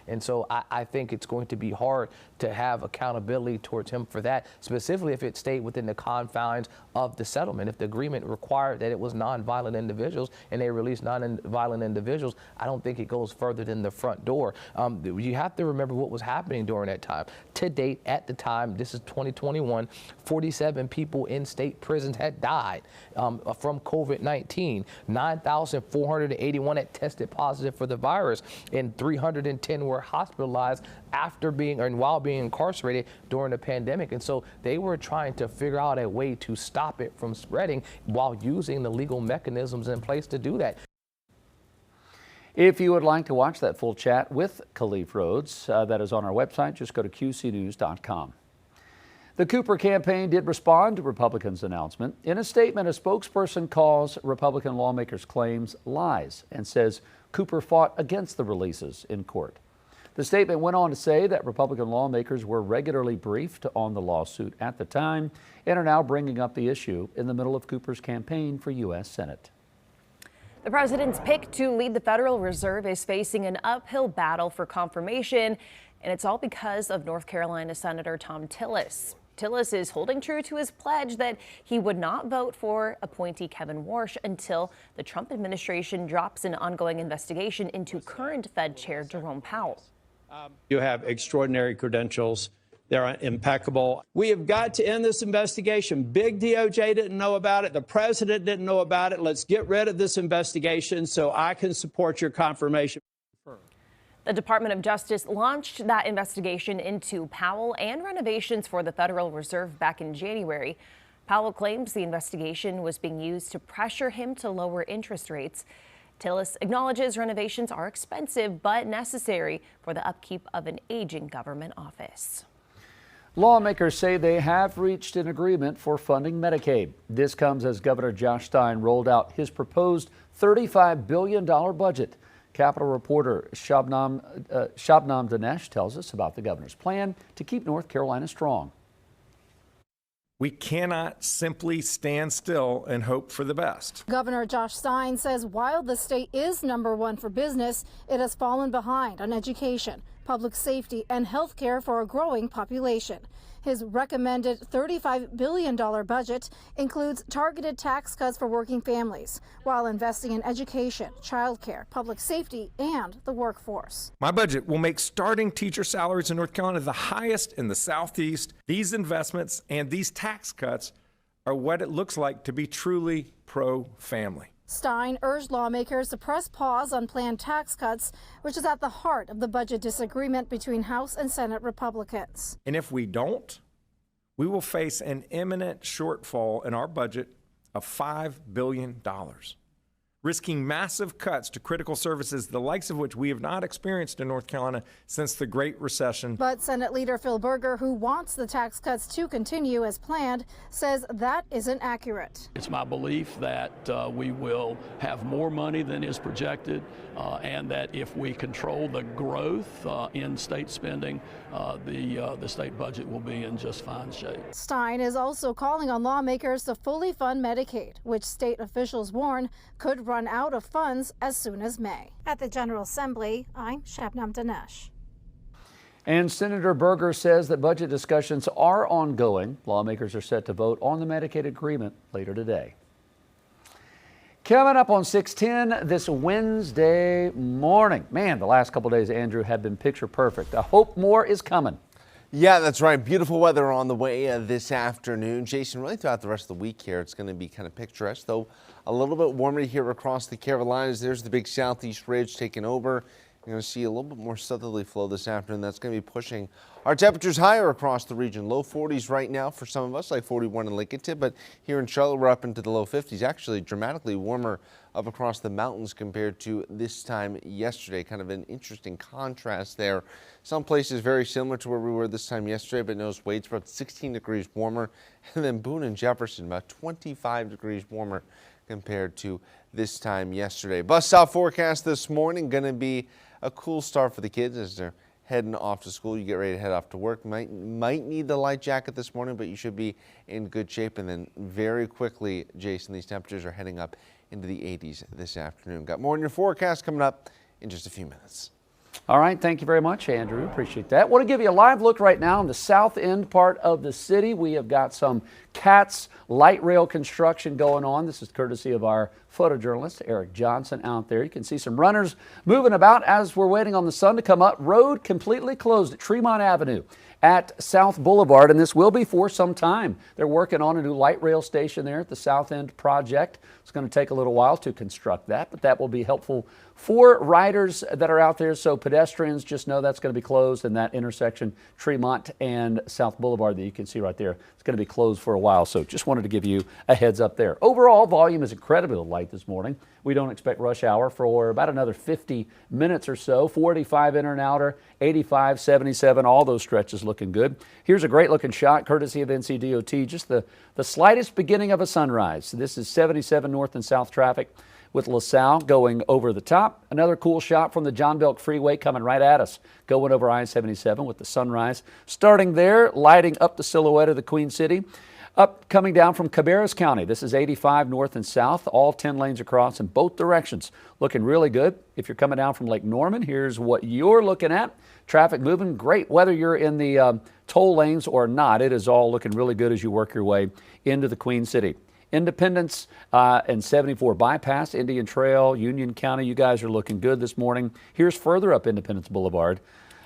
And so I think it's going to be hard to have accountability towards him for that, specifically if it stayed within the confines of the settlement. If the agreement required that it was nonviolent individuals and they released nonviolent individuals, I don't think it goes further than the front door. You have to remember what was happening during that time. To date, at the time, this is 2021, 47 people in state prisons had died from COVID-19, 9,481 had tested positive for the virus, and 310 were hospitalized after being and while being incarcerated during the pandemic. And so they were trying to figure out a way to stop it from spreading while using the legal mechanisms in place to do that. If you would like to watch that full chat with Khalif Rhodes, that is on our website. Just go to qcnews.com. The Cooper campaign did respond to Republicans' announcement. In a statement, a spokesperson calls Republican lawmakers' claims lies and says Cooper fought against the releases in court. The statement went on to say that Republican lawmakers were regularly briefed on the lawsuit at the time and are now bringing up the issue in the middle of Cooper's campaign for U.S. Senate. The president's pick to lead the Federal Reserve is facing an uphill battle for confirmation, and it's all because of North Carolina Senator Thom Tillis. Tillis is holding true to his pledge that he would not vote for appointee Kevin Warsh until the Trump administration drops an ongoing investigation into current Fed Chair Jerome Powell. You have extraordinary credentials. They're impeccable. We have got to end this investigation. Big DOJ didn't know about it. The president didn't know about it. Let's get rid of this investigation so I can support your confirmation. The Department of Justice launched that investigation into Powell and renovations for the Federal Reserve back in January. Powell claims the investigation was being used to pressure him to lower interest rates. Tillis acknowledges renovations are expensive but necessary for the upkeep of an aging government office. Lawmakers say they have reached an agreement for funding Medicaid. This comes as Governor Josh Stein rolled out his proposed $35 billion budget. Capitol reporter Shabnam Dinesh tells us about the governor's plan to keep North Carolina strong. We cannot simply stand still and hope for the best. Governor Josh Stein says while the state is #1 for business, it has fallen behind on education, public safety, and health care for a growing population. His recommended $35 billion budget includes targeted tax cuts for working families while investing in education, childcare, public safety, and the workforce. My budget will make starting teacher salaries in North Carolina the highest in the Southeast. These investments and these tax cuts are what it looks like to be truly pro-family. Stein urged lawmakers to press pause on planned tax cuts, which is at the heart of the budget disagreement between House and Senate Republicans. And if we don't, we will face an imminent shortfall in our budget of $5 billion, risking massive cuts to critical services, the likes of which we have not experienced in North Carolina since the Great Recession. But Senate Leader Phil Berger, who wants the tax cuts to continue as planned, says that isn't accurate. It's my belief that we will have more money than is projected, and that if we control the growth in state spending, the state budget will be in just fine shape. Stein is also calling on lawmakers to fully fund Medicaid, which state officials warn could run out of funds as soon as May. At the General Assembly, I'm Shabnam Dinesh. And Senator Berger says that budget discussions are ongoing. Lawmakers are set to vote on the Medicaid agreement later today. Coming up on 610 this Wednesday morning. Man, the last couple days, Andrew, have been picture perfect. I hope more is coming. Yeah, that's right. Beautiful weather on the way this afternoon. Jason, really throughout the rest of the week here, it's going to be kind of picturesque, though a little bit warmer here across the Carolinas. There's the big southeast ridge taking over. You're going to see a little bit more southerly flow this afternoon. That's going to be pushing our temperatures higher across the region. Low 40s right now for some of us, like 41 in Lincoln, but here in Charlotte, we're up into the low 50s. Actually, dramatically warmer up across the mountains compared to this time yesterday. Kind of an interesting contrast there. Some places very similar to where we were this time yesterday, but notice Wade's about 16 degrees warmer, and then Boone and Jefferson about 25 degrees warmer compared to this time yesterday. Bus stop forecast this morning going to be a cool start for the kids as they're heading off to school. You get ready to head off to work. Might need the light jacket this morning, but you should be in good shape. And then very quickly, Jason, these temperatures are heading up into the 80s this afternoon. Got more in your forecast coming up in just a few minutes. All right, thank you very much, Andrew. Appreciate that. Want to give you a live look right now in the south end part of the city. We have got some CATS light rail construction going on. This is courtesy of our photojournalist, Eric Johnson, out there. You can see some runners moving about as we're waiting on the sun to come up. Road completely closed at Tremont Avenue at South Boulevard, and this will be for some time. They're working on a new light rail station there at the South End project. It's going to take a little while to construct that, but that will be helpful for riders that are out there. So pedestrians, just know that's going to be closed, and that intersection, Tremont and South Boulevard that you can see right there, it's going to be closed for a while. So just wanted to give you a heads up there. Overall, volume is incredibly light this morning. We don't expect rush hour for about another 50 minutes or so. 45 in and outer, 85, 77, all those stretches looking good. Here's a great looking shot courtesy of NCDOT, just the slightest beginning of a sunrise. This is 77 north and south traffic with LaSalle going over the top. Another cool shot from the John Belk Freeway coming right at us, going over I-77 with the sunrise. Starting there, lighting up the silhouette of the Queen City. Up coming down from Cabarrus County. This is 85 north and south, all 10 lanes across in both directions. Looking really good. If you're coming down from Lake Norman, here's what you're looking at. Traffic moving great, whether you're in the toll lanes or not. It is all looking really good as you work your way into the Queen City. Independence and 74 bypass, Indian Trail, Union County. You guys are looking good this morning. Here's further up Independence Boulevard.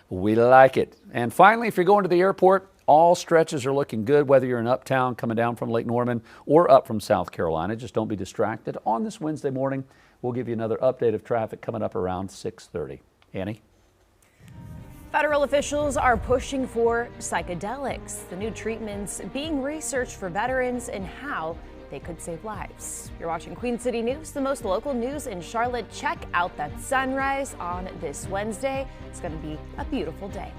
We like it. And finally, if you're going to the airport, all stretches are looking good, whether you're in Uptown coming down from Lake Norman or up from South Carolina. Just don't be distracted. On this Wednesday morning, we'll give you another update of traffic coming up around 6:30. Annie? Federal officials are pushing for psychedelics, the new treatments being researched for veterans and how they could save lives. You're watching Queen City News, the most local news in Charlotte. Check out that sunrise on this Wednesday. It's going to be a beautiful day.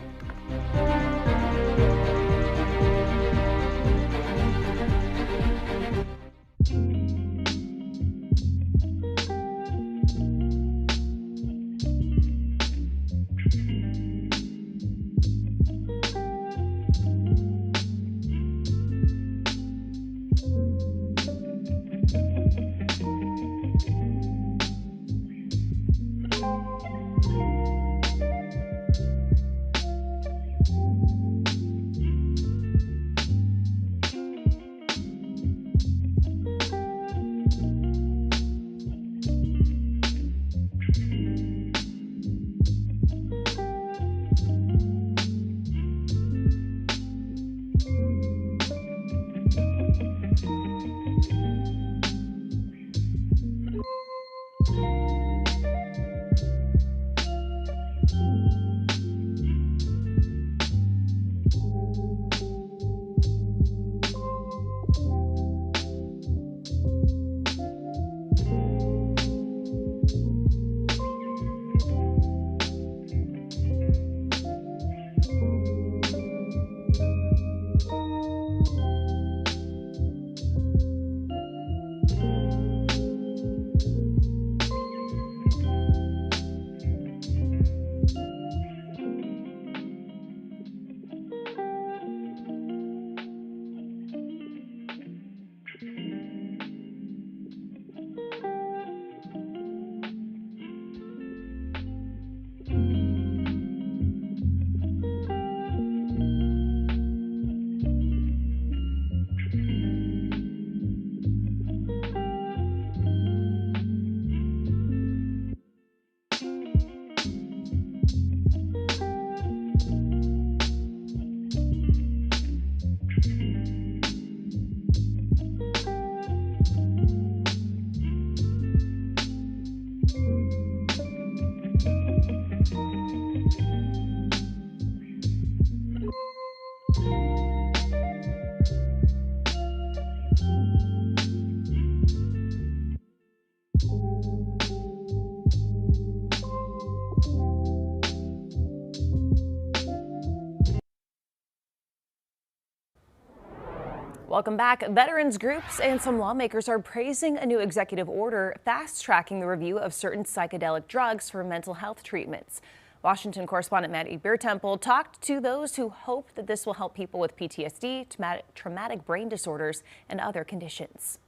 Welcome back. Veterans groups and some lawmakers are praising a new executive order fast-tracking the review of certain psychedelic drugs for mental health treatments. Washington correspondent Maddie Beertemple talked to those who hope that this will help people with PTSD, traumatic brain disorders, and other conditions.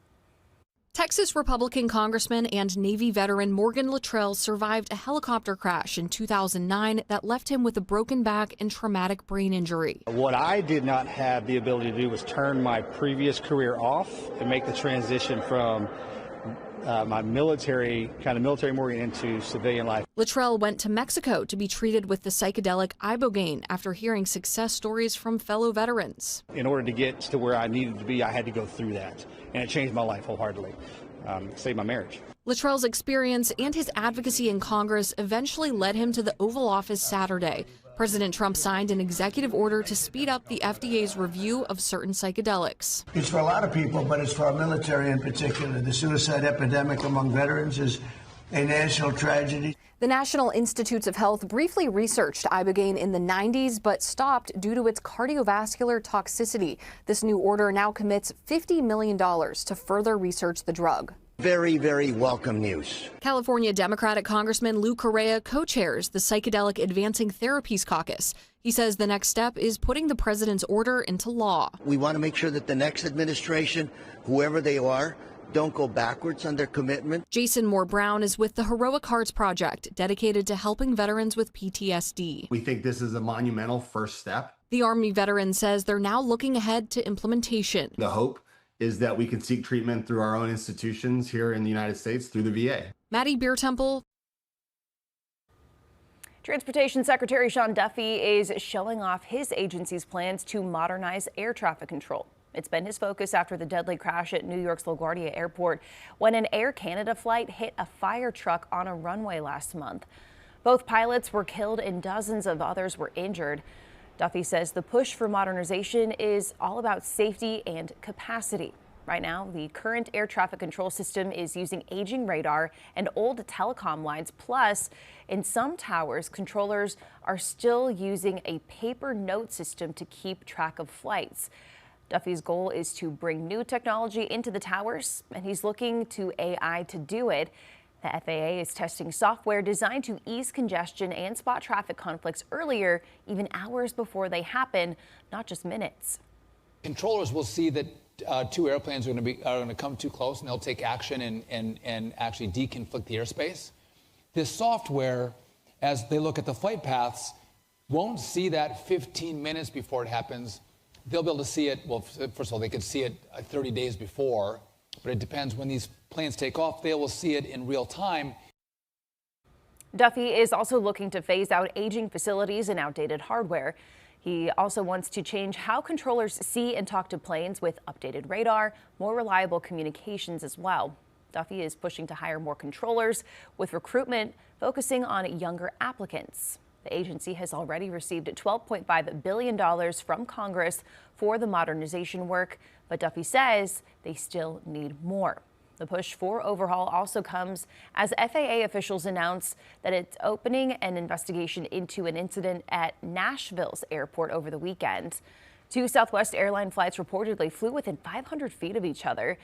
Texas Republican Congressman and Navy veteran Morgan Luttrell survived a helicopter crash in 2009 that left him with a broken back and traumatic brain injury. What I did not have the ability to do was turn my previous career off and make the transition from my military Morgan into civilian life. Luttrell went to Mexico to be treated with the psychedelic ibogaine after hearing success stories from fellow veterans. In order to get to where I needed to be, I had to go through that, and it changed my life wholeheartedly. Saved my marriage. Luttrell's experience and his advocacy in Congress eventually led him to the Oval Office Saturday. President Trump signed an executive order to speed up the FDA's review of certain psychedelics. It's for a lot of people, but it's for our military in particular. The suicide epidemic among veterans is a national tragedy. The National Institutes of Health briefly researched ibogaine in the 90s, but stopped due to its cardiovascular toxicity. This new order now commits $50 million to further research the drug. Very, very welcome news. California Democratic Congressman Lou Correa co-chairs the Psychedelic Advancing Therapies Caucus. He says the next step is putting the president's order into law. We want to make sure that the next administration, whoever they are, don't go backwards on their commitment. Jason Moore Brown is with the Heroic Hearts Project, dedicated to helping veterans with PTSD. We think this is a monumental first step. The Army veteran says they're now looking ahead to implementation. The hope is that we can seek treatment through our own institutions here in the United States through the VA. Maddie Beertemple. Transportation Secretary Sean Duffy is showing off his agency's plans to modernize air traffic control. It's been his focus after the deadly crash at New York's LaGuardia Airport when an Air Canada flight hit a fire truck on a runway last month. Both pilots were killed and dozens of others were injured. Duffy says the push for modernization is all about safety and capacity. Right now, the current air traffic control system is using aging radar and old telecom lines. Plus, in some towers, controllers are still using a paper note system to keep track of flights. Duffy's goal is to bring new technology into the towers, and he's looking to AI to do it. The FAA is testing software designed to ease congestion and spot traffic conflicts earlier, even hours before they happen, not just minutes. Controllers will see that two airplanes are going to come too close, and they'll take action and actually deconflict the airspace. This software, as they look at the flight paths, won't see that 15 minutes before it happens. They'll be able to see it, well, first of all, they could see it 30 days before, but it depends when these planes take off. They will see it in real time. Duffy is also looking to phase out aging facilities and outdated hardware. He also wants to change how controllers see and talk to planes with updated radar, more reliable communications as well. Duffy is pushing to hire more controllers, with recruitment focusing on younger applicants. The agency has already received $12.5 billion from Congress for the modernization work, but Duffy says they still need more. The push for overhaul also comes as FAA officials announce that it's opening an investigation into an incident at Nashville's airport over the weekend. Two Southwest airline flights reportedly flew within 500 feet of each other.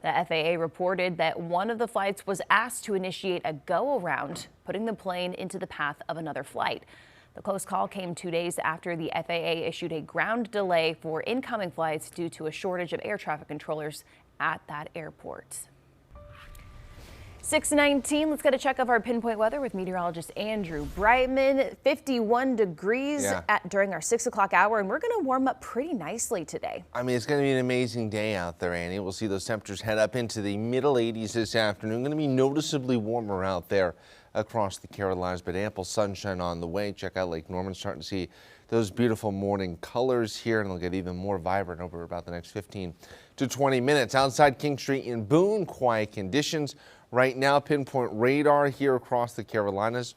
The FAA reported that one of the flights was asked to initiate a go-around, putting the plane into the path of another flight. The close call came 2 days after the FAA issued a ground delay for incoming flights due to a shortage of air traffic controllers at that airport. 6:19. Let's get a check of our pinpoint weather with meteorologist Andrew Brightman. 51 degrees during our 6 o'clock hour, and we're going to warm up pretty nicely today. I mean, it's going to be an amazing day out there, Annie. We'll see those temperatures head up into the middle 80s this afternoon. Going to be noticeably warmer out there across the Carolinas, but ample sunshine on the way. Check out Lake Norman, starting to see those beautiful morning colors here, and they'll get even more vibrant over about the next 15 to 20 minutes. Outside King Street in Boone, quiet conditions. Right now, pinpoint radar here across the Carolinas.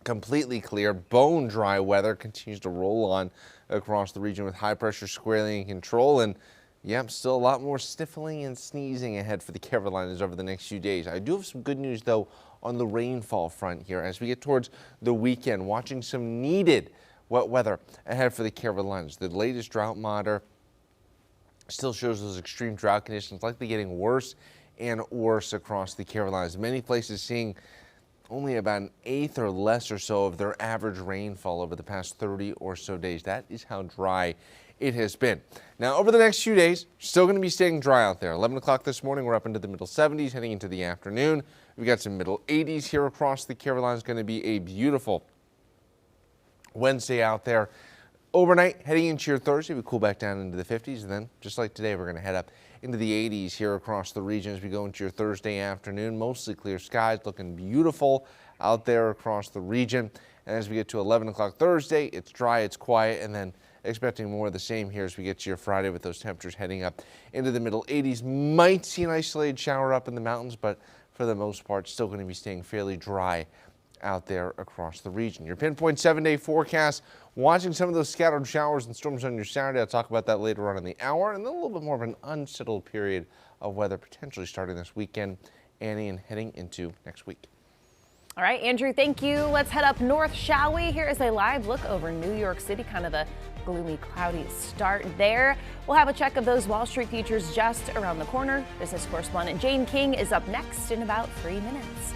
Completely clear, bone dry weather continues to roll on across the region with high pressure squarely in control. And yep, still a lot more sniffling and sneezing ahead for the Carolinas over the next few days. I do have some good news, though, on the rainfall front here as we get towards the weekend. Watching some needed wet weather ahead for the Carolinas. The latest drought monitor still shows those extreme drought conditions likely getting worse and worse across the Carolinas. Many places seeing only about an eighth or less or so of their average rainfall over the past 30 or so days. That is how dry it has been. Now, over the next few days, still going to be staying dry out there. 11 o'clock this morning, we're up into the middle 70s, heading into the afternoon. We've got some middle 80s here across the Carolinas. Going to be a beautiful Wednesday out there. Overnight, heading into your Thursday, we cool back down into the 50s, and then, just like today, we're going to head up into the 80s here across the region as we go into your Thursday afternoon. Mostly clear skies, looking beautiful out there across the region. And as we get to 11 o'clock Thursday, it's dry, it's quiet, and then expecting more of the same here as we get to your Friday with those temperatures heading up into the middle 80s. Might see an isolated shower up in the mountains, but for the most part, still going to be staying fairly dry out there across the region. Your pinpoint 7-day forecast, watching some of those scattered showers and storms on your Saturday. I'll talk about that later on in the hour, and then a little bit more of an unsettled period of weather potentially starting this weekend, Annie, and heading into next week. All right, Andrew, thank you. Let's head up north, shall we? Here is a live look over New York City, kind of the gloomy, cloudy start there. We'll have a check of those Wall Street futures just around the corner. Business correspondent Jane King is up next in about 3 minutes.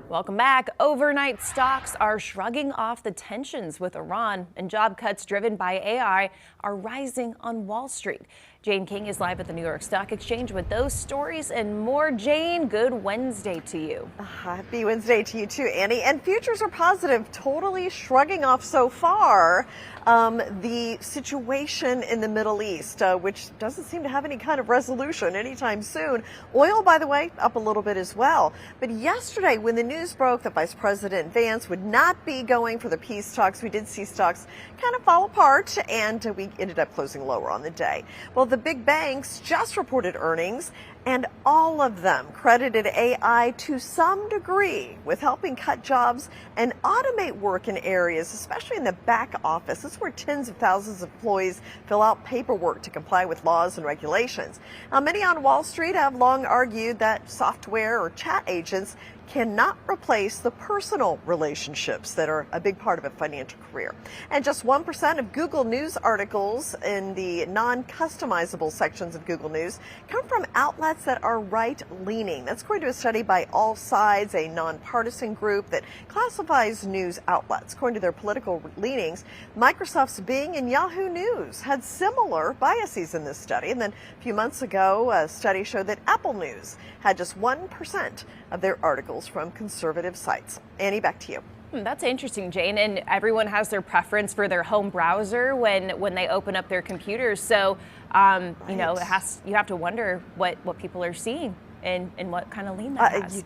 Welcome back. Overnight stocks are shrugging off the tensions with Iran, and job cuts driven by AI are rising on Wall Street. Jane King is live at the New York Stock Exchange with those stories and more. Jane, good Wednesday to you. Happy Wednesday to you too, Annie. And futures are positive, totally shrugging off so far the situation in the Middle East, which doesn't seem to have any kind of resolution anytime soon. Oil, by the way, up a little bit as well. But yesterday, when the news broke that Vice President Vance would not be going for the peace talks, we did see stocks kind of fall apart, and we ended up closing lower on the day. Well, the big banks just reported earnings, And all of them credited AI to some degree with helping cut jobs and automate work in areas, especially in the back office. This is where tens of thousands of employees fill out paperwork to comply with laws and regulations. Now, many on Wall Street have long argued that software or chat agents cannot replace the personal relationships that are a big part of a financial career. And just 1% of Google News articles in the non-customizable sections of Google News come from outlets that are right-leaning. That's according to a study by All Sides, a nonpartisan group that classifies news outlets. According to their political leanings, Microsoft's Bing and Yahoo News had similar biases in this study. And then a few months ago, a study showed that Apple News had just 1% of their articles from conservative sites. Annie, back to you. That's interesting, Jane. And everyone has their preference for their home browser when they open up their computers. So, you know, you have to wonder what people are seeing and what kind of lean that has.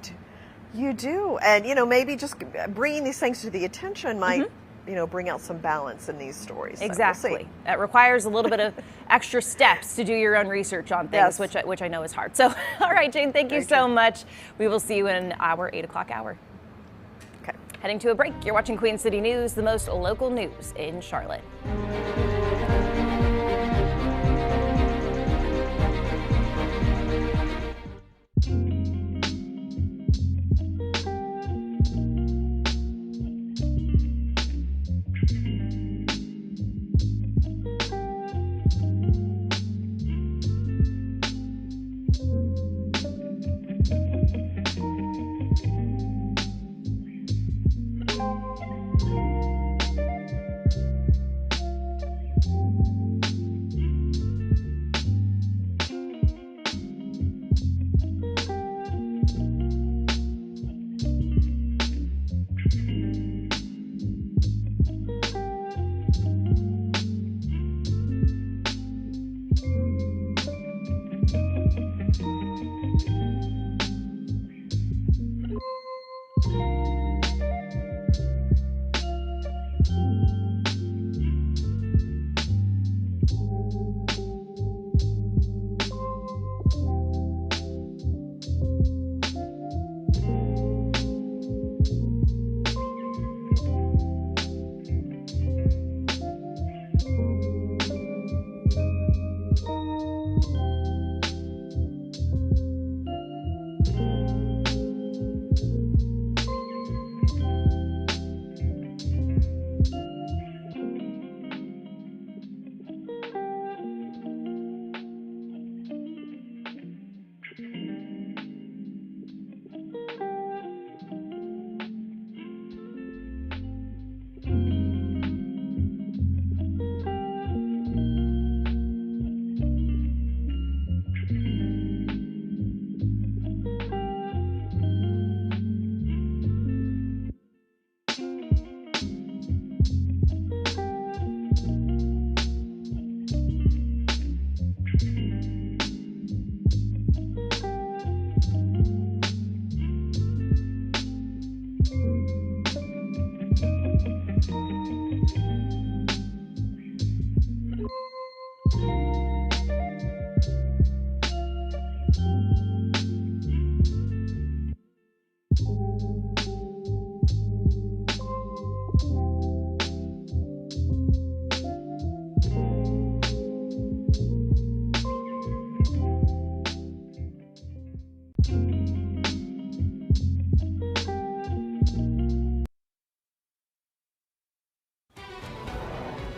You do. And, you know, maybe just bringing these things to the attention might you know, bring out some balance in these stories. Exactly. We'll see. It requires a little bit of extra steps to do your own research on things, which I know is hard. So, all right, Jane, thank you so much. We will see you in our 8 o'clock hour. Okay. Heading to a break. You're watching Queen City News, the most local news in Charlotte.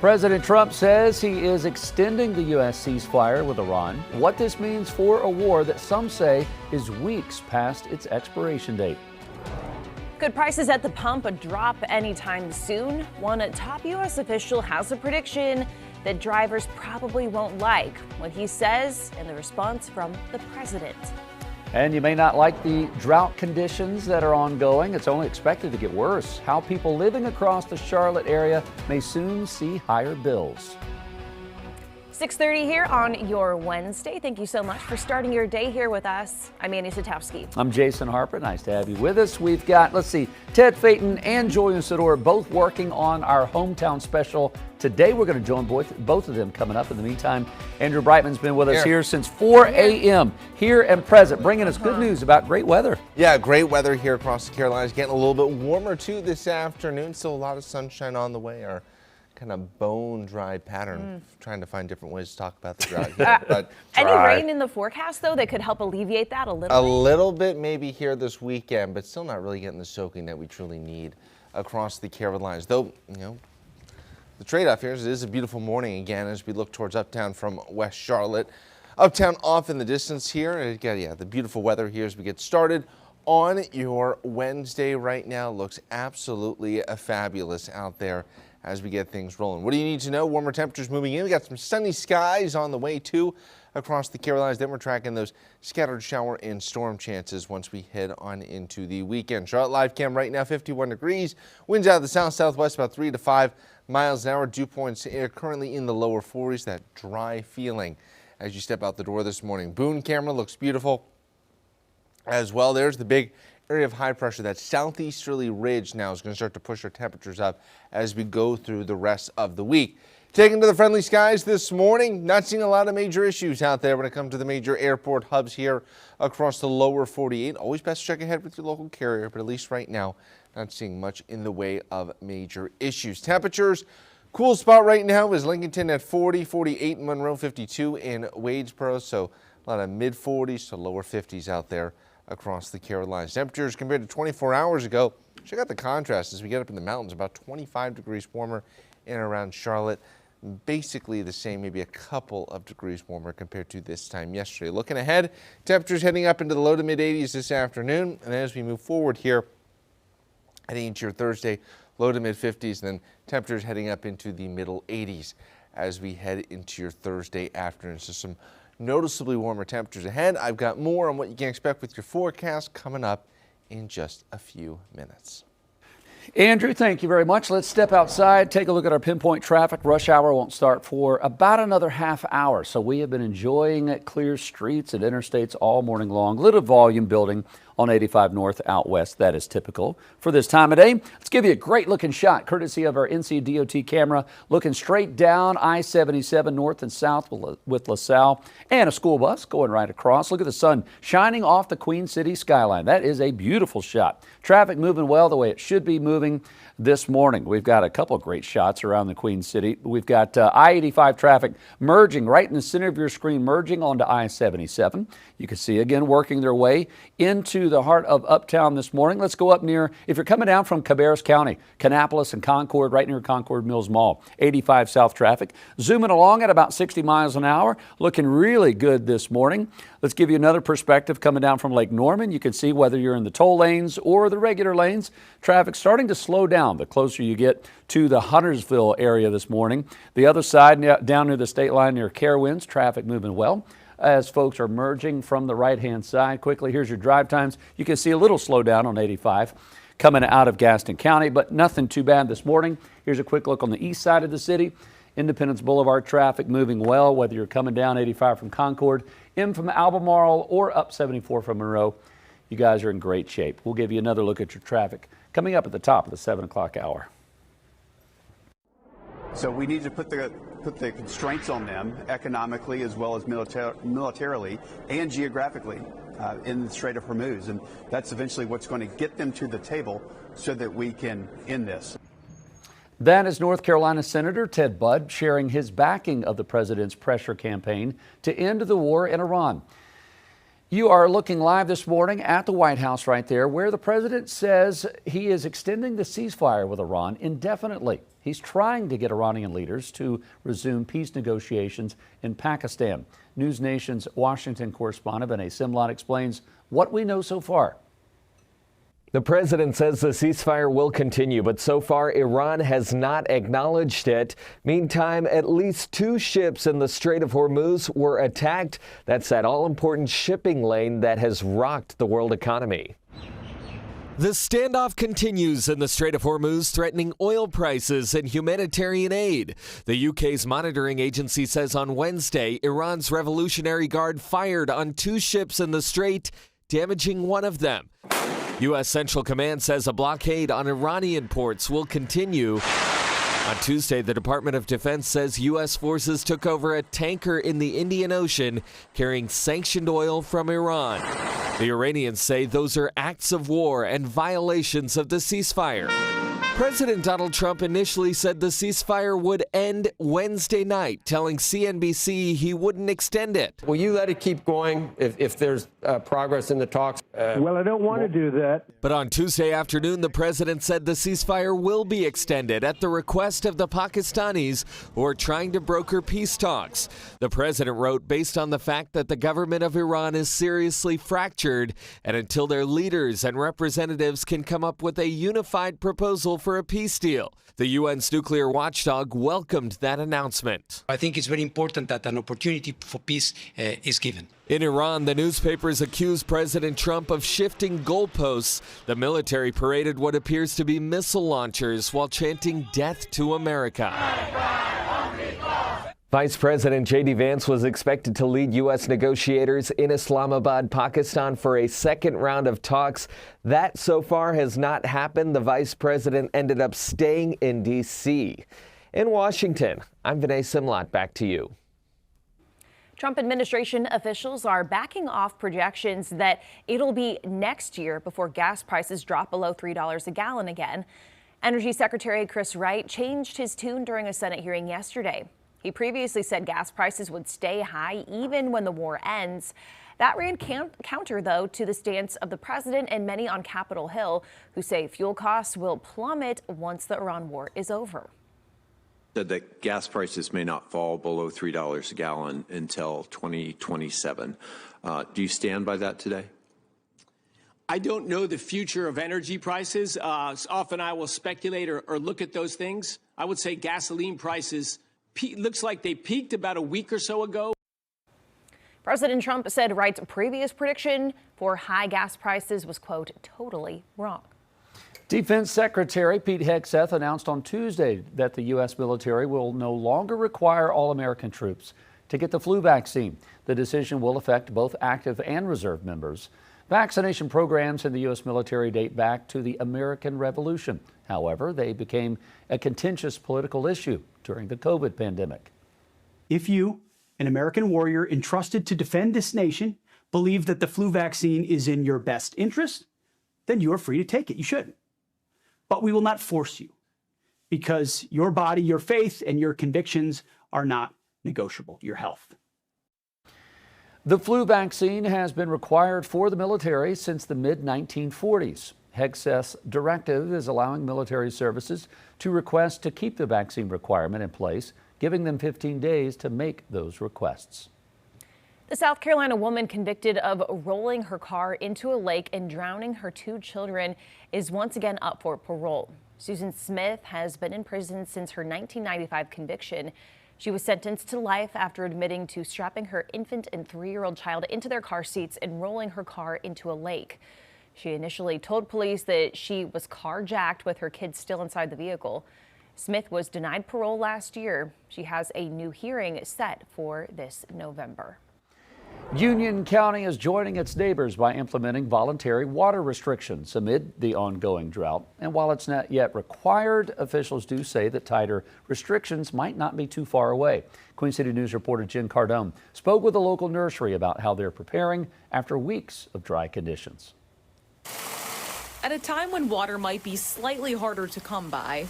President Trump says he is extending the U.S. ceasefire with Iran. What this means for a war that some say is weeks past its expiration date. Good prices at the pump, a drop anytime soon. One top U.S. official has a prediction that drivers probably won't like. What he says and the response from the president. And you may not like the drought conditions that are ongoing. It's only expected to get worse. How people living across the Charlotte area may soon see higher bills. 6:30 here on your Wednesday. Thank you so much for starting your day here with us. I'm Annie Satowski. I'm Jason Harper. Nice to have you with us. We've got, Ted Phaeton and Julian Sador both working on our hometown special. Today we're going to join both of them coming up. In the meantime, Andrew Brightman's been with us here since 4 a.m. here and present, bringing us good news about great weather. Yeah, great weather here across the Carolinas. Getting a little bit warmer too this afternoon. Still a lot of sunshine on the way. Our kind of bone dry pattern. Trying to find different ways to talk about the drought here. But any rain in the forecast though that could help alleviate that a little bit? A little bit maybe here this weekend, but still not really getting the soaking that we truly need across the Carolinas. Though, the trade-off here is it is a beautiful morning again as we look towards uptown from West Charlotte. Uptown off in the distance here. And again, the beautiful weather here as we get started on your Wednesday right now. Looks absolutely fabulous out there as we get things rolling. What do you need to know? Warmer temperatures moving in. We got some sunny skies on the way too across the Carolinas. Then we're tracking those scattered shower and storm chances once we head on into the weekend. Charlotte live cam right now 51 degrees. Winds out of the south-southwest about 3 to 5 miles an hour. Dew points currently in the lower 40s. That dry feeling as you step out the door this morning. Boone camera looks beautiful as well. There's the big area of high pressure. That southeasterly ridge now is going to start to push our temperatures up as we go through the rest of the week. Taking to the friendly skies this morning, not seeing a lot of major issues out there when it comes to the major airport hubs here across the lower 48. Always best to check ahead with your local carrier, but at least right now, not seeing much in the way of major issues. Temperatures, cool spot right now is Lincolnton at 40, 48 in Monroe, 52 in Wadesboro. So a lot of mid 40s to lower 50s out there across the Carolinas. Temperatures compared to 24 hours ago, check out the contrast as we get up in the mountains, about 25 degrees warmer in and around Charlotte. Basically the same, maybe a couple of degrees warmer compared to this time yesterday. Looking ahead, temperatures heading up into the low to mid 80s this afternoon. And as we move forward here, heading into your Thursday, low to mid 50s, and then temperatures heading up into the middle 80s as we head into your Thursday afternoon. So some noticeably warmer temperatures ahead. I've got more on what you can expect with your forecast coming up in just a few minutes. Andrew, thank you very much. Let's step outside, take a look at our pinpoint traffic. Rush hour won't start for about another half hour. So we have been enjoying clear streets and interstates all morning long. Little volume building on 85 north out west. That is typical for this time of day. Let's give you a great looking shot courtesy of our NCDOT camera looking straight down I-77 north and south with LaSalle and a school bus going right across. Look at the sun shining off the Queen City skyline. That is a beautiful shot. Traffic moving well the way it should be moving this morning. We've got a couple of great shots around the Queen City. We've got I-85 traffic merging right in the center of your screen, merging onto I-77. You can see again working their way into the heart of uptown this morning. Let's go up near, if you're coming down from Cabarrus County, Kannapolis and Concord, right near Concord Mills Mall, 85 south traffic. Zooming along at about 60 miles an hour, looking really good this morning. Let's give you another perspective coming down from Lake Norman. You can see whether you're in the toll lanes or the regular lanes, traffic starting to slow down the closer you get to the Huntersville area this morning. The other side, down near the state line near Carowinds, traffic moving well as folks are merging from the right-hand side. Quickly, here's your drive times. You can see a little slowdown on 85 coming out of Gaston County, but nothing too bad this morning. Here's a quick look on the east side of the city. Independence Boulevard traffic moving well, whether you're coming down 85 from Concord, in from Albemarle, or up 74 from Monroe. You guys are in great shape. We'll give you another look at your traffic coming up at the top of the 7 o'clock hour. So we need to put the constraints on them economically as well as militarily and geographically in the Strait of Hormuz. And that's eventually what's going to get them to the table so that we can end this. That is North Carolina Senator Ted Budd sharing his backing of the president's pressure campaign to end the war in Iran. You are looking live this morning at the White House right there, where the president says he is extending the ceasefire with Iran indefinitely. He's trying to get Iranian leaders to resume peace negotiations in Pakistan. News Nation's Washington correspondent Vinay Simlot explains what we know so far. The president says the ceasefire will continue, but so far Iran has not acknowledged it. Meantime, at least 2 ships in the Strait of Hormuz were attacked. That's that all-important shipping lane that has rocked the world economy. The standoff continues in the Strait of Hormuz, threatening oil prices and humanitarian aid. The UK's monitoring agency says on Wednesday, Iran's Revolutionary Guard fired on 2 ships in the strait, damaging one of them. U.S. Central Command says a blockade on Iranian ports will continue. On Tuesday, the Department of Defense says U.S. forces took over a tanker in the Indian Ocean carrying sanctioned oil from Iran. The Iranians say those are acts of war and violations of the ceasefire. President Donald Trump initially said the ceasefire would end Wednesday night, telling CNBC he wouldn't extend it. Will you let it keep going if there's progress in the talks? Well, I don't want to do that. But on Tuesday afternoon, the president said the ceasefire will be extended at the request of the Pakistanis who are trying to broker peace talks. The president wrote, based on the fact that the government of Iran is seriously fractured, and until their leaders and representatives can come up with a unified proposal for a peace deal. The UN's nuclear watchdog welcomed that announcement. I think it's very important that an opportunity for peace is given. In Iran, the newspapers accuse President Trump of shifting goalposts. The military paraded what appears to be missile launchers while chanting "Death to America." Vice President J.D. Vance was expected to lead U.S. negotiators in Islamabad, Pakistan for a second round of talks. That so far has not happened. The vice president ended up staying in D.C. In Washington, I'm Vinay Simlot. Back to you. Trump administration officials are backing off projections that it'll be next year before gas prices drop below $3 a gallon again. Energy Secretary Chris Wright changed his tune during a Senate hearing yesterday. He previously said gas prices would stay high even when the war ends. That ran counter, though, to the stance of the president and many on Capitol Hill who say fuel costs will plummet once the Iran war is over. Said that gas prices may not fall below $3 a gallon until 2027. Do you stand by that today? I don't know the future of energy prices. Often I will speculate or look at those things. I would say gasoline prices looks like they peaked about a week or so ago. President Trump said Wright's previous prediction for high gas prices was, quote, totally wrong. Defense Secretary Pete Hegseth announced on Tuesday that the U.S. military will no longer require all American troops to get the flu vaccine. The decision will affect both active and reserve members. Vaccination programs in the U.S. military date back to the American Revolution. However, they became a contentious political issue during the COVID pandemic. If you, an American warrior entrusted to defend this nation, believe that the flu vaccine is in your best interest, then you are free to take it. You should. But we will not force you, because your body, your faith, and your convictions are not negotiable. Your health. The flu vaccine has been required for the military since the mid-1940s. Hegseth's directive is allowing military services to request to keep the vaccine requirement in place, giving them 15 days to make those requests. The South Carolina woman convicted of rolling her car into a lake and drowning her 2 children is once again up for parole. Susan Smith has been in prison since her 1995 conviction. She was sentenced to life after admitting to strapping her infant and 3-year-old child into their car seats and rolling her car into a lake. She initially told police that she was carjacked with her kids still inside the vehicle. Smith was denied parole last year. She has a new hearing set for this November. Union County is joining its neighbors by implementing voluntary water restrictions amid the ongoing drought. And while it's not yet required, officials do say that tighter restrictions might not be too far away. Queen City News reporter Jen Cardone spoke with a local nursery about how they're preparing after weeks of dry conditions. At a time when water might be slightly harder to come by,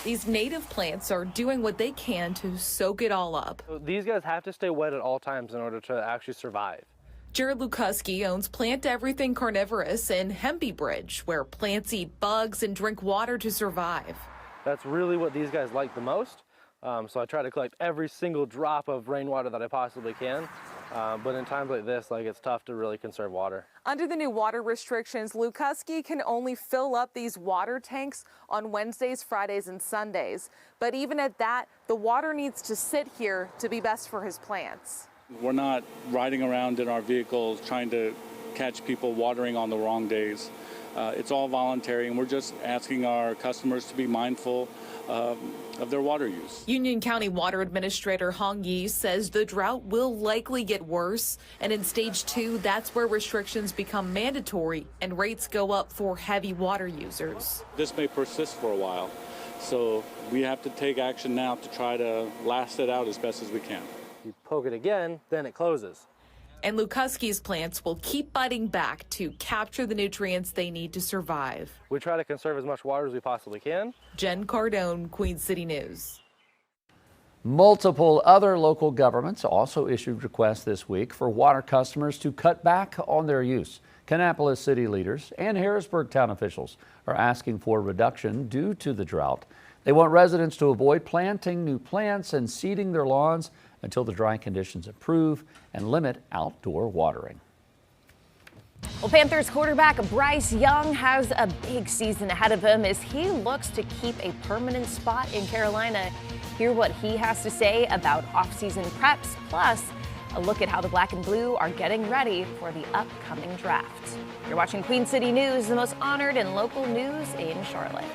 these native plants are doing what they can to soak it all up. These guys have to stay wet at all times in order to actually survive. Jared Lukuski owns Plant Everything Carnivorous in Hempy Bridge, where plants eat bugs and drink water to survive. That's really what these guys like the most. So I try to collect every single drop of rainwater that I possibly can. But in times like this, it's tough to really conserve water. Under the new water restrictions, Lukuski can only fill up these water tanks on Wednesdays, Fridays, and Sundays. But even at that, the water needs to sit here to be best for his plants. We're not riding around in our vehicles trying to catch people watering on the wrong days. It's all voluntary, and we're just asking our customers to be mindful of their water use. Union County Water Administrator Hong Yi says the drought will likely get worse, and in stage 2, that's where restrictions become mandatory and rates go up for heavy water users. This may persist for a while, so we have to take action now to try to last it out as best as we can. You poke it again, then it closes. And Lukuski's plants will keep biting back to capture the nutrients they need to survive. We try to conserve as much water as we possibly can. Jen Cardone, Queen City News. Multiple other local governments also issued requests this week for water customers to cut back on their use. Kannapolis city leaders and Harrisburg town officials are asking for a reduction due to the drought. They want residents to avoid planting new plants and seeding their lawns until the dry conditions improve and limit outdoor watering. Well, Panthers quarterback Bryce Young has a big season ahead of him as he looks to keep a permanent spot in Carolina. Hear what he has to say about offseason preps, plus a look at how the Black and Blue are getting ready for the upcoming draft. You're watching Queen City News, the most honored and local news in Charlotte.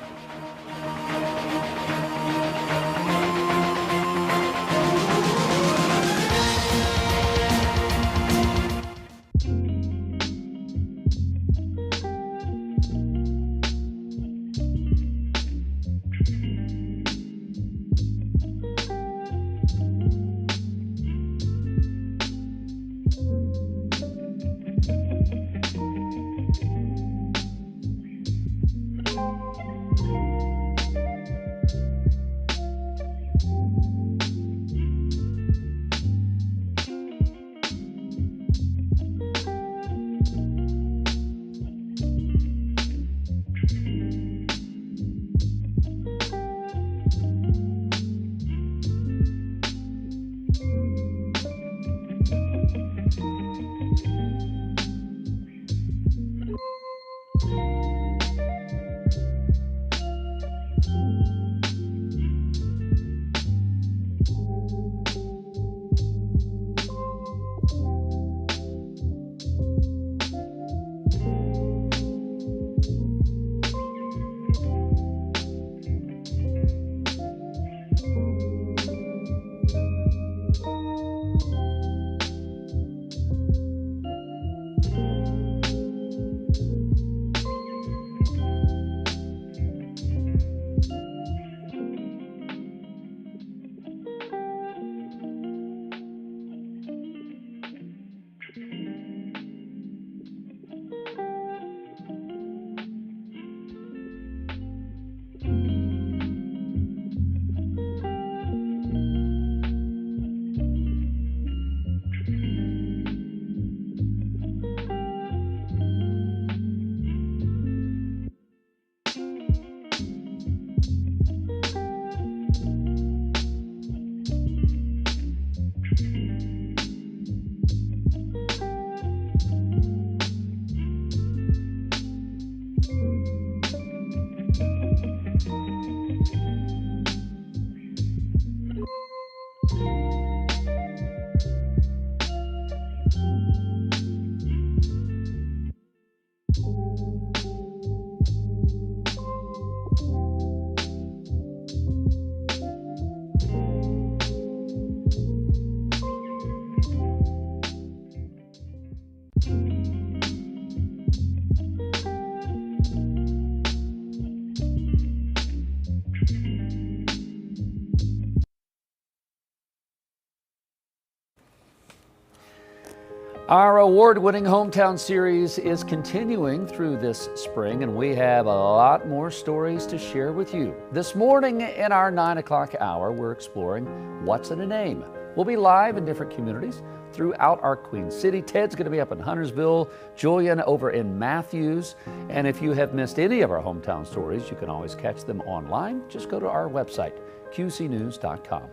Our award-winning Hometown series is continuing through this spring, and we have a lot more stories to share with you. This morning in our 9 o'clock hour, we're exploring What's in a Name. We'll be live in different communities throughout our Queen City. Ted's going to be up in Huntersville, Julian over in Matthews. And if you have missed any of our hometown stories, you can always catch them online. Just go to our website, qcnews.com.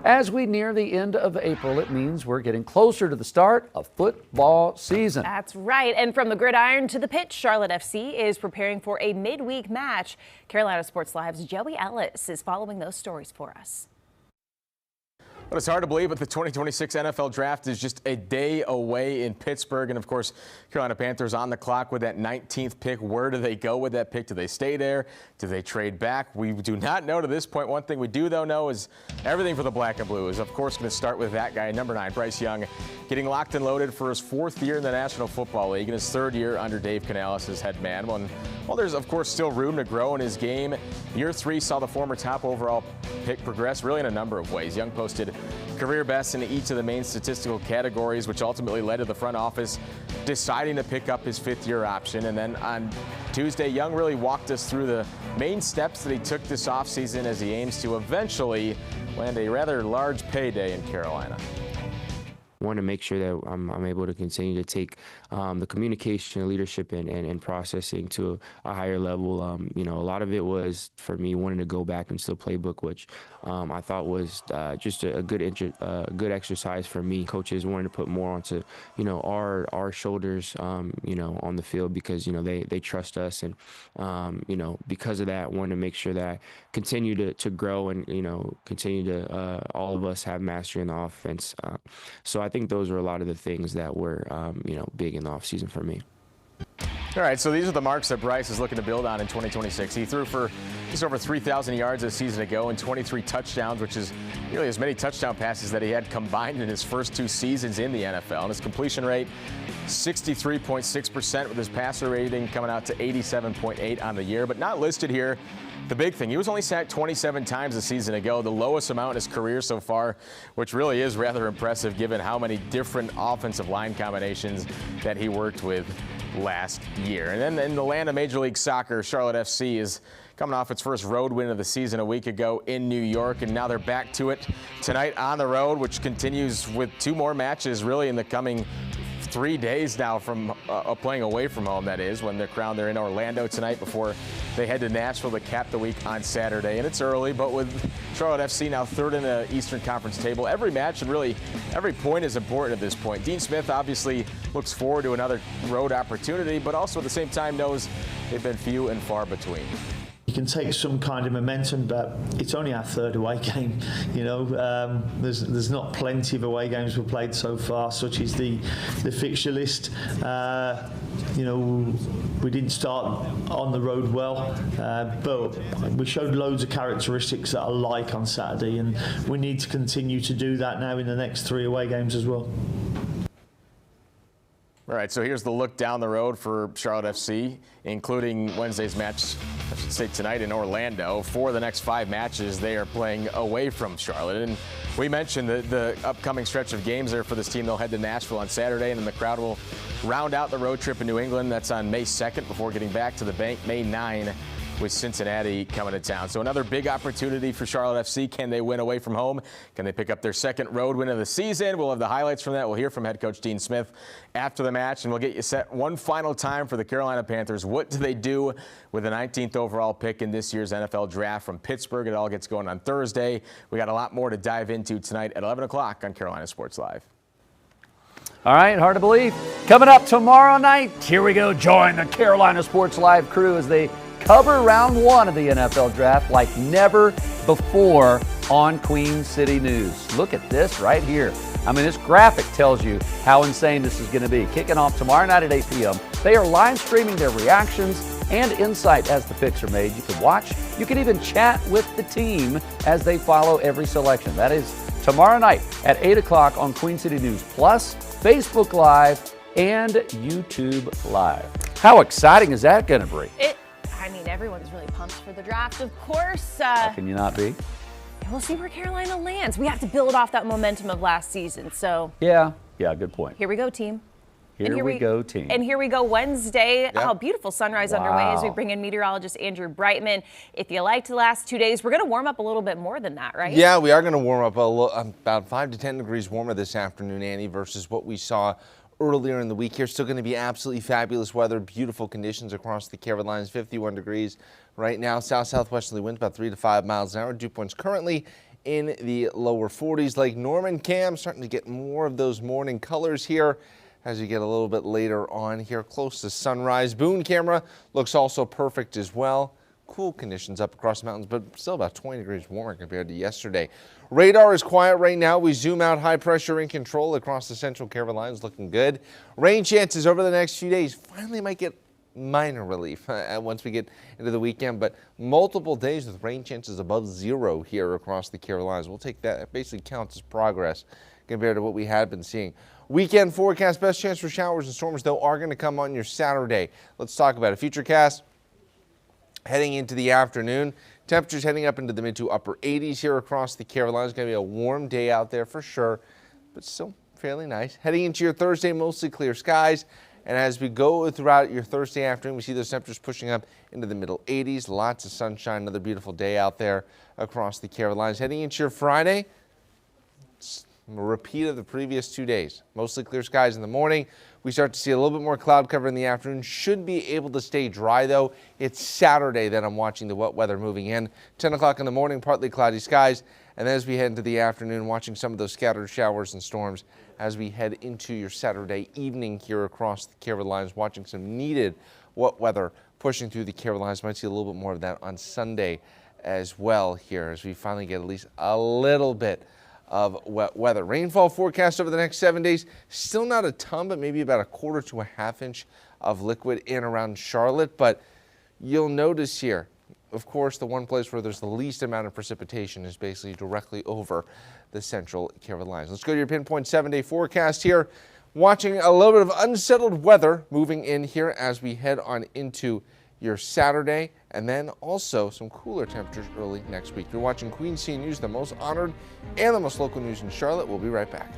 As we near the end of April, it means we're getting closer to the start of football season. That's right. And from the gridiron to the pitch, Charlotte FC is preparing for a midweek match. Carolina Sports Live's Joey Ellis is following those stories for us. But it's hard to believe, but the 2026 NFL Draft is just a day away in Pittsburgh. And, of course, Carolina Panthers on the clock with that 19th pick. Where do they go with that pick? Do they stay there? Do they trade back? We do not know to this point. One thing we do, though, know is everything for the Black and Blue is, of course, going to start with that guy, number 9, Bryce Young, getting locked and loaded for his 4th year in the National Football League and his 3rd year under Dave Canales as head man. Well, there's, of course, still room to grow in his game. Year 3 saw the former top overall pick progress really in a number of ways. Young posted career best in each of the main statistical categories, which ultimately led to the front office deciding to pick up his 5th-year option. And then on Tuesday, Young really walked us through the main steps that he took this offseason as he aims to eventually land a rather large payday in Carolina. Want to make sure that I'm able to continue to take the communication, leadership, and processing to a higher level. You know, a lot of it was for me wanting to go back into the playbook, which I thought was just a good exercise for me. Coaches wanted to put more onto, you know, our shoulders, you know, on the field because, you know, they trust us, and you know, because of that, wanted to make sure that I continue to grow and, you know, continue to all of us have mastery in the offense. So I think those are a lot of the things that were, you know, big in the offseason for me. All right, so these are the marks that Bryce is looking to build on in 2026. He threw for just over 3,000 yards a season ago and 23 touchdowns, which is nearly as many touchdown passes that he had combined in his first 2 seasons in the NFL. And his completion rate, 63.6%, with his passer rating coming out to 87.8 on the year. But not listed here, the big thing, he was only sacked 27 times a season ago, the lowest amount in his career so far, which really is rather impressive given how many different offensive line combinations that he worked with last year. And then in the land of Major League Soccer, Charlotte FC is coming off its first road win of the season a week ago in New York, and now they're back to it tonight on the road, which continues with 2 more matches really in the coming 3 days now from playing away from home, that is, when they're crowned. They're in Orlando tonight before they head to Nashville to cap the week on Saturday. And it's early, but with Charlotte FC now 3rd in the Eastern Conference table, every match and really every point is important at this point. Dean Smith obviously looks forward to another road opportunity, but also at the same time knows they've been few and far between. You can take some kind of momentum, but it's only our 3rd away game. You know, there's not plenty of away games we've played so far, such as the fixture list. You know, we didn't start on the road well, but we showed loads of characteristics that I like on Saturday, and we need to continue to do that now in the next 3 away games as well. All right, so here's the look down the road for Charlotte FC, including Wednesday's match, I should say tonight in Orlando. For the next 5 matches, they are playing away from Charlotte. And we mentioned the upcoming stretch of games there for this team. They'll head to Nashville on Saturday, and then the crowd will round out the road trip in New England. That's on May 2nd before getting back to the bank May 9 with Cincinnati coming to town. So another big opportunity for Charlotte FC. Can they win away from home? Can they pick up their 2nd road win of the season? We'll have the highlights from that. We'll hear from head coach Dean Smith after the match, and we'll get you set one final time for the Carolina Panthers. What do they do with the 19th overall pick in this year's NFL Draft from Pittsburgh? It all gets going on Thursday. We got a lot more to dive into tonight at 11 o'clock on Carolina Sports Live. All right, hard to believe. Coming up tomorrow night, here we go. Join the Carolina Sports Live crew as they cover round 1 of the NFL Draft like never before on Queen City News. Look at this right here. I mean, this graphic tells you how insane this is going to be. Kicking off tomorrow night at 8 p.m. They are live streaming their reactions and insight as the picks are made. You can watch. You can even chat with the team as they follow every selection. That is tomorrow night at 8 o'clock on Queen City News Plus, Facebook Live, and YouTube Live. How exciting is that going to be? I mean, everyone's really pumped for the draft, of course. How can you not be? We'll see where Carolina lands. We have to build off that momentum of last season. So yeah, good point. Here we go, team. Here we go, team. And here we go Wednesday. Yep. Oh, beautiful sunrise underway as we bring in meteorologist Andrew Brightman. If you liked the last 2 days, we're going to warm up a little bit more than that, right? Yeah, we are going to warm up about 5 to 10 degrees warmer this afternoon, Annie, versus what we saw earlier in the week here. Still going to be absolutely fabulous weather, beautiful conditions across the Carolinas, 51 degrees right now. South-southwesterly winds about 3 to 5 miles an hour. Dew points currently in the lower 40s. Lake Norman, Cam, starting to get more of those morning colors here as you get a little bit later on here close to sunrise. Boone camera looks also perfect as well. cool conditions up across the mountains, but still about 20 degrees warmer compared to yesterday. Radar is quiet right now. We zoom out, high pressure in control across the central Carolinas, looking good. Rain chances over the next few days finally might get minor relief once we get into the weekend, but multiple days with rain chances above 0 here across the Carolinas. We'll take that. It basically counts as progress compared to what we had been seeing. Weekend forecast, best chance for showers and storms, though, are going to come on your Saturday. Let's talk about it. Futurecast heading into the afternoon. Temperatures heading up into the mid to upper 80s here across the Carolinas. It's going to be a warm day out there for sure, but still fairly nice. Heading into your Thursday, mostly clear skies. And as we go throughout your Thursday afternoon, we see those temperatures pushing up into the middle 80s. Lots of sunshine, another beautiful day out there across the Carolinas. Heading into your Friday, a repeat of the previous 2 days. Mostly clear skies in the morning. We start to see a little bit more cloud cover in the afternoon. Should be able to stay dry, though. It's Saturday that I'm watching the wet weather moving in. 10 o'clock in the morning, partly cloudy skies. And then as we head into the afternoon, watching some of those scattered showers and storms as we head into your Saturday evening here across the Carolinas, watching some needed wet weather pushing through the Carolinas. Might see a little bit more of that on Sunday as well here as we finally get at least a little bit of wet weather. Rainfall forecast over the next 7 days. Still not a ton, but maybe about a quarter to a half inch of liquid in around Charlotte. But you'll notice here, of course, the one place where there's the least amount of precipitation is basically directly over the central Carolinas. Let's go to your pinpoint 7-day forecast here. Watching a little bit of unsettled weather moving in here as we head on into your Saturday, and then also some cooler temperatures early next week. You're watching Queen C News, the most honored and the most local news in Charlotte. We'll be right back.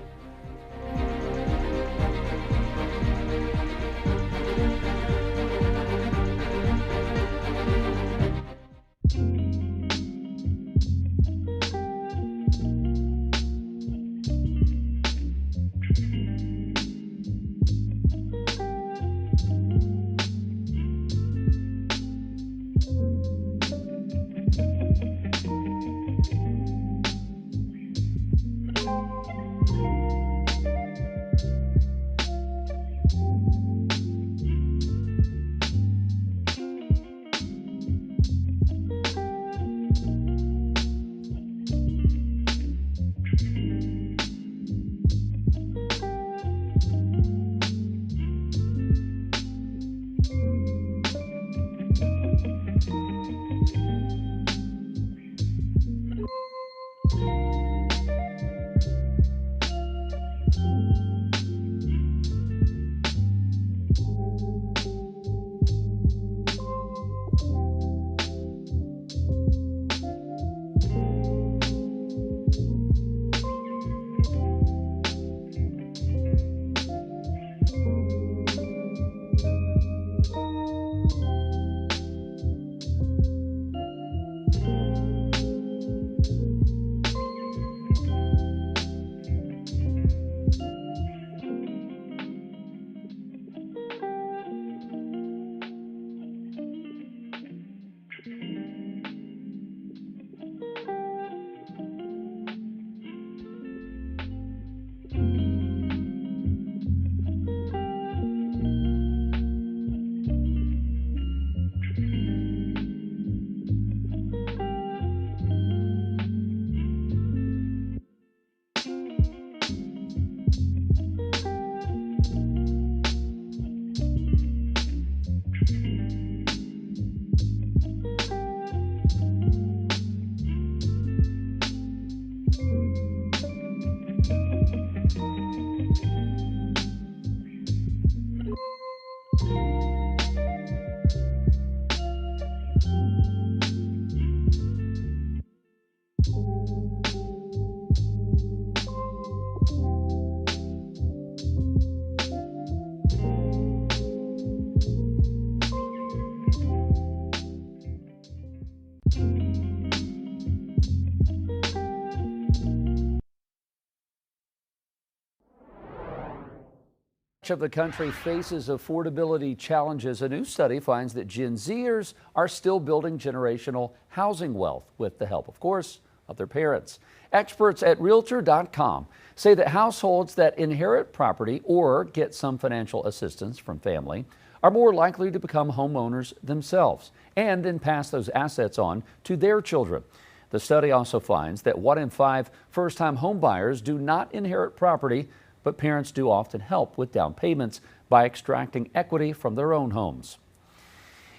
Much of the country faces affordability challenges. A new study finds that Gen Zers are still building generational housing wealth with the help, of course, of their parents. Experts at Realtor.com say that households that inherit property or get some financial assistance from family are more likely to become homeowners themselves and then pass those assets on to their children. The study also finds that 1 in 5 first-time home buyers do not inherit property, but parents do often help with down payments by extracting equity from their own homes.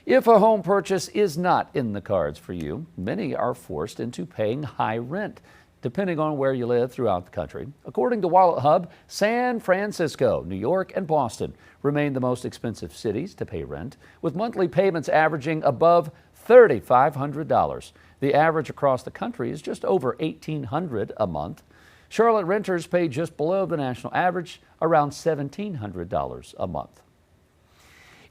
If a home purchase is not in the cards for you, many are forced into paying high rent, depending on where you live throughout the country. According to Wallet Hub, San Francisco, New York, and Boston remain the most expensive cities to pay rent, with monthly payments averaging above $3,500. The average across the country is just over $1,800 a month. Charlotte renters pay just below the national average, around $1,700 a month.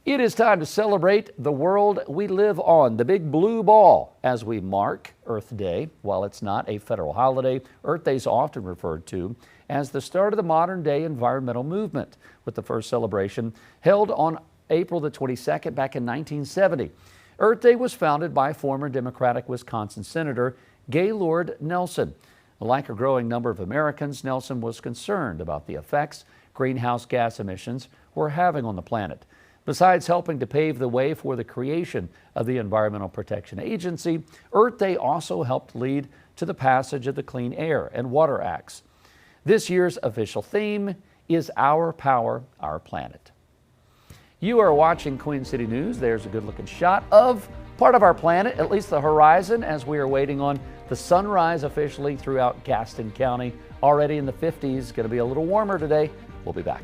It is time to celebrate the world we live on, the big blue ball, as we mark Earth Day. While it's not a federal holiday, Earth Day is often referred to as the start of the modern-day environmental movement, with the first celebration held on April the 22nd back in 1970. Earth Day was founded by former Democratic Wisconsin Senator Gaylord Nelson. Like a growing number of Americans, Nelson was concerned about the effects greenhouse gas emissions were having on the planet. Besides helping to pave the way for the creation of the Environmental Protection Agency, Earth Day also helped lead to the passage of the Clean Air and Water Acts. This year's official theme is Our Power, Our Planet. You are watching Queen City News. There's a good-looking shot of part of our planet, at least the horizon, as we are waiting on the sunrise officially throughout Gaston County. Already in the 50s, going to be a little warmer today. We'll be back.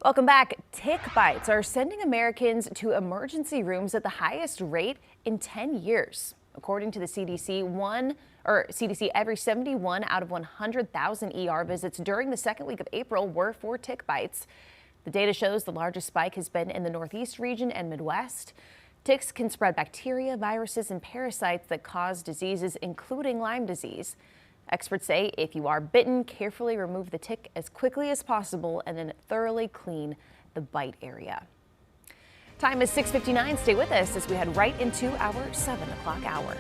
Welcome back. Tick bites are sending Americans to emergency rooms at the highest rate in 10 years. According to the CDC, every 71 out of 100,000 ER visits during the second week of April were for tick bites. The data shows the largest spike has been in the Northeast region and Midwest. Ticks can spread bacteria, viruses, and parasites that cause diseases, including Lyme disease. Experts say if you are bitten, carefully remove the tick as quickly as possible and then thoroughly clean the bite area. Time is 6:59. Stay with us as we head right into our 7 o'clock hour.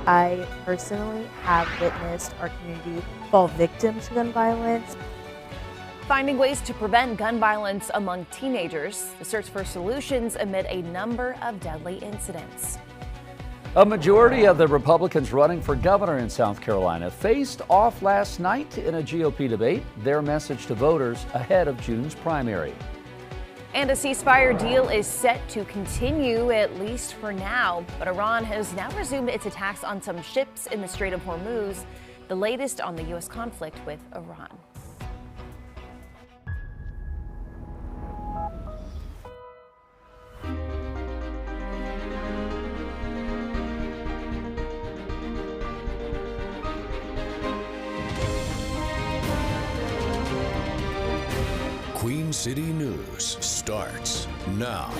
I personally have witnessed our community fall victim to gun violence. Finding ways to prevent gun violence among teenagers, the search for solutions amid a number of deadly incidents. A majority of the Republicans running for governor in South Carolina faced off last night in a GOP debate, their message to voters ahead of June's primary. And a ceasefire deal is set to continue, at least for now. But Iran has now resumed its attacks on some ships in the Strait of Hormuz, the latest on the U.S. conflict with Iran. Queen City News starts now.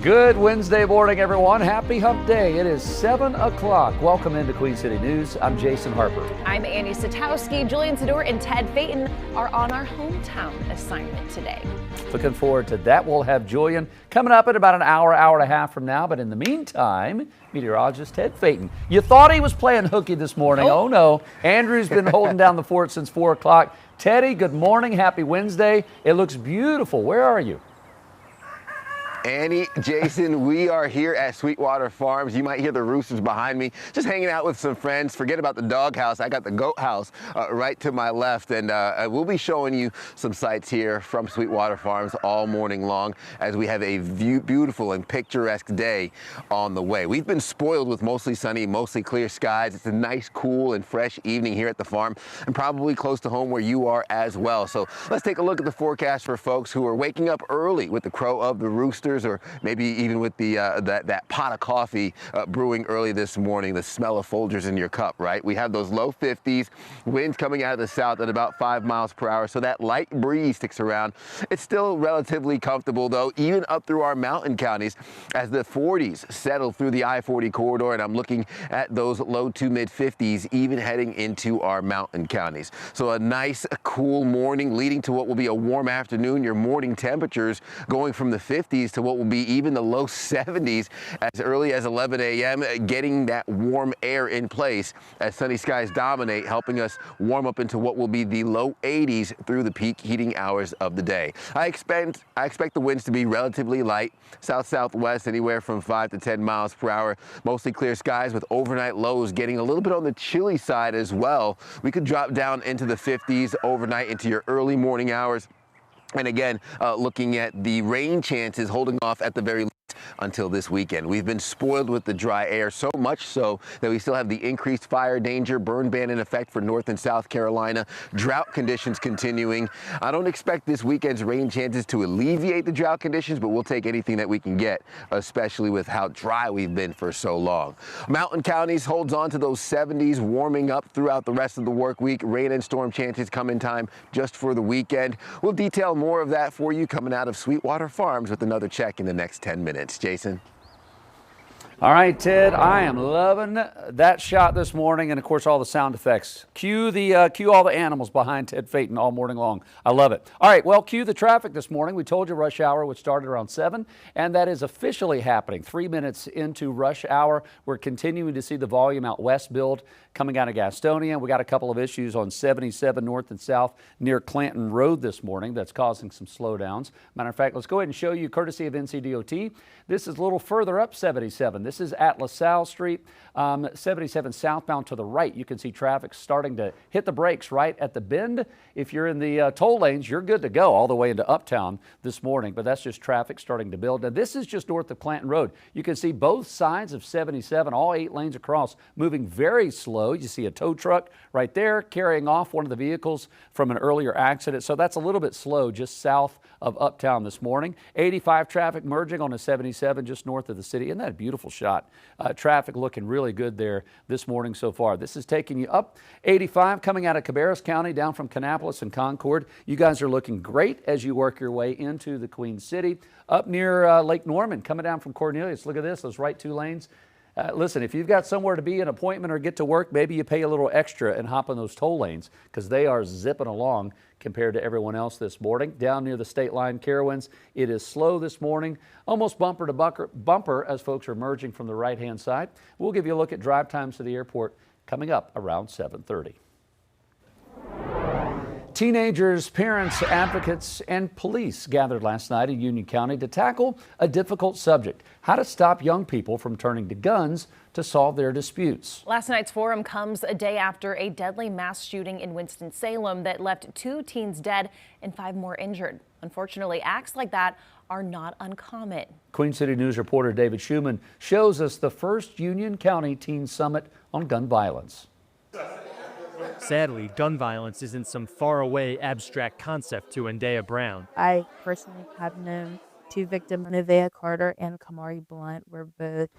Good Wednesday morning, everyone. Happy hump day. It is 7 o'clock. Welcome into Queen City News. I'm Jason Harper. I'm Annie Satowski. Julian Sador and Ted Phaeton are on our hometown assignment today. Looking forward to that. We'll have Julian coming up in about an hour, hour and a half from now. But in the meantime, meteorologist Ted Phaeton. You thought he was playing hooky this morning. Oh, no. Andrew's been holding down the fort since 4 o'clock. Teddy, good morning. Happy Wednesday. It looks beautiful. Where are you? Annie, Jason, we are here at Sweetwater Farms. You might hear the roosters behind me. Just hanging out with some friends. Forget about the dog house. I got the goat house right to my left. And we'll be showing you some sights here from Sweetwater Farms all morning long as we have a beautiful and picturesque day on the way. We've been spoiled with mostly sunny, mostly clear skies. It's a nice, cool, and fresh evening here at the farm and probably close to home where you are as well. So let's take a look at the forecast for folks who are waking up early with the crow of the rooster, or maybe even with the that pot of coffee brewing early this morning, the smell of Folgers in your cup, right? We have those low 50s, winds coming out of the south at about 5 miles per hour, so that light breeze sticks around. It's still relatively comfortable, though, even up through our mountain counties as the 40s settle through the I-40 corridor, and I'm looking at those low to mid 50s even heading into our mountain counties. So a nice, cool morning leading to what will be a warm afternoon. Your morning temperatures going from the 50s to what will be even the low 70s as early as 11 a.m., getting that warm air in place as sunny skies dominate, helping us warm up into what will be the low 80s through the peak heating hours of the day. I expect the winds to be relatively light, south-southwest, anywhere from 5 to 10 miles per hour. Mostly clear skies with overnight lows getting a little bit on the chilly side as well. We could drop down into the 50s overnight into your early morning hours. And again, looking at the rain chances holding off at the very least until this weekend. We've been spoiled with the dry air, so much so that we still have the increased fire danger, burn ban in effect for North and South Carolina, drought conditions continuing. I don't expect this weekend's rain chances to alleviate the drought conditions, but we'll take anything that we can get, especially with how dry we've been for so long. Mountain counties holds on to those 70s, warming up throughout the rest of the work week. Rain and storm chances come in time just for the weekend. We'll detail more of that for you coming out of Sweetwater Farms with another check in the next 10 minutes. Jason. All right, Ted, I am loving that shot this morning, and of course all the sound effects. Cue all the animals behind Ted Phaeton all morning long. I love it. All right, well, cue the traffic this morning. We told you rush hour would start around 7, and that is officially happening. 3 minutes into rush hour, we're continuing to see the volume out west build coming out of Gastonia. We got a couple of issues on 77 north and south near Clanton Road this morning that's causing some slowdowns. Matter of fact, let's go ahead and show you, courtesy of NCDOT. This is a little further up 77. This is at LaSalle Street, 77 southbound to the right. You can see traffic starting to hit the brakes right at the bend. If you're in the toll lanes, you're good to go all the way into Uptown this morning, but that's just traffic starting to build. Now, this is just north of Clanton Road. You can see both sides of 77, all 8 lanes across, moving very slow. You see a tow truck right there carrying off one of the vehicles from an earlier accident. So that's a little bit slow just south of Uptown this morning. 85 traffic merging on a 77 just north of the city. Isn't that a beautiful shot? Traffic looking really good there this morning so far. This is taking you up 85 coming out of Cabarrus County down from Kannapolis and Concord. You guys are looking great as you work your way into the Queen City. Up near Lake Norman coming down from Cornelius. Look at this, those right 2 lanes. Listen, if you've got somewhere to be, an appointment, or get to work, maybe you pay a little extra and hop on those toll lanes because they are zipping along compared to everyone else this morning. Down near the state line, Carowinds, it is slow this morning, almost bumper to bumper as folks are merging from the right-hand side. We'll give you a look at drive times to the airport coming up around 7:30. Teenagers, parents, advocates, and police gathered last night in Union County to tackle a difficult subject: how to stop young people from turning to guns to solve their disputes. Last night's forum comes a day after a deadly mass shooting in Winston-Salem that left 2 teens dead and 5 more injured. Unfortunately, acts like that are not uncommon. Queen City News reporter David Schumann shows us the first Union County Teen Summit on gun violence. Sadly, gun violence isn't some faraway abstract concept to Endea Brown. I personally have known 2 victims, Nevaeh Carter and Kamari Blunt, were both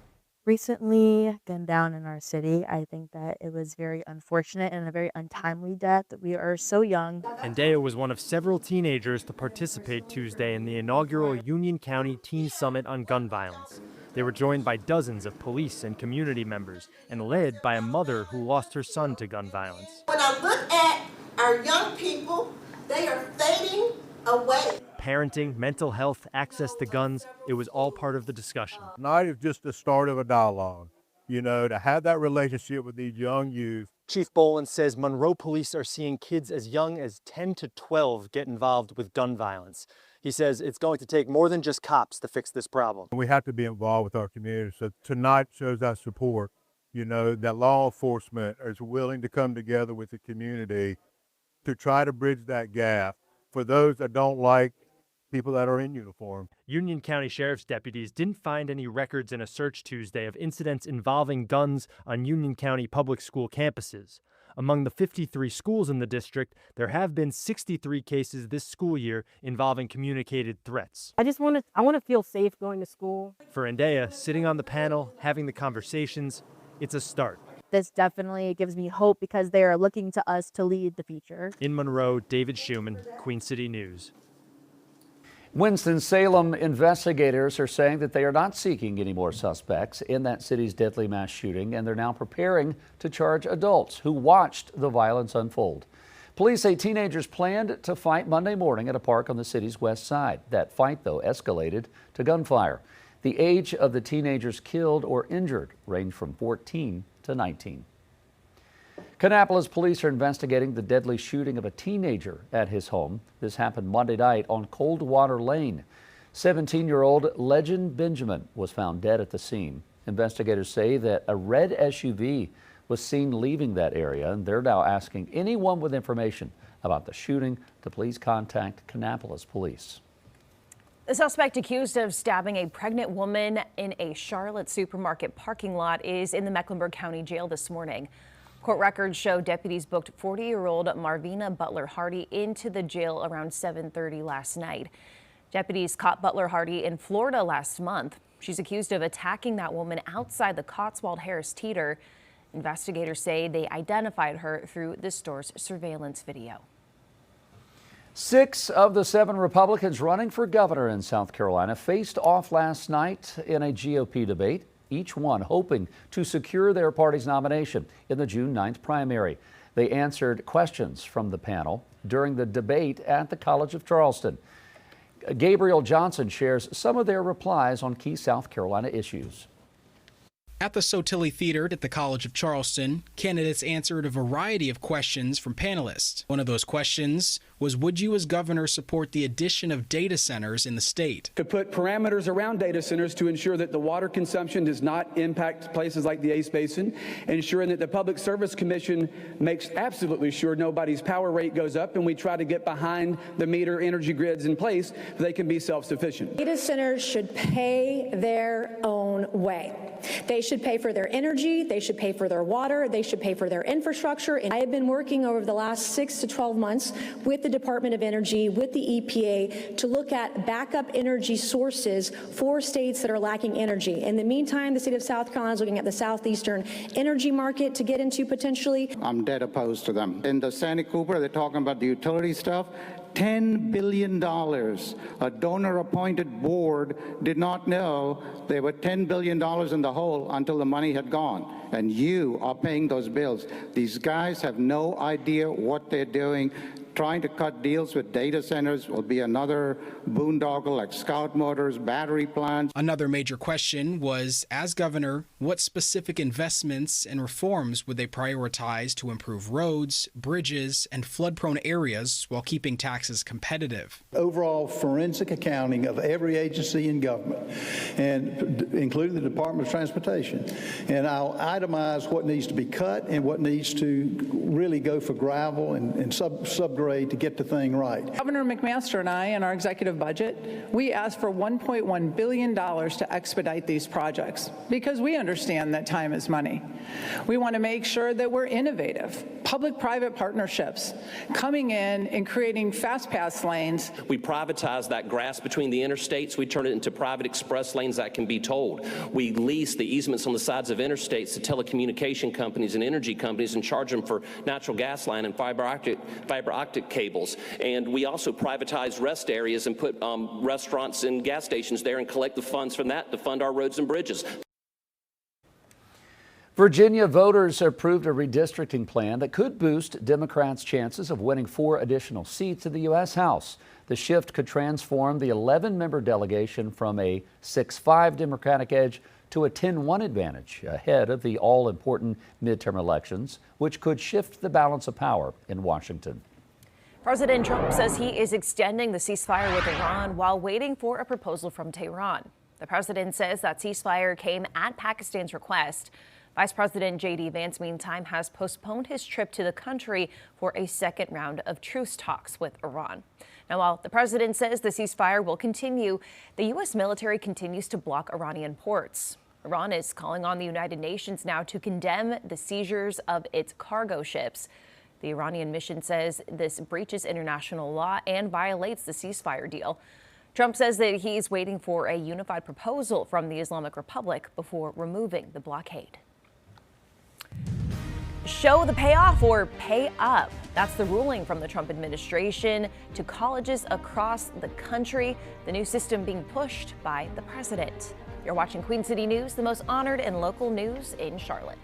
recently gunned down in our city. I think that it was very unfortunate and a very untimely death. We are so young. Endea was one of several teenagers to participate Tuesday in the inaugural Union County Teen Summit on gun violence. They were joined by dozens of police and community members and led by a mother who lost her son to gun violence. When I look at our young people, they are fading away. Parenting, mental health, access to guns, it was all part of the discussion. Tonight is just the start of a dialogue, to have that relationship with these young youth. Chief Boland says Monroe police are seeing kids as young as 10 to 12 get involved with gun violence. He says it's going to take more than just cops to fix this problem. We have to be involved with our community. So tonight shows our support, that law enforcement is willing to come together with the community to try to bridge that gap for those that don't like people that are in uniform. Union County Sheriff's deputies didn't find any records in a search Tuesday of incidents involving guns on Union County public school campuses. Among the 53 schools in the district, there have been 63 cases this school year involving communicated threats. I want to feel safe going to school. For Endea, sitting on the panel, having the conversations, it's a start. This definitely gives me hope because they are looking to us to lead the future. In Monroe, David Schumann, Queen City News. Winston-Salem investigators are saying that they are not seeking any more suspects in that city's deadly mass shooting, and they're now preparing to charge adults who watched the violence unfold. Police say teenagers planned to fight Monday morning at a park on the city's west side. That fight, though, escalated to gunfire. The age of the teenagers killed or injured ranged from 14 to 19. Kannapolis police are investigating the deadly shooting of a teenager at his home. This happened Monday night on Coldwater Lane. 17-year-old Legend Benjamin was found dead at the scene. Investigators say that a red SUV was seen leaving that area, and they're now asking anyone with information about the shooting to please contact Kannapolis police. The suspect accused of stabbing a pregnant woman in a Charlotte supermarket parking lot is in the Mecklenburg County Jail this morning. Court records show deputies booked 40-year-old Marvina Butler Hardy into the jail around 7:30 last night. Deputies caught Butler Hardy in Florida last month. She's accused of attacking that woman outside the Cotswold Harris Teeter. Investigators say they identified her through the store's surveillance video. 6 of the 7 Republicans running for governor in South Carolina faced off last night in a GOP debate, each one hoping to secure their party's nomination in the June 9th primary. They answered questions from the panel during the debate at the College of Charleston. Gabriel Johnson shares some of their replies on key South Carolina issues. At the Sotilli Theater at the College of Charleston, candidates answered a variety of questions from panelists. One of those questions was, would you as governor support the addition of data centers in the state? To put parameters around data centers to ensure that the water consumption does not impact places like the Ace Basin, ensuring that the Public Service Commission makes absolutely sure nobody's power rate goes up, and we try to get behind the meter energy grids in place so they can be self-sufficient. Data centers should pay their own way. They should pay for their energy, they should pay for their water, they should pay for their infrastructure. And I have been working over the last 6 to 12 months with the Department of Energy, with the EPA, to look at backup energy sources for states that are lacking energy. In the meantime, the state of South Carolina is looking at the southeastern energy market to get into potentially. I'm dead opposed to them. In the Sandy Cooper, they're talking about the utility stuff. $10 billion. A donor-appointed board did not know they were $10 billion in the hole until the money had gone. And you are paying those bills. These guys have no idea what they're doing. Trying to cut deals with data centers will be another boondoggle like Scout Motors, battery plants. Another major question was, as governor, what specific investments and reforms would they prioritize to improve roads, bridges, and flood-prone areas while keeping taxes competitive? Overall forensic accounting of every agency in government, and including the Department of Transportation. And I'll itemize what needs to be cut and what needs to really go for gravel and subgrade to get the thing right. Governor McMaster and I, in our executive budget, we asked for $1.1 billion to expedite these projects because we understand that time is money. We want to make sure that we're innovative, public-private partnerships, coming in and creating fast pass lanes. We privatize that grass between the interstates. We turn it into private express lanes that can be towed. We lease the easements on the sides of interstates to telecommunication companies and energy companies and charge them for natural gas line and fiber optic cables. And we also privatize rest areas and put restaurants and gas stations there and collect the funds from that to fund our roads and bridges. Virginia voters approved a redistricting plan that could boost Democrats' chances of winning 4 additional seats in the U.S. House. The shift could transform the 11-member delegation from a 6-5 Democratic edge to a 10-1 advantage ahead of the all-important midterm elections, which could shift the balance of power in Washington. President Trump says he is extending the ceasefire with Iran while waiting for a proposal from Tehran. The president says that ceasefire came at Pakistan's request. Vice President J.D. Vance, meantime, has postponed his trip to the country for a second round of truce talks with Iran. Now, while the president says the ceasefire will continue, the U.S. military continues to block Iranian ports. Iran is calling on the United Nations now to condemn the seizures of its cargo ships. The Iranian mission says this breaches international law and violates the ceasefire deal. Trump says that he's waiting for a unified proposal from the Islamic Republic before removing the blockade. Show the payoff or pay up. That's the ruling from the Trump administration to colleges across the country. The new system being pushed by the president. You're watching Queen City News, the most honored and local news in Charlotte.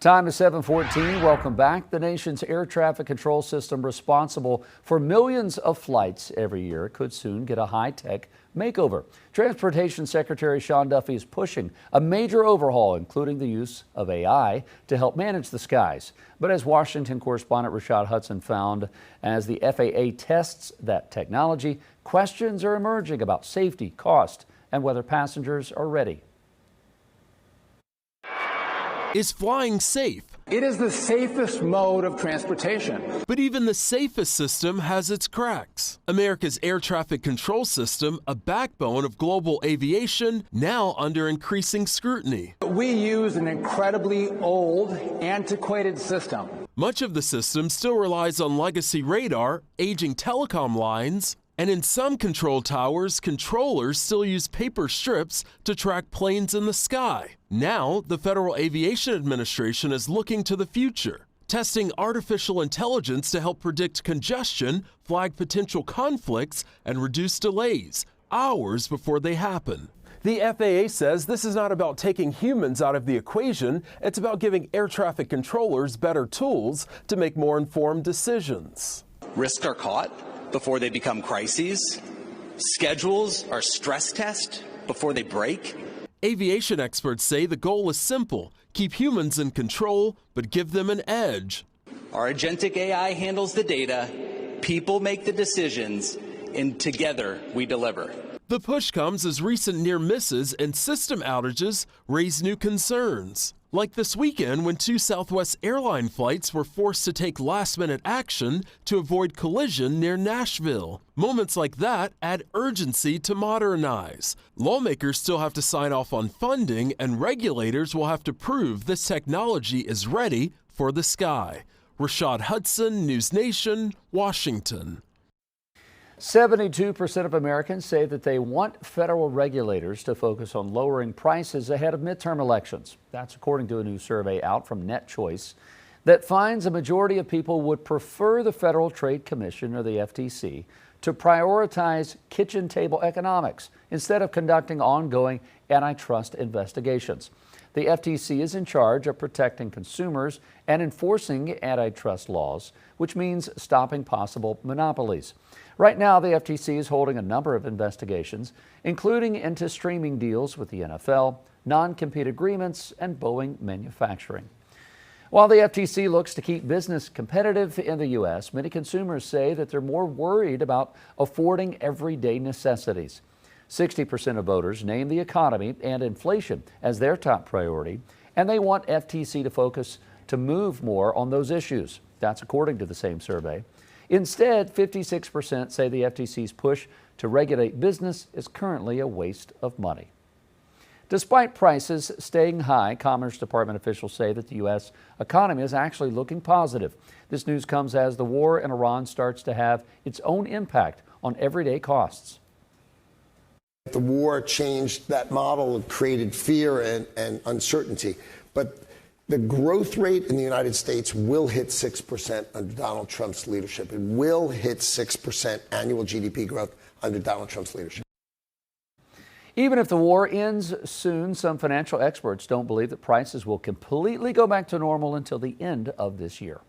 Time is 7:14. Welcome back. The nation's air traffic control system, responsible for millions of flights every year, could soon get a high-tech makeover. Transportation Secretary Sean Duffy is pushing a major overhaul, including the use of AI to help manage the skies. But as Washington correspondent Rashad Hudson found, as the FAA tests that technology, questions are emerging about safety, cost, and whether passengers are ready. Is flying safe? It is the safest mode of transportation. But even the safest system has its cracks. America's air traffic control system, a backbone of global aviation, now under increasing scrutiny. We use an incredibly old, antiquated system. Much of the system still relies on legacy radar, aging telecom lines, and in some control towers, controllers still use paper strips to track planes in the sky. Now, the Federal Aviation Administration is looking to the future, testing artificial intelligence to help predict congestion, flag potential conflicts, and reduce delays, hours before they happen. The FAA says this is not about taking humans out of the equation, it's about giving air traffic controllers better tools to make more informed decisions. Risks are caught before they become crises. Schedules are stress tested before they break. Aviation experts say the goal is simple: keep humans in control, but give them an edge. Our agentic AI handles the data, people make the decisions, and together we deliver. The push comes as recent near misses and system outages raise new concerns. Like this weekend when 2 Southwest airline flights were forced to take last-minute action to avoid collision near Nashville. Moments like that add urgency to modernize. Lawmakers still have to sign off on funding, and regulators will have to prove this technology is ready for the sky. Rashad Hudson, News Nation, Washington. 72% of Americans say that they want federal regulators to focus on lowering prices ahead of midterm elections. That's according to a new survey out from Net Choice that finds a majority of people would prefer the Federal Trade Commission, or the FTC, to prioritize kitchen table economics instead of conducting ongoing antitrust investigations. The FTC is in charge of protecting consumers and enforcing antitrust laws, which means stopping possible monopolies. Right now, the FTC is holding a number of investigations, including into streaming deals with the NFL, non-compete agreements, and Boeing manufacturing. While the FTC looks to keep business competitive in the U.S., many consumers say that they're more worried about affording everyday necessities. 60% of voters name the economy and inflation as their top priority, and they want FTC to focus to move more on those issues. That's according to the same survey. Instead, 56% say the FTC's push to regulate business is currently a waste of money. Despite prices staying high, Commerce Department officials say that the U.S. economy is actually looking positive. This news comes as the war in Iran starts to have its own impact on everyday costs. The war changed that model, created fear and uncertainty. But the growth rate in the United States will hit 6% under Donald Trump's leadership. It will hit 6% annual GDP growth under Donald Trump's leadership. Even if the war ends soon, some financial experts don't believe that prices will completely go back to normal until the end of this year.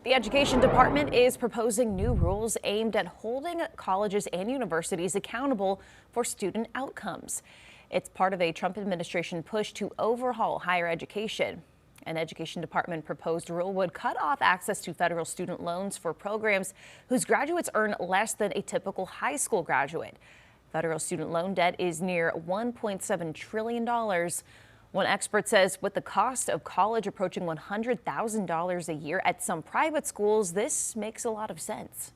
The Education Department is proposing new rules aimed at holding colleges and universities accountable for student outcomes. It's part of a Trump administration push to overhaul higher education. An Education Department proposed rule would cut off access to federal student loans for programs whose graduates earn less than a typical high school graduate. Federal student loan debt is near $1.7 trillion. One expert says with the cost of college approaching $100,000 a year at some private schools, this makes a lot of sense.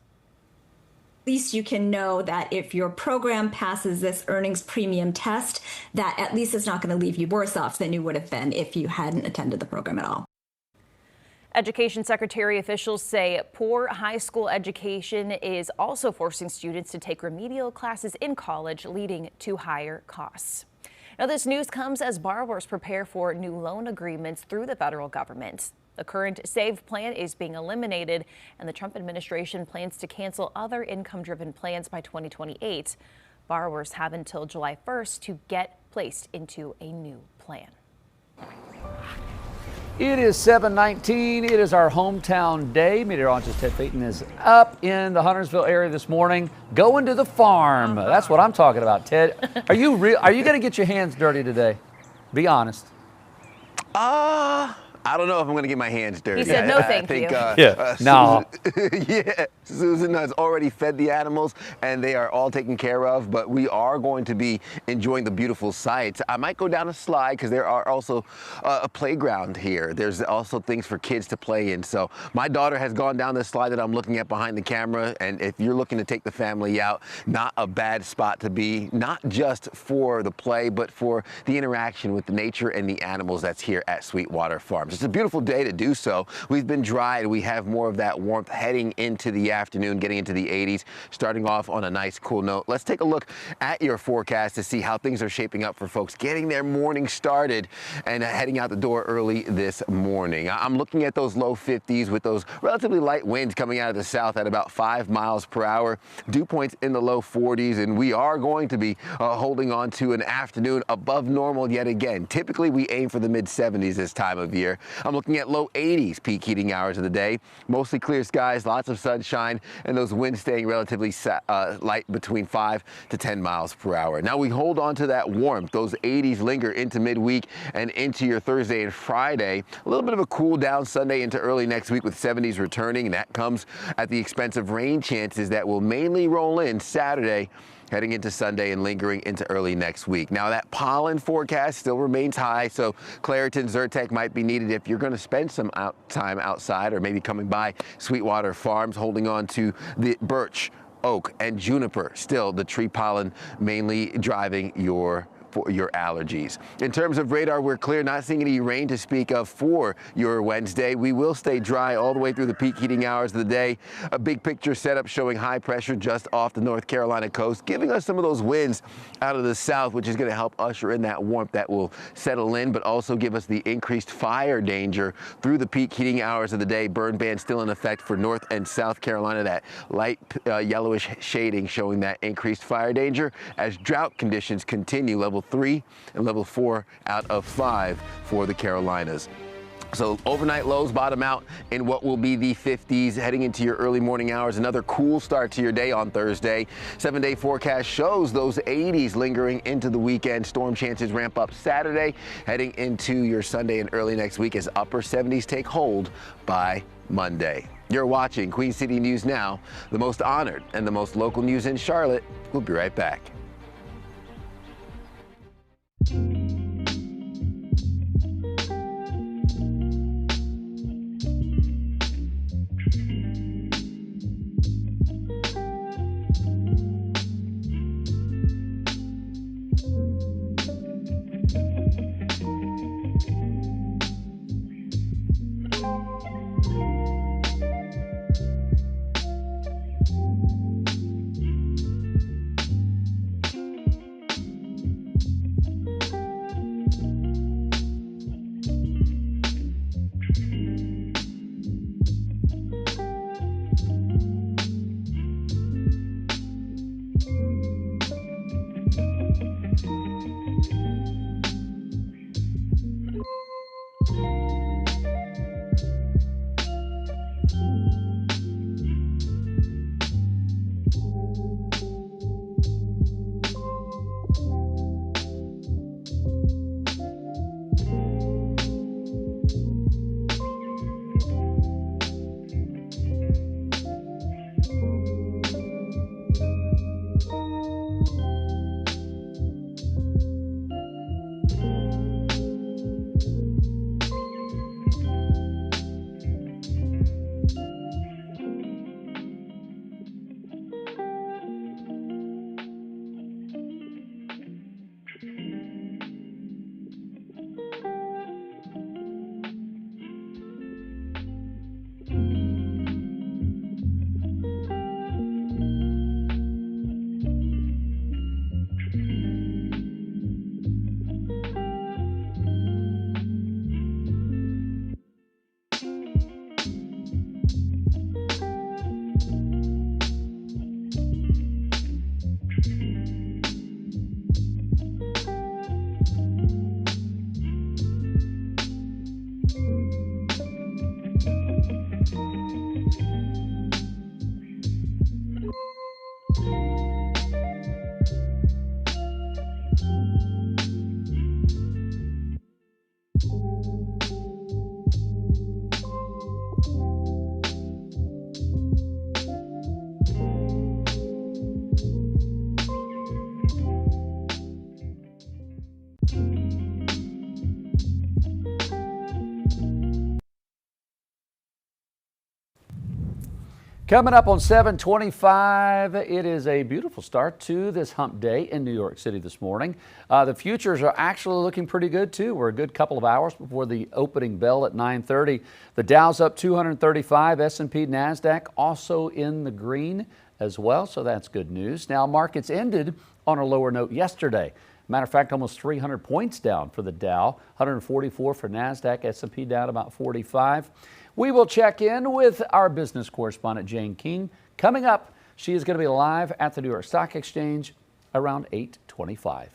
At least you can know that if your program passes this earnings premium test, that at least it's not going to leave you worse off than you would have been if you hadn't attended the program at all. Education Secretary officials say poor high school education is also forcing students to take remedial classes in college, leading to higher costs. Now, this news comes as borrowers prepare for new loan agreements through the federal government. The current SAVE plan is being eliminated, and the Trump administration plans to cancel other income-driven plans by 2028. Borrowers have until July 1st to get placed into a new plan. It is 7:19. It is our hometown day. Meteorologist Ted Payton is up in the Huntersville area this morning, going to the farm. That's what I'm talking about, Ted. Are you going to get your hands dirty today? Be honest. I don't know if I'm going to get my hands dirty. He said no, thank you. No. Susan has already fed the animals, and they are all taken care of, but we are going to be enjoying the beautiful sights. I might go down a slide because there are also a playground here. There's also things for kids to play in. So my daughter has gone down this slide that I'm looking at behind the camera, and if you're looking to take the family out, not a bad spot to be, not just for the play, but for the interaction with the nature and the animals that's here at Sweetwater Farms. It's a beautiful day to do so. We've been dry and we have more of that warmth heading into the afternoon, getting into the 80s, starting off on a nice cool note. Let's take a look at your forecast to see how things are shaping up for folks getting their morning started and heading out the door early this morning. I'm looking at those low 50s with those relatively light winds coming out of the south at about 5 miles per hour. Dew points in the low 40s, and we are going to be holding on to an afternoon above normal yet again. Typically, we aim for the mid 70s this time of year. I'm looking at low 80s peak heating hours of the day. Mostly clear skies, lots of sunshine, and those winds staying relatively light between 5 to 10 miles per hour. Now we hold on to that warmth. Those 80s linger into midweek and into your Thursday and Friday. A little bit of a cool down Sunday into early next week with 70s returning, and that comes at the expense of rain chances that will mainly roll in Saturday, heading into Sunday and lingering into early next week. Now that pollen forecast still remains high, so Claritin Zyrtec might be needed if you're going to spend some time outside or maybe coming by Sweetwater Farms, holding on to the birch, oak, and juniper. Still the tree pollen mainly driving your allergies. In terms of radar, we're clear, not seeing any rain to speak of for your Wednesday. We will stay dry all the way through the peak heating hours of the day. A big picture setup showing high pressure just off the North Carolina coast, giving us some of those winds out of the south, which is going to help usher in that warmth that will settle in, but also give us the increased fire danger through the peak heating hours of the day. Burn ban still in effect for North and South Carolina, that light yellowish shading showing that increased fire danger as drought conditions continue. Level 3 and level 4 out of 5 for the Carolinas. So overnight lows bottom out in what will be the 50s heading into your early morning hours. Another cool start to your day on Thursday. 7-day forecast shows those 80s lingering into the weekend. Storm chances ramp up Saturday, heading into your Sunday and early next week as upper 70s take hold by Monday. You're watching Queen City News Now, the most honored and the most local news in Charlotte. We'll be right back. Coming up on 725, it is a beautiful start to this hump day in New York City this morning. The futures are actually looking pretty good too. We're a good couple of hours before the opening bell at 9:30. The Dow's up 235, S&P, NASDAQ also in the green as well, so that's good news. Now, markets ended on a lower note yesterday. Matter of fact, almost 300 points down for the Dow, 144 for NASDAQ, S&P down about 45. We will check in with our business correspondent, Jane King. Coming up, she is going to be live at the New York Stock Exchange around 8:25.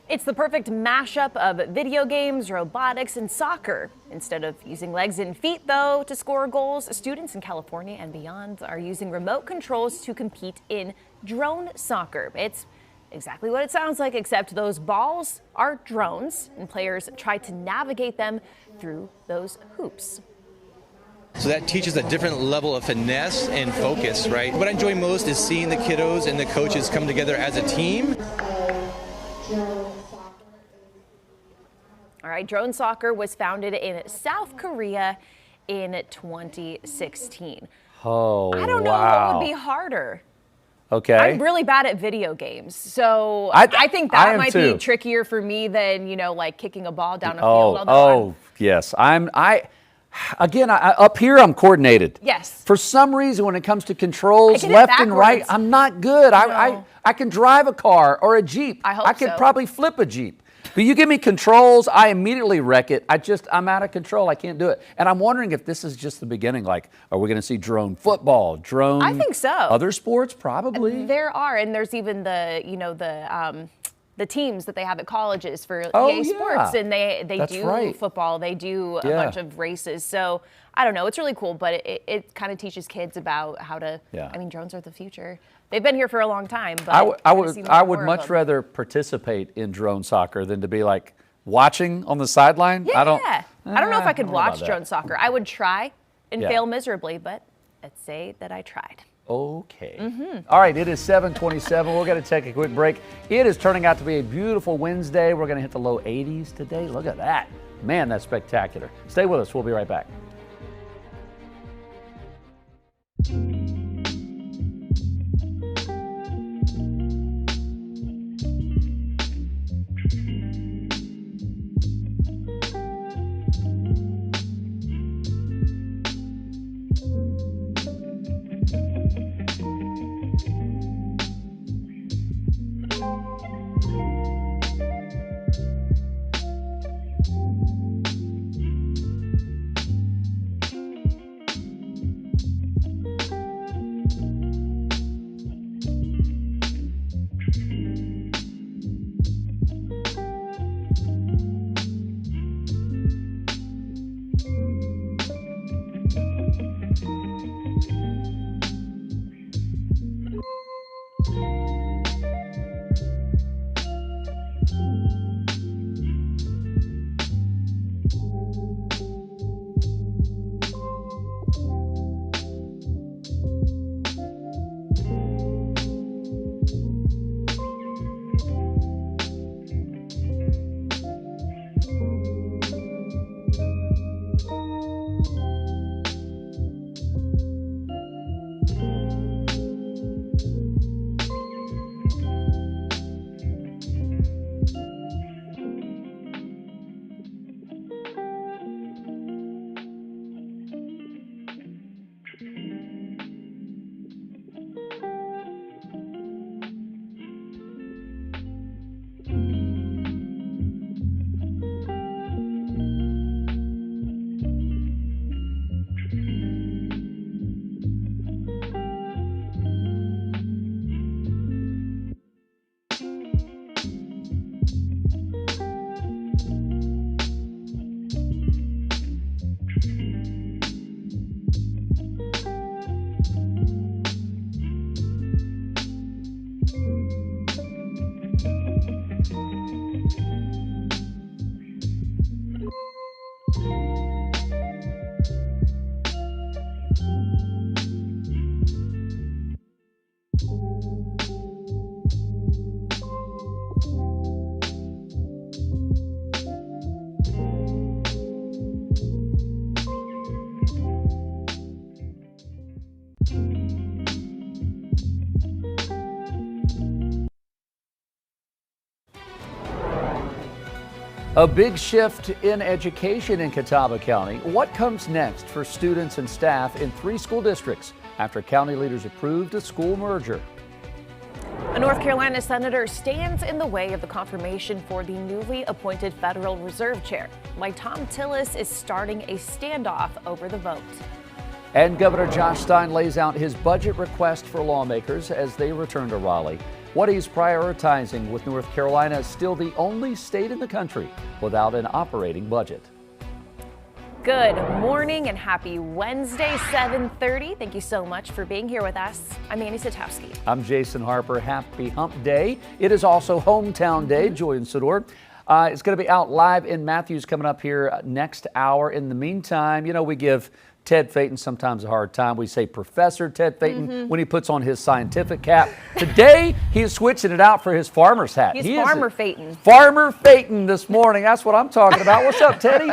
It's the perfect mashup of video games, robotics, and soccer. Instead of using legs and feet, though, to score goals, students in California and beyond are using remote controls to compete in drone soccer. It's exactly what it sounds like, except those balls are drones, and players try to navigate them through those hoops. So that teaches a different level of finesse and focus, right? What I enjoy most is seeing the kiddos and the coaches come together as a team. All right, drone soccer was founded in South Korea in 2016. Oh, I don't know what would be harder. Okay. I'm really bad at video games, so I think that might be trickier for me than, like kicking a ball down a field. Yes. Again, up here, I'm coordinated. Yes. For some reason, when it comes to controls, left and right, I'm not good. I can drive a car or a Jeep. I could probably flip a Jeep. But you give me controls, I immediately wreck it. I'm out of control. I can't do it. And I'm wondering if this is just the beginning. Like, are we going to see drone football, drone? I think so. Other sports, probably. There are, and there's even the teams that they have at colleges for EA Sports, and they do football. They do a bunch of races. So I don't know. It's really cool, but it kind of teaches kids about how to. I mean, drones are the future. They've been here for a long time, but I would much rather participate in drone soccer than to be like watching on the sideline. Yeah. I don't know if I could watch drone soccer. I would try and fail miserably, but let's say that I tried. Okay. All right, it is 7:27. We're going to take a quick break. It is turning out to be a beautiful Wednesday. We're going to hit the low 80s today. Look at that. Man, that's spectacular. Stay with us. We'll be right back. A big shift in education in Catawba County. What comes next for students and staff in 3 school districts after county leaders approved a school merger? A North Carolina senator stands in the way of the confirmation for the newly appointed Federal Reserve Chair, while Tom Tillis is starting a standoff over the vote. And Governor Josh Stein lays out his budget request for lawmakers as they return to Raleigh. What he's prioritizing, with North Carolina still the only state in the country without an operating budget. Good morning and happy Wednesday, 7:30. Thank you so much for being here with us. I'm Annie Satowski. I'm Jason Harper. Happy Hump Day. It is also Hometown Day. Joy and Sador. It's going to be out live in Matthews coming up here next hour. In the meantime, you know, we give Ted Phaeton sometimes a hard time. We say Professor Ted Phaeton when he puts on his scientific cap. Today, he is switching it out for his farmer's hat. He's Farmer Phaeton. Farmer Phaeton this morning. That's what I'm talking about. What's up, Teddy?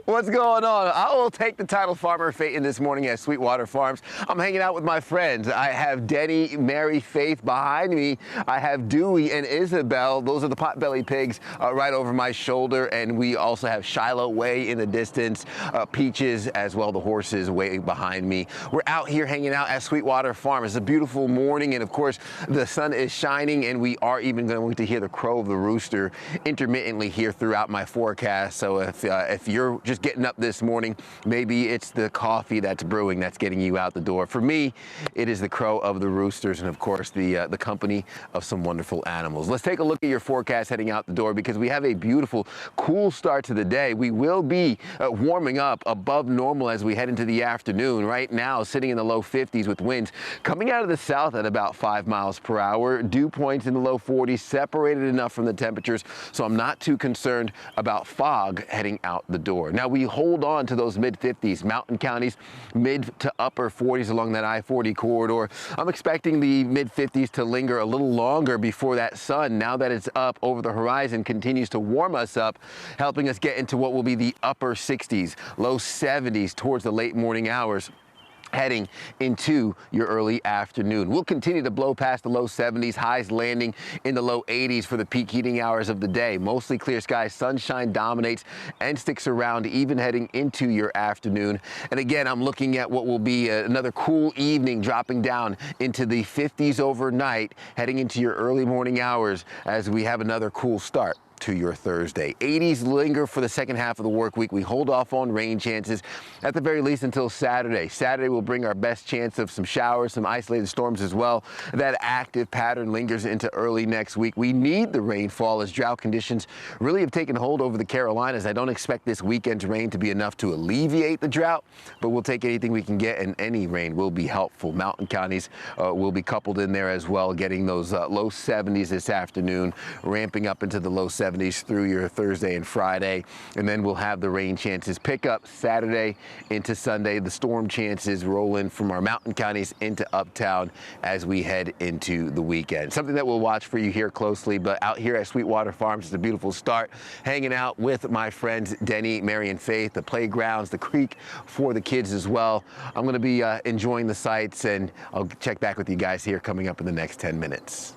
What's going on? I will take the title Farmer Phaeton this morning at Sweetwater Farms. I'm hanging out with my friends. I have Denny, Mary, Faith behind me. I have Dewey and Isabel. Those are the potbelly pigs right over my shoulder. And we also have Shiloh way in the distance, Peaches as well, the horses way behind me. We're out here hanging out at Sweetwater Farm. It's a beautiful morning, and of course, the sun is shining, and we are even going to hear the crow of the rooster intermittently here throughout my forecast. So if you're just getting up this morning, maybe it's the coffee that's brewing that's getting you out the door. For me, it is the crow of the roosters, and of course the company of some wonderful animals. Let's take a look at your forecast heading out the door, because we have a beautiful, cool start to the day. We will be warming up above normal as we head into the afternoon. Right now, sitting in the low 50s with winds coming out of the south at about 5 miles per hour. Dew points in the low 40s, separated enough from the temperatures, so I'm not too concerned about fog heading out the door. Now, we hold on to those mid-50s, mountain counties, mid to upper 40s along that I-40 corridor. I'm expecting the mid-50s to linger a little longer before that sun, now that it's up over the horizon, continues to warm us up, helping us get into what will be the upper 60s, low 70s towards the late morning hours, heading into your early afternoon. We'll continue to blow past the low 70s, highs landing in the low 80s for the peak heating hours of the day. Mostly clear skies, sunshine dominates and sticks around even heading into your afternoon. And again, I'm looking at what will be another cool evening, dropping down into the 50s overnight, heading into your early morning hours as we have another cool start to your Thursday. 80s linger for the second half of the work week. We hold off on rain chances at the very least until Saturday. Saturday will bring our best chance of some showers, some isolated storms as well. That active pattern lingers into early next week. We need the rainfall as drought conditions really have taken hold over the Carolinas. I don't expect this weekend's rain to be enough to alleviate the drought, but we'll take anything we can get, and any rain will be helpful. Mountain counties will be coupled in there as well, getting those low 70s this afternoon, ramping up into the low 70s through your Thursday and Friday, and then we'll have the rain chances pick up Saturday into Sunday. The storm chances roll in from our mountain counties into uptown as we head into the weekend. Something that we'll watch for you here closely, but out here at Sweetwater Farms, it's a beautiful start, hanging out with my friends Denny, Mary, and Faith, the playgrounds, the creek for the kids as well. I'm going to be enjoying the sights, and I'll check back with you guys here coming up in the next 10 minutes.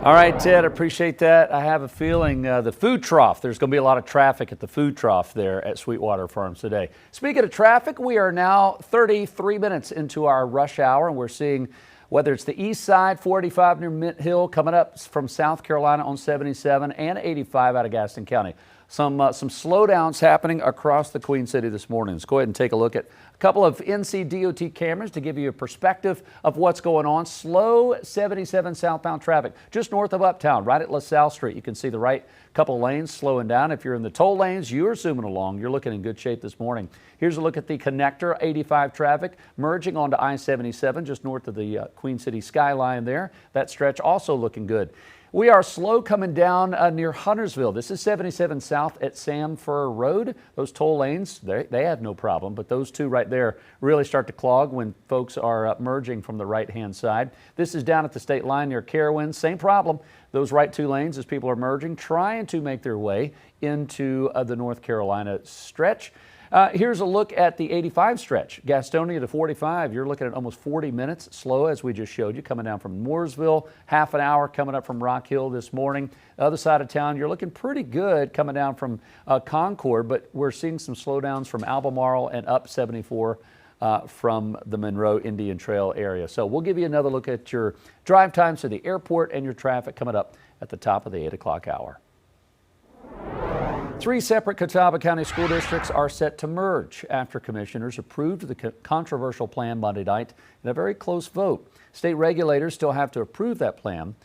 All right, Ted, appreciate that. I have a feeling the food trough, there's going to be a lot of traffic at the food trough there at Sweetwater Farms today. Speaking of traffic, we are now 33 minutes into our rush hour, and we're seeing whether it's the east side, 485 near Mint Hill, coming up from South Carolina on 77 and 85 out of Gaston County. Some slowdowns happening across the Queen City this morning. Let's go ahead and take a look at a couple of NCDOT cameras to give you a perspective of what's going on. Slow 77 southbound traffic just north of Uptown, right at LaSalle Street. You can see the right couple lanes slowing down. If you're in the toll lanes, you're zooming along. You're looking in good shape this morning. Here's a look at the connector 85 traffic merging onto I-77 just north of the Queen City skyline there. That stretch also looking good. We are slow coming down near Huntersville. This is 77 south at Sam Fur Road. Those toll lanes, they have no problem, but those two right there really start to clog when folks are merging from the right-hand side. This is down at the state line near Carowin. Same problem. Those right two lanes as people are merging, trying to make their way into the North Carolina stretch. Here's a look at the 85 stretch. Gastonia to 45, you're looking at almost 40 minutes slow, as we just showed you, coming down from Mooresville, half an hour coming up from Rock Hill this morning. The other side of town, you're looking pretty good coming down from Concord, but we're seeing some slowdowns from Albemarle and up 74 from the Monroe Indian Trail area. So we'll give you another look at your drive times to the airport and your traffic coming up at the top of the 8 o'clock hour. 3 separate Catawba County school districts are set to merge after commissioners approved the controversial plan Monday night in a very close vote. State regulators still have to approve that plan.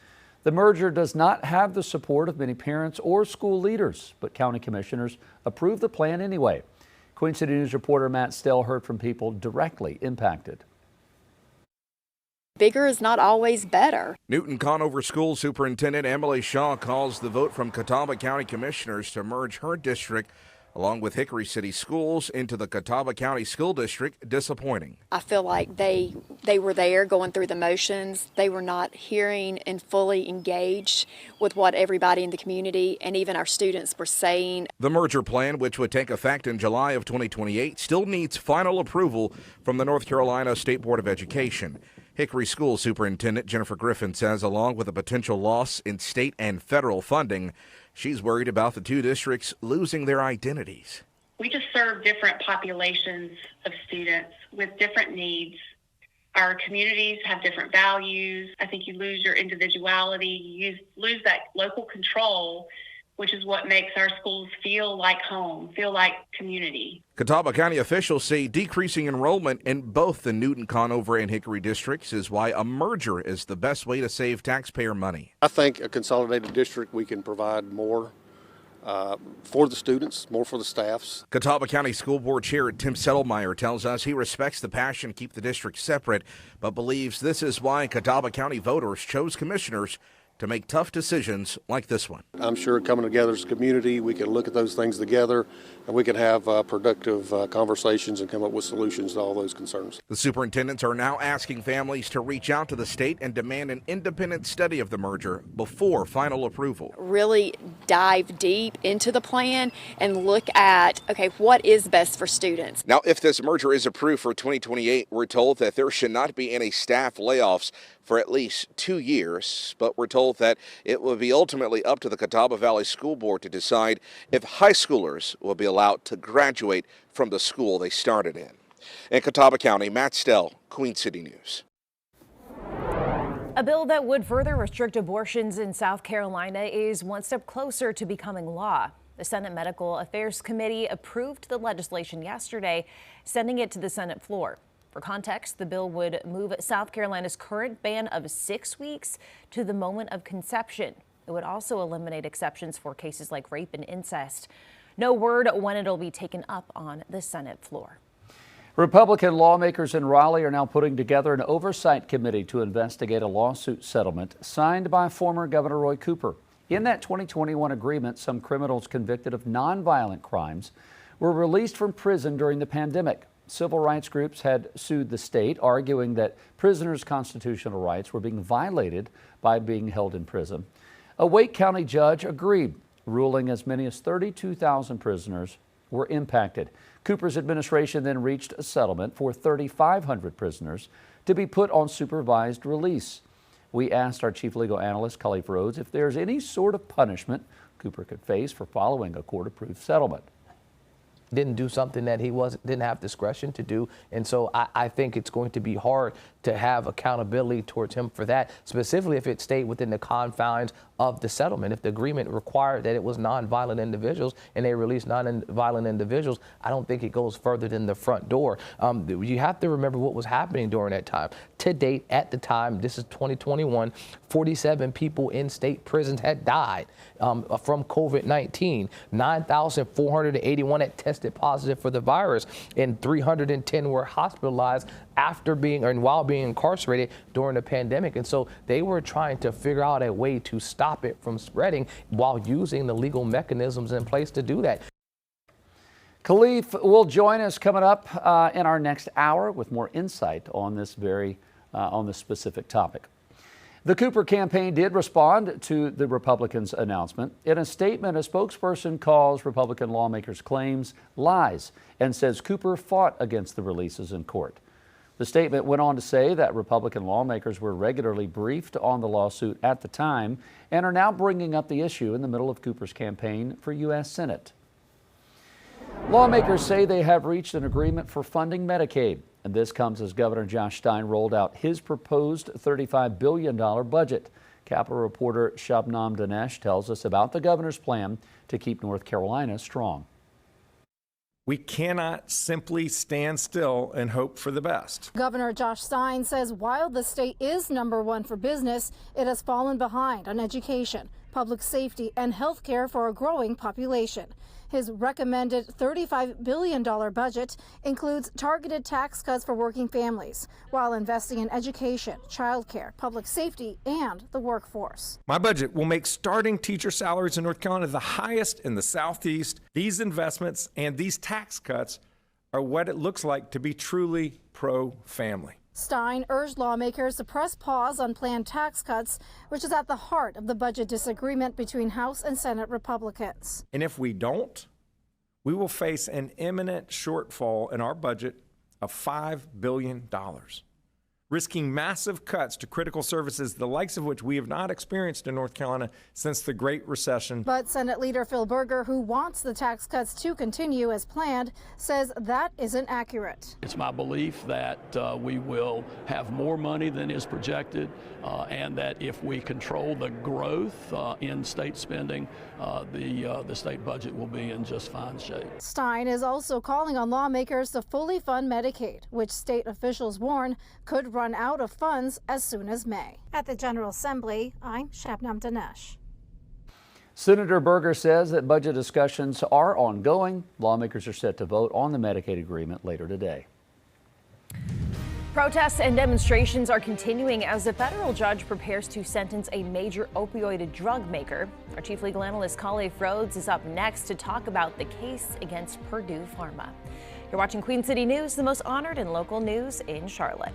The merger does not have the support of many parents or school leaders, but county commissioners approved the plan anyway. Queen City News reporter Matt Stell heard from people directly impacted. Bigger is not always better. Newton Conover School Superintendent Emily Shaw calls the vote from Catawba County Commissioners to merge her district along with Hickory City Schools into the Catawba County School District disappointing. I feel like they were there going through the motions. They were not hearing and fully engaged with what everybody in the community and even our students were saying. The merger plan, which would take effect in July of 2028, still needs final approval from the North Carolina State Board of Education. Hickory School Superintendent Jennifer Griffin says along with a potential loss in state and federal funding, she's worried about the 2 districts losing their identities. We just serve different populations of students with different needs. Our communities have different values. I think you lose your individuality, you lose that local control, which is what makes our schools feel like home, feel like community. Catawba County officials say decreasing enrollment in both the Newton, Conover, and Hickory districts is why a merger is the best way to save taxpayer money. I think a consolidated district, we can provide more for the students, more for the staffs. Catawba County School Board Chair Tim Settlemeyer tells us he respects the passion to keep the district separate, but believes this is why Catawba County voters chose commissioners to make tough decisions like this one. I'm sure coming together as a community, we can look at those things together and we can have productive conversations and come up with solutions to all those concerns. The superintendents are now asking families to reach out to the state and demand an independent study of the merger before final approval. Really dive deep into the plan and look at, okay, what is best for students? Now, if this merger is approved for 2028, we're told that there should not be any staff layoffs for at least 2 years, but we're told that it will be ultimately up to the Catawba Valley School Board to decide if high schoolers will be allowed to graduate from the school they started in. In Catawba County, Matt Stell, Queen City News. A bill that would further restrict abortions in South Carolina is one step closer to becoming law. The Senate Medical Affairs Committee approved the legislation yesterday, sending it to the Senate floor. For context, the bill would move South Carolina's current ban of 6 weeks to the moment of conception. It would also eliminate exceptions for cases like rape and incest. No word when it'll be taken up on the Senate floor. Republican lawmakers in Raleigh are now putting together an oversight committee to investigate a lawsuit settlement signed by former Governor Roy Cooper. In that 2021 agreement, some criminals convicted of nonviolent crimes were released from prison during the pandemic. Civil rights groups had sued the state, arguing that prisoners' constitutional rights were being violated by being held in prison. A Wake County judge agreed, ruling as many as 32,000 prisoners were impacted. Cooper's administration then reached a settlement for 3,500 prisoners to be put on supervised release. We asked our chief legal analyst, Khalif Rhodes, if there's any sort of punishment Cooper could face for following a court-approved settlement. Didn't do something that he didn't have discretion to do. And so I think it's going to be hard to have accountability towards him for that, specifically if it stayed within the confines of the settlement. If the agreement required that it was nonviolent individuals and they released nonviolent individuals, I don't think it goes further than the front door. You have to remember what was happening during that time. To date, at the time, this is 2021, 47 people in state prisons had died from COVID-19. 9,481 had tested positive for the virus, and 310 were hospitalized after being and while being incarcerated during the pandemic. And so they were trying to figure out a way to stop it from spreading while using the legal mechanisms in place to do that. Khalif will join us coming up in our next hour with more insight on this specific topic. The Cooper campaign did respond to the Republicans' announcement. In a statement, a spokesperson calls Republican lawmakers' claims lies and says Cooper fought against the releases in court. The statement went on to say that Republican lawmakers were regularly briefed on the lawsuit at the time and are now bringing up the issue in the middle of Cooper's campaign for U.S. Senate. Lawmakers say they have reached an agreement for funding Medicaid. And this comes as Governor Josh Stein rolled out his proposed $35 billion budget. Capitol reporter Shabnam Dinesh tells us about the governor's plan to keep North Carolina strong. We cannot simply stand still and hope for the best. Governor Josh Stein says while the state is #1 for business, it has fallen behind on education, public safety, and health care for a growing population. His recommended $35 billion budget includes targeted tax cuts for working families while investing in education, childcare, public safety, and the workforce. My budget will make starting teacher salaries in North Carolina the highest in the Southeast. These investments and these tax cuts are what it looks like to be truly pro-family. Stein urged lawmakers to press pause on planned tax cuts, which is at the heart of the budget disagreement between House and Senate Republicans. And if we don't, we will face an imminent shortfall in our budget of $5 billion, risking massive cuts to critical services, the likes of which we have not experienced in North Carolina since the Great Recession. But Senate Leader Phil Berger, who wants the tax cuts to continue as planned, says that isn't accurate. It's my belief that we will have more money than is projected, and that if we control the growth in state spending, the state budget will be in just fine shape. Stein is also calling on lawmakers to fully fund Medicaid, which state officials warn could run out of funds as soon as May. At the General Assembly, I'm Shabnam Dinesh. Senator Berger says that budget discussions are ongoing. Lawmakers are set to vote on the Medicaid agreement later today. Protests and demonstrations are continuing as a federal judge prepares to sentence a major opioid drug maker. Our chief legal analyst, Khalif Rhodes, is up next to talk about the case against Purdue Pharma. You're watching Queen City News, the most honored and local news in Charlotte.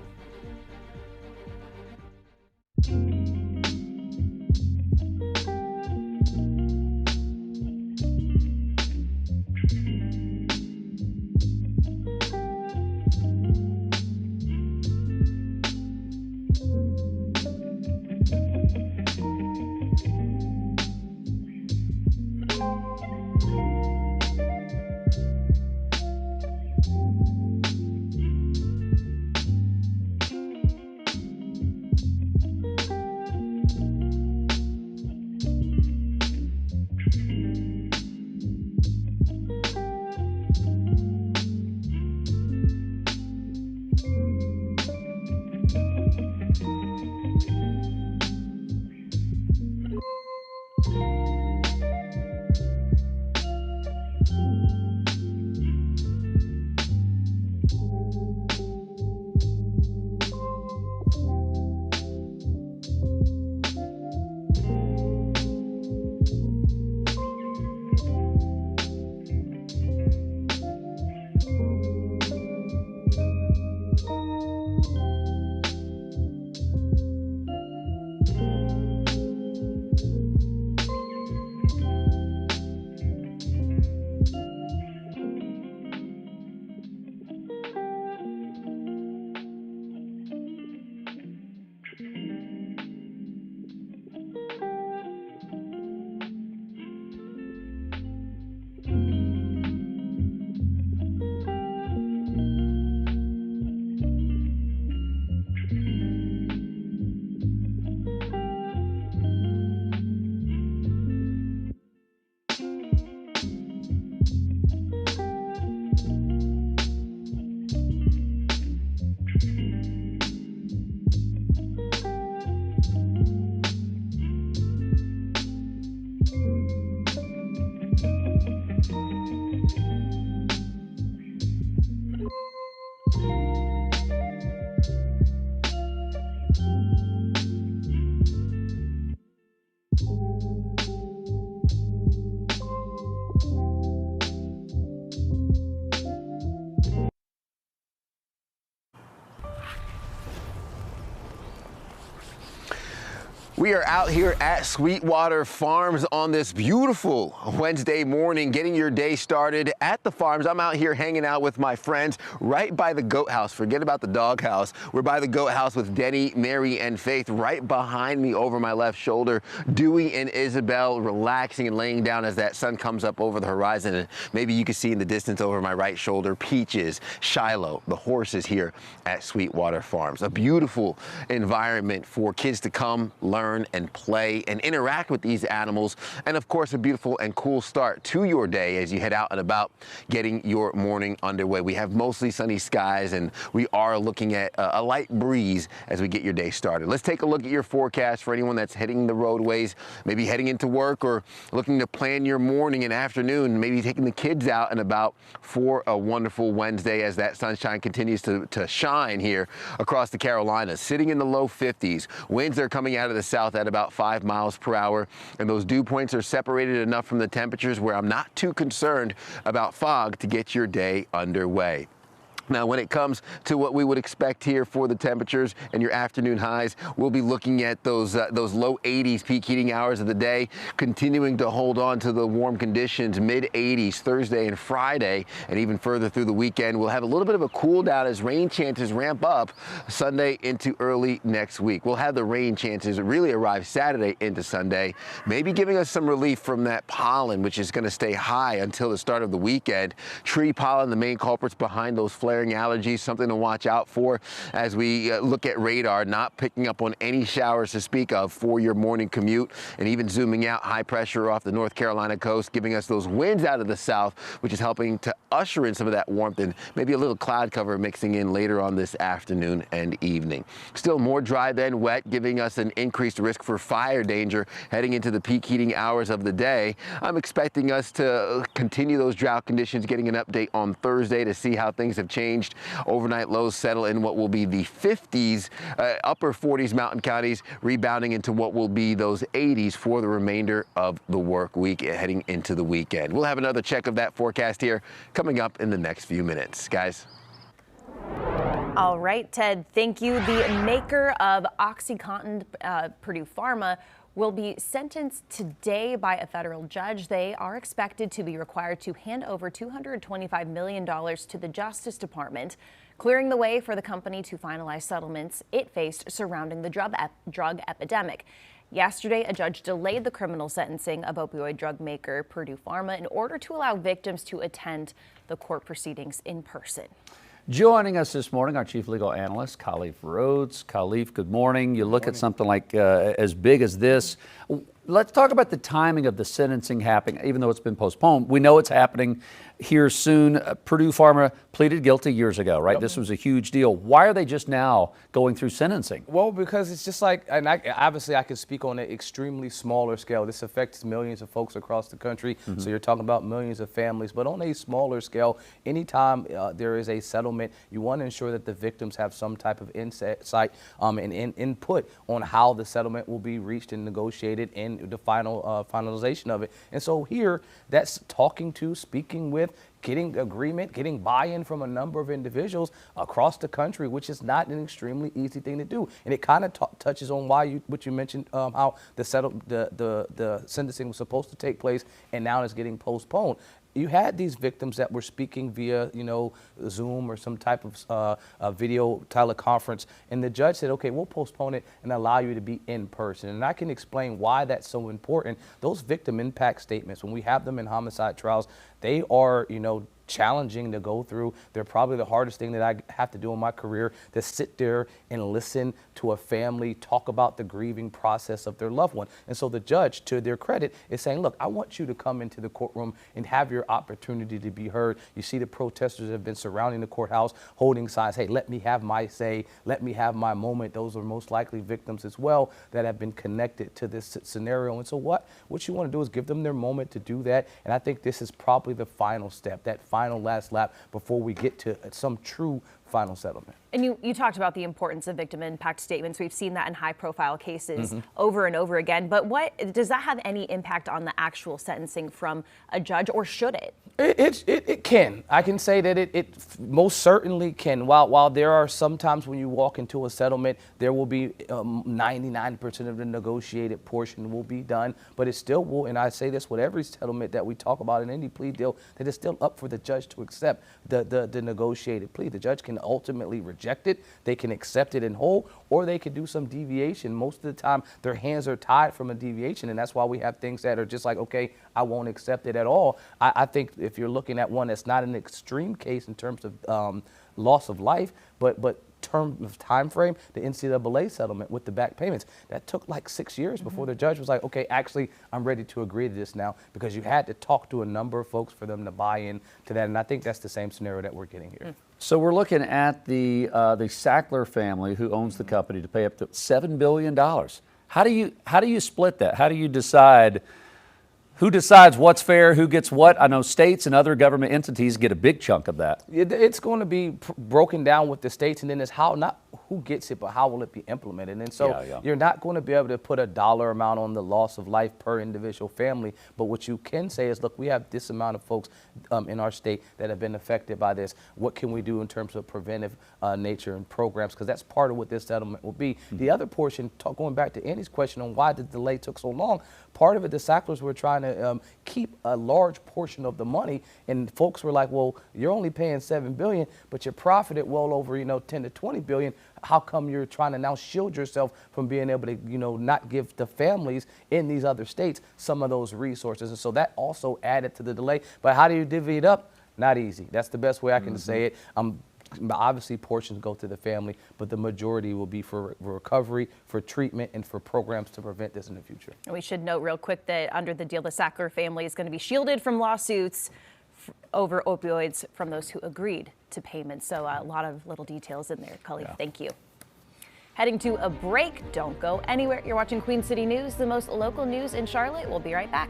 We are out here at Sweetwater Farms on this beautiful Wednesday morning, getting your day started at the farms. I'm out here hanging out with my friends right by the goat house. Forget about the dog house. We're by the goat house with Denny, Mary, and Faith right behind me over my left shoulder. Dewey and Isabel relaxing and laying down as that sun comes up over the horizon. And maybe you can see in the distance over my right shoulder, Peaches, Shiloh, the horses here at Sweetwater Farms. A beautiful environment for kids to come, learn, and play and interact with these animals. And of course, a beautiful and cool start to your day as you head out and about getting your morning underway. We have mostly sunny skies and we are looking at a light breeze as we get your day started. Let's take a look at your forecast for anyone that's heading the roadways, maybe heading into work or looking to plan your morning and afternoon, maybe taking the kids out and about for a wonderful Wednesday as that sunshine continues to shine here across the Carolinas. Sitting in the low 50s. Winds are coming out of the south at about 5 miles per hour, and those dew points are separated enough from the temperatures where I'm not too concerned about fog to get your day underway. Now, when it comes to what we would expect here for the temperatures and your afternoon highs, we'll be looking at those low 80s peak heating hours of the day, continuing to hold on to the warm conditions, mid 80s Thursday and Friday, and even further through the weekend. We'll have a little bit of a cool down as rain chances ramp up Sunday into early next week. We'll have the rain chances really arrive Saturday into Sunday, maybe giving us some relief from that pollen, which is going to stay high until the start of the weekend. Tree pollen, the main culprits behind those flares. Allergies, something to watch out for as we look at radar, not picking up on any showers to speak of for your morning commute, and even zooming out, high pressure off the North Carolina coast, giving us those winds out of the south, which is helping to usher in some of that warmth and maybe a little cloud cover mixing in later on this afternoon and evening. Still more dry than wet, giving us an increased risk for fire danger heading into the peak heating hours of the day. I'm expecting us to continue those drought conditions, getting an update on Thursday to see how things have changed. Overnight lows settle in what will be the 50s, upper 40s mountain counties, rebounding into what will be those 80s for the remainder of the work week heading into the weekend. We'll have another check of that forecast here coming up in the next few minutes. Guys. All right, Ted, thank you. The maker of OxyContin, Purdue Pharma, will be sentenced today by a federal judge. They are expected to be required to hand over $225 million to the Justice Department, clearing the way for the company to finalize settlements it faced surrounding the drug epidemic. Yesterday, a judge delayed the criminal sentencing of opioid drug maker Purdue Pharma in order to allow victims to attend the court proceedings in person. Joining us this morning, our chief legal analyst, Khalif Rhodes. Khalif, good morning. You look at something like as big as this. Let's talk about the timing of the sentencing happening, even though it's been postponed. We know it's happening here soon. Purdue Pharma pleaded guilty years ago, right? Yep. This was a huge deal. Why are they just now going through sentencing? Well, because it's just like, and obviously I can speak on an extremely smaller scale. This affects millions of folks across the country. Mm-hmm. So you're talking about millions of families. But on a smaller scale, anytime there is a settlement, you want to ensure that the victims have some type of insight and input on how the settlement will be reached and negotiated in the final finalization of it. And so here, that's talking to, speaking with, getting agreement, getting buy-in from a number of individuals across the country, which is not an extremely easy thing to do. And it kind of touches on why what you mentioned, how the sentencing was supposed to take place and now it's getting postponed. You had these victims that were speaking via, Zoom or some type of video teleconference, and the judge said, okay, we'll postpone it and allow you to be in person. And I can explain why that's so important. Those victim impact statements, when we have them in homicide trials, they are, challenging to go through. They're probably the hardest thing that I have to do in my career, to sit there and listen to a family talk about the grieving process of their loved one. And so the judge, to their credit, is saying, look, I want you to come into the courtroom and have your opportunity to be heard. You see the protesters have been surrounding the courthouse holding signs, hey, let me have my say, let me have my moment. Those are most likely victims as well that have been connected to this scenario. And so what you want to do is give them their moment to do that. And I think this is probably the final step, that final last lap before we get to some true final settlement. And you talked about the importance of victim impact statements. We've seen that in high-profile cases over and over again. But what does that have any impact on the actual sentencing from a judge, or should it? It can. I can say that it most certainly can. While there are sometimes when you walk into a settlement, there will be 99% of the negotiated portion will be done, but it still will, and I say this with every settlement that we talk about in any plea deal, that it's still up for the judge to accept the negotiated plea. The judge can ultimately reject it, they can accept it in whole, or they can do some deviation. Most of the time, their hands are tied from a deviation, and that's why we have things that are just like, okay, I won't accept it at all. I think if you're looking at one that's not an extreme case in terms of loss of life, but term of time frame, the NCAA settlement with the back payments, that took like 6 years before the judge was like, okay, actually, I'm ready to agree to this now, because you had to talk to a number of folks for them to buy in to that, and I think that's the same scenario that we're getting here. So we're looking at the Sackler family, who owns the company, to pay up to $7 billion. How do you split that? How do you decide? Who decides what's fair, who gets what? I know states and other government entities get a big chunk of that. It's going to be broken down with the states, and then it's how, not who gets it, but how will it be implemented. And so you're not going to be able to put a dollar amount on the loss of life per individual family, but what you can say is, look, we have this amount of folks in our state that have been affected by this. What can we do in terms of preventive nature and programs? Because that's part of what this settlement will be. The other portion, going back to Andy's question on why the delay took so long, part of it, the Sacklers were trying to keep a large portion of the money, and folks were like, well, you're only paying $7 billion, but you profited well over, 10 to 20 billion. How come you're trying to now shield yourself from being able to, not give the families in these other states some of those resources? And so that also added to the delay. But how do you divvy it up? Not easy. That's the best way I can say it. Obviously, portions go to the family, but the majority will be for recovery, for treatment, and for programs to prevent this in the future. And we should note real quick that under the deal, the Sackler family is going to be shielded from lawsuits over opioids from those who agreed to payments. So a lot of little details in there. Khalif, thank you. Heading to a break. Don't go anywhere. You're watching Queen City News, the most local news in Charlotte. We'll be right back.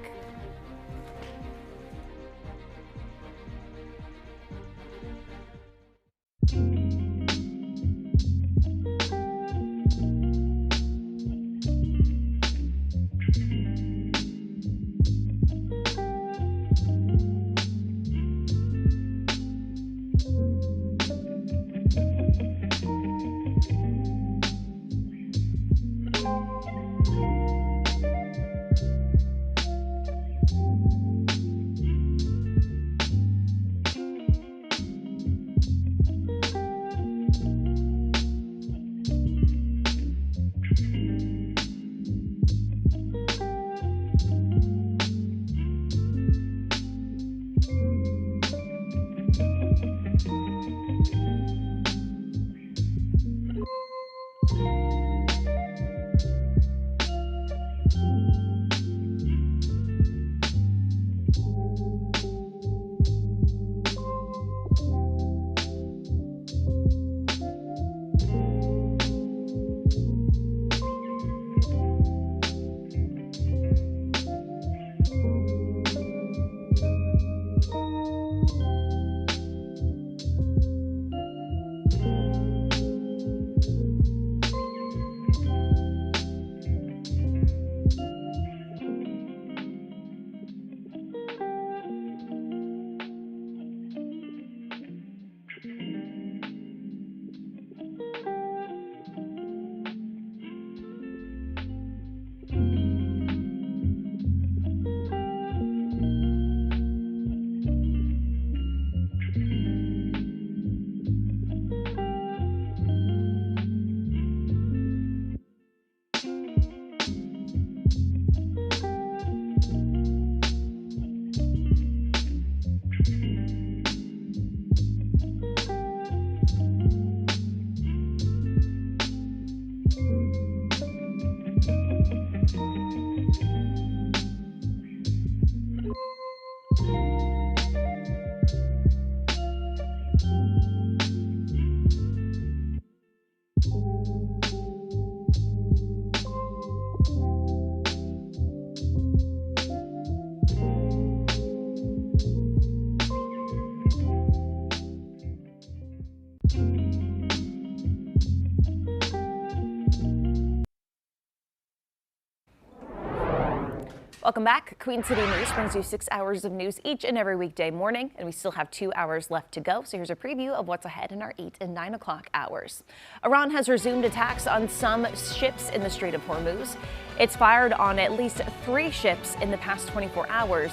Welcome back. Queen City News brings you 6 hours of news each and every weekday morning, and we still have 2 hours left to go. So here's a preview of what's ahead in our 8 and 9 o'clock hours. Iran has resumed attacks on some ships in the Strait of Hormuz. It's fired on at least 3 ships in the past 24 hours.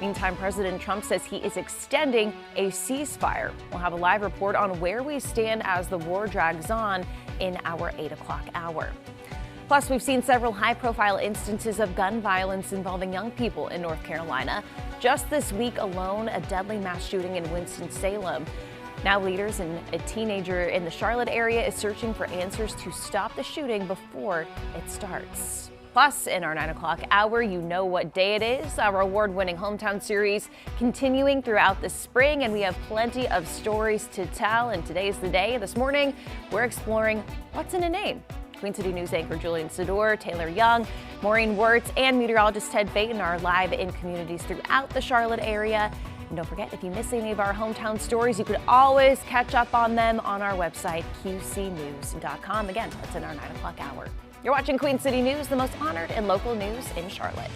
Meantime, President Trump says he is extending a ceasefire. We'll have a live report on where we stand as the war drags on in our 8 o'clock hour. Plus, we've seen several high-profile instances of gun violence involving young people in North Carolina. Just this week alone, a deadly mass shooting in Winston-Salem. Now leaders and a teenager in the Charlotte area is searching for answers to stop the shooting before it starts. Plus, in our 9 o'clock hour, you know what day it is. Our award-winning Hometown series continuing throughout the spring, and we have plenty of stories to tell, and today's the day. This morning, we're exploring what's in a name. Queen City News anchor Julian Sador, Taylor Young, Maureen Wirtz, and meteorologist Ted Payton are live in communities throughout the Charlotte area. And don't forget, if you miss any of our hometown stories, you could always catch up on them on our website, qcnews.com. Again, that's in our 9 o'clock hour. You're watching Queen City News, the most honored and local news in Charlotte.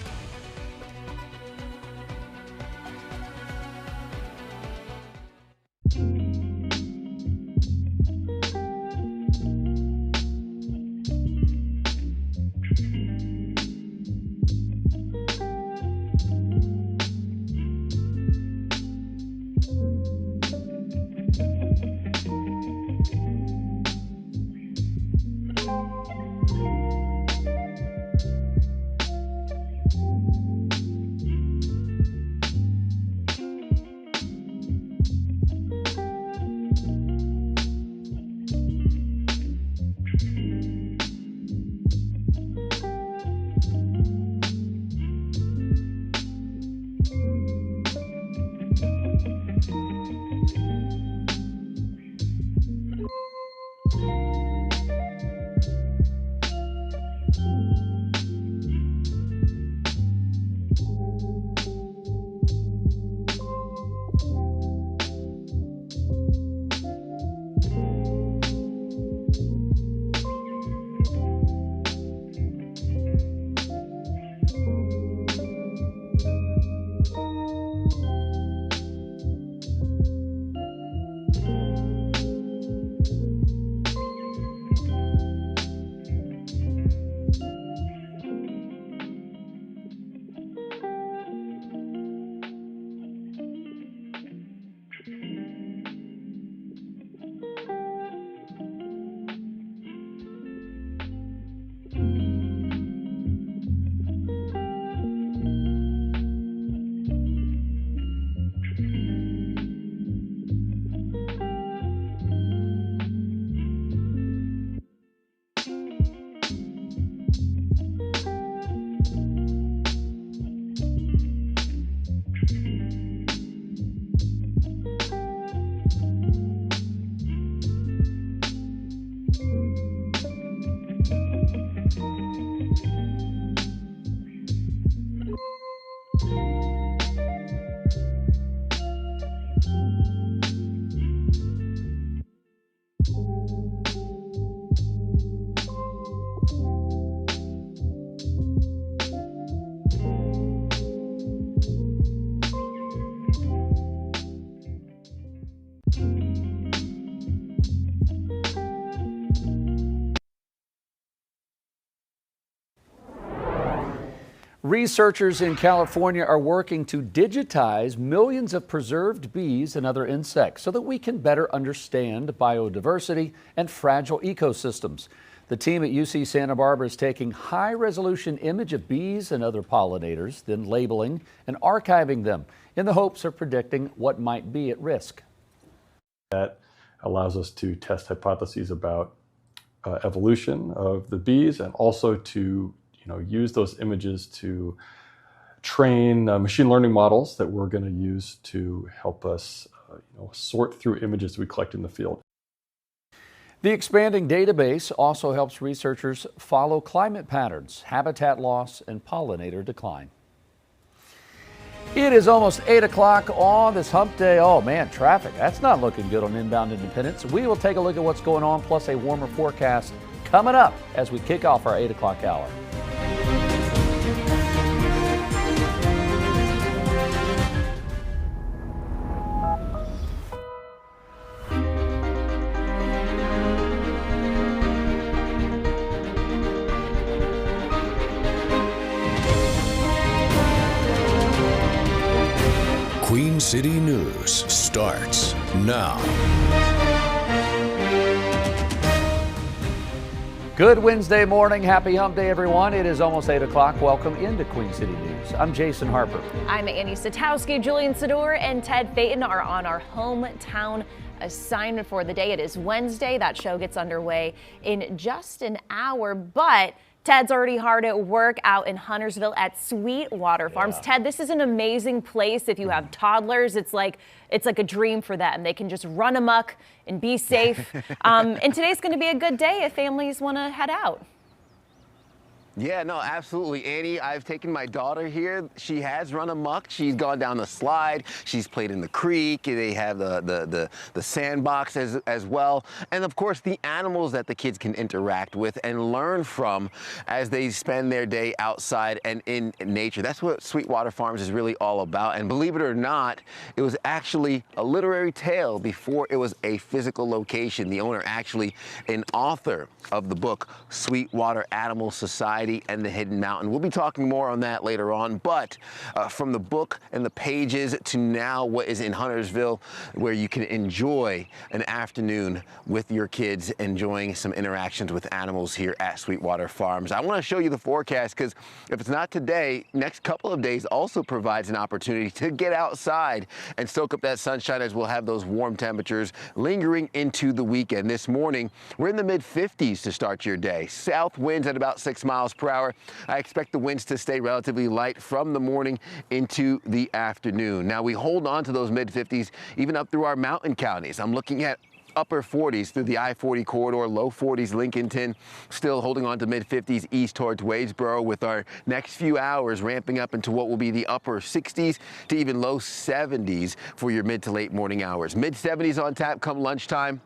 Researchers in California are working to digitize millions of preserved bees and other insects so that we can better understand biodiversity and fragile ecosystems. The team at UC Santa Barbara is taking high-resolution image of bees and other pollinators, then labeling and archiving them in the hopes of predicting what might be at risk. That allows us to test hypotheses about evolution of the bees and also to use those images to train machine learning models that we're going to use to help us sort through images we collect in the field. The expanding database also helps researchers follow climate patterns, habitat loss, and pollinator decline. It is almost 8 o'clock on this hump day. Oh man, traffic, that's not looking good on inbound Independence. We will take a look at what's going on, plus a warmer forecast coming up as we kick off our 8 o'clock hour. City News starts now. Good Wednesday morning. Happy hump day, everyone. It is almost 8 o'clock. Welcome into Queen City News. I'm Jason Harper. I'm Annie Satowski. Julian Sador and Ted Phaeton are on our hometown assignment for the day. It is Wednesday. That show gets underway in just an hour, but Ted's already hard at work out in Huntersville at Sweetwater Farms. Ted, this is an amazing place. If you have toddlers, it's like a dream for them. They can just run amok and be safe. And today's going to be a good day if families want to head out. Yeah, no, absolutely, Annie. I've taken my daughter here. She has run amok. She's gone down the slide. She's played in the creek. They have the sandbox as well. And of course, the animals that the kids can interact with and learn from as they spend their day outside and in nature. That's what Sweetwater Farms is really all about. And believe it or not, it was actually a literary tale before it was a physical location. The owner actually an author of the book, Sweetwater Animal Society and the Hidden Mountain. We'll be talking more on that later on, but from the book and the pages to now what is in Huntersville, where you can enjoy an afternoon with your kids, enjoying some interactions with animals here at Sweetwater Farms. I want to show you the forecast because if it's not today, next couple of days also provides an opportunity to get outside and soak up that sunshine as we'll have those warm temperatures lingering into the weekend. This morning, we're in the mid-50s to start your day. South winds at about 6 miles per hour. I expect the winds to stay relatively light from the morning into the afternoon. Now we hold on to those mid-50s even up through our mountain counties. I'm looking at upper 40s through the I-40 corridor, low 40s Lincolnton, still holding on to mid-50s east towards Wadesboro, with our next few hours ramping up into what will be the upper 60s to even low 70s for your mid to late morning hours. Mid-70s on tap come lunchtime.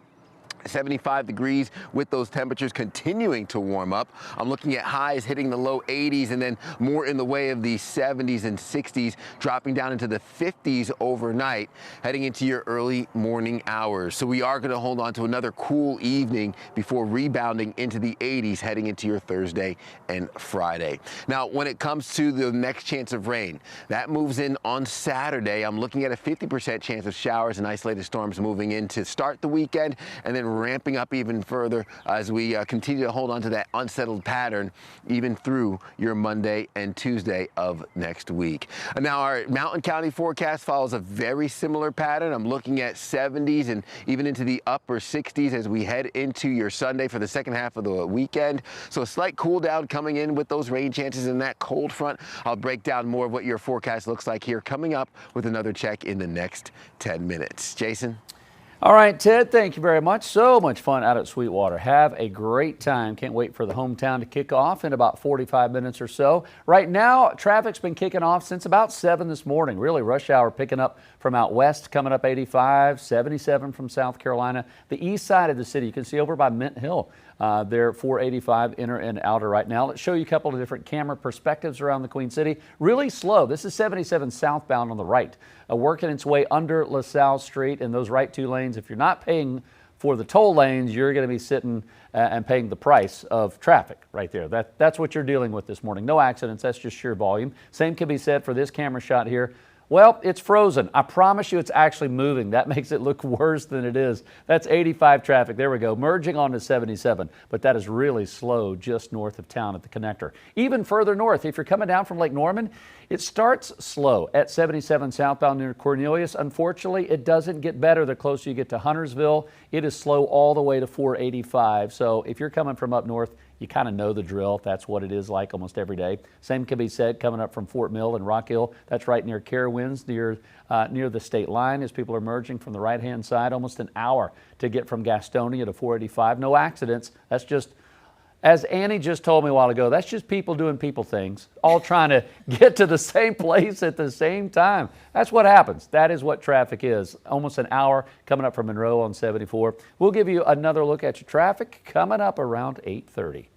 75 degrees with those temperatures continuing to warm up. I'm looking at highs hitting the low 80s and then more in the way of the 70s and 60s, dropping down into the 50s overnight, heading into your early morning hours. So we are going to hold on to another cool evening before rebounding into the 80s, heading into your Thursday and Friday. Now, when it comes to the next chance of rain, that moves in on Saturday. I'm looking at a 50% chance of showers and isolated storms moving in to start the weekend, and then ramping up even further as we continue to hold on to that unsettled pattern even through your Monday and Tuesday of next week. Now our Mountain County forecast follows a very similar pattern. I'm looking at 70s and even into the upper 60s as we head into your Sunday for the second half of the weekend. So a slight cool down coming in with those rain chances and that cold front. I'll break down more of what your forecast looks like here coming up with another check in the next 10 minutes. Jason? All right, Ted, thank you very much. So much fun out at Sweetwater. Have a great time. Can't wait for the hometown to kick off in about 45 minutes or so. Right now, traffic's been kicking off since about 7 this morning. Really, rush hour picking up from out west, coming up 85, 77 from South Carolina. The east side of the city, you can see over by Mint Hill. They're 485 inner and outer right now. Let's show you a couple of different camera perspectives around the Queen City. Really slow. This is 77 southbound on the right, working its way under LaSalle Street in those right two lanes. If you're not paying for the toll lanes, you're going to be sitting and paying the price of traffic right there. That's what you're dealing with this morning. No accidents. That's just sheer volume. Same can be said for this camera shot here. Well, it's frozen. I promise you it's actually moving. That makes it look worse than it is. That's 85 traffic. There we go. Merging onto 77. But that is really slow just north of town at the connector. Even further north, if you're coming down from Lake Norman, it starts slow at 77 southbound near Cornelius. Unfortunately, it doesn't get better the closer you get to Huntersville. It is slow all the way to 485. So if you're coming from up north, you kind of know the drill. That's what it is like almost every day. Same can be said coming up from Fort Mill and Rock Hill. That's right near Carowinds, near the state line as people are merging from the right-hand side. Almost an hour to get from Gastonia to 485. No accidents. That's just, as Annie just told me a while ago, that's just people doing people things, all trying to get to the same place at the same time. That's what happens. That is what traffic is. Almost an hour coming up from Monroe on 74. We'll give you another look at your traffic coming up around 8:30.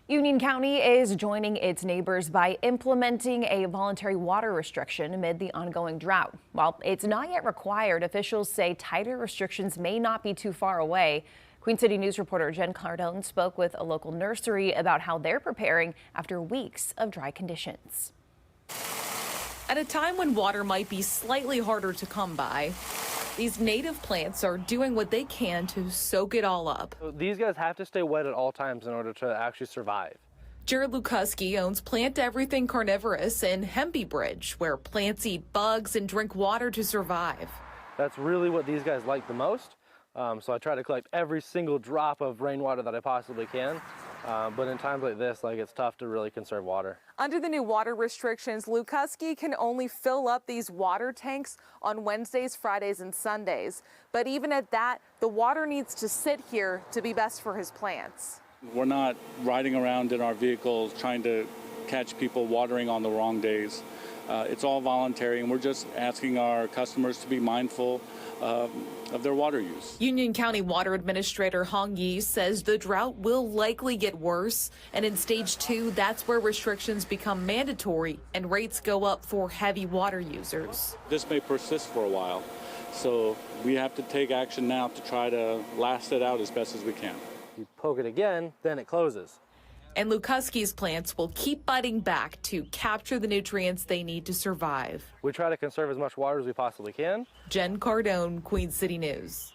Union County is joining its neighbors by implementing a voluntary water restriction amid the ongoing drought. While it's not yet required, officials say tighter restrictions may not be too far away. Queen City News reporter Jen Cardone spoke with a local nursery about how they're preparing after weeks of dry conditions. At a time when water might be slightly harder to come by, these native plants are doing what they can to soak it all up. These guys have to stay wet at all times in order to actually survive. Jared Lukuski owns Plant Everything Carnivorous in Hempy Bridge, where plants eat bugs and drink water to survive. That's really what these guys like the most. So I try to collect every single drop of rainwater that I possibly can. But in times like this, it's tough to really conserve water. Under the new water restrictions, Lukuski can only fill up these water tanks on Wednesdays, Fridays, and Sundays. But even at that, the water needs to sit here to be best for his plants. We're not riding around in our vehicles trying to catch people watering on the wrong days. It's all voluntary, and we're just asking our customers to be mindful of their water use. Union County Water Administrator Hong Yi says the drought will likely get worse, and in stage 2, that's where restrictions become mandatory and rates go up for heavy water users. This may persist for a while, so we have to take action now to try to last it out as best as we can. You poke it again, then it closes. And Lukuski's plants will keep biting back to capture the nutrients they need to survive. We try to conserve as much water as we possibly can. Jen Cardone, Queen City News.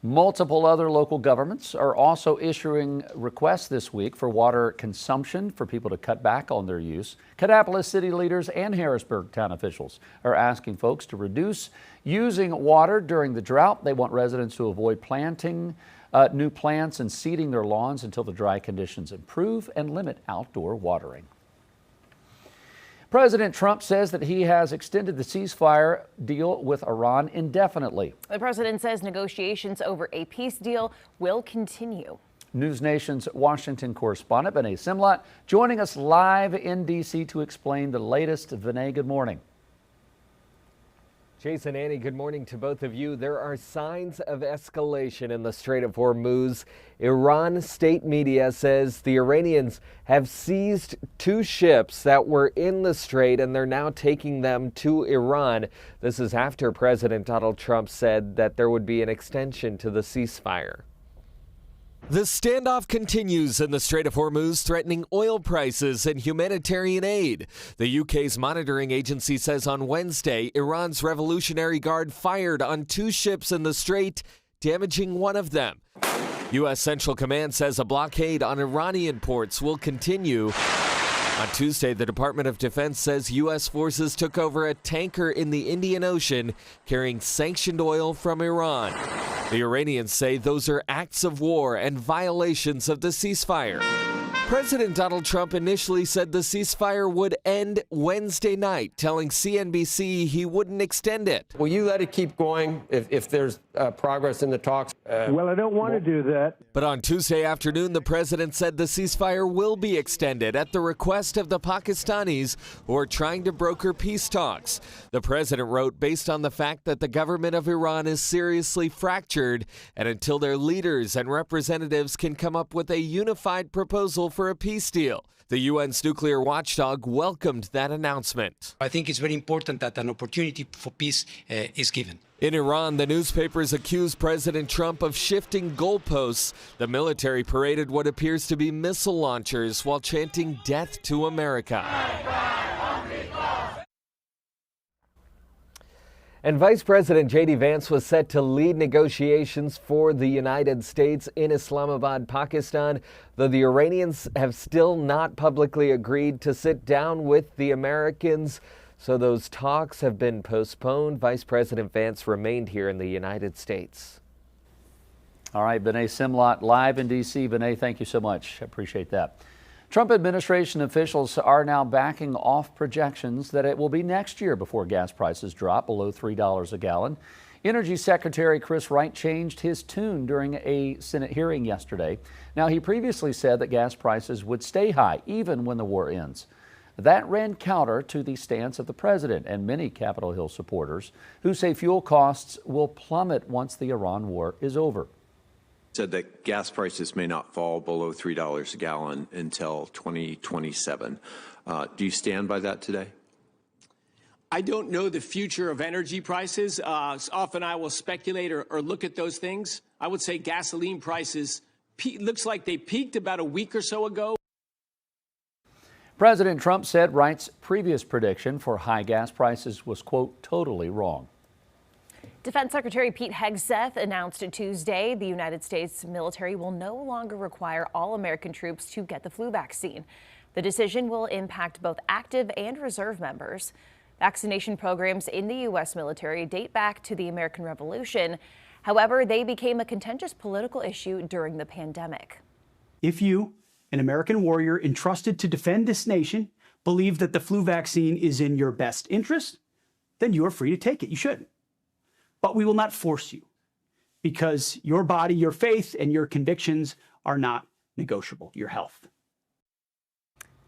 Multiple other local governments are also issuing requests this week for water consumption for people to cut back on their use. Kannapolis city leaders and Harrisburg town officials are asking folks to reduce using water during the drought. They want residents to avoid planting new plants and seeding their lawns until the dry conditions improve and limit outdoor watering. President Trump says that he has extended the ceasefire deal with Iran indefinitely. The president says negotiations over a peace deal will continue. News Nation's Washington correspondent Vinay Simlat joining us live in D.C. to explain the latest. Vinay, good morning. Jason, Annie, good morning to both of you. There are signs of escalation in the Strait of Hormuz. Iran state media says the Iranians have seized 2 ships that were in the strait and they're now taking them to Iran. This is after President Donald Trump said that there would be an extension to the ceasefire. The standoff continues in the Strait of Hormuz, threatening oil prices and humanitarian aid. The UK's monitoring agency says on Wednesday, Iran's Revolutionary Guard fired on 2 ships in the strait, damaging one of them. U.S. Central Command says a blockade on Iranian ports will continue. On Tuesday, the Department of Defense says U.S. forces took over a tanker in the Indian Ocean carrying sanctioned oil from Iran. The Iranians say those are acts of war and violations of the ceasefire. President Donald Trump initially said the ceasefire would end Wednesday night, telling CNBC he wouldn't extend it. Will you let it keep going if there's progress in the talks? Well, I don't want to do that. But on Tuesday afternoon, the president said the ceasefire will be extended at the request of the Pakistanis who are trying to broker peace talks. The president wrote, based on the fact that the government of Iran is seriously fractured, and until their leaders and representatives can come up with a unified proposal for a peace deal. The UN's nuclear watchdog welcomed that announcement. I think it's very important that an opportunity for peace is given. In Iran, the newspapers accused President Trump of shifting goalposts. The military paraded what appears to be missile launchers while chanting "Death to America." And Vice President J.D. Vance was set to lead negotiations for the United States in Islamabad, Pakistan, though the Iranians have still not publicly agreed to sit down with the Americans. So those talks have been postponed. Vice President Vance remained here in the United States. All right, Vinay Simlat live in D.C. Vinay, thank you so much. I appreciate that. Trump administration officials are now backing off projections that it will be next year before gas prices drop below $3 a gallon. Energy Secretary Chris Wright changed his tune during a Senate hearing yesterday. Now, he previously said that gas prices would stay high even when the war ends. That ran counter to the stance of the president and many Capitol Hill supporters who say fuel costs will plummet once the Iran war is over. Said that gas prices may not fall below $3 a gallon until 2027. Do you stand by that today? I don't know the future of energy prices. Often I will speculate or look at those things. I would say gasoline prices looks like they peaked about a week or so ago. President Trump said Wright's previous prediction for high gas prices was, quote, totally wrong. Defense Secretary Pete Hegseth announced Tuesday the United States military will no longer require all American troops to get the flu vaccine. The decision will impact both active and reserve members. Vaccination programs in the U.S. military date back to the American Revolution. However, they became a contentious political issue during the pandemic. If you, an American warrior entrusted to defend this nation, believe that the flu vaccine is in your best interest, then you are free to take it. You should. But we will not force you, because your body, your faith, and your convictions are not negotiable. Your health.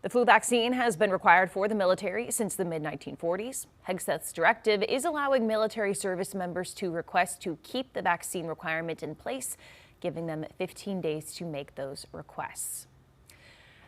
The flu vaccine has been required for the military since the mid-1940s. Hegseth's directive is allowing military service members to request to keep the vaccine requirement in place, giving them 15 days to make those requests.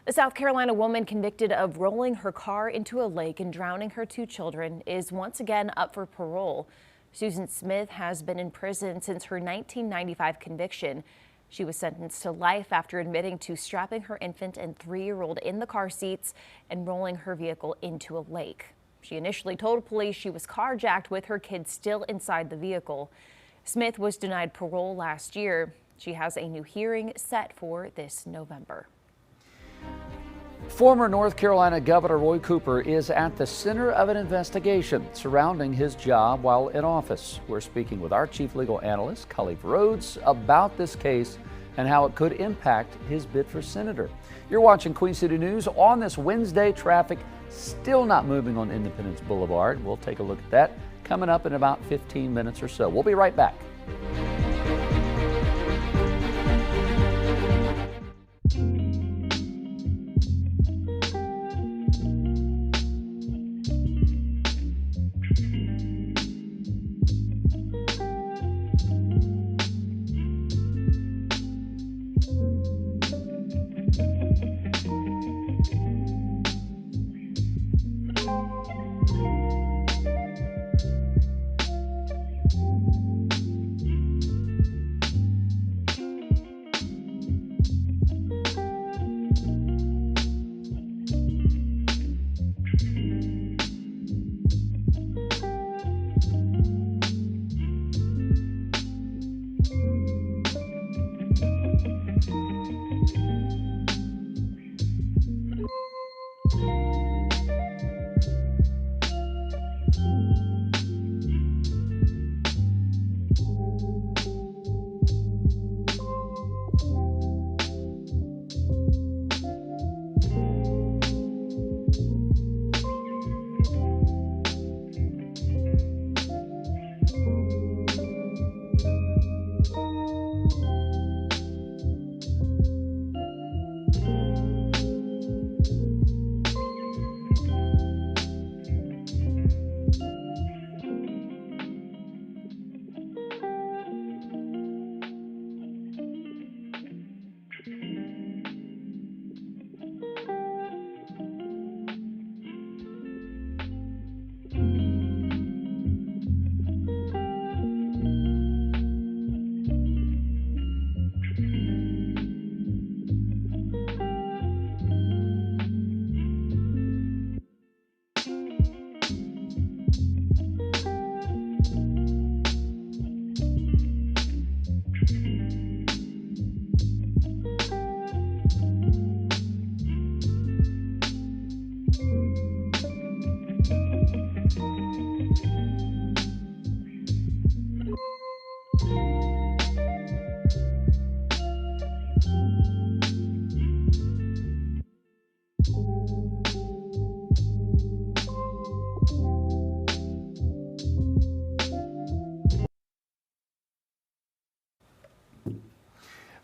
The South Carolina woman convicted of rolling her car into a lake and drowning her 2 children is once again up for parole. Susan Smith has been in prison since her 1995 conviction. She was sentenced to life after admitting to strapping her infant and 3-year-old in the car seats and rolling her vehicle into a lake. She initially told police she was carjacked with her kids still inside the vehicle. Smith was denied parole last year. She has a new hearing set for this November. Former North Carolina Governor Roy Cooper is at the center of an investigation surrounding his job while in office. We're speaking with our chief legal analyst, Khalif Rhodes, about this case and how it could impact his bid for senator. You're watching Queen City News on this Wednesday. Traffic still not moving on Independence Boulevard. We'll take a look at that coming up in about 15 minutes or so. We'll be right back.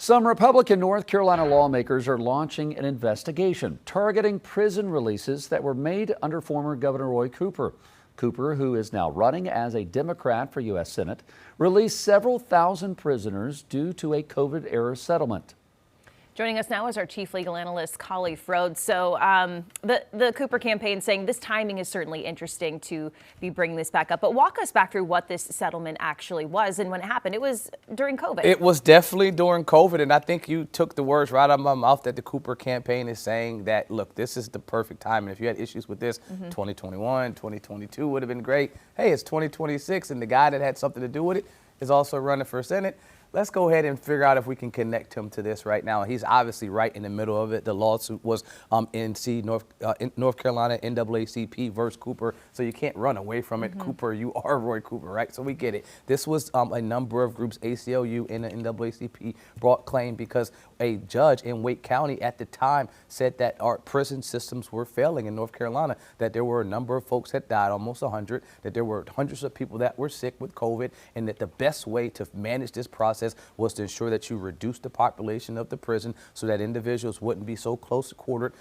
Some Republican North Carolina lawmakers are launching an investigation targeting prison releases that were made under former Governor Roy Cooper. Cooper, who is now running as a Democrat for U.S. Senate, released several thousand prisoners due to a COVID-era settlement. Joining us now is our chief legal analyst, Khalif Rhodes. So the Cooper campaign saying this timing is certainly interesting to be bringing this back up. But walk us back through what this settlement actually was and when it happened. It was during COVID. It was definitely during COVID. And I think you took the words right out of my mouth that the Cooper campaign is saying that, look, this is the perfect time. And if you had issues with this, 2021, 2022 would have been great. Hey, it's 2026 and the guy that had something to do with it is also running for Senate. Let's go ahead and figure out if we can connect him to this right now. He's obviously right in the middle of it. The lawsuit was North Carolina NAACP versus Cooper, so you can't run away from it. Cooper, you are Roy Cooper, right? So we get it. This was a number of groups, ACLU and the NAACP, brought claim because a judge in Wake County at the time said that our prison systems were failing in North Carolina, that there were a number of folks that died, almost 100, that there were hundreds of people that were sick with COVID, and that the best way to manage this process was to ensure that you reduce the population of the prison so that individuals wouldn't be so close quartered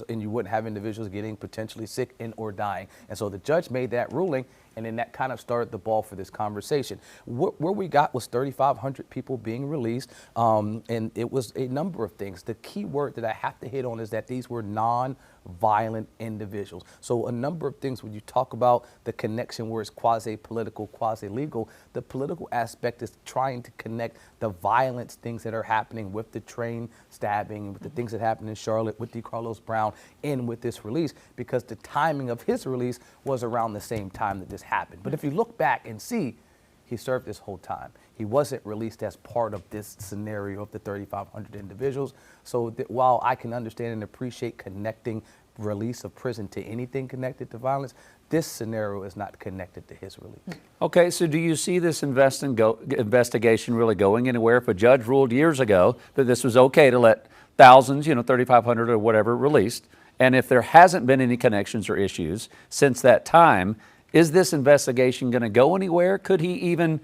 and you wouldn't have individuals getting potentially sick and or dying. And so the judge made that ruling, and then that kind of started the ball for this conversation. Where we got was 3,500 people being released, and it was a number of things. The key word that I have to hit on is that these were non-violent individuals. So a number of things when you talk about the connection where it's quasi-political, quasi-legal, the political aspect is trying to connect the violence things that are happening with the train stabbing, with the things that happened in Charlotte with DeCarlos Brown, and with this release, because the timing of his release was around the same time that this happened. But if you look back and see, he served this whole time. He wasn't released as part of this scenario of the 3,500 individuals. So while I can understand and appreciate connecting release of prison to anything connected to violence, this scenario is not connected to his release. Okay, so do you see this investigation really going anywhere? If a judge ruled years ago that this was okay to let thousands, 3,500 or whatever, released, and if there hasn't been any connections or issues since that time, is this investigation going to go anywhere? Could he even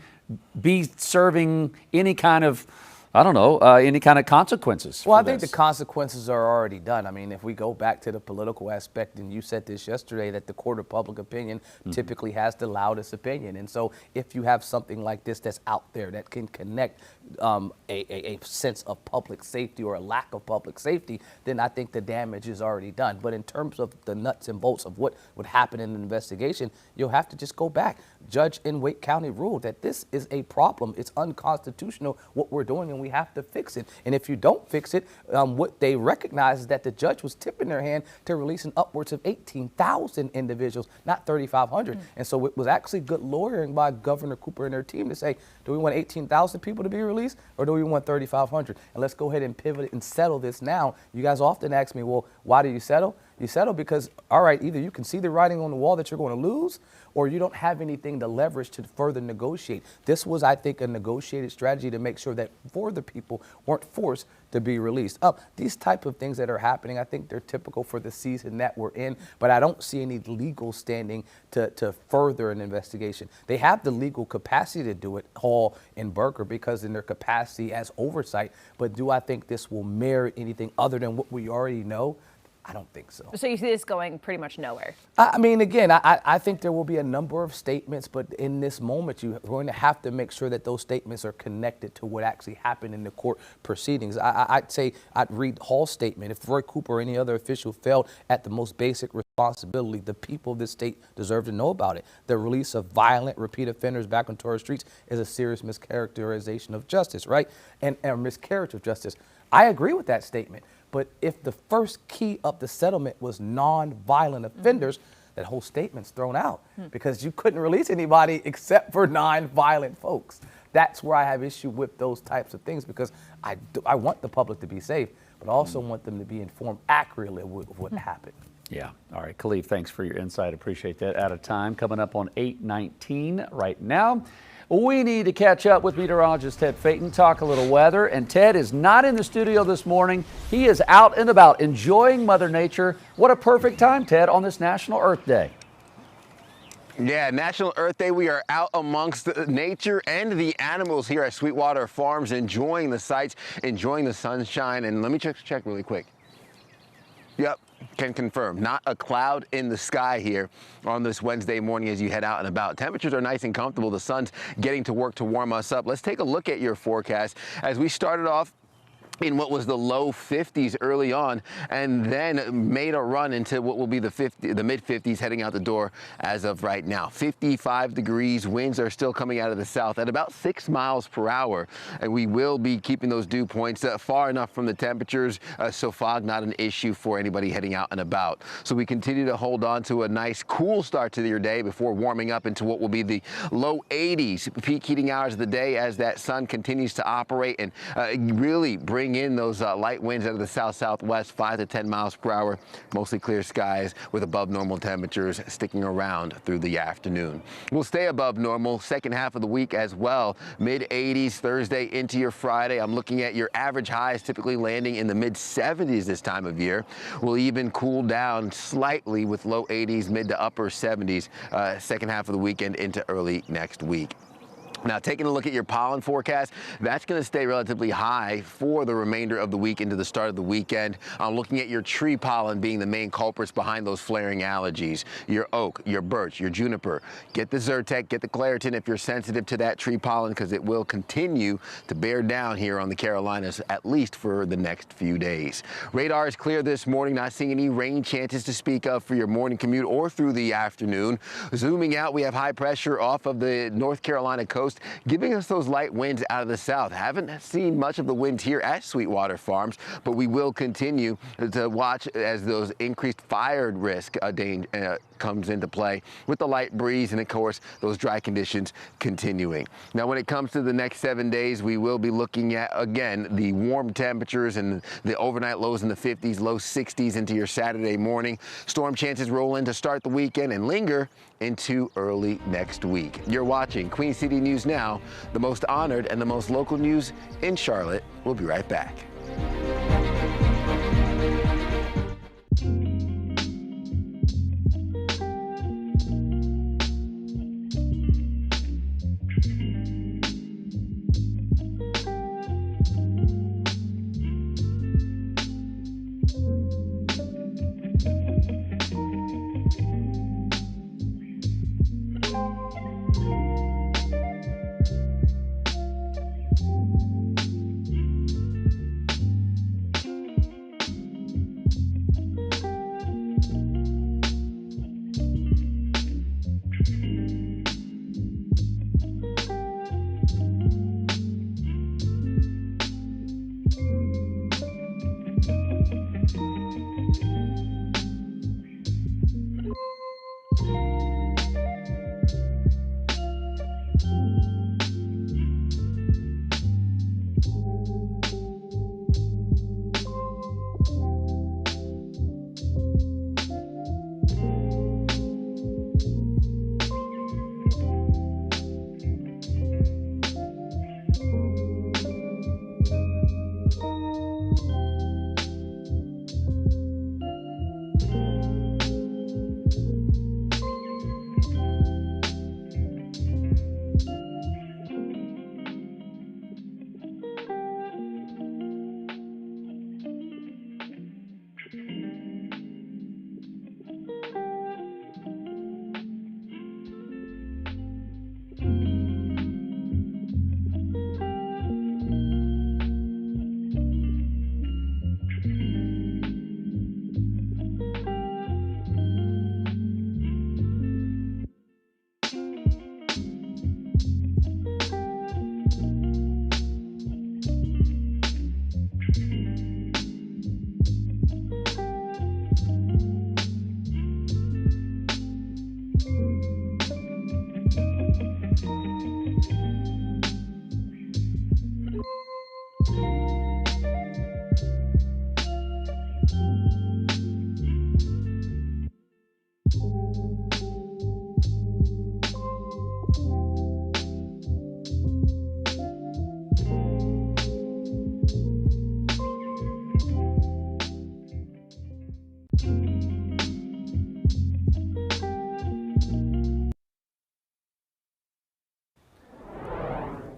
be serving any kind of, any kind of consequences? Well, I think the consequences are already done. I mean, if we go back to the political aspect, and you said this yesterday, that the court of public opinion typically has the loudest opinion. And so if you have something like this that's out there that can connect a sense of public safety or a lack of public safety, then I think the damage is already done. But in terms of the nuts and bolts of what would happen in an investigation, you'll have to just go back. Judge in Wake County ruled that this is a problem. It's unconstitutional what we're doing, and we have to fix it. And if you don't fix it, what they recognize is that the judge was tipping their hand to releasing upwards of 18,000 individuals, not 3,500. And so it was actually good lawyering by Governor Cooper and their team to say, do we want 18,000 people to be released, or do we want 3,500? And let's go ahead and pivot and settle this now. You guys often ask me, well, why do you settle? You settle because, all right, either you can see the writing on the wall that you're going to lose, or you don't have anything to leverage to further negotiate. This was, I think, a negotiated strategy to make sure that further people weren't forced to be released. These type of things that are happening, I think they're typical for the season that we're in, but I don't see any legal standing to further an investigation. They have the legal capacity to do it, Hall and Berger, because in their capacity as oversight, but do I think this will merit anything other than what we already know? I don't think so. So you see this going pretty much nowhere? I mean, again, I think there will be a number of statements, but in this moment, you're going to have to make sure that those statements are connected to what actually happened in the court proceedings. I'd say I'd read Hall's statement. If Roy Cooper or any other official failed at the most basic responsibility, the people of this state deserve to know about it. The release of violent repeat offenders back onto our streets is a serious mischaracterization of justice, right? And a miscarriage of justice. I agree with that statement. But if the first key of the settlement was non-violent offenders, that whole statement's thrown out because you couldn't release anybody except for non-violent folks. That's where I have issue with those types of things, because I want the public to be safe, but I also want them to be informed accurately of what happened. Yeah. All right, Khalif, thanks for your insight. Appreciate that. Out of time. Coming up on 8:19 right now. We need to catch up with meteorologist Ted Phaeton, talk a little weather. And Ted is not in the studio this morning. He is out and about enjoying Mother Nature. What a perfect time, Ted, on this National Earth Day. Yeah, National Earth Day. We are out amongst nature and the animals here at Sweetwater Farms, enjoying the sights, enjoying the sunshine. And let me check really quick. Yep, can confirm. Not a cloud in the sky here on this Wednesday morning as you head out and about. Temperatures are nice and comfortable. The sun's getting to work to warm us up. Let's take a look at your forecast. As we started off in what was the low 50s early on, and then made a run into what will be the mid 50s heading out the door as of right now. 55 degrees, winds are still coming out of the south at about 6 miles per hour, and we will be keeping those dew points far enough from the temperatures, so fog not an issue for anybody heading out and about. So we continue to hold on to a nice cool start to your day before warming up into what will be the low 80s, peak heating hours of the day as that sun continues to operate and really bring in those light winds out of the south-southwest, 5 to 10 miles per hour, mostly clear skies with above normal temperatures sticking around through the afternoon. We'll stay above normal second half of the week as well, mid-80s Thursday into your Friday. I'm looking at your average highs typically landing in the mid-70s this time of year. We'll even cool down slightly with low 80s, mid to upper 70s second half of the weekend into early next week. Now, taking a look at your pollen forecast, that's going to stay relatively high for the remainder of the week into the start of the weekend. I'm looking at your tree pollen being the main culprits behind those flaring allergies. Your oak, your birch, your juniper. Get the Zyrtec, get the Claritin if you're sensitive to that tree pollen, because it will continue to bear down here on the Carolinas, at least for the next few days. Radar is clear this morning, not seeing any rain chances to speak of for your morning commute or through the afternoon. Zooming out, we have high pressure off of the North Carolina coast, giving us those light winds out of the south. Haven't seen much of the wind here at Sweetwater Farms, but we will continue to watch as those increased fire risk comes into play with the light breeze and, of course, those dry conditions continuing. Now, when it comes to the next 7 days, we will be looking at, again, the warm temperatures and the overnight lows in the 50s, low 60s into your Saturday morning. Storm chances roll in to start the weekend and linger into early next week. You're watching Queen City News Now, the most honored and the most local news in Charlotte. We'll be right back.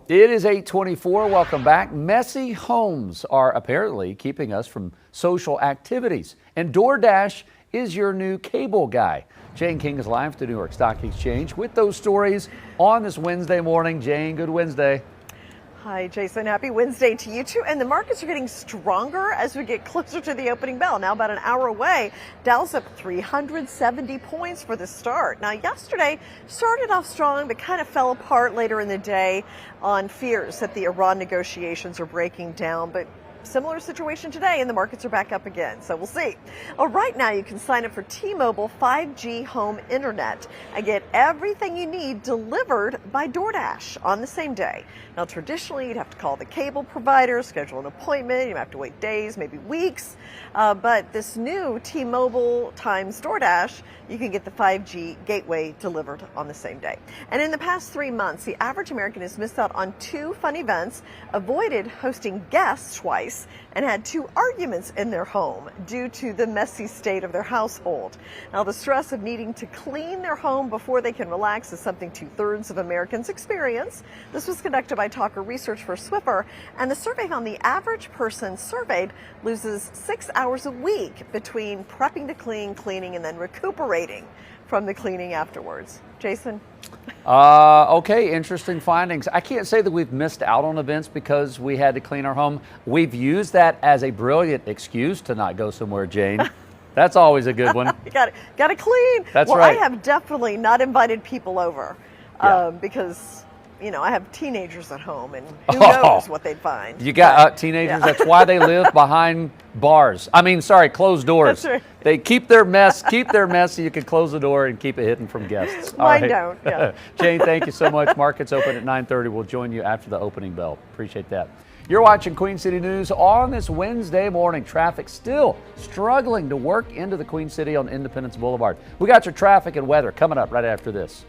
It is 8:24. Welcome back. Messy homes are apparently keeping us from social activities, and DoorDash is your new cable guy. Jane King is live at the New York Stock Exchange with those stories on this Wednesday morning. Jane, good Wednesday. Hi, Jason. Happy Wednesday to you too. And the markets are getting stronger as we get closer to the opening bell. Now about an hour away. Dow's up 370 points for the start. Now yesterday started off strong but kind of fell apart later in the day on fears that the Iran negotiations are breaking down. But similar situation today, and the markets are back up again, so we'll see. Right now, you can sign up for T-Mobile 5G home internet and get everything you need delivered by DoorDash on the same day. Now, traditionally, you'd have to call the cable provider, schedule an appointment. You might have to wait days, maybe weeks. But this new T-Mobile times DoorDash, you can get the 5G gateway delivered on the same day. And in the past 3 months, the average American has missed out on 2 fun events, avoided hosting guests twice, and had 2 arguments in their home due to the messy state of their household. Now, the stress of needing to clean their home before they can relax is something 2/3 of Americans experience. This was conducted by Talker Research for Swiffer, and the survey found the average person surveyed loses 6 hours a week between prepping to clean, cleaning, and then recuperating from the cleaning afterwards. Jason? Okay, interesting findings. I can't say that we've missed out on events because we had to clean our home. We've used that as a brilliant excuse to not go somewhere, Jane. That's always a good one. You got to clean. That's well, right. I have definitely not invited people over because, you know, I have teenagers at home, and who knows what they'd find. You got teenagers. Yeah. That's why they live behind bars. Closed doors. That's right. They keep their mess so you can close the door and keep it hidden from guests. Mine don't. Yeah. Jane, thank you so much. Markets open at 9:30. We'll join you after the opening bell. Appreciate that. You're watching Queen City News on this Wednesday morning. Traffic still struggling to work into the Queen City on Independence Boulevard. We got your traffic and weather coming up right after this.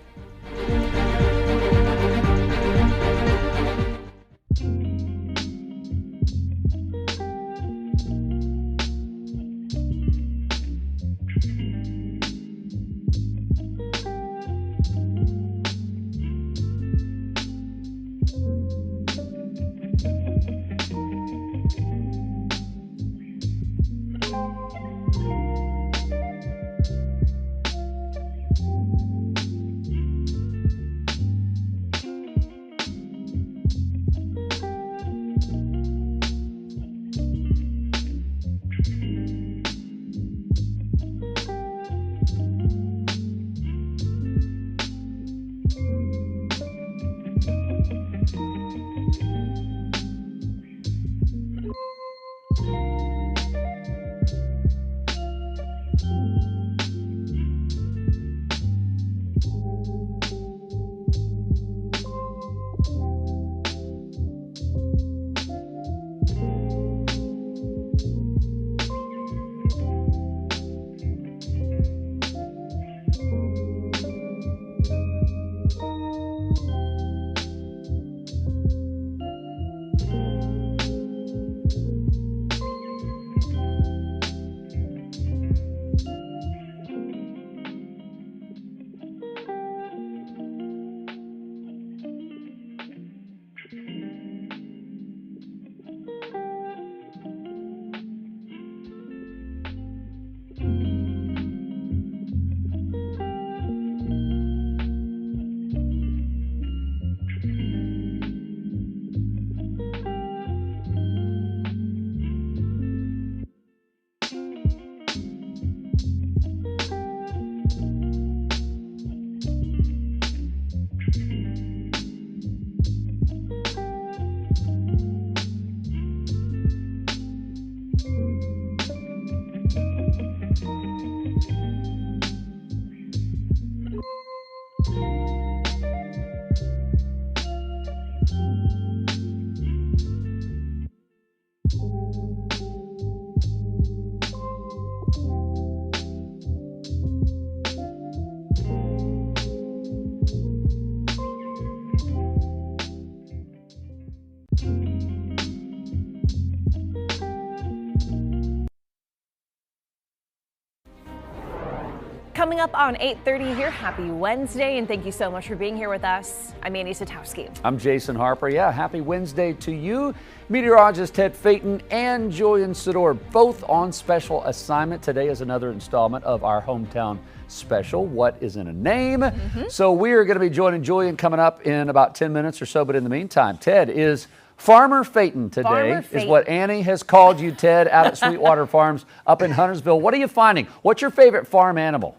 Coming up on 8:30 here, happy Wednesday, and thank you so much for being here with us. I'm Annie Satowski. I'm Jason Harper. Yeah, happy Wednesday to you. Meteorologist Ted Phaeton and Julian Sidor, both on special assignment. Today is another installment of our hometown special, What is in a Name? So we are going to be joining Julian coming up in about 10 minutes or so, but in the meantime, Ted is Farmer Phaeton today Farmer is Phaeton. what Annie has called you, Ted, out at Sweetwater Farms up in Huntersville. What are you finding? What's your favorite farm animal?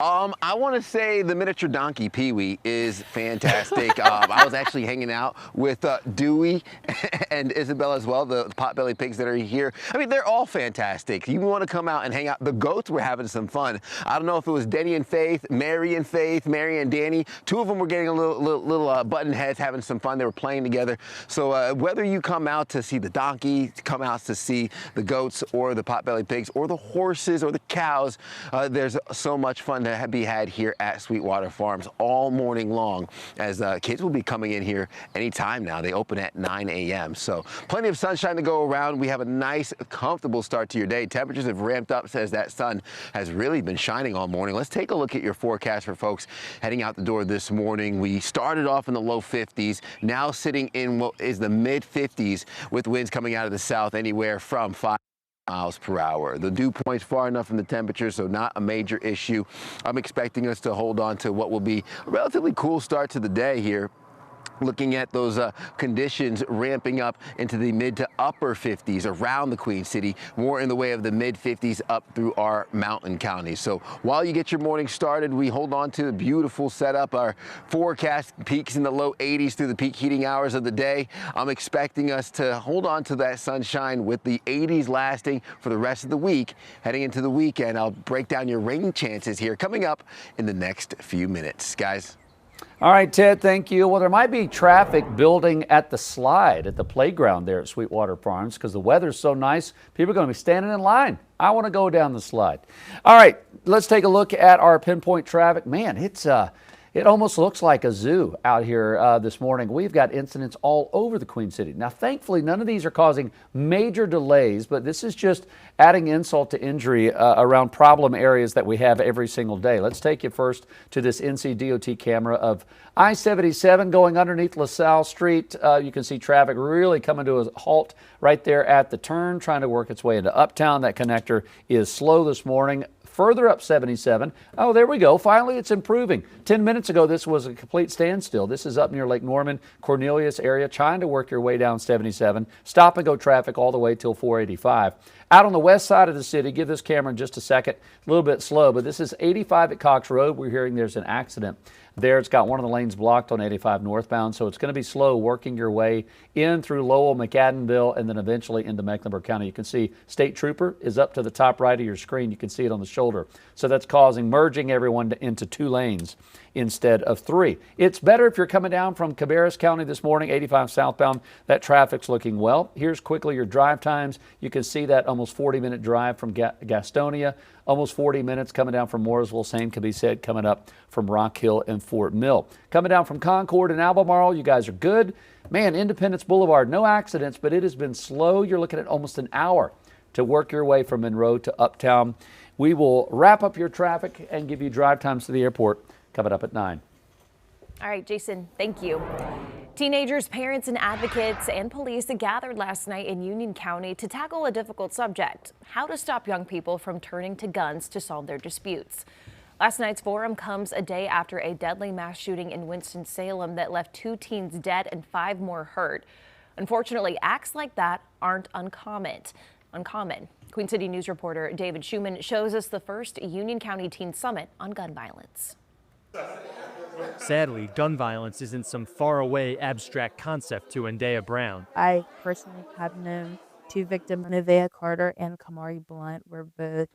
I want to say the miniature donkey Pee-wee is fantastic. I was actually hanging out with Dewey and Isabel as well, the potbelly pigs that are here. I mean, they're all fantastic. You want to come out and hang out. The goats were having some fun. I don't know if it was Denny and Faith, Mary and Danny. Two of them were getting a little button heads, having some fun. They were playing together. So whether you come out to see the donkey, come out to see the goats or the potbelly pigs or the horses or the cows, there's so much fun to be had here at Sweetwater Farms all morning long, as kids will be coming in here anytime now. They open at 9 a.m. So plenty of sunshine to go around. We have a nice, comfortable start to your day. Temperatures have ramped up as that sun has really been shining all morning. Let's take a look at your forecast for folks heading out the door this morning. We started off in the low 50s, now sitting in what is the mid 50s with winds coming out of the south anywhere from 5 miles per hour. The dew point's far enough from the temperature, so not a major issue. I'm expecting us to hold on to what will be a relatively cool start to the day here. Looking at those conditions ramping up into the mid to upper 50s around the Queen City, more in the way of the mid 50s up through our mountain counties. So while you get your morning started, we hold on to the beautiful setup. Our forecast peaks in the low 80s through the peak heating hours of the day. I'm expecting us to hold on to that sunshine with the 80s lasting for the rest of the week. Heading into the weekend, I'll break down your rain chances here coming up in the next few minutes. Guys. All right, Ted, thank you. Well, there might be traffic building at the slide at the playground there at Sweetwater Farms because the weather's so nice. People are going to be standing in line. I want to go down the slide. All right, let's take a look at our pinpoint traffic. Man, it almost looks like a zoo out here this morning. We've got incidents all over the Queen City. Now, thankfully, none of these are causing major delays, but this is just adding insult to injury around problem areas that we have every single day. Let's take you first to this NCDOT camera of I-77 going underneath LaSalle Street. You can see traffic really coming to a halt right there at the turn, trying to work its way into Uptown. That connector is slow this morning. Further up 77. Oh, there we go. Finally, it's improving. 10 minutes ago, this was a complete standstill. This is up near Lake Norman, Cornelius area, trying to work your way down 77. Stop and go traffic all the way till 485. Out on the west side of the city, give this camera in just a second, a little bit slow, but this is 85 at Cox Road. We're hearing there's an accident there. It's got one of the lanes blocked on 85 northbound, so it's going to be slow working your way in through Lowell, McAdenville, and then eventually into Mecklenburg County. You can see State Trooper is up to the top right of your screen. You can see it on the shoulder. So that's causing merging everyone into 2 lanes instead of 3. It's better if you're coming down from Cabarrus County this morning, 85 southbound. That traffic's looking well. Here's quickly your drive times. You can see that almost 40-minute drive from Gastonia, almost 40 minutes coming down from Mooresville. Same can be said coming up from Rock Hill and Fort Mill. Coming down from Concord and Albemarle, you guys are good. Man, Independence Boulevard, no accidents, but it has been slow. You're looking at almost an hour to work your way from Monroe to Uptown. We will wrap up your traffic and give you drive times to the airport coming up at 9. All right, Jason, thank you. Teenagers, parents, and advocates and police gathered last night in Union County to tackle a difficult subject: how to stop young people from turning to guns to solve their disputes. Last night's forum comes a day after a deadly mass shooting in Winston-Salem that left 2 teens dead and 5 more hurt. Unfortunately, acts like that aren't uncommon. Queen City News reporter David Schumann shows us the first Union County Teen Summit on gun violence. Sadly, gun violence isn't some faraway abstract concept to Endea Brown. I personally have known 2 victims, Nevaeh Carter and Kamari Blunt, were both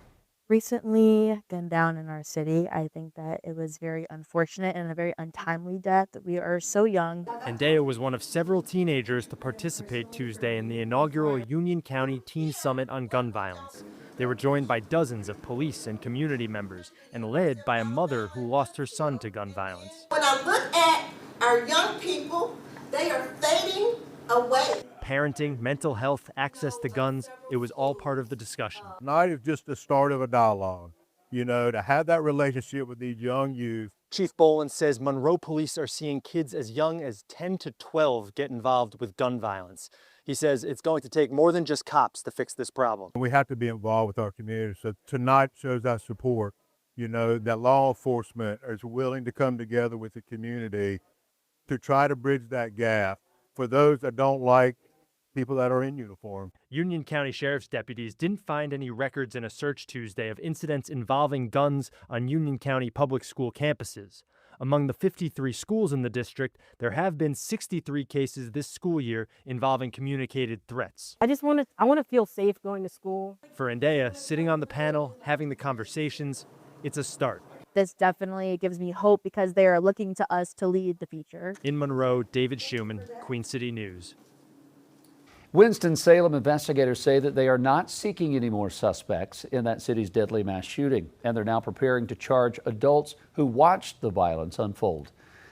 recently gunned down in our city. I think that it was very unfortunate and a very untimely death. We are so young. Endea was one of several teenagers to participate Tuesday in the inaugural Union County Teen Summit on gun violence. They were joined by dozens of police and community members and led by a mother who lost her son to gun violence. When I look at our young people, they are fading away. Parenting, mental health, access to guns, it was all part of the discussion. Tonight is just the start of a dialogue, to have that relationship with these young youth. Chief Boland says Monroe police are seeing kids as young as 10 to 12 get involved with gun violence. He says it's going to take more than just cops to fix this problem. We have to be involved with our community. So tonight shows our support, that law enforcement is willing to come together with the community to try to bridge that gap for those that don't like people that are in uniform. Union County Sheriff's deputies didn't find any records in a search Tuesday of incidents involving guns on Union County public school campuses. Among the 53 schools in the district, there have been 63 cases this school year involving communicated threats. I want to feel safe going to school. For Endea, sitting on the panel, having the conversations, it's a start. This definitely gives me hope because they are looking to us to lead the future. In Monroe, David Schumann, Queen City News. Winston-Salem investigators say that they are not seeking any more suspects in that city's deadly mass shooting, and they're now preparing to charge adults who watched the violence unfold.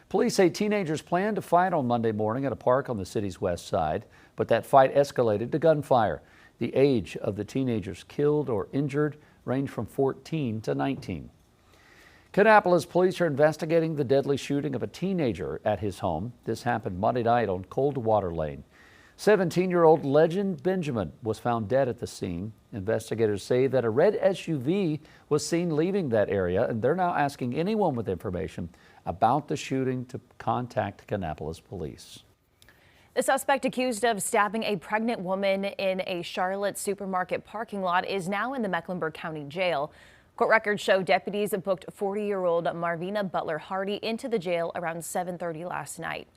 Police say teenagers planned to fight on Monday morning at a park on the city's west side, but that fight escalated to gunfire. The age of the teenagers killed or injured ranged from 14 to 19. Kannapolis police are investigating the deadly shooting of a teenager at his home. This happened Monday night on Coldwater Lane. 17-year-old Legend Benjamin was found dead at the scene. Investigators say that a red SUV was seen leaving that area, and they're now asking anyone with information about the shooting to contact Kannapolis police. The suspect accused of stabbing a pregnant woman in a Charlotte supermarket parking lot is now in the Mecklenburg County Jail. Court records show deputies booked 40-year-old Marvina Butler Hardy into the jail around 7:30 last night.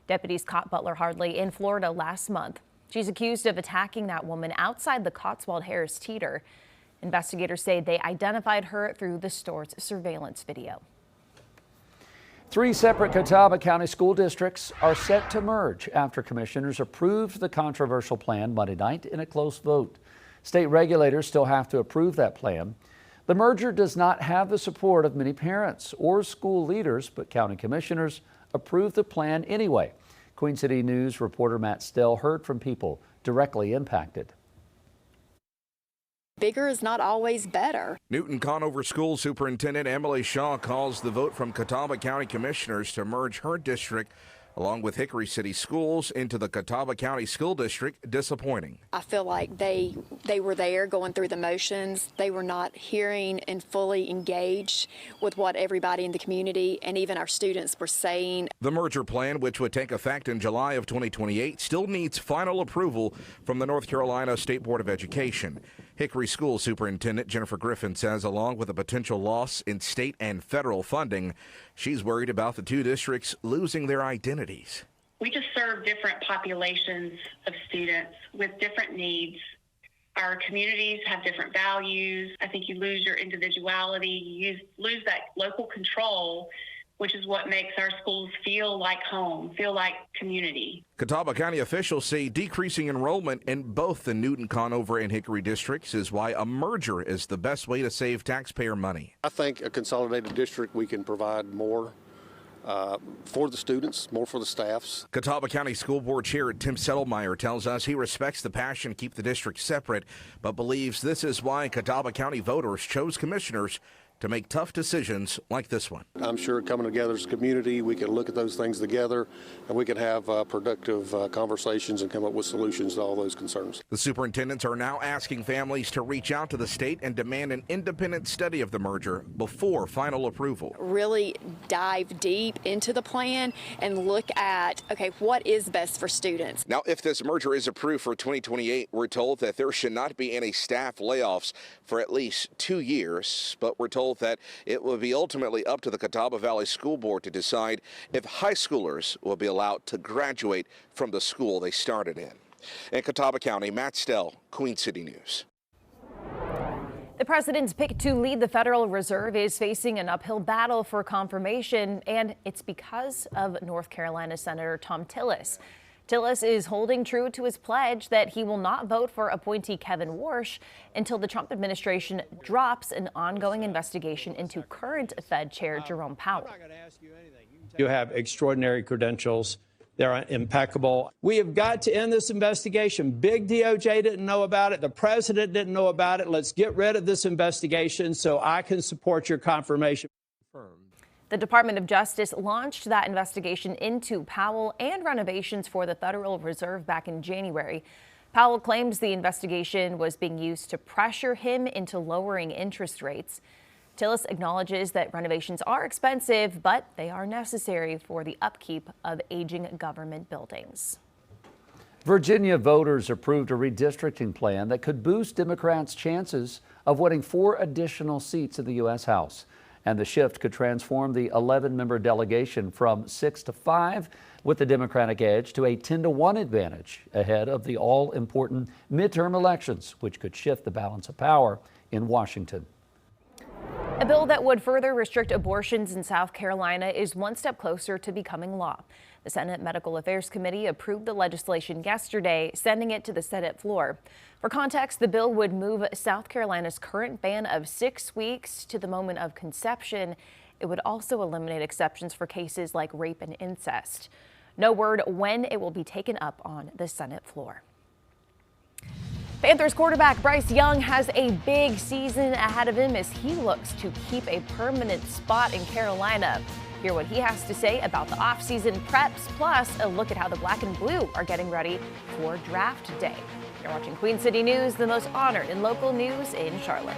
Deputies caught Butler Hardy in Florida last month. She's accused of attacking that woman outside the Cotswold Harris Teeter. Investigators say they identified her through the store's surveillance video. 3 separate Catawba County school districts are set to merge after commissioners approved the controversial plan Monday night in a close vote. State regulators still have to approve that plan. The merger does not have the support of many parents or school leaders, but county commissioners approved the plan anyway. Queen City News reporter Matt Stell heard from people directly impacted. Bigger is not always better. Newton Conover School Superintendent Emily Shaw calls the vote from Catawba County Commissioners to merge her district along with Hickory City Schools into the Catawba County School District disappointing. I feel like they were there going through the motions. They were not hearing and fully engaged with what everybody in the community and even our students were saying. The merger plan, which would take effect in July of 2028, still needs final approval from the North Carolina State Board of Education. Hickory School Superintendent Jennifer Griffin says along with a potential loss in state and federal funding, she's worried about the 2 districts losing their identities. We just serve different populations of students with different needs. Our communities have different values. I think you lose your individuality, you lose that local control, which is what makes our schools feel like home, feel like community. Catawba County officials say decreasing enrollment in both the Newton, Conover, and Hickory districts is why a merger is the best way to save taxpayer money. I think a consolidated district, we can provide more for the students, more for the staffs. Catawba County School Board Chair Tim Settlemeyer tells us he respects the passion to keep the district separate, but believes this is why Catawba County voters chose commissioners to make tough decisions like this one. I'm sure coming together as a community, we can look at those things together and we can have productive conversations and come up with solutions to all those concerns. The superintendents are now asking families to reach out to the state and demand an independent study of the merger before final approval. Really dive deep into the plan and look at, okay, what is best for students? Now, if this merger is approved for 2028, we're told that there should not be any staff layoffs for at least 2 years, but we're told that it will be ultimately up to the Catawba Valley School Board to decide if high schoolers will be allowed to graduate from the school they started in. In Catawba County, Matt Stell, Queen City News. The president's pick to lead the Federal Reserve is facing an uphill battle for confirmation, and it's because of North Carolina Senator Thom Tillis. Tillis is holding true to his pledge that he will not vote for appointee Kevin Warsh until the Trump administration drops an ongoing investigation into current Fed Chair Jerome Powell. You have extraordinary credentials. They're impeccable. We have got to end this investigation. Big DOJ didn't know about it. The president didn't know about it. Let's get rid of this investigation so I can support your confirmation. The Department of Justice launched that investigation into Powell and renovations for the Federal Reserve back in January. Powell claims the investigation was being used to pressure him into lowering interest rates. Tillis acknowledges that renovations are expensive, but they are necessary for the upkeep of aging government buildings. Virginia voters approved a redistricting plan that could boost Democrats' chances of winning 4 additional seats in the U.S. House. And the shift could transform the 11-member delegation from 6 to 5 with the Democratic edge to a 10-1 advantage ahead of the all-important midterm elections, which could shift the balance of power in Washington. A bill that would further restrict abortions in South Carolina is one step closer to becoming law. The Senate Medical Affairs Committee approved the legislation yesterday, sending it to the Senate floor. For context, the bill would move South Carolina's current ban of 6 weeks to the moment of conception. It would also eliminate exceptions for cases like rape and incest. No word when it will be taken up on the Senate floor. Panthers quarterback Bryce Young has a big season ahead of him as he looks to keep a permanent spot in Carolina. Hear what he has to say about the offseason preps, plus a look at how the Black and Blue are getting ready for draft day. You're watching Queen City News, the most honored in local news in Charlotte.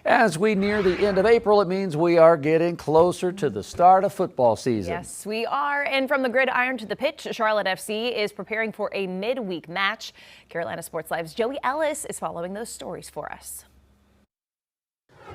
As we near the end of April, it means we are getting closer to the start of football season. Yes, we are. And from the gridiron to the pitch, Charlotte FC is preparing for a midweek match. Carolina Sports Live's Joey Ellis is following those stories for us.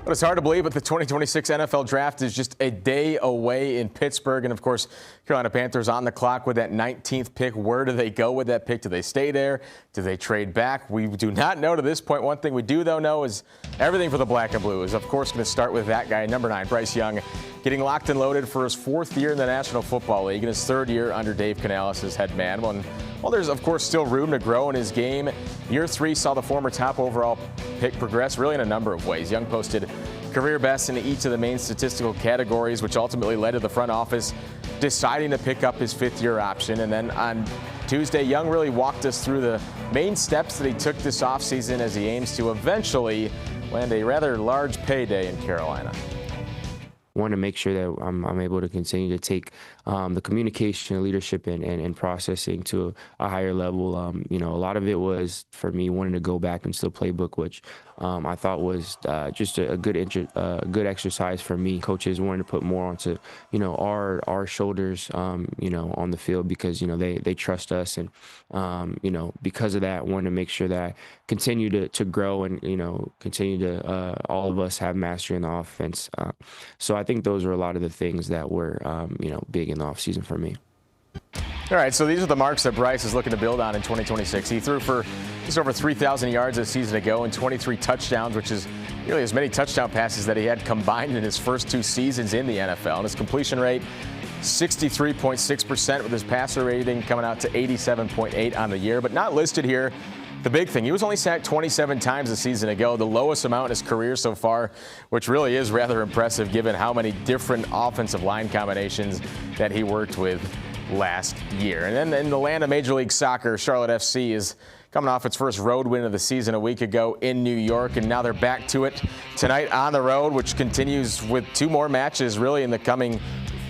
But it's hard to believe, but the 2026 NFL Draft is just a day away in Pittsburgh. And, of course, Carolina Panthers on the clock with that 19th pick. Where do they go with that pick? Do they stay there? Do they trade back? We do not know to this point. One thing we do, though, know is everything for the Black and Blue is, of course, going to start with that guy, number 9, Bryce Young, getting locked and loaded for his 4th year in the National Football League and his 3rd year under Dave Canales as head man. Well, there's, of course, still room to grow in his game. Year 3 saw the former top overall pick progress really in a number of ways. Young posted career best in each of the main statistical categories, which ultimately led to the front office deciding to pick up his 5th-year option. And then on Tuesday, Young really walked us through the main steps that he took this offseason as he aims to eventually land a rather large payday in Carolina. Want to make sure that I'm able to continue to take the communication, leadership, and processing to a higher level. You know, a lot of it was for me wanting to go back into the playbook, which I thought was just a good exercise for me. Coaches wanted to put more onto, you know, our shoulders, you know, on the field, because, you know, they trust us, and you know, because of that, wanted to make sure that I continue to grow, and, you know, continue to all of us have mastery in the offense. So I think those are a lot of the things that were you know, big in the offseason for me. All right, so these are the marks that Bryce is looking to build on in 2026. He threw for just over 3,000 yards a season ago and 23 touchdowns, which is nearly as many touchdown passes that he had combined in his first 2 seasons in the NFL. And his completion rate, 63.6%, with his passer rating coming out to 87.8 on the year. But not listed here, the big thing, he was only sacked 27 times a season ago, the lowest amount in his career so far, which really is rather impressive given how many different offensive line combinations that he worked with last year. And then in the land of Major League Soccer, Charlotte FC is coming off its first road win of the season a week ago in New York, and now they're back to it tonight on the road, which continues with 2 more matches really in the coming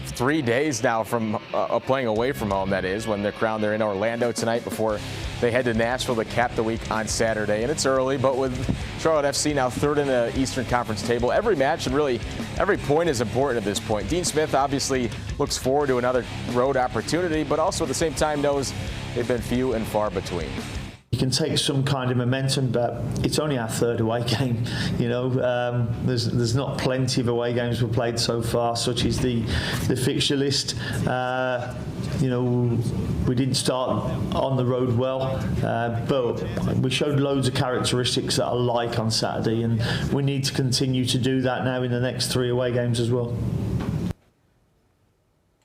3 days now from playing away from home, that is, when they're crowned. They're in Orlando tonight before they head to Nashville to cap the week on Saturday. And it's early, but with Charlotte FC now 3rd in the Eastern Conference table, every match and really every point is important at this point. Dean Smith obviously looks forward to another road opportunity, but also at the same time knows they've been few and far between. You can take some kind of momentum, but it's only our 3rd away game. You know, there's not plenty of away games we've played so far, such as the fixture list. You know, we didn't start on the road well, but we showed loads of characteristics that I like on Saturday, and we need to continue to do that now in the next 3 away games as well.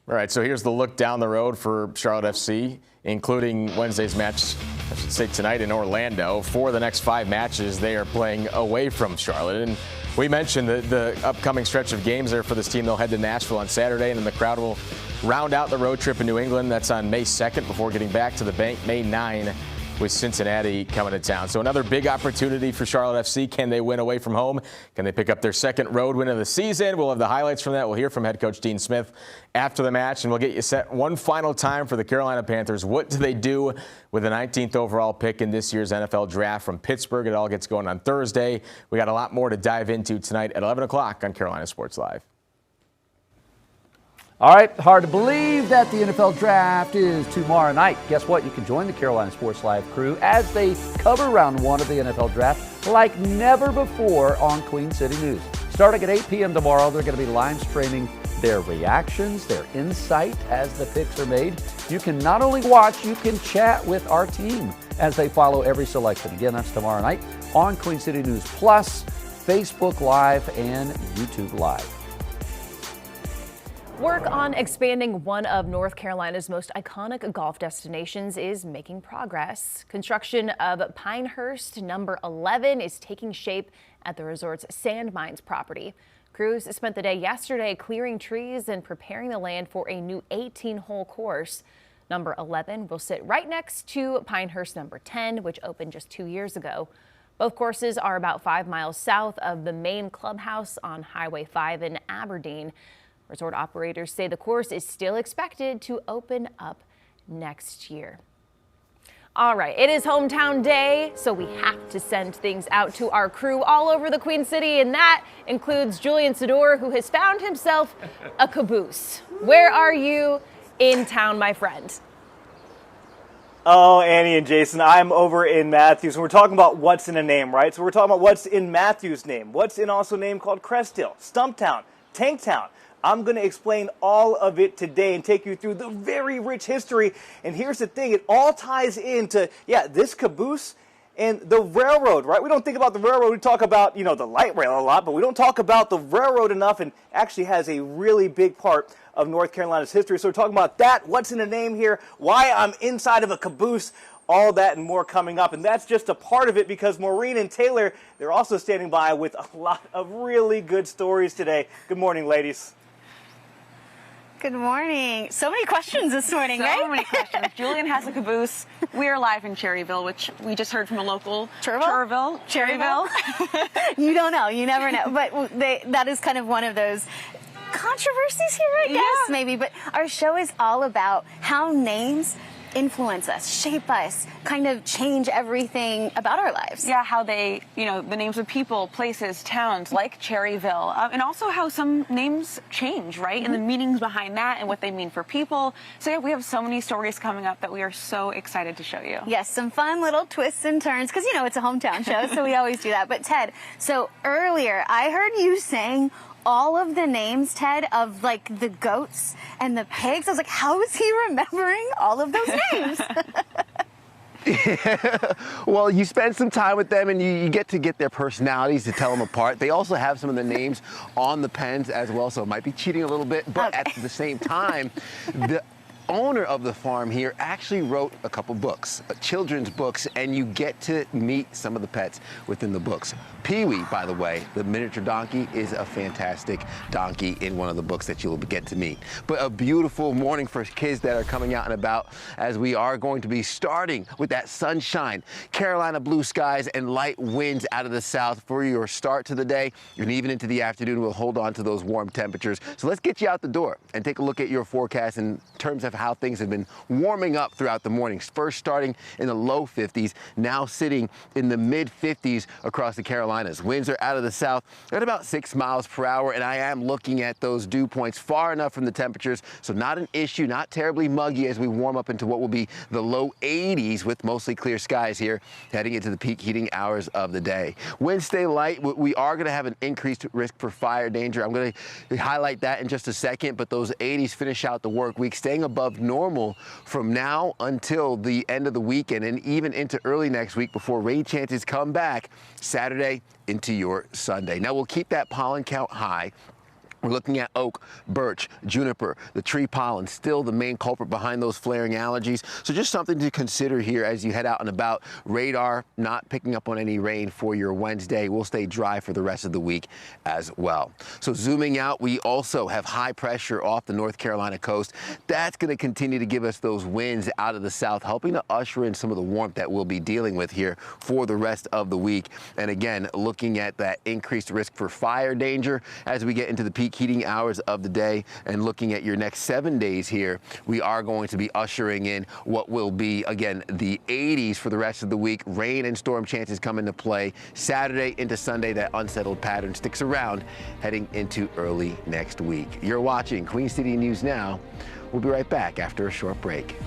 All right, so here's the look down the road for Charlotte FC, including Wednesday's match, I should say tonight in Orlando. For the next 5 matches, they are playing away from Charlotte. And we mentioned the upcoming stretch of games there for this team. They'll head to Nashville on Saturday, and then the crowd will round out the road trip in New England. That's on May 2nd before getting back to the bank May 9 with Cincinnati coming to town. So another big opportunity for Charlotte FC. Can they win away from home? Can they pick up their 2nd road win of the season? We'll have the highlights from that. We'll hear from head coach Dean Smith after the match, and we'll get you set one final time for the Carolina Panthers. What do they do with the 19th overall pick in this year's NFL draft from Pittsburgh? It all gets going on Thursday. We got a lot more to dive into tonight at 11 o'clock on Carolina Sports Live. All right, hard to believe that the NFL Draft is tomorrow night. Guess what? You can join the Carolina Sports Live crew as they cover round 1 of the NFL Draft like never before on Queen City News. Starting at 8 p.m. tomorrow, they're going to be live streaming their reactions, their insight as the picks are made. You can not only watch, you can chat with our team as they follow every selection. Again, that's tomorrow night on Queen City News Plus, Facebook Live, and YouTube Live. Work on expanding one of North Carolina's most iconic golf destinations is making progress. Construction of Pinehurst number 11 is taking shape at the resort's Sand Mines property. Crews spent the day yesterday clearing trees and preparing the land for a new 18-hole course. Number 11 will sit right next to Pinehurst number 10, which opened just 2 years ago. Both courses are about 5 miles south of the main clubhouse on Highway 5 in Aberdeen. Resort operators say the course is still expected to open up next year. All right, it is hometown day, so we have to send things out to our crew all over the Queen City, and that includes Julian Sador, who has found himself a caboose. Where are you in town, my friend? Oh, Annie and Jason, I'm over in Matthews, and we're talking about what's in a name, right? So we're talking about what's in Matthews' name. What's in also a name called Cresthill, Stumptown, Tanktown. I'm going to explain all of it today and take you through the very rich history. And here's the thing, it all ties into, this caboose and the railroad, right? We don't think about the railroad. We talk about, the light rail a lot, but we don't talk about the railroad enough, and actually has a really big part of North Carolina's history. So we're talking about that, what's in the name here, why I'm inside of a caboose, all that and more coming up. And that's just a part of it, because Maureen and Taylor, they're also standing by with a lot of really good stories today. Good morning, ladies. Good morning. So many questions this morning, right? So many questions. Julian has a caboose. We are live in Cherryville, which we just heard from a local. Cherryville? You don't know. You never know. But that is kind of one of those controversies here, I guess, maybe. But our show is all about how names influence us, shape us, kind of change everything about our lives. Yeah, how they, the names of people, places, towns, like Cherryville, and also how some names change, right? And the meanings behind that and what they mean for people. So yeah, we have so many stories coming up that we are so excited to show you. Yes, some fun little twists and turns, because, it's a hometown show, so we always do that. But Ted, so earlier I heard you saying all of the names, Ted, of like the goats and the pigs. I was like, how is he remembering all of those names? Well, you spend some time with them and you get to get their personalities to tell them apart. They also have some of the names on the pens as well, so it might be cheating a little bit, but at the same time, the owner of the farm here actually wrote a couple books, children's books, and you get to meet some of the pets within the books. Pee-wee, by the way, the miniature donkey, is a fantastic donkey in one of the books that you'll get to meet. But a beautiful morning for kids that are coming out and about, as we are going to be starting with that sunshine, Carolina blue skies, and light winds out of the south for your start to the day, and even into the afternoon. We'll hold on to those warm temperatures. So let's get you out the door and take a look at your forecast in terms of how things have been warming up throughout the mornings. First starting in the low 50s, now sitting in the mid 50s across the Carolinas. Winds are out of the south at about 6 miles per hour, and I am looking at those dew points far enough from the temperatures, so not an issue, not terribly muggy as we warm up into what will be the low 80s with mostly clear skies here heading into the peak heating hours of the day. Winds stay light. We are going to have an increased risk for fire danger. I'm going to highlight that in just a second, but those 80s finish out the work week, staying above normal from now until the end of the weekend and even into early next week before rain chances come back Saturday into your Sunday. Now we'll keep that pollen count high. We're looking at oak, birch, juniper, the tree pollen, still the main culprit behind those flaring allergies. So just something to consider here as you head out and about. Radar not picking up on any rain for your Wednesday. We'll stay dry for the rest of the week as well. So zooming out, we also have high pressure off the North Carolina coast. That's going to continue to give us those winds out of the south, helping to usher in some of the warmth that we'll be dealing with here for the rest of the week. And again, looking at that increased risk for fire danger as we get into the peak heating hours of the day, and looking at your next 7 days here, we are going to be ushering in what will be, again, the 80s for the rest of the week. Rain and storm chances come into play Saturday into Sunday. That unsettled pattern sticks around heading into early next week. You're watching Queen City News Now. We'll be right back after a short break.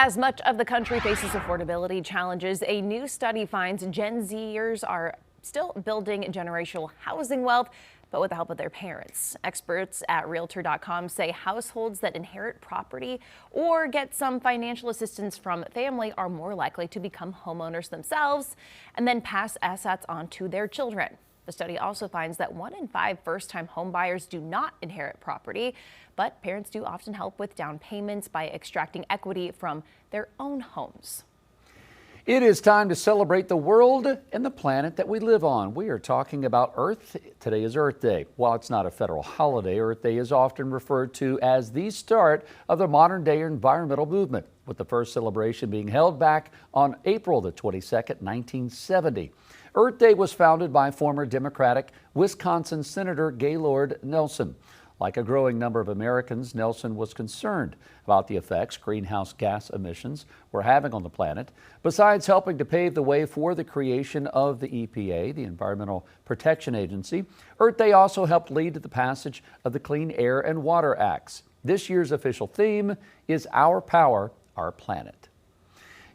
As much of the country faces affordability challenges, a new study finds Gen Zers are still building generational housing wealth, but with the help of their parents. Experts at Realtor.com say households that inherit property or get some financial assistance from family are more likely to become homeowners themselves and then pass assets on to their children. The study also finds that 1 in 5 first-time homebuyers do not inherit property, but parents do often help with down payments by extracting equity from their own homes. It is time to celebrate the world and the planet that we live on. We are talking about Earth. Today is Earth Day. While it's not a federal holiday, Earth Day is often referred to as the start of the modern-day environmental movement, with the first celebration being held back on April the 22nd, 1970. Earth Day was founded by former Democratic Wisconsin Senator Gaylord Nelson. Like a growing number of Americans, Nelson was concerned about the effects greenhouse gas emissions were having on the planet. Besides helping to pave the way for the creation of the EPA, the Environmental Protection Agency, Earth Day also helped lead to the passage of the Clean Air and Water Acts. This year's official theme is Our Power, Our Planet.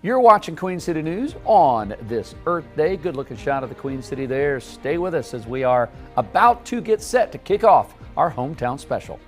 You're watching Queen City News on this Earth Day. Good looking shot of the Queen City there. Stay with us as we are about to get set to kick off our hometown special.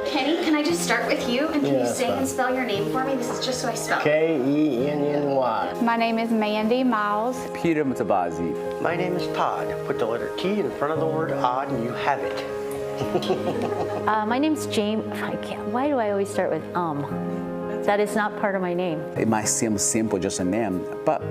Kenny, can I just start with you? And can you that's sing fine. and spell your name for me? This is just so I spell it. K-E-N-N-Y. My name is Mandy Miles. Peter Mutabazi. My name is Todd. Put the letter T in front of the word odd and you have it. My name's James. Why do I always start with That is not part of my name. It might seem simple, just a name, but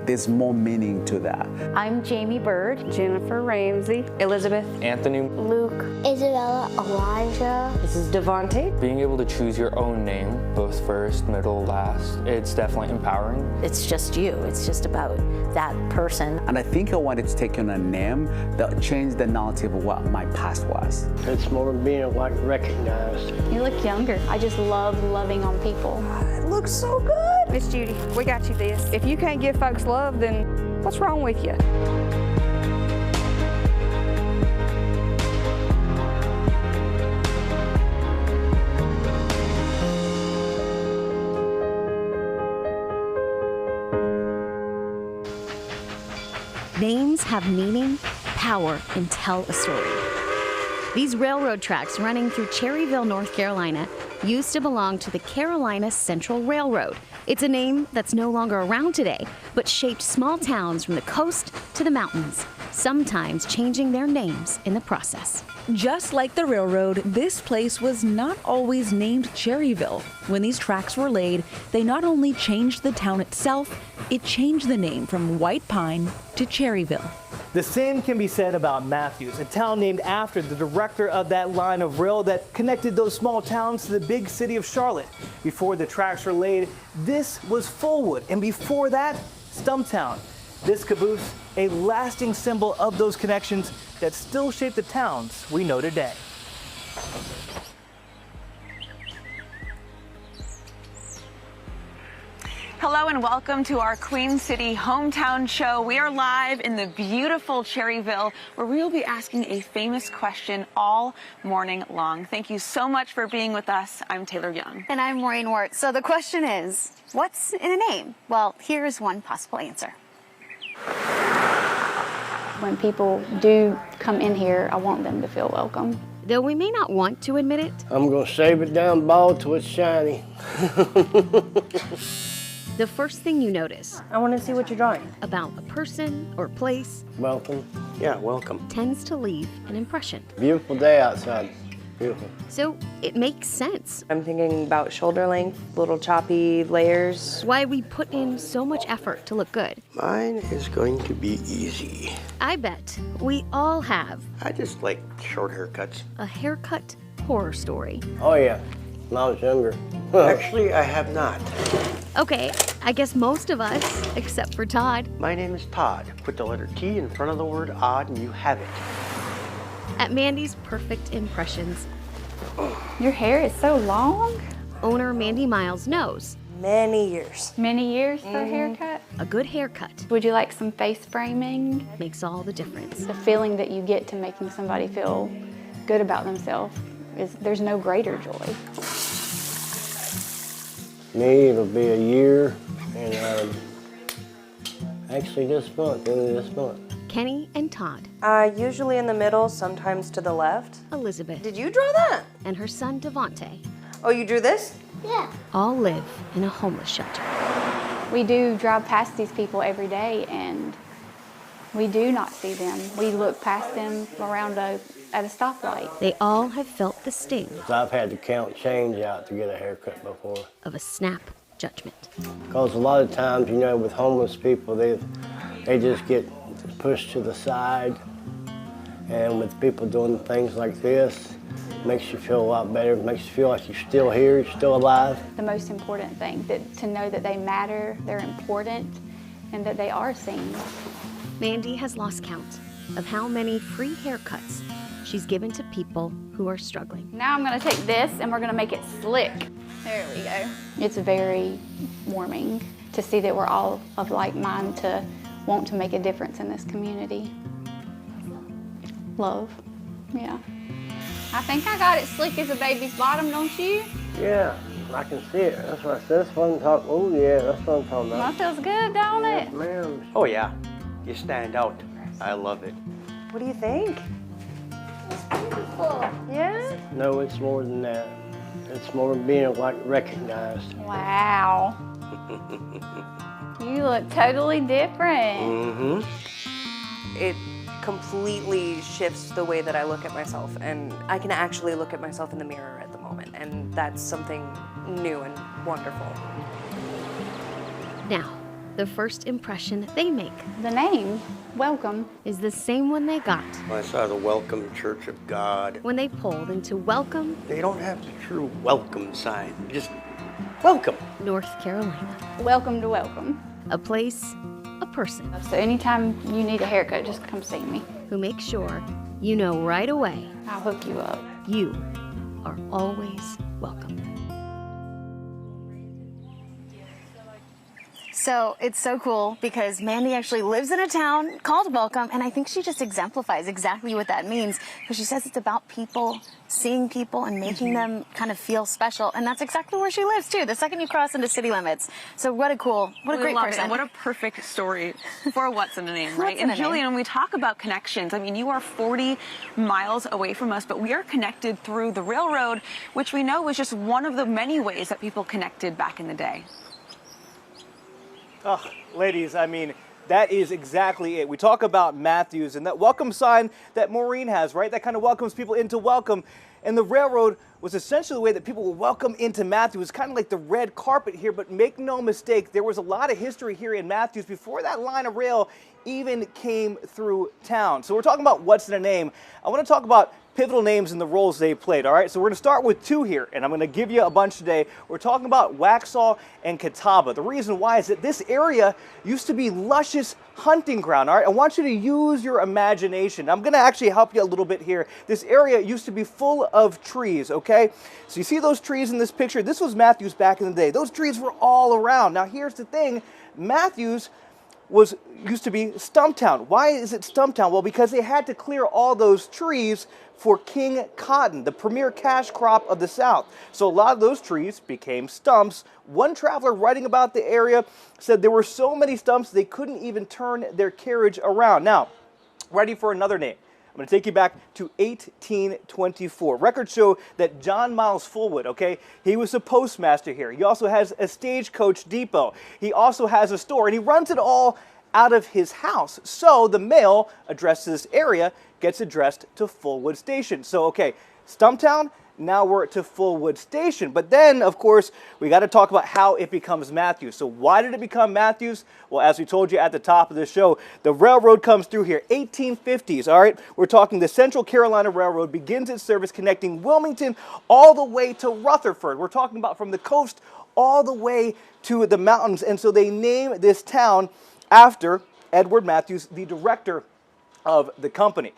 there's more meaning to that. I'm Jamie Bird. Jennifer Ramsey. Elizabeth. Anthony. Luke. Isabella. Elijah. This is Devontae. Being able to choose your own name, both first, middle, last, it's definitely empowering. It's just you. It's just about that person. And I think I wanted to take on a name that changed the narrative of what my past was. It's more than being recognized. You look younger. I just love loving on people. It looks so good. Miss Judy, we got you this. If you can't give folks love, then what's wrong with you? Names have meaning, power, and tell a story. These railroad tracks running through Cherryville, North Carolina, used to belong to the Carolina Central Railroad. It's a name that's no longer around today, but shaped small towns from the coast to the mountains, sometimes changing their names in the process. Just like the railroad, this place was not always named Cherryville. When these tracks were laid, they not only changed the town itself, it changed the name from White Pine to Cherryville. The same can be said about Matthews, a town named after the director of that line of rail that connected those small towns to the big city of Charlotte. Before the tracks were laid, this was Fullwood, and before that, Stumptown. This caboose, a lasting symbol of those connections that still shape the towns we know today. Hello and welcome to our Queen City Hometown Show. We are live in the beautiful Cherryville, where we will be asking a famous question all morning long. Thank you so much for being with us. I'm Taylor Young. And I'm Maureen Wart. So the question is, what's in a name? Well, here's one possible answer. When people do come in here, I want them to feel welcome. Though we may not want to admit it, I'm gonna shave it down bald till it's shiny. the first thing you notice, I want to see what you're drawing. about a person or place Welcome. Yeah, welcome. tends to leave an impression. Beautiful day outside. Beautiful. So it makes sense I'm thinking about shoulder length, little choppy layers. why we put in so much effort to look good. Mine is going to be easy. I bet we all have I just like short haircuts. a haircut horror story. Oh yeah, when I was younger. Actually, I have not. Okay, I guess most of us, except for Todd. My name is Todd. Put the letter T in front of the word odd and you have it. At Mandy's Perfect Impressions, Your hair is so long. owner Mandy Miles knows Many years. Many years for a haircut. a good haircut Would you like some face framing? makes all the difference. The feeling that you get to making somebody feel good about themselves there's no greater joy. Me, it'll be a year, and actually this month, end of this month. Kenny and Todd, Usually in the middle, sometimes to the left. Elizabeth, Did you draw that? and her son Devontae Oh, you drew this? Yeah. all live in a homeless shelter. We do drive past these people every day, and we do not see them. We look past them around at a stoplight. They all have felt the sting I've had to count change out to get a haircut before. of a snap judgment. Because a lot of times, you know, with homeless people, they just get pushed to the side. And with people doing things like this, it makes you feel a lot better. It makes you feel like you're still here, you're still alive. The most important thing, to know that they matter, they're important, and that they are seen. Mandy has lost count of how many free haircuts she's given to people who are struggling. Now I'm gonna take this and we're gonna make it slick. There we go. It's very warming to see that we're all of like mind to want to make a difference in this community. Love, yeah. I think I got it slick as a baby's bottom, don't you? Yeah, I can see it. That's what I said. That's what I'm talking. Oh yeah, that's what I'm talking about. That feels good, don't it? Ma'am. Oh yeah, you stand out. I love it. What do you think? Beautiful. Yeah? No, it's more than that. It's more being like recognized. Wow. You look totally different. Mm-hmm. It completely shifts the way that I look at myself, and I can actually look at myself in the mirror at the moment, and that's something new and wonderful. Now, the first impression they make, the name, Welcome, is the same one they got I saw the Welcome Church of God. when they pulled into Welcome, They don't have the true welcome sign. Just welcome. North Carolina. Welcome to Welcome. A place, a person So anytime you need a haircut, just come see me. who makes sure you know right away I'll hook you up. you are always welcome. So it's so cool because Mandy actually lives in a town called Welcome, and I think she just exemplifies exactly what that means, because she says it's about people, seeing people and making them kind of feel special, and that's exactly where she lives too, the second you cross into city limits. So what a great person. And what a perfect story for What's in a Name, right? And Julian, when we talk about connections, I mean, you are 40 miles away from us, but we are connected through the railroad, which we know was just one of the many ways that people connected back in the day. Oh, ladies, I mean, that is exactly it. We talk about Matthews and that welcome sign that Maureen has, right? That kind of welcomes people into Welcome. And the railroad was essentially the way that people were welcomed into Matthews. It's kind of like the red carpet here, but make no mistake, there was a lot of history here in Matthews before that line of rail even came through town. So we're talking about What's in a Name. I want to talk about pivotal names and the roles they played, all right? So we're going to start with two here, and I'm going to give you a bunch today. We're talking about Waxhaw and Catawba. The reason why is that this area used to be luscious hunting ground, all right? I want you to use your imagination. I'm going to actually help you a little bit here. This area used to be full of trees, okay? So you see those trees in this picture? This was Matthews back in the day. Those trees were all around. Now here's the thing. Matthews used to be Stumptown. Why is it Stumptown? Well, because they had to clear all those trees for King Cotton, the premier cash crop of the South. So a lot of those trees became stumps. One traveler writing about the area said there were so many stumps they couldn't even turn their carriage around. Now, ready for another name. I'm going to take you back to 1824. Records show that John Miles Fullwood, okay, he was a postmaster here. He also has a stagecoach depot. He also has a store, and he runs it all out of his house. So the mail addressed to this area gets addressed to Fullwood Station. So, okay, Stumptown, now we're to Fullwood Station. But then, of course, we got to talk about how it becomes Matthews. So why did it become Matthews? Well, as we told you at the top of the show, the railroad comes through here, 1850s, all right? We're talking the Central Carolina Railroad begins its service connecting Wilmington all the way to Rutherford. We're talking about from the coast all the way to the mountains. And so they name this town after Edward Matthews, the director of the company.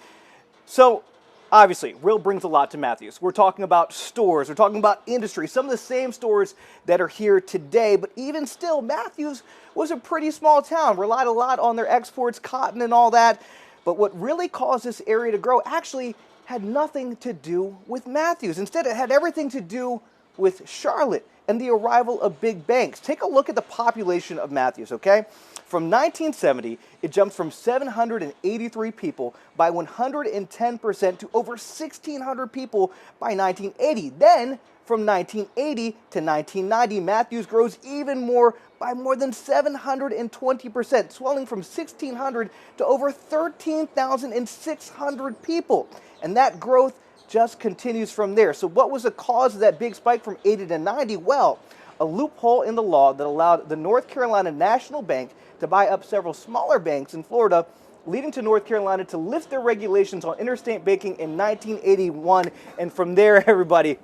So obviously, rail brings a lot to Matthews. We're talking about stores, we're talking about industry, some of the same stores that are here today, but even still, Matthews was a pretty small town, relied a lot on their exports, cotton and all that. But what really caused this area to grow actually had nothing to do with Matthews. Instead, it had everything to do with Charlotte and the arrival of big banks. Take a look at the population of Matthews, okay? From 1970, it jumped from 783 people by 110% to over 1,600 people by 1980. Then, from 1980 to 1990, Matthews grows even more by more than 720%, swelling from 1,600 to over 13,600 people. And that growth just continues from there. So what was the cause of that big spike from 80 to 90? Well, a loophole in the law that allowed the North Carolina National Bank to buy up several smaller banks in Florida, leading to North Carolina to lift their regulations on interstate banking in 1981. And from there, everybody,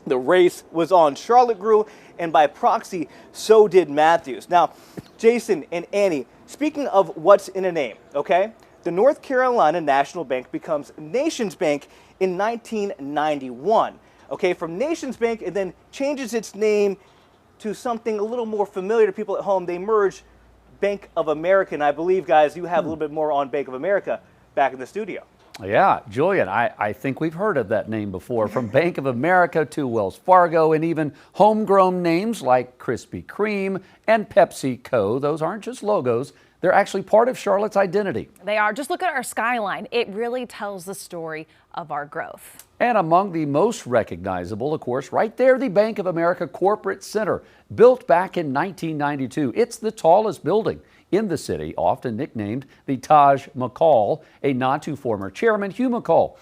the race was on. Charlotte grew, and by proxy, so did Matthews. Now, Jason and Annie, speaking of what's in a name, okay? The North Carolina National Bank becomes Nations Bank in 1991. Okay, from Nations Bank, it then changes its name to something a little more familiar to people at home. They merge Bank of America, and I believe, guys, you have a little bit more on Bank of America back in the studio. Yeah, Julian, I think we've heard of that name before. From Bank of America to Wells Fargo, and even homegrown names like Krispy Kreme and PepsiCo. Those aren't just logos. They're actually part of Charlotte's identity. They are. Just look at our skyline. It really tells the story of our growth. And among the most recognizable, of course, right there, the Bank of America Corporate Center, built back in 1992. It's the tallest building in the city, often nicknamed the Taj Mahal, a nod to former chairman Hugh McCall.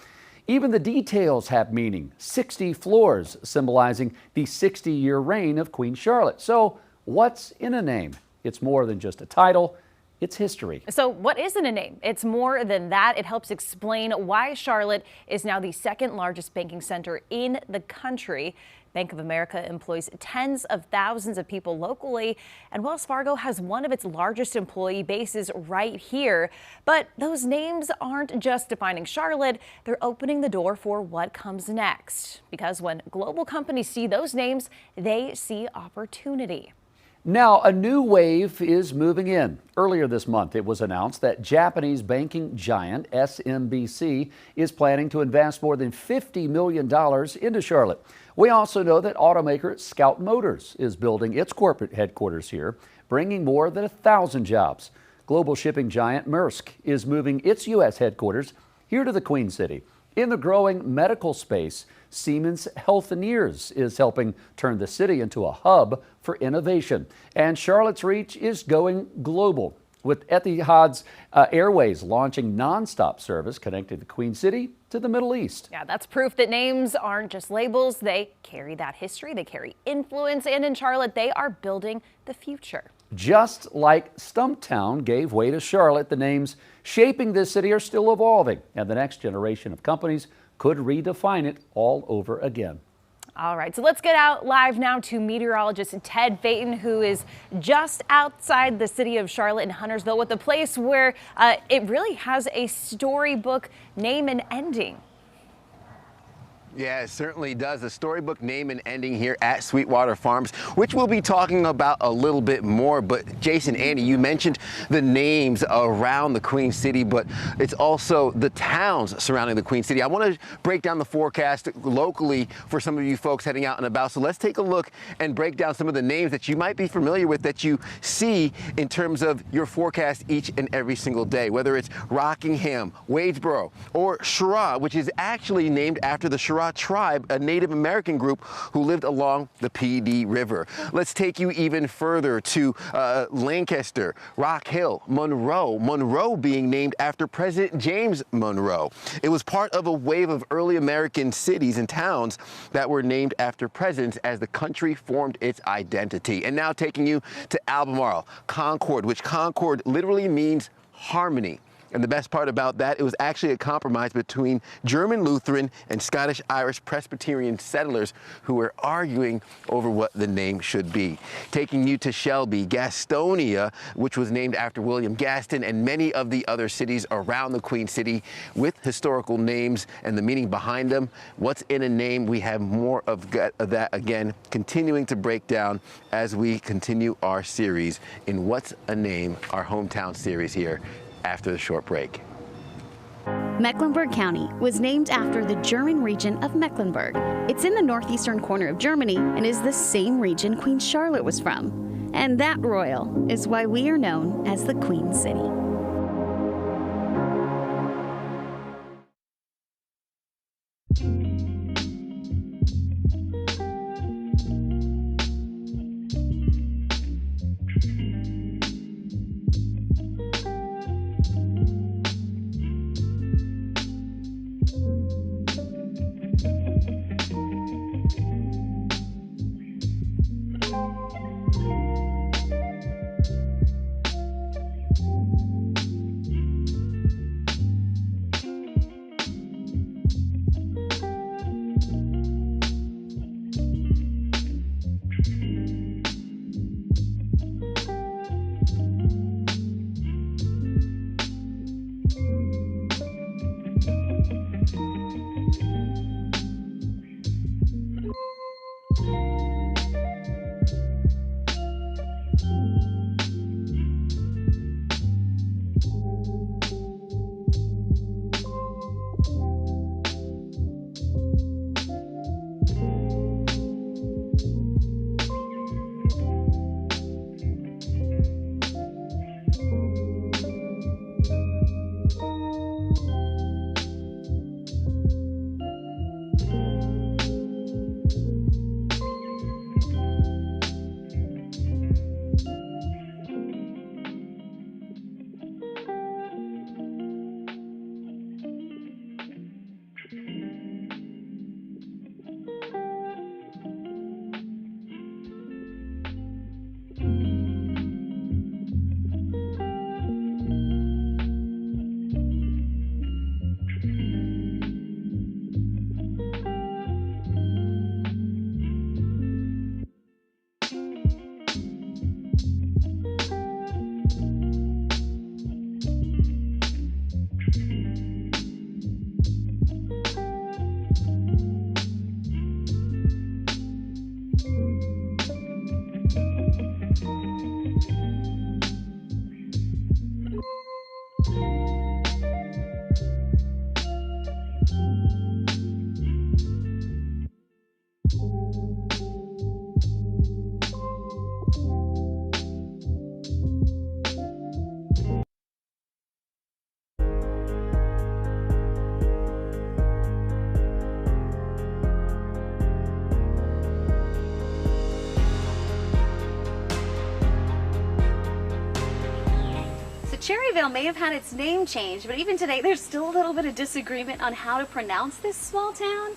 Even the details have meaning. 60 floors, symbolizing the 60-year reign of Queen Charlotte. So what's in a name? It's more than just a title. It's history. So what isn't a name? It's more than that. It helps explain why Charlotte is now the second largest banking center in the country. Bank of America employs tens of thousands of people locally, and Wells Fargo has one of its largest employee bases right here. But those names aren't just defining Charlotte, they're opening the door for what comes next. Because when global companies see those names, they see opportunity. Now, a new wave is moving in. Earlier this month, it was announced that Japanese banking giant SMBC is planning to invest more than $50 million into Charlotte. We also know that automaker Scout Motors is building its corporate headquarters here, bringing more than 1,000 jobs. Global shipping giant Maersk is moving its U.S. headquarters here to the Queen City. In the growing medical space, Siemens Healthineers is helping turn the city into a hub for innovation. And Charlotte's reach is going global, with Etihad's Airways launching nonstop service connecting the Queen City to the Middle East. Yeah, that's proof that names aren't just labels. They carry that history, they carry influence, and in Charlotte, they are building the future. Just like Stumptown gave way to Charlotte, the names shaping this city are still evolving, and the next generation of companies could redefine it all over again. All right, so let's get out live now to meteorologist Ted Payton, who is just outside the city of Charlotte in Huntersville with a place where it really has a storybook name and ending. Yeah, it certainly does. A storybook name and ending here at Sweetwater Farms, which we'll be talking about a little bit more. But Jason, Andy, you mentioned the names around the Queen City, but it's also the towns surrounding the Queen City. I want to break down the forecast locally for some of you folks heading out and about. So let's take a look and break down some of the names that you might be familiar with that you see in terms of your forecast each and every single day, whether it's Rockingham, Wadesboro, or Chirra, which is actually named after the Chirra tribe, a Native American group who lived along the PD River. Let's take you even further to Lancaster, Rock Hill, Monroe, Monroe being named after President James Monroe. It was part of a wave of early American cities and towns that were named after presidents as the country formed its identity. And now taking you to Albemarle, Concord, which Concord literally means harmony. And the best part about that, it was actually a compromise between German Lutheran and Scottish Irish Presbyterian settlers who were arguing over what the name should be. Taking you to Shelby, Gastonia, which was named after William Gaston, and many of the other cities around the Queen City with historical names and the meaning behind them. What's in a name? We have more of that again, continuing to break down as we continue our series in What's a Name, our hometown series here after the short break. Mecklenburg County was named after the German region of Mecklenburg. It's in the northeastern corner of Germany and is the same region Queen Charlotte was from. And that royal is why we are known as the Queen City. Cherryville may have had its name changed, but even today there's still a little bit of disagreement on how to pronounce this small town.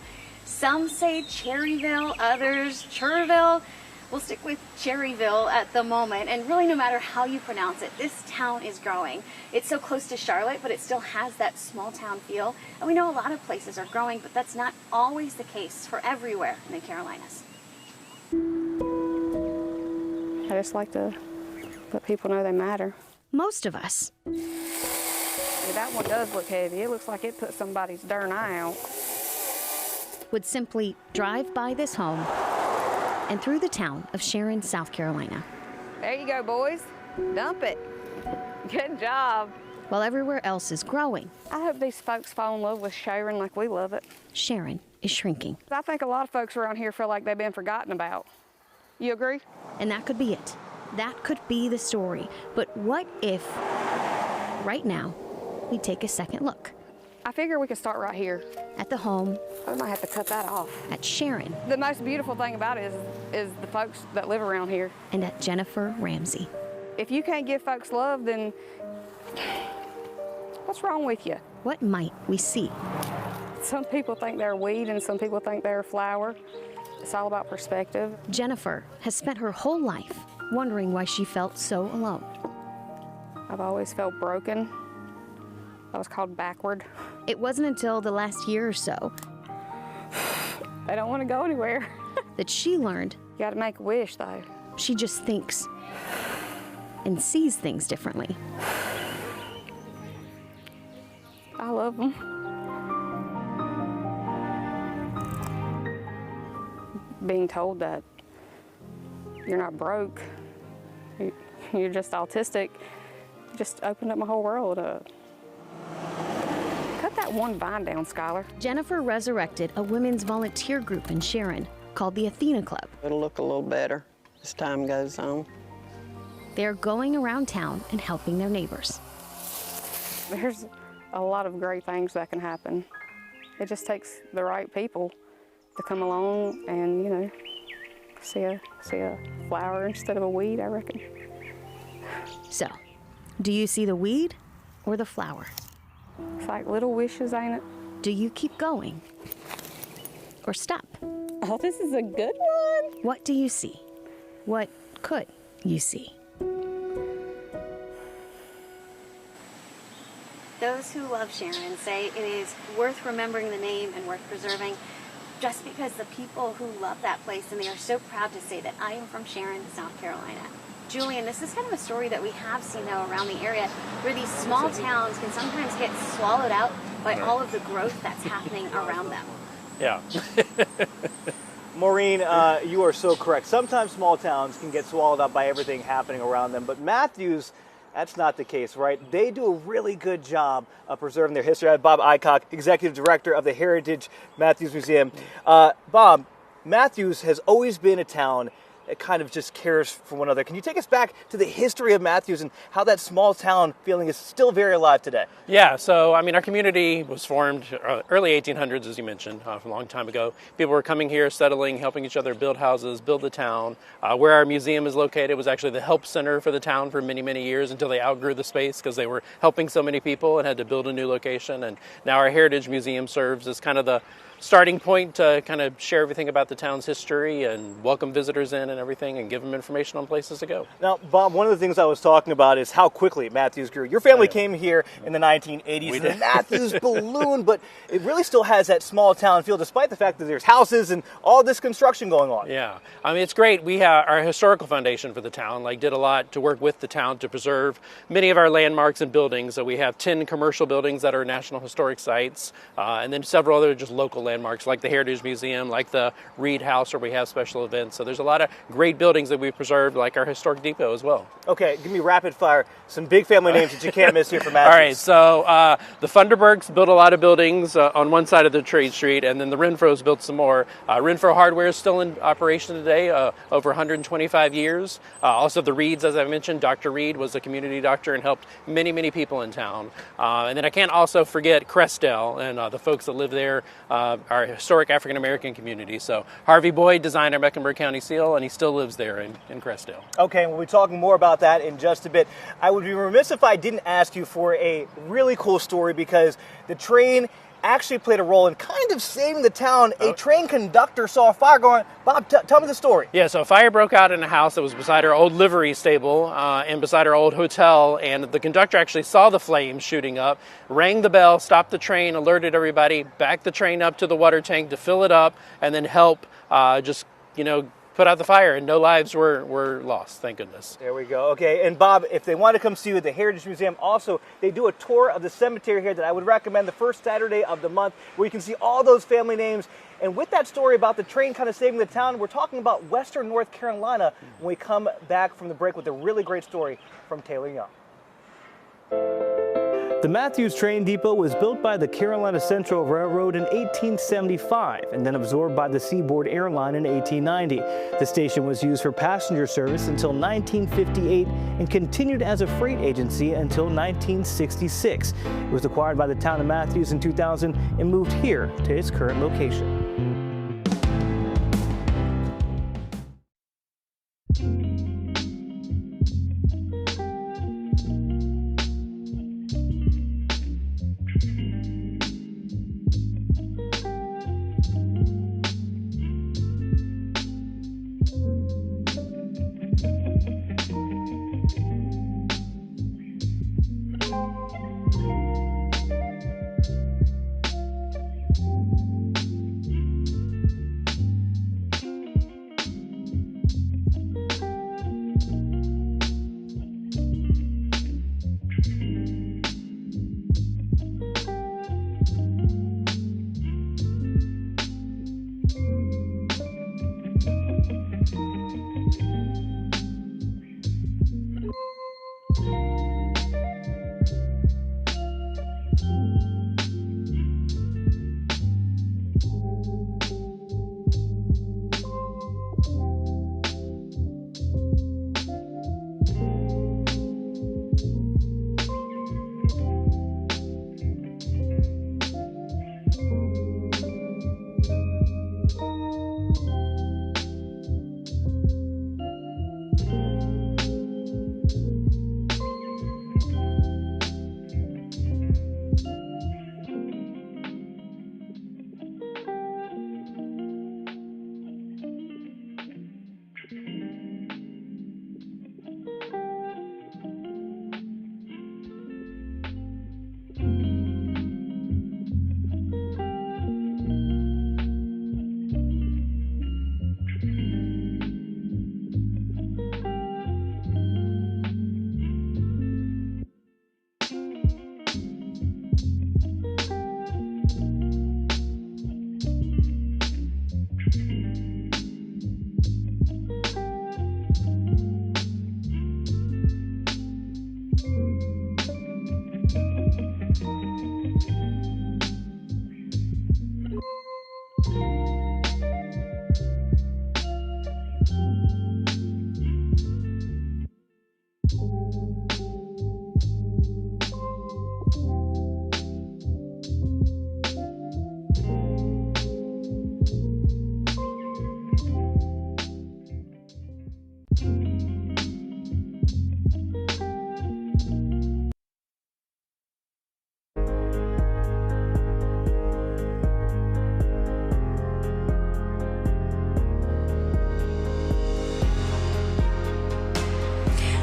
Some say Cherryville, others Cherville. We'll stick with Cherryville at the moment, and really no matter how you pronounce it, this town is growing. It's so close to Charlotte, but it still has that small town feel. And we know a lot of places are growing, but that's not always the case for everywhere in the Carolinas. I just like to let people know they matter. Most of us. Yeah, that one does look heavy. It looks like it put somebody's darn eye out. Would simply drive by this home and through the town of Sharon, South Carolina. There you go, boys. Dump it. Good job. While everywhere else is growing, I hope these folks fall in love with Sharon like we love it. Sharon is shrinking. I think a lot of folks around here feel like they've been forgotten about. You agree? And that could be it. That could be the story. But what if, right now, we take a second look? I figure we can start right here. At the home. I might have to cut that off. At Sharon. The most beautiful thing about it is the folks that live around here. And at Jennifer Ramsey. If you can't give folks love, then what's wrong with you? What might we see? Some people think they're a weed and some people think they're a flower. It's all about perspective. Jennifer has spent her whole life wondering why she felt so alone. I've always felt broken. I was called backward. It wasn't until the last year or so they don't want to go anywhere. that she learned. You got to make a wish, though. She just thinks and sees things differently. I love them. Being told that you're not broke, you're just autistic, just opened up my whole world up. Cut that one vine down, Skylar. Jennifer resurrected a women's volunteer group in Sharon called the Athena Club. It'll look a little better as time goes on. They're going around town and helping their neighbors. There's a lot of great things that can happen. It just takes the right people to come along and, you know, see a flower instead of a weed, I reckon. So, do you see the weed or the flower? It's like little wishes, ain't it? Do you keep going or stop? Oh, this is a good one. What do you see? What could you see? Those who love Sharon say it is worth remembering the name and worth preserving just because the people who love that place and they are so proud to say that I am from Sharon, South Carolina. Julian, this is kind of a story that we have seen though around the area where these small towns can sometimes get swallowed out by all of the growth that's happening around them. Yeah. Maureen, you are so correct. Sometimes small towns can get swallowed up by everything happening around them, but Matthews, that's not the case, right? They do a really good job of preserving their history. I have Bob Aycock, Executive Director of the Heritage Matthews Museum. Bob, Matthews has always been a town that kind of just cares for one another. Can you take us back to the history of Matthews and how that small town feeling is still very alive today? Yeah, so I mean, our community was formed early 1800s, as you mentioned, from a long time ago. People were coming here, settling, helping each other build houses, build the town. Where our museum is located was actually the help center for the town for many, many years until they outgrew the space because they were helping so many people and had to build a new location. And now our Heritage Museum serves as kind of the starting point to kind of share everything about the town's history and welcome visitors in and everything and give them information on places to go. Now, Bob, one of the things I was talking about is how quickly Matthews grew. Your family came here in the 1980s. We and the did. Matthews ballooned, but it really still has that small town feel despite the fact that there's houses and all this construction going on. Yeah, I mean, it's great. We have our historical foundation for the town, did a lot to work with the town to preserve many of our landmarks and buildings. So we have 10 commercial buildings that are National Historic Sites and then several other just local landmarks like the Heritage Museum, like the Reed House where we have special events. So there's a lot of great buildings that we've preserved, like our historic depot as well. Okay, give me rapid fire. Some big family names that you can't miss here from Matthews. All right, so the Funderburgs built a lot of buildings on one side of the trade street, and then the Renfros built some more. Renfro Hardware is still in operation today, over 125 years. Also the Reeds, as I mentioned, Dr. Reed was a community doctor and helped many, many people in town. And then I can't also forget Crestdale and the folks that live there, our historic African-American community. So Harvey Boyd designed our Mecklenburg County seal, and he still lives there in Crestdale. Okay, we'll be talking more about that in just a bit. I would be remiss if I didn't ask you for a really cool story, because the train actually played a role in kind of saving the town. A train conductor saw a fire going. Bob, tell me the story. Yeah, so a fire broke out in a house that was beside our old livery stable and beside our old hotel, and the conductor actually saw the flames shooting up, rang the bell, stopped the train, alerted everybody, backed the train up to the water tank to fill it up, and then help put out the fire, and no lives were lost, thank goodness. There we go. Okay, and Bob, if they want to come see you at the Heritage Museum, also, they do a tour of the cemetery here that I would recommend the first Saturday of the month, where you can see all those family names. And with that story about the train kind of saving the town, we're talking about Western North Carolina when we come back from the break with a really great story from Taylor Young. The Matthews Train Depot was built by the Carolina Central Railroad in 1875 and then absorbed by the Seaboard Airline in 1890. The station was used for passenger service until 1958 and continued as a freight agency until 1966. It was acquired by the town of Matthews in 2000 and moved here to its current location.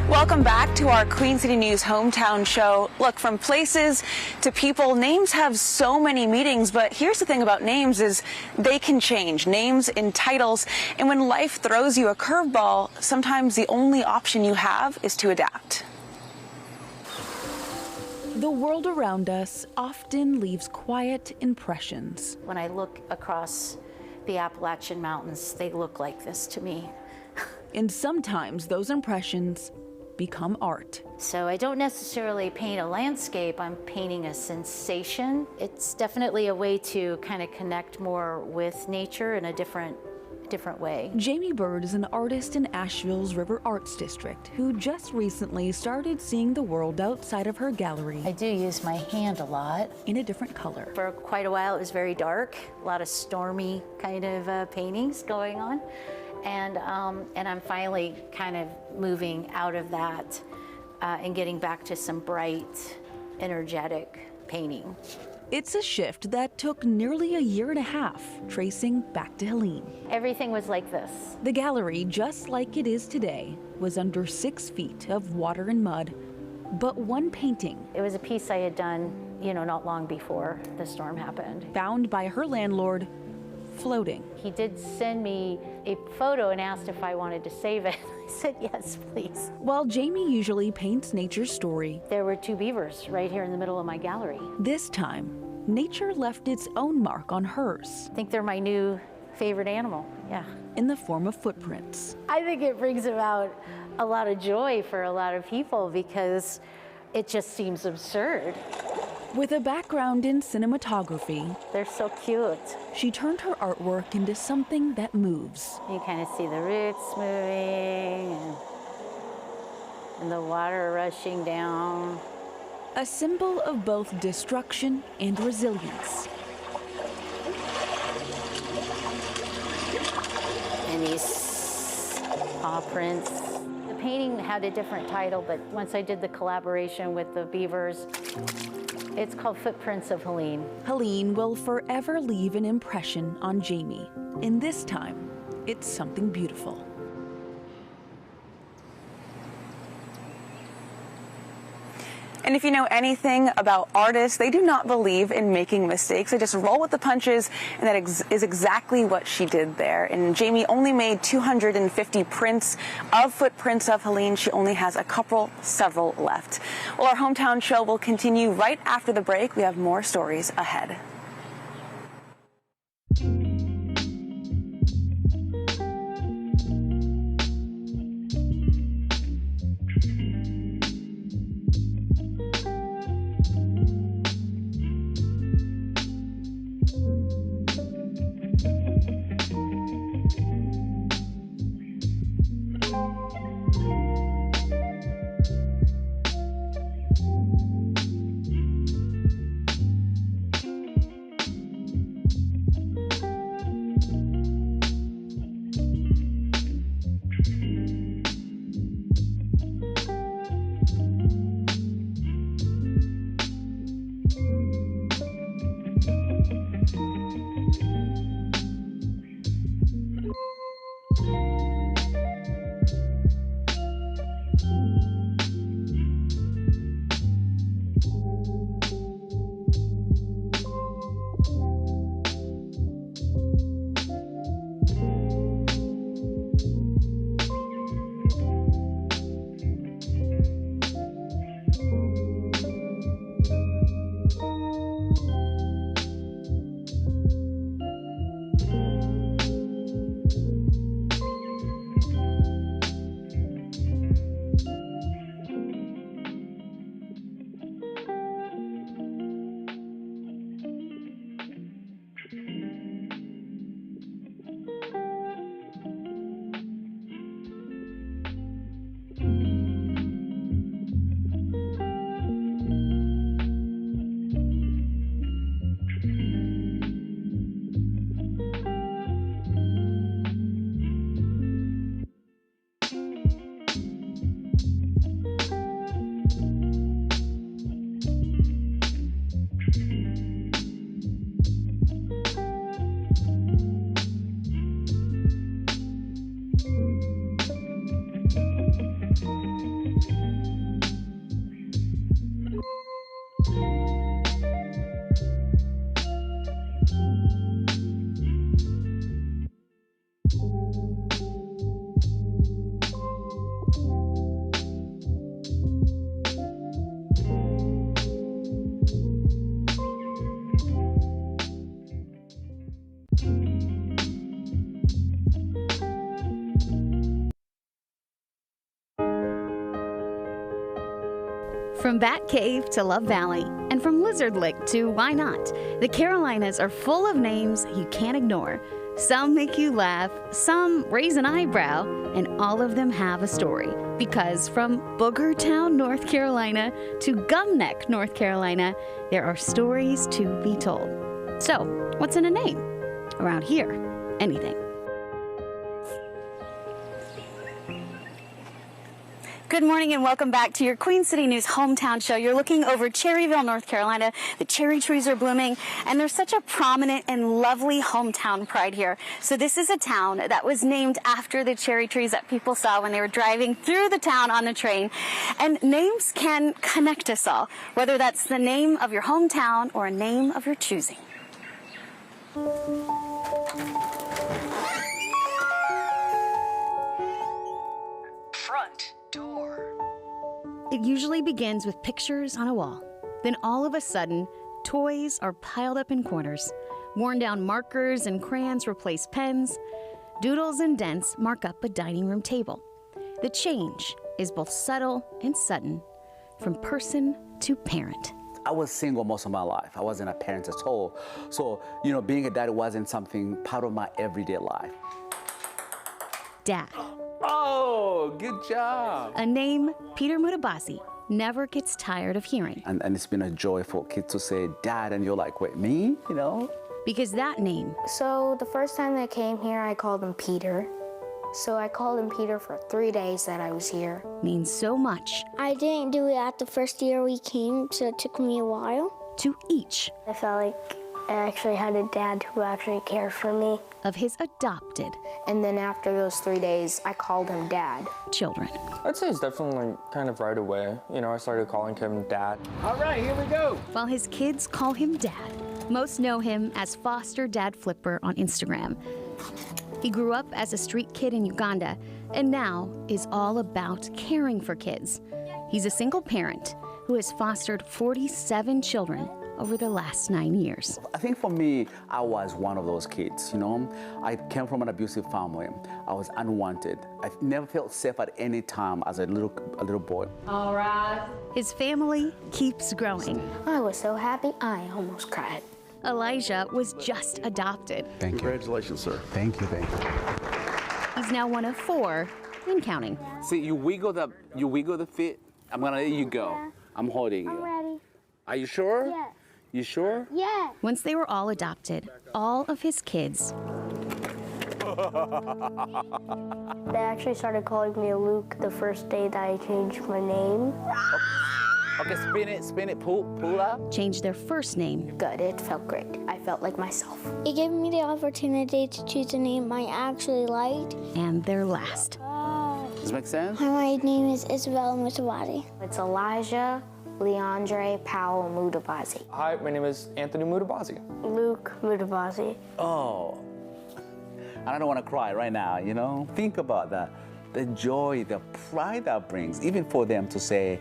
Welcome back to our Queen City News hometown show. Look, from places to people, names have so many meanings, but here's the thing about names is they can change. Names and titles, and when life throws you a curveball, sometimes the only option you have is to adapt. The world around us often leaves quiet impressions. When I look across the Appalachian Mountains, they look like this to me. And sometimes those impressions become art. So I don't necessarily paint a landscape, I'm painting a sensation. It's definitely a way to kind of connect more with nature in a different way. Jamie Bird is an artist in Asheville's River Arts District who just recently started seeing the world outside of her gallery. I do use my hand a lot. In a different color. For quite a while it was very dark, a lot of stormy kind of paintings going on. And I'm finally kind of moving out of that and getting back to some bright, energetic painting. It's a shift that took nearly a year and a half, tracing back to Helene. Everything was like this. The gallery, just like it is today, was under 6 feet of water and mud, but one painting. It was a piece I had done, not long before the storm happened. Found by her landlord, floating. He did send me a photo and asked if I wanted to save it. I said, yes, please. While Jamie usually paints nature's story, there were 2 beavers right here in the middle of my gallery. This time, nature left its own mark on hers. I think they're my new favorite animal, yeah. In the form of footprints. I think it brings about a lot of joy for a lot of people because it just seems absurd. With a background in cinematography, they're so cute. She turned her artwork into something that moves. You kind of see the roots moving and the water rushing down. A symbol of both destruction and resilience. And these paw prints. The painting had a different title, but once I did the collaboration with the beavers, it's called Footprints of Helene. Helene will forever leave an impression on Jamie. And this time, it's something beautiful. And if you know anything about artists, they do not believe in making mistakes. They just roll with the punches, and that is exactly what she did there. And Jamie only made 250 prints of Footprints of Helene. She only has several left. Well, our hometown show will continue right after the break. We have more stories ahead. From Bat Cave to Love Valley, and from Lizard Lick to why not, the Carolinas are full of names you can't ignore. Some make you laugh, some raise an eyebrow, and all of them have a story. Because from Boogertown, North Carolina to Gumneck, North Carolina, there are stories to be told. So, what's in a name? Around here, anything. Good morning and welcome back to your Queen City News Hometown Show. You're looking over Cherryville, North Carolina. The cherry trees are blooming, and there's such a prominent and lovely hometown pride here. So this is a town that was named after the cherry trees that people saw when they were driving through the town on the train. And names can connect us all, whether that's the name of your hometown or a name of your choosing. Front door. It usually begins with pictures on a wall. Then all of a sudden, toys are piled up in corners. Worn down markers and crayons replace pens. Doodles and dents mark up a dining room table. The change is both subtle and sudden, from person to parent. I was single most of my life. I wasn't a parent at all. So, being a dad wasn't something part of my everyday life. Dad. Oh, good job. A name Peter Mutabazi never gets tired of hearing. And it's been a joy for kids to say dad, and you're like, wait, me? Because that name. So the first time that I came here, I called him Peter. So I called him Peter for 3 days that I was here. Means so much. I didn't do it at the first year we came, so it took me a while. To each. I felt like I actually had a dad who actually cared for me. Of his adopted. And then after those 3 days, I called him Dad. Children. I'd say it's definitely kind of right away. I started calling him Dad. All right, here we go. While his kids call him Dad, most know him as Foster Dad Flipper on Instagram. He grew up as a street kid in Uganda and now is all about caring for kids. He's a single parent who has fostered 47 children over the last 9 years. I think for me, I was one of those kids, I came from an abusive family. I was unwanted. I never felt safe at any time as a little boy. All right. His family keeps growing. I was so happy, I almost cried. Elijah was just adopted. Thank you. Congratulations, sir. Thank you. He's now one of 4 and counting. See, you wiggle the feet. I'm gonna let you go. Yeah. I'm holding you. I'm ready. Are you sure? Yeah. You sure? Yeah. Once they were all adopted, all of his kids. They actually started calling me Luke the first day that I changed my name. Okay, spin it, pull up. Changed their first name. Good, it felt great. I felt like myself. It gave me the opportunity to choose a name I actually liked. And their last. Does this make sense? Hi, my name is Isabella Mutabazi. It's Elijah Leandre Powell Mutabazi. Hi, my name is Anthony Mutabazi. Luke Mutabazi. Oh, I don't want to cry right now, Think about that. The joy, the pride that brings, even for them to say,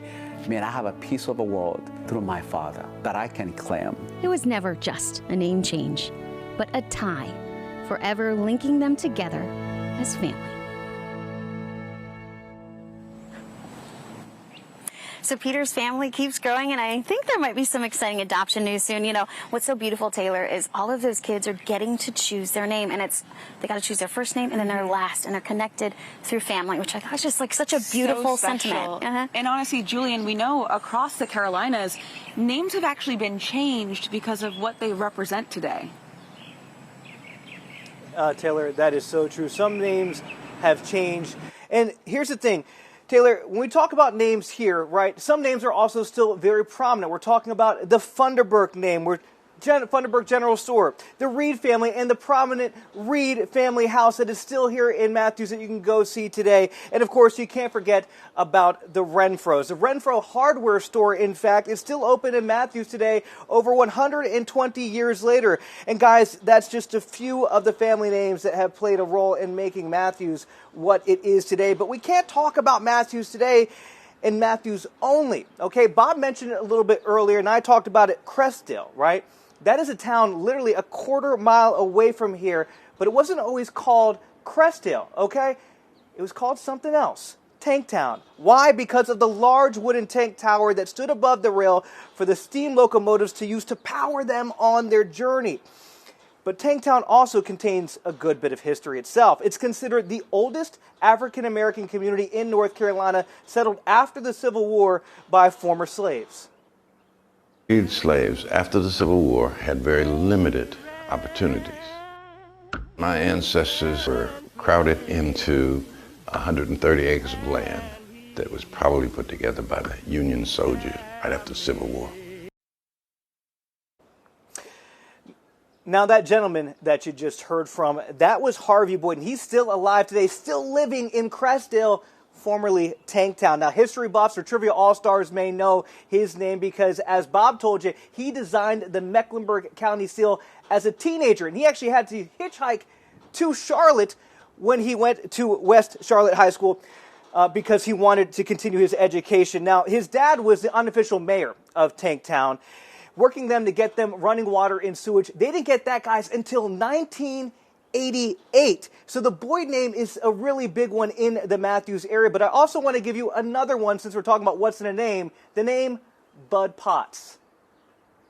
man, I have a piece of the world through my father that I can claim. It was never just a name change, but a tie, forever linking them together as family. So Peter's family keeps growing, and I think there might be some exciting adoption news soon. What's so beautiful, Taylor, is all of those kids are getting to choose their name, and they got to choose their first name and then their last, and they're connected through family, which I thought was just like such a beautiful sentiment. And honestly, Julian, we know across the Carolinas, names have actually been changed because of what they represent today. Taylor, that is so true. Some names have changed. And here's the thing. Taylor, when we talk about names here, right, some names are also still very prominent. We're talking about the Funderburk name, Funderburk General Store, the Reed family, and the prominent Reed family house that is still here in Matthews that you can go see today. And, of course, you can't forget about the Renfros. The Renfro hardware store, in fact, is still open in Matthews today over 120 years later. And, guys, that's just a few of the family names that have played a role in making Matthews what it is today. But we can't talk about Matthews today in Matthews only, okay? Bob mentioned it a little bit earlier, and I talked about it, Crestdale, right? That is a town literally a quarter mile away from here, but it wasn't always called Crestdale, okay? It was called something else. Tanktown. Why? Because of the large wooden tank tower that stood above the rail for the steam locomotives to use to power them on their journey. But Tanktown also contains a good bit of history itself. It's considered the oldest African-American community in North Carolina, settled after the Civil War by former slaves. Freed slaves after the Civil War had very limited opportunities. My ancestors were crowded into 130 acres of land that was probably put together by the Union soldiers right after the Civil War. Now, that gentleman that you just heard from, that was Harvey Boyd, and he's still alive today, still living in Crestdale, formerly Tanktown. Now, history buffs or trivia all-stars may know his name because, as Bob told you, he designed the Mecklenburg County seal as a teenager, and he actually had to hitchhike to Charlotte when he went to West Charlotte High School because he wanted to continue his education. Now, his dad was the unofficial mayor of Tanktown, working them to get them running water and sewage. They didn't get that, guys, until 1988. So the Boyd name is a really big one in the Matthews area. But I also want to give you another one since we're talking about what's in a name. The name Bud Potts.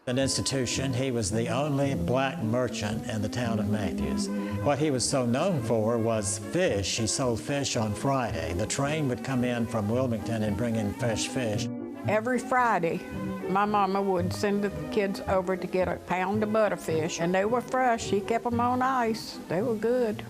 An institution, he was the only black merchant in the town of Matthews. What he was so known for was fish. He sold fish on Friday. The train would come in from Wilmington and bring in fresh fish. Every Friday, my mama would send the kids over to get a pound of butterfish, and they were fresh. She kept them on ice. They were good.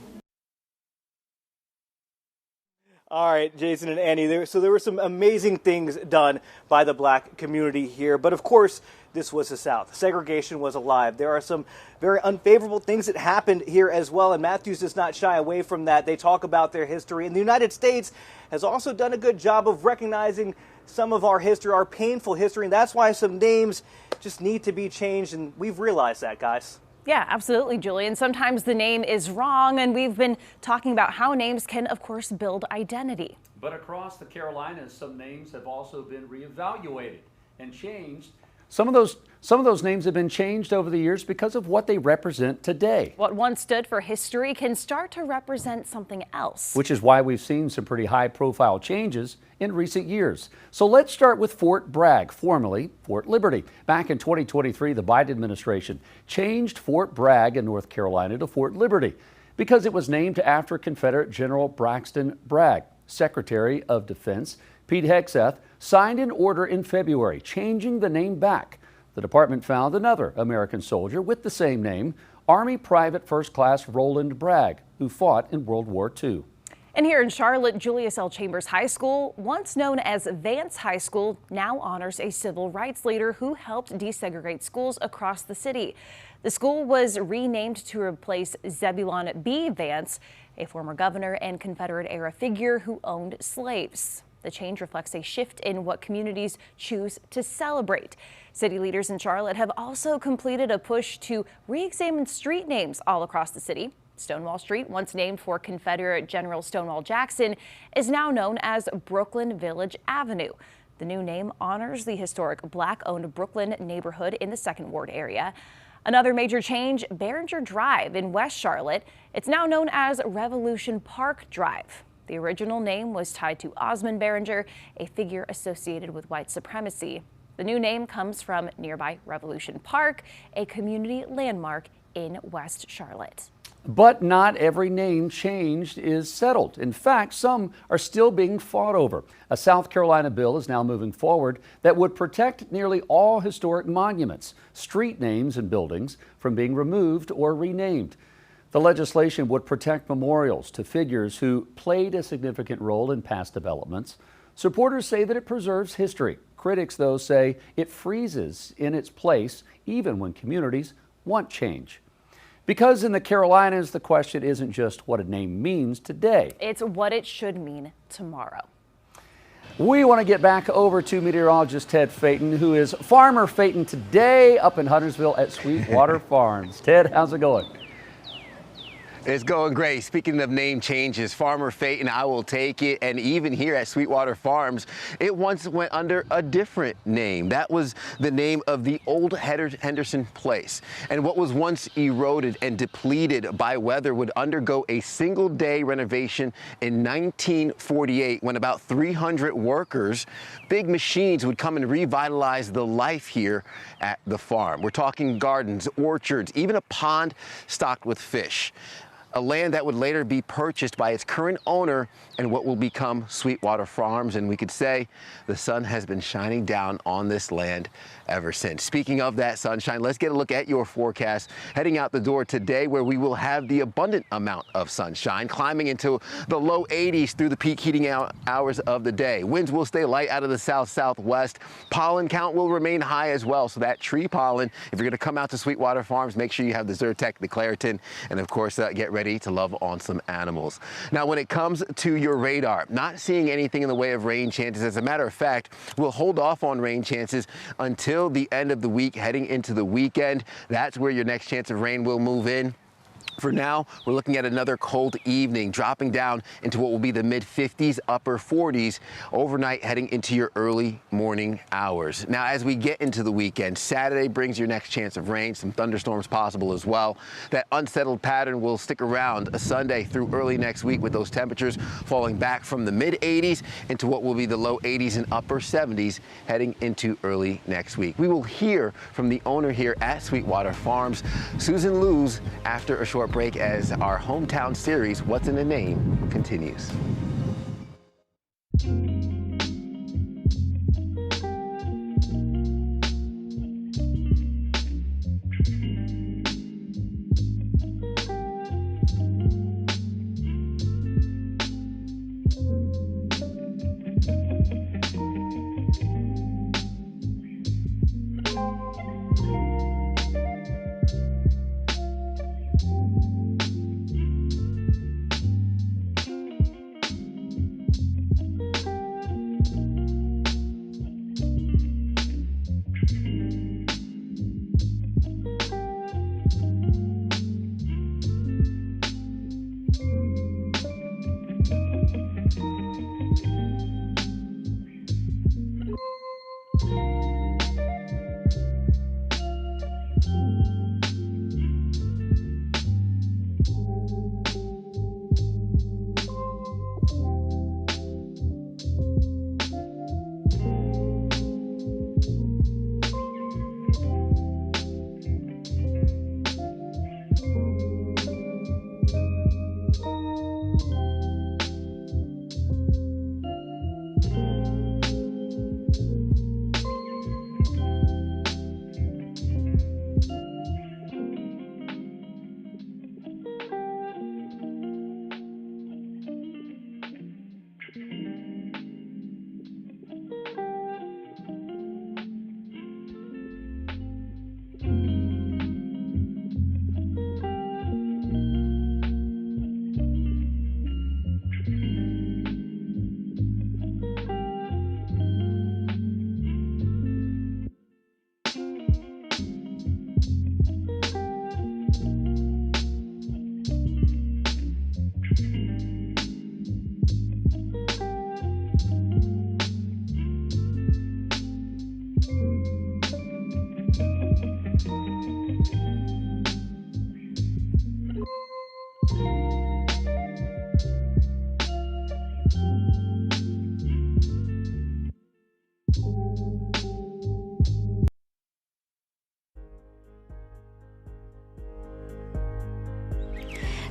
All right, Jason and Annie, there were some amazing things done by the black community here. But of course, this was the South. Segregation was alive. There are some very unfavorable things that happened here as well, and Matthews does not shy away from that. They talk about their history. And the United States has also done a good job of recognizing some of our history, our painful history, and that's why some names just need to be changed, and we've realized that, guys. Yeah, absolutely, Julian. Sometimes the name is wrong, and we've been talking about how names can, of course, build identity. But across the Carolinas, some names have also been reevaluated and changed. Some of those names have been changed over the years because of what they represent today. What once stood for history can start to represent something else. Which is why we've seen some pretty high-profile changes in recent years. So let's start with Fort Bragg, formerly Fort Liberty. Back in 2023, the Biden administration changed Fort Bragg in North Carolina to Fort Liberty because it was named after Confederate General Braxton Bragg. Secretary of Defense Pete Hegseth signed an order in February changing the name back. The department found another American soldier with the same name, Army Private First Class Roland Bragg, who fought in World War II. And here in Charlotte, Julius L. Chambers High School, once known as Vance High School, now honors a civil rights leader who helped desegregate schools across the city. The school was renamed to replace Zebulon B. Vance, a former governor and Confederate-era figure who owned slaves. The change reflects a shift in what communities choose to celebrate. City leaders in Charlotte have also completed a push to re-examine street names all across the city. Stonewall Street, once named for Confederate General Stonewall Jackson, is now known as Brooklyn Village Avenue. The new name honors the historic black-owned Brooklyn neighborhood in the 2nd Ward area. Another major change, Behringer Drive in West Charlotte. It's now known as Revolution Park Drive. The original name was tied to Osmond Behringer, a figure associated with white supremacy. The new name comes from nearby Revolution Park, a community landmark in West Charlotte. But not every name changed is settled. In fact, some are still being fought over. A South Carolina bill is now moving forward that would protect nearly all historic monuments, street names, and buildings from being removed or renamed. The legislation would protect memorials to figures who played a significant role in past developments. Supporters say that it preserves history. Critics, though, say it freezes in its place even when communities want change. Because in the Carolinas, the question isn't just what a name means today. It's what it should mean tomorrow. We want to get back over to meteorologist Ted Phaeton, who is Farmer Phaeton today up in Huntersville at Sweetwater Farms. Ted, how's it going? It's going great. Speaking of name changes, Farmer Fate and I Will Take It, and even here at Sweetwater Farms, it once went under a different name. That was the name of the old Henderson place. And what was once eroded and depleted by weather would undergo a single-day renovation in 1948 when about 300 workers, big machines, would come and revitalize the life here at the farm. We're talking gardens, orchards, even a pond stocked with fish. A land that would later be purchased by its current owner and what will become Sweetwater Farms. And we could say the sun has been shining down on this land ever since. Speaking of that sunshine, let's get a look at your forecast heading out the door today, where we will have the abundant amount of sunshine climbing into the low 80s through the peak heating hours of the day. Winds will stay light out of the south-southwest. Pollen count will remain high as well. So that tree pollen, if you're going to come out to Sweetwater Farms, make sure you have the Zyrtec, the Claritin, and of course, get ready to love on some animals. Now, when it comes to your radar, not seeing anything in the way of rain chances. As a matter of fact, we'll hold off on rain chances until the end of the week, heading into the weekend. That's where your next chance of rain will move in. For now, we're looking at another cold evening, dropping down into what will be the mid-50s, upper 40s overnight, heading into your early morning hours. Now, as we get into the weekend, Saturday brings your next chance of rain, some thunderstorms possible as well. That unsettled pattern will stick around a Sunday through early next week, with those temperatures falling back from the mid-80s into what will be the low 80s and upper 70s heading into early next week. We will hear from the owner here at Sweetwater Farms, Susan Luz, after a short break as our hometown series, What's in a Name, continues.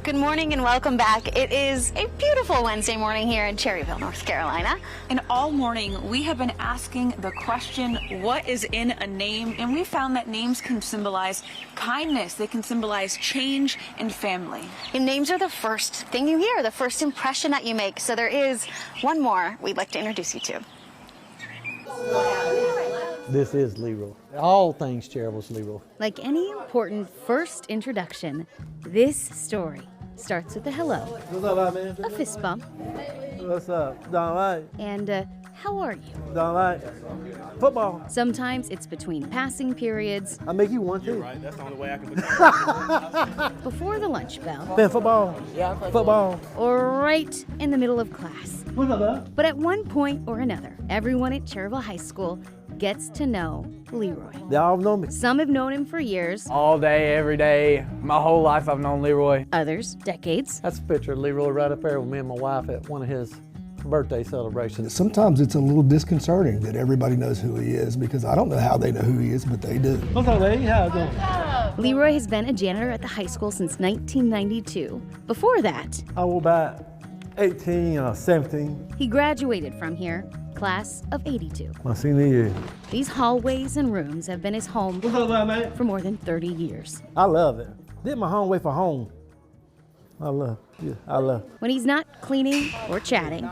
Good morning and welcome back. It is a beautiful Wednesday morning here in Cherryville, North Carolina. And all morning we have been asking the question, what is in a name? And we found that names can symbolize kindness, they can symbolize change and family. And names are the first thing you hear, the first impression that you make. So there is one more we'd like to introduce you to. This is Leroy. All things Cherryville's Leroy. Like any important first introduction, this story starts with a hello, What's up, man? a fist bump, What's up? All right. And how are you? All right. Football. Sometimes it's between passing periods. I make you one too. Right, that's the only way I can Before the lunch bell. Play football. Yeah, football. Or right in the middle of class. What's up, man? But at one point or another, everyone at Cherryville High School gets to know Leroy. They all know me. Some have known him for years. All day, every day, my whole life I've known Leroy. Others, decades. That's a picture of Leroy right up there with me and my wife at one of his birthday celebrations. Sometimes it's a little disconcerting that everybody knows who he is because I don't know how they know who he is, but they do. What's up, lady? How you doing? Leroy has been a janitor at the high school since 1992. Before that, I was about 18 or 17. he graduated from here, class of 82. My senior year. These hallways and rooms have been his home What's up, man? for more than 30 years. I love it. Did my home way for home. I love When he's not cleaning or chatting,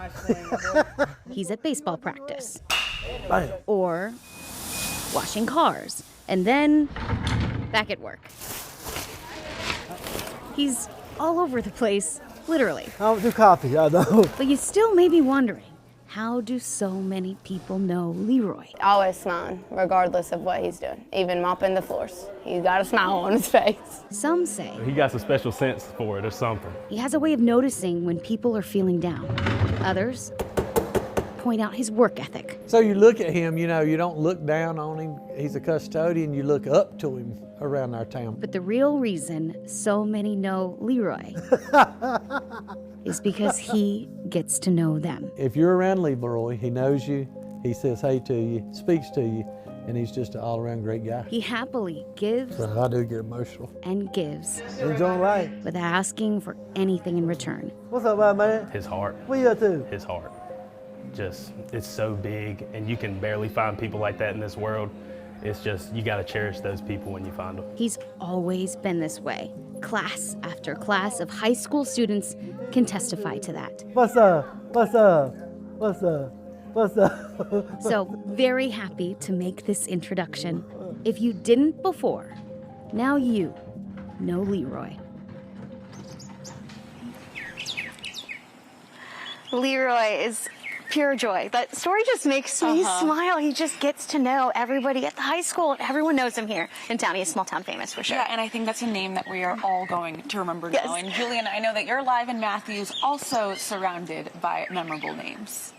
he's at baseball practice. Bam. Or washing cars. And then back at work. He's all over the place, literally. I don't do coffee, I know. But you still may be wondering, how do so many people know Leroy? Always smiling, regardless of what he's doing. Even mopping the floors. He's got a smile on his face. Some say He got some special sense for it or something. he has a way of noticing when people are feeling down. Others point out his work ethic. So you look at him, you know, you don't look down on him. He's a custodian, you look up to him around our town. But the real reason so many know Leroy is because he gets to know them. If you're around Leroy, he knows you, he says hey to you, speaks to you, and he's just an all-around great guy. He happily gives So I do get emotional. and gives Enjoying life. without asking for anything in return. What's up, man? His heart. What you up to? His heart. Just, it's so big, and you can barely find people like that in this world. It's just, you gotta cherish those people when you find them. He's always been this way. Class after class of high school students can testify to that. What's up? What's up? What's up? What's up? So very happy to make this introduction. If you didn't before, now you know Leroy. Leroy is pure joy. That story just makes me smile. He just gets to know everybody at the high school. Everyone knows him here in town. He's small town famous for sure. Yeah, and I think that's a name that we are all going to remember now. And Julian, I know that you're live in Matthews, also surrounded by memorable names.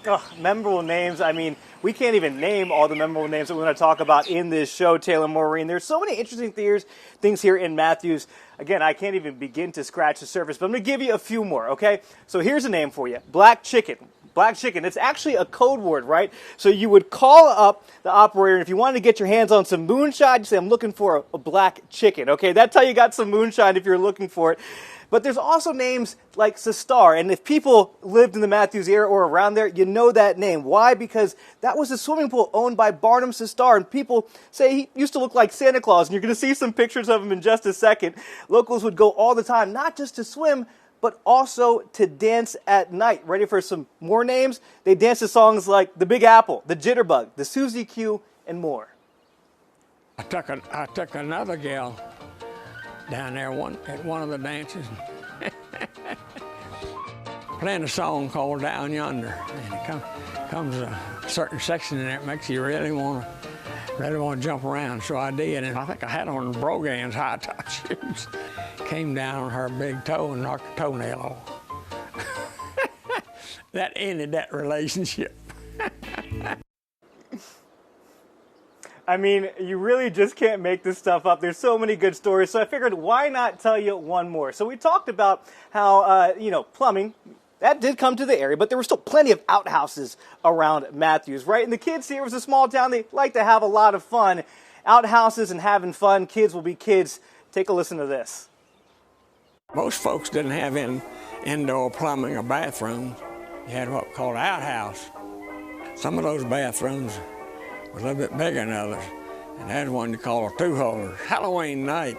Oh, memorable names. I mean, we can't even name all the memorable names that we're going to talk about in this show, Taylor Maureen. There's so many interesting things here in Matthews. Again, I can't even begin to scratch the surface, but I'm going to give you a few more, okay? So here's a name for you, Black Chicken. Black Chicken. It's actually a code word, right? So you would call up the operator, and if you wanted to get your hands on some moonshine, you say, I'm looking for a black chicken, okay? That's how you got some moonshine if you're looking for it. But there's also names like Sistar, and if people lived in the Matthews area or around there, you know that name. Why? Because that was a swimming pool owned by Barnum Sistar, and people say he used to look like Santa Claus, and you're going to see some pictures of him in just a second. Locals would go all the time, not just to swim, but also to dance at night. Ready for some more names? They dance to songs like The Big Apple, The Jitterbug, The Susie Q, and more. I took another gal down there at one of the dances, playing a song called Down Yonder. And it comes a certain section in there that makes you really want to jump around. So I did, and I think I had on Brogan's high top shoes. Came down on her big toe and knocked her toenail off. That ended that relationship. I mean, you really just can't make this stuff up. There's so many good stories, so I figured why not tell you one more. So we talked about how, plumbing, that did come to the area, but there were still plenty of outhouses around Matthews, right? And the kids here, it was a small town, they like to have a lot of fun. Outhouses and having fun, kids will be kids. Take a listen to this. Most folks didn't have indoor plumbing or bathrooms. You had what we called an outhouse. Some of those bathrooms was a little bit bigger than others, and had one you call a two-holer. Halloween night,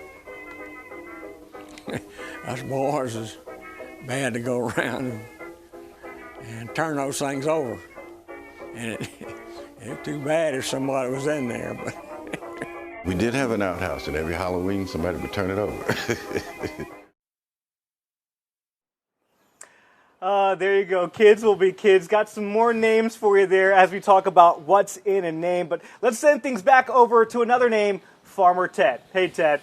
us boys is bad to go around and turn those things over. And it's too bad if somebody was in there. But we did have an outhouse, and every Halloween somebody would turn it over. There you go. Kids will be kids. Got some more names for you there as we talk about what's in a name. But let's send things back over to another name, Farmer Ted. Hey, Ted.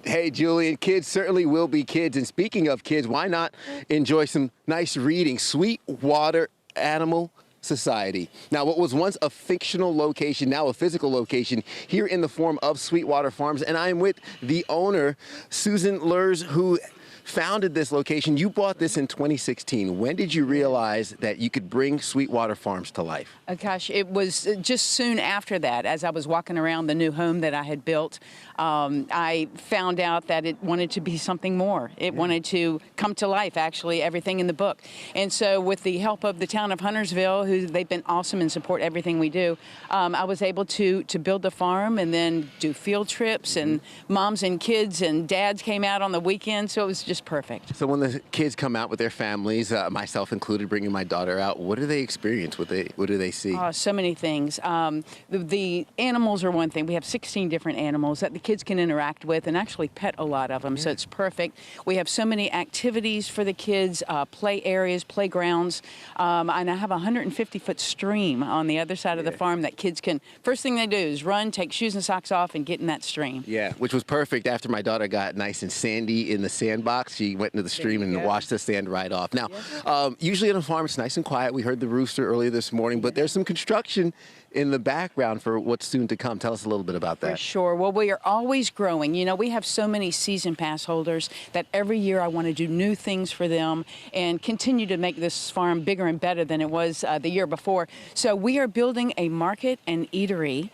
Hey, Julian, kids certainly will be kids. And speaking of kids, why not enjoy some nice reading? Sweetwater Animal Society. Now, what was once a fictional location, now a physical location here in the form of Sweetwater Farms. And I'm with the owner, Susan Lurs, who founded this location. You bought this in 2016. When did you realize that you could bring Sweetwater Farms to life? Gosh, it was just soon after that. As I was walking around the new home that I had built, I found out that it wanted to be something more. It wanted to come to life, actually, everything in the book. And so with the help of the town of Huntersville, who they've been awesome and support everything we do, I was able to build the farm and then do field trips, and moms and kids and dads came out on the weekend, so it was just perfect. So when the kids come out with their families, myself included, bringing my daughter out, what do they experience? What do they see? Oh, so many things. The animals are one thing. We have 16 different animals that the kids can interact with and actually pet a lot of them, so it's perfect. We have so many activities for the kids, play areas, playgrounds, and I have a 150-foot stream on the other side of the farm that kids can, first thing they do is run, take shoes and socks off, and get in that stream. Yeah, which was perfect after my daughter got nice and sandy in the sandbox. She went into the stream and washed the sand right off. Now, usually on a farm, it's nice and quiet. We heard the rooster earlier this morning, but there's some construction in the background for what's soon to come. Tell us a little bit about that. For sure. Well, we are always growing. You know, we have so many season pass holders that every year I want to do new things for them and continue to make this farm bigger and better than it was the year before. So we are building a market and eatery,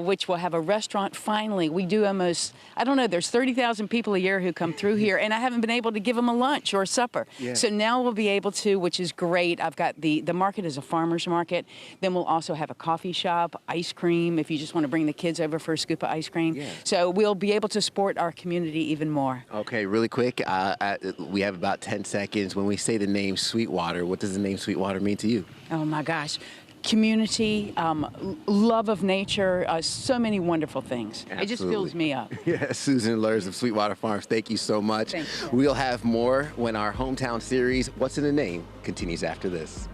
which will have a restaurant finally. We do almost, I don't know, there's 30,000 people a year who come through here, and I haven't been able to give them a lunch or a supper. So now we'll be able to, which is great. I've got the market is a farmer's market. Then we'll also have a coffee shop, ice cream, if you just want to bring the kids over for a scoop of ice cream. So we'll be able to support our community even more. Okay, really quick, we have about 10 seconds. When we say the name Sweetwater, what does the name Sweetwater mean to you? Oh my gosh. Community, love of nature, so many wonderful things. Absolutely. It just fills me up. Yes, Susan Lurs of Sweetwater Farms, thank you so much. Thank you. We'll have more when our hometown series, What's in a Name, continues after this.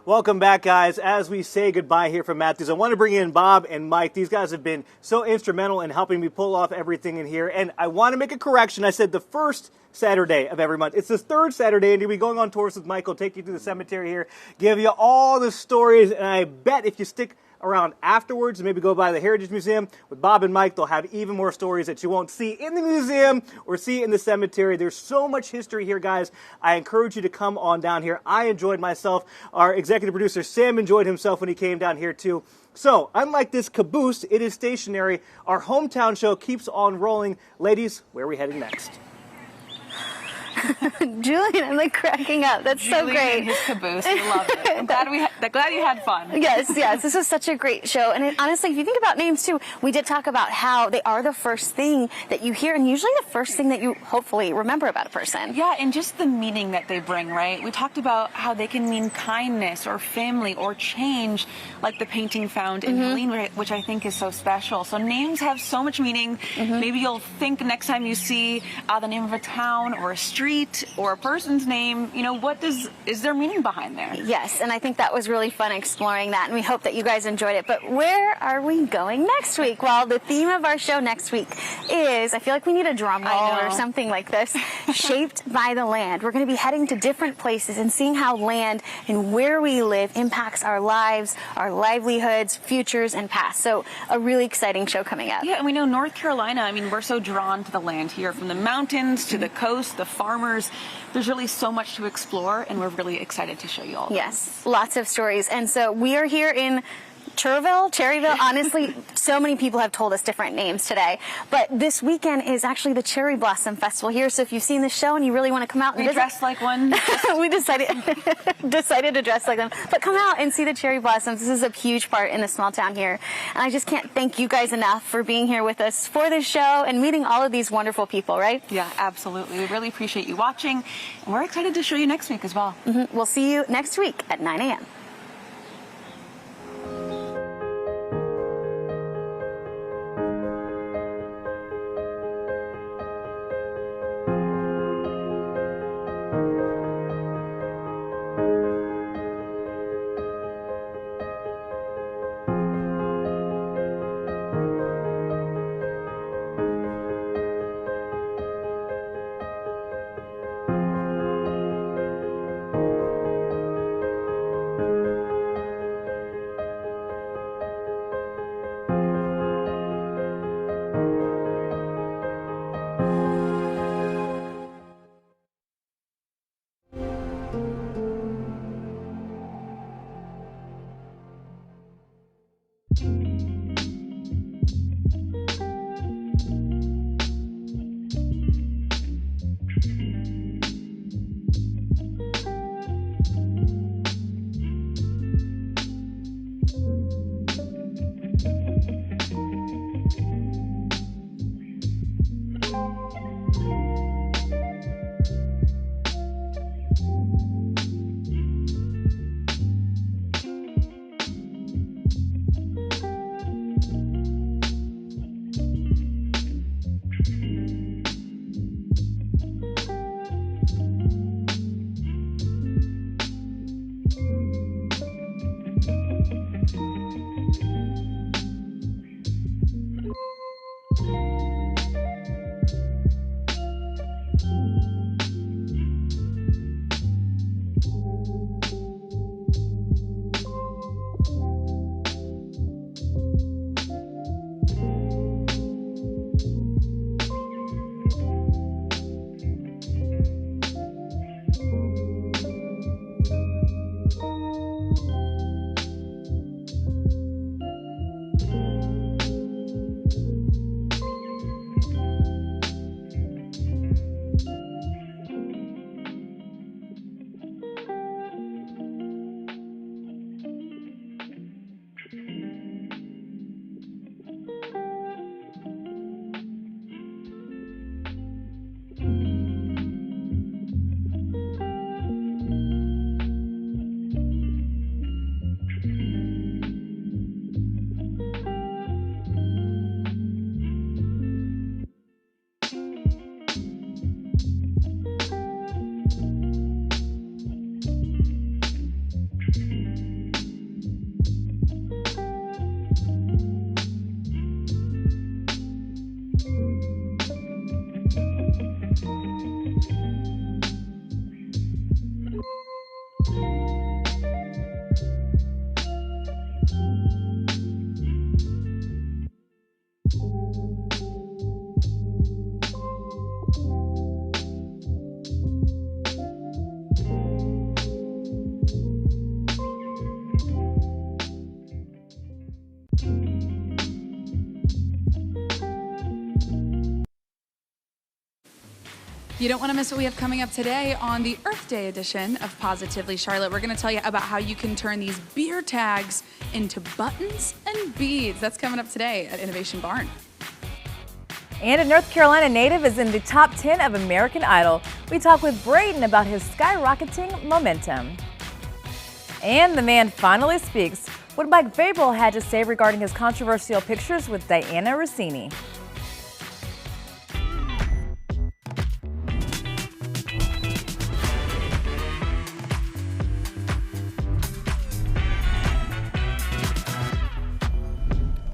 Welcome back, guys. As we say goodbye here from Matthews, I want to bring in Bob and Mike. These guys have been so instrumental in helping me pull off everything in here. And I want to make a correction. I said the first Saturday of every month. It's the third Saturday, and we'll be going on tours with Michael, take you through the cemetery here, give you all the stories. And I bet if you stick around afterwards and maybe go by the Heritage Museum with Bob and Mike, they'll have even more stories that you won't see in the museum or see in the cemetery. There's so much history here, guys. I encourage you to come on down here. I enjoyed myself. Our executive producer Sam enjoyed himself when he came down here too. So unlike this caboose, it is stationary. Our hometown show keeps on rolling. Ladies, where are we heading next? Julian, I'm like cracking up. That's so Julian great. and his caboose. We love it. I'm glad you had fun. Yes. This was such a great show. And honestly, if you think about names too, we did talk about how they are the first thing that you hear and usually the first thing that you hopefully remember about a person. Yeah, and just the meaning that they bring, right? We talked about how they can mean kindness or family or change, like the painting found in Helene, which I think is so special. So names have so much meaning. Maybe you'll think next time you see the name of a town or a street or a person's name, you know, is there meaning behind there? Yes, and I think that was really fun exploring that, and we hope that you guys enjoyed it. But where are we going next week? Well, the theme of our show next week is, I feel like we need a drum roll or something like this, shaped by the land. We're going to be heading to different places and seeing how land and where we live impacts our lives, our livelihoods, futures, and past. So a really exciting show coming up. Yeah, and we know North Carolina, I mean, we're so drawn to the land here, from the mountains to the coast, the farmers. There's really so much to explore, and we're really excited to show you all. Yes, lots of stories. And so we are here in Cherryville. Honestly, so many people have told us different names today. But this weekend is actually the Cherry Blossom Festival here. So if you've seen the show and you really want to come out and dress like one. We decided to dress like them. But come out and see the cherry blossoms. This is a huge part in the small town here. And I just can't thank you guys enough for being here with us for this show and meeting all of these wonderful people, right? Yeah, absolutely. We really appreciate you watching. And we're excited to show you next week as well. We'll see you next week at 9 a.m. You don't want to miss what we have coming up today on the Earth Day edition of Positively Charlotte. We're going to tell you about how you can turn these beer tags into buttons and beads. That's coming up today at Innovation Barn. And a North Carolina native is in the top 10 of American Idol. We talk with Braden about his skyrocketing momentum. And the man finally speaks. What Mike Vrabel had to say regarding his controversial pictures with Diana Rossini.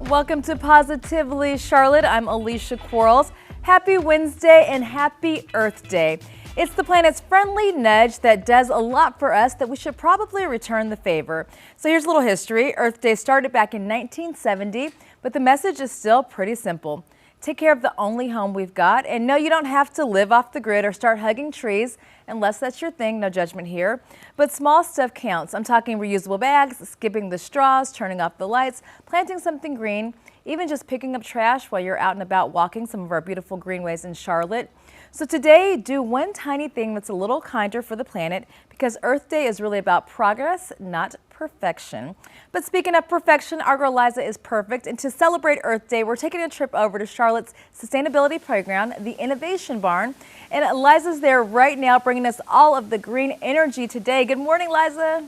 Welcome to Positively Charlotte. I'm Alicia Quarles. Happy Wednesday and happy Earth Day. It's the planet's friendly nudge that does a lot for us that we should probably return the favor. So here's a little history. Earth Day started back in 1970, but the message is still pretty simple. Take care of the only home we've got. And no, you don't have to live off the grid or start hugging trees unless that's your thing. No judgment here. But small stuff counts. I'm talking reusable bags, skipping the straws, turning off the lights, planting something green, even just picking up trash while you're out and about walking some of our beautiful greenways in Charlotte. So today, do one tiny thing that's a little kinder for the planet, because Earth Day is really about progress, not perfection. But speaking of perfection, our girl Liza is perfect. And to celebrate Earth Day, we're taking a trip over to Charlotte's sustainability playground, the Innovation Barn. And Liza's there right now bringing us all of the green energy today. Good morning, Liza.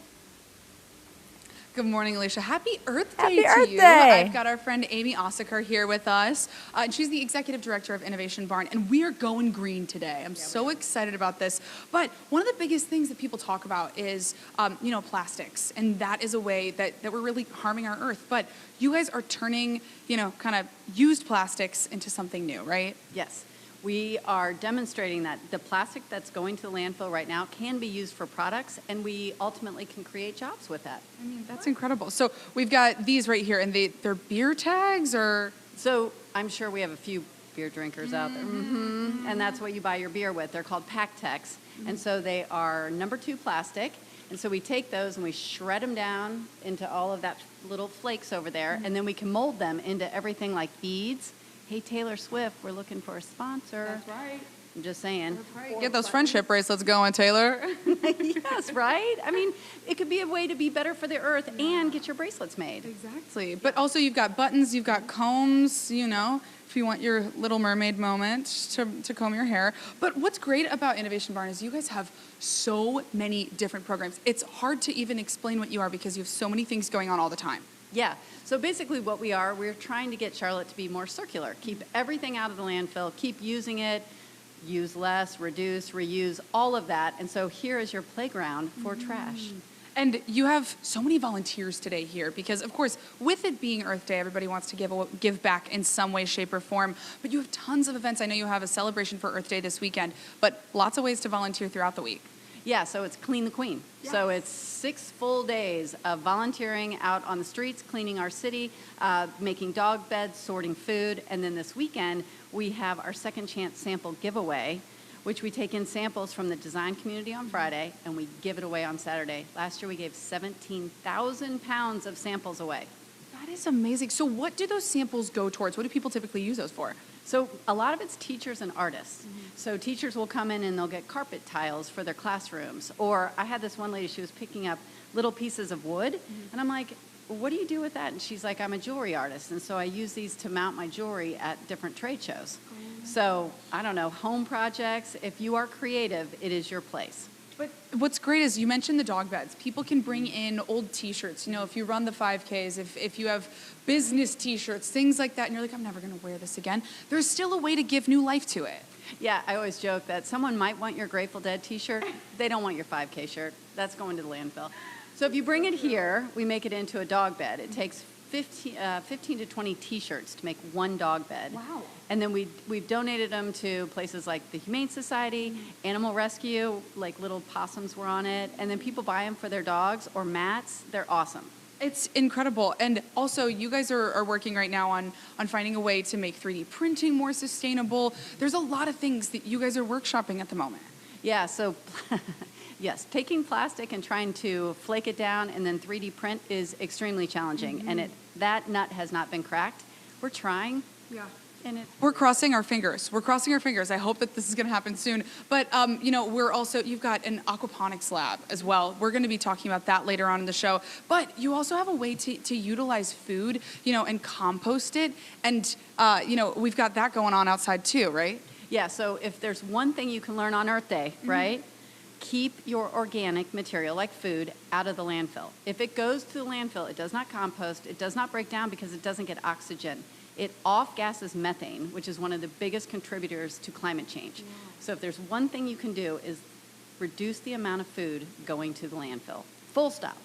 Good morning, Alicia. Happy Earth Day Happy to Earth you. Day. I've got our friend Amy Ossaker here with us. She's the executive director of Innovation Barn, and we are going green today. I'm so excited about this. But one of the biggest things that people talk about is, plastics, and that is a way that we're really harming our Earth. But you guys are turning, kind of used plastics into something new, right? Yes. We are demonstrating that the plastic that's going to the landfill right now can be used for products, and we ultimately can create jobs with that. I mean, that's incredible. So we've got these right here, and they're beer tags, or? So I'm sure we have a few beer drinkers out there. Mm-hmm. And that's what you buy your beer with. They're called PackTex. And so they are No. 2 plastic. And so we take those and we shred them down into all of that little flakes over there, and then we can mold them into everything like beads. Hey, Taylor Swift, we're looking for a sponsor. That's right. I'm just saying. Right. Get those friendship bracelets going, Taylor. Yes, right? I mean, it could be a way to be better for the Earth and get your bracelets made. Exactly. But also you've got buttons, you've got combs, if you want your Little Mermaid moment to comb your hair. But what's great about Innovation Barn is you guys have so many different programs. It's hard to even explain what you are because you have so many things going on all the time. Yeah. So basically what we're trying to get Charlotte to be more circular. Keep everything out of the landfill, keep using it, use less, reduce, reuse, all of that. And so here is your playground for trash. And you have so many volunteers today here because, of course, with it being Earth Day, everybody wants to give back in some way, shape, or form. But you have tons of events. I know you have a celebration for Earth Day this weekend, but lots of ways to volunteer throughout the week. Yeah, so it's Clean the Queen. Yes. So it's 6 full days of volunteering out on the streets, cleaning our city, making dog beds, sorting food. And then this weekend, we have our Second Chance sample giveaway, which we take in samples from the design community on Friday, and we give it away on Saturday. Last year, we gave 17,000 pounds of samples away. That is amazing. So what do those samples go towards? What do people typically use those for? So a lot of it's teachers and artists. So teachers will come in and they'll get carpet tiles for their classrooms. Or I had this one lady, she was picking up little pieces of wood. And I'm like, what do you do with that? And she's like, I'm a jewelry artist. And so I use these to mount my jewelry at different trade shows. So I don't know, home projects, if you are creative, it is your place. But what's great is you mentioned the dog beds. People can bring in old T-shirts. If you run the 5Ks, if you have business T-shirts, things like that, and you're like, I'm never going to wear this again. There's still a way to give new life to it. Yeah, I always joke that someone might want your Grateful Dead T-shirt. They don't want your 5K shirt. That's going to the landfill. So if you bring it here, we make it into a dog bed. It takes 15 to 20 T-shirts to make one dog bed. Wow. And then we've donated them to places like the Humane Society, Animal Rescue, like little possums were on it. And then people buy them for their dogs or mats. They're awesome. It's incredible. And also, you guys are working right now on finding a way to make 3D printing more sustainable. There's a lot of things that you guys are workshopping at the moment. Yeah, so yes, taking plastic and trying to flake it down and then 3D print is extremely challenging. And that nut has not been cracked. We're trying. Yeah. And We're crossing our fingers. We're crossing our fingers. I hope that this is going to happen soon. But, you know, you've got an aquaponics lab as well. We're going to be talking about that later on in the show. But you also have a way to utilize food, you know, and compost it. And, you know, we've got that going on outside too, right? Yeah, so if there's one thing you can learn on Earth Day, right? Keep your organic material, like food, out of the landfill. If it goes to the landfill, it does not compost, it does not break down because it doesn't get oxygen. It off-gasses methane, which is one of the biggest contributors to climate change. So if there's one thing you can do is reduce the amount of food going to the landfill. Full stop.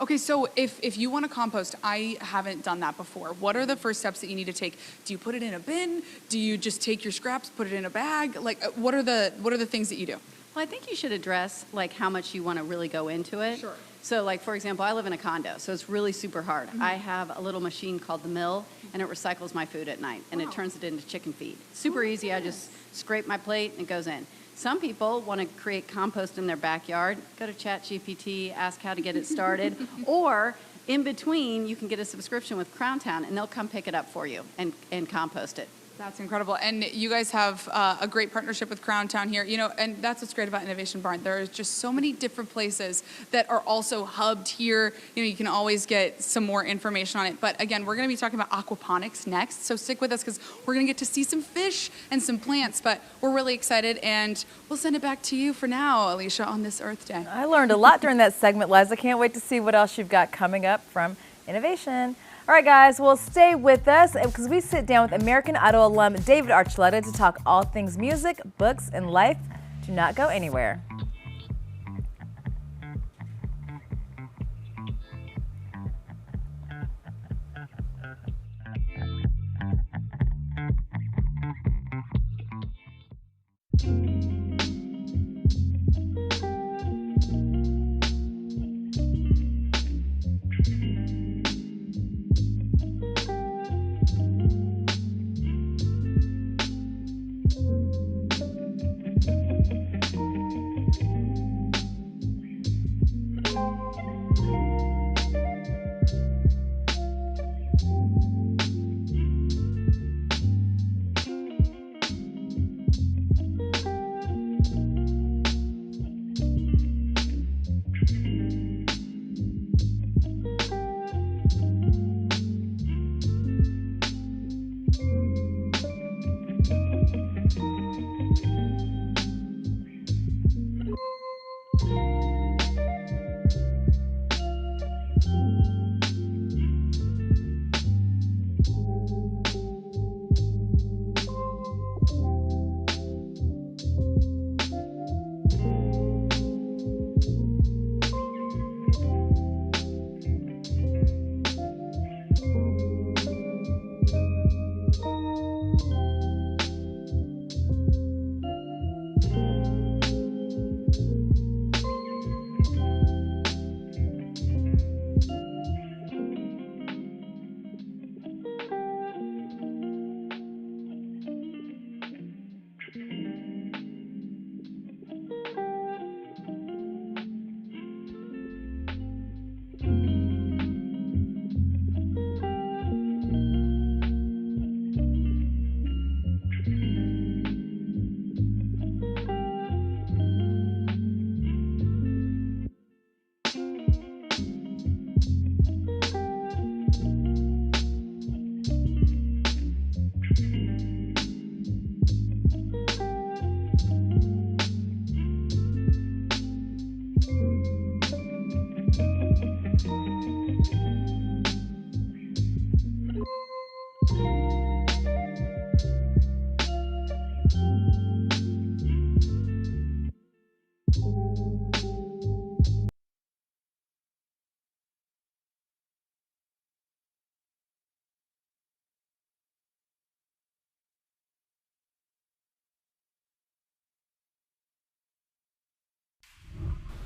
Okay, so if you want to compost, I haven't done that before. What are the first steps that you need to take? Do you put it in a bin? Do you just take your scraps, put it in a bag? Like, what are the things that you do? Well, I think you should address like how much you want to really go into it. Sure. So like, for example, I live in a condo, so it's really super hard. I have a little machine called the mill, and it recycles my food at night, and it turns it into chicken feed. Super easy. I just scrape my plate, and it goes in. Some people want to create compost in their backyard. Go to ChatGPT, ask how to get it started. Or in between, you can get a subscription with Crown Town, and they'll come pick it up for you and compost it. That's incredible. And you guys have a great partnership with Crown Town here, you know, and that's what's great about Innovation Barn. There are just so many different places that are also hubbed here. You know, you can always get some more information on it. But again, we're going to be talking about aquaponics next. So stick with us because we're going to get to see some fish and some plants. But we're really excited, and we'll send it back to you for now, Alicia, on this Earth Day. I learned a lot during that segment, Liza. Can't wait to see what else you've got coming up from Innovation. All right, guys, well, stay with us because we sit down with American Idol alum David Archuleta to talk all things music, books, and life. Do not go anywhere.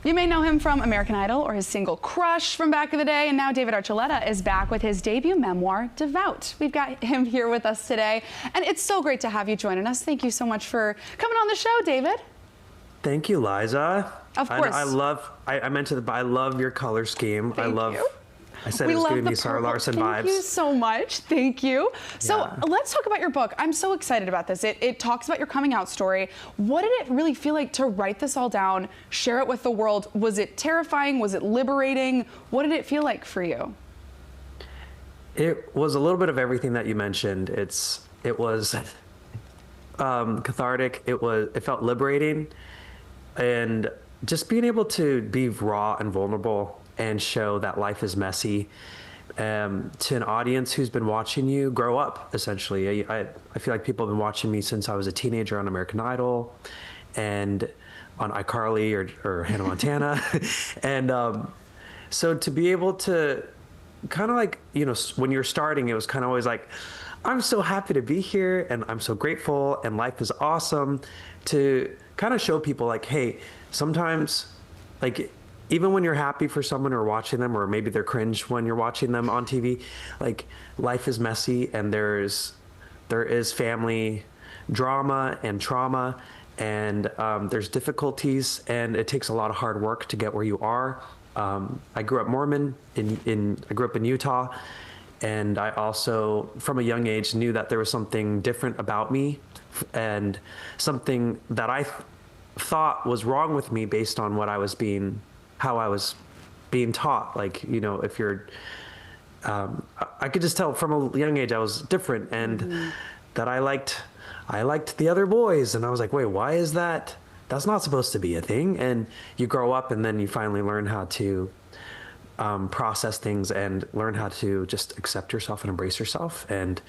You may know him from American Idol or his single Crush from back in the day, and now David Archuleta is back with his debut memoir, Devout. We've got him here with us today, and it's so great to have you joining us. Thank you so much for coming on the show, David. Thank you, Liza. Of course. I love your color scheme. Thank you. I said it was giving me Sarah Larson vibes. Thank you so much. Thank you. So let's talk about your book. I'm so excited about this. It talks about your coming out story. What did it really feel like to write this all down, share it with the world? Was it terrifying? Was it liberating? What did it feel like for you? It was a little bit of everything that you mentioned. It was cathartic. It felt liberating, and just being able to be raw and vulnerable and show that life is messy to an audience who's been watching you grow up, essentially. I feel like people have been watching me since I was a teenager on American Idol and on iCarly or Hannah Montana. And so to be able to kind of like, when you're starting, it was kind of always like, I'm so happy to be here and I'm so grateful and life is awesome, to kind of show people like, hey, sometimes, like, even when you're happy for someone or watching them, or maybe they're cringe when you're watching them on TV, like, life is messy and there is family drama and trauma, and there's difficulties, and it takes a lot of hard work to get where you are. I grew up Mormon I grew up in Utah, and I also, from a young age, knew that there was something different about me and something that I thought was wrong with me based on how I was being taught. Like, if you're, I could just tell from a young age I was different, and that I liked the other boys, and I was like, wait, why is that? That's not supposed to be a thing. And you grow up, and then you finally learn how to process things and learn how to just accept yourself and embrace yourself. And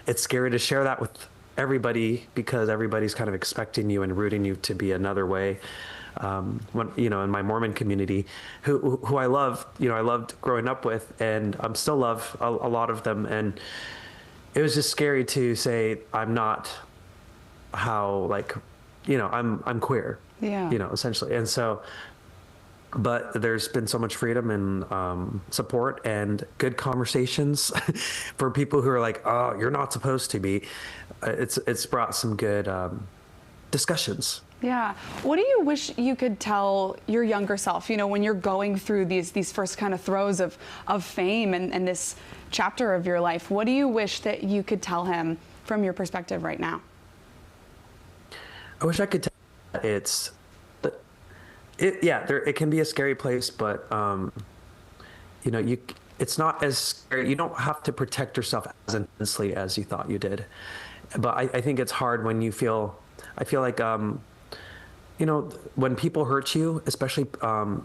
it's scary to share that with everybody, because everybody's kind of expecting you and rooting you to be another way. In my Mormon community, who I love, I loved growing up with, and I'm still love a lot of them. And it was just scary to say, I'm not how, like, I'm queer, essentially. And so, but there's been so much freedom and support and good conversations for people who are like, oh, you're not supposed to be. It's brought some good discussions. Yeah. What do you wish you could tell your younger self, when you're going through these first kind of throes of fame and this chapter of your life? What do you wish that you could tell him from your perspective right now? I wish I could tell it can be a scary place, but it's not as scary. You don't have to protect yourself as intensely as you thought you did. But I think it's hard when I feel like when people hurt you, especially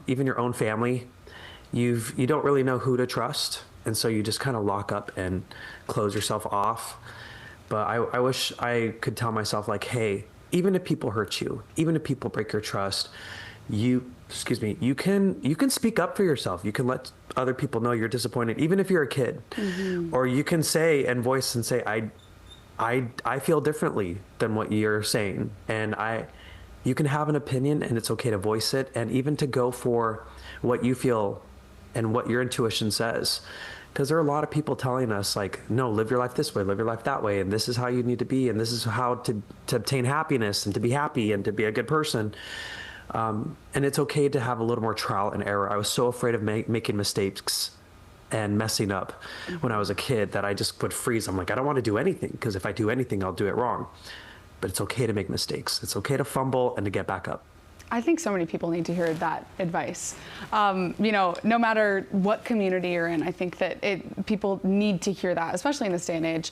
even your own family, you don't really know who to trust, and so you just kind of lock up and close yourself off. But I wish I could tell myself, like, hey, even if people hurt you, even if people break your trust, you can speak up for yourself. You can let other people know you're disappointed, even if you're a kid. Or you can say and voice and say, I feel differently than what you're saying, and you can have an opinion, and it's okay to voice it, and even to go for what you feel and what your intuition says. Because there are a lot of people telling us, like, no, live your life this way, live your life that way, and this is how you need to be, and this is how to obtain happiness and to be happy and to be a good person. And it's okay to have a little more trial and error. I was so afraid of making mistakes and messing up when I was a kid that I just would freeze. I'm like, I don't want to do anything, because if I do anything, I'll do it wrong. But it's okay to make mistakes. It's okay to fumble and to get back up. I think so many people need to hear that advice. No matter what community you're in, I think that people need to hear that, especially in this day and age.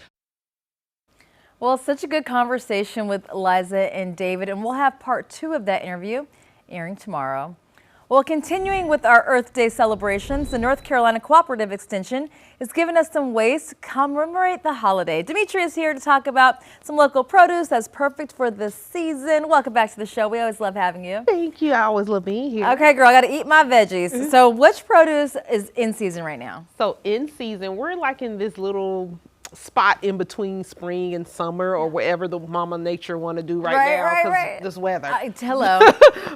Well, such a good conversation with Liza and David, and we'll have part 2 of that interview airing tomorrow. Well, continuing with our Earth Day celebrations, the North Carolina Cooperative Extension is giving us some ways to commemorate the holiday. Dimitri is here to talk about some local produce that's perfect for the season. Welcome back to the show. We always love having you. Thank you. I always love being here. Okay, girl, I got to eat my veggies. So which produce is in season right now? So in season, we're like in this little spot in between spring and summer, or whatever the mama nature want to do now because this weather. Hello.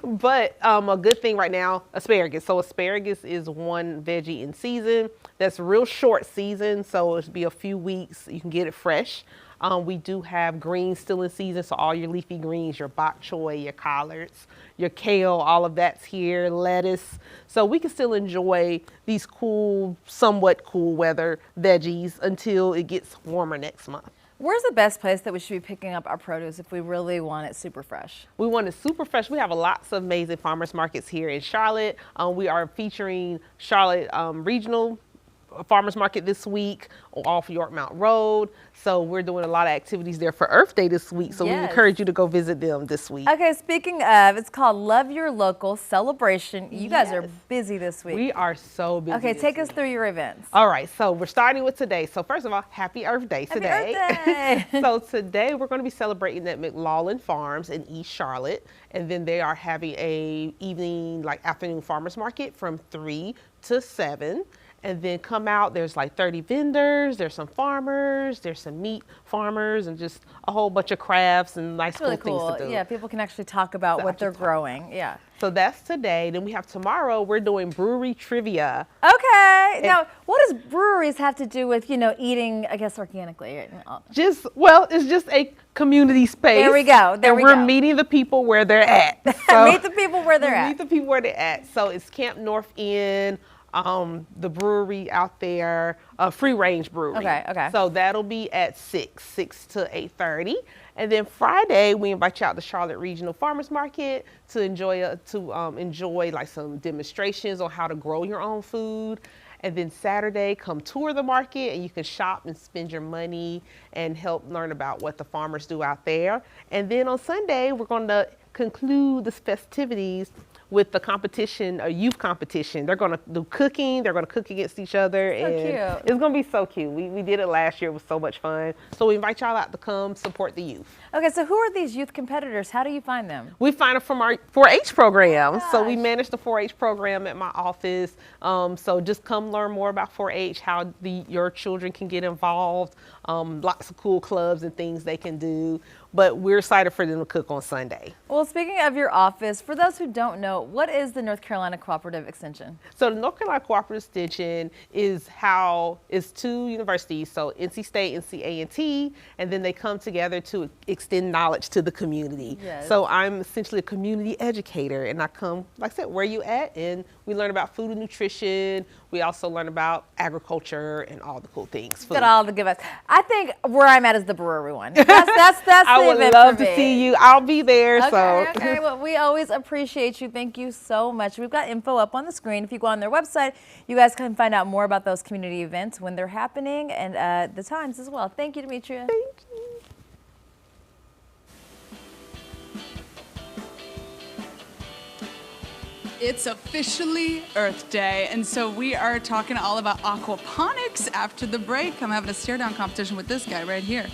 But a good thing right now, asparagus. So asparagus is one veggie in season. That's real short season, so it'll be a few weeks. You can get it fresh. We do have greens still in season, so all your leafy greens, your bok choy, your collards, your kale, all of that's here, lettuce. So we can still enjoy these cool, somewhat cool weather veggies until it gets warmer next month. Where's the best place that we should be picking up our produce if we really want it super fresh? We want it super fresh. We have lots of amazing farmers markets here in Charlotte. We are featuring Charlotte Regional Farmers Market this week off York Mount Road. So we're doing a lot of activities there for Earth Day this week. So we encourage you to go visit them this week. Okay, speaking of, it's called Love Your Local Celebration. You guys are busy this week. We are so busy. Okay, take us through your events. All right, so we're starting with today. So first of all, happy Earth Day today. Happy Earth Day. So today we're going to be celebrating at McLaughlin Farms in East Charlotte. And then they are having a evening, afternoon farmers market from 3 to 7. And then come out, there's 30 vendors, there's some farmers, there's some meat farmers, and just a whole bunch of crafts and nice It's really cool things to do. Yeah, people can actually talk about what they're growing. Yeah. So that's today. Then we have tomorrow, we're doing brewery trivia. Okay. Now, what does breweries have to do with, eating, I guess, organically? It's just a community space. There we go. We're meeting the people where they're at. Meet the people where they're at. Meet the people where they're at. So it's Camp North End. The brewery out there, Free Range Brewery. Okay. So that'll be at 6 to 8:30. And then Friday, we invite you out to Charlotte Regional Farmers Market to enjoy some demonstrations on how to grow your own food. And then Saturday, come tour the market and you can shop and spend your money and help learn about what the farmers do out there. And then on Sunday, we're going to conclude the festivities with the competition, a youth competition. They're going to do cooking. They're going to cook against each other. So cute. It's going to be so cute. We did it last year. It was so much fun. So we invite y'all out to come support the youth. Okay, so who are these youth competitors? How do you find them? We find them from our 4-H program. So we manage the 4-H program at my office. So just come learn more about 4-H, how your children can get involved. Lots of cool clubs and things they can do. But we're excited for them to cook on Sunday. Well, speaking of your office, for those who don't know, what is the North Carolina Cooperative Extension? So the North Carolina Cooperative Extension is two universities, so NC State and CA&T, and then they come together to extend knowledge to the community. Yes. So I'm essentially a community educator, and I come, like I said, where you at, and we learn about food and nutrition. We also learn about agriculture and all the cool things. Got all the good vibes. I think where I'm at is the brewery one. That's I would love to see you. I'll be there. Okay. Well, we always appreciate you. Thank you so much. We've got info up on the screen. If you go on their website, you guys can find out more about those community events when they're happening and the times as well. Thank you, Demetria. Thank you. It's officially Earth Day, and so we are talking all about aquaponics after the break. I'm having a stare-down competition with this guy right here.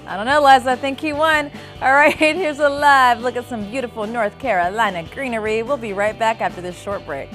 I don't know, Les. I think he won. All right, here's a live look at some beautiful North Carolina greenery. We'll be right back after this short break.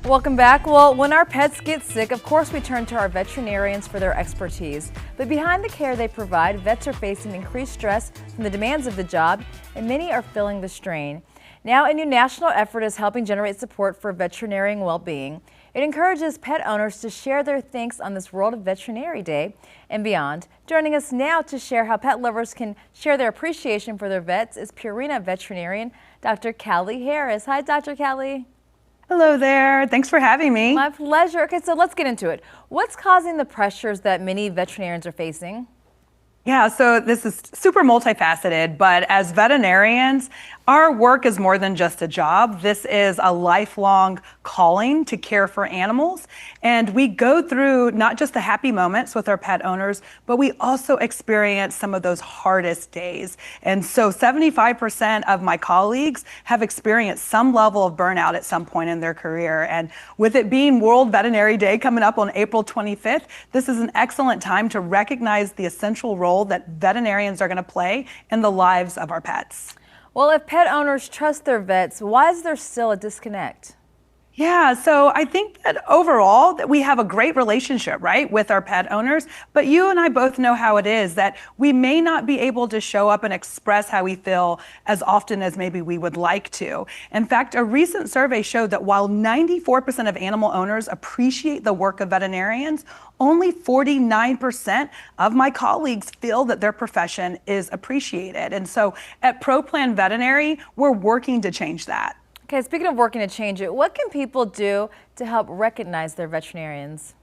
Welcome back. Well, when our pets get sick, of course we turn to our veterinarians for their expertise. But behind the care they provide, vets are facing increased stress from the demands of the job, and many are feeling the strain. Now, a new national effort is helping generate support for veterinarian well-being. It encourages pet owners to share their thanks on this World Veterinary Day and beyond. Joining us now to share how pet lovers can share their appreciation for their vets is Purina veterinarian Dr. Callie Harris. Hi, Dr. Callie. Hello there. Thanks for having me. My pleasure. Okay, so let's get into it. What's causing the pressures that many veterinarians are facing? Yeah, so this is super multifaceted, but as veterinarians, our work is more than just a job. This is a lifelong calling to care for animals. And we go through not just the happy moments with our pet owners, but we also experience some of those hardest days. And so 75% of my colleagues have experienced some level of burnout at some point in their career. And with it being World Veterinary Day coming up on April 25th, this is an excellent time to recognize the essential role that veterinarians are going to play in the lives of our pets. Well, if pet owners trust their vets, why is there still a disconnect? Yeah, so I think that overall that we have a great relationship, right, with our pet owners, but you and I both know how it is that we may not be able to show up and express how we feel as often as maybe we would like to. In fact, a recent survey showed that while 94% of animal owners appreciate the work of veterinarians, only 49% of my colleagues feel that their profession is appreciated. And so at ProPlan Veterinary, we're working to change that. Okay, speaking of working to change it, what can people do to help recognize their veterinarians?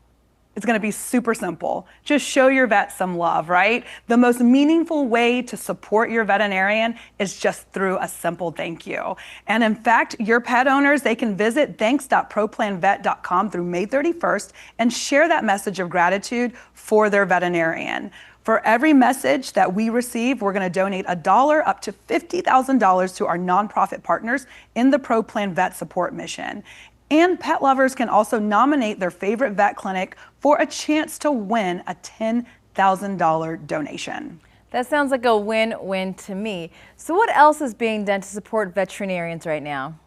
It's going to be super simple. Just show your vet some love, right? The most meaningful way to support your veterinarian is just through a simple thank you. And in fact, your pet owners, they can visit thanks.proplanvet.com through May 31st and share that message of gratitude for their veterinarian. For every message that we receive, we're going to donate $1 up to $50,000 to our nonprofit partners in the ProPlan Vet Support Mission. And pet lovers can also nominate their favorite vet clinic for a chance to win a $10,000 donation. That sounds like a win-win to me. So what else is being done to support veterinarians right now?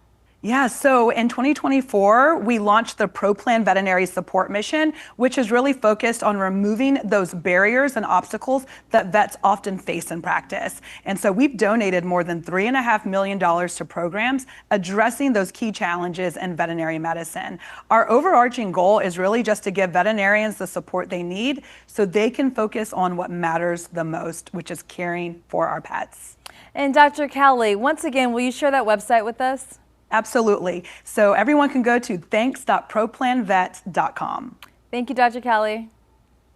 Yeah, so in 2024, we launched the ProPlan Veterinary Support Mission, which is really focused on removing those barriers and obstacles that vets often face in practice. And so we've donated more than $3.5 million to programs addressing those key challenges in veterinary medicine. Our overarching goal is really just to give veterinarians the support they need so they can focus on what matters the most, which is caring for our pets. And Dr. Callie, once again, will you share that website with us? Absolutely. So everyone can go to thanks.proplanvet.com. Thank you, Dr. Callie.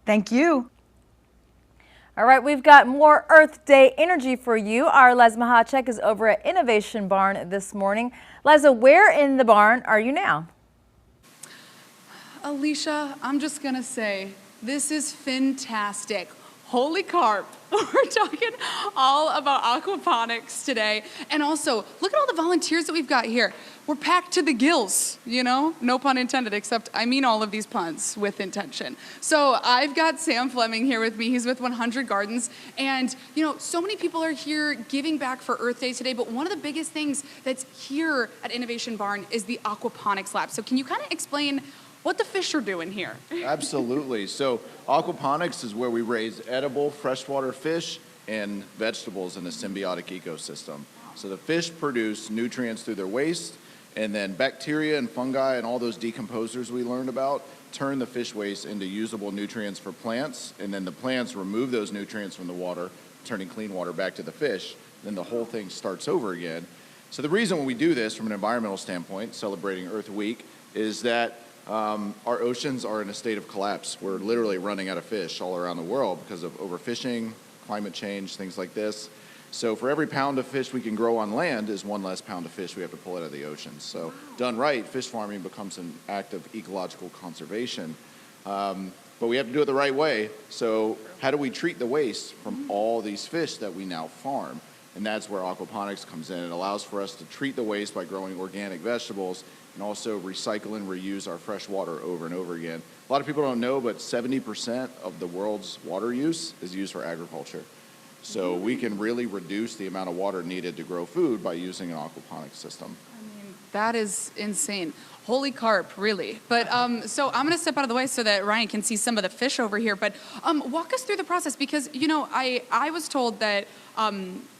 Thank you. All right, we've got more Earth Day energy for you. Our Les Mahacek is over at Innovation Barn this morning. Liza, where in the barn are you now? Alicia, I'm just going to say, this is fantastic. Holy carp. We're talking all about aquaponics today. And also, look at all the volunteers that we've got here. We're packed to the gills, you know? No pun intended, except I mean all of these puns with intention. So I've got Sam Fleming here with me. He's with 100 Gardens. And, you know, so many people are here giving back for Earth Day today, but one of the biggest things that's here at Innovation Barn is the aquaponics lab. So can you kind of explain what the fish are doing here? Absolutely. So aquaponics is where we raise edible freshwater fish and vegetables in a symbiotic ecosystem. So the fish produce nutrients through their waste, and then bacteria and fungi and all those decomposers we learned about turn the fish waste into usable nutrients for plants, and then the plants remove those nutrients from the water, turning clean water back to the fish. Then the whole thing starts over again. So the reason we do this from an environmental standpoint, celebrating Earth Week, is that our oceans are in a state of collapse. We're literally running out of fish all around the world because of overfishing, climate change, things like this. So for every pound of fish we can grow on land is one less pound of fish we have to pull out of the oceans. So done right, fish farming becomes an act of ecological conservation. But we have to do it the right way. So how do we treat the waste from all these fish that we now farm? And that's where aquaponics comes in. It allows for us to treat the waste by growing organic vegetables and also recycle and reuse our fresh water over and over again. A lot of people don't know, but 70% of the world's water use is used for agriculture. So we can really reduce the amount of water needed to grow food by using an aquaponics system. I mean, That is insane. Holy carp, really. But so I'm gonna step out of the way so that Ryan can see some of the fish over here. But walk us through the process, because I was told that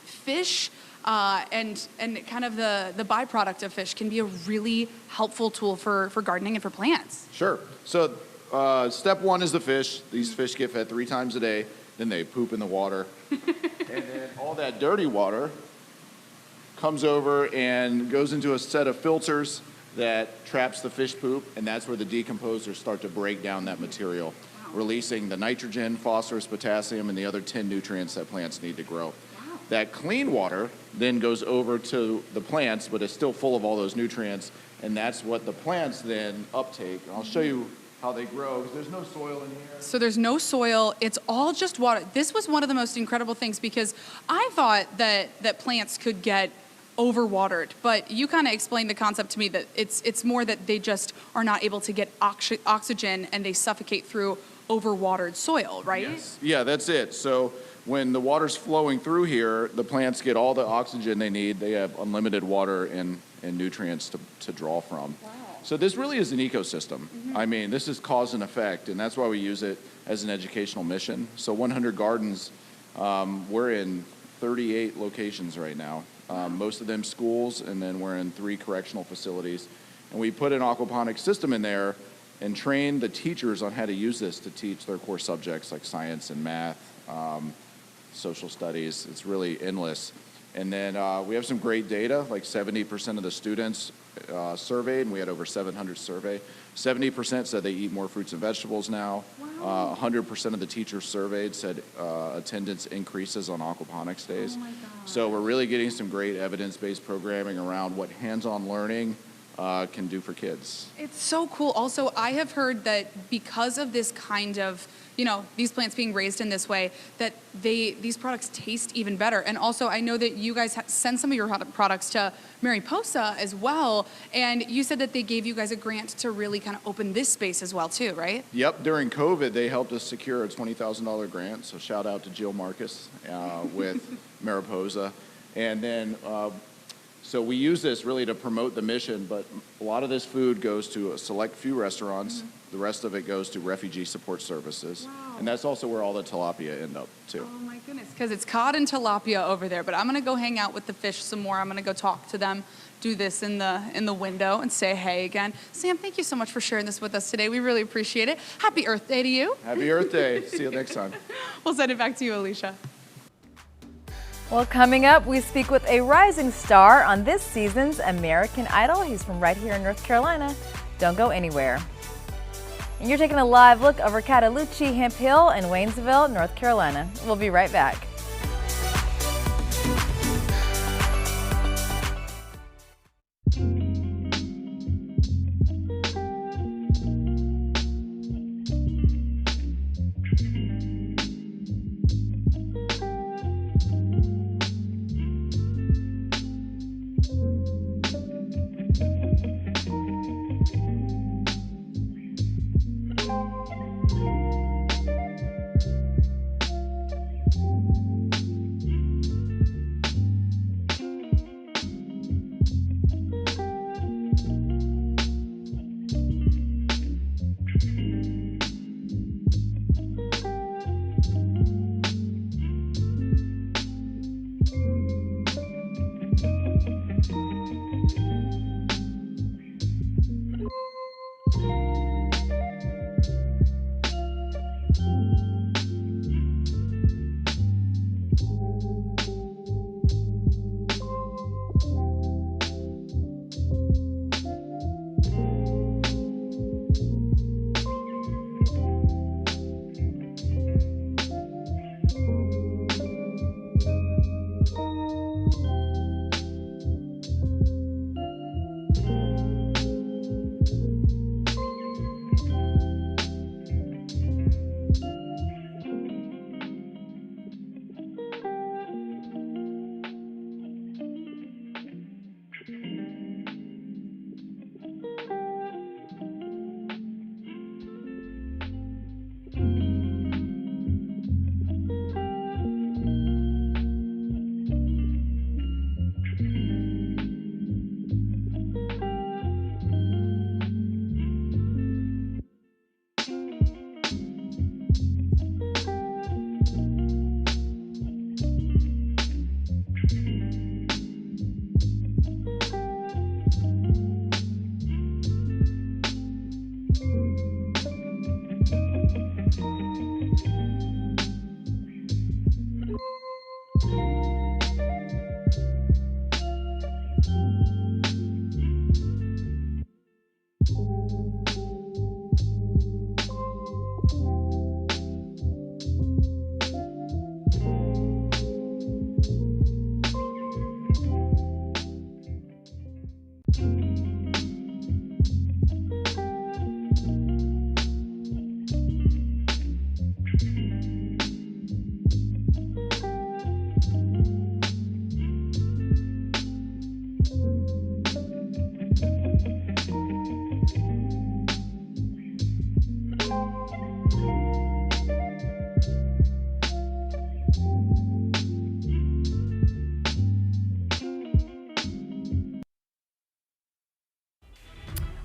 fish and kind of the byproduct of fish can be a really helpful tool for gardening and for plants. Sure. So step one is the fish. These fish get fed 3 times a day. Then they poop in the water. And then all that dirty water comes over and goes into a set of filters that traps the fish poop, and that's where the decomposers start to break down that material, releasing the nitrogen, phosphorus, potassium, and the other 10 nutrients that plants need to grow. That clean water then goes over to the plants, but it's still full of all those nutrients, and that's what the plants then uptake. I'll show you how they grow, because there's no soil in here. So there's no soil, it's all just water. This was one of the most incredible things, because I thought that plants could get overwatered, but you kind of explained the concept to me that it's more that they just are not able to get oxygen and they suffocate through overwatered soil, right? Yes. Yeah, that's it. So when the water's flowing through here, the plants get all the oxygen they need. They have unlimited water and nutrients to draw from. Wow. So this really is an ecosystem. I mean, this is cause and effect, and that's why we use it as an educational mission. So 100 Gardens, we're in 38 locations right now. Most of them schools, and then we're in 3 correctional facilities. And we put an aquaponics system in there and train the teachers on how to use this to teach their core subjects like science and math, social studies. It's really endless. And then we have some great data, like 70% of the students surveyed, and we had over 700 survey. 70% said they eat more fruits and vegetables now. 100% of the teachers surveyed said attendance increases on aquaponics days. So we're really getting some great evidence-based programming around what hands-on learning can do for kids. It's so cool. Also, I have heard that because of this kind of, these plants being raised in this way, that these products taste even better. And also, I know that you guys send some of your products to Mariposa as well, and you said that they gave you guys a grant to really kind of open this space as well too, right? Yep, during COVID, they helped us secure a $20,000 grant, so shout out to Jill Marcus with Mariposa. And then, so we use this really to promote the mission, but a lot of this food goes to a select few restaurants. The rest of it goes to refugee support services. Wow. And that's also where all the tilapia end up too. Oh my goodness, because it's cod and tilapia over there, but I'm gonna go hang out with the fish some more. I'm gonna go talk to them, do this in the window and say hey again. Sam, thank you so much for sharing this with us today. We really appreciate it. Happy Earth Day to you. Happy Earth Day. See you next time. We'll send it back to you, Alicia. Well, coming up, we speak with a rising star on this season's American Idol. He's from right here in North Carolina. Don't go anywhere. And you're taking a live look over Cataloochee, Hemp Hill, and Waynesville, North Carolina. We'll be right back.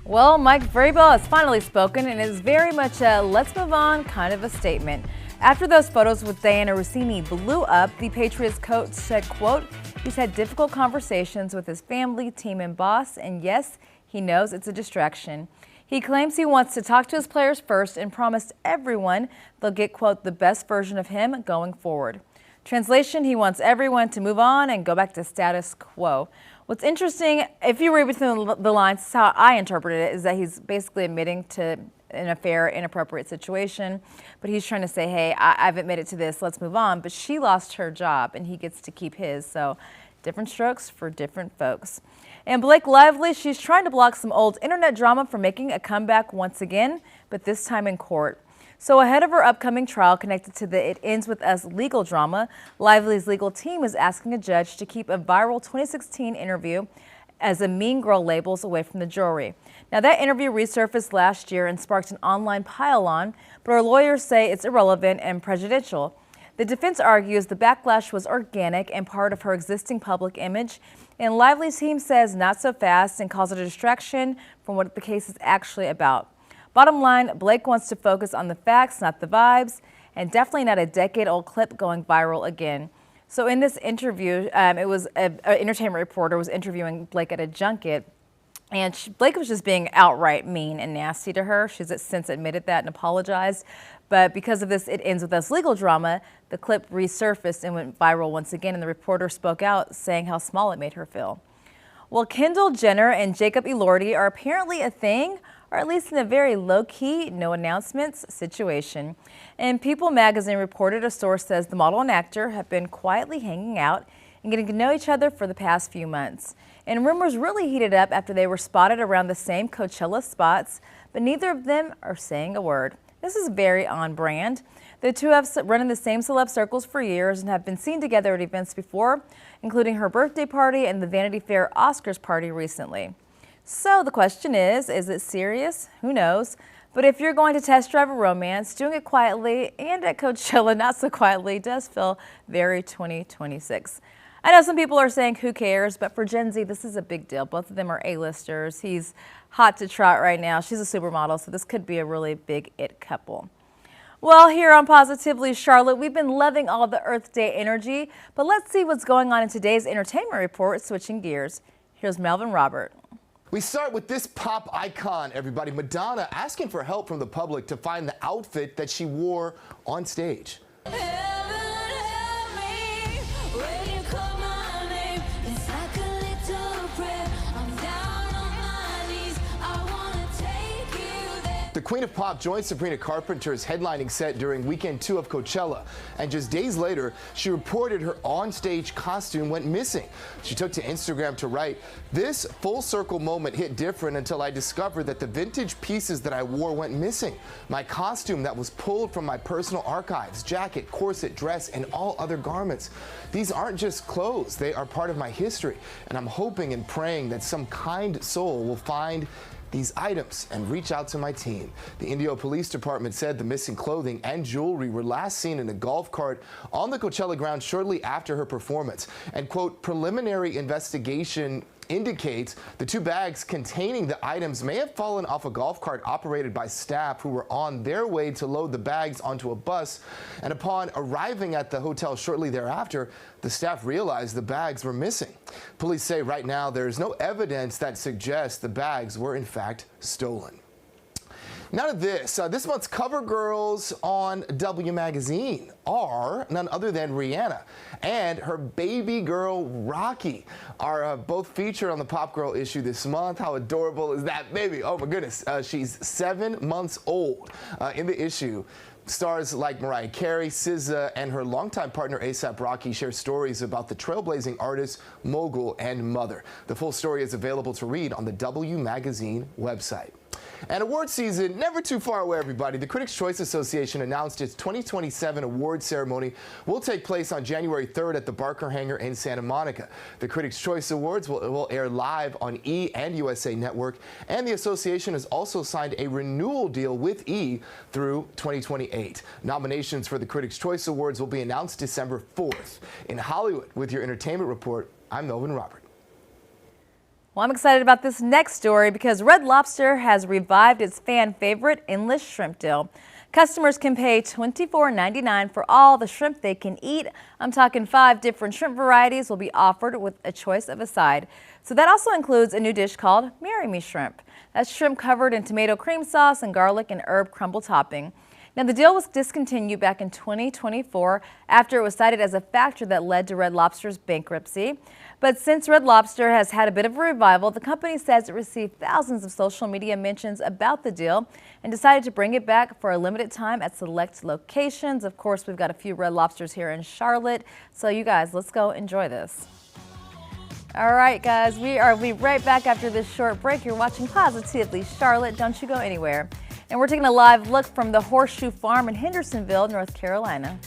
Well, Mike Vrabel has finally spoken and is very much a let's move on kind of a statement. After those photos with Diana Rossini blew up, the Patriots coach said, quote, he's had difficult conversations with his family, team, and boss, and yes, he knows it's a distraction. He claims he wants to talk to his players first and promised everyone they'll get, quote, the best version of him going forward. Translation, he wants everyone to move on and go back to status quo. What's interesting, if you read between the lines, this is how I interpreted it, is that he's basically admitting to an affair, inappropriate situation, but he's trying to say, hey, I've admitted to this, let's move on. But she lost her job and he gets to keep his, so different strokes for different folks. And Blake Lively, she's trying to block some old internet drama from making a comeback once again, but this time in court. So ahead of her upcoming trial connected to the It Ends With Us legal drama, Lively's legal team is asking a judge to keep a viral 2016 interview as a Mean Girl labels away from the jury. Now that interview resurfaced last year and sparked an online pile-on, but her lawyers say it's irrelevant and prejudicial. The defense argues the backlash was organic and part of her existing public image, and Lively's team says not so fast and calls it a distraction from what the case is actually about. Bottom line, Blake wants to focus on the facts, not the vibes, and definitely not a decade-old clip going viral again. So in this interview, it was an entertainment reporter was interviewing Blake at a junket, and Blake was just being outright mean and nasty to her. She's since admitted that and apologized. But because of this It Ends With Us legal drama, the clip resurfaced and went viral once again, and the reporter spoke out saying how small it made her feel. Well, Kendall Jenner and Jacob Elordi are apparently a thing, or at least in a very low-key, no announcements situation. And People magazine reported a source says the model and actor have been quietly hanging out and getting to know each other for the past few months. And rumors really heated up after they were spotted around the same Coachella spots, but neither of them are saying a word. This is very on brand. The two have run in the same celeb circles for years and have been seen together at events before, including her birthday party and the Vanity Fair Oscars party recently. So the question is it serious? Who knows? But if you're going to test drive a romance, doing it quietly and at Coachella not so quietly does feel very 2026. I know some people are saying who cares, but for Gen Z, this is a big deal. Both of them are A-listers. He's hot to trot right now. She's a supermodel, so this could be a really big it couple. Well, here on Positively Charlotte, we've been loving all the Earth Day energy, but let's see what's going on in today's entertainment report, switching gears. Here's Melvin Robert. We start with this pop icon, everybody. Madonna asking for help from the public to find the outfit that she wore on stage. The Queen of Pop joined Sabrina Carpenter's headlining set during weekend 2 of Coachella, and just days later, she reported her on-stage costume went missing. She took to Instagram to write, "This full circle moment hit different until I discovered that the vintage pieces that I wore went missing. My costume that was pulled from my personal archives, jacket, corset, dress, and all other garments. These aren't just clothes, they are part of my history, and I'm hoping and praying that some kind soul will find these items and reach out to my team." The Indio Police Department said the missing clothing and jewelry were last seen in a golf cart on the Coachella grounds shortly after her performance. And, quote, preliminary investigation indicates the two bags containing the items may have fallen off a golf cart operated by staff who were on their way to load the bags onto a bus. And upon arriving at the hotel shortly thereafter, the staff realized the bags were missing. Police say right now there is no evidence that suggests the bags were in fact stolen. Now to this. This month's cover girls on W Magazine are none other than Rihanna and her baby girl Rocky are both featured on the Pop Girl issue this month. How adorable is that baby? Oh my goodness. She's 7 months old in the issue. Stars like Mariah Carey, SZA, and her longtime partner A$AP Rocky share stories about the trailblazing artist, mogul, and mother. The full story is available to read on the W Magazine website. And award season, never too far away, everybody. The Critics' Choice Association announced its 2027 award ceremony will take place on January 3rd at the Barker Hangar in Santa Monica. The Critics' Choice Awards will air live on E! and USA Network, and the association has also signed a renewal deal with E! through 2028. Nominations for the Critics' Choice Awards will be announced December 4th. In Hollywood, with your entertainment report, I'm Melvin Robert. Well, I'm excited about this next story because Red Lobster has revived its fan favorite endless shrimp deal. Customers can pay $24.99 for all the shrimp they can eat. I'm talking 5 different shrimp varieties will be offered with a choice of a side. So that also includes a new dish called Marry Me Shrimp. That's shrimp covered in tomato cream sauce and garlic and herb crumble topping. Now, the deal was discontinued back in 2024 after it was cited as a factor that led to Red Lobster's bankruptcy. But since Red Lobster has had a bit of a revival, the company says it received thousands of social media mentions about the deal and decided to bring it back for a limited time at select locations. Of course, we've got a few Red Lobsters here in Charlotte. So you guys, let's go enjoy this. All right, guys, we'll be right back after this short break. You're watching Positively Charlotte. Don't you go anywhere. And we're taking a live look from the Horseshoe Farm in Hendersonville, North Carolina.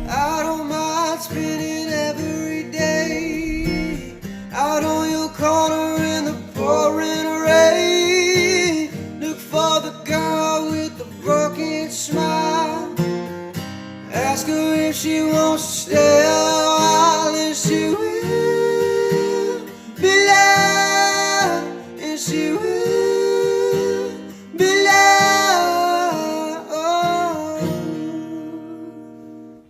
I don't mind spending every day out on your corner in the pouring rain. Look for the girl with the broken smile. Ask her if she wants to stay a while, and she will be loud, and she will be loud.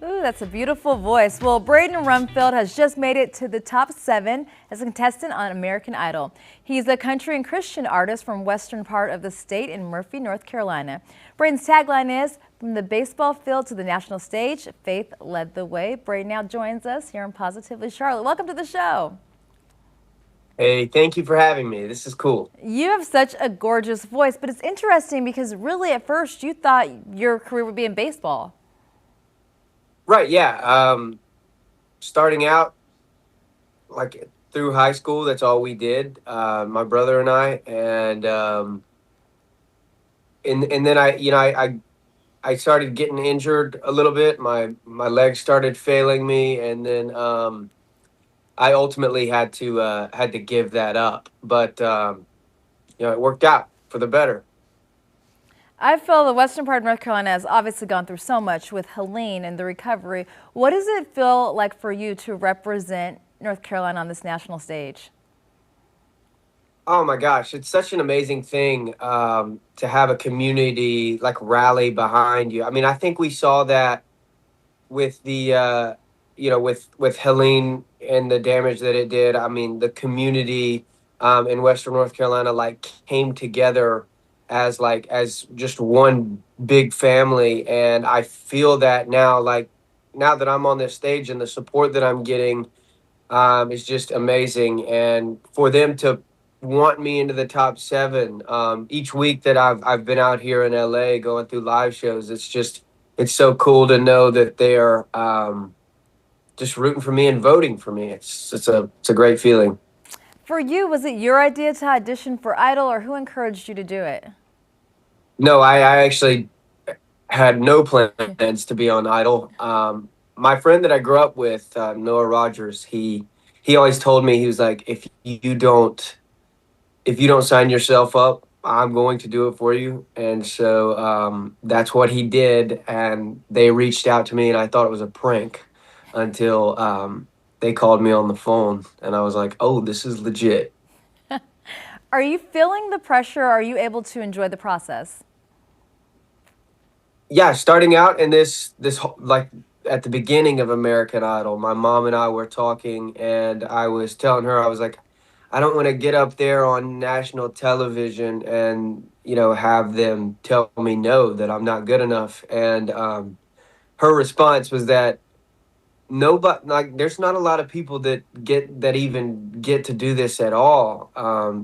Ooh, that's a beautiful voice. Well, Braden Rumfield has just made it to the top 7 as a contestant on American Idol. He's a country and Christian artist from western part of the state in Murphy, North Carolina. Braden's tagline is, "From the baseball field to the national stage, faith led the way." Braden now joins us here on Positively Charlotte. Welcome to the show. Hey, thank you for having me. This is cool. You have such a gorgeous voice, but it's interesting because really at first you thought your career would be in baseball. Right, yeah. Starting out, like through high school, that's all we did. My brother and I, and then I started getting injured a little bit. My legs started failing me, and then I ultimately had to give that up. But it worked out for the better. I feel the western part of North Carolina has obviously gone through so much with Helene and the recovery. What does it feel like for you to represent North Carolina on this national stage? Oh my gosh, it's such an amazing thing to have a community like rally behind you. I mean, I think we saw that with the with Helene and the damage that it did. I mean, the community in Western North Carolina like came together as just one big family, and I feel that now, like now that I'm on this stage and the support that I'm getting is just amazing. And for them to want me into the top 7 each week that I've been out here in LA going through live shows, it's so cool to know that they're just rooting for me and voting for me. It's a great feeling. For you, was it your idea to audition for Idol, or who encouraged you to do it? No, I actually had no plans to be on Idol. My friend that I grew up with, Noah Rogers, he always told me, he was like, if you don't sign yourself up, I'm going to do it for you. And so that's what he did. And they reached out to me, and I thought it was a prank until they called me on the phone, and I was like, oh, this is legit. Are you feeling the pressure? Or are you able to enjoy the process? Yeah, starting out in this like at the beginning of American Idol, my mom and I were talking, and I was telling her, I was like, I don't want to get up there on national television and have them tell me no, that I'm not good enough. And her response was that nobody, like, there's not a lot of people that even get to do this at all.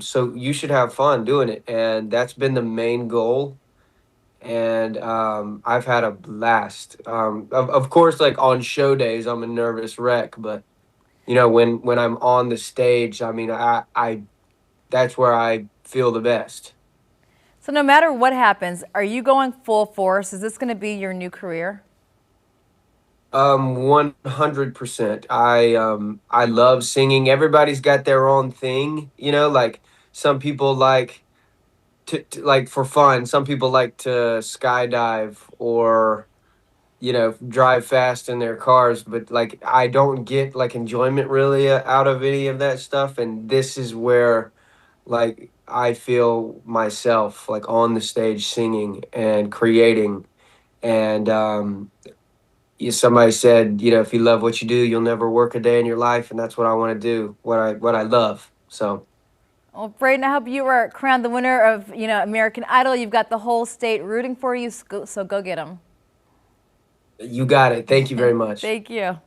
So you should have fun doing it, and that's been the main goal. And I've had a blast. Of course, like on show days, I'm a nervous wreck, but when I'm on the stage, I mean, I that's where I feel the best. So no matter what happens, are you going full force? Is this going to be your new career? 100%. I love singing. Everybody's got their own thing, like some people like to like for fun. Some people like to skydive or drive fast in their cars, but like I don't get like enjoyment really out of any of that stuff. And this is where like I feel myself like on the stage singing and creating. And somebody said, if you love what you do, you'll never work a day in your life, and that's what I want to do, what I love. So. Well, Braden, I hope you are crowned the winner of American Idol. You've got the whole state rooting for you, so go get them. You got it. Thank you very much. Thank you.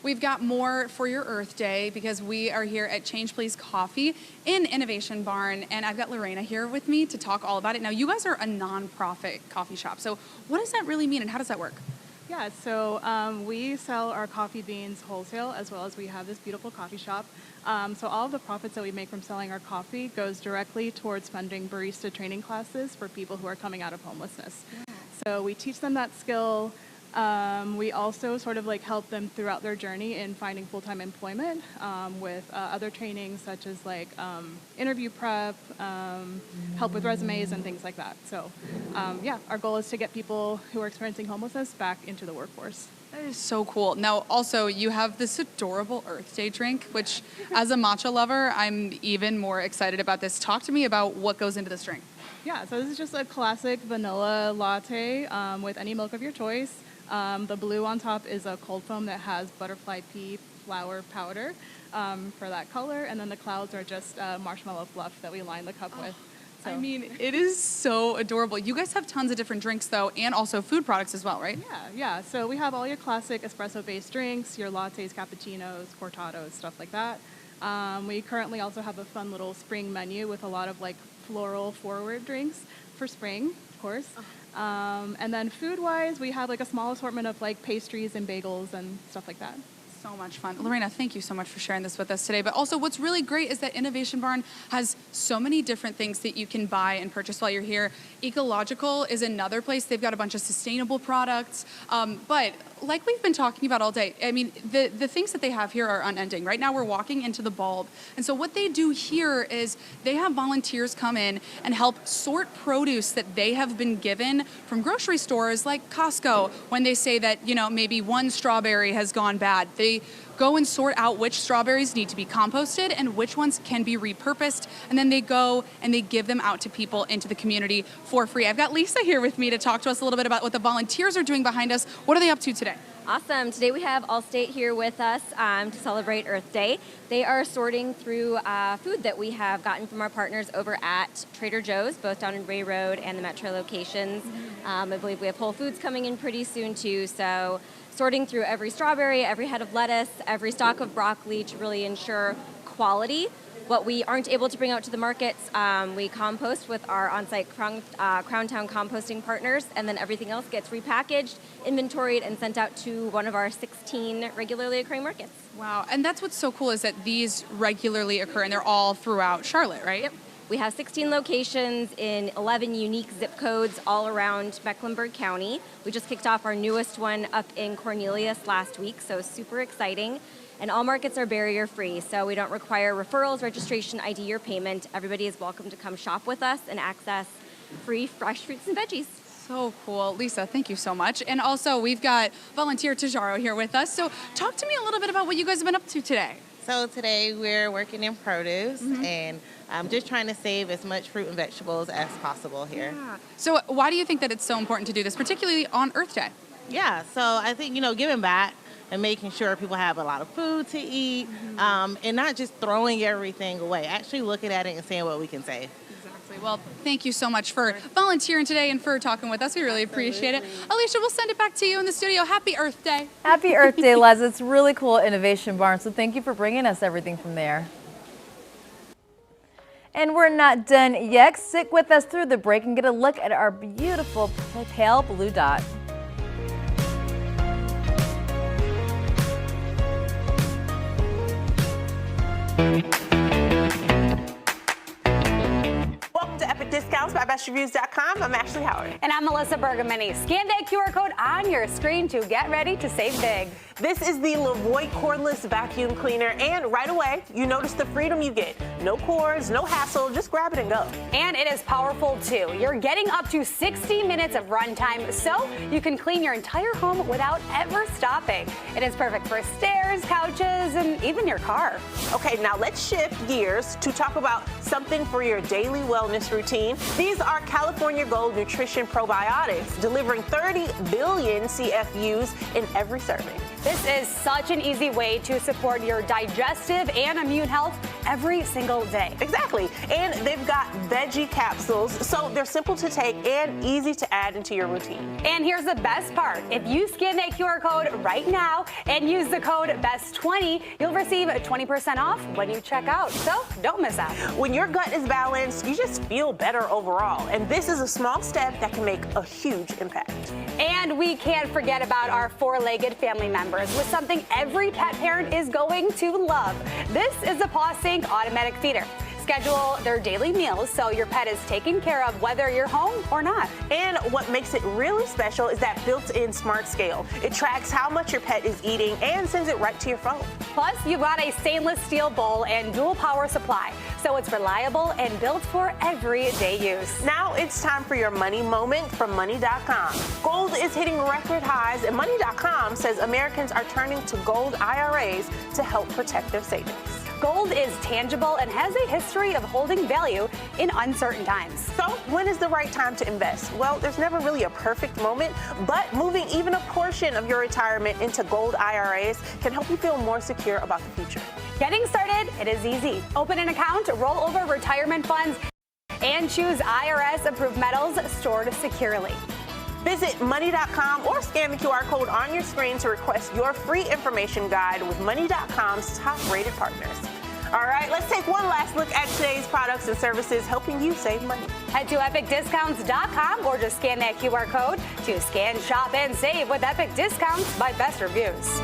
We've got more for your Earth Day because we are here at Change Please Coffee in Innovation Barn, and I've got Lorena here with me to talk all about it. Now, you guys are a nonprofit coffee shop, so what does that really mean and how does that work? Yeah, so we sell our coffee beans wholesale, as well as we have this beautiful coffee shop. So all of the profits that we make from selling our coffee goes directly towards funding barista training classes for people who are coming out of homelessness. Wow. So we teach them that skill. We also sort of like help them throughout their journey in finding full-time employment with other trainings such as like interview prep, help with resumes and things like that. So yeah, our goal is to get people who are experiencing homelessness back into the workforce. That is so cool. Now, also, you have this adorable Earth Day drink, which as a matcha lover, I'm even more excited about this. Talk to me about what goes into this drink. Yeah, so this is just a classic vanilla latte with any milk of your choice. The blue on top is a cold foam that has butterfly pea flower powder for that color, and then the clouds are just marshmallow fluff that we line the cup with. So. I mean, it is so adorable. You guys have tons of different drinks, though, and also food products as well, right? Yeah. So we have all your classic espresso-based drinks, your lattes, cappuccinos, cortados, stuff like that. We currently also have a fun little spring menu with a lot of like floral forward drinks for spring, of course. And then food-wise, we have like a small assortment of like pastries and bagels and stuff like that. So much fun. Lorena, thank you so much for sharing this with us today. But also what's really great is that Innovation Barn has so many different things that you can buy and purchase while you're here. Ecological is another place. They've got a bunch of sustainable products. But like we've been talking about all day, I mean, the things that they have here are unending. Right now we're walking into the bulb. And so what they do here is they have volunteers come in and help sort produce that they have been given from grocery stores like Costco when they say that, maybe one strawberry has gone bad. They they go and sort out which strawberries need to be composted and which ones can be repurposed, and then they go and they give them out to people into the community for free. I've got Lisa here with me to talk to us a little bit about what the volunteers are doing behind us. What are they up to today? Awesome. Today we have Allstate here with us to celebrate Earth Day. They are sorting through food that we have gotten from our partners over at Trader Joe's, both down in Ray Road and the Metro locations. I believe we have Whole Foods coming in pretty soon too. So sorting through every strawberry, every head of lettuce, every stalk of broccoli to really ensure quality. What we aren't able to bring out to the markets, we compost with our on-site Crowntown composting partners, and then everything else gets repackaged, inventoried, and sent out to one of our 16 regularly occurring markets. Wow, and that's what's so cool is that these regularly occur, and they're all throughout Charlotte, right? Yep. We have 16 locations in 11 unique zip codes all around Mecklenburg County. We just kicked off our newest one up in Cornelius last week, so super exciting. And all markets are barrier-free, so we don't require referrals, registration, ID, or payment. Everybody is welcome to come shop with us and access free fresh fruits and veggies. So cool. Lisa, thank you so much. And also, we've got volunteer Tajaro here with us. So talk to me a little bit about what you guys have been up to today. So today we're working in produce, and I'm just trying to save as much fruit and vegetables as possible here. Yeah. So why do you think that it's so important to do this, particularly on Earth Day? Yeah, so I think, giving back and making sure people have a lot of food to eat, and not just throwing everything away, actually looking at it and seeing what we can save. Exactly. Well, thank you so much for volunteering today and for talking with us. We really appreciate it. Alicia, we'll send it back to you in the studio. Happy Earth Day. Happy Earth Day, Les. It's really cool Innovation Barn, so thank you for bringing us everything from there. And we're not done yet. Stick with us through the break and get a look at our beautiful pale blue dot. Welcome to Epic Discounts by BestReviews.com. I'm Ashley Howard. And I'm Melissa Bergamini. Scan that QR code on your screen to get ready to save big. This is the Levoit cordless vacuum cleaner, and right away, you notice the freedom you get. No cords, no hassle, just grab it and go. And it is powerful too. You're getting up to 60 minutes of runtime, so you can clean your entire home without ever stopping. It is perfect for stairs, couches, and even your car. Okay, now let's shift gears to talk about something for your daily wellness routine. These are California Gold Nutrition Probiotics, delivering 30 billion CFUs in every serving. This is such an easy way to support your digestive and immune health every single day. Exactly. And they've got veggie capsules, so they're simple to take and easy to add into your routine. And here's the best part. If you scan that QR code right now and use the code BEST20, you'll receive 20% off when you check out. So don't miss out. When your gut is balanced, you just feel better overall. And this is a small step that can make a huge impact. And we can't forget about our four-legged family members with something every pet parent is going to love. This is a Paw Sync automatic feeder. Schedule their daily meals so your pet is taken care of whether you're home or not. And what makes it really special is that built-in smart scale. It tracks how much your pet is eating and sends it right to your phone. Plus, you've got a stainless steel bowl and dual power supply, so it's reliable and built for everyday use. Now it's time for your money moment from Money.com. Gold is hitting record highs, and Money.com says Americans are turning to gold IRAs to help protect their savings. Gold is tangible and has a history of holding value in uncertain times. So when is the right time to invest? Well, there's never really a perfect moment, but moving even a portion of your retirement into gold IRAs can help you feel more secure about the future. Getting started, it is easy. Open an account, roll over retirement funds, and choose IRS-approved metals stored securely. Visit Money.com or scan the QR code on your screen to request your free information guide with Money.com's top-rated partners. All right, let's take one last look at today's products and services helping you save money. Head to EpicDiscounts.com or just scan that QR code to scan, shop, and save with Epic Discounts by Best Reviews.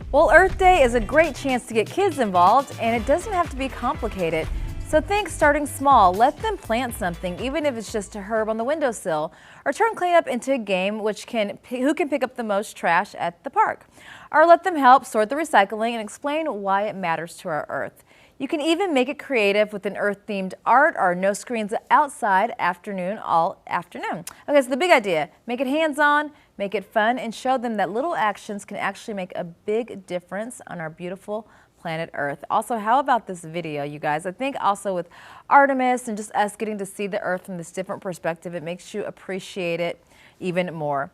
Well, Earth Day is a great chance to get kids involved, and it doesn't have to be complicated. So think starting small. Let them plant something, even if it's just a herb on the windowsill, or turn cleanup into a game who can pick up the most trash at the park. Or let them help sort the recycling and explain why it matters to our Earth. You can even make it creative with an Earth-themed art or no screens outside afternoon all afternoon. Okay, so the big idea, make it hands-on, make it fun, and show them that little actions can actually make a big difference on our beautiful planet Earth. Also, how about this video, you guys? I think also with Artemis and just us getting to see the Earth from this different perspective, it makes you appreciate it even more.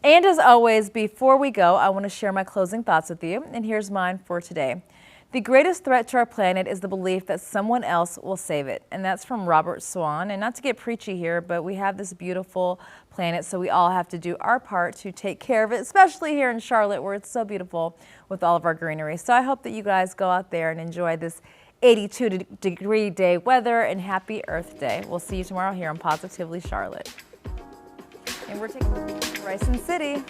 And as always, before we go, I want to share my closing thoughts with you, and here's mine for today. The greatest threat to our planet is the belief that someone else will save it. And that's from Robert Swan. And not to get preachy here, but we have this beautiful planet, so we all have to do our part to take care of it, especially here in Charlotte, where it's so beautiful with all of our greenery. So I hope that you guys go out there and enjoy this 82-degree day weather, and happy Earth Day. We'll see you tomorrow here on Positively Charlotte. And we're taking Ryson City.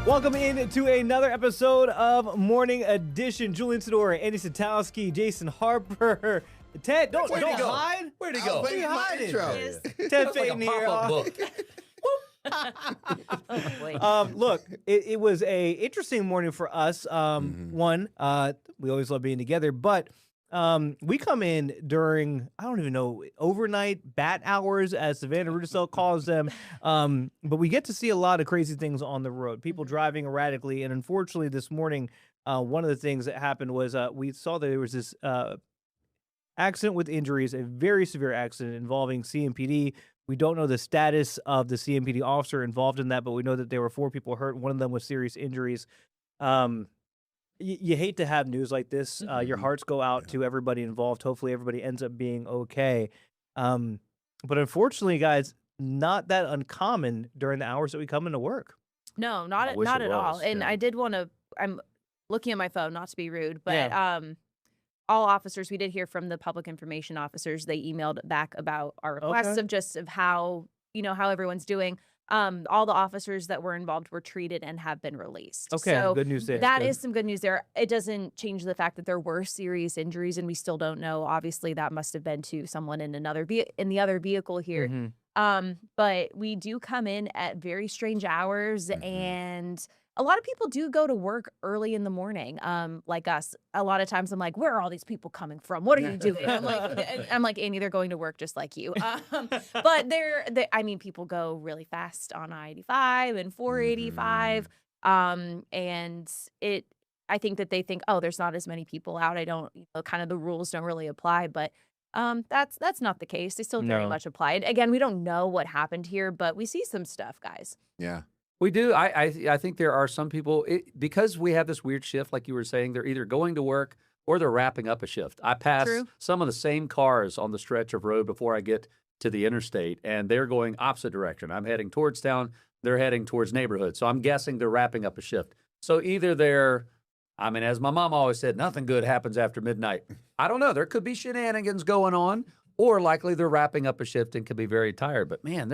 Welcome in to another episode of Morning Edition. Julian Sidor, Andy Satowski, Jason Harper, Ted. Don't hide. Where'd he go? Where are you hiding? Ted That's like a Payton here. pop-up book. Look, it was a interesting morning for us. One, we always love being together, but we come in during, I don't even know, overnight bat hours, as Savannah Rudisell calls them. But we get to see a lot of crazy things on the road, people driving erratically. And unfortunately, this morning, one of the things that happened was we saw that there was this accident with injuries, a very severe accident involving CMPD. We don't know the status of the CMPD officer involved in that, but we know that there were 4 people hurt. One of them with serious injuries. You hate to have news like this. Your hearts go out to everybody involved. Hopefully everybody ends up being okay. But unfortunately, guys, not that uncommon during the hours that we come into work. No, not at all. And I did want to, I'm looking at my phone, not to be rude, but all officers, we did hear from the public information officers. They emailed back about our requests of how, how everyone's doing. All the officers that were involved were treated and have been released. Okay, so good news there. That is some good news there. It doesn't change the fact that there were serious injuries, and we still don't know. Obviously, that must have been to someone in the other vehicle here. But we do come in at very strange hours, and a lot of people do go to work early in the morning, like us. A lot of times I'm like, where are all these people coming from? What are you doing? I'm like, Andy, they're going to work just like you. But people go really fast on I-85 and 485. And I think that they think, oh, there's not as many people out. Kind of the rules don't really apply, but that's not the case. They still very much apply. Again, we don't know what happened here, but we see some stuff, guys. Yeah. We do. I think there are some people, because we have this weird shift, like you were saying, they're either going to work or they're wrapping up a shift. I pass some of the same cars on the stretch of road before I get to the interstate, and they're going opposite direction. I'm heading towards town. They're heading towards neighborhood. So I'm guessing they're wrapping up a shift. So either they're, as my mom always said, nothing good happens after midnight. I don't know. There could be shenanigans going on, or likely they're wrapping up a shift and could be very tired. But man,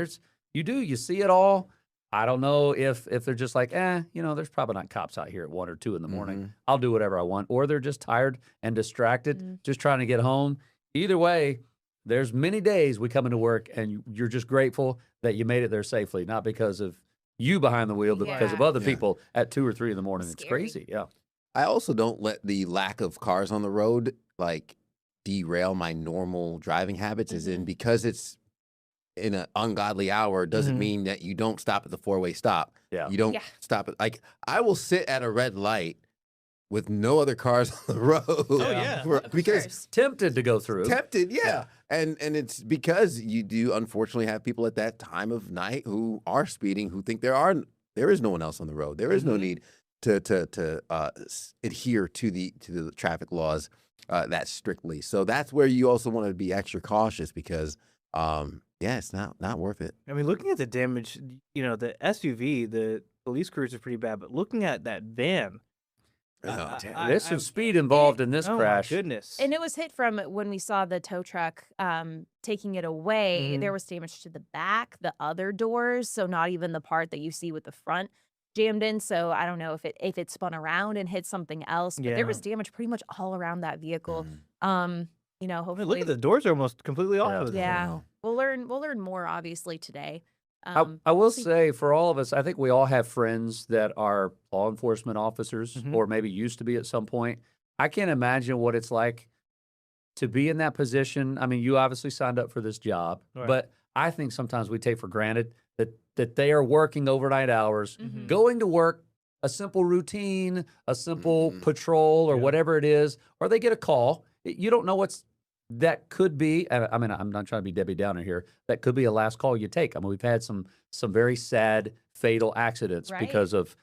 you see it all. I don't know if they're just like, there's probably not cops out here at 1 or 2 in the morning. I'll do whatever I want. Or they're just tired and distracted, just trying to get home. Either way, there's many days we come into work and you're just grateful that you made it there safely, not because of you behind the wheel, but because of other people at 2 or 3 in the morning. It's crazy. Yeah. I also don't let the lack of cars on the road derail my normal driving habits, as in, because it's in an ungodly hour doesn't mean that you don't stop at the 4-way stop. Yeah. You don't stop at, I will sit at a red light with no other cars on the road. Because tempted to go through. Tempted, yeah. And it's because you do unfortunately have people at that time of night who are speeding, who think there is no one else on the road. There is no need to adhere to the traffic laws that strictly. So that's where you also want to be extra cautious, because it's not worth it. Looking at the damage, the SUV, the police cruiser is pretty bad, but looking at that van, there's some speed involved in this crash. My goodness. And it was hit from when we saw the tow truck taking it away. There was damage to the back, the other doors, so not even the part that you see with the front jammed in. So I don't know if it spun around and hit something else, but there was damage pretty much all around that vehicle. Hopefully, look at the doors are almost completely off of it. Yeah. We'll learn more obviously today. I will say, for all of us, I think we all have friends that are law enforcement officers or maybe used to be at some point. I can't imagine what it's like to be in that position. You obviously signed up for this job, but I think sometimes we take for granted that they are working overnight hours, going to work, a simple routine, a simple patrol or whatever it is, or they get a call. You don't know that could be, I'm not trying to be Debbie Downer here, that could be a last call you take. We've had some very sad, fatal accidents because of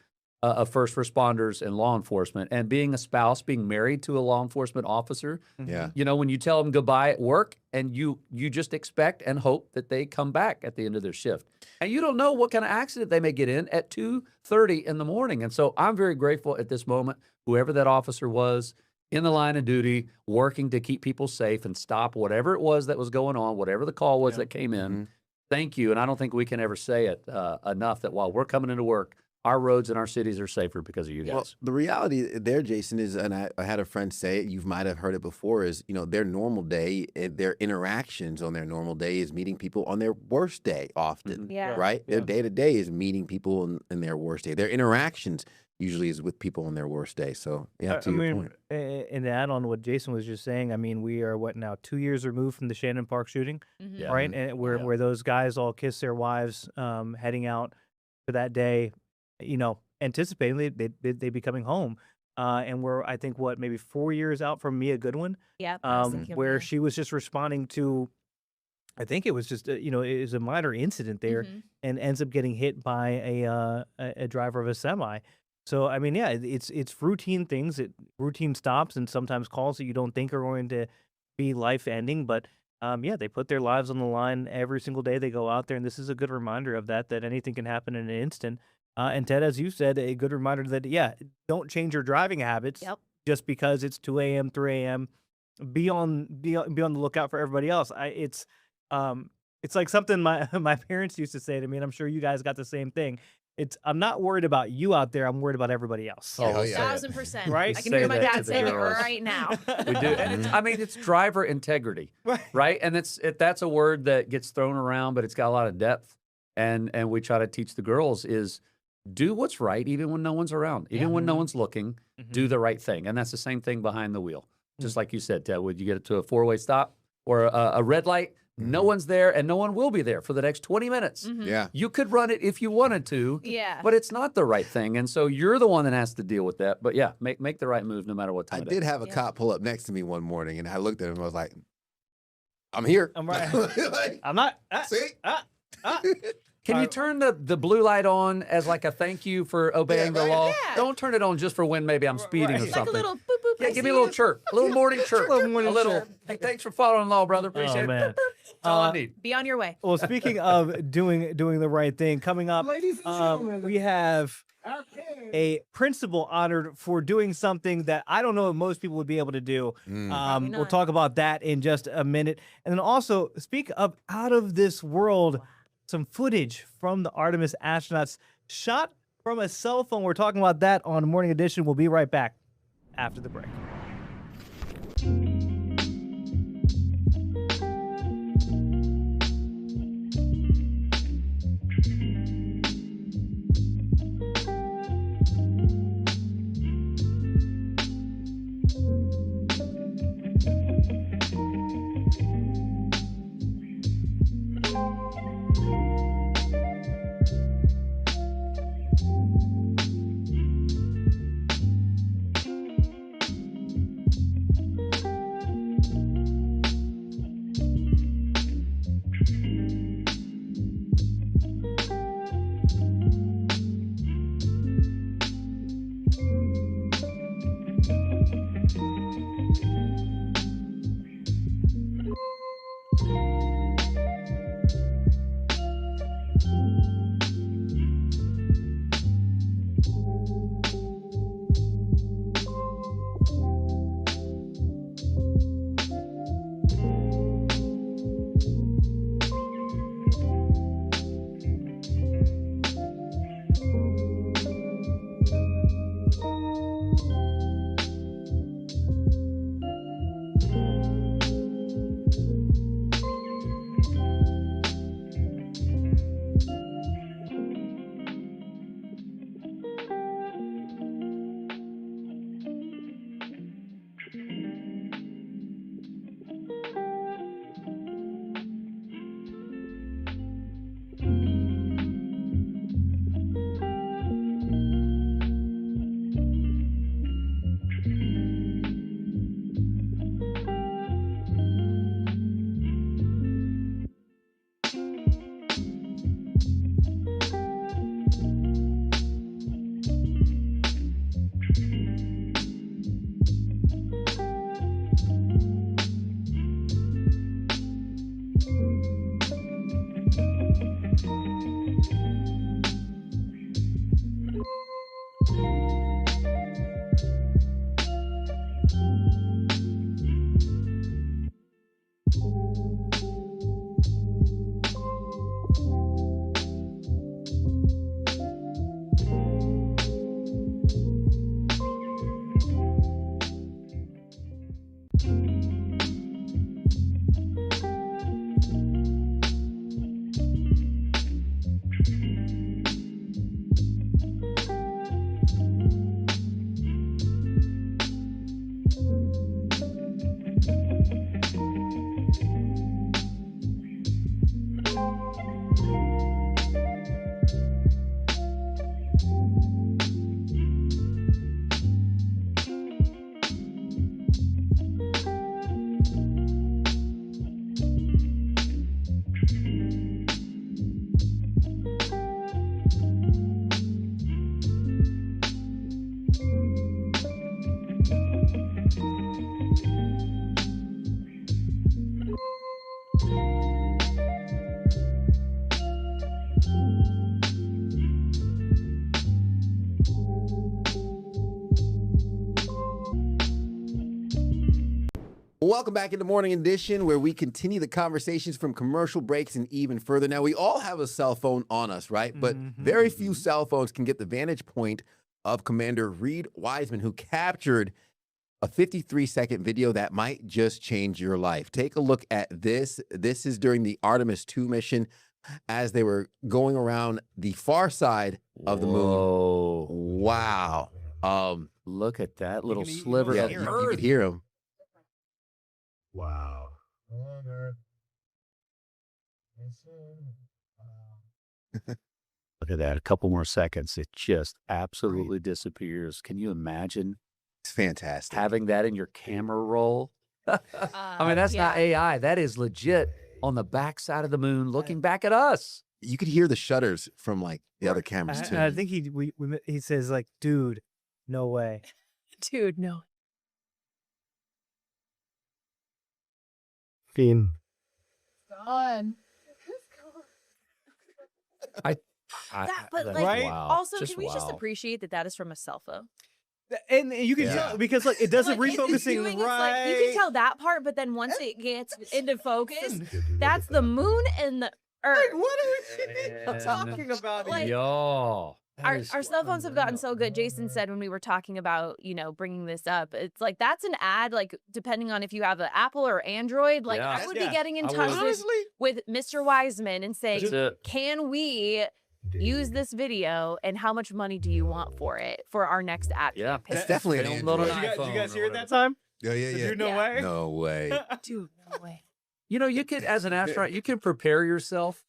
first responders and law enforcement. And being a spouse, being married to a law enforcement officer, when you tell them goodbye at work and you just expect and hope that they come back at the end of their shift. And you don't know what kind of accident they may get in at 2:30 in the morning. And so I'm very grateful at this moment, whoever that officer was, in the line of duty, working to keep people safe and stop whatever it was that was going on, whatever the call was that came in. Thank you. And I don't think we can ever say it enough, that while we're coming into work, our roads and our cities are safer because of you guys. Well, the reality there, Jason, is, and I had a friend say it, you might have heard it before, is, their normal day, their interactions on their normal day is meeting people on their worst day often, Yeah. right? Their day-to-day is meeting people in their worst day. Their interactions usually is with people on their worst day. So, yeah, to your point. And to add on what Jason was just saying, I mean, we are, 2 years removed from the Shannon Park shooting, Yeah. right? And where those guys all kissed their wives heading out for that day, anticipating they'd be coming home. And we're, I think, maybe 4 years out from Mia Goodwin, Yep. where she was just responding to, I think it was just, it was a minor incident there, and ends up getting hit by a driver of a semi. So, I mean, yeah, it's routine things, routine stops, and sometimes calls that you don't think are going to be life-ending. But, they put their lives on the line every single day they go out there, and this is a good reminder of that anything can happen in an instant. And Ted, as you said, a good reminder that, don't change your driving habits just because it's 2 a.m., 3 a.m. Be on the lookout for everybody else. It's like something my parents used to say to me, and I'm sure you guys got the same thing. I'm not worried about you out there. I'm worried about everybody else. Oh, yeah. 1,000%. Right? I can hear my Say that dad to the saying it girls. right now. We do. And it's driver integrity, right? And that's a word that gets thrown around, but it's got a lot of depth. And we try to teach the girls is do what's right, even when no one's around, even when no one's looking, do the right thing. And that's the same thing behind the wheel. Just like you said, Ted, would you get it to a 4-way stop or a red light? No one's there, and no one will be there for the next 20 minutes. Yeah. You could run it if you wanted to, Yeah. but it's not the right thing. And so you're the one that has to deal with that. But yeah, make the right move no matter what time I it did is. have a cop pull up next to me one morning, and I looked at him and I was like, I'm here. I'm right. Like, I'm not. see? Can you turn the blue light on as like a thank you for obeying the law? Yeah. Don't turn it on just for when maybe I'm speeding or Like a something. little boop boop. Yeah, I give see me a little you. chirp, a little morning chirp, hey, thanks for following the law, brother. Appreciate Oh, it. man. That's all I need. Be on your way. Well, speaking of doing the right thing, coming up, we have a principal honored for doing something that I don't know if most people would be able to do. We'll talk about that in just a minute. And then also, speak of out of this world, some footage from the Artemis astronauts shot from a cell phone. We're talking about that on Morning Edition. We'll be right back after the break. Welcome back in the Morning Edition, where we continue the conversations from commercial breaks and even further. Now, we all have a cell phone on us, right? But very few cell phones can get the vantage point of Commander Reed Wiseman, who captured a 53-second video that might just change your life. Take a look at this. This is during the Artemis II mission as they were going around the far side of the moon. Wow. Look at that little sliver of you Earth. could hear him. Wow. Look at that. A couple more seconds. It just absolutely disappears. Can you imagine? It's fantastic. Having that in your camera roll. I mean, that's not AI. That is legit on the backside of the moon looking back at us. You could hear the shutters from like the other cameras too. I think he says like, dude, no way. Dude, no. Fiend. Gone. But like, Right? also, Just can we just wow. appreciate that that is from a cell phone? And you can tell because like it doesn't Like, it's refocusing doing- it's right. like, you can tell that part, but then once it gets into focus, that's the moon and the Earth. What are we talking about? Like, Yo. Our cell phones have gotten so good. Jason said when we were talking about, bringing this up, it's like that's an ad, like depending on if you have an Apple or Android, like Yeah. I would be Yeah. getting in I touch would. with Mr. Wiseman and saying, That's it. can we use this video and how much money do you want for it for our next ad Yeah. campaign? It's definitely an Filmed on Android. an Did you guys iPhone hear or it that whatever. time? Yeah, yeah, The yeah. dude, no way. No way. Dude, no way. You could, as an astronaut, you can prepare yourself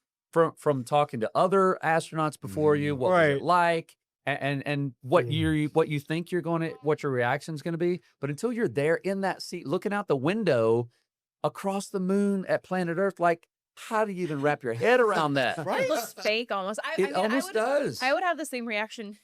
from talking to other astronauts before you. What was Right. it like? And what you think what your reaction's gonna be. But until you're there in that seat, looking out the window across the moon at planet Earth, like how do you even wrap your head around that? It looks fake almost. I mean, almost does. I would have the same reaction.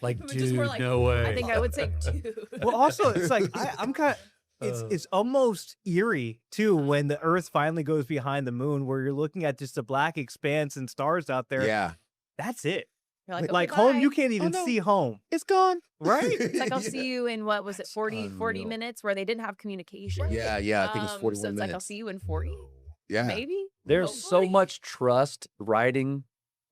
Like, But just more dude, like, no way. I think I would say, dude. Well, also it's like I'm kind of. It's almost eerie too when the Earth finally goes behind the moon, where you're looking at just a black expanse and stars out there. Yeah. That's it. You're like, Like okay, home, bye. you can't even see home. It's gone. Right? It's like I'll see you in what was it, 40 minutes where they didn't have communication. Yeah, yeah. I think it's 41 so it's like I'll minutes. see you in 40. Yeah. Maybe. There's so much trust riding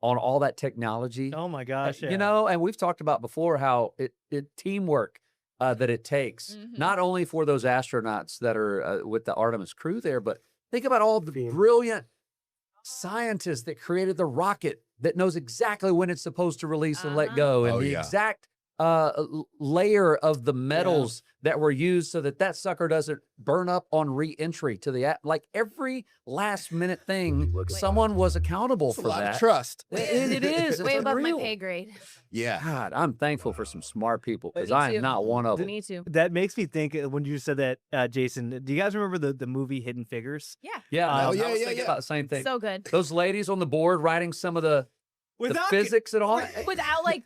on all that technology. Oh my gosh. You know, and we've talked about before how it teamwork that it takes, not only for those astronauts that are with the Artemis crew there, but think about all the brilliant scientists that created the rocket that knows exactly when it's supposed to release and let go, and the exact layer of the metals that were used so that sucker doesn't burn up on re-entry to the like every last minute thing. Someone was accountable for a lot that. of trust. It is. Way It's above my unreal. pay grade. Yeah. God, I'm thankful for some smart people because Me I too. am not one of them. Me too. That makes me think when you said that, Jason. Do you guys remember the movie Hidden Figures? Yeah. Yeah, Oh, I yeah, was yeah, thinking yeah. about the same thing. So good. Those ladies on the board writing some of the Without physics and all. Without like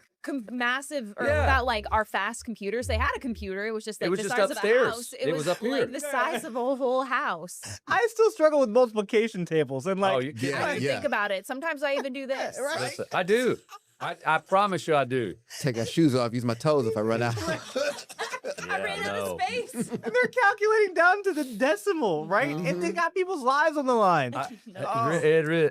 massive or Yeah. without like our fast computers. They had a computer. It was just like It was the just size upstairs. of a house. It was up here. like the size of a whole house. I still struggle with multiplication tables and like. Oh, you Yeah, I yeah. think about it. Sometimes I even do this. Listen, I do. I promise you I do. Take my shoes off, use my toes if I run out. I ran out of space. And they're calculating down to the decimal, right? And they got people's lives on the line.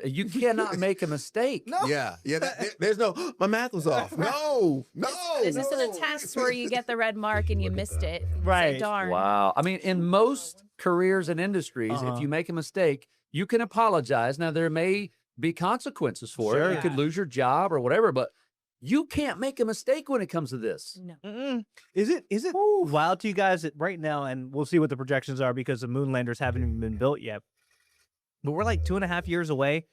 You cannot make a mistake. Yeah, yeah. There's no. My math was off. No, no. Is this in a test where you get the red mark and you missed it? You say, Right. darn. Wow. I mean, in most careers and industries, if you make a mistake, you can apologize. Now, there may be consequences for it. You could lose your job or whatever, but you can't make a mistake when it comes to this. No. Mm-mm. Is it wild to you guys that right now, and we'll see what the projections are because the moon landers haven't even been built yet, but we're like 2.5 years away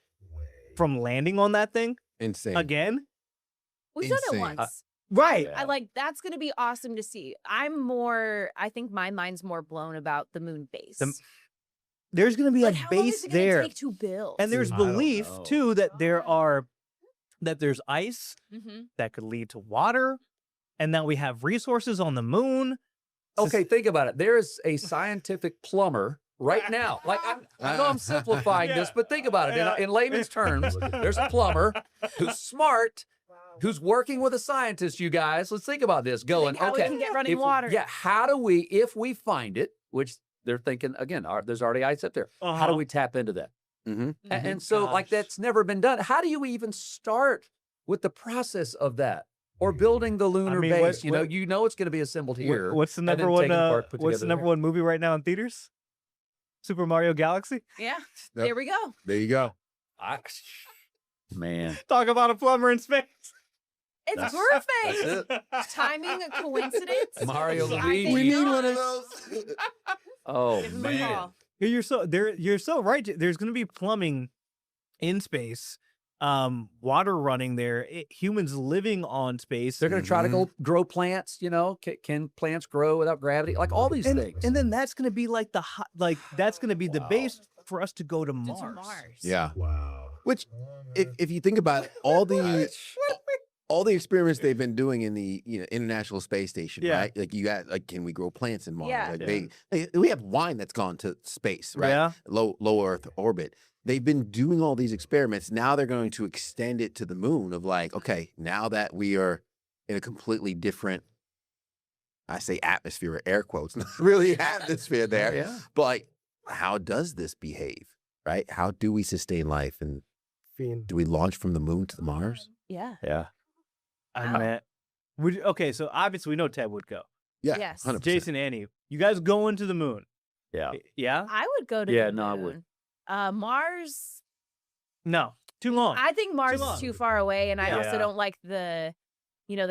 from landing on that thing Insane. again. We've done it Insane. once. Right. I like that's gonna be awesome to see. I think my mind's more blown about the moon base. There's going to be Like, a how long is base it gonna there. take to build? And there's I don't belief know. too that there's ice that could lead to water, and that we have resources on the moon. Okay, think about it. There is a scientific plumber right now. Like I know I'm simplifying this, but think about it. In layman's terms, there's a plumber who's smart, who's working with a scientist. You guys, let's think about this. Going, How we okay, can get running water. Yeah, how do we, if we find it, which they're thinking again, there's already ice up there. How do we tap into that? And so, like, that's never been done. How do you even start with the process of that? Or building the lunar base, you know it's going to be assembled here. What's the and then number one? taken apart, put What's the together number there. one movie right now in theaters? Super Mario Galaxy. Yeah, there we go. There you go. Man, talk about a plumber in space. It's perfect. Timing, a coincidence. Mario I Luigi. think We need not. one of those. Oh Give him a man. call. You're so right. There's going to be plumbing in space, water running there, humans living on space. They're going to try to go grow plants. You know, can plants grow without gravity? Like all these things. And then that's going to be like that's going to be the base for us to go to Mars. Yeah. Wow. Which, if you think about it, all the experiments they've been doing in the International Space Station, Yeah. right? Like you got can we grow plants in Mars? Yeah. Like we have wine that's gone to space, right? Yeah. Low Earth orbit. They've been doing all these experiments. Now they're going to extend it to the moon of like, okay, now that we are in a completely different, I say atmosphere or air quotes, not really atmosphere there. Yeah. But like, how does this behave, right? How do we sustain life? And do we launch from the moon to the Mars? Yeah. Yeah. I mean, okay, so obviously we know Ted would go. Yeah. Yes. 100%. Jason, Annie, you guys going to the moon? Yeah. Yeah? I would go to Yeah, the no, I moon. would. Mars. No, too long. I think Mars long. is too far away, and I also Yeah. don't like the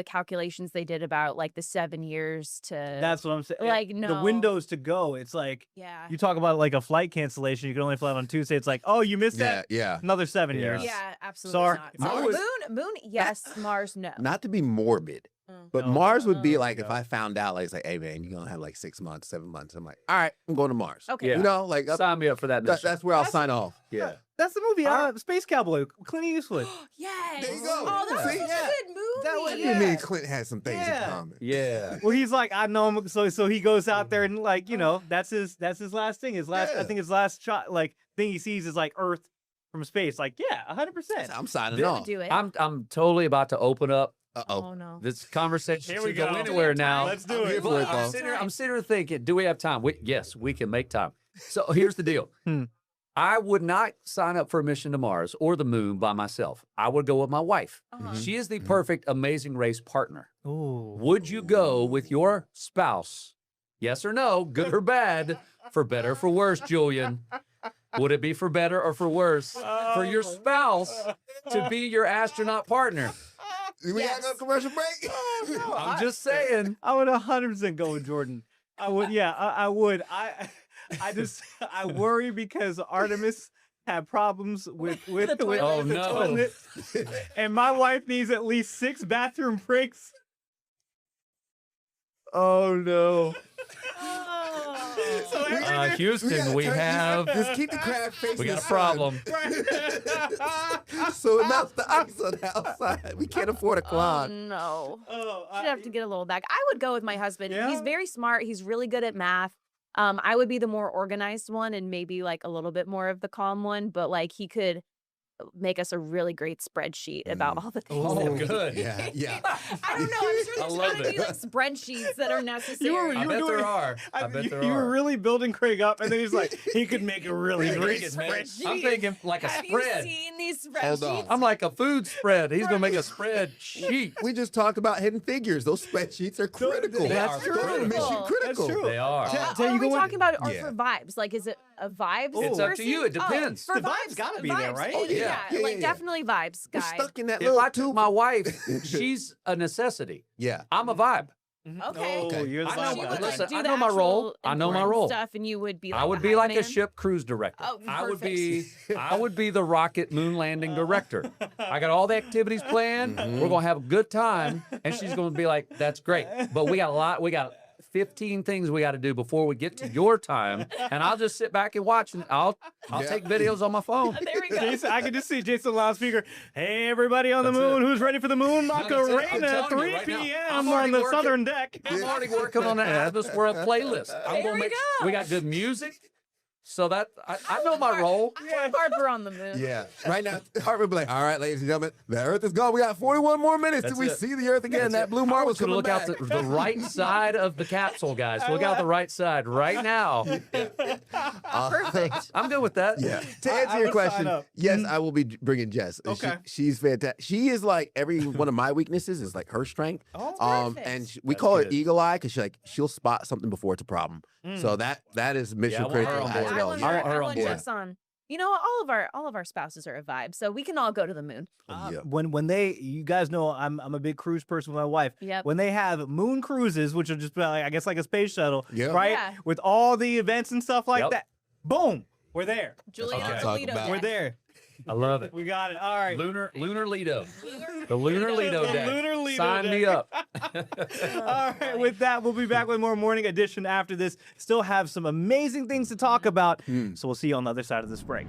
calculations they did about like the 7 years to. That's what I'm saying. Like, The no. windows to go, it's like, Yeah. you talk about like a flight cancellation, you can only fly out on Tuesday. It's like, oh, you missed that? Yeah. Another 7 Yeah. years. Yeah, absolutely Sorry. not. So moon, yes. Mars, no. Not to be morbid, but Mars would be like if I found out, like, it's like, hey man, you're gonna have like 6 months, 7 months. I'm like, all right, I'm going to Mars. Okay. Yeah. You know, like Sign me up for that. mission. that's where I'll sign off. Yeah. That's the movie, Space Cowboy, Clint Eastwood. Yes. There you go. Oh, that was See? such a good movie. What do you mean Clint has some things in Yeah. common? Yeah. Well, he's like, I know him, so he goes out there and like, that's his last thing. I think his last shot, like thing he sees is like Earth from space. Like, yeah, 100%. I'm signing I off. would do it. I'm totally about to open up. Oh no. This conversation Here we should go go. anywhere now. Let's do I'm here it. for it, I'm Paul. sitting here thinking, do we have time? Yes, we can make time. So here's the deal. I would not sign up for a mission to Mars or the moon by myself. I would go with my wife. She is the perfect Amazing Race partner. Ooh. Would you go with your spouse? Yes or no, good or bad, for better or for worse, Julian? Would it be for better or for worse for your spouse to be your astronaut partner? We gotta go to commercial break. I'm just saying. I would 100% go with Jordan. I would, yeah, I would. I worry because Artemis had problems with The toilet. Oh, the no. toilet. And my wife needs at least 6 bathroom breaks. Oh no. Houston, we have Just keep the crab face. we in got a the problem. sun. So it melts the ice on the outside. We can't afford a Oh climb. no. Oh, Should have to get a little back. I would go with my husband. Yeah? He's very smart. He's really good at math. I would be the more organized one and maybe like a little bit more of the calm one, but like he could make us a really great spreadsheet about all the things. Oh, that we good. Yeah, yeah. I don't know. I'm sure I there's love going to be it. like spreadsheets that are necessary. I bet there are. I bet there you are. were really building Craig up, and then he's like, he could make a really great He could make- spreadsheet. I'm thinking like a Have spread. you seen these Hold spreadsheets? on. I'm like a food spread. He's gonna make a spreadsheet. We just talked about hidden figures. Those spreadsheets are critical. That's They're true. mission critical. That's true. They are. Tell Are you we going- talking about or Yeah. for vibes? Like, is it a vibes? It's up to person? you. It depends. For The vibes gotta be there, right? Oh, yeah. yeah. Yeah, Like, yeah. definitely vibes, We're guy. stuck in that If little I took tube. my wife, she's a necessity. Yeah. I'm a vibe. Okay. Oh, you're the I vibe know, guy. listen, Do I the know my role. actual I know my important role. Stuff, and you would be like I would the be hype like a man? ship cruise director. Oh, I would perfect. be I would be the rocket moon landing director. I got all the activities planned. We're gonna have a good time, and she's gonna be like, "That's great," but we got 15 things we got to do before we get to your time, and I'll just sit back and watch, and I'll take videos on my phone. There we go. Jason, I can just see Jason loudspeaker. Hey, everybody on the That's moon, it. who's ready for the moon That's it. I'm Macarena? telling you 3 right now, p.m. I'm on already the working- southern deck. I'm already working on an Atmos World playlist. I'm There gonna we go. we got good music, so that I know my role. Harper on the moon. Yeah. Right now, Harper Blake. All right, ladies and gentlemen, the Earth is gone. We got 41 more minutes till That's we it. see the Earth again. That blue I marble want you to coming look back. out the right side of the capsule, guys. Look out the right side right now. Perfect. I'm good with that. Yeah. To answer your would sign question, up. yes, I will be bringing Jess. Okay. She's fantastic. She is like every one of my weaknesses is like her strength. Oh, perfect. And we That's call good. her eagle eye because she'll spot something before it's a problem. So that is mission I want her critical on as board. I well. want, I want her, her I on want board. Jess on. You know, all of our spouses are a vibe, so we can all go to the moon. Yeah. When you guys know I'm a big cruise person with my wife. Yep. When they have moon cruises, which are just like, I guess like a space shuttle, Yeah. right? Yeah. With all the events and stuff like Yep. that. Boom, we're there. Julia what I'm the talking Lido about. We're deck. there. I love it. We got it. All right. Lunar Lido. The Lunar Lido The deck. Lunar Lido Sign deck. me up. All right, with that, we'll be back with more Morning Edition after this. Still have some amazing things to talk about. So we'll see you on the other side of this break.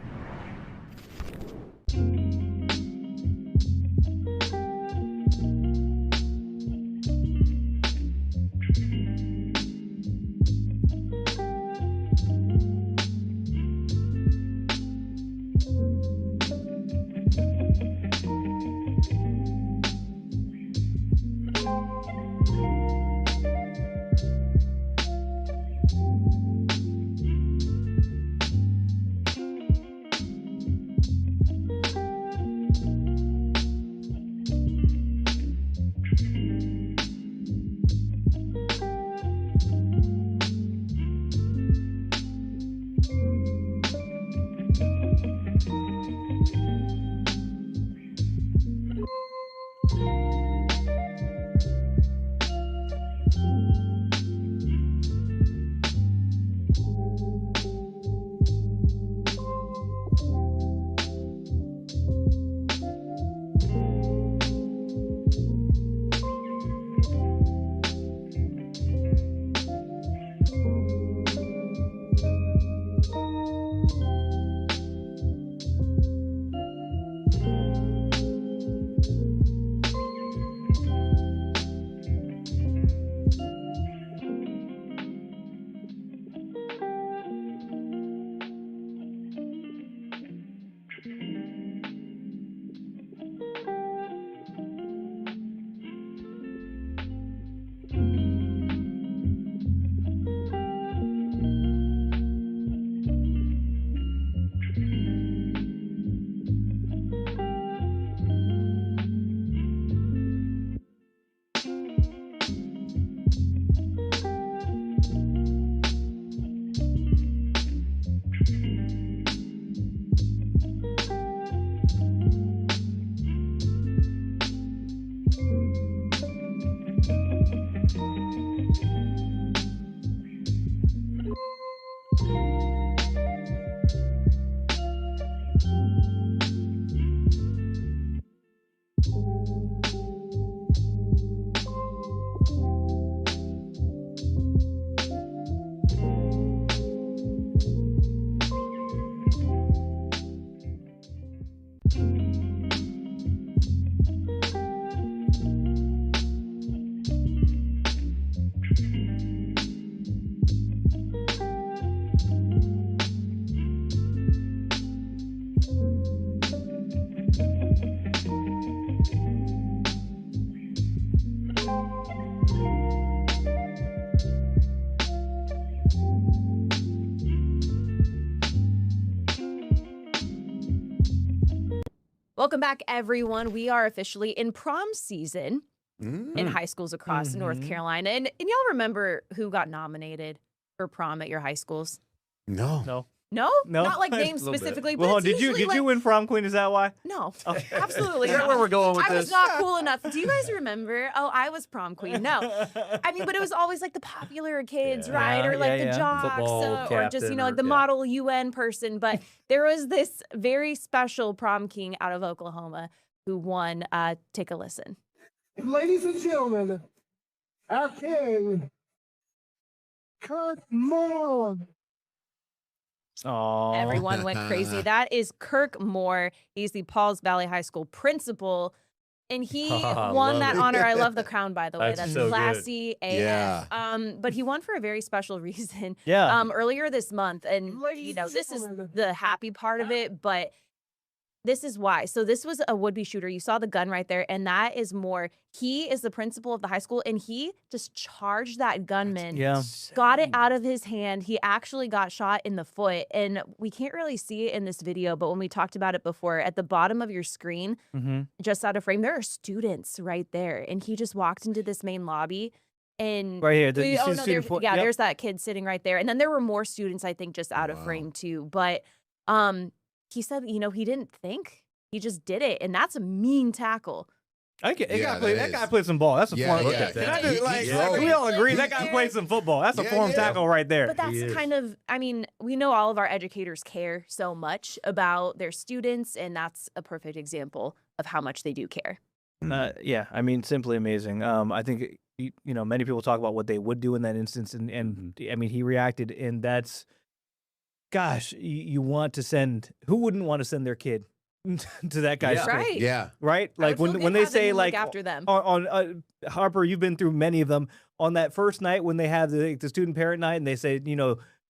Welcome back, everyone. We are officially in prom season in high schools across North Carolina. And y'all remember who got nominated for prom at your high schools? No. No No, No, not like A names little bit. specifically. Well, But it's did usually you win prom queen? Is that why? No, absolutely Is that not. where we're going with I was this? not cool enough. Do you guys remember? Oh, I was prom queen. No, I mean, but it was always like the popular kids, right? Or like the jocks, or just like the model UN person. But there was this very special prom king out of Oklahoma who won. Take a listen. Ladies and gentlemen, our king, Kurt Moore. Oh, Everyone went crazy. That is Kirk Moore. He's the Pauls Valley High School principal. And he won that honor. I love the crown, by the way. That's so classy good. AF. Yeah. But he won for a very special reason. Yeah. Earlier this month. And, this is the happy part of it, but this is why. So this was a would-be shooter. You saw the gun right there, and that is more. He is the principal of the high school, and he just charged that gunman. Got it out of his hand. He actually got shot in the foot, and we can't really see it in this video, but when we talked about it before, at the bottom of your screen, just out of frame, there are students right there, and he just walked into this main lobby. And Right here, you see the student foot? Yep. there's that kid sitting right there, and then there were more students, I think, just out of frame too. But he said, he didn't think. He just did it. And that's a mean tackle. That guy played some ball. That's a form. We all agree that guy played some football. That's a form tackle right there. But that's kind of, we know all of our educators care so much about their students, and that's a perfect example of how much they do care. Simply amazing. I think, many people talk about what they would do in that instance. And he reacted, and that's, gosh, you want to send, who wouldn't want to send their kid to that guy's school? Right. Yeah. Right? Like when they say look like after them. on Harper, you've been through many of them. On that first night when they have the student parent night and they say,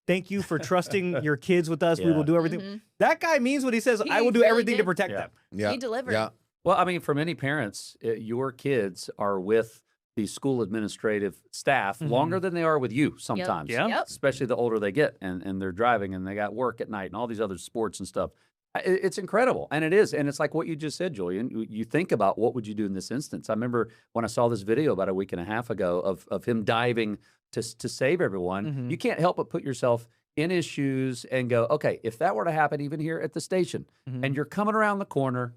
thank you for trusting your kids with us. We will do everything. That guy means what he says. I will do really everything to did. protect them. He delivered. Yeah. Well, for many parents, your kids are with the school administrative staff longer than they are with you sometimes. Especially the older they get and they're driving and they got work at night and all these other sports and stuff. It's incredible. And it is. And it's like what you just said, Julian. You think about what would you do in this instance. I remember when I saw this video about a week and a half ago of him diving to save everyone. You can't help but put yourself in his shoes and go, okay, if that were to happen even here at the station and you're coming around the corner,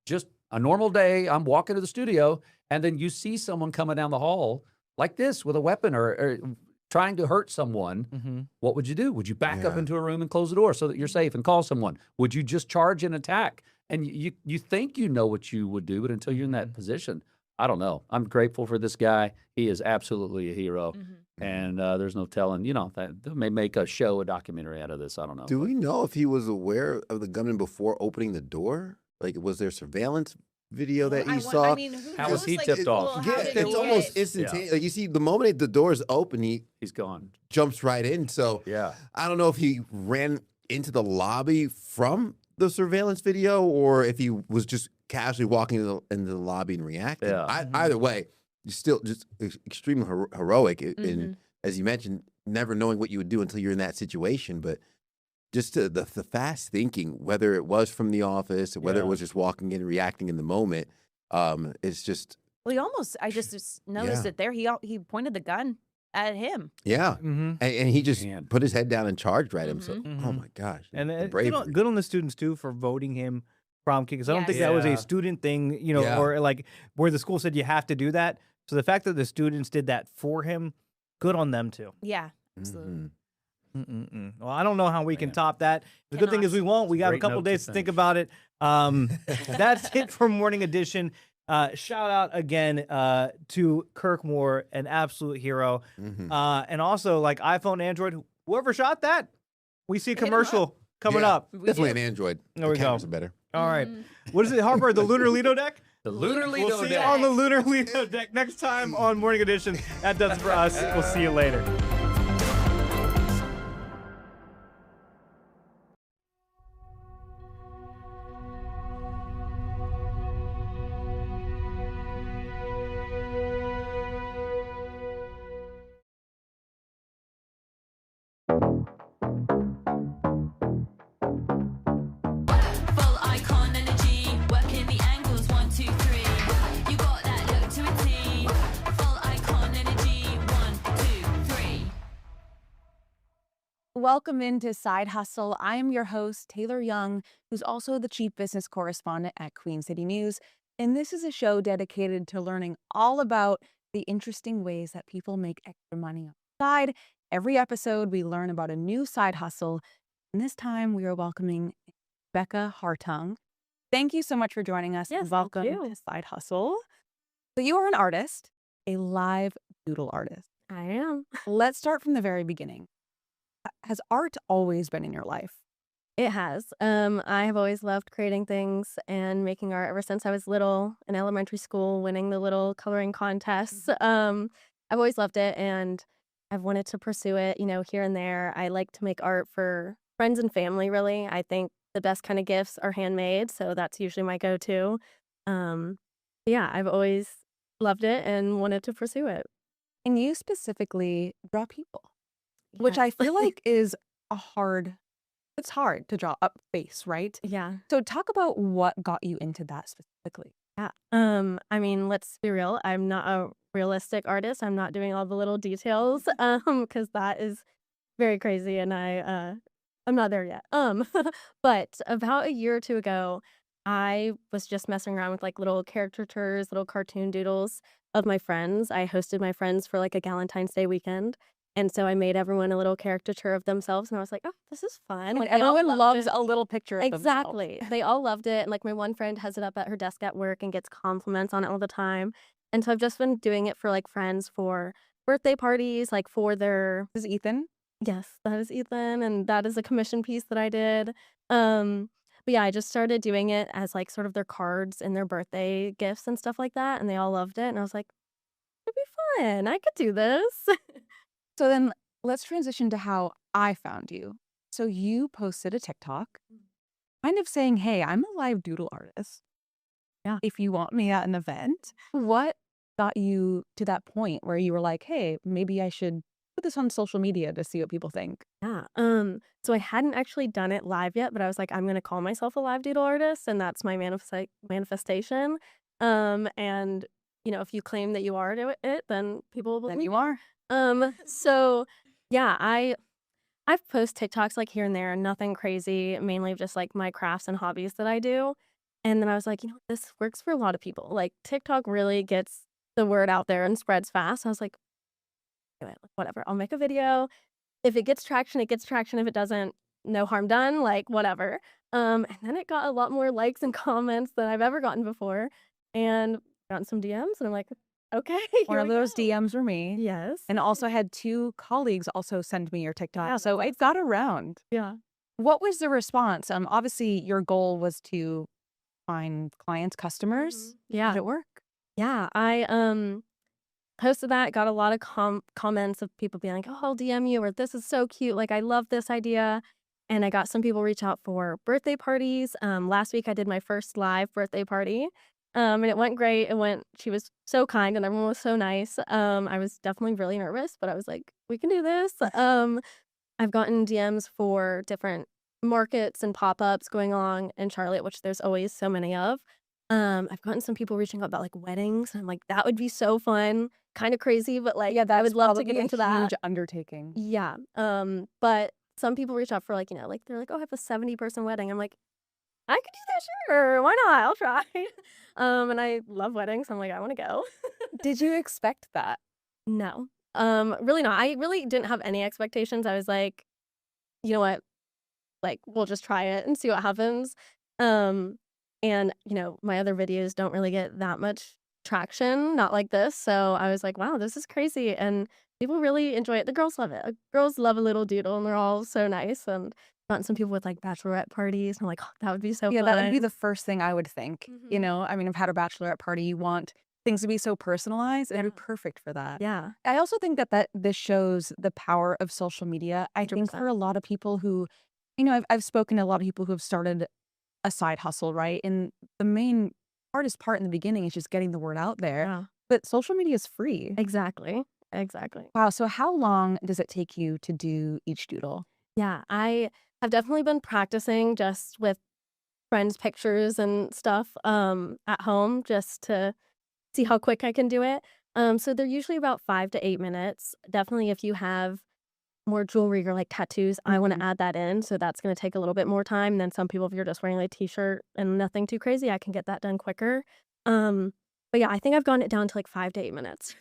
just a normal day, I'm walking to the studio, and then you see someone coming down the hall like this with a weapon or trying to hurt someone, what would you do? Would you back up into a room and close the door so that you're safe and call someone? Would you just charge and attack? And you think you know what you would do, but until you're in that position, I don't know. I'm grateful for this guy. He is absolutely a hero. And there's no telling, that they may make a documentary out of this. I don't know. Do we know if he was aware of the gunman before opening the door? Like, was there surveillance video that he saw? How was he tipped off? It's almost instantaneous. Like, you see, the moment the door's open, he's gone. Jumps right in. So I don't know if he ran into the lobby from the surveillance video or if he was just casually walking into the lobby and reacting. Either way, you're still just extremely heroic. And as you mentioned, never knowing what you would do until you're in that situation. But just the fast thinking, whether it was from the office or whether it was just walking in and reacting in the moment, it's just. Well, I just noticed it there. He pointed the gun at him. Yeah. And he just put his head down and charged right at him. So, oh my gosh. And good on the students too for voting him prom king, because I don't think that was a student thing, or like where the school said you have to do that. So the fact that the students did that for him, good on them too. Yeah, absolutely. Well, I don't know how we can top that. The good thing is we won't. We got a couple days to think about it. That's it for Morning Edition. Shout out again to Kirk Moore, an absolute hero. And also, like iPhone, Android, whoever shot that, we see a commercial coming up. Definitely an Android. There we go. Better. All right. What is it, Harper? The Lunar Lido deck? The Lunar Lido We'll see you deck. on the Lunar Lido deck next time on Morning Edition. That does it for us. We'll see you later. Full icon energy, working the angles 1, 2, 3. You got that look to a T. Full icon energy 1, 2, 3. welcome into Side Hustle. I am your host, Taylor Young, who's also the chief business correspondent at Queen City News. And this is a show dedicated to learning all about the interesting ways that people make extra money on the side. Every episode, we learn about a new side hustle. And this time, we are welcoming Becca Hartung. Thank you so much for joining us. Yes, Welcome thank you. to Side Hustle. So you are an artist, a live doodle artist. I am. Let's start from the very beginning. Has art always been in your life? It has. I have always loved creating things and making art ever since I was little in elementary school, winning the little coloring contests. I've always loved it and I've wanted to pursue it, here and there. I like to make art for friends and family, really. I think the best kind of gifts are handmade, so that's usually my go-to. Yeah, I've always loved it and wanted to pursue it. And you specifically draw people, which I feel like is it's hard to draw up face, right? Yeah. So talk about what got you into that specifically. Yeah. I mean, let's be real. I'm not a realistic artist. I'm not doing all the little details, because that is very crazy and I'm not there yet. But about a year or two ago, I was just messing around with like little caricatures, little cartoon doodles of my friends. I hosted my friends for like a Valentine's Day weekend. And so I made everyone a little caricature of themselves, and I was like, "Oh, this is fun!" Like And they all everyone loved loves it. a little picture of themselves. Exactly. They all loved it, and like my one friend has it up at her desk at work and gets compliments on it all the time. And so I've just been doing it for like friends for birthday parties, like for their. This is Ethan? Yes, that is Ethan, and that is a commission piece that I did. But yeah, I just started doing it as like sort of their cards and their birthday gifts and stuff like that, and they all loved it. And I was like, it'd be fun. I could do this. So then let's transition to how I found you. So you posted a TikTok kind of saying, hey, I'm a live doodle artist. Yeah. If you want me at an event, what got you to that point where you were like, hey, maybe I should put this on social media to see what people think? Yeah. So I hadn't actually done it live yet, but I was like, I'm gonna call myself a live doodle artist, and that's my manifestation. And if you claim that you are it, then people will Then believe you are. So yeah, I've posted TikToks like here and there, nothing crazy, mainly just like my crafts and hobbies that I do. And then I was like, this works for a lot of people. Like TikTok really gets the word out there and spreads fast. I was like, whatever, I'll make a video. If it gets traction, it gets traction. If it doesn't, no harm done, like whatever. And then it got a lot more likes and comments than I've ever gotten before. And gotten some DMs and I'm like, okay. One of those DMs were me. Yes. And also had 2 colleagues also send me your TikTok. Yeah, So it got around. Yeah. What was the response? Obviously your goal was to find clients, customers. Yeah. Did it work? Yeah. I posted that, got a lot of comments of people being like, oh, I'll DM you, or this is so cute. Like, I love this idea. And I got some people reach out for birthday parties. Last week I did my first live birthday party. And it went great. She was so kind and everyone was so nice. I was definitely really nervous, but I was like, we can do this. I've gotten DMs for different markets and pop-ups going on in Charlotte, which there's always so many of. I've gotten some people reaching out about like weddings. And I'm like, that would be so fun. Kind of crazy, but like, I would love to get into that. Huge undertaking. Yeah. But some people reach out for like, they're like, oh, I have a 70-person wedding. I'm like, I could do that, sure. Why not? I'll try. And I love weddings. I'm like, I want to go. Did you expect that? No. Really not. I really didn't have any expectations. I was like, you know what? Like, we'll just try it and see what happens. And my other videos don't really get that much traction, not like this. So I was like, wow, this is crazy. And people really enjoy it. The girls love it. Girls love a little doodle and they're all so nice. And gotten some people with like bachelorette parties. And I'm like, oh, that would be so fun. That would be the first thing I would think. I've had a bachelorette party. You want things to be so personalized, and it'd be perfect for that. Yeah. I also think that this shows the power of social media. I think for a lot of people who, I've spoken to a lot of people who have started a side hustle, right? And the main hardest part in the beginning is just getting the word out there. Yeah. But social media is free. Exactly. Wow. So how long does it take you to do each doodle? Yeah, I have definitely been practicing just with friends' pictures and stuff at home just to see how quick I can do it. So they're usually about 5 to 8 minutes. Definitely if you have more jewelry or like tattoos, I want to add that in. So that's going to take a little bit more time than some people. If you're just wearing like a t-shirt and nothing too crazy, I can get that done quicker. But yeah, I think I've gotten it down to like 5 to 8 minutes.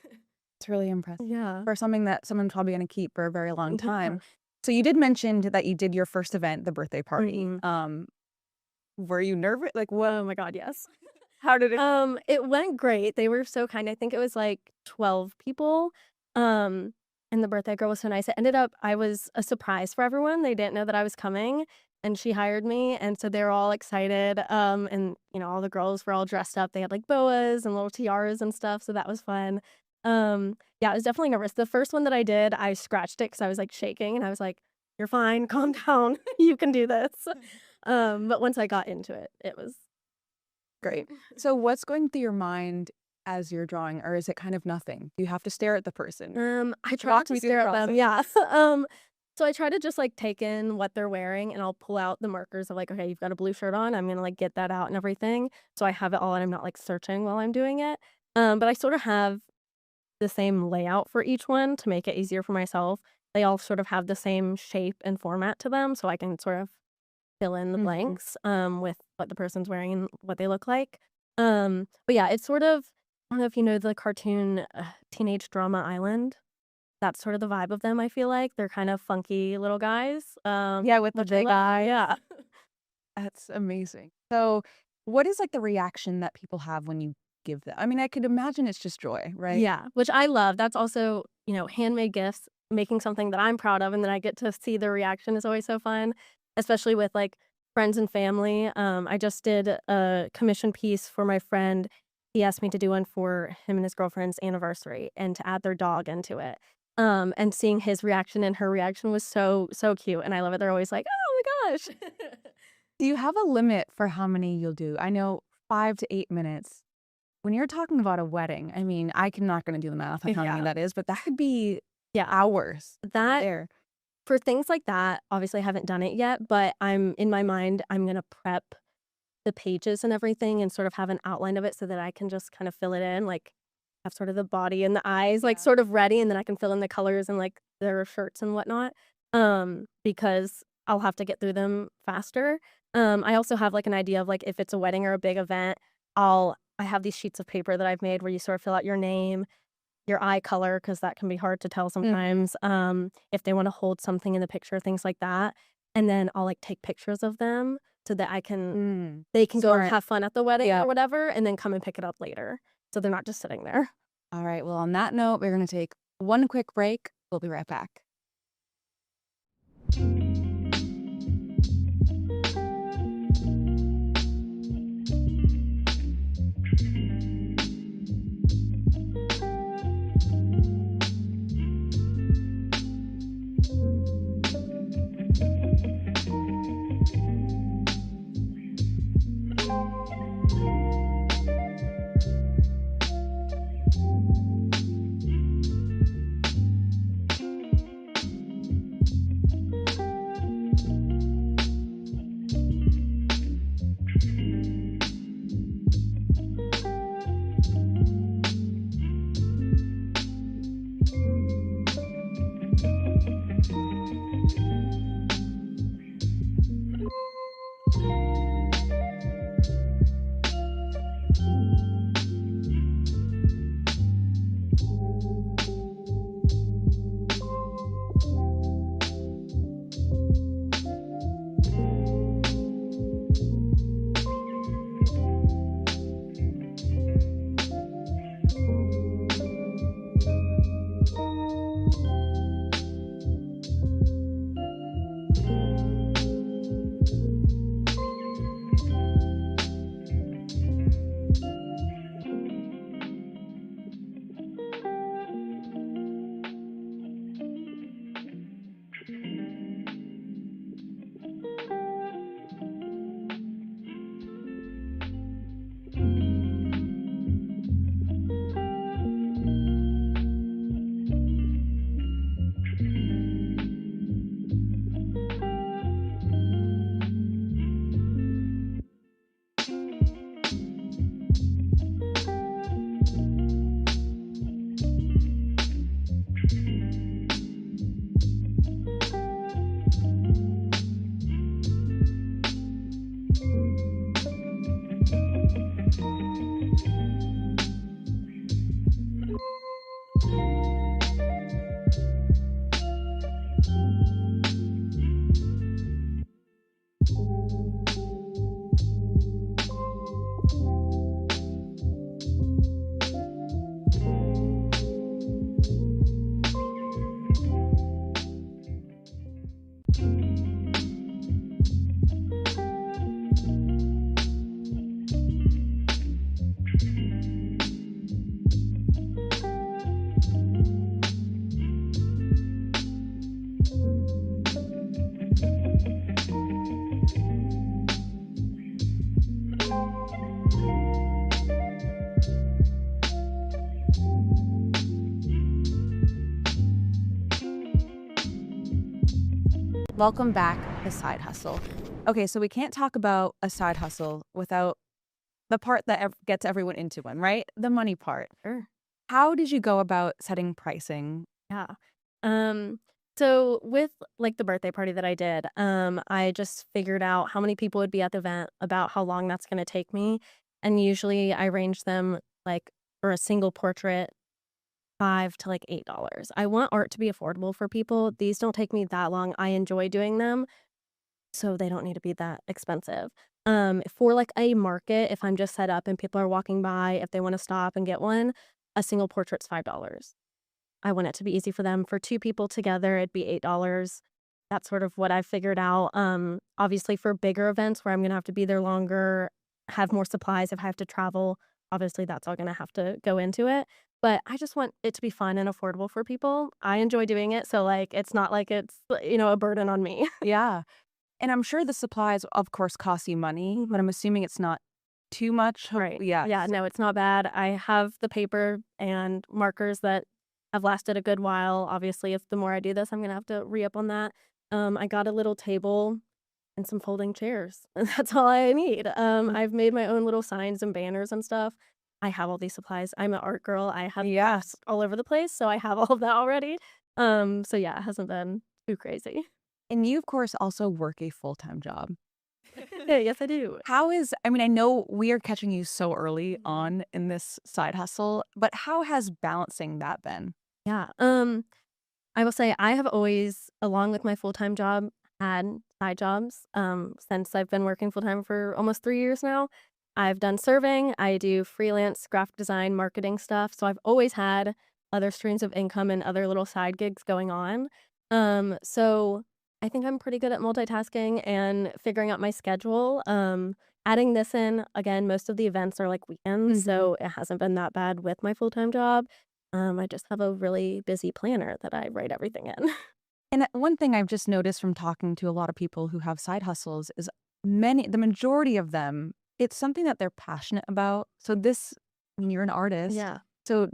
It's really impressive. Yeah. For something that someone's probably going to keep for a very long time. So you did mention that you did your first event, the birthday party. Were you nervous? Like, what? Oh my God, yes. How did it? It went great. They were so kind. I think it was like 12 people. And the birthday girl was so nice. It ended up, I was a surprise for everyone. They didn't know that I was coming, and she hired me. And so they were all excited. And all the girls were all dressed up. They had like boas and little tiaras and stuff. So that was fun. Yeah, I was definitely nervous. The first one that I did, I scratched it because I was like shaking, and I was like, "You're fine, calm down. You can do this." But once I got into it, it was great. So what's going through your mind as you're drawing, or is it kind of nothing? Do you have to stare at the person? I try not to stare at them. Yeah. So I try to just like take in what they're wearing, and I'll pull out the markers of like, okay, you've got a blue shirt on. I'm gonna like get that out and everything. So I have it all, and I'm not like searching while I'm doing it. But I sort of have the same layout for each one to make it easier for myself. They all sort of have the same shape and format to them, so I can sort of fill in the blanks with what the person's wearing and what they look like. But yeah, it's sort of, I don't know if you know the cartoon Teenage Drama Island. That's sort of the vibe of them, I feel like. They're kind of funky little guys. Yeah, with the big eye. Yeah. That's amazing. So what is like the reaction that people have when you give them? I mean, I could imagine it's just joy, right? Yeah, which I love. That's also, handmade gifts, making something that I'm proud of, and then I get to see the reaction is always so fun, especially with like friends and family. I just did a commission piece for my friend. He asked me to do one for him and his girlfriend's anniversary and to add their dog into it. And seeing his reaction and her reaction was so cute, and I love it. They're always like, "Oh my gosh." Do you have a limit for how many you'll do? I know 5 to 8 minutes. When you're talking about a wedding, I mean, I'm not going to do the math on how many that is, but that could be hours. That there. For things like that, obviously I haven't done it yet, but in my mind, I'm going to prep the pages and everything and sort of have an outline of it so that I can just kind of fill it in, like have sort of the body and the eyes like sort of ready, and then I can fill in the colors and like their shirts and whatnot. Because I'll have to get through them faster. I also have like an idea of like if it's a wedding or a big event, I have these sheets of paper that I've made where you sort of fill out your name, your eye color, because that can be hard to tell sometimes. If they want to hold something in the picture, things like that. And then I'll like take pictures of them so that they can go and have fun at the wedding or whatever, and then come and pick it up later. So they're not just sitting there. All right. Well, on that note, we're going to take one quick break. We'll be right back. Welcome back to Side Hustle. Okay, so we can't talk about a side hustle without the part that gets everyone into one, right? The money part. Sure. How did you go about setting pricing? Yeah. So with like the birthday party that I did, I just figured out how many people would be at the event, about how long that's going to take me, and usually I range them like for a single portrait, $5 to $8. I want art to be affordable for people. These don't take me that long. I enjoy doing them, so they don't need to be that expensive. For like a market, if I'm just set up and people are walking by, if they want to stop and get one, a single portrait's $5. I want it to be easy for them. For two people together, it'd be $8. That's sort of what I figured out. Obviously for bigger events where I'm gonna have to be there longer, have more supplies if I have to travel, obviously that's all gonna have to go into it. But I just want it to be fun and affordable for people. I enjoy doing it, so like it's not like it's, a burden on me. Yeah. And I'm sure the supplies, of course, cost you money, but I'm assuming it's not too much. Right. Yeah. Yeah, no, it's not bad. I have the paper and markers that have lasted a good while. Obviously, if the more I do this, I'm gonna have to re-up on that. I got a little table and some folding chairs. And that's all I need. I've made my own little signs and banners and stuff. I have all these supplies. I'm an art girl. I have Yes. all over the place, so I have all of that already. So yeah, it hasn't been too crazy. And you, of course, also work a full-time job. Yes, I do. I mean, I know we are catching you so early on in this side hustle, but how has balancing that been? Yeah. I will say I have always, along with my full-time job, had side jobs. Since I've been working full-time for almost 3 years now. I've done serving, I do freelance graphic design, marketing stuff. So I've always had other streams of income and other little side gigs going on. So I think I'm pretty good at multitasking and figuring out my schedule. Adding this in, again, most of the events are like weekends, so it hasn't been that bad with my full-time job. I just have a really busy planner that I write everything in. And one thing I've just noticed from talking to a lot of people who have side hustles is the majority of them, it's something that they're passionate about. So when you're an artist, Yeah. so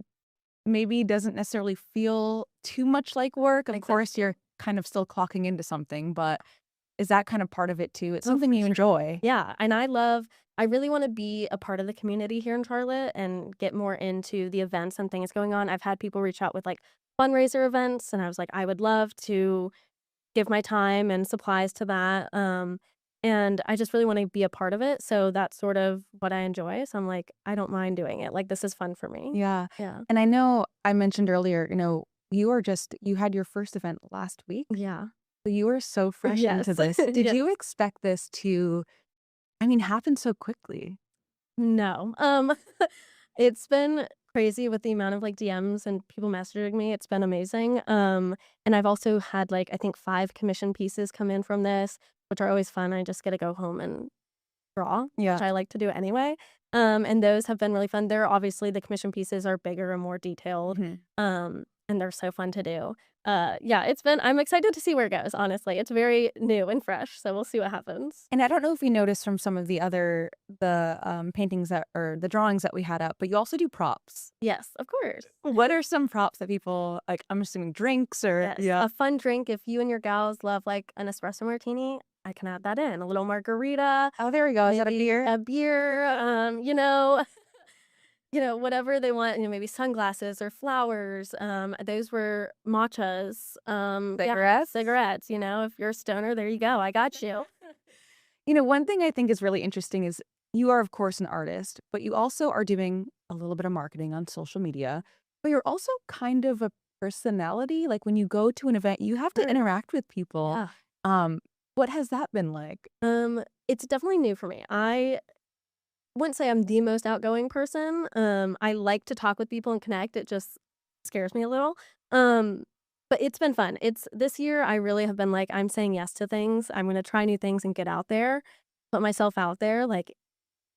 maybe doesn't necessarily feel too much like work. Of course, you're kind of still clocking into something, but is that kind of part of it too? It's something you enjoy. Yeah, and I really want to be a part of the community here in Charlotte and get more into the events and things going on. I've had people reach out with like fundraiser events, and I was like, I would love to give my time and supplies to that. And I just really want to be a part of it. So that's sort of what I enjoy. So I'm like, I don't mind doing it. Like, this is fun for me. Yeah. Yeah. And I know I mentioned earlier, you had your first event last week. Yeah. So you were so fresh Yes. into this. Did Yes. you expect this to, happen so quickly? No. It's been crazy with the amount of like DMs and people messaging me. It's been amazing. And I've also had like I think 5 commission pieces come in from this, which are always fun. I just get to go home and draw, Yeah. which I like to do anyway. And those have been really fun. They're obviously the commission pieces are bigger and more detailed. And they're so fun to do. Yeah, I'm excited to see where it goes, honestly. It's very new and fresh, so we'll see what happens. And I don't know if you noticed from some of the paintings or the drawings that we had up, but you also do props. Yes, of course. What are some props that people like? I'm assuming drinks or Yes, a fun drink. If you and your gals love like an espresso martini, I can add that in. A little margarita. Oh, there we go. Is that a maybe beer? A beer. Whatever they want. Maybe sunglasses or flowers. Those were matchas. Cigarettes? Cigarettes. If you're a stoner, there you go. I got you. One thing I think is really interesting is you are, of course, an artist, but you also are doing a little bit of marketing on social media, but you're also kind of a personality. Like when you go to an event, you have to Sure. interact with people. Yeah. What has that been like? It's definitely new for me. I wouldn't say I'm the most outgoing person. I like to talk with people and connect. It just scares me a little. Um, but it's been fun. It's this year I really have been like, I'm saying yes to things. I'm gonna try new things and get out there, put myself out there. Like, it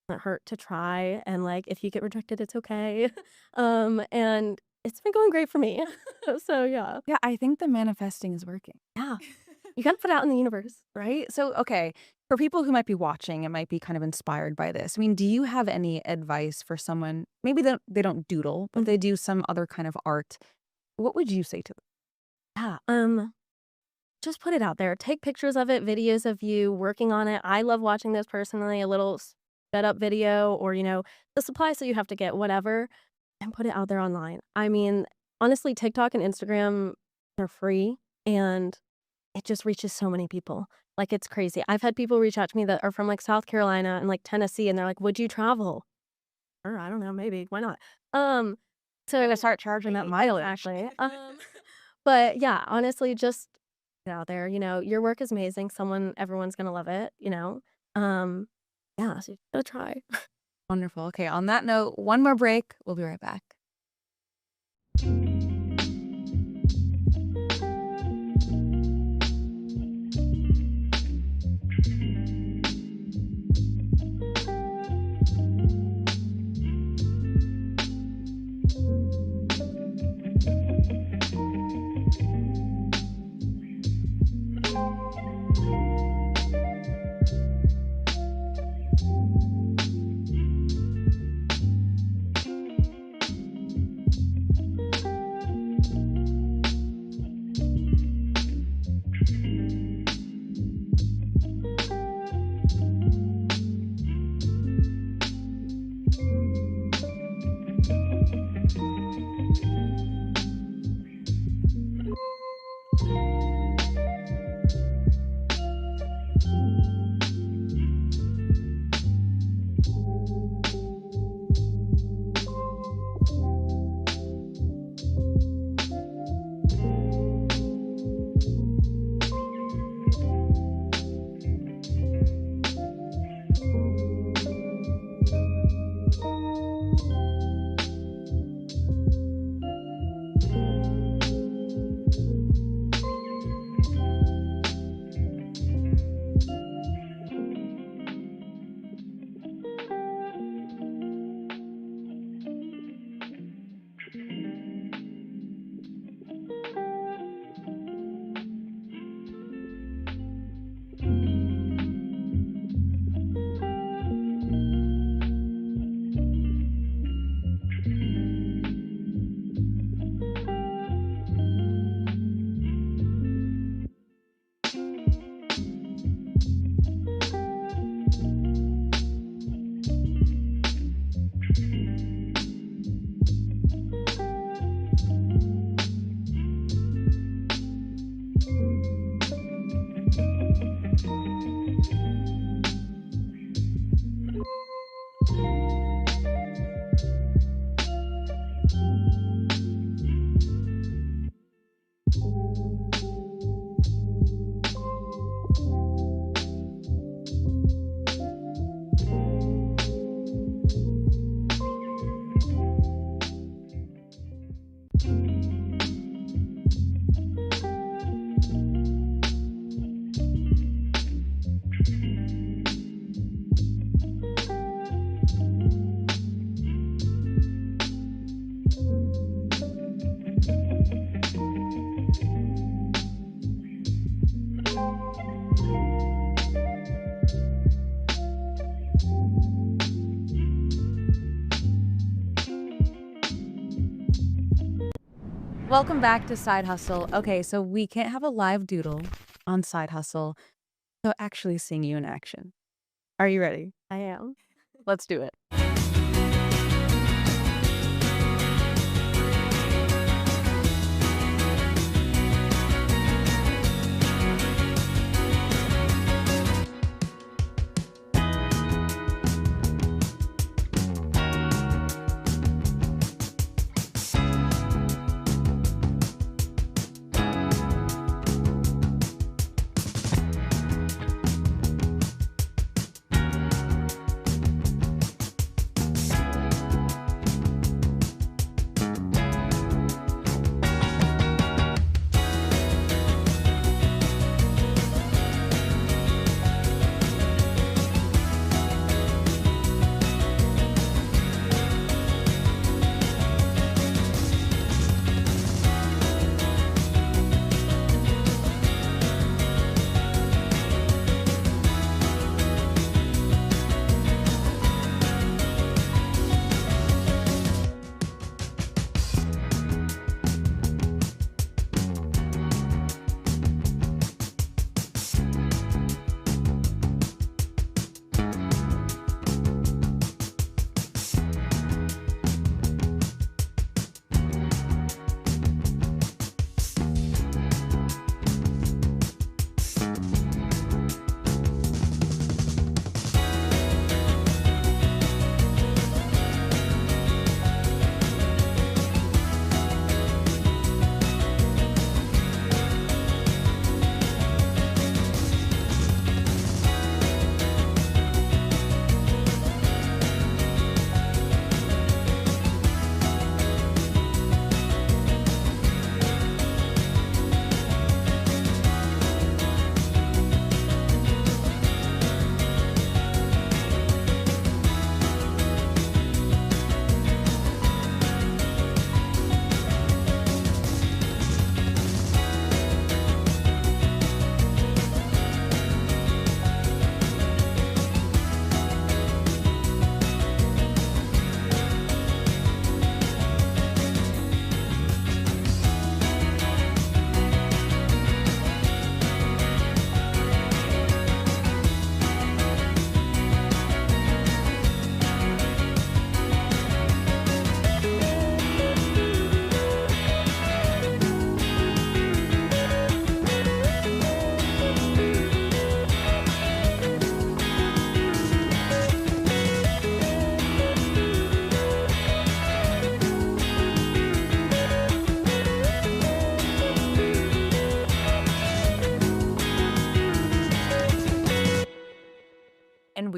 doesn't hurt to try. And like, if you get rejected, it's okay. And it's been going great for me. So yeah. Yeah, I think the manifesting is working. Yeah. You gotta put it out in the universe. Right? So, okay, for people who might be watching and might be kind of inspired by this, I mean, do you have any advice for someone? Maybe they don't doodle, but they do some other kind of art. What would you say to them? Yeah. Just put it out there. Take pictures of it, videos of you working on it. I love watching this personally, a little sped up video or, the supplies that you have to get, whatever, and put it out there online. I mean, honestly, TikTok and Instagram are free and it just reaches so many people. Like, it's crazy. I've had people reach out to me that are from like South Carolina and like Tennessee, and they're like, would you travel? Or I don't know, maybe. Why not? So I'm gonna start charging that mileage. actually. But yeah, honestly, just get out there. Your work is amazing. Everyone's gonna love it. Yeah, so you gotta try. Wonderful. Okay, on that note, one more break. We'll be right back. Welcome back to Side Hustle. Okay, so we can't have a live doodle on Side Hustle, so actually seeing you in action. Are you ready? I am. Let's do it.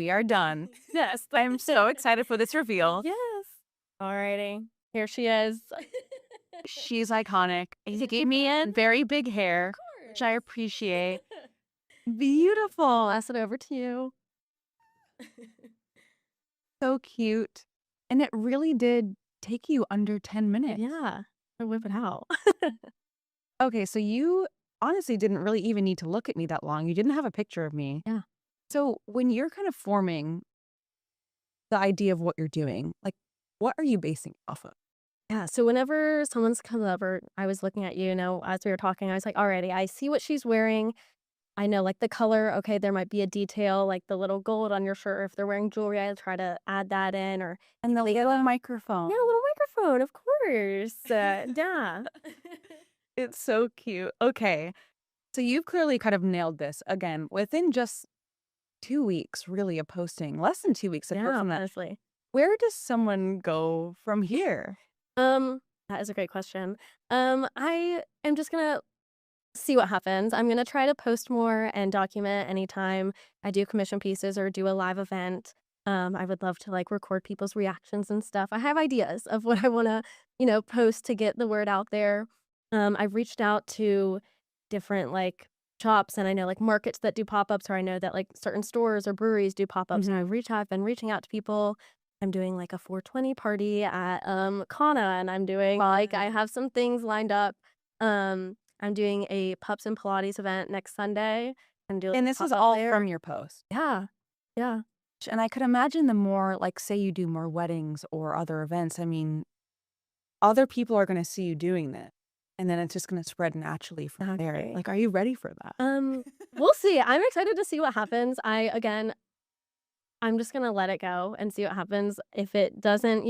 we are done. Yes. I'm so excited for this reveal. Yes. Alrighty. Here she is. She's iconic. She gave me a very big hair, which I appreciate. Beautiful. Pass it over to you. So cute. And it really did take you under 10 minutes. Yeah. I whip it out. Okay, so you honestly didn't really even need to look at me that long. You didn't have a picture of me. Yeah. So when you're kind of forming the idea of what you're doing, like, what are you basing it off of? Yeah, so whenever someone's come up or I was looking at you, as we were talking, I was like, alrighty, I see what she's wearing. I know like the color, okay, there might be a detail like the little gold on your shirt. Or if they're wearing jewelry, I try to add that in And the little microphone. Yeah, a little microphone, of course. Yeah. It's so cute. Okay. So you've clearly kind of nailed this again within just 2 weeks, really, of posting. Less than 2 weeks apart Yeah, from that. honestly. Where does someone go from here? That is a great question. I am just gonna see what happens. I'm gonna try to post more and document anytime I do commission pieces or do a live event. I would love to like record people's reactions and stuff. I have ideas of what I wanna, post to get the word out there. I've reached out to different like shops and I know like markets that do pop-ups or I know that like certain stores or breweries do pop-ups and I've been reaching out to people. I'm doing like a 420 party at Kana and I'm doing like I have some things lined up. I'm doing a Pups and Pilates event next Sunday and do And this is all from your post. Yeah. Yeah. And I could imagine the more, like, say you do more weddings or other events, I mean, other people are going to see you doing this. And then it's just going to spread naturally from there. Like, are you ready for that? We'll see. I'm excited to see what happens. I'm just gonna let it go and see what happens. If it doesn't,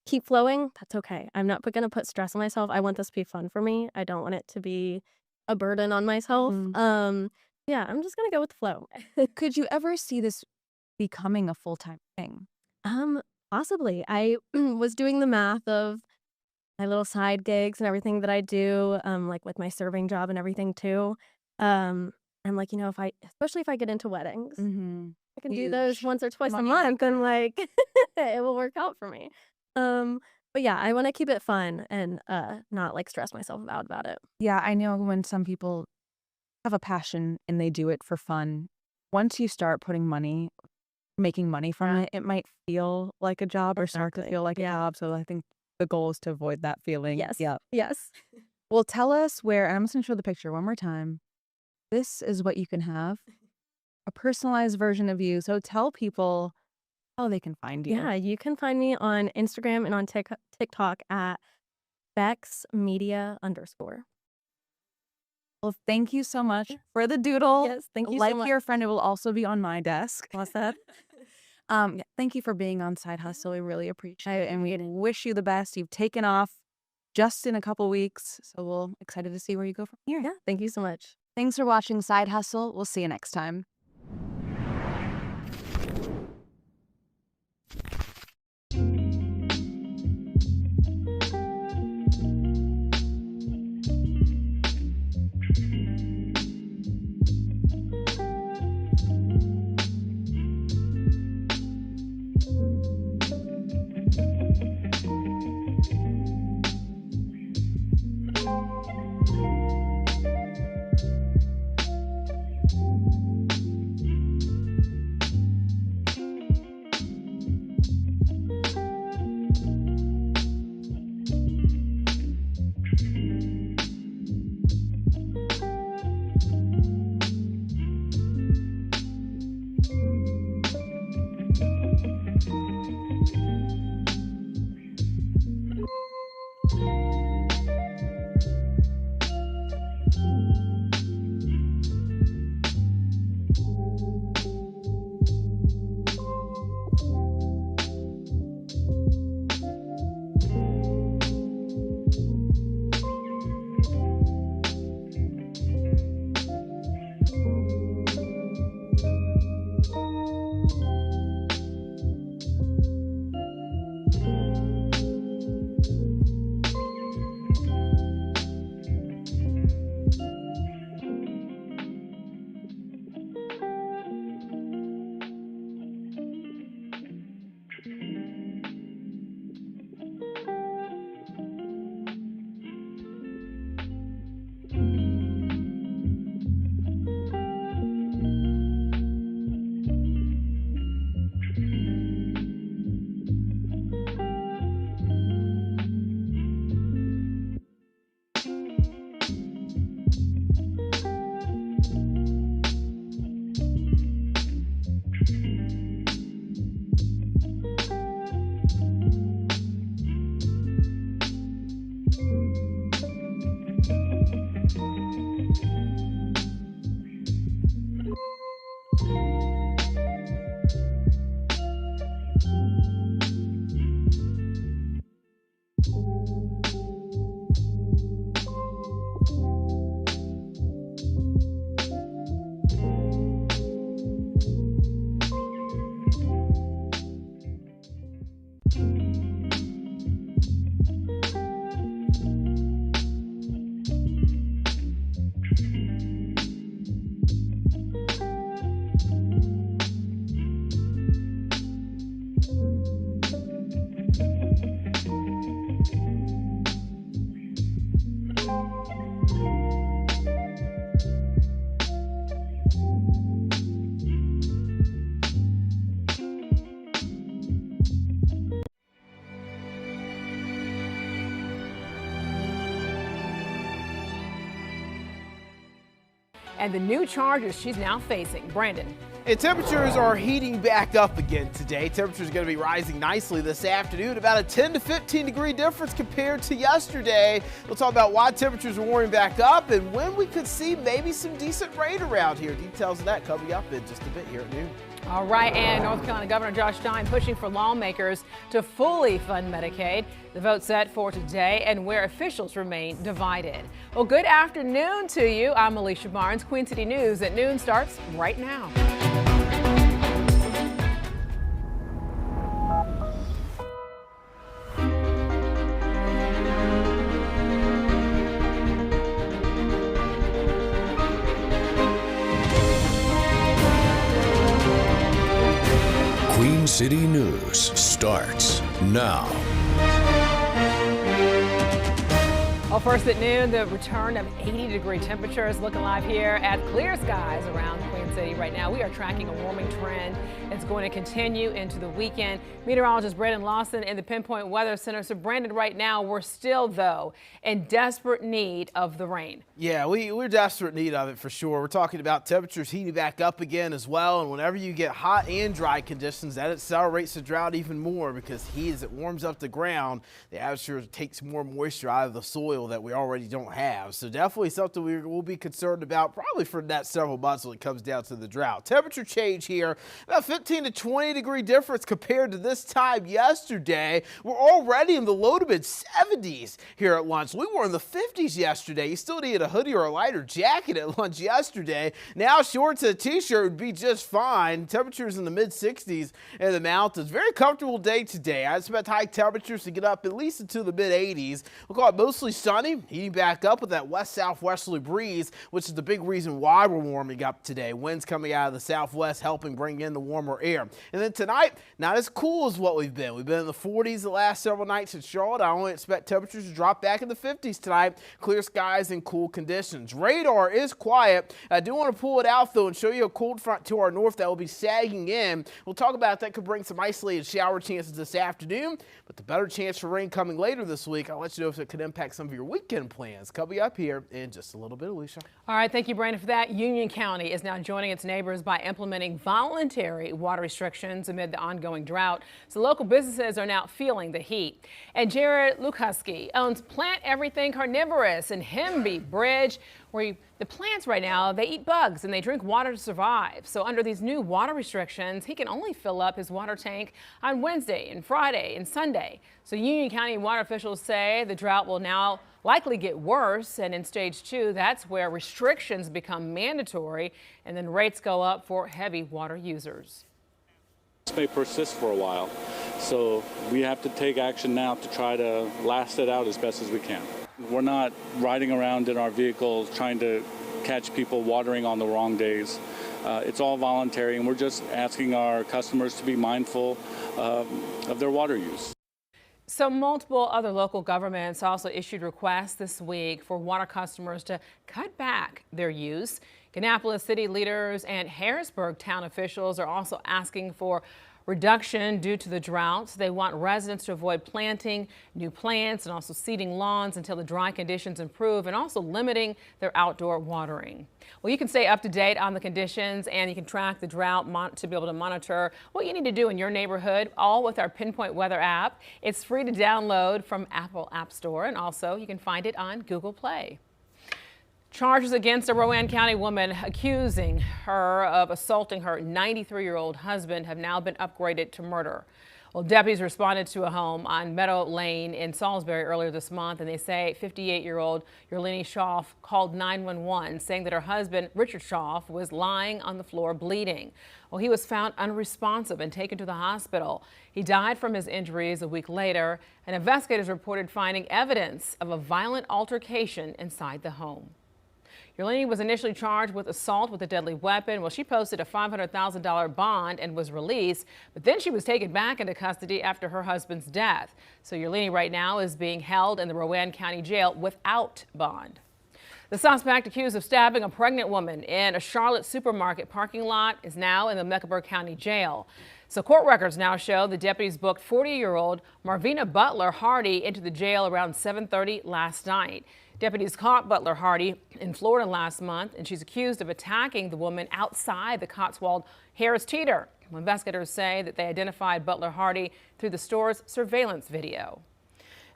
keep flowing, that's okay. I'm not gonna put stress on myself. I want this to be fun for me. I don't want it to be a burden on myself. Yeah, I'm just gonna go with the flow. Could you ever see this becoming a full-time thing? Possibly. I was doing the math of my little side gigs and everything that I do, like with my serving job and everything too. I'm like, especially if I get into weddings, I can do those once or twice a month and like it will work out for me. But yeah, I want to keep it fun and not like stress myself out about it. Yeah, I know when some people have a passion and they do it for fun, once you start making money from it, it might feel like a job or start to feel like a job. So I think the goal is to avoid that feeling. Yes. Yeah. Yes. Well, tell us where, and I'm just going to show the picture one more time. This is what you can have. A personalized version of you. So tell people how they can find you. Yeah, you can find me on Instagram and on TikTok at BexMedia_. Well, thank you so much for the doodle. Yes, thank you so Like much. your friend, it will also be on my desk. What's that? Yeah, thank you for being on Side Hustle. We really appreciate it. And we wish you the best. You've taken off just in a couple weeks. So we're excited to see where you go from here. Yeah, thank you so much. Thanks for watching Side Hustle. We'll see you next time. And the new charges she's now facing. Brandon. And temperatures are heating back up again today. Temperatures are going to be rising nicely this afternoon, about a 10 to 15 degree difference compared to yesterday. We'll talk about why temperatures are warming back up and when we could see maybe some decent rain around here. Details of that coming up in just a bit here at noon. All right, and North Carolina Governor Josh Stein pushing for lawmakers to fully fund Medicaid. The vote set for today and where officials remain divided. Well, good afternoon to you. I'm Alicia Barnes. Queen City News at noon starts right now. Queen City News starts now. Well, first at noon, the return of 80-degree temperatures. Looking live here at clear skies around Queen City right now. We are tracking a warming trend. It's going to continue into the weekend. Meteorologist Brandon Lawson in the Pinpoint Weather Center. So, Brandon, right now, we're still, though, in desperate need of the rain. Yeah, we're desperate need of it for sure. We're talking about temperatures heating back up again as well. And whenever you get hot and dry conditions, that accelerates the drought even more because heat, as it warms up the ground, the atmosphere takes more moisture out of the soil that we already don't have. So definitely something we'll be concerned about probably for the next several months when it comes down to the drought. Temperature change here, about 15 to 20 degree difference compared to this time yesterday. We're already in the low to mid 70s here at lunch. We were in the 50s yesterday. You still needed a hoodie or a lighter jacket at lunch yesterday. Now shorts and a t-shirt would be just fine. Temperatures in the mid 60s in the mountains. Very comfortable day today. I expect high temperatures to get up at least into the mid 80s. We'll call it mostly sunny, heating back up with that west-southwesterly breeze, which is the big reason why we're warming up today. Winds coming out of the southwest helping bring in the warmer air. And then tonight, not as cool as what we've been. We've been in the 40s the last several nights in Charlotte. I only expect temperatures to drop back in the 50s tonight. Clear skies and cool conditions. Radar is quiet. I do want to pull it out, though, and show you a cold front to our north that will be sagging in. We'll talk about that. Could bring some isolated shower chances this afternoon, but the better chance for rain coming later this week. I'll let you know if it could impact some of your weekend plans. Coming up here in just a little bit, Alicia. All right, thank you, Brandon, for that. Union County is now joining its neighbors by implementing voluntary water restrictions amid the ongoing drought. So local businesses are now feeling the heat. And Jared Lukaski owns Plant Everything Carnivorous in Hemby Bridge, where the plants right now, they eat bugs and they drink water to survive. So under these new water restrictions, he can only fill up his water tank on Wednesday and Friday and Sunday. So Union County water officials say the drought will now likely get worse, and in stage 2, that's where restrictions become mandatory and then rates go up for heavy water users. This may persist for a while, so we have to take action now to try to last it out as best as we can. We're not riding around in our vehicles trying to catch people watering on the wrong days. It's all voluntary, and we're just asking our customers to be mindful of their water use. So multiple other local governments also issued requests this week for water customers to cut back their use. Kannapolis city leaders and Harrisburg town officials are also asking for reduction due to the drought. They want residents to avoid planting new plants and also seeding lawns until the dry conditions improve, and also limiting their outdoor watering. Well, you can stay up to date on the conditions and you can track the drought to be able to monitor what you need to do in your neighborhood, all with our Pinpoint Weather app. It's free to download from Apple App Store, and also you can find it on Google Play. Charges against a Rowan County woman accusing her of assaulting her 93-year-old husband have now been upgraded to murder. Well, deputies responded to a home on Meadow Lane in Salisbury earlier this month, and they say 58-year-old Yerlini Schaaf called 911 saying that her husband, Richard Schaaf, was lying on the floor bleeding. Well, he was found unresponsive and taken to the hospital. He died from his injuries a week later, and investigators reported finding evidence of a violent altercation inside the home. Yerlini was initially charged with assault with a deadly weapon. Well, she posted a $500,000 bond and was released, but then she was taken back into custody after her husband's death. So Yerlini right now is being held in the Rowan County Jail without bond. The suspect accused of stabbing a pregnant woman in a Charlotte supermarket parking lot is now in the Mecklenburg County Jail. So court records now show the deputies booked 40-year-old Marvina Butler Hardy into the jail around 7:30 last night. Deputies caught Butler Hardy in Florida last month, and she's accused of attacking the woman outside the Cotswold Harris Teeter. Investigators say that they identified Butler Hardy through the store's surveillance video.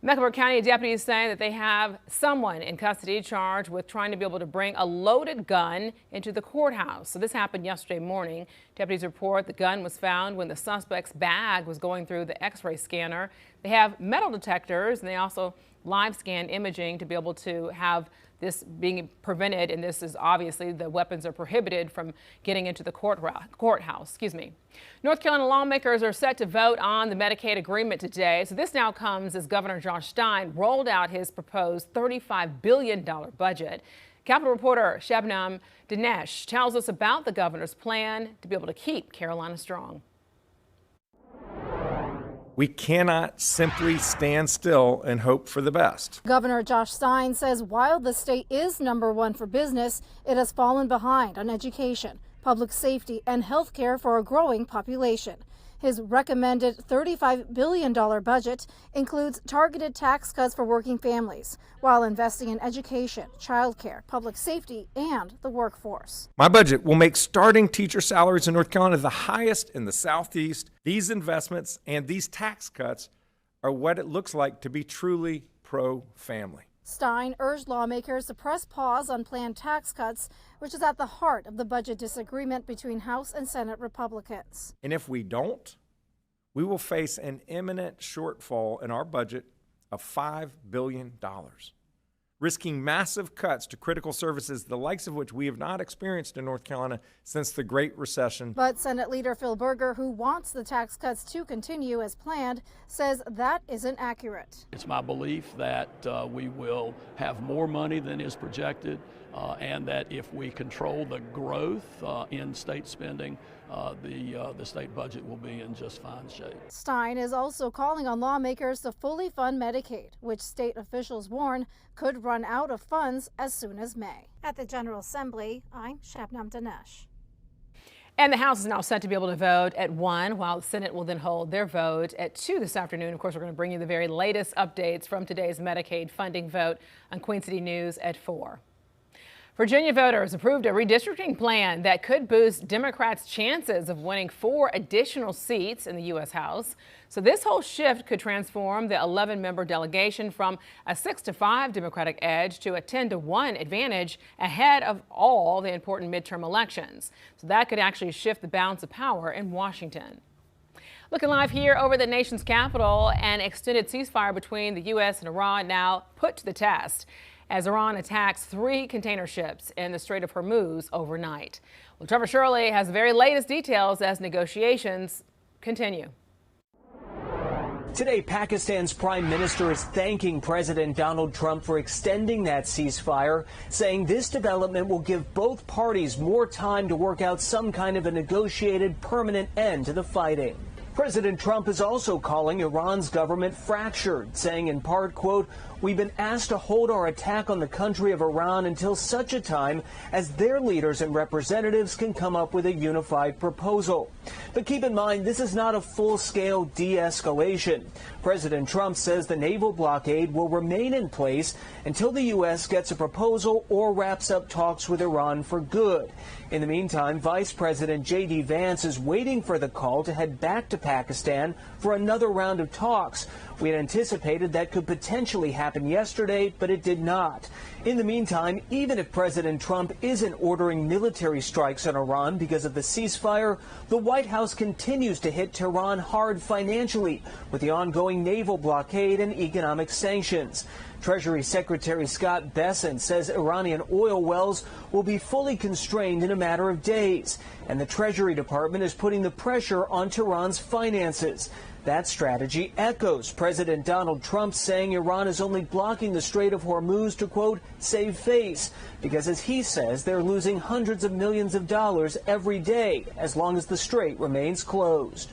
Mecklenburg County deputies say that they have someone in custody charged with trying to be able to bring a loaded gun into the courthouse. So this happened yesterday morning. Deputies report the gun was found when the suspect's bag was going through the X-ray scanner. They have metal detectors, and they also live scan imaging to be able to have this being prevented, and this is obviously the weapons are prohibited from getting into the courthouse. North Carolina lawmakers are set to vote on the Medicaid agreement today. So this now comes as Governor Josh Stein rolled out his proposed $35 billion budget. Capitol reporter Shabnam Dinesh tells us about the governor's plan to be able to keep Carolina strong. We cannot simply stand still and hope for the best. Governor Josh Stein says while the state is #1 for business, it has fallen behind on education, public safety, and health care for a growing population. His recommended $35 billion budget includes targeted tax cuts for working families, while investing in education, childcare, public safety, and the workforce. My budget will make starting teacher salaries in North Carolina the highest in the Southeast. These investments and these tax cuts are what it looks like to be truly pro-family. Stein urged lawmakers to press pause on planned tax cuts, which is at the heart of the budget disagreement between House and Senate Republicans. And if we don't, we will face an imminent shortfall in our budget of $5 billion, risking massive cuts to critical services, the likes of which we have not experienced in North Carolina since the Great Recession. But Senate Leader Phil Berger, who wants the tax cuts to continue as planned, says that isn't accurate. It's my belief that we will have more money than is projected, and that if we control the growth in state spending, the state budget will be in just fine shape. Stein is also calling on lawmakers to fully fund Medicaid, which state officials warn could run out of funds as soon as May. At the General Assembly, I'm Shabnam Dinesh. And the House is now set to be able to vote at 1, while the Senate will then hold their vote at 2 this afternoon. Of course, we're going to bring you the very latest updates from today's Medicaid funding vote on Queen City News at 4. Virginia voters approved a redistricting plan that could boost Democrats' chances of winning 4 additional seats in the U.S. House. So this whole shift could transform the 11-member delegation from a 6-5 Democratic edge to a 10-1 advantage ahead of all the important midterm elections. So that could actually shift the balance of power in Washington. Looking live here over the nation's capital, an extended ceasefire between the U.S. and Iran now put to the test as Iran attacks 3 container ships in the Strait of Hormuz overnight. Well, Trevor Shirley has the very latest details as negotiations continue. Today, Pakistan's prime minister is thanking President Donald Trump for extending that ceasefire, saying this development will give both parties more time to work out some kind of a negotiated permanent end to the fighting. President Trump is also calling Iran's government fractured, saying in part, quote, "We've been asked to hold our attack on the country of Iran until such a time as their leaders and representatives can come up with a unified proposal." But keep in mind, this is not a full-scale de-escalation. President Trump says the naval blockade will remain in place until the U.S. gets a proposal or wraps up talks with Iran for good. In the meantime, Vice President J.D. Vance is waiting for the call to head back to Pakistan for another round of talks. We had anticipated that could potentially happen yesterday, but it did not. In the meantime, even if President Trump isn't ordering military strikes on Iran because of the ceasefire, the White House continues to hit Tehran hard financially with the ongoing naval blockade and economic sanctions. Treasury Secretary Scott Bessent says Iranian oil wells will be fully constrained in a matter of days, and the Treasury Department is putting the pressure on Tehran's finances. That strategy echoes President Donald Trump saying Iran is only blocking the Strait of Hormuz to, quote, save face, because as he says, they're losing hundreds of millions of dollars every day as long as the strait remains closed.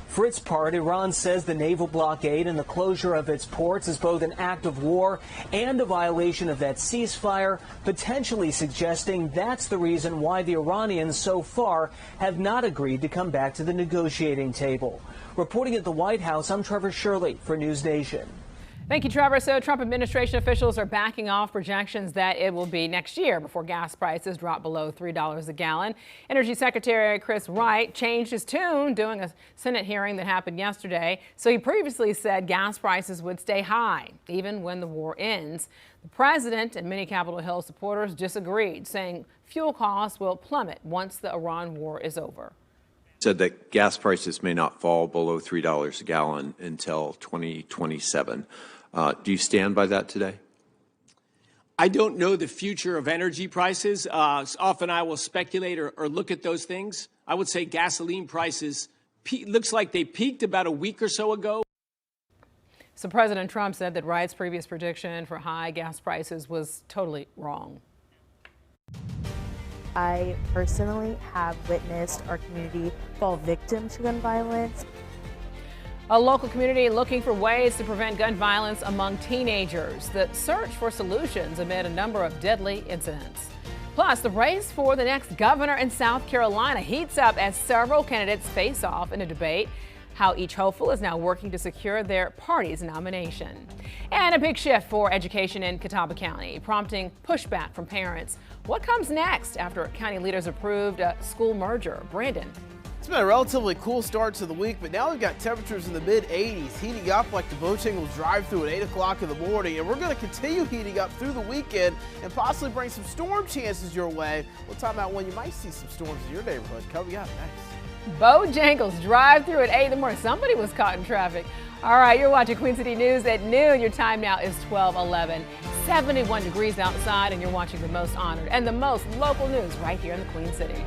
For its part, Iran says the naval blockade and the closure of its ports is both an act of war and a violation of that ceasefire, potentially suggesting that's the reason why the Iranians so far have not agreed to come back to the negotiating table. Reporting at the White House, I'm Trevor Shirley for News Nation. Thank you, Trevor. So Trump administration officials are backing off projections that it will be next year before gas prices drop below $3 a gallon. Energy Secretary Chris Wright changed his tune during a Senate hearing that happened yesterday. So he previously said gas prices would stay high even when the war ends. The president and many Capitol Hill supporters disagreed, saying fuel costs will plummet once the Iran war is over. Said that gas prices may not fall below $3 a gallon until 2027. Do you stand by that today? I don't know the future of energy prices. Often I will speculate or look at those things. I would say gasoline prices looks like they peaked about a week or so ago. So President Trump said that Wright's previous prediction for high gas prices was totally wrong. I personally have witnessed our community fall victim to gun violence. A local community looking for ways to prevent gun violence among teenagers. The search for solutions amid a number of deadly incidents. Plus, the race for the next governor in South Carolina heats up as several candidates face off in a debate. How each hopeful is now working to secure their party's nomination. And a big shift for education in Catawba County, prompting pushback from parents. What comes next after county leaders approved a school merger? Brandon. It's been a relatively cool start to the week, but now we've got temperatures in the mid-80s, heating up like the Bojangles drive-through at 8 o'clock in the morning, and we're going to continue heating up through the weekend and possibly bring some storm chances your way. We'll talk about when you might see some storms in your neighborhood. Coming up next. Bojangles drive-through at 8 in the morning. Somebody was caught in traffic. All right, you're watching Queen City News at noon. Your time now is 12:11. 71 degrees outside, and you're watching the most honored and the most local news right here in the Queen City.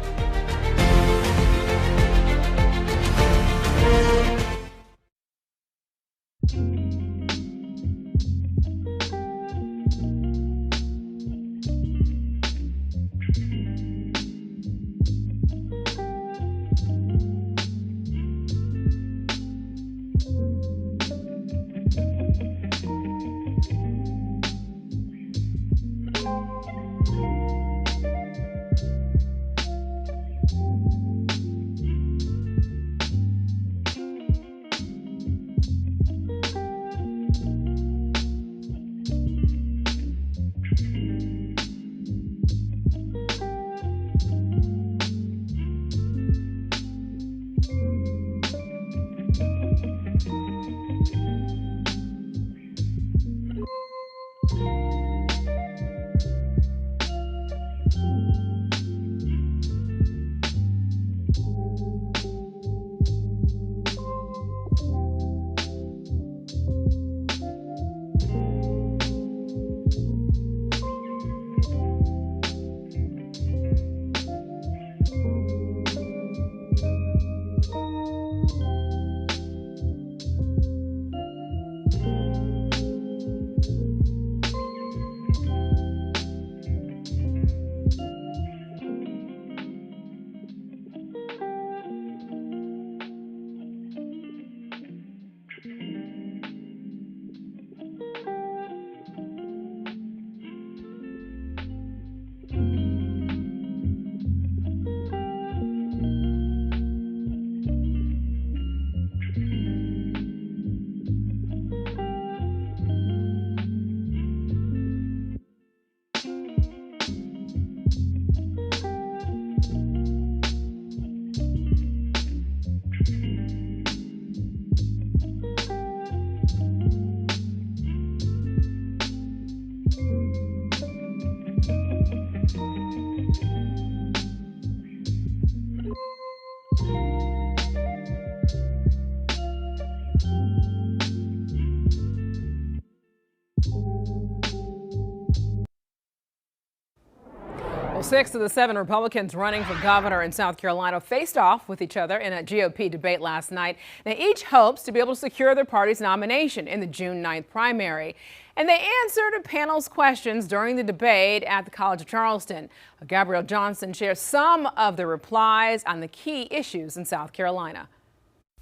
Well, 6 of the 7 Republicans running for governor in South Carolina faced off with each other in a GOP debate last night. They each hopes to be able to secure their party's nomination in the June 9th primary. And they answered a panel's questions during the debate at the College of Charleston. Gabrielle Johnson shares some of the replies on the key issues in South Carolina.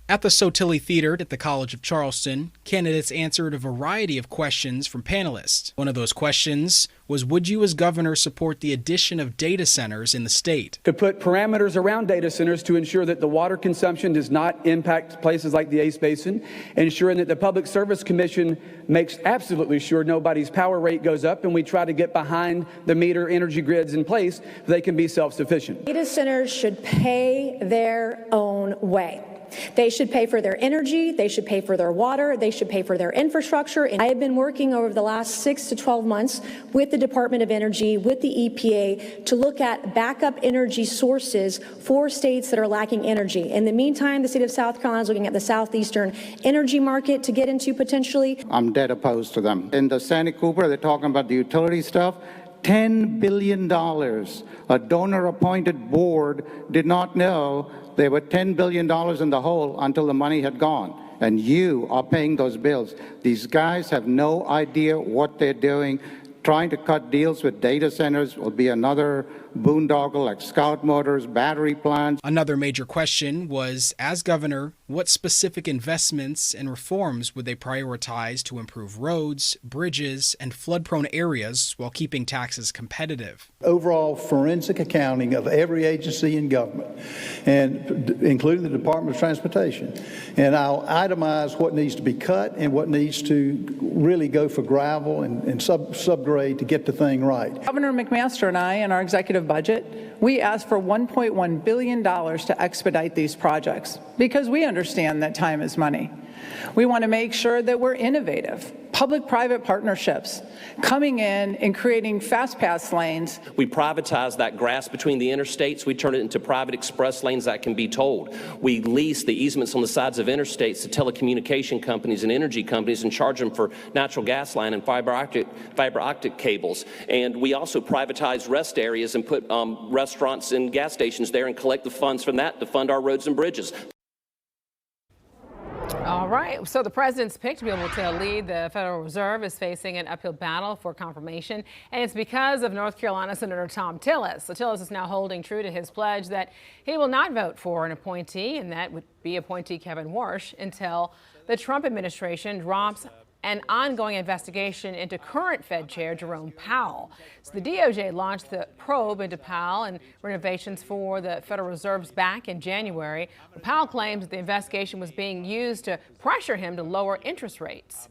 At the Sotilli Theater at the College of Charleston, candidates answered a variety of questions from panelists. One of those questions was, would you as governor support the addition of data centers in the state? To put parameters around data centers to ensure that the water consumption does not impact places like the Ace Basin, ensuring that the Public Service Commission makes absolutely sure nobody's power rate goes up, and we try to get behind the meter energy grids in place so they can be self-sufficient. Data centers should pay their own way. They should pay for their energy, they should pay for their water, they should pay for their infrastructure. And I have been working over the last 6 to 12 months with the Department of Energy, with the EPA, to look at backup energy sources for states that are lacking energy. In the meantime, the state of South Carolina is looking at the southeastern energy market to get into potentially. I'm dead opposed to them. In the Santa Cooper, they're talking about the utility stuff. $10 billion. A donor-appointed board did not know they were $10 billion in the hole until the money had gone. And you are paying those bills. These guys have no idea what they're doing. Trying to cut deals with data centers will be another boondoggle like Scout Motors, battery plants. Another major question was, as governor, what specific investments and reforms would they prioritize to improve roads, bridges, and flood-prone areas while keeping taxes competitive? Overall forensic accounting of every agency in government, and including the Department of Transportation. And I'll itemize what needs to be cut and what needs to really go for gravel and subgrade to get the thing right. Governor McMaster and I, in our executive budget, we asked for $1.1 billion to expedite these projects because we understand that time is money. We want to make sure that we're innovative. Public-private partnerships, coming in and creating fast pass lanes. We privatize that grass between the interstates. We turn it into private express lanes that can be tolled. We lease the easements on the sides of interstates to telecommunication companies and energy companies and charge them for natural gas line and fiber optic cables. And we also privatize rest areas and put restaurants and gas stations there and collect the funds from that to fund our roads and bridges. All right, so the president's pick to be able to lead the Federal Reserve is facing an uphill battle for confirmation, and it's because of North Carolina Senator Thom Tillis. So Tillis is now holding true to his pledge that he will not vote for an appointee, and that would be appointee Kevin Warsh, until the Trump administration drops an ongoing investigation into current Fed Chair Jerome Powell. So the DOJ launched the probe into Powell and renovations for the Federal Reserve back in January. Powell claims that the investigation was being used to pressure him to lower interest rates.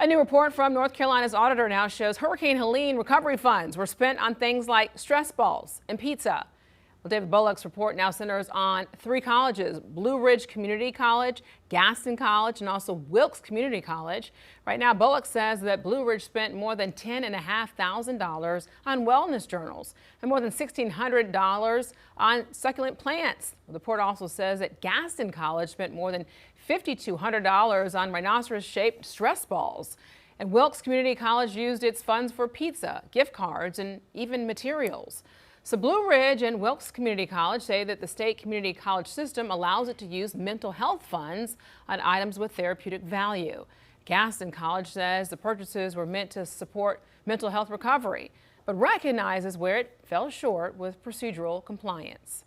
A new report from North Carolina's auditor now shows Hurricane Helene recovery funds were spent on things like stress balls and pizza. Well, David Bullock's report now centers on 3 colleges: Blue Ridge Community College, Gaston College, and also Wilkes Community College. Right now, Bullock says that Blue Ridge spent more than $10,500 on wellness journals and more than $1,600 on succulent plants. The report also says that Gaston College spent more than $5,200 on rhinoceros-shaped stress balls. And Wilkes Community College used its funds for pizza, gift cards, and even materials. So Blue Ridge and Wilkes Community College say that the state community college system allows it to use mental health funds on items with therapeutic value. Gaston College says the purchases were meant to support mental health recovery, but recognizes where it fell short with procedural compliance.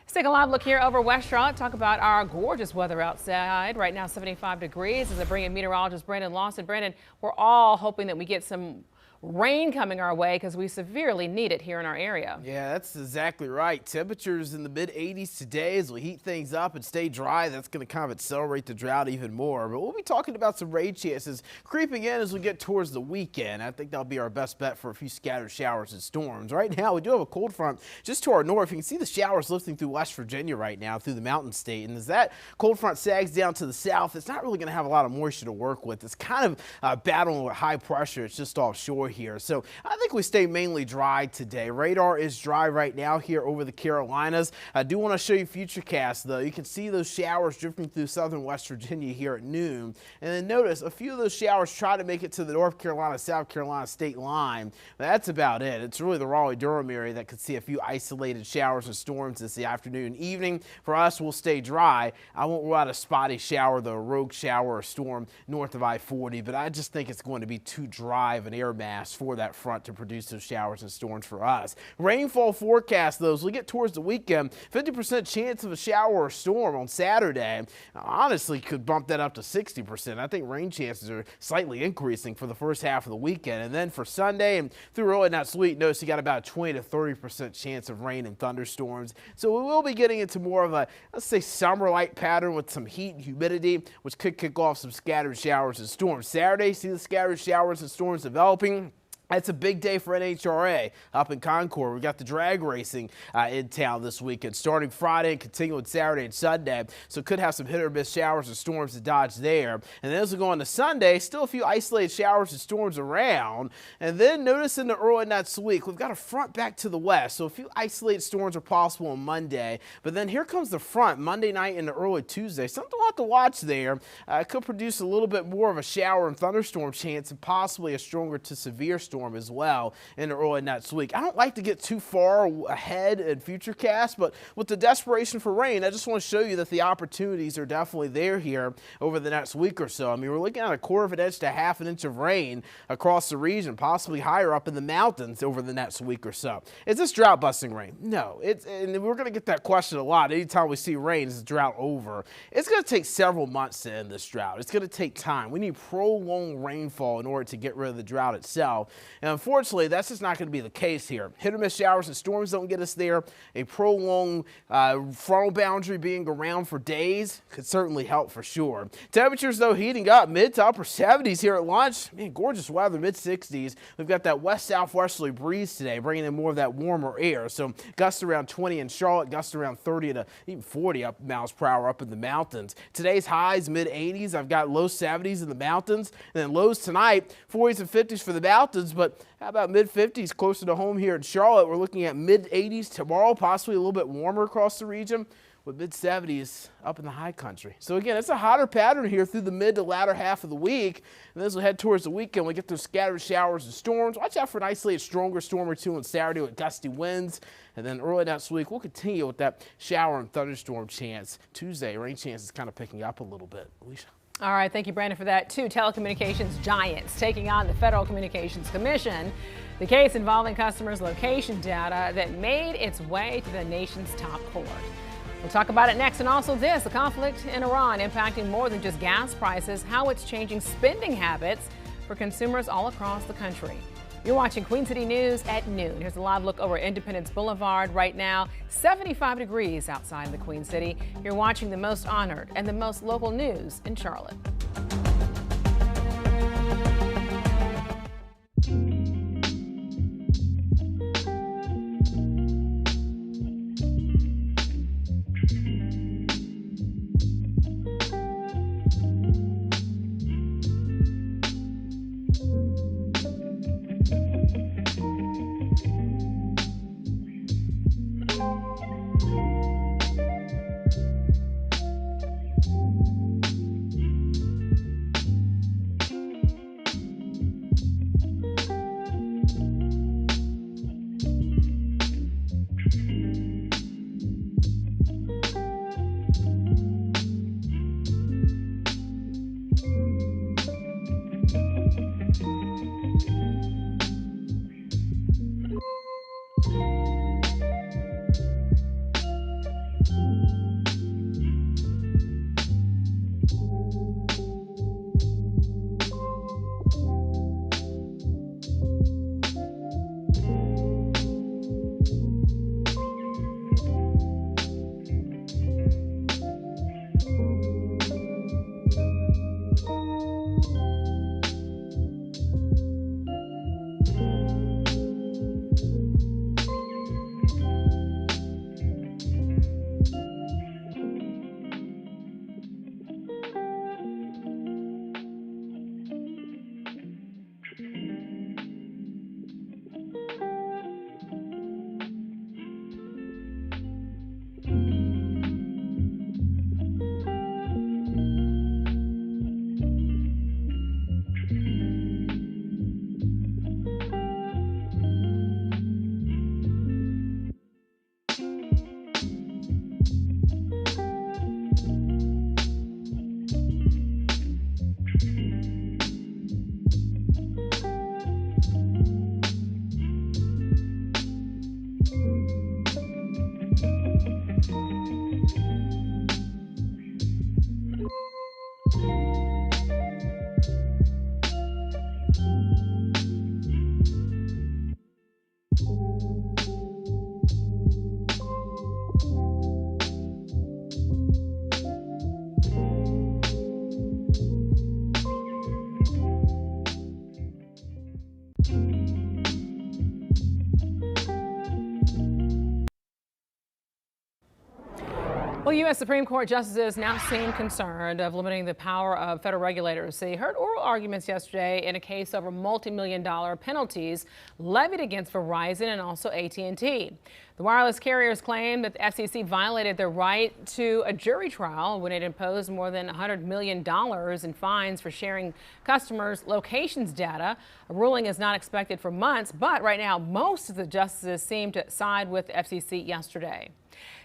Let's take a live look here over West Charlotte, talk about our gorgeous weather outside. Right now, 75 degrees as I bring in meteorologist Brandon Lawson. Brandon, we're all hoping that we get some rain coming our way because we severely need it here in our area. Yeah, that's exactly right. Temperatures in the mid-80s today as we heat things up and stay dry. That's going to kind of accelerate the drought even more. But we'll be talking about some rain chances creeping in as we get towards the weekend. I think that'll be our best bet for a few scattered showers and storms. Right now, we do have a cold front just to our north. You can see the showers lifting through West Virginia right now through the mountain state. And as that cold front sags down to the south, it's not really going to have a lot of moisture to work with. It's kind of battling with high pressure. It's just offshore here. So I think we stay mainly dry today. Radar is dry right now here over the Carolinas. I do want to show you Futurecast, though. You can see those showers drifting through southern West Virginia here at noon. And then notice a few of those showers try to make it to the North Carolina, South Carolina state line. But that's about it. It's really the Raleigh-Durham area that could see a few isolated showers and storms this afternoon and evening. For us, we'll stay dry. I won't rule out a spotty shower, though, a rogue shower or storm north of I-40, but I just think it's going to be too dry of an air mass for that front to produce those showers and storms for us. Rainfall forecast, though, as we get towards the weekend, 50% chance of a shower or storm on Saturday. Honestly, could bump that up to 60%. I think rain chances are slightly increasing for the first half of the weekend. And then for Sunday and through early next week, notice you got about a 20 to 30% chance of rain and thunderstorms. So we will be getting into more of a, let's say, summer-like pattern with some heat and humidity, which could kick off some scattered showers and storms. Saturday, see the scattered showers and storms developing. It's a big day for NHRA up in Concord. We've got the drag racing in town this weekend, starting Friday and continuing Saturday and Sunday. So could have some hit or miss showers and storms to dodge there. And then as we go on to Sunday, still a few isolated showers and storms around. And then notice in the early next week, we've got a front back to the west. So a few isolated storms are possible on Monday. But then here comes the front Monday night into early Tuesday. Something we'll have to watch there. It could produce a little bit more of a shower and thunderstorm chance and possibly a stronger to severe storm as well in the early next week. I don't like to get too far ahead in Futurecast, but with the desperation for rain, I just want to show you that the opportunities are definitely there here over the next week or so. I mean, we're looking at a quarter of an inch to half an inch of rain across the region, possibly higher up in the mountains over the next week or so. Is this drought busting rain? No. And we're going to get that question a lot. Anytime we see rain, is the drought over? It's going to take several months to end this drought. It's going to take time. We need prolonged rainfall in order to get rid of the drought itself. And unfortunately, that's just not going to be the case here. Hit or miss showers and storms don't get us there. A prolonged frontal boundary being around for days could certainly help for sure. Temperatures, though, heating up mid to upper 70s here at lunch. Man, gorgeous weather, mid 60s. We've got that west-southwesterly breeze today, bringing in more of that warmer air. So gusts around 20 in Charlotte, gusts around 30 to even 40 miles per hour up in the mountains. Today's highs, mid 80s. I've got low 70s in the mountains. And then lows tonight, 40s and 50s for the mountains, but how about mid-50s closer to home here in Charlotte? We're looking at mid-80s tomorrow, possibly a little bit warmer across the region, with mid-70s up in the high country. So again, it's a hotter pattern here through the mid to latter half of the week. And then as we head towards the weekend, we get those scattered showers and storms. Watch out for an isolated stronger storm or two on Saturday with gusty winds. And then early next week, we'll continue with that shower and thunderstorm chance. Tuesday, rain chance is kind of picking up a little bit. Alicia. All right, thank you, Brandon, for that. Two telecommunications giants taking on the Federal Communications Commission. The case involving customers' location data that made its way to the nation's top court. We'll talk about it next, and also this, the conflict in Iran impacting more than just gas prices, how it's changing spending habits for consumers all across the country. You're watching Queen City News at noon. Here's a live look over Independence Boulevard right now. 75 degrees outside the Queen City. You're watching the most honored and the most local news in Charlotte. Well, U.S. Supreme Court justices now seem concerned of limiting the power of federal regulators. They heard oral arguments yesterday in a case over multi-million-dollar penalties levied against Verizon and also AT&T. The wireless carriers claim that the FCC violated their right to a jury trial when it imposed more than $100 million in fines for sharing customers' locations data. A ruling is not expected for months, but right now most of the justices seem to side with the FCC yesterday.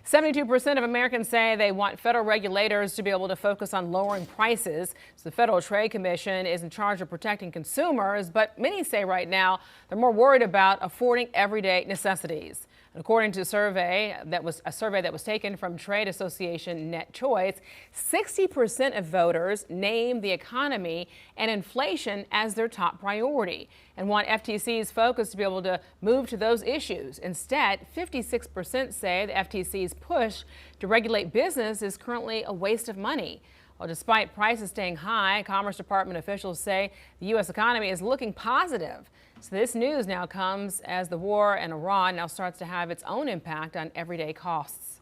72% of Americans say they want federal regulators to be able to focus on lowering prices. So the Federal Trade Commission is in charge of protecting consumers, but many say right now they're more worried about affording everyday necessities. According to a survey that was taken from trade association Net Choice, 60% of voters name the economy and inflation as their top priority and want FTC's focus to be able to move to those issues. Instead, 56% say the FTC's push to regulate business is currently a waste of money. Well, despite prices staying high, Commerce Department officials say the U.S. economy is looking positive. So this news now comes as the war in Iran now starts to have its own impact on everyday costs.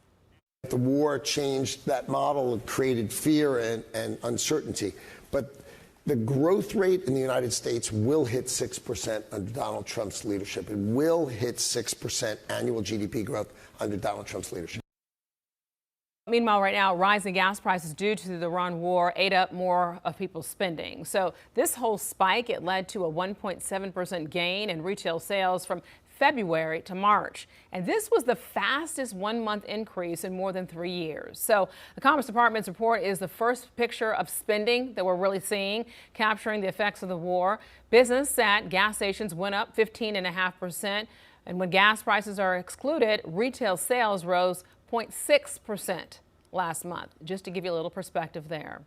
The war changed that model. It created fear and uncertainty. But the growth rate in the United States will hit 6% under Donald Trump's leadership. It will hit 6% annual GDP growth under Donald Trump's leadership. Meanwhile, right now, rising gas prices due to the Iran war ate up more of people's spending. So this whole spike, it led to a 1.7% gain in retail sales from February to March. And this was the fastest one-month increase in more than 3 years. So the Commerce Department's report is the first picture of spending that we're really seeing, capturing the effects of the war. Business at gas stations went up 15.5%. And when gas prices are excluded, retail sales rose 0.6% last month, just to give you a little perspective there.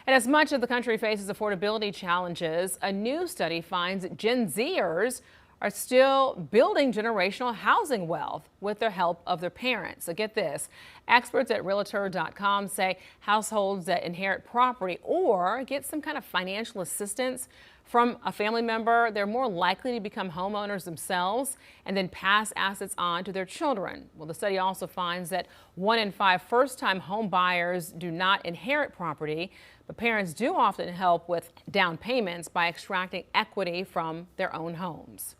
And as much of the country faces affordability challenges, a new study finds that Gen Zers are still building generational housing wealth with the help of their parents. So get this, experts at Realtor.com say households that inherit property or get some kind of financial assistance from a family member, they're more likely to become homeowners themselves and then pass assets on to their children. Well, the study also finds that 1 in 5 first-time home buyers do not inherit property, but parents do often help with down payments by extracting equity from their own homes.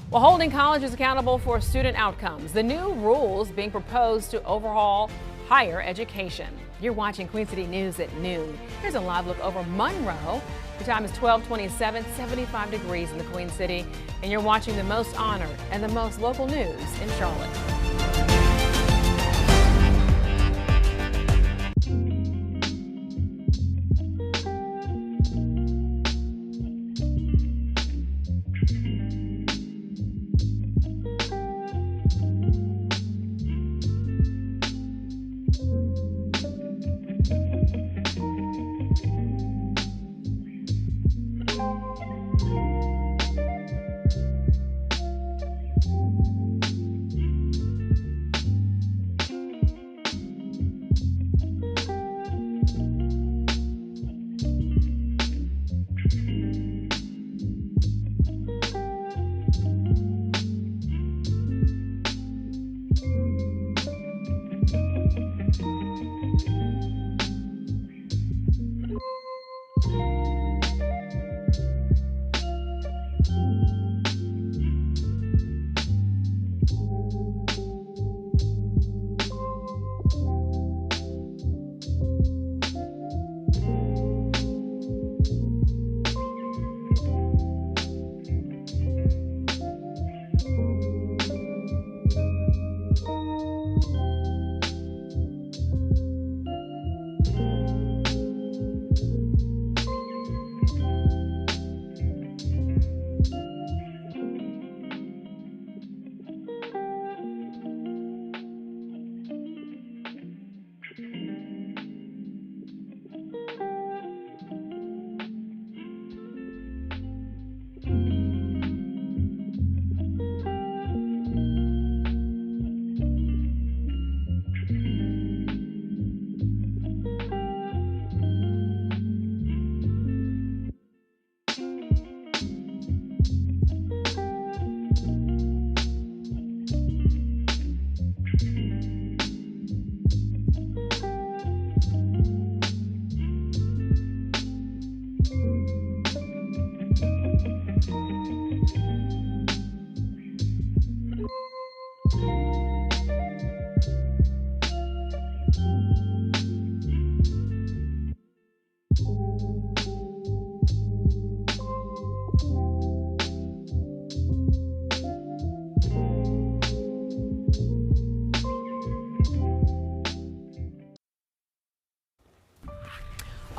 Well, holding colleges accountable for student outcomes, the new rules being proposed to overhaul higher education. You're watching Queen City News at noon. Here's a live look over Monroe. The time is 12:27, 75 degrees in the Queen City, and you're watching the most honored and the most local news in Charlotte.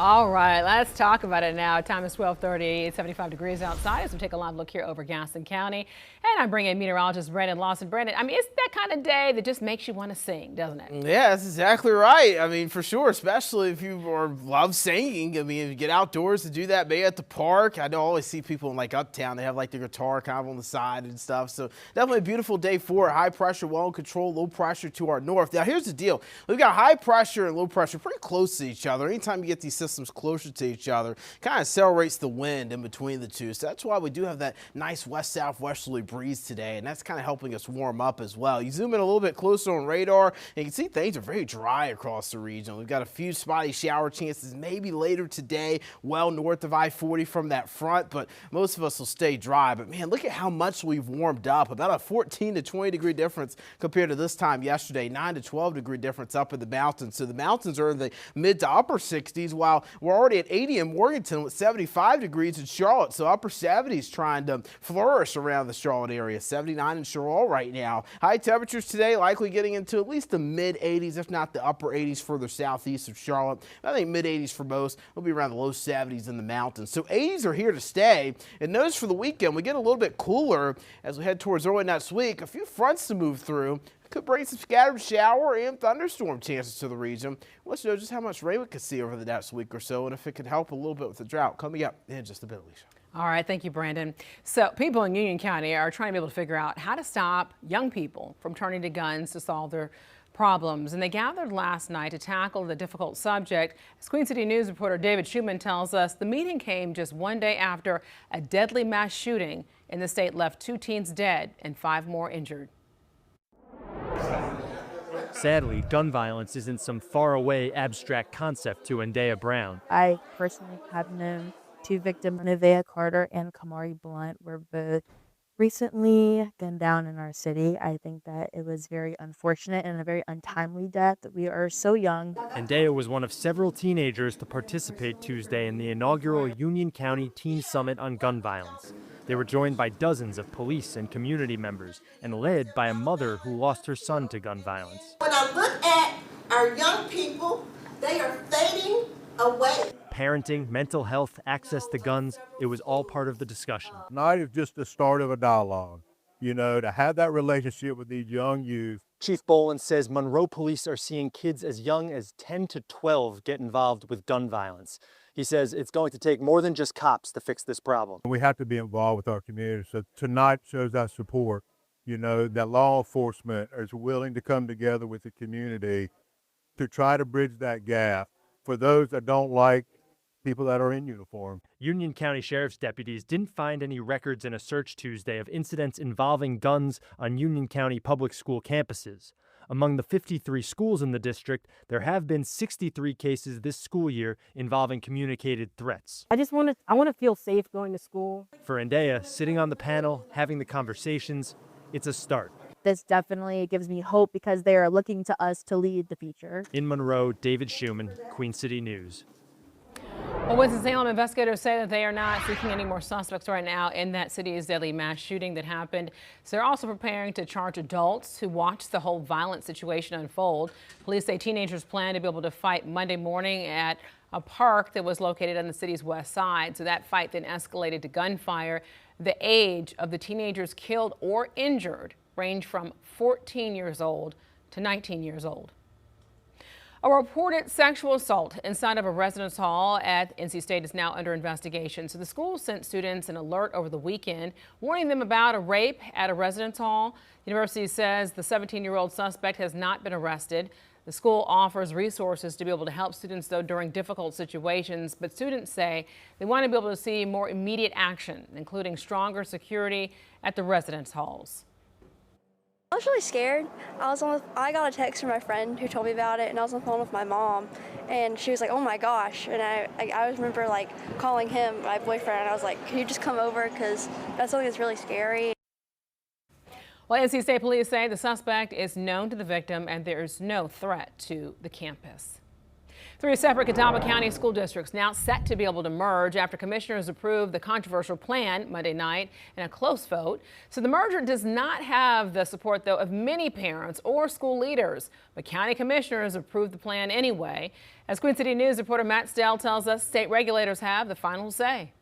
All right, let's talk about it now. Time is 12:30, 75 degrees outside as we take a live look here over Gaston County. And I bring in meteorologist Brandon Lawson. Brandon, I mean, it's that kind of day that just makes you want to sing, doesn't it? Yeah, that's exactly right. I mean, for sure, especially if you love singing. I mean, if you get outdoors to do that, maybe at the park. I know I always see people in like Uptown, they have like their guitar kind of on the side and stuff. So definitely a beautiful day for it. High pressure, well in control, low pressure to our north. Now, here's the deal. We've got high pressure and low pressure pretty close to each other. Anytime you get these systems closer to each other, kind of accelerates the wind in between the two. So that's why we do have that nice west-southwesterly breeze today, and that's kind of helping us warm up as well. You zoom in a little bit closer on radar, and you can see things are very dry across the region. We've got a few spotty shower chances maybe later today, well north of I-40 from that front, but most of us will stay dry. But man, look at how much we've warmed up. About a 14 to 20 degree difference compared to this time yesterday, 9 to 12 degree difference up in the mountains. So the mountains are in the mid to upper 60s, while we're already at 80 in Morganton with 75 degrees in Charlotte. So upper 70s trying to flourish around the Charlotte area. 79 in Charlotte right now. High temperatures today likely getting into at least the mid 80s, if not the upper 80s further southeast of Charlotte. I think mid 80s for most. We'll be around the low 70s in the mountains. So 80s are here to stay. And notice for the weekend, we get a little bit cooler as we head towards early next week. A few fronts to move through. Could bring some scattered shower and thunderstorm chances to the region. Let's know just how much rain we could see over the next week or so, and if it could help a little bit with the drought. Coming up in just a bit, Alicia. All right, thank you, Brandon. So people in Union County are trying to be able to figure out how to stop young people from turning to guns to solve their problems. And they gathered last night to tackle the difficult subject. As Queen City News reporter David Schumann tells us, the meeting came just one day after a deadly mass shooting in the state left 2 teens dead and 5 more injured. Sadly, gun violence isn't some faraway abstract concept to Endea Brown. I personally have known 2 victims, Nevaeh Carter and Kamari Blunt, were both recently gunned down in our city. I think that it was very unfortunate and a very untimely death. We are so young. Endea was one of several teenagers to participate Tuesday in the inaugural Union County Teen Summit on Gun Violence. They were joined by dozens of police and community members and led by a mother who lost her son to gun violence. When I look at our young people, they are fading away. Parenting, mental health, access to guns, it was all part of the discussion. Tonight is just the start of a dialogue, you know, to have that relationship with these young youth. Chief Boland says Monroe police are seeing kids as young as 10 to 12 get involved with gun violence. He says it's going to take more than just cops to fix this problem. We have to be involved with our community. So tonight shows our support, you know, that law enforcement is willing to come together with the community to try to bridge that gap for those that don't like people that are in uniform. Union County Sheriff's deputies didn't find any records in a search Tuesday of incidents involving guns on Union County public school campuses. Among the 53 schools in the district, there have been 63 cases this school year involving communicated threats. I want to feel safe going to school. For Endea, sitting on the panel, having the conversations, it's a start. This definitely gives me hope because they are looking to us to lead the future. In Monroe, David Schumann, Queen City News. Well, Winston-Salem investigators say that they are not seeking any more suspects right now in that city's deadly mass shooting that happened. So they're also preparing to charge adults who watched the whole violent situation unfold. Police say teenagers plan to be able to fight Monday morning at a park that was located on the city's west side. So that fight then escalated to gunfire. The age of the teenagers killed or injured ranged from 14 years old to 19 years old. A reported sexual assault inside of a residence hall at NC State is now under investigation. So the school sent students an alert over the weekend, warning them about a rape at a residence hall. The university says the 17-year-old suspect has not been arrested. The school offers resources to be able to help students, though, during difficult situations. But students say they want to be able to see more immediate action, including stronger security at the residence halls. I was really scared. I got a text from my friend who told me about it, and I was on the phone with my mom, and she was like, "Oh my gosh!" And I remember like calling him, my boyfriend, and I was like, "Can you just come over? Because that's something that's really scary." Well, NC State police say the suspect is known to the victim, and there is no threat to the campus. 3 separate Catawba County school districts now set to be able to merge after commissioners approved the controversial plan Monday night in a close vote. So the merger does not have the support, though, of many parents or school leaders. But county commissioners approved the plan anyway. As Queen City News reporter Matt Stell tells us, state regulators have the final say.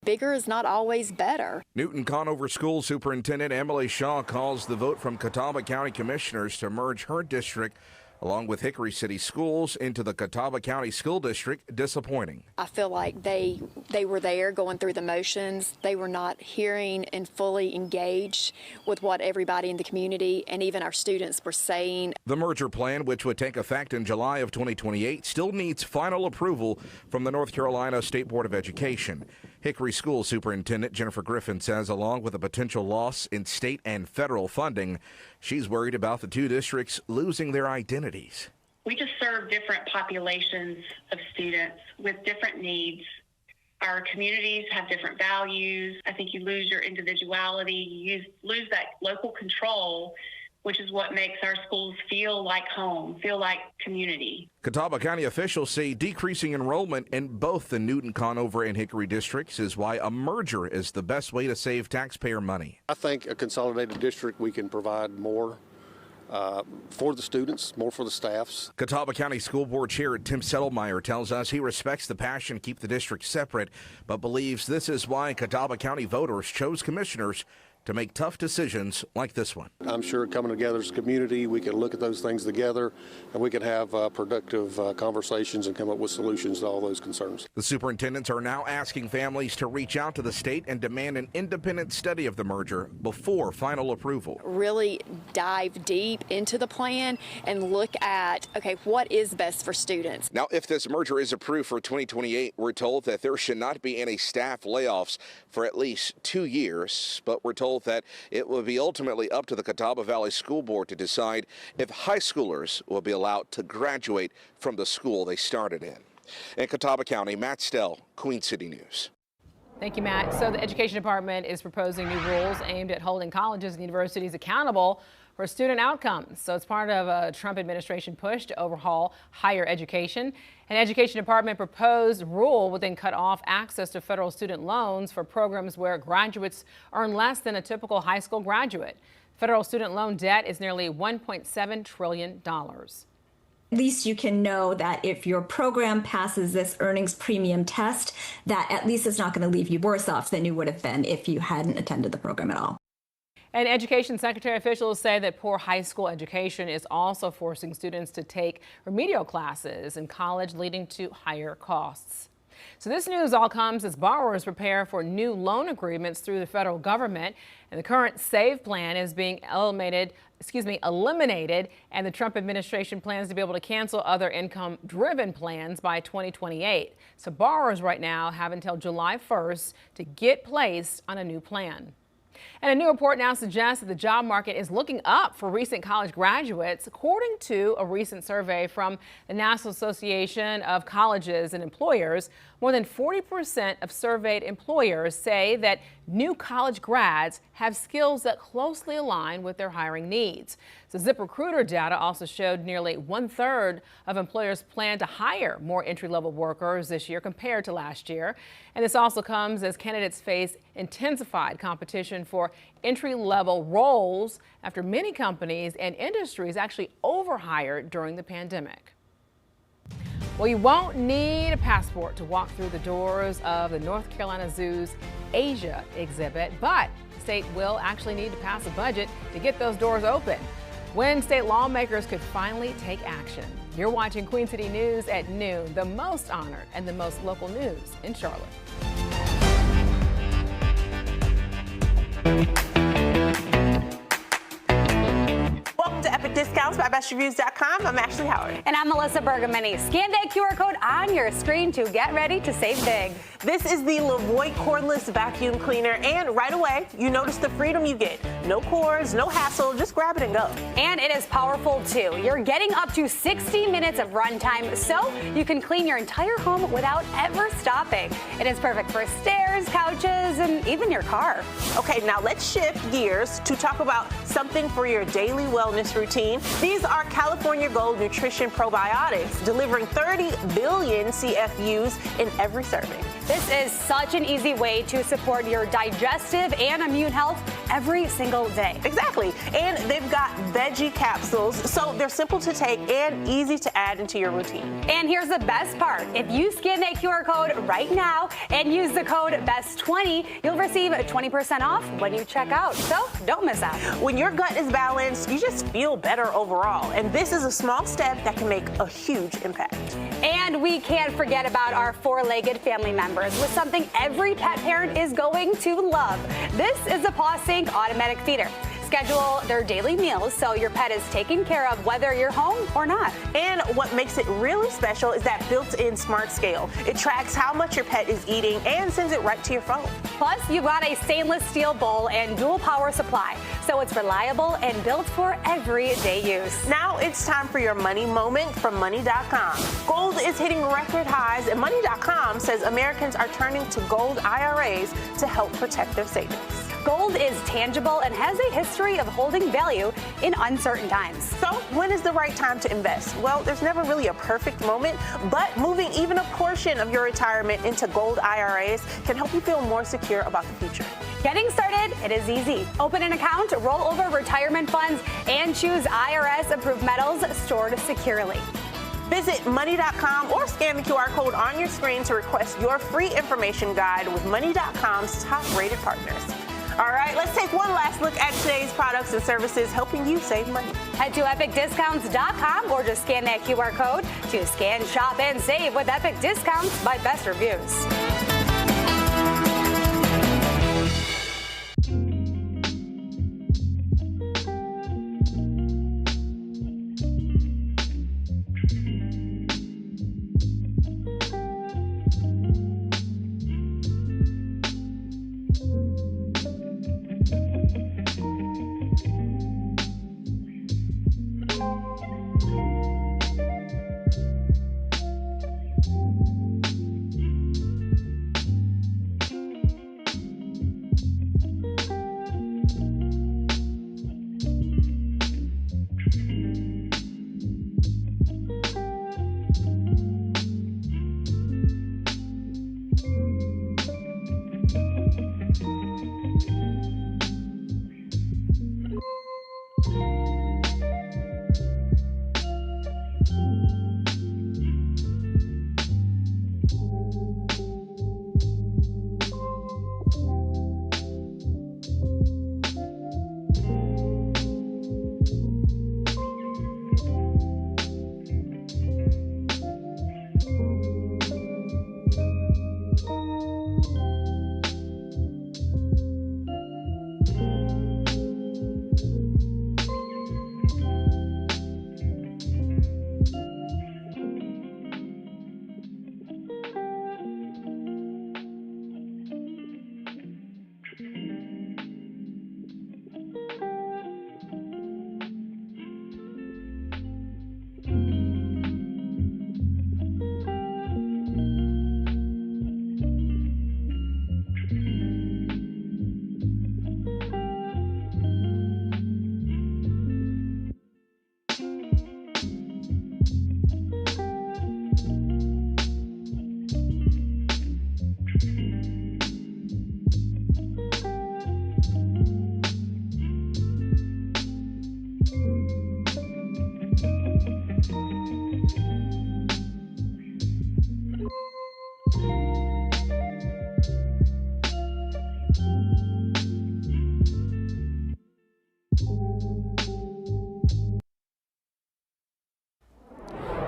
Bigger is not always better. Newton Conover School Superintendent Emily Shaw calls the vote from Catawba County Commissioners to merge her district along with Hickory City Schools into the Catawba County School District disappointing. I feel like they were there going through the motions. They were not hearing and fully engaged with what everybody in the community and even our students were saying. The merger plan, which would take effect in July of 2028, still needs final approval from the North Carolina State Board of Education. Hickory School Superintendent Jennifer Griffin says along with a potential loss in state and federal funding, she's worried about the two districts losing their identities. We just serve different populations of students with different needs. Our communities have different values. I think you lose your individuality, you lose that local control, which is what makes our schools feel like home, feel like community. Catawba County officials say decreasing enrollment in both the Newton, Conover, and Hickory districts is why a merger is the best way to save taxpayer money. I think a consolidated district, we can provide more for the students, more for the staffs. Catawba County School Board Chair Tim Settlemeyer tells us he respects the passion to keep the district separate, but believes this is why Catawba County voters chose commissioners to make tough decisions like this one. I'm sure coming together as a community, we can look at those things together and we can have productive conversations and come up with solutions to all those concerns. The superintendents are now asking families to reach out to the state and demand an independent study of the merger before final approval. Really dive deep into the plan and look at, okay, what is best for students? Now, if this merger is approved for 2028, we're told that there should not be any staff layoffs for at least 2 years, but we're told that it will be ultimately up to the Catawba Valley School Board to decide if high schoolers will be allowed to graduate from the school they started in. In Catawba County, Matt Stell, Queen City News. Thank you, Matt. So the Education Department is proposing new rules aimed at holding colleges and universities accountable for student outcomes. So it's part of a Trump administration push to overhaul higher education. An Education Department proposed rule would then cut off access to federal student loans for programs where graduates earn less than a typical high school graduate. Federal student loan debt is nearly $1.7 trillion. At least you can know that if your program passes this earnings premium test, that at least it's not going to leave you worse off than you would have been if you hadn't attended the program at all. And Education Secretary officials say that poor high school education is also forcing students to take remedial classes in college, leading to higher costs. So this news all comes as borrowers prepare for new loan agreements through the federal government. And the current SAVE plan is being eliminated, and the Trump administration plans to be able to cancel other income-driven plans by 2028. So borrowers right now have until July 1st to get placed on a new plan. And a new report now suggests that the job market is looking up for recent college graduates. According to a recent survey from the National Association of Colleges and Employers, more than 40% of surveyed employers say that new college grads have skills that closely align with their hiring needs. So ZipRecruiter data also showed nearly 1/3 of employers plan to hire more entry-level workers this year compared to last year. And this also comes as candidates face intensified competition for entry-level roles after many companies and industries actually overhired during the pandemic. Well, you won't need a passport to walk through the doors of the North Carolina Zoo's Asia exhibit, but the state will actually need to pass a budget to get those doors open. When state lawmakers could finally take action. You're watching Queen City News at noon, the most honored and the most local news in Charlotte. Welcome to Epic Discounts by BestReviews.com. I'm Ashley Howard. And I'm Melissa Bergamini. Scan that QR code on your screen to get ready to save big. This is the Lavoie cordless vacuum cleaner, and right away, you notice the freedom you get. No cords, no hassle, just grab it and go. And it is powerful too. You're getting up to 60 minutes of runtime, so you can clean your entire home without ever stopping. It is perfect for stairs, couches, and even your car. Okay, now let's shift gears to talk about something for your daily wellness routine. routine. These are California Gold Nutrition Probiotics, delivering 30 billion CFUs in every serving. This is such an easy way to support your digestive and immune health every single day. Exactly. And they've got veggie capsules, so they're simple to take and easy to add into your routine. And here's the best part. If you scan that QR code right now and use the code BEST20, you'll receive 20% off when you check out. So don't miss out. When your gut is balanced, you just feel better overall. And this is a small step that can make a huge impact. And we can't forget about our four-legged family members with something every pet parent is going to love. This is the Paw Sync automatic feeder. Schedule their daily meals so your pet is taken care of whether you're home or not. And what makes it really special is that built-in smart scale. It tracks how much your pet is eating and sends it right to your phone. Plus, you've got a stainless steel bowl and dual power supply, so it's reliable and built for everyday use. Now it's time for your money moment from Money.com. Gold is hitting record highs, and Money.com says Americans are turning to gold IRAs to help protect their savings. Gold is tangible and has a history of holding value in uncertain times. So when is the right time to invest? Well, there's never really a perfect moment, but moving even a portion of your retirement into gold IRAs can help you feel more secure about the future. Getting started, it is easy. Open an account, roll over retirement funds, and choose IRS-approved metals stored securely. Visit Money.com or scan the QR code on your screen to request your free information guide with Money.com's top-rated partners. All right, let's take one last look at today's products and services helping you save money. Head to epicdiscounts.com or just scan that QR code to scan, shop, and save with Epic Discounts by Best Reviews.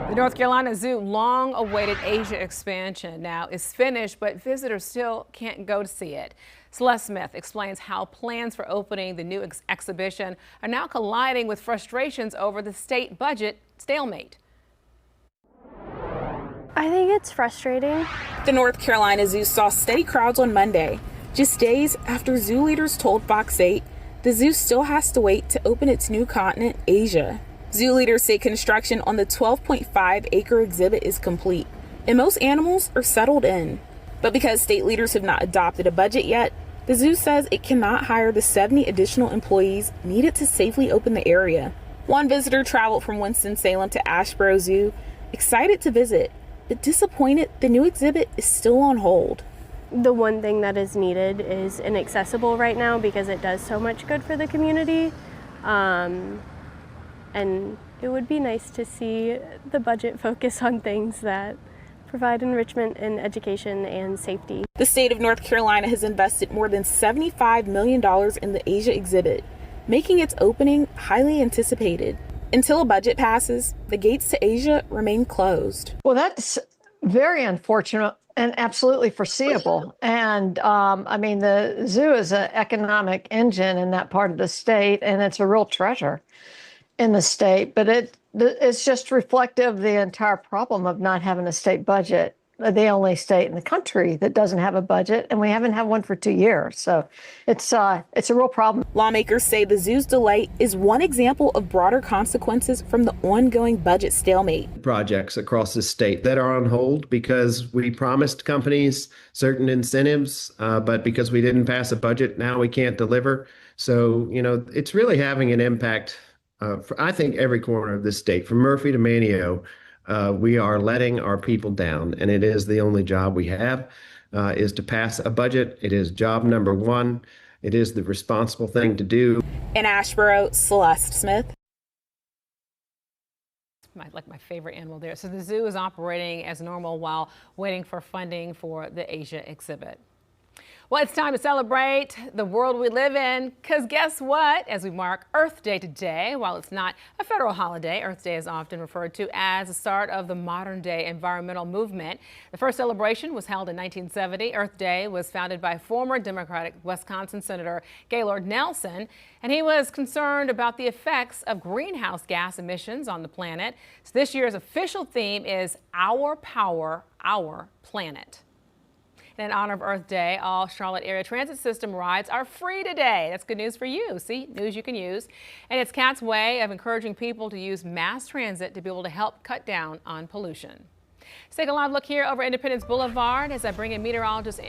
The North Carolina Zoo long-awaited Asia expansion now is finished, but visitors still can't go to see it. Celeste Smith explains how plans for opening the new exhibition are now colliding with frustrations over the state budget stalemate. I think it's frustrating. The North Carolina Zoo saw steady crowds on Monday, just days after zoo leaders told Fox 8 the zoo still has to wait to open its new continent, Asia. Zoo leaders say construction on the 12.5-acre exhibit is complete, and most animals are settled in. But because state leaders have not adopted a budget yet, the zoo says it cannot hire the 70 additional employees needed to safely open the area. One visitor traveled from Winston-Salem to Asheboro Zoo, excited to visit, but disappointed the new exhibit is still on hold. The one thing that is needed is inaccessible right now because it does so much good for the community. And it would be nice to see the budget focus on things that provide enrichment in education and safety. The state of North Carolina has invested more than $75 million in the Asia exhibit, making its opening highly anticipated. Until a budget passes, the gates to Asia remain closed. Well, that's very unfortunate and absolutely foreseeable. And I mean, the zoo is an economic engine in that part of the state, and it's a real treasure in the state. But it's just reflective of the entire problem of not having a state budget. The only state in the country that doesn't have a budget, and we haven't had one for 2 years. So it's a real problem. Lawmakers say the zoo's delay is one example of broader consequences from the ongoing budget stalemate. Projects across the state that are on hold because we promised companies certain incentives, but because we didn't pass a budget, now we can't deliver. So, it's really having an impact for, I think, every corner of the state, from Murphy to Manio. We are letting our people down, and it is the only job we have, is to pass a budget. It is job number one. It is the responsible thing to do. In Asheboro, Celeste Smith. My favorite animal there. So the zoo is operating as normal while waiting for funding for the Asia exhibit. Well, it's time to celebrate the world we live in, because guess what? As we mark Earth Day today, while it's not a federal holiday, Earth Day is often referred to as the start of the modern day environmental movement. The first celebration was held in 1970. Earth Day was founded by former Democratic Wisconsin Senator Gaylord Nelson, and he was concerned about the effects of greenhouse gas emissions on the planet. So this year's official theme is Our Power, Our Planet. In honor of Earth Day, all Charlotte area transit system rides are free today. That's good news for you. See, news you can use. And it's CAT's way of encouraging people to use mass transit to be able to help cut down on pollution. Let's take a live look here over Independence Boulevard as I bring in meteorologist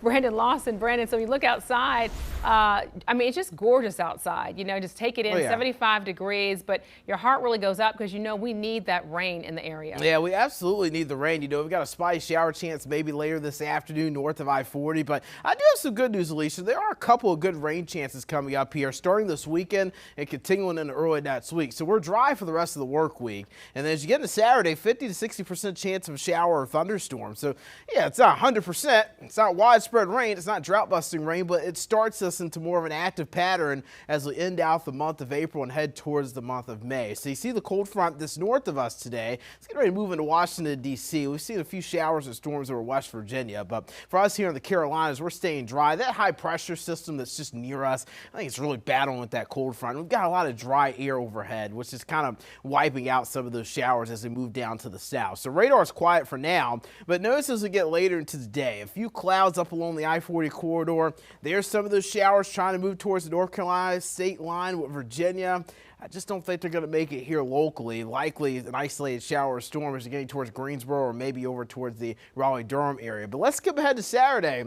Brandon Lawson. Brandon, so you look outside, I mean, it's just gorgeous outside. Just take it in, 75 degrees, but your heart really goes up because we need that rain in the area. Yeah, we absolutely need the rain. We've got a spotty shower chance maybe later this afternoon north of I-40, but I do have some good news, Alicia. There are a couple of good rain chances coming up here starting this weekend and continuing into early next week. So we're dry for the rest of the work week. And then as you get into Saturday, 50 to 60% chance of a shower or thunderstorm. So yeah, it's not 100%. It's not widespread rain. It's not drought-busting rain, but it starts us into more of an active pattern as we end out the month of April and head towards the month of May. So you see the cold front this north of us today. It's getting ready to move into Washington, D.C. We've seen a few showers and storms over West Virginia, but for us here in the Carolinas, we're staying dry. That high-pressure system that's just near us, I think it's really battling with that cold front. We've got a lot of dry air overhead, which is kind of wiping out some of those showers as we move down to the south. So radar is quiet for now, but notice as we get later into the day, a few clouds up along the I-40 corridor. There's some of those showers trying to move towards the North Carolina state line with Virginia. I just don't think they're going to make it here locally. Likely an isolated shower or storm as you're getting towards Greensboro or maybe over towards the Raleigh-Durham area. But let's skip ahead to Saturday.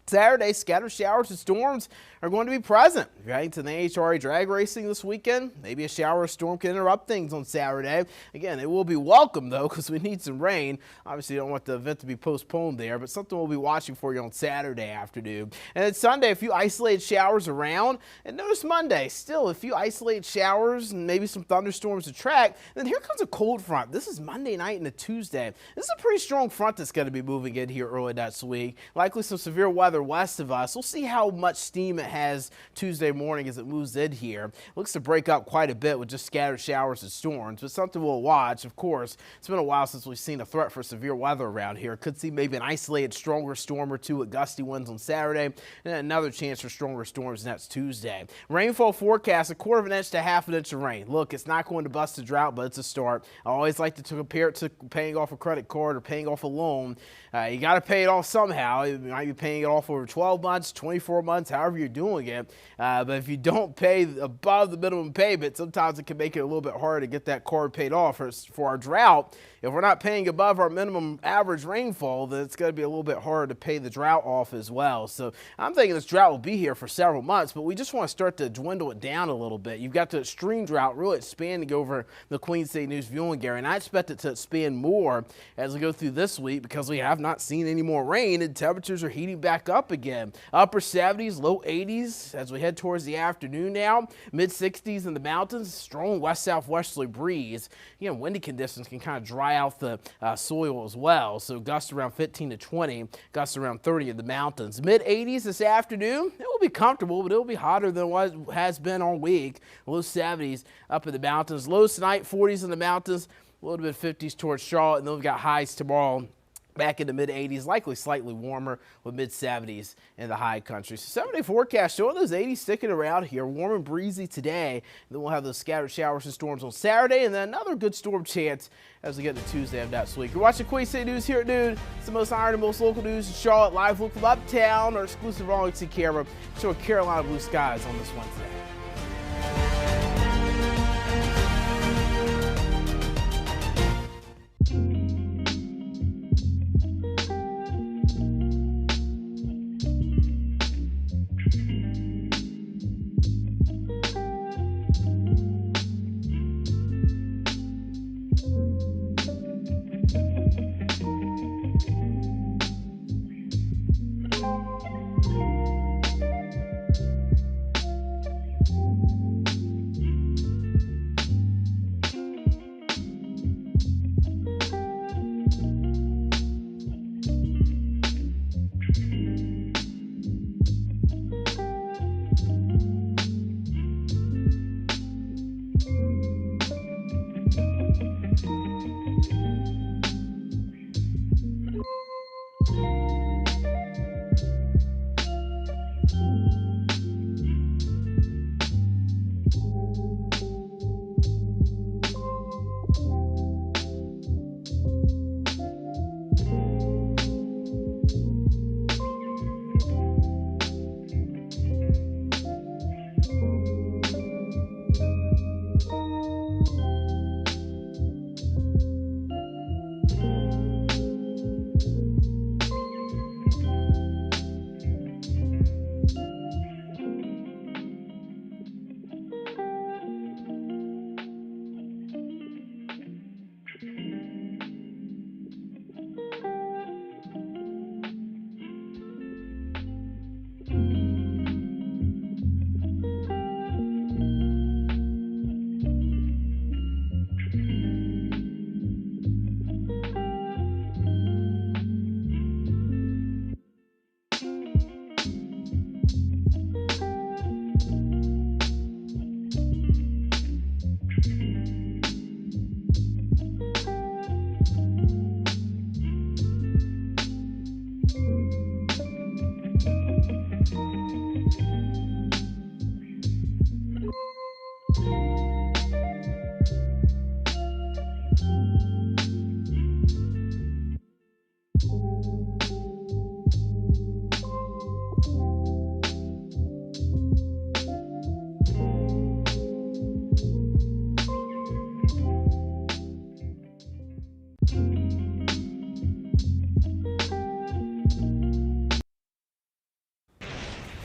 Saturday, scattered showers and storms are going to be present. Right to the NHRA drag racing this weekend. Maybe a shower or storm can interrupt things on Saturday. Again, it will be welcome, though, because we need some rain. Obviously, you don't want the event to be postponed there, but something we'll be watching for you on Saturday afternoon. And then Sunday, a few isolated showers around. And notice Monday, still a few isolated showers and maybe some thunderstorms to track. And then here comes a cold front. This is Monday night into Tuesday. This is a pretty strong front that's going to be moving in here early next week. Likely some severe weather west of us. We'll see how much steam it has Tuesday morning as it moves in here. Looks to break up quite a bit with just scattered showers and storms, but something we'll watch. Of course, it's been a while since we've seen a threat for severe weather around here. Could see maybe an isolated stronger storm or two with gusty winds on Saturday, and then another chance for stronger storms next Tuesday. Rainfall forecast, 1/4 inch to 1/2 inch of rain. Look, it's not going to bust a drought, but it's a start. I always like to compare it to paying off a credit card or paying off a loan. You got to pay it off somehow. You might be paying it off over 12 months, 24 months, however you're doing it. But if you don't pay above the minimum payment, sometimes it can make it a little bit harder to get that card paid off. For our drought, if we're not paying above our minimum average rainfall, then it's going to be a little bit harder to pay the drought off as well. So I'm thinking this drought will be here for several months, but we just want to start to dwindle it down a little bit. You've got the extreme drought really expanding over the Queen City News viewing area, and I expect it to expand more as we go through this week because we have not seen any more rain and temperatures are heating back up again. Upper 70s, low 80s as we head towards the afternoon now. Mid 60s in the mountains, strong west-southwesterly breeze. Windy conditions can kind of dry out the soil as well. So gusts around 15 to 20, gusts around 30 in the mountains. Mid 80s this afternoon. It will be comfortable, but it will be hotter than what it has been all week. Low 70s up in the mountains. Lows tonight, 40s in the mountains. A little bit 50s towards Charlotte, and then we've got highs tomorrow back in the mid 80s, likely slightly warmer with mid 70s in the high country. So 7-day forecast showing those 80s sticking around here, warm and breezy today. And then we'll have those scattered showers and storms on Saturday, and then another good storm chance as we get to Tuesday of next week. You're watching Queen City News here at noon. It's the most iron and most local news in Charlotte. Live look from uptown, our exclusive RLT camera showing Carolina blue skies on this Wednesday.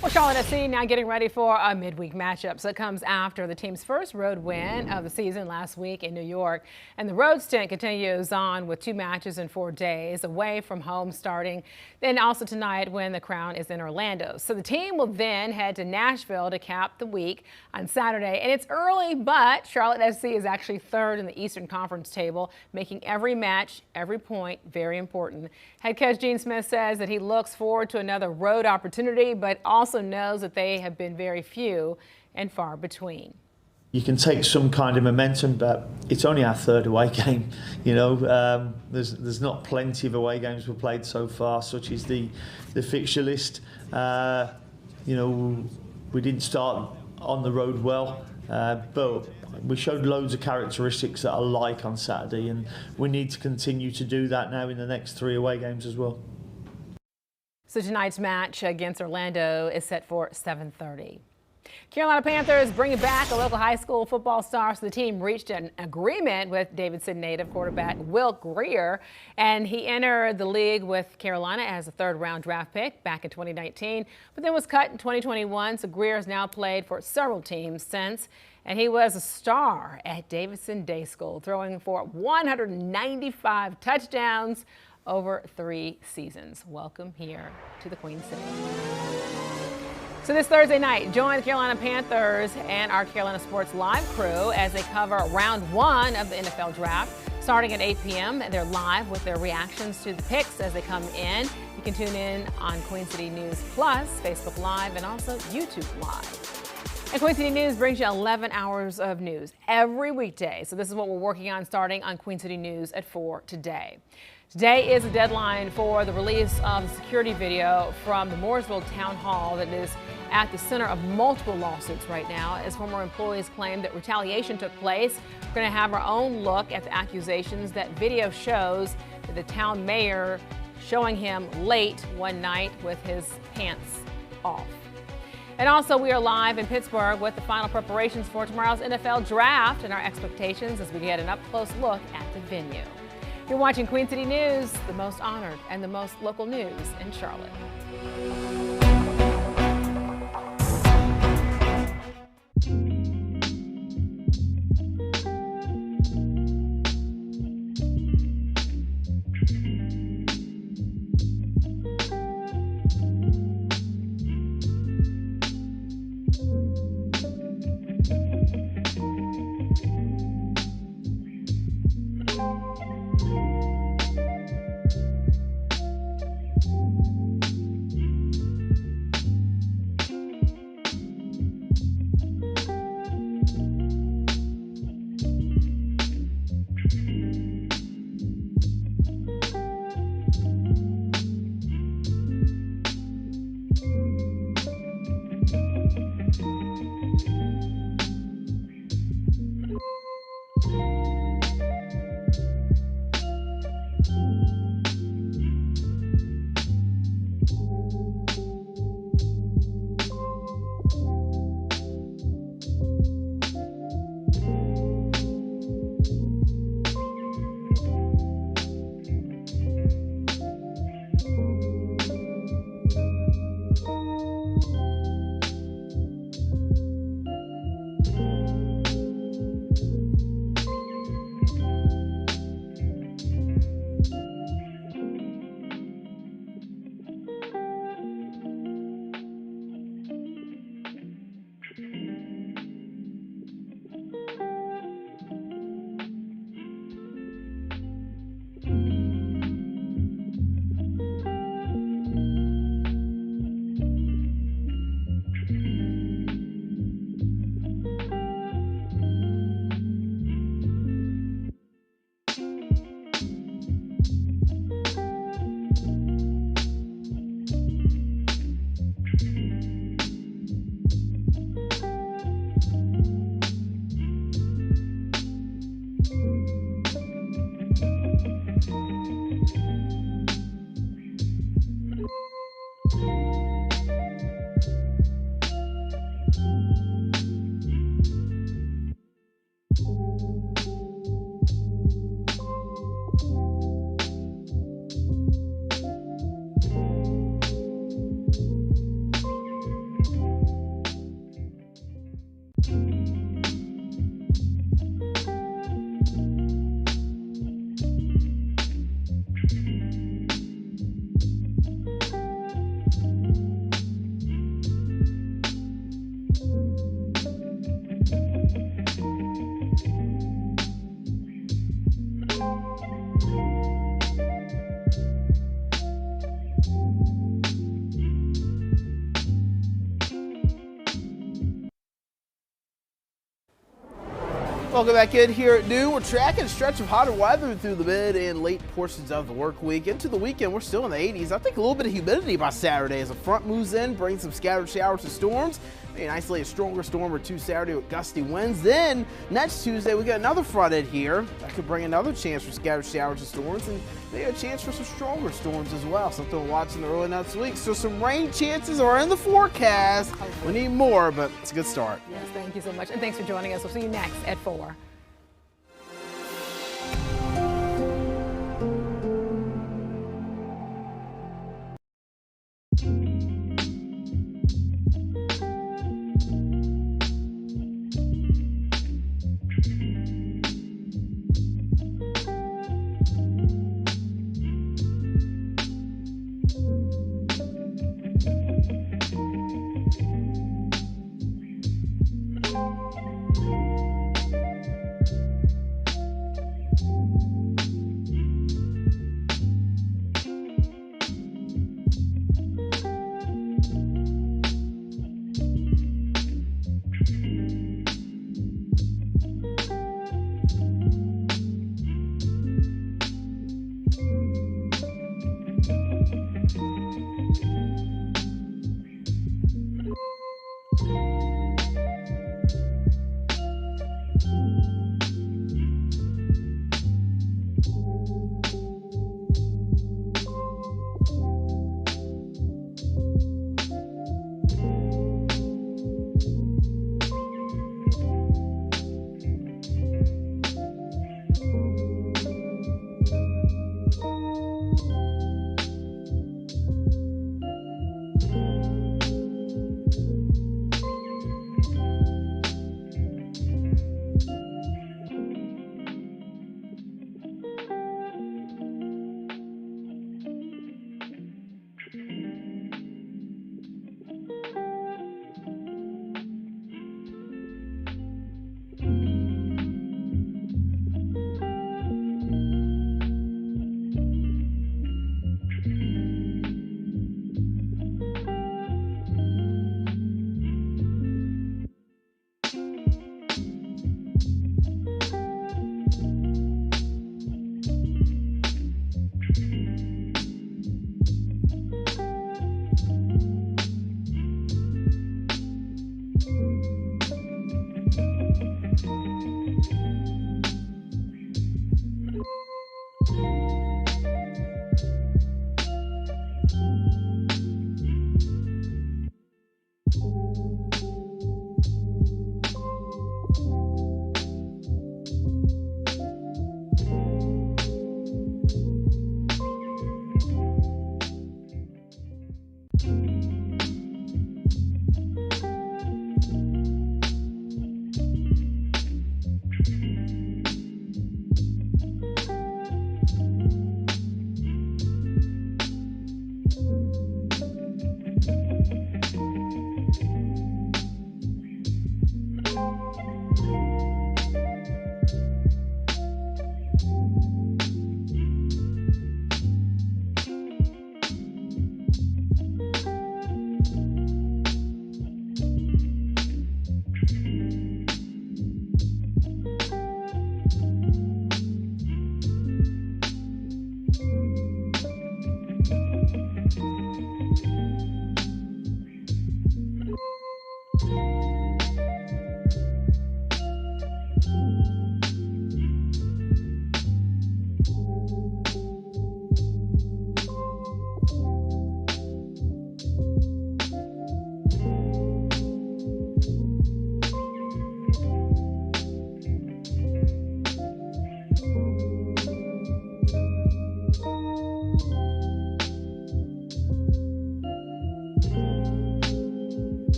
Well, Charlotte SC now getting ready for a midweek matchup. So it comes after the team's first road win of the season last week in New York. And the road stint continues on with 2 matches in 4 days away from home starting. Then also tonight when the Crown is in Orlando. So the team will then head to Nashville to cap the week on Saturday. And it's early, but Charlotte SC is actually 3rd in the Eastern Conference table, making every match, every point very important. Head coach Gene Smith says that he looks forward to another road opportunity, but also knows that they have been very few and far between. You can take some kind of momentum, but it's only our 3rd away game. You know, there's not plenty of away games we've played so far, such as the fixture list. You know, we didn't start on the road well, but we showed loads of characteristics that I like on Saturday, and we need to continue to do that now in the next 3 away games as well. So tonight's match against Orlando is set for 7:30. Carolina Panthers bringing back a local high school football star. So the team reached an agreement with Davidson native quarterback Will Greer, and he entered the league with Carolina as a third-round draft pick back in 2019, but then was cut in 2021. So Greer has now played for several teams since, and he was a star at Davidson Day School, throwing for 195 touchdowns over 3 seasons. Welcome here to the Queen City. So this Thursday night, join the Carolina Panthers and our Carolina Sports Live crew as they cover round 1 of the NFL Draft. Starting at 8 p.m., they're live with their reactions to the picks as they come in. You can tune in on Queen City News Plus, Facebook Live, and also YouTube Live. And Queen City News brings you 11 hours of news every weekday. So this is what we're working on starting on Queen City News at 4 today. Today is the deadline for the release of the security video from the Mooresville Town Hall that is at the center of multiple lawsuits right now as former employees claim that retaliation took place. We're going to have our own look at the accusations. That video shows that the town mayor showing him late one night with his pants off. And also, we are live in Pittsburgh with the final preparations for tomorrow's NFL Draft and our expectations as we get an up-close look at the venue. You're watching Queen City News, the most honored and the most local news in Charlotte. Welcome back in here at noon. We're tracking a stretch of hotter weather through the mid and late portions of the work week. Into the weekend, we're still in the 80s. I think a little bit of humidity by Saturday as a front moves in, brings some scattered showers and storms. An isolated stronger storm or two Saturday with gusty winds. Then next Tuesday, we got another fronted here that could bring another chance for scattered showers and storms, and maybe a chance for some stronger storms as well. Something we'll watch in the early next week. So some rain chances are in the forecast. We need more, but it's a good start. Yes, thank you so much. And thanks for joining us. We'll see you next at 4.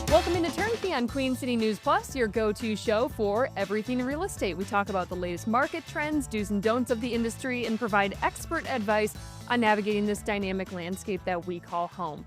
Welcome into Turnkey on Queen City News Plus, your go-to show for everything real estate. We talk about the latest market trends, do's and don'ts of the industry, and provide expert advice on navigating this dynamic landscape that we call home.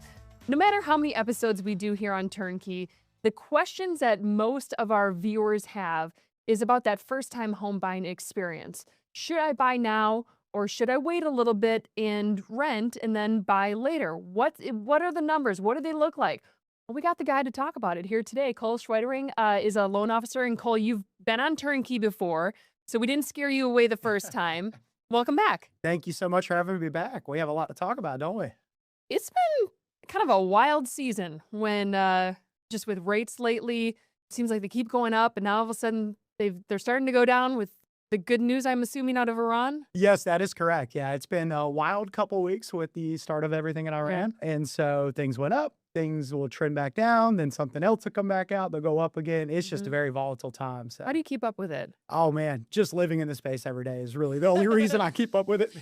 No matter how many episodes we do here on Turnkey, the questions that most of our viewers have is about that first-time home buying experience. Should I buy now, or should I wait a little bit and rent and then buy later? What are the numbers? What do they look like? Well, we got the guy to talk about it here today. Cole Schweitering is a loan officer. And Cole, you've been on Turnkey before, so we didn't scare you away the first time. Welcome back. Thank you so much for having me back. We have a lot to talk about, don't we? It's been kind of a wild season when just with rates lately, it seems like they keep going up, and now all of a sudden they're starting to go down with the good news, I'm assuming, out of Iran. Yes, that is correct. Yeah, it's been a wild couple weeks with the start of everything in Iran. And so things went up, things will trend back down, then something else will come back out, they'll go up again. It's just a very volatile time. So. How do you keep up with it? Oh man, just living in the space every day is really the only reason I keep up with it.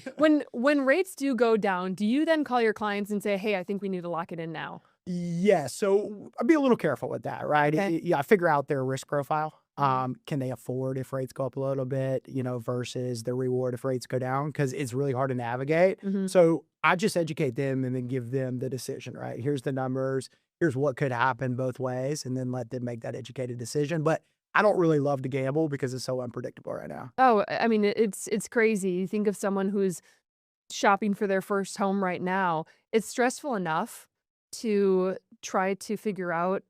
When rates do go down, do you then call your clients and say, hey, I think we need to lock it in now? Yeah, so I'd be a little careful with that, right? I figure out their risk profile. Can they afford if rates go up a little bit, versus the reward if rates go down? Because it's really hard to navigate. So I just educate them and then give them the decision, right? Here's the numbers. Here's what could happen both ways, and then let them make that educated decision. But I don't really love to gamble because it's so unpredictable right now. Oh, I mean, it's crazy. You think of someone who's shopping for their first home right now. It's stressful enough to try to figure out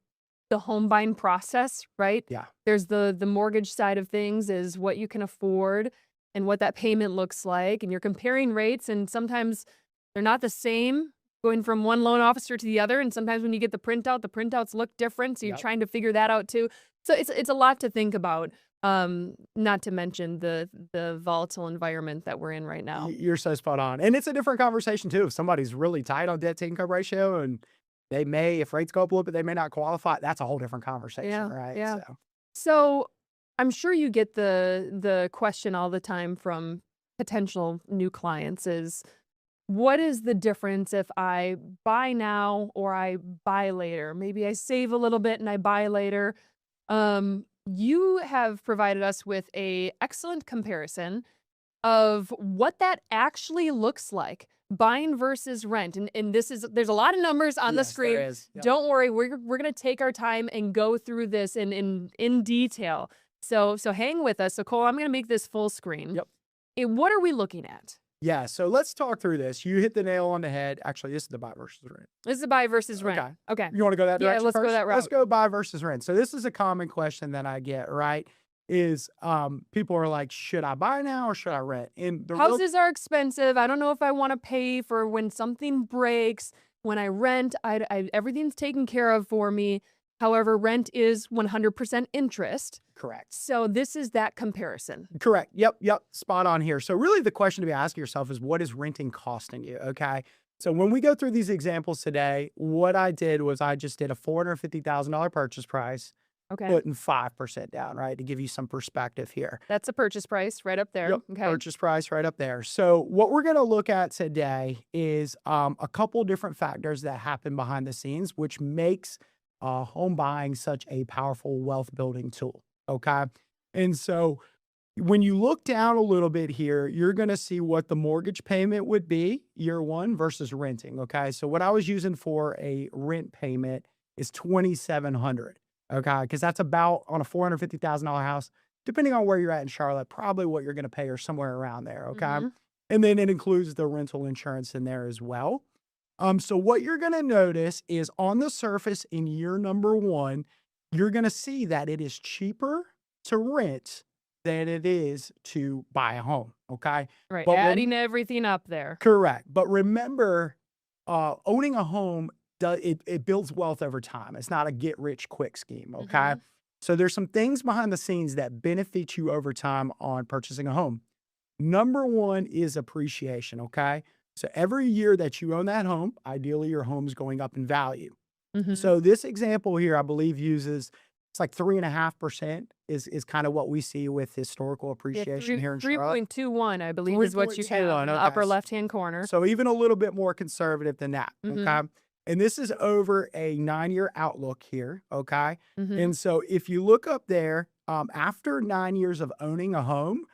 the home buying process, right? Yeah. There's the mortgage side of things, is what you can afford and what that payment looks like. And you're comparing rates, and sometimes they're not the same going from one loan officer to the other. And sometimes when you get the printouts look different. So you're trying to figure that out too. So it's a lot to think about. Not to mention the volatile environment that we're in right now. You're so spot on. And it's a different conversation too. If somebody's really tight on debt to income ratio and They may, if rates go up a little bit, they may not qualify. That's a whole different conversation, Yeah, right? yeah. So, So I'm sure you get the question all the time from potential new clients is, what is the difference if I buy now or I buy later? Maybe I save a little bit and I buy later. You have provided us with a excellent comparison of what that actually looks like, buying versus rent. And there's a lot of numbers on the yes, screen. there is. Yep. Don't worry, we're gonna take our time and go through this in detail. So hang with us. So Cole, I'm gonna make this full screen. Yep. What are we looking at? Yeah, so let's talk through this. You hit the nail on the head. Actually, this is the buy versus rent. This is a buy versus rent. Okay. Okay. You want to go that direction? Yeah, let's go first? that route. Let's go buy versus rent. So this is a common question that I get, right? Is people are like, should I buy now or should I rent? And the Houses are expensive. I don't know if I want to pay for when something breaks. When I rent, everything's taken care of for me. However, rent is 100% interest. Correct. So this is that comparison. Correct. Yep. Spot on here. So really the question to be asking yourself is, what is renting costing you? Okay. So when we go through these examples today, what I did was I just did a $450,000 purchase price, Okay. putting 5% down, right? To give you some perspective here. That's a purchase price right up there. Yep, Okay. purchase price right up there. So what we're going to look at today is a couple different factors that happen behind the scenes, which makes home buying such a powerful wealth building tool. Okay. And so when you look down a little bit here, you're going to see what the mortgage payment would be year one versus renting. Okay. So what I was using for a rent payment is $2,700. Okay. Because that's about, on a $450,000 house, depending on where you're at in Charlotte, probably what you're going to pay or somewhere around there. Okay. Mhm. And then it includes the rental insurance in there as well. So what you're going to notice is on the surface in year number one, you're going to see that it is cheaper to rent than it is to buy a home. Okay. Right. But Adding everything up there. correct. But remember, owning a home, it builds wealth over time. It's not a get rich quick scheme. Okay. Mhm. So there's some things behind the scenes that benefit you over time on purchasing a home. Number one is appreciation. Okay. So every year that you own that home, ideally your home's going up in value. Mhm. So this example here, I believe uses, it's like 3.5% is kind of what we see with historical appreciation here in Charlotte. 3.21, I believe, is what you have 3.21, in the okay. upper left-hand corner. So even a little bit more conservative than that. Mhm. Okay. And this is over a 9-year outlook here. Okay. Mhm. And so if you look up there, after 9 years of owning a home,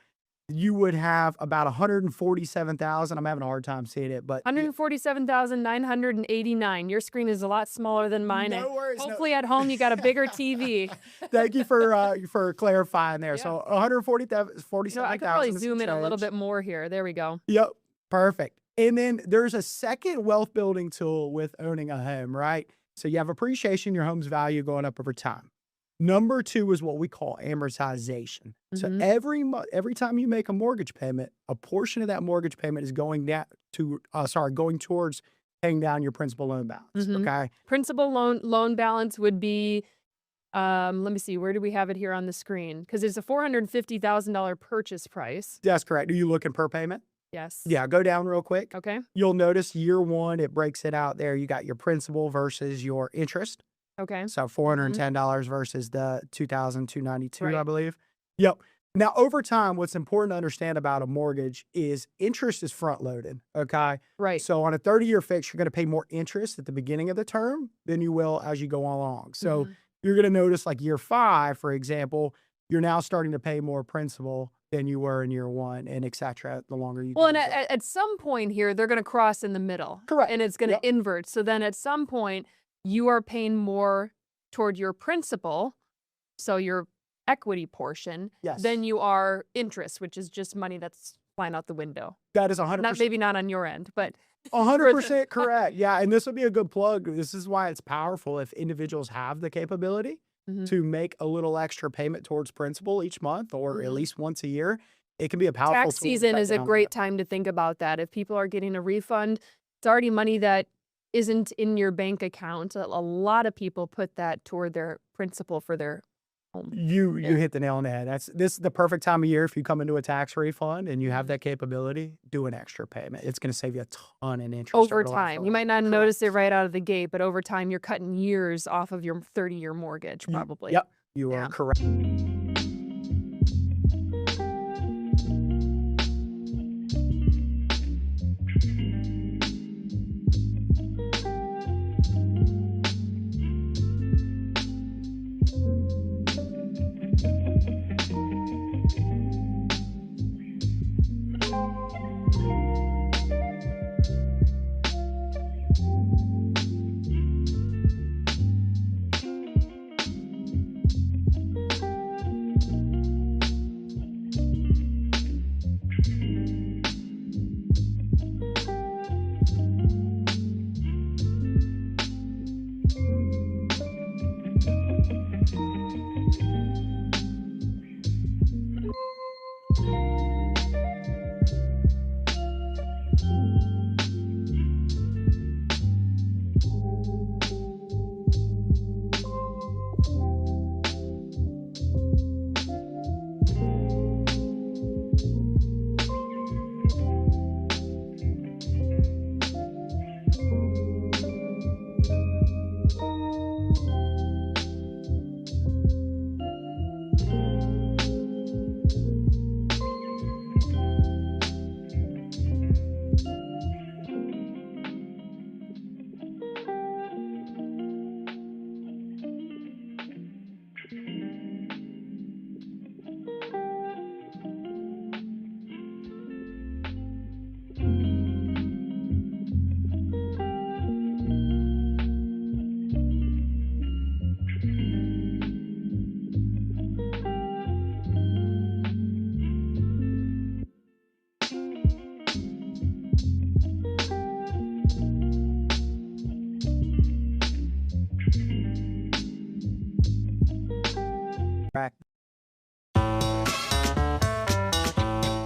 you would have about 147,000. I'm having a hard time seeing it, but 147,989. Your screen is a lot smaller than mine. No and worries, no- Hopefully at home you got a bigger TV. thank you for clarifying there. Yeah. So 147,000. No, I could probably zoom in a little bit more here. There we go. Yep. Perfect. And then there's a second wealth building tool with owning a home, right? So you have appreciation, your home's value going up over time. Number two is what we call amortization. So Mhm. every month, every time you make a mortgage payment, a portion of that mortgage payment is going towards paying down your principal loan balance. Mhm. Okay. Principal loan balance would be, let me see, where do we have it here on the screen? Because it's a $450,000 purchase price. That's correct. Are you looking per payment? Yes. Yeah. Go down real quick. Okay. You'll notice year one, it breaks it out there. You got your principal versus your interest. Okay. So $410 versus the $2,292, I Right. believe. Yep. Now, over time, what's important to understand about a mortgage is interest is front loaded. Okay. Right. So on a 30-year fix, you're going to pay more interest at the beginning of the term than you will as you go along. So Mhm. you're going to notice, like year 5, for example, you're now starting to pay more principal than you were in year 1, and et cetera, the longer you Well, do and it. at some point here, they're going to cross in the middle. Correct. And it's going to Yep. invert. So then at some point, you are paying more toward your principal, so your equity portion, Yes. than you are interest, which is just money that's flying out the window. That is 100%. Maybe not on your end, but 100% correct. Yeah. And this would be a good plug. This is why it's powerful if individuals have the capability Mhm. to make a little extra payment towards principal each month or at Mhm. least once a year. It can be a powerful tax tool to season cut is a down great that. time to think about that. If people are getting a refund, it's already money that isn't in your bank account. A lot of people put that toward their principal for their home. You hit the nail on the head. This is the perfect time of year if you come into a tax refund and you have that capability, do an extra payment. It's going to save you a ton in interest Over over the life time. of You it. might not notice it right out of the gate, but over time, you're cutting years off of your 30-year mortgage, probably. Yep, you are correct.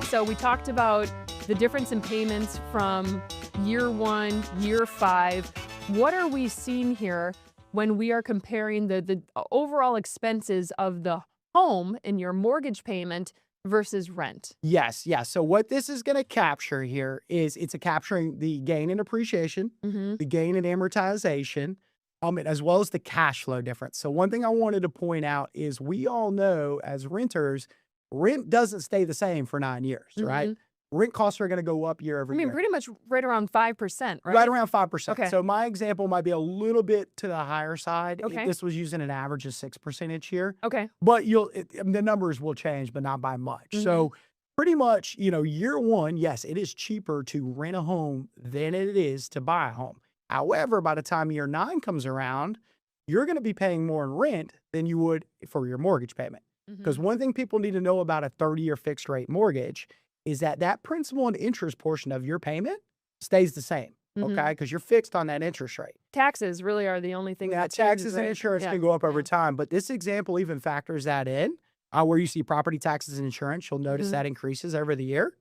So we talked about the difference in payments from year 1, year 5. What are we seeing here when we are comparing the overall expenses of the home in your mortgage payment versus rent? Yes. So what this is going to capture here is it's capturing the gain in appreciation, the gain in amortization, and as well as the cash flow difference. So one thing I wanted to point out is we all know as renters, rent doesn't stay the same for 9 years, right? Rent costs are going to go up year over year. Pretty much right around 5%, right? Right around 5%. Okay. So my example might be a little bit to the higher side. Okay. This was using an average of 6% each year. Okay. But the numbers will change, but not by much. So pretty much, year 1, yes, it is cheaper to rent a home than it is to buy a home. However, by the time year 9 comes around, you're going to be paying more in rent than you would for your mortgage payment. Because one thing people need to know about a 30-year fixed rate mortgage is that principal and interest portion of your payment stays the same, okay? Because you're fixed on that interest rate. Taxes really are the only thing that taxes changes, and right? insurance can go up over time, but this example even factors that in. Where you see property taxes and insurance, you'll notice that increases over the year.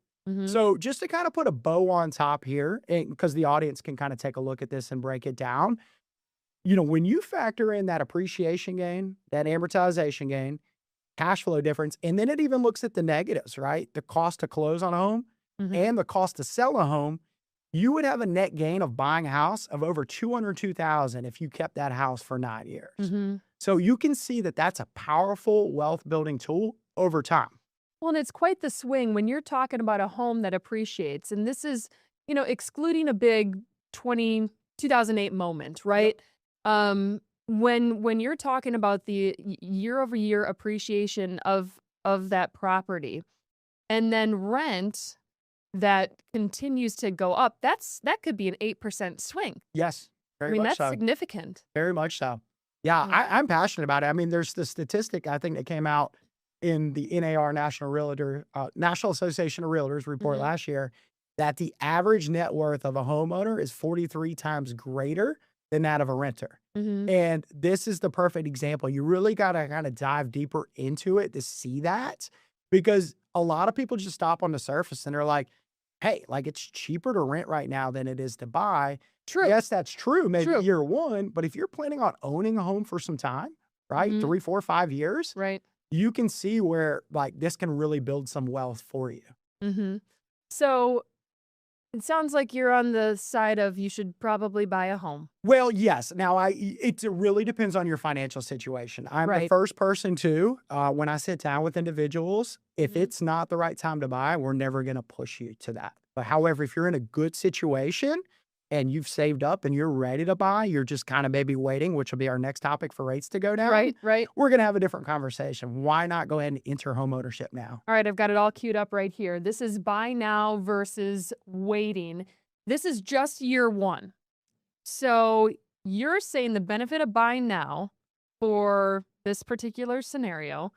So just to kind of put a bow on top here, because the audience can kind of take a look at this and break it down, when you factor in that appreciation gain, that amortization gain, cash flow difference, and then it even looks at the negatives, right? The cost to close on a home and the cost to sell a home, you would have a net gain of buying a house of over $202,000 if you kept that house for 9 years. So you can see that that's a powerful wealth building tool over time. Well, and it's quite the swing when you're talking about a home that appreciates. And this is, excluding a big 2008 moment, right? When you're talking about the year over year appreciation of that property and then rent that continues to go up, that could be an 8% swing. Yes, very much that's so. significant. Very much so. Yeah, I'm passionate about it. I mean, there's the statistic I think that came out in the NAR National Association of Realtors report last year that the average net worth of a homeowner is 43 times greater than that of a renter. And this is the perfect example. You really got to kind of dive deeper into it to see that, because a lot of people just stop on the surface and they're like, hey, like it's cheaper to rent right now than it is to buy. True. Yes, that's true. Maybe year 1, but if you're planning on owning a home for some time, right? Mhm. 3, 4, 5 years. Right. You can see where like this can really build some wealth for you. Mm-hmm. So it sounds like you're on the side of you should probably buy a home. Well, yes. Now, it really depends on your financial situation. I'm the Right. first person to, when I sit down with individuals, if it's not the right time to buy, we're never going to push you to that. But however, if you're in a good situation and you've saved up and you're ready to buy, you're just kind of maybe waiting, which will be our next topic for rates to go down. Right. Right. We're going to have a different conversation. Why not go ahead and enter home ownership now? All right, I've got it all queued up right here. This is buy now versus waiting. This is just year one. So you're saying the benefit of buying now for this particular scenario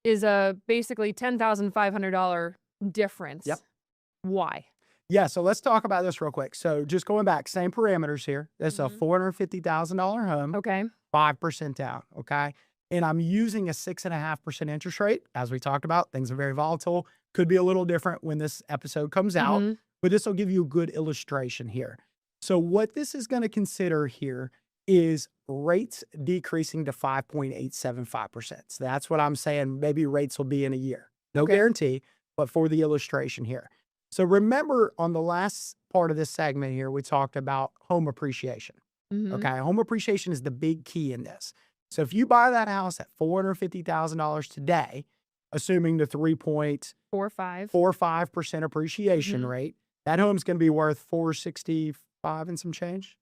is a basically $10,500 difference. Yep. Why? Yeah, so let's talk about this real quick. So just going back, same parameters here. That's a $450,000 home. Okay. 5% down, okay? And I'm using a 6.5% interest rate. As we talked about, things are very volatile. Could be a little different when this episode comes out, but this will give you a good illustration here. So what this is going to consider here is rates decreasing to 5.875%. So that's what I'm saying. Maybe rates will be in a year. No guarantee, but for the illustration here. So remember on the last part of this segment here, we talked about home appreciation. Okay. Home appreciation is the big key in this. So if you buy that house at $450,000 today, assuming the 3.45% appreciation rate, that home's going to be worth $465 and some change.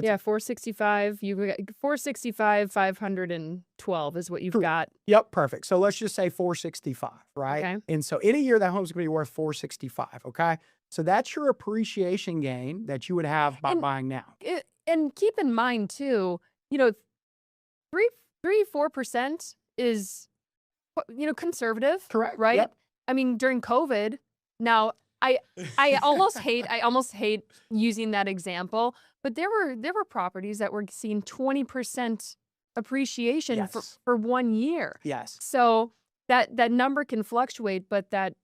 Yeah, 465. You got 465, 512 is what you've got. Yep, perfect. So let's just say 465, right? Okay. And so in a year, that home's gonna be worth 465. Okay. So that's your appreciation gain that you would have by buying now. And keep in mind too, 4% is, conservative. Correct. Right. Yep. I mean, during COVID. Now, I almost hate using that example, but there were properties that were seeing 20% appreciation for 1 year. Yes. So that number can fluctuate, but that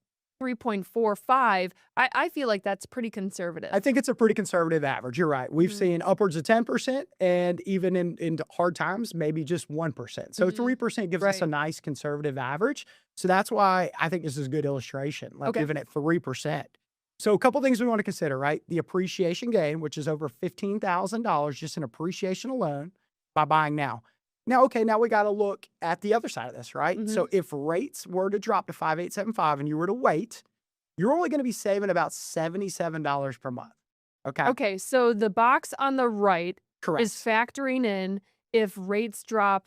3.45, I feel like that's pretty conservative. I think it's a pretty conservative average. You're right. We've seen upwards of 10%, and even in hard times, maybe just 1%. So 3% gives us a nice conservative average. So that's why I think this is a good illustration, like even at 3%. So a couple things we want to consider, right? The appreciation gain, which is over $15,000 just in appreciation alone by buying now. Now, now we got to look at the other side of this, right? So if rates were to drop to 5.875 and you were to wait, you're only going to be saving about $77 per month. Okay. Okay. So the box on the right Correct. is factoring in if rates drop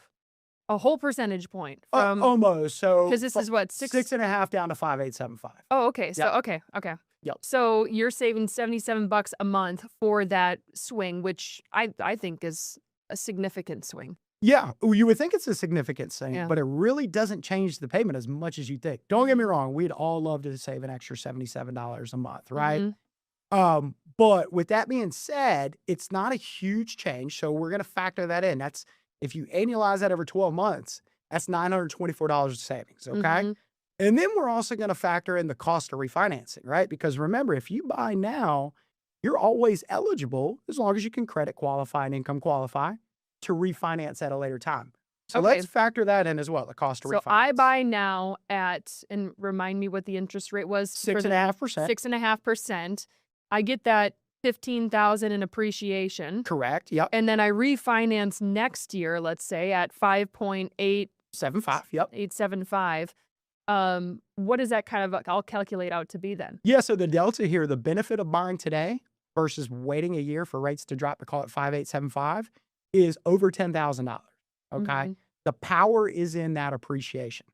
a whole percentage point from almost. So because this is what 6.5 down to 5.875. Oh, okay. So Yep. okay. Yep. So you're saving $77 a month for that swing, which I think is a significant swing. Yeah, you would think it's a significant thing, Yeah. but it really doesn't change the payment as much as you think. Don't get me wrong, we'd all love to save an extra $77 a month, right? But with that being said, it's not a huge change, so we're going to factor that in. That's if you annualize that over 12 months, that's $924 of savings, okay? And then we're also going to factor in the cost of refinancing, right? Because remember, if you buy now, you're always eligible, as long as you can credit qualify and income qualify, to refinance at a later time. So let's factor that in as well, the cost of refinance. So I buy now at, and remind me what the interest rate was. 6.5%. 6.5%. I get that $15,000 in appreciation. Correct. Yep. And then I refinance next year, let's say at 5.875. Yep. 875. What does that kind of, I'll calculate out to be then? Yeah. So the delta here, the benefit of buying today versus waiting a year for rates to drop to call it 5.875 is over $10,000. Okay. The power is in that appreciation,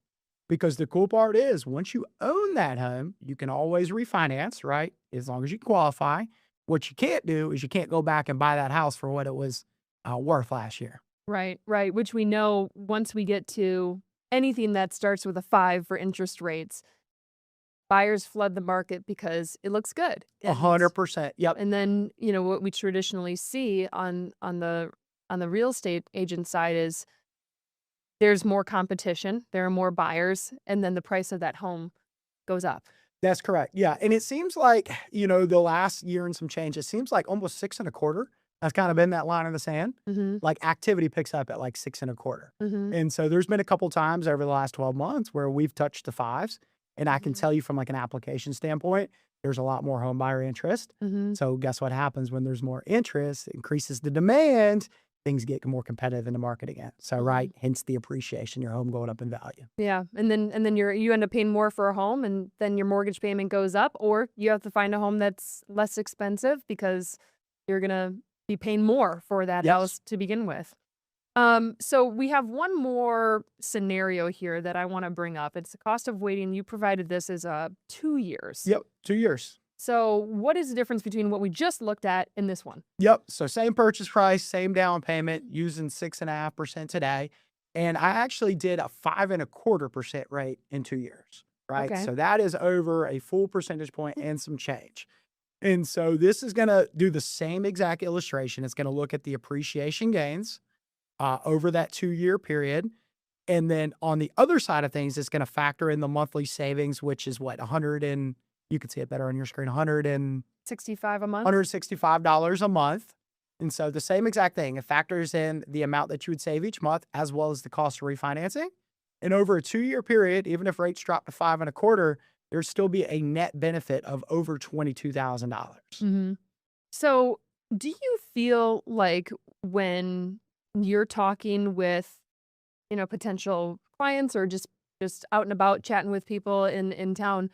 because the cool part is once you own that home, you can always refinance, right? As long as you qualify. What you can't do is you can't go back and buy that house for what it was worth last year. Right. Which we know once we get to anything that starts with a 5 for interest rates, buyers flood the market because it looks good. 100%. Yep. And then, what we traditionally see on the real estate agent side is there's more competition, there are more buyers, and then the price of that home goes up. That's correct. Yeah. And it seems like, the last year and some change, it seems like almost 6.25 That's kind of been that line in the sand. Like activity picks up at like 6.25. And so there's been a couple times over the last 12 months where we've touched the 5s. And I can tell you from like an application standpoint, there's a lot more home buyer interest. So guess what happens when there's more interest, it increases the demand, things get more competitive in the market again. So right, hence the appreciation, your home going up in value. Yeah, and then you end up paying more for a home, and then your mortgage payment goes up, or you have to find a home that's less expensive because you're gonna be paying more for that house to begin with. So we have one more scenario here that I want to bring up. It's the cost of waiting. You provided this as 2 years. Yep, 2 years. So what is the difference between what we just looked at and this one? Yep. So same purchase price, same down payment, using 6.5% today. And I actually did a 5.25% rate in 2 years, right? Okay. So that is over a full percentage point and some change. And so this is going to do the same exact illustration. It's going to look at the appreciation gains over that 2-year period. And then on the other side of things, it's going to factor in the monthly savings, which is what, you can see it better on your screen, $65 a month. $165 a month. And so the same exact thing, it factors in the amount that you would save each month, as well as the cost of refinancing. And over a 2-year period, even if rates drop to 5.25, there'd still be a net benefit of over $22,000. So do you feel like when you're talking with, potential clients or just out and about chatting with people in town,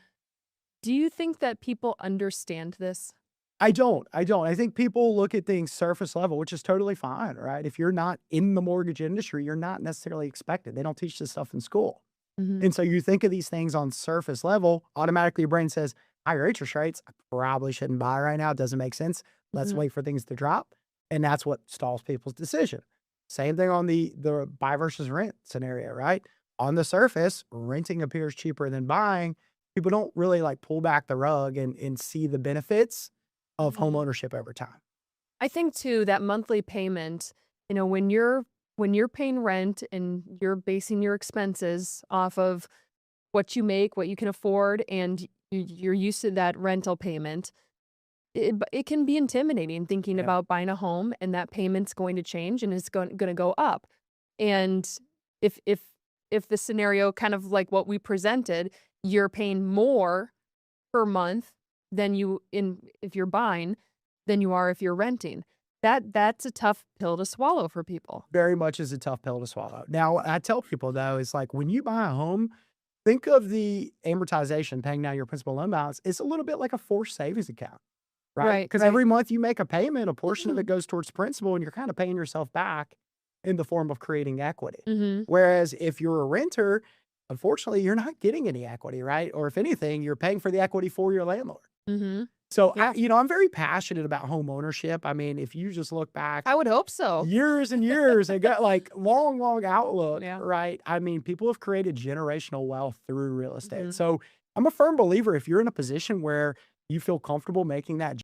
do you think that people understand this? I don't. I think people look at things surface level, which is totally fine, right? If you're not in the mortgage industry, you're not necessarily expected. They don't teach this stuff in school. And so you think of these things on surface level, automatically your brain says, higher interest rates, I probably shouldn't buy right now. It doesn't make sense. Let's wait for things to drop. And that's what stalls people's decision. Same thing on the buy versus rent scenario, right? On the surface, renting appears cheaper than buying. People don't really like pull back the rug and see the benefits of home ownership over time. I think too that monthly payment, when you're paying rent and you're basing your expenses off of what you make, what you can afford, and you're used to that rental payment, it can be intimidating thinking about buying a home and that payment's going to change and it's going to go up. And if the scenario kind of like what we presented, you're paying more per month than if you're buying than you are if you're renting. That's a tough pill to swallow for people. Very much is a tough pill to swallow. Now, I tell people though, it's like when you buy a home, think of the amortization, paying down your principal loan balance. It's a little bit like a forced savings account, right? Because every month you make a payment, a portion of it goes towards principal, and you're kind of paying yourself back in the form of creating equity. Whereas if you're a renter, unfortunately, you're not getting any equity, right? Or if anything, you're paying for the equity for your landlord. So, I'm very passionate about home ownership. I mean, if you just look back, I would hope so. Years and years, and got like long outlook, right? I mean, people have created generational wealth through real estate. So I'm a firm believer if you're in a position where you feel comfortable making that.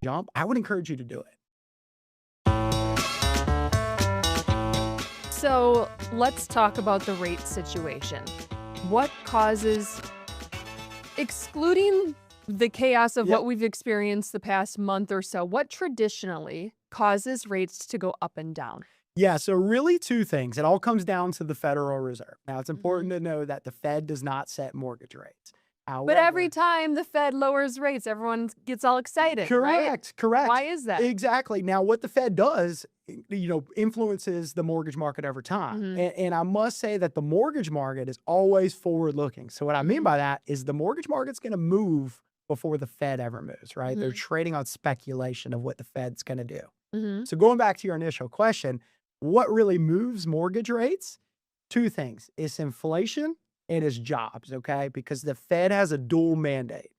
jump, I would encourage you to do it. So let's talk about the rate situation. What causes, excluding the chaos of what we've experienced the past month or so, what traditionally causes rates to go up and down? Yeah, so really two things. It all comes down to the Federal Reserve. Now, it's important to know that the Fed does not set mortgage rates. But every time the Fed lowers rates, everyone gets all excited, right? Correct. Why is that? Exactly. Now, what the Fed does, influences the mortgage market over time. And I must say that the mortgage market is always forward-looking. So what I mean by that is the mortgage market's going to move before the Fed ever moves, right? They're trading on speculation of what the Fed's going to do. So going back to your initial question, what really moves mortgage rates? Two things. It's inflation and it's jobs, okay? Because the Fed has a dual mandate: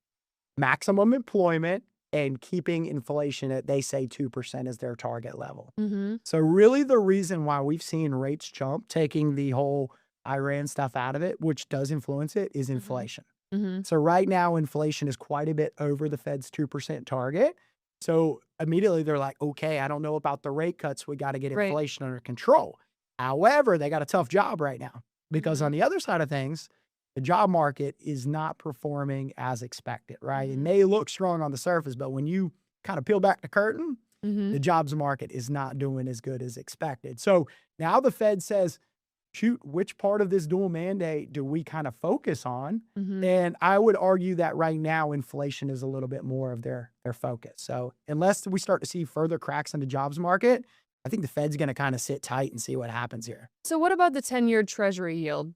maximum employment and keeping inflation at, they say, 2% is their target level. So really the reason why we've seen rates jump, taking the whole Iran stuff out of it, which does influence it, is inflation. So right now, inflation is quite a bit over the Fed's 2% target. So immediately they're like, okay, I don't know about the rate cuts. We got to get inflation under control. However, they got a tough job right now because on the other side of things, the job market is not performing as expected, right? It may look strong on the surface, but when you kind of peel back the curtain, the jobs market is not doing as good as expected. So now the Fed says, shoot, which part of this dual mandate do we kind of focus on? And I would argue that right now, inflation is a little bit more of their focus. So unless we start to see further cracks in the jobs market, I think the Fed's going to kind of sit tight and see what happens here. So what about the 10-year Treasury yield?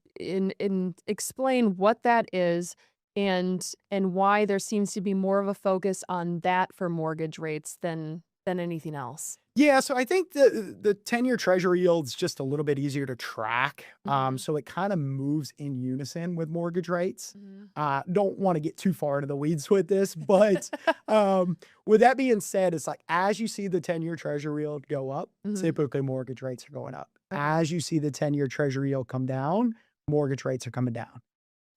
Explain what that is and why there seems to be more of a focus on that for mortgage rates than anything else. Yeah, so I think the 10-year Treasury yield's just a little bit easier to track. So it kind of moves in unison with mortgage rates. Don't want to get too far into the weeds with this, but with that being said, it's like as you see the 10-year Treasury yield go up, typically mortgage rates are going up. As you see the 10-year Treasury yield come down, mortgage rates are coming down.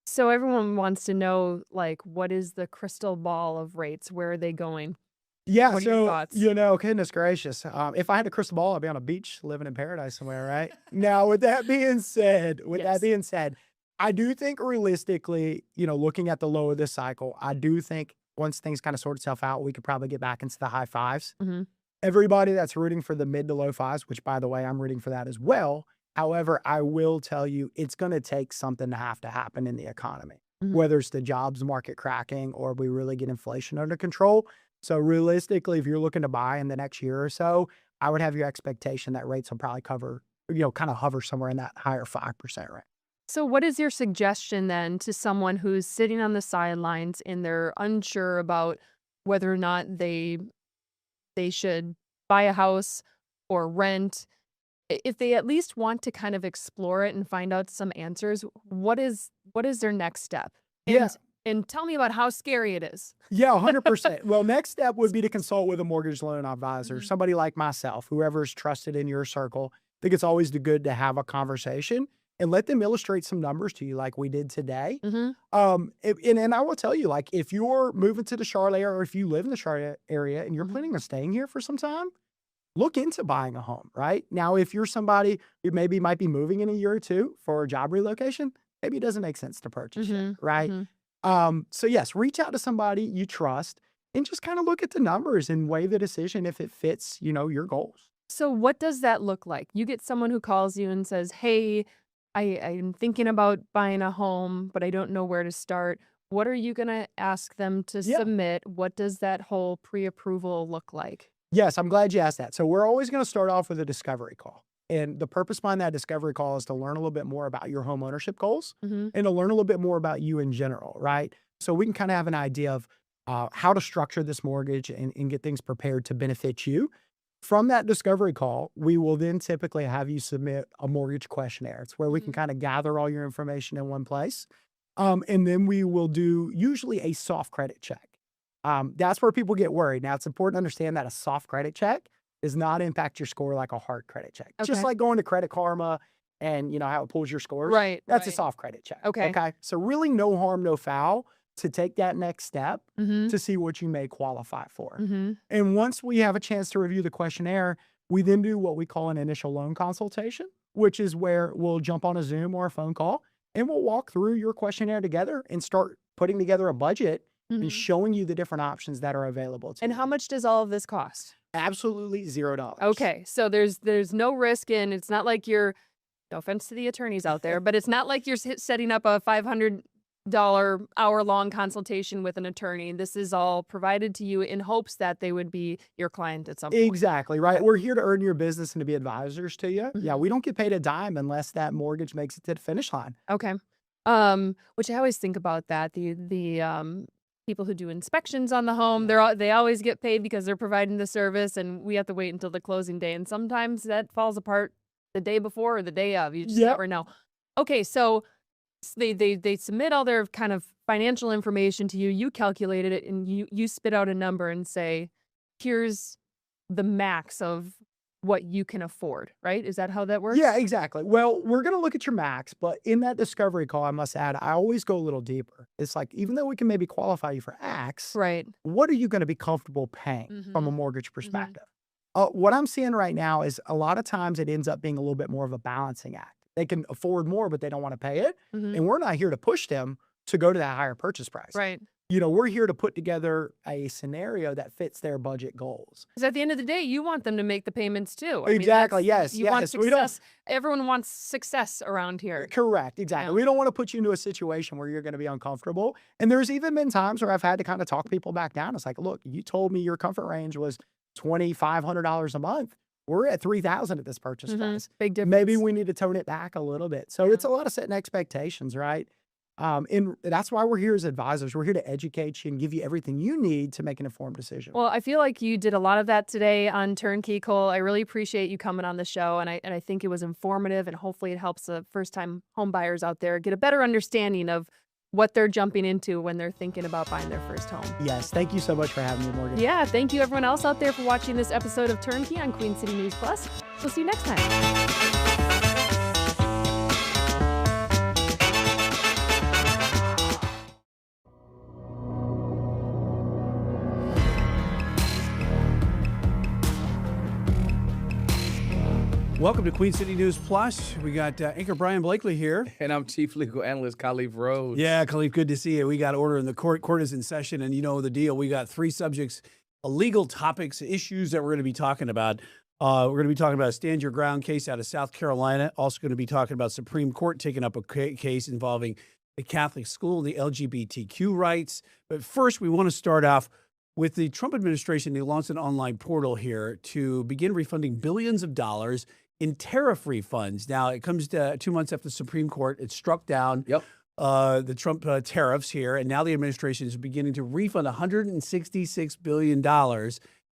So everyone wants to know, like, what is the crystal ball of rates? Where are they going? Yeah, What are your so, thoughts? goodness gracious. If I had a crystal ball, I'd be on a beach living in paradise somewhere, right? Now, with that being said, I do think realistically, looking at the low of this cycle, I do think once things kind of sort itself out, we could probably get back into the high fives. Everybody that's rooting for the mid to low fives, which by the way, I'm rooting for that as well. However, I will tell you, it's going to take something to happen in the economy, whether it's the jobs market cracking or we really get inflation under control. So realistically, if you're looking to buy in the next year or so, I would have your expectation that rates will probably kind of hover somewhere in that higher 5% range. So what is your suggestion then to someone who's sitting on the sidelines and they're unsure about whether or not they should buy a house or rent? If they at least want to kind of explore it and find out some answers, what is their next step? And tell me about how scary it is. Yeah, 100%. Well, next step would be to consult with a mortgage loan advisor, somebody like myself, whoever is trusted in your circle. I think it's always good to have a conversation and let them illustrate some numbers to you like we did today. And I will tell you, like, if you're moving to the Charlotte area or if you live in the Charlotte area and you're planning on staying here for some time, look into buying a home, right? Now, if you're somebody who maybe might be moving in a year or two for a job relocation, maybe it doesn't make sense to purchase it, right? So yes, reach out to somebody you trust and just kind of look at the numbers and weigh the decision if it fits, your goals. So what does that look like? You get someone who calls you and says, hey, I'm thinking about buying a home, but I don't know where to start. What are you going to ask them to submit? What does that whole pre-approval look like? Yes, I'm glad you asked that. So we're always going to start off with a discovery call. And the purpose behind that discovery call is to learn a little bit more about your home ownership goals and to learn a little bit more about you in general, right? So we can kind of have an idea of how to structure this mortgage and get things prepared to benefit you. From that discovery call, we will then typically have you submit a mortgage questionnaire. It's where we can kind of gather all your information in one place. And then we will do usually a soft credit check. That's where people get worried. Now, it's important to understand that a soft credit check does not impact your score like a hard credit check. Just like going to Credit Karma and how it pulls your scores. Right. That's a soft credit check. Okay. So really no harm, no foul. to take that next step Mhm. to see what you may qualify for. Mhm. And once we have a chance to review the questionnaire, we then do what we call an initial loan consultation, which is where we'll jump on a Zoom or a phone call and we'll walk through your questionnaire together and start putting together a budget and Mhm. showing you the different options that are available to And you. how much does all of this cost? Absolutely $0. Okay, so there's no risk in. It's not like you're, no offense to the attorneys out there, but it's not like you're setting up a $500 hour-long consultation with an attorney. This is all provided to you in hopes that they would be your client at some point. Exactly, right? We're here to earn your business and to be advisors to you. Yeah, Mhm. we don't get paid a dime unless that mortgage makes it to the finish line. Okay. Which I always think about that. The people who do inspections on the home, they always get paid because they're providing the service, and we have to wait until the closing day. And sometimes that falls apart the day before or the day of. You just Yep. never know. Okay, so they submit all their kind of financial information to you. You calculated it, and you spit out a number and say, here's the max of what you can afford, right? Is that how that works? Yeah, exactly. Well, we're going to look at your max, but in that discovery call, I must add, I always go a little deeper. It's like, even though we can maybe qualify you for X, Right. what are you going to be comfortable paying from a mortgage perspective? What I'm seeing right now is a lot of times it ends up being a little bit more of a balancing act. They can afford more, but they don't want to pay it. Mhm. And we're not here to push them to go to that higher purchase price. Right. You know, we're here to put together a scenario that fits their budget goals. Because at the end of the day, you want them to make the payments too. I mean, Exactly. that's- Yes. You want Yes. We don't. success. Everyone wants success around here. Correct. Exactly. Yeah. We don't want to put you into a situation where you're going to be uncomfortable. And there's even been times where I've had to kind of talk people back down. It's like, look, you told me your comfort range was $2,500 a month. We're at $3,000 at this purchase price. Big difference. Maybe we need to tone it back a little bit. So it's a lot of setting expectations, right? And that's why we're here as advisors. We're here to educate you and give you everything you need to make an informed decision. Well, I feel like you did a lot of that today on Turnkey, Cole. I really appreciate you coming on the show, and I think it was informative, and hopefully it helps the first-time home buyers out there get a better understanding of what they're jumping into when they're thinking about buying their first home. Yes. Thank you so much for having me, Morgan. Yeah, thank you everyone else out there for watching this episode of Turnkey on Queen City News Plus. We'll see you next time. Welcome to Queen City News Plus. We got anchor Brian Blakely here. And I'm Chief Legal Analyst Khalif Rhodes. Yeah, Khalif, good to see you. We got order in the court. Court is in session, and you know the deal. We got three subjects, legal topics, issues that we're going to be talking about. We're going to be talking about a stand your ground case out of South Carolina. Also going to be talking about Supreme Court taking up a case involving the Catholic school and the LGBTQ rights. But first, we want to start off with the Trump administration. They launched an online portal here to begin refunding billions of dollars in tariff refunds. Now, it comes to 2 months after the Supreme Court. It struck down the Trump tariffs here, and now the administration is beginning to refund $166 billion.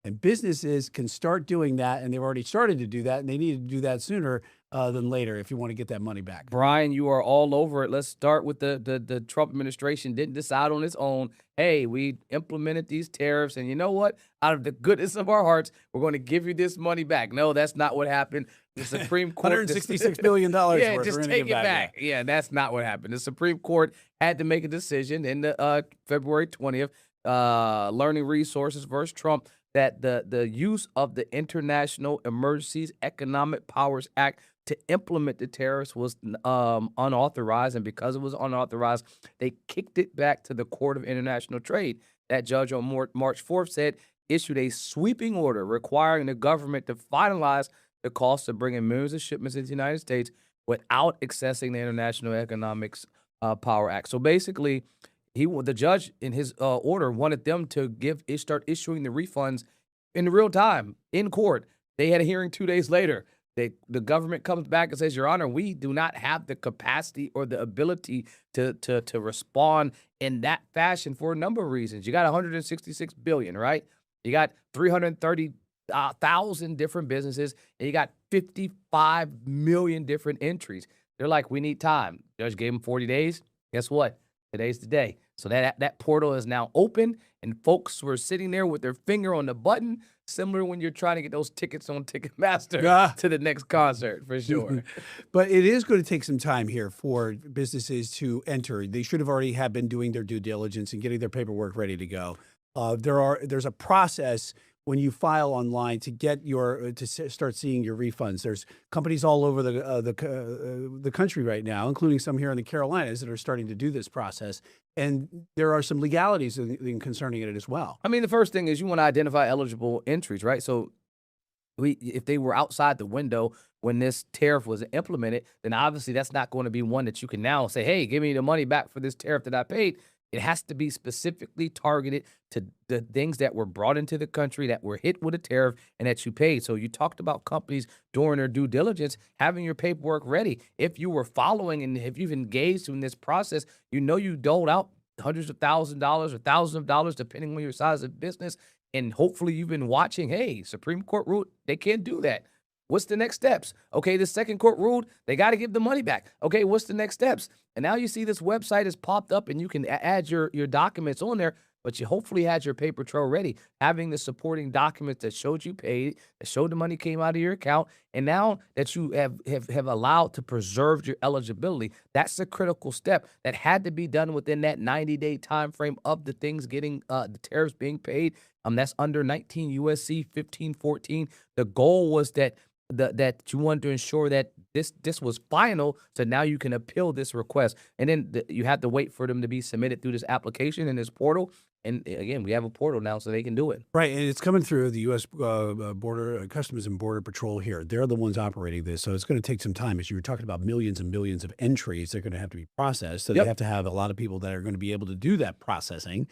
And businesses can start doing that, and they've already started to do that, and they need to do that sooner than later if you want to get that money back. Brian, you are all over it. Let's start with the Trump administration didn't decide on its own. Hey, we implemented these tariffs, and you know what? Out of the goodness of our hearts, we're going to give you this money back. No, that's not what happened. The Supreme Court $166 billion Yeah, worth. just We're gonna take give it back. Yeah, that's not what happened. The Supreme Court had to make a decision in the February 20th, Learning Resources versus Trump, that the use of the International Emergencies Economic Powers Act to implement the tariffs was unauthorized, and because it was unauthorized, they kicked it back to the Court of International Trade. That judge on March 4th said issued a sweeping order requiring the government to finalize the cost of bringing millions of shipments into the United States without accessing the International Economics Power Act. So basically, the judge in his order wanted them to start issuing the refunds in real time in court. They had a hearing 2 days later. The government comes back and says, Your Honor, we do not have the capacity or the ability to respond in that fashion for a number of reasons. You got $166 billion, right? You got 330,000 different businesses, and you got 55 million different entries. They're like, we need time. Judge gave them 40 days. Guess what? Today's the day. So that portal is now open, and folks were sitting there with their finger on the button, similar when you're trying to get those tickets on Ticketmaster to the next concert, for sure. But it is going to take some time here for businesses to enter. They should have already have been doing their due diligence and getting their paperwork ready to go. There's a process when you file online to get your start seeing your refunds. There's companies all over the country right now, including some here in the Carolinas, that are starting to do this process. And there are some legalities in concerning it as well. I mean, the first thing is you want to identify eligible entries, right? So if they were outside the window when this tariff was implemented, then obviously that's not going to be one that you can now say, hey, give me the money back for this tariff that I paid. It has to be specifically targeted to the things that were brought into the country that were hit with a tariff and that you paid. So you talked about companies during their due diligence having your paperwork ready. If you were following and if you've engaged in this process, you know you doled out hundreds of thousands of dollars or thousands of dollars, depending on your size of business. And hopefully you've been watching, hey, Supreme Court ruled they can't do that. What's the next steps? Okay, the second court ruled they got to give the money back. Okay, what's the next steps? And now you see this website has popped up and you can add your documents on there, but you hopefully had your paper trail ready, having the supporting documents that showed you paid, that showed the money came out of your account, and now that you have allowed to preserve your eligibility. That's a critical step that had to be done within that 90-day time frame of the things getting the tariffs being paid. That's under 19 USC 1514. The goal was that you wanted to ensure that this was final, so now you can appeal this request. And then you have to wait for them to be submitted through this application in this portal. And again, we have a portal now, so they can do it. Right, and it's coming through the U.S. Border Customs and Border Patrol here. They're the ones operating this, so it's going to take some time. As you were talking about, millions and millions of entries, they're going to have to be processed. So they have to have a lot of people that are going to be able to do that processing.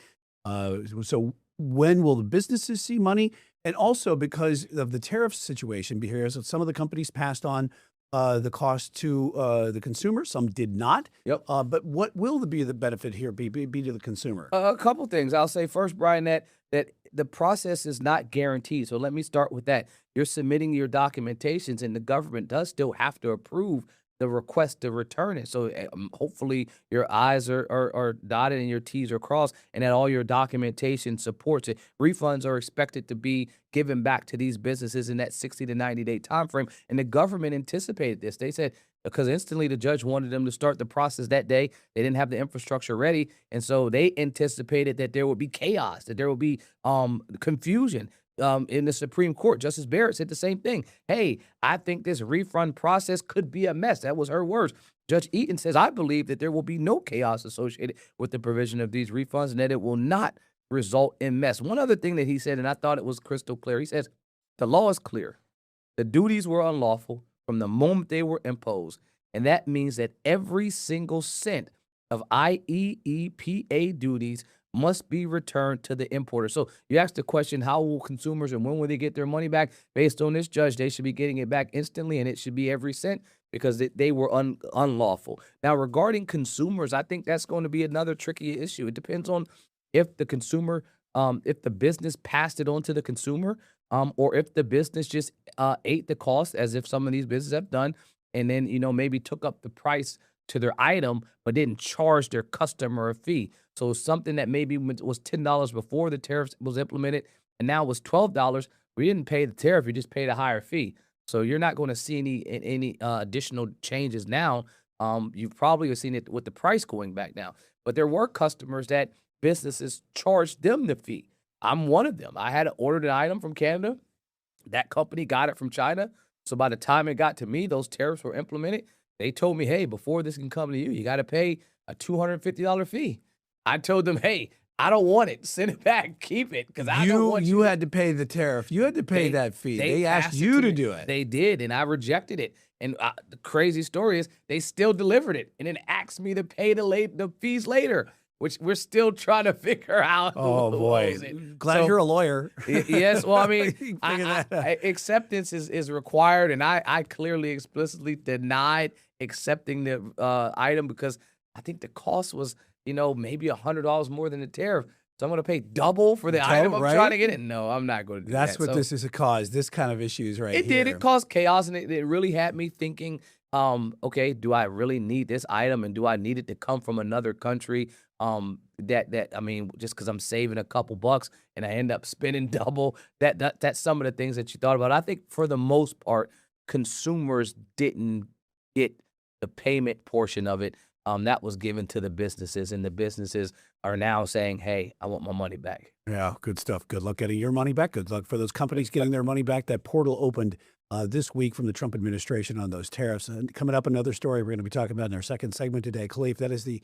So when will the businesses see money? And also because of the tariff situation, because some of the companies passed on the cost to the consumer, some did not. But what will be the benefit here be to the consumer? A couple things. I'll say first, Brian, that the process is not guaranteed. So let me start with that. You're submitting your documentations, and the government does still have to approve the request to return it. So hopefully your I's are dotted and your T's are crossed, and that all your documentation supports it. Refunds are expected to be given back to these businesses in that 60 to 90-day time frame. And the government anticipated this. They said, because instantly the judge wanted them to start the process that day. They didn't have the infrastructure ready. And so they anticipated that there would be chaos, that there would be confusion. In the Supreme Court, Justice Barrett said the same thing. Hey, I think this refund process could be a mess. That was her words. Judge Eaton says, I believe that there will be no chaos associated with the provision of these refunds and that it will not result in mess. One other thing that he said, and I thought it was crystal clear, he says, the law is clear. The duties were unlawful from the moment they were imposed. And that means that every single cent of IEEPA duties must be returned to the importer. So you asked the question, how will consumers and when will they get their money back? Based on this judge, they should be getting it back instantly, and it should be every cent because they were unlawful. Now, regarding consumers, I think that's going to be another tricky issue. It depends on if the consumer, if the business passed it on to the consumer, or if the business just ate the cost, as if some of these businesses have done, and then, maybe took up the price to their item, but didn't charge their customer a fee. So something that maybe was $10 before the tariff was implemented and now was $12, we didn't pay the tariff, we just paid a higher fee. So you're not going to see any additional changes now. You've probably seen it with the price going back now. But there were customers that businesses charged them the fee. I'm one of them. I had ordered an item from Canada. That company got it from China. So by the time it got to me, those tariffs were implemented. They told me, hey, before this can come to you, you got to pay a $250 fee. I told them, hey, I don't want it. Send it back. Keep it, because I don't want you. You had to pay the tariff. You had to pay that fee. They asked you to do it. They did, and I rejected it. And the crazy story is they still delivered it and then asked me to pay the fees later, which we're still trying to figure out. Oh, boy. Glad you're a lawyer. Yes. Well, I mean, acceptance is required, and I clearly, explicitly denied accepting the item because I think the cost was, maybe $100 more than the tariff. So I'm going to pay double for the item I'm trying to get it? No, I'm not going to do that. That's what this is a cause, this kind of issues right here. It did. It caused chaos, and it really had me thinking okay, do I really need this item, and do I need it to come from another country? I mean, just because I'm saving a couple bucks and I end up spending double, that's some of the things that you thought about. I think for the most part, consumers didn't get the payment portion of it. That was given to the businesses, and the businesses are now saying, "Hey, I want my money back." Yeah, good stuff. Good luck getting your money back. Good luck for those companies getting their money back. That portal opened this week from the Trump administration on those tariffs. And coming up, another story we're going to be talking about in our second segment today, Khalif. That is the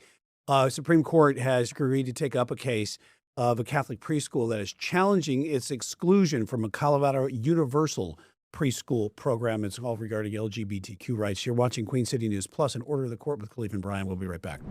Supreme Court has agreed to take up a case of a Catholic preschool that is challenging its exclusion from a Colorado universal preschool program. It's all regarding LGBTQ rights. You're watching Queen City News Plus, an order of the court with Khalif and Brian. We'll be right back.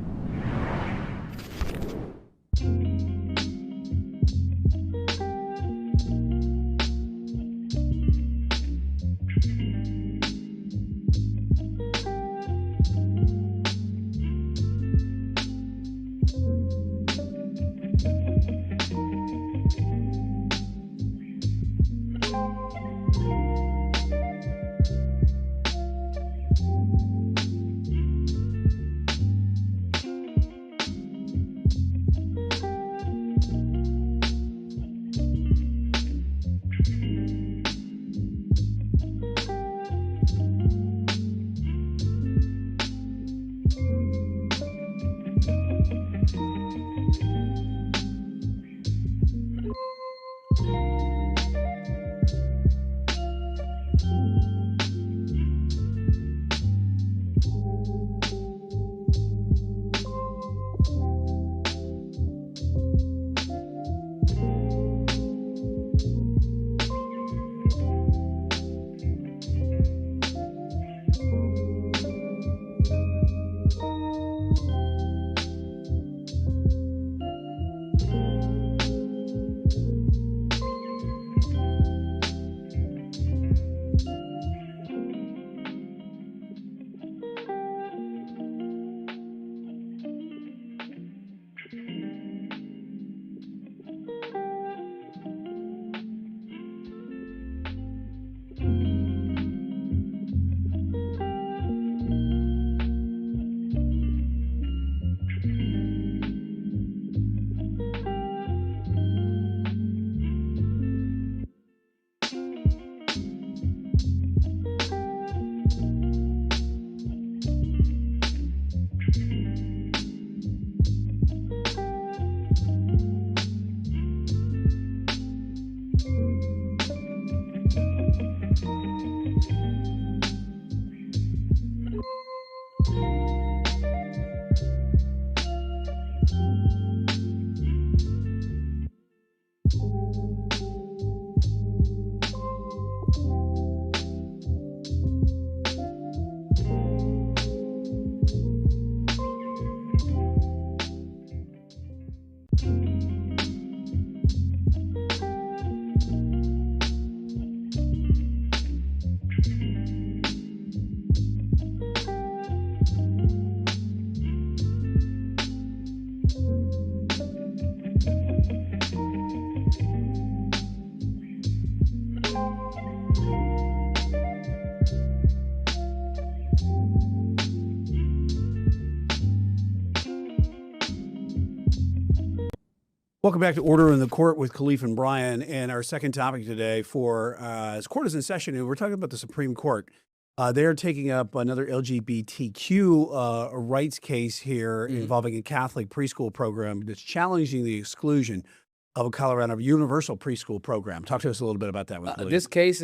Welcome back to Order in the Court with Khalif and Brian. And our second topic today for as court is in session, and we're talking about the Supreme Court. They're taking up another LGBTQ rights case here involving a Catholic preschool program that's challenging the exclusion of a Colorado universal preschool program. Talk to us a little bit about that one, Khalif. This case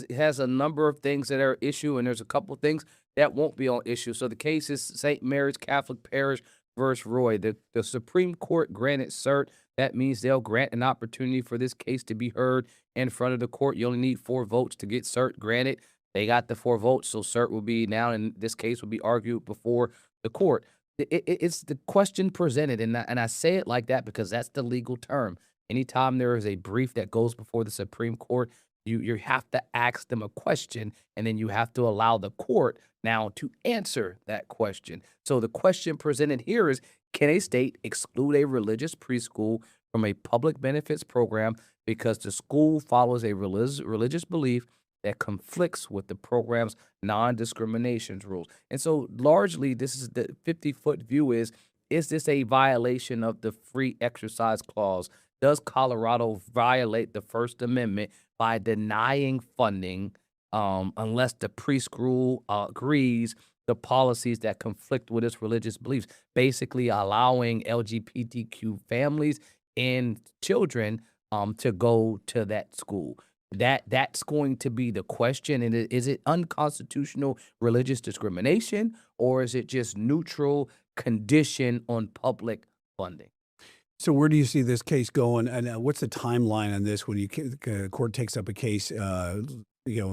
has a number of things that are issue, and there's a couple of things that won't be on issue. So the case is St. Mary's Catholic Parish versus Roy. The Supreme Court granted cert. That means they'll grant an opportunity for this case to be heard in front of the court. You only need 4 votes to get cert granted. They got the 4 votes, so cert will be now, and this case will be argued before the court. It's the question presented, and I say it like that because that's the legal term. Anytime there is a brief that goes before the Supreme Court, you have to ask them a question, and then you have to allow the court now to answer that question. So the question presented here is, can a state exclude a religious preschool from a public benefits program because the school follows a religious belief that conflicts with the program's non-discrimination rules. And so largely this is the 50-foot view is this a violation of the free exercise clause? Does Colorado violate the First Amendment by denying funding unless the preschool agrees the policies that conflict with its religious beliefs, basically allowing LGBTQ families and children to go to that school? That's going to be the question. And is it unconstitutional religious discrimination, or is it just neutral condition on public funding? So where do you see this case going, and what's the timeline on this when court takes up a case?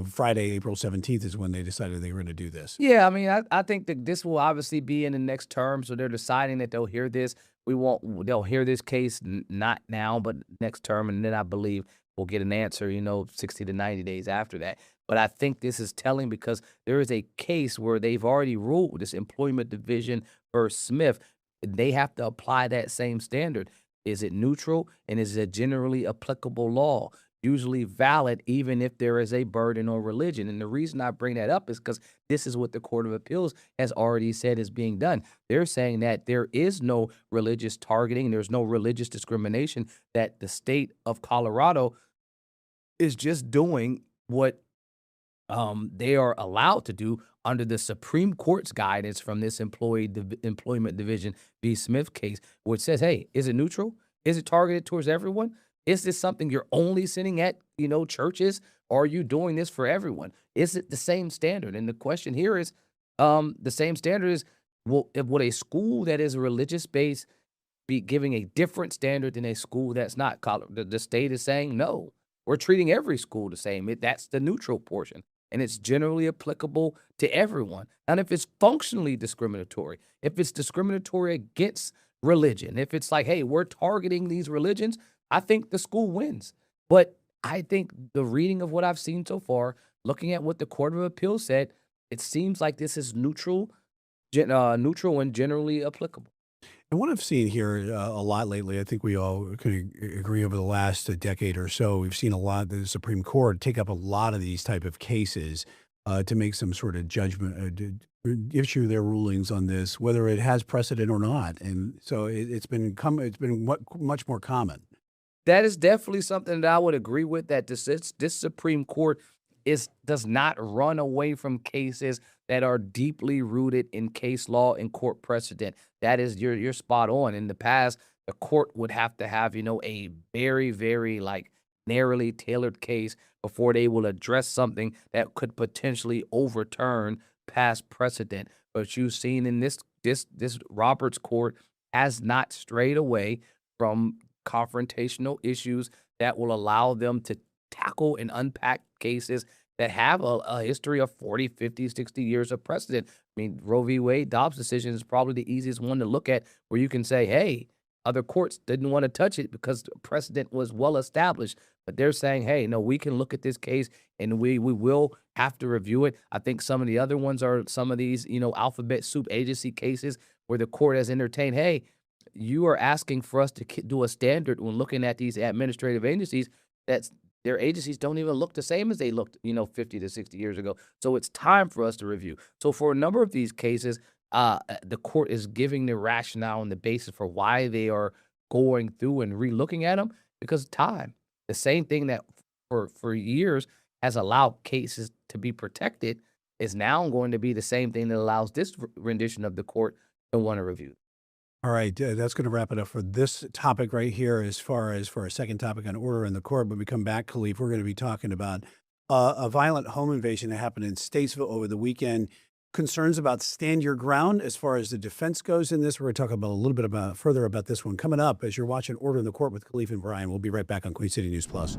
Friday, April 17th is when they decided they were going to do this. Yeah, I mean, I think that this will obviously be in the next term, so they're deciding that they'll hear this. They'll hear this case not now, but next term, and then I believe we'll get an answer, 60 to 90 days after that. But I think this is telling because there is a case where they've already ruled this employment division versus Smith. They have to apply that same standard. Is it neutral, and is it a generally applicable law? Usually valid even if there is a burden on religion. And the reason I bring that up is because this is what the Court of Appeals has already said is being done. They're saying that there is no religious targeting, there's no religious discrimination, that the state of Colorado is just doing what they are allowed to do under the Supreme Court's guidance from this employment division v. Smith case, which says, hey, is it neutral? Is it targeted towards everyone? Is this something you're only sitting at, churches? Or are you doing this for everyone? Is it the same standard? And the question here is, the same standard is, would a school that is religious-based be giving a different standard than a school that's not? The state is saying, no, we're treating every school the same. That's the neutral portion. And it's generally applicable to everyone. And if it's functionally discriminatory, if it's discriminatory against religion, if it's like, hey, we're targeting these religions, I think the school wins. But I think the reading of what I've seen so far, looking at what the Court of Appeals said, it seems like this is neutral and generally applicable. And what I've seen here a lot lately, I think we all could agree over the last decade or so, we've seen a lot, the Supreme Court take up a lot of these type of cases to make some sort of judgment, issue their rulings on this, whether it has precedent or not. And so it's been much more common. That is definitely something that I would agree with, that this Supreme Court does not run away from cases that are deeply rooted in case law and court precedent. That is, you're spot on. In the past, the court would have to have, a very, very narrowly tailored case before they will address something that could potentially overturn past precedent. But you've seen in this Roberts court has not strayed away from confrontational issues that will allow them to tackle and unpack cases that have a history of 40, 50, 60 years of precedent. I mean, Roe v. Wade, Dobbs decision is probably the easiest one to look at, where you can say, hey, other courts didn't want to touch it because precedent was well established. But they're saying, hey, no, we can look at this case and we will have to review it. I think some of the other ones are some of these, alphabet soup agency cases where the court has entertained, hey, you are asking for us to do a standard when looking at these administrative agencies that's their agencies don't even look the same as they looked, 50 to 60 years ago. So it's time for us to review. So for a number of these cases, the court is giving the rationale and the basis for why they are going through and re-looking at them because of time. The same thing that for years has allowed cases to be protected is now going to be the same thing that allows this rendition of the court to want to review. All right, that's going to wrap it up for this topic right here. As far as for our second topic on order in the court, when we come back, Khalif, we're going to be talking about a violent home invasion that happened in Statesville over the weekend. Concerns about stand your ground as far as the defense goes in this. We're going to talk about a little bit further about this one coming up as you're watching Order in the Court with Khalif and Brian. We'll be right back on Queen City News Plus.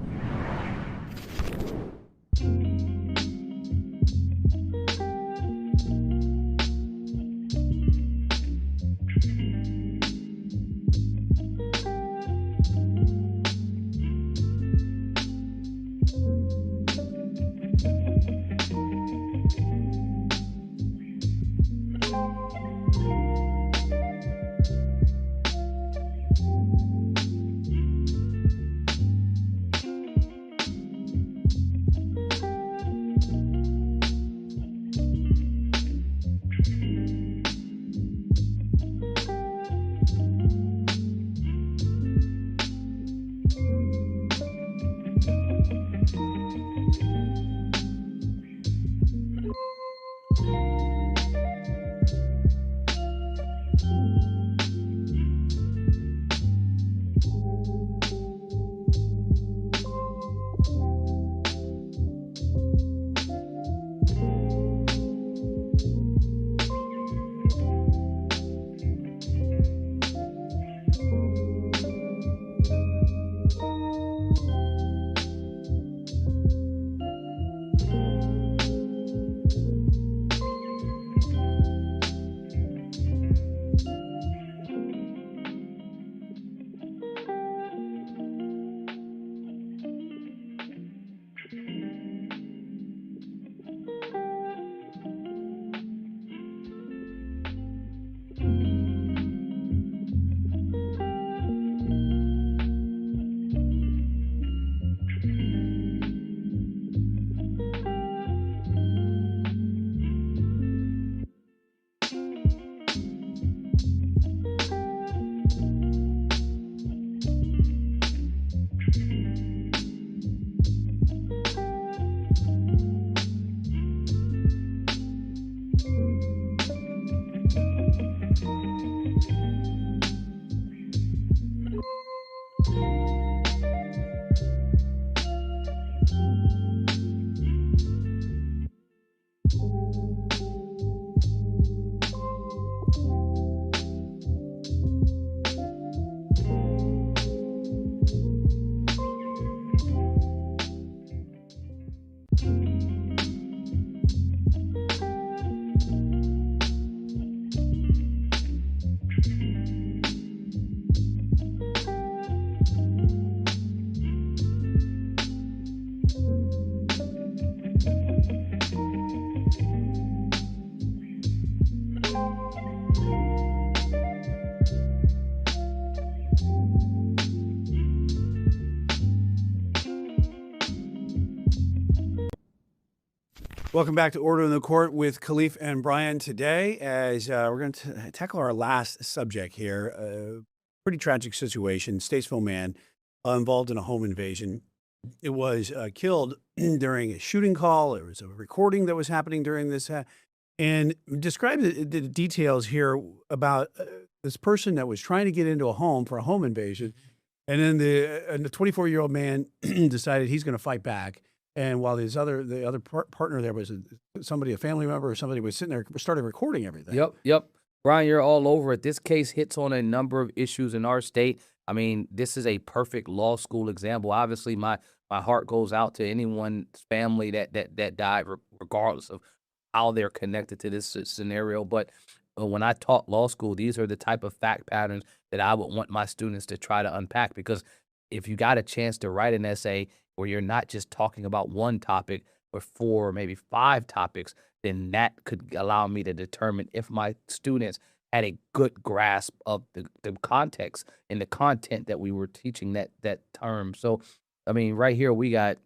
Welcome back to Order in the Court with Khalif and Brian today, as we're going to tackle our last subject here. Pretty tragic situation. Statesville man involved in a home invasion. It was killed during a shooting call. There was a recording that was happening during this. And describe the details here about this person that was trying to get into a home for a home invasion. And then the 24-year-old man decided he's going to fight back. And while the other partner there was somebody, a family member or somebody, was sitting there, started recording everything. Yep. Brian, you're all over it. This case hits on a number of issues in our state. I mean, this is a perfect law school example. Obviously, my heart goes out to anyone's family that died, regardless of how they're connected to this scenario. But when I taught law school, these are the type of fact patterns that I would want my students to try to unpack, because if you got a chance to write an essay where you're not just talking about one topic, but 4 or maybe 5 topics, then that could allow me to determine if my students had a good grasp of the context and the content that we were teaching that term. So, I mean, right here we got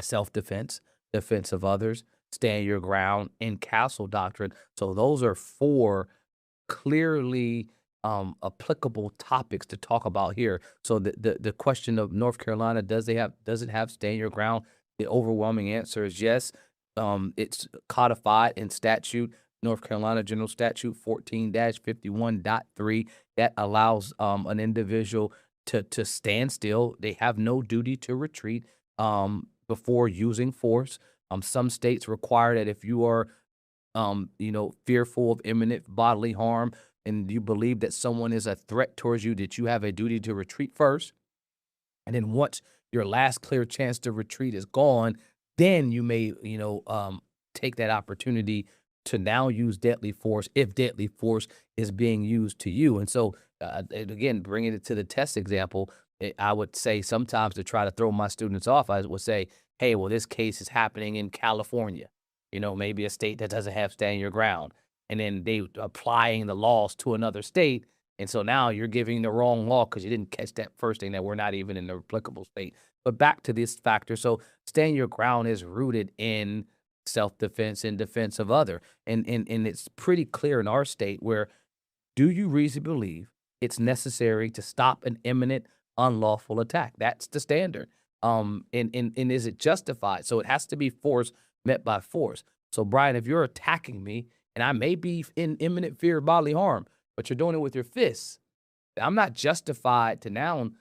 self-defense, defense of others, stand your ground, and castle doctrine. So those are 4 clearly applicable topics to talk about here. So the question of North Carolina, does it have stand your ground? The overwhelming answer is yes. It's codified in statute, North Carolina General Statute 14-51.3, that allows an individual to stand still. They have no duty to retreat before using force. Some states require that if you are fearful of imminent bodily harm, and you believe that someone is a threat towards you, that you have a duty to retreat first. And then once your last clear chance to retreat is gone, then you may, take that opportunity to now use deadly force if deadly force is being used to you. And so, again, bringing it to the test example, I would say sometimes, to try to throw my students off, I would say, hey, well, this case is happening in California, maybe a state that doesn't have stand your ground. And then they applying the laws to another state. And so now you're giving the wrong law because you didn't catch that first thing, that we're not even in the applicable state. But back to this factor. So stand your ground is rooted in self-defense and defense of other. And it's pretty clear in our state where, do you reasonably believe it's necessary to stop an imminent unlawful attack? That's the standard. And is it justified? So it has to be force met by force. So Brian, if you're attacking me, and I may be in imminent fear of bodily harm, but you're doing it with your fists, I'm not justified to now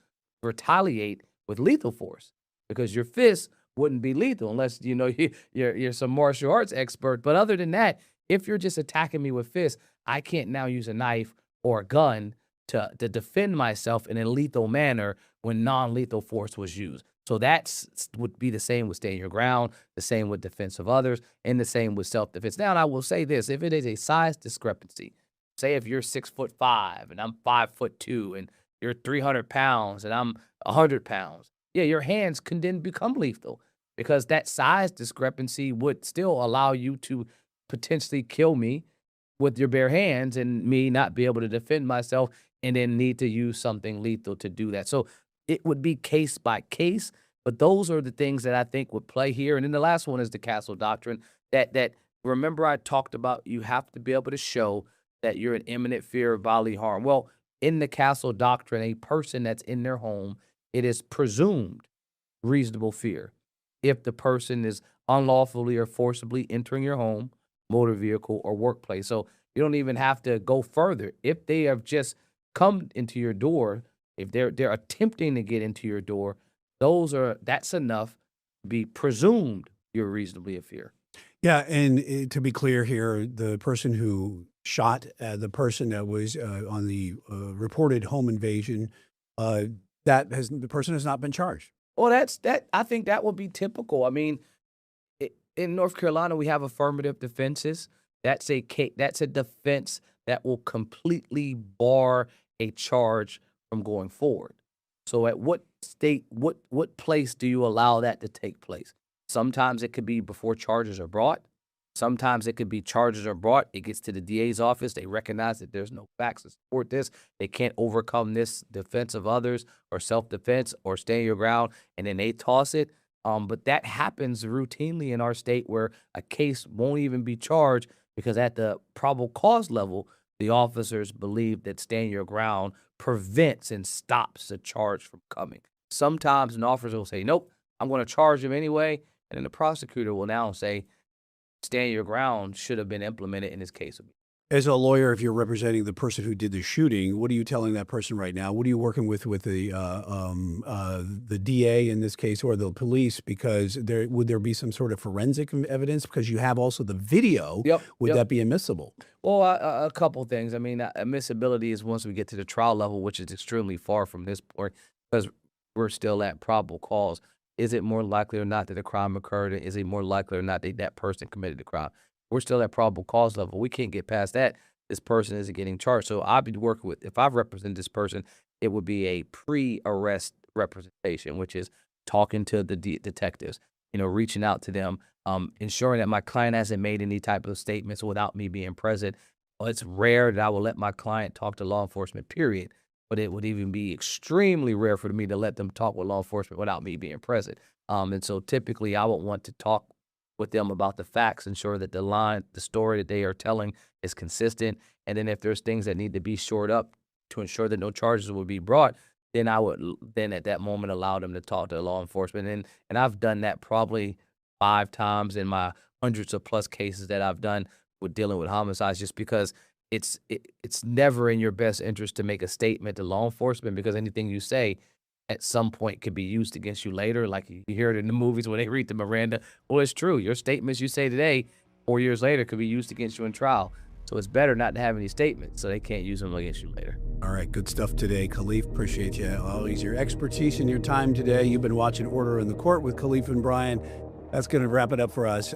retaliate with lethal force, because your fists wouldn't be lethal unless, you're some martial arts expert. But other than that, if you're just attacking me with fists, I can't now use a knife or a gun to defend myself in a lethal manner when non-lethal force was used. So would be the same with stand your ground, the same with defense of others, and the same with self-defense. Now, and I will say this, if it is a size discrepancy, say if you're 6'5" and I'm 5'2", and you're 300 pounds and I'm 100 pounds, yeah, your hands can then become lethal, because that size discrepancy would still allow you to potentially kill me with your bare hands, and me not be able to defend myself and then need to use something lethal to do that. So it would be case by case, but those are the things that I think would play here. And then the last one is the castle doctrine, that remember I talked about, you have to be able to show that you're in imminent fear of bodily harm. Well, in the castle doctrine, a person that's in their home, it is presumed reasonable fear if the person is unlawfully or forcibly entering your home, motor vehicle, or workplace. So You don't even have to go further. If they have just come into your door, if they're attempting to get into your door, that's enough to be presumed you're reasonably in fear. Yeah, and to be clear here, the person who shot the person that was on the reported home invasion, the person has not been charged. Well, I think that would be typical. I mean, in North Carolina, we have affirmative defenses. That's a defense that will completely bar a charge from going forward. So at what place do you allow that to take place? Sometimes it could be before charges are brought. Sometimes it could be charges are brought. It gets to the DA's office. They recognize that there's no facts to support this. They can't overcome this defense of others or self-defense or stand your ground, and then they toss it. But that happens routinely in our state where a case won't even be charged because at the probable cause level, the officers believe that stand your ground prevents and stops the charge from coming. Sometimes an officer will say, nope, I'm going to charge him anyway. And then the prosecutor will now say, stand your ground should have been implemented in this case. As a lawyer, if you're representing the person who did the shooting, what are you telling that person right now? What are you working with the DA in this case or the police? Because would there be some sort of forensic evidence? Because you have also the video. Would that be admissible? Well, a couple things. I mean, admissibility is once we get to the trial level, which is extremely far from this point because we're still at probable cause. Is it more likely or not that a crime occurred? Is it more likely or not that that person committed the crime? We're still at probable cause level. We can't get past that. This person isn't getting charged. So I'll be working with, if I represent this person, it would be a pre-arrest representation, which is talking to the detectives, reaching out to them, ensuring that my client hasn't made any type of statements without me being present. Well, it's rare that I will let my client talk to law enforcement, period. But it would even be extremely rare for me to let them talk with law enforcement without me being present. And so typically I would want to talk with them about the facts, ensure that the story that they are telling is consistent. And then if there's things that need to be shored up to ensure that no charges will be brought, then I would at that moment allow them to talk to law enforcement. And I've done that probably 5 times in my hundreds of plus cases that I've done with dealing with homicides, just because it's never in your best interest to make a statement to law enforcement, because anything you say at some point could be used against you later. Like you hear it in the movies when they read the Miranda. Well, it's true. Your statements you say today, 4 years later, could be used against you in trial. So it's better not to have any statements so they can't use them against you later. All right, good stuff today, Khalif. Appreciate you. Always your expertise and your time today. You've been watching Order in the Court with Khalif and Brian. That's going to wrap it up for us.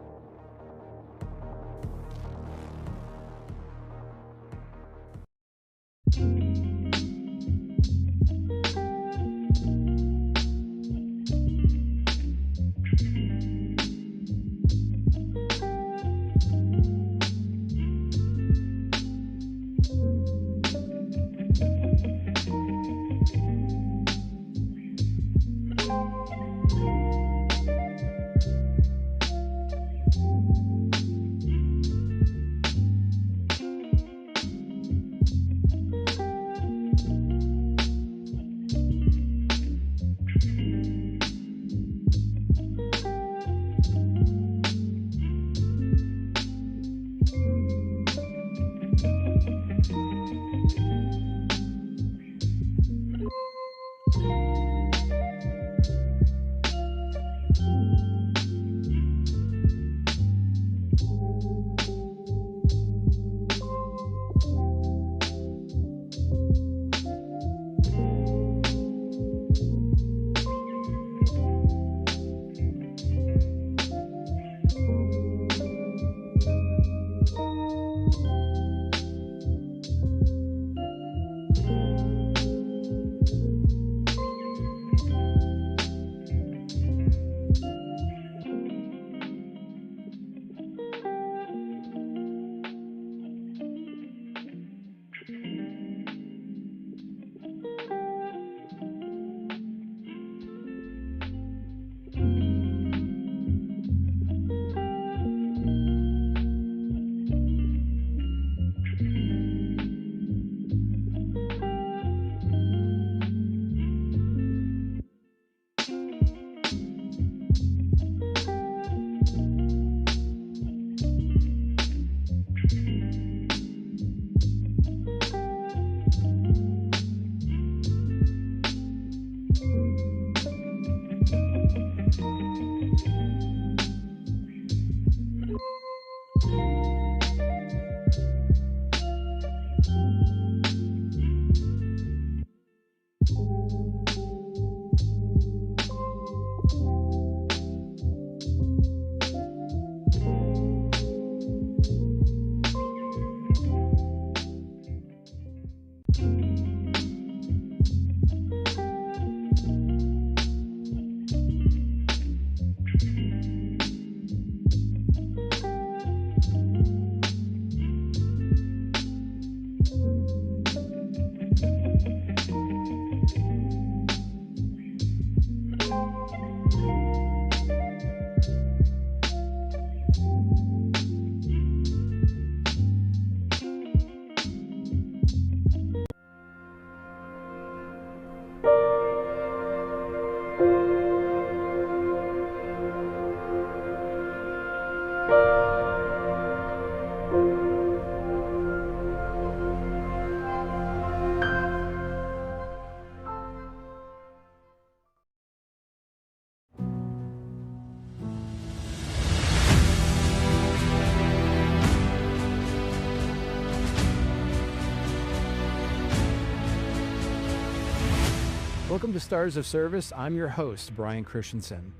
Welcome to Stars of Service. I'm your host, Brian Christensen.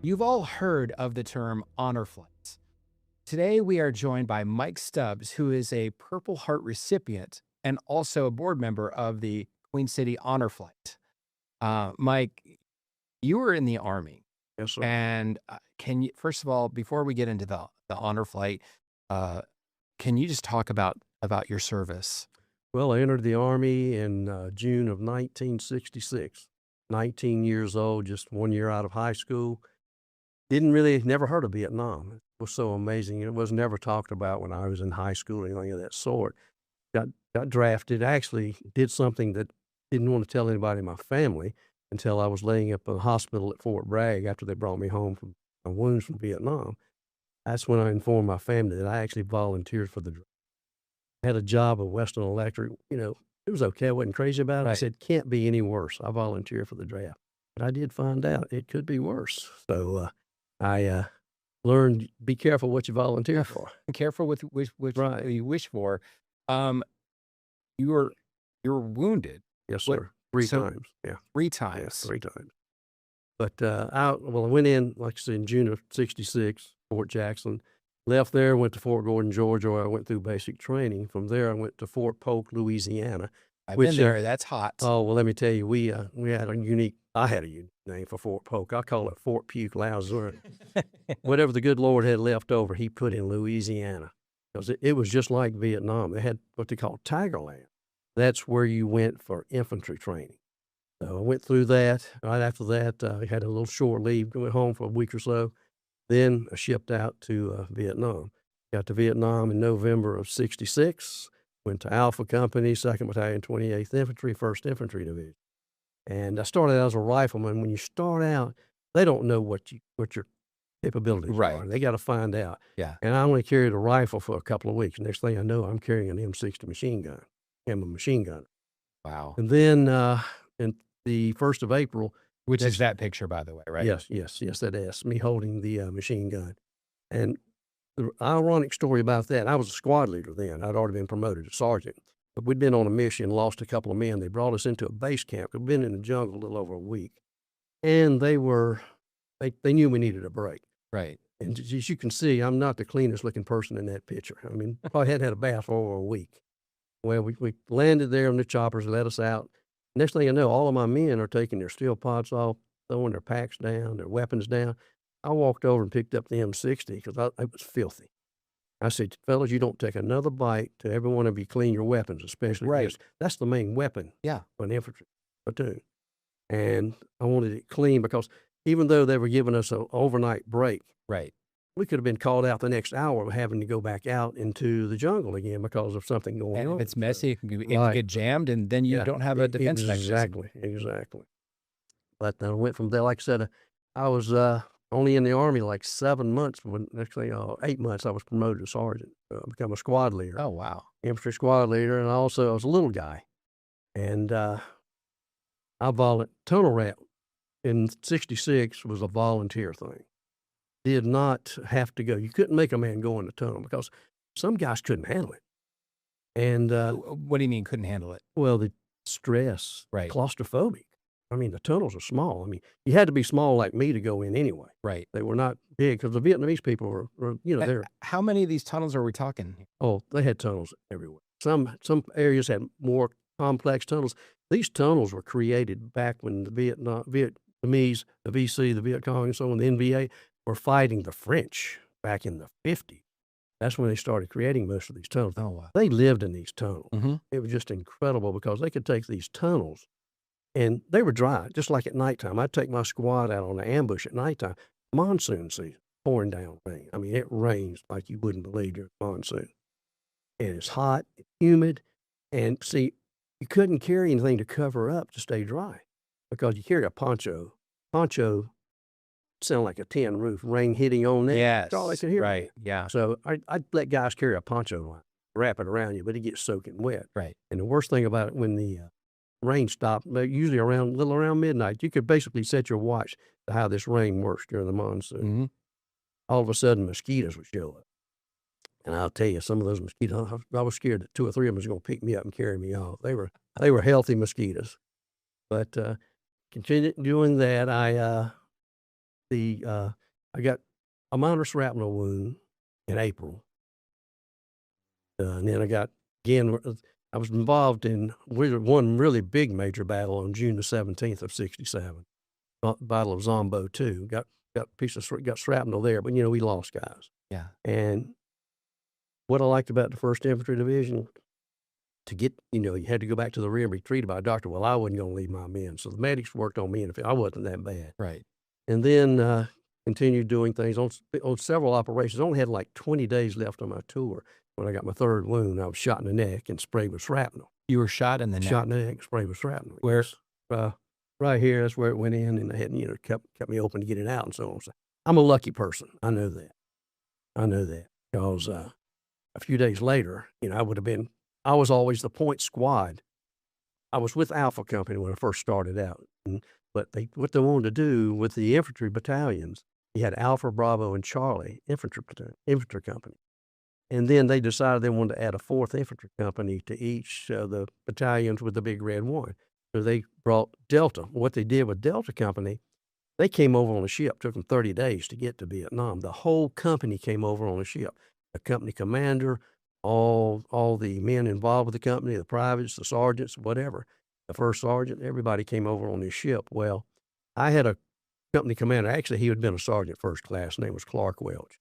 You've all heard of the term honor flights. Today, we are joined by Mike Stubbs, who is a Purple Heart recipient and also a board member of the Queen City Honor Flight. Mike, you were in the Army. Yes, sir. And can you, first of all, before we get into the honor flight, can you just talk about your service? Well, I entered the Army in June of 1966. 19 years old, just 1 year out of high school. Never heard of Vietnam. It was so amazing. It was never talked about when I was in high school or anything of that sort. Got drafted. Actually did something that didn't want to tell anybody in my family until I was laying up in the hospital at Fort Bragg after they brought me home from my wounds from Vietnam. That's when I informed my family that I actually volunteered for the draft. Had a job at Western Electric. It was okay. I wasn't crazy about it. I said, can't be any worse. I volunteered for the draft. But I did find out it could be worse. So I learned, be careful what you volunteer for. Careful with which Right. you wish for. You were wounded. Yes, sir. Three times. Yeah. 3 Yeah, times. 3 times. But I went in, like I said, in June of 66, Fort Jackson. Left there, went to Fort Gordon, Georgia, where I went through basic training. From there, I went to Fort Polk, Louisiana. I've been there. That's hot. Oh, well, let me tell you, I had a unique name for Fort Polk. I call it Fort Puke Lazur. Whatever the good Lord had left over, he put in Louisiana. Because it was just like Vietnam. They had what they call Tigerland. That's where you went for infantry training. So I went through that. Right after that, I had a little short leave, went home for a week or so. Then I shipped out to Vietnam. Got to Vietnam in November of 66. Went to Alpha Company, 2nd Battalion, 28th Infantry, 1st Infantry Division. And I started out as a rifleman. When you start out, they don't know what your capabilities are. They got to find out. Yeah. And I only carried a rifle for a couple of weeks. Next thing I know, I'm carrying an M60 machine gun. I'm a machine gunner. Wow. And then in the 1st of April, Which is that picture, by the way, right? Yes, that is me holding the machine gun. And the ironic story about that, I was a squad leader then. I'd already been promoted to sergeant. But we'd been on a mission, lost a couple of men. They brought us into a base camp. We'd been in the jungle a little over a week. And they knew we needed a break. Right. And as you can see, I'm not the cleanest looking person in that picture. I mean, probably hadn't had a bath for over a week. Well, we landed there and the choppers let us out. Next thing I know, all of my men are taking their steel pods off, throwing their packs down, their weapons down. I walked over and picked up the M60 because it was filthy. I said, fellas, you don't take another bite till every one of you clean your weapons, especially this. That's the main weapon for an infantry platoon. And I wanted it clean because even though they were giving us an overnight break, we could have been called out the next hour having to go back out into the jungle again because of something going on. And if it's messy, it can get jammed, and then you don't have a defense mechanism. Exactly. But I went from there, like I said, I was only in the Army like 7 months. When actually 8 months, I was promoted to sergeant, become a squad leader. Oh, wow. Infantry squad leader, and also I was a little guy. And tunnel rat in 66 was a volunteer thing. Did not have to go. You couldn't make a man go in the tunnel because some guys couldn't handle it. And What do you mean couldn't handle it? well, the stress, Right. claustrophobic. I mean, the tunnels are small. I mean, you had to be small like me to go in anyway. Right. They were not big because the Vietnamese people were they're How many of these tunnels are we talking? they had tunnels everywhere. Some areas had more complex tunnels. These tunnels were created back when the Vietnamese, the VC, the Viet Cong, and so on, the NVA were fighting the French back in the 50s. That's when they started creating most of these tunnels. Oh, wow. They lived in these tunnels. Mm-hmm. It was just incredible because they could take these tunnels and they were dry, just like at nighttime. I'd take my squad out on an ambush at nighttime. Monsoon season, pouring down rain. I mean, it rains like you wouldn't believe during monsoon. And it's hot, it's humid. And see, you couldn't carry anything to cover up to stay dry because you carry a poncho. Poncho sound like a tin roof, rain hitting on that. Yes. That's all they could hear. Right. Yeah. So I'd let guys carry a poncho, wrap it around you, but it gets soaking wet. Right. And the worst thing about it, when the rain stopped, usually around midnight, you could basically set your watch to how this rain works during the monsoon. Mm-hmm. All of a sudden, mosquitoes would show up. And I'll tell you, some of those mosquitoes, I was scared that 2 or 3 of them was going to pick me up and carry me off. They were healthy mosquitoes. But continued doing that, I got a minor shrapnel wound in April. And then I was involved in one really big major battle on June the 17th of 67, Battle of Zombo 2. Got shrapnel there, but we lost guys. Yeah. And what I liked about the 1st Infantry Division, to get, you had to go back to the rear and be treated by a doctor. Well, I wasn't going to leave my men. So the medics worked on me, and I wasn't that bad. Right. And then continued doing things on several operations. I only had like 20 days left on my tour when I got my 3rd wound. I was shot in the neck and sprayed with shrapnel. You were shot in the neck? Shot in the neck and sprayed with shrapnel. Where? Right here. That's where it went in, and they had, kept me open to get it out and so on. So I'm a lucky person. I know that. Because a few days later, I was always the point squad. I was with Alpha Company when I first started out. But what they wanted to do with the infantry battalions, you had Alpha, Bravo, and Charlie infantry company. And then they decided they wanted to add a 4th infantry company to each of the battalions with the big red one. So they brought Delta. What they did with Delta Company, they came over on a ship. Took them 30 days to get to Vietnam. The whole company came over on a ship. The company commander, all the men involved with the company, the privates, the sergeants, whatever. The 1st sergeant, everybody came over on this ship. Well, I had a company commander. Actually, he had been a sergeant 1st class. His name was Clark Welch.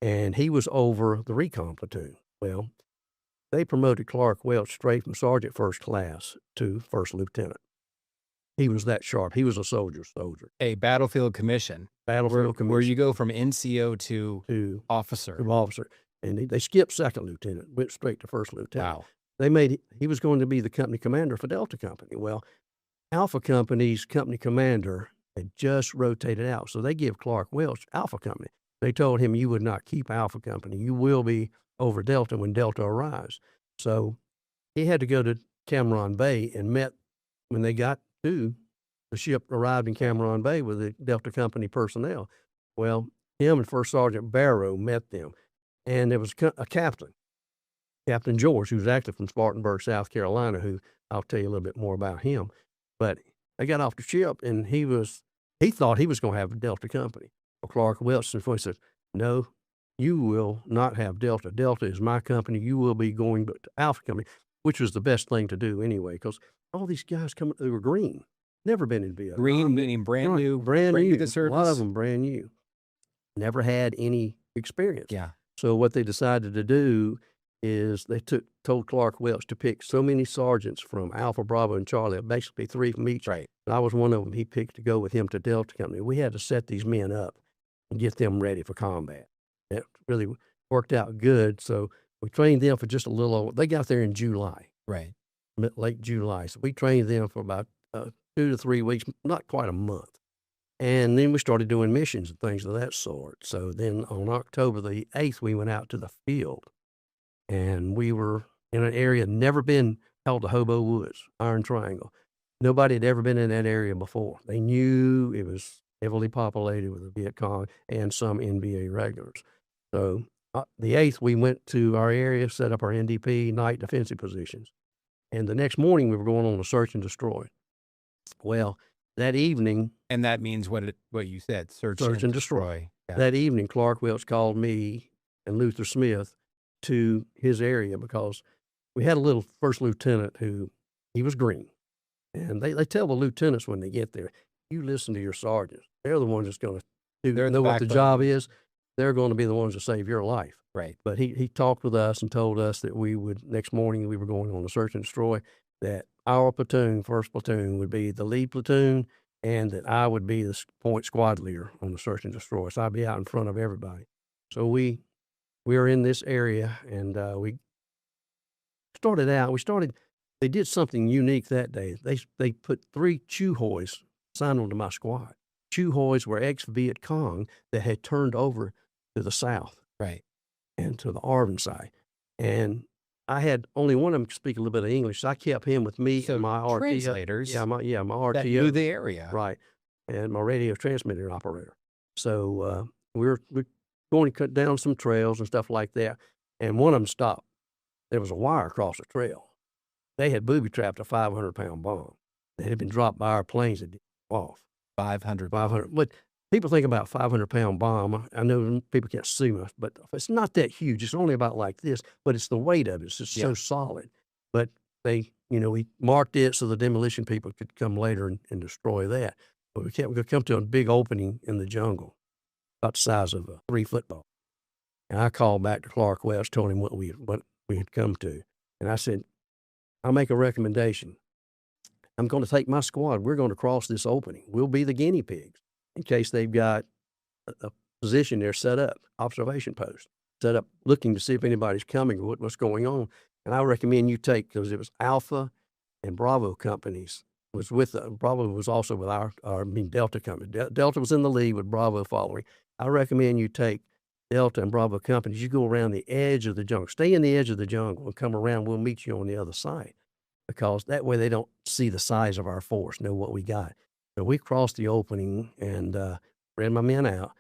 And he was over the recon platoon. Well, they promoted Clark Welch straight from sergeant 1st class to 1st lieutenant. He was that sharp. He was a soldier. A battlefield commission. Commission. Where you go from NCO to officer. To officer. And they skipped 2nd lieutenant, went straight to 1st lieutenant. Wow. He was going to be the company commander for Delta Company. Well, Alpha Company's company commander had just rotated out. So they give Clark Welch Alpha Company. They told him, you would not keep Alpha Company. You will be over Delta when Delta arrives. So he had to go to Cameron Bay and met when they got to the ship arrived in Cameron Bay with the Delta Company personnel. Well, him and 1st Sergeant Barrow met them. And there was a captain, Captain George, who was actually from Spartanburg, South Carolina, who I'll tell you a little bit more about him. But they got off the ship, and he thought he was going to have a Delta Company. Well, Clark Welch said, no, you will not have Delta. Delta is my company. You will be going to Alpha Company, which was the best thing to do anyway, because all these guys they were green, never been in Vietnam. Green meaning brand new. Brand new. To service. A lot of them brand new. Never had any experience. Yeah. So what they decided to do is they told Clark Welch to pick so many sergeants from Alpha, Bravo, and Charlie, basically 3 from each. Right. And I was one of them he picked to go with him to Delta Company. We had to set these men up and get them ready for combat. It really worked out good. So we trained them for just a little over. They got there in July. Right. Late July. So we trained them for about 2 to 3 weeks, not quite a month. And then we started doing missions and things of that sort. So then on October the 8th, we went out to the field. And we were in an area never been called the Hobo Woods, Iron Triangle. Nobody had ever been in that area before. They knew it was heavily populated with the Viet Cong and some NVA regulars. So The 8th, we went to our area, set up our NDP night defensive positions. And the next morning, we were going on a search and destroy. Well, that evening. And that means what you said, search and destroy. Yeah. That evening, Clark Welch called me and Luther Smith to his area because we had a little first lieutenant who, he was green. And they tell the lieutenants when they get there, you listen to your sergeants. They're the ones that's going to know what the job is. They're going to be the ones to save your life. Right. But he talked with us and told us that we would, next morning we were going on a search and destroy, that our platoon, first platoon, would be the lead platoon, and that I would be the point squad leader on the search and destroy. So I'd be out in front of everybody. So we were in this area, and we started out. They did something unique that day. They put 3 Chew Hoys signed onto my squad. Chew Hoys were ex-Viet Cong that had turned over to the south. Right. And to the Arvin side. And I had only one of them speak a little bit of English, so I kept him with me and my RTO. Translators. My RTO. That knew the area. Right. And my radio transmitter operator. So we're going to cut down some trails and stuff like that. And one of them stopped. There was a wire across the trail. They had booby-trapped a 500-pound bomb that had been dropped by our planes that didn't go off. 500. But people think about 500-pound bomb. I know people can't see much, but it's not that huge. It's only about like this, but it's the weight of it. It's just so solid. But we marked it so the demolition people could come later and destroy that. But we come to a big opening in the jungle, about the size of a 3 football. And I called back to Clark Welch, told him what we had come to. And I said, I'll make a recommendation. I'm going to take my squad. We're going to cross this opening. We'll be the guinea pigs in case they've got a position there set up, observation post, set up looking to see if anybody's coming or what's going on. And I recommend you take, because it was Alpha and Bravo companies, Bravo was also with Delta company. Delta was in the lead with Bravo following. I recommend you take Delta and Bravo companies. You go around the edge of the jungle. Stay in the edge of the jungle and come around. We'll meet you on the other side, because that way they don't see the size of our force, know what we got. So we crossed the opening and ran my men out.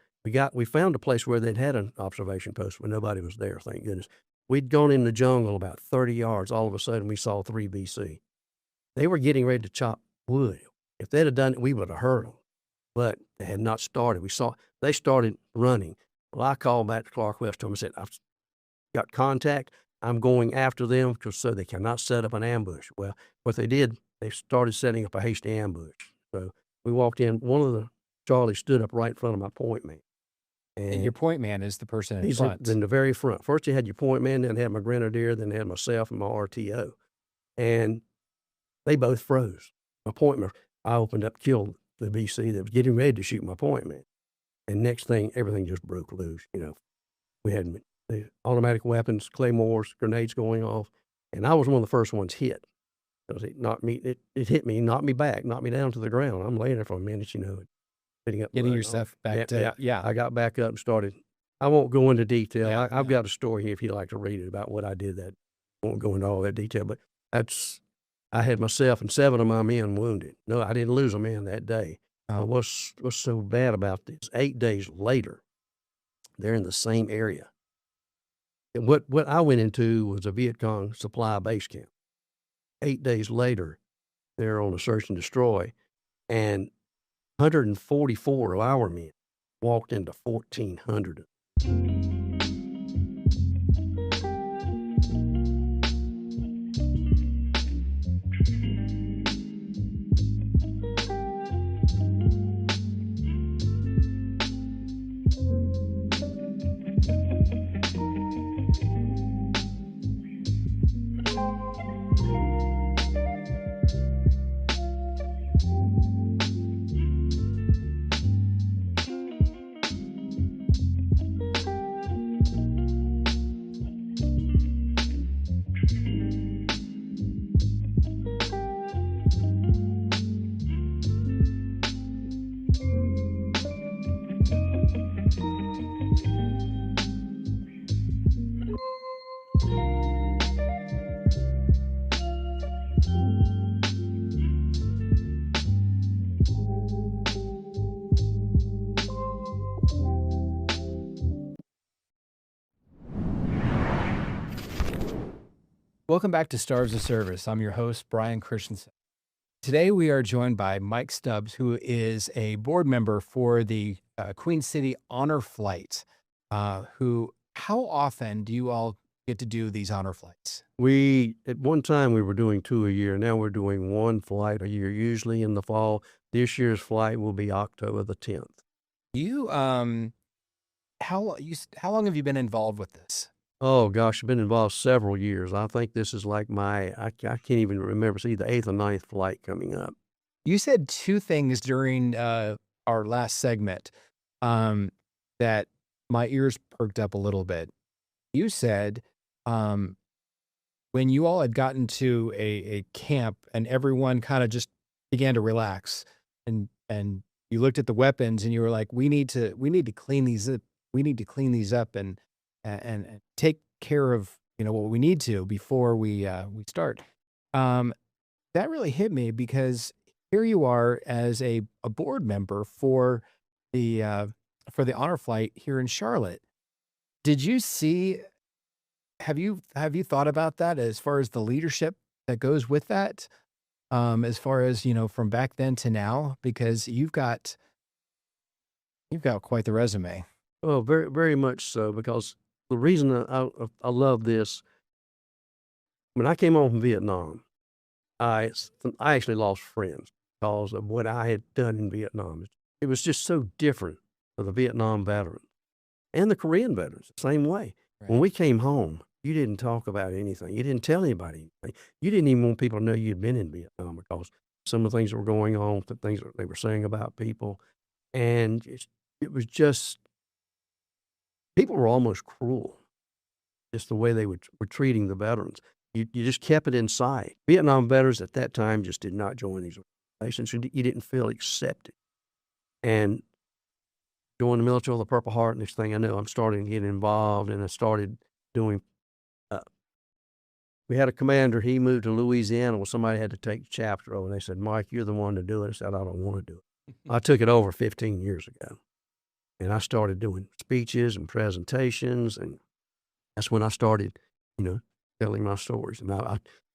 We found a place where they'd had an observation post where nobody was there, thank goodness. We'd gone in the jungle about 30 yards. All of a sudden, we saw 3 BC. They were getting ready to chop wood. If they'd have done it, we would have heard them. But they had not started. They started running. Well, I called back to Clark Welch to him and said, I've got contact. I'm going after them so they cannot set up an ambush. Well, what they did, they started setting up a hasty ambush. So we walked in. One of the Charlies stood up right in front of my point man. And your point man is the person in he's front. in the very front. First, you had your point man, then had my grenadier, then they had myself and my RTO. And they both froze. My point man, I opened up, killed the BC that was getting ready to shoot my point man. And next thing, everything just broke loose. We had the automatic weapons, claymores, grenades going off. And I was one of the first ones hit. Because it knocked me, it hit me, knocked me back, knocked me down to the ground. I'm laying there for a minute, picking up. Getting yourself back to, I got back up and started. I won't go into detail. I've got a story here if you'd like to read it about what I did. That I won't go into all that detail, but I had myself and 7 of my men wounded. No, I didn't lose a man that day. What's so bad about this? 8 days later, they're in the same area. And what I went into was a Viet Cong supply base camp. 8 days later, they're on a search and destroy, and 144 of our men walked into 1,400. Welcome back to Stars of Service. I'm your host, Brian Christensen. Today we are joined by Mike Stubbs, who is a board member for the Queen City Honor Flight. How often do you all get to do these honor flights? At one time, we were doing 2 a year. Now we're doing 1 flight a year, usually in the fall. This year's flight will be October the 10th. You, how long have you been involved with this? Oh, gosh, I've been involved several years. I think this is like I can't even remember. It's either 8th or 9th flight coming up. You said 2 things during our last segment that my ears perked up a little bit. You said when you all had gotten to a camp and everyone kind of just began to relax and you looked at the weapons and you were like, we need to clean these up. We need to clean these up and take care of, what we need to before we start. That really hit me because here you are as a board member for the honor flight here in Charlotte. Did you see? Have you thought about that as far as the leadership that goes with that? As far as from back then to now, because you've got quite the resume. Oh, very, very much so, because the reason I love this, when I came home from Vietnam, I actually lost friends because of what I had done in Vietnam. It was just so different for the Vietnam veterans and the Korean veterans, the same way. Right. When we came home, you didn't talk about anything. You didn't tell anybody anything. You didn't even want people to know you'd been in Vietnam because some of the things that were going on, the things that they were saying about people. And it was just, people were almost cruel, just the way they were treating the veterans. You just kept it inside. Vietnam veterans at that time just did not join these organizations. You didn't feel accepted. And joined the military with the Purple Heart, next thing I know, I'm starting to get involved, and I started doing we had a commander, he moved to Louisiana. Well, somebody had to take the chapter over, and they said, Mike, you're the one to do it. I said, I don't want to do it. I took it over 15 years ago, and I started doing speeches and presentations, and that's when I started, telling my stories. And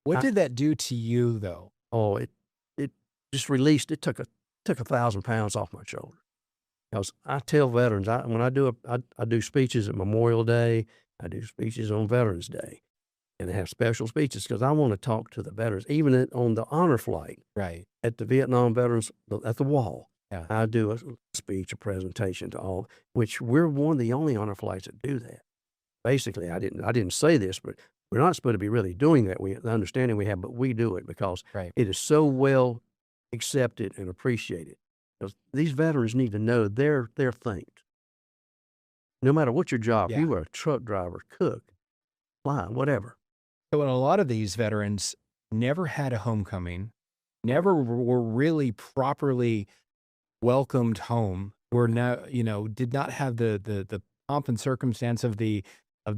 what did that do to you, though? Oh, it just released, it took 1,000 pounds off my shoulder. Because I tell veterans, when I do speeches at Memorial Day, I do speeches on Veterans Day. And they have special speeches because I want to talk to the veterans, even on the honor flight, right? At the Vietnam veterans at the wall. Yeah. I do a speech, a presentation to all, which we're one of the only honor flights that do that. Basically, I didn't say this, but we're not supposed to be really doing that. The understanding we have, but we do it because it is so well accepted and appreciated. Because these veterans need to know they're thanked. No matter what your job, you were a truck driver, cook, fly, whatever. So, and a lot of these veterans never had a homecoming, never were really properly welcomed home, did not have the pomp and circumstance of the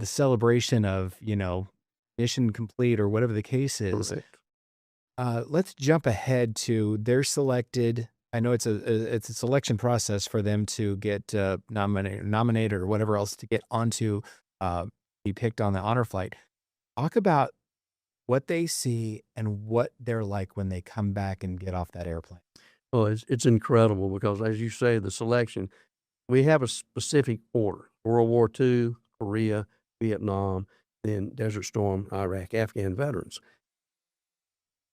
celebration of, mission complete or whatever the case is. Let's jump ahead to they're selected. I know it's a selection process for them to get nominated or whatever else to get onto be picked on the honor flight. Talk about what they see and what they're like when they come back and get off that airplane. Oh, it's incredible because, as you say, the selection, we have a specific order: World War II, Korea, Vietnam, then Desert Storm, Iraq, Afghan veterans.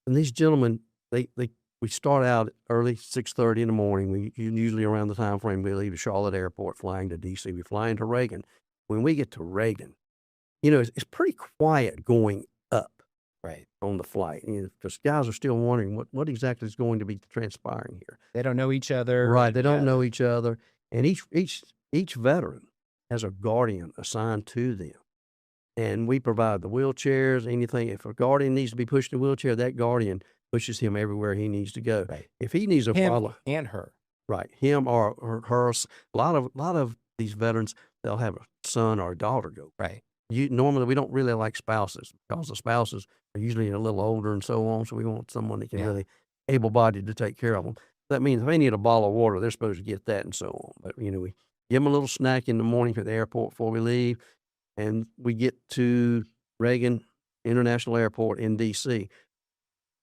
And these gentlemen, we start out early, 6:30 in the morning. We usually around the time frame we leave the Charlotte airport, flying to D.C. We fly into Reagan. When we get to Reagan, it's pretty quiet going up, on the flight. Because guys are still wondering what exactly is going to be transpiring here. They don't know each other. Right, they don't know each other. And each veteran has a guardian assigned to them. And we provide the wheelchairs, anything. If a guardian needs to be pushed in a wheelchair, that guardian pushes him everywhere he needs to go. Right. If he needs a follow, and her, right, him or her. A lot of these veterans, they'll have a son or a daughter go. Right. Normally we don't really like spouses because the spouses are usually a little older and so on. So we want someone that can really able-bodied to take care of them. That means if they need a bottle of water, they're supposed to get that and so on. But we give them a little snack in the morning at the airport before we leave, and we get to Reagan, International Airport in D.C.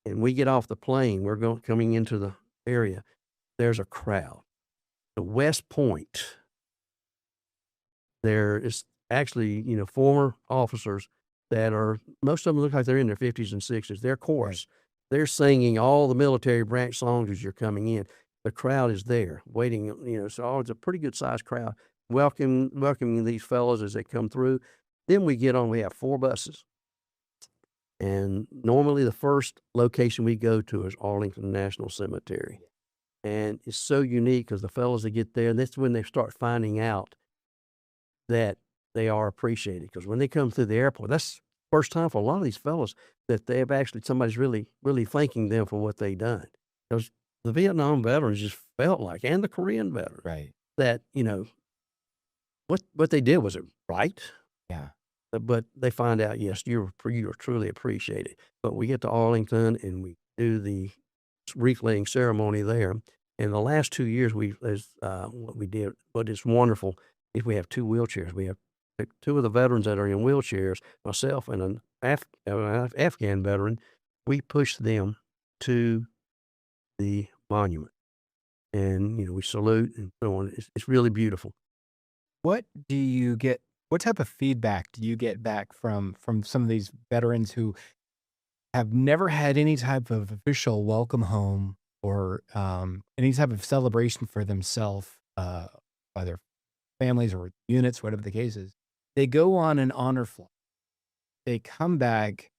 And we get off the plane. We're coming into the area. There's a crowd. The West Point. There is actually, former officers that are, most of them look like they're in their 50s and 60s. They're chorus. Right. They're singing all the military branch songs as you're coming in. The crowd is there waiting, so it's a pretty good sized crowd welcoming these fellows as they come through. Then we have 4 buses. And normally the first location we go to is Arlington National Cemetery. And it's so unique because the fellows that get there, that's when they start finding out that they are appreciated. Because when they come through the airport, that's the first time for a lot of these fellows that they have actually, somebody's really, really thanking them for what they've done. Because the Vietnam veterans just felt like, and the Korean veterans, right, that, what they did was it right? Yeah. But they find out, yes, you're truly appreciated. But we get to Arlington and we do the wreath laying ceremony there. And the last 2 years, what we did, what is wonderful is we have 2 wheelchairs. We have 2 of the veterans that are in wheelchairs, myself and an Afghan veteran. We push them to the monument, and we salute and so on. It's really beautiful. What type of feedback do you get back from some of these veterans who have never had any type of official welcome home or any type of celebration for themselves by their families or units, whatever the case is? They go on an honor flight. They come back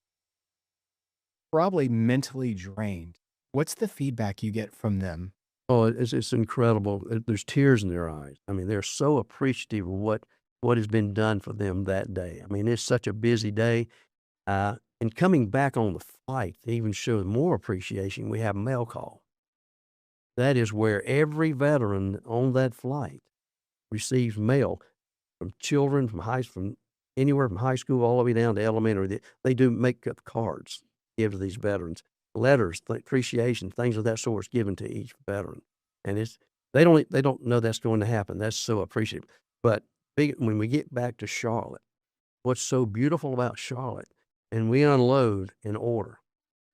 probably mentally drained. What's the feedback you get from them? Oh, it's incredible. There's tears in their eyes. I mean, they're so appreciative of what has been done for them that day. I mean, it's such a busy day. And coming back on the flight, to even show more appreciation, we have mail call. That is where every veteran on that flight receives mail from children, from anywhere from high school all the way down to elementary. They do make up cards, give to these veterans, letters, appreciation, things of that sort is given to each veteran. And they don't know that's going to happen. That's so appreciative. But when we get back to Charlotte, what's so beautiful about Charlotte, and we unload in order,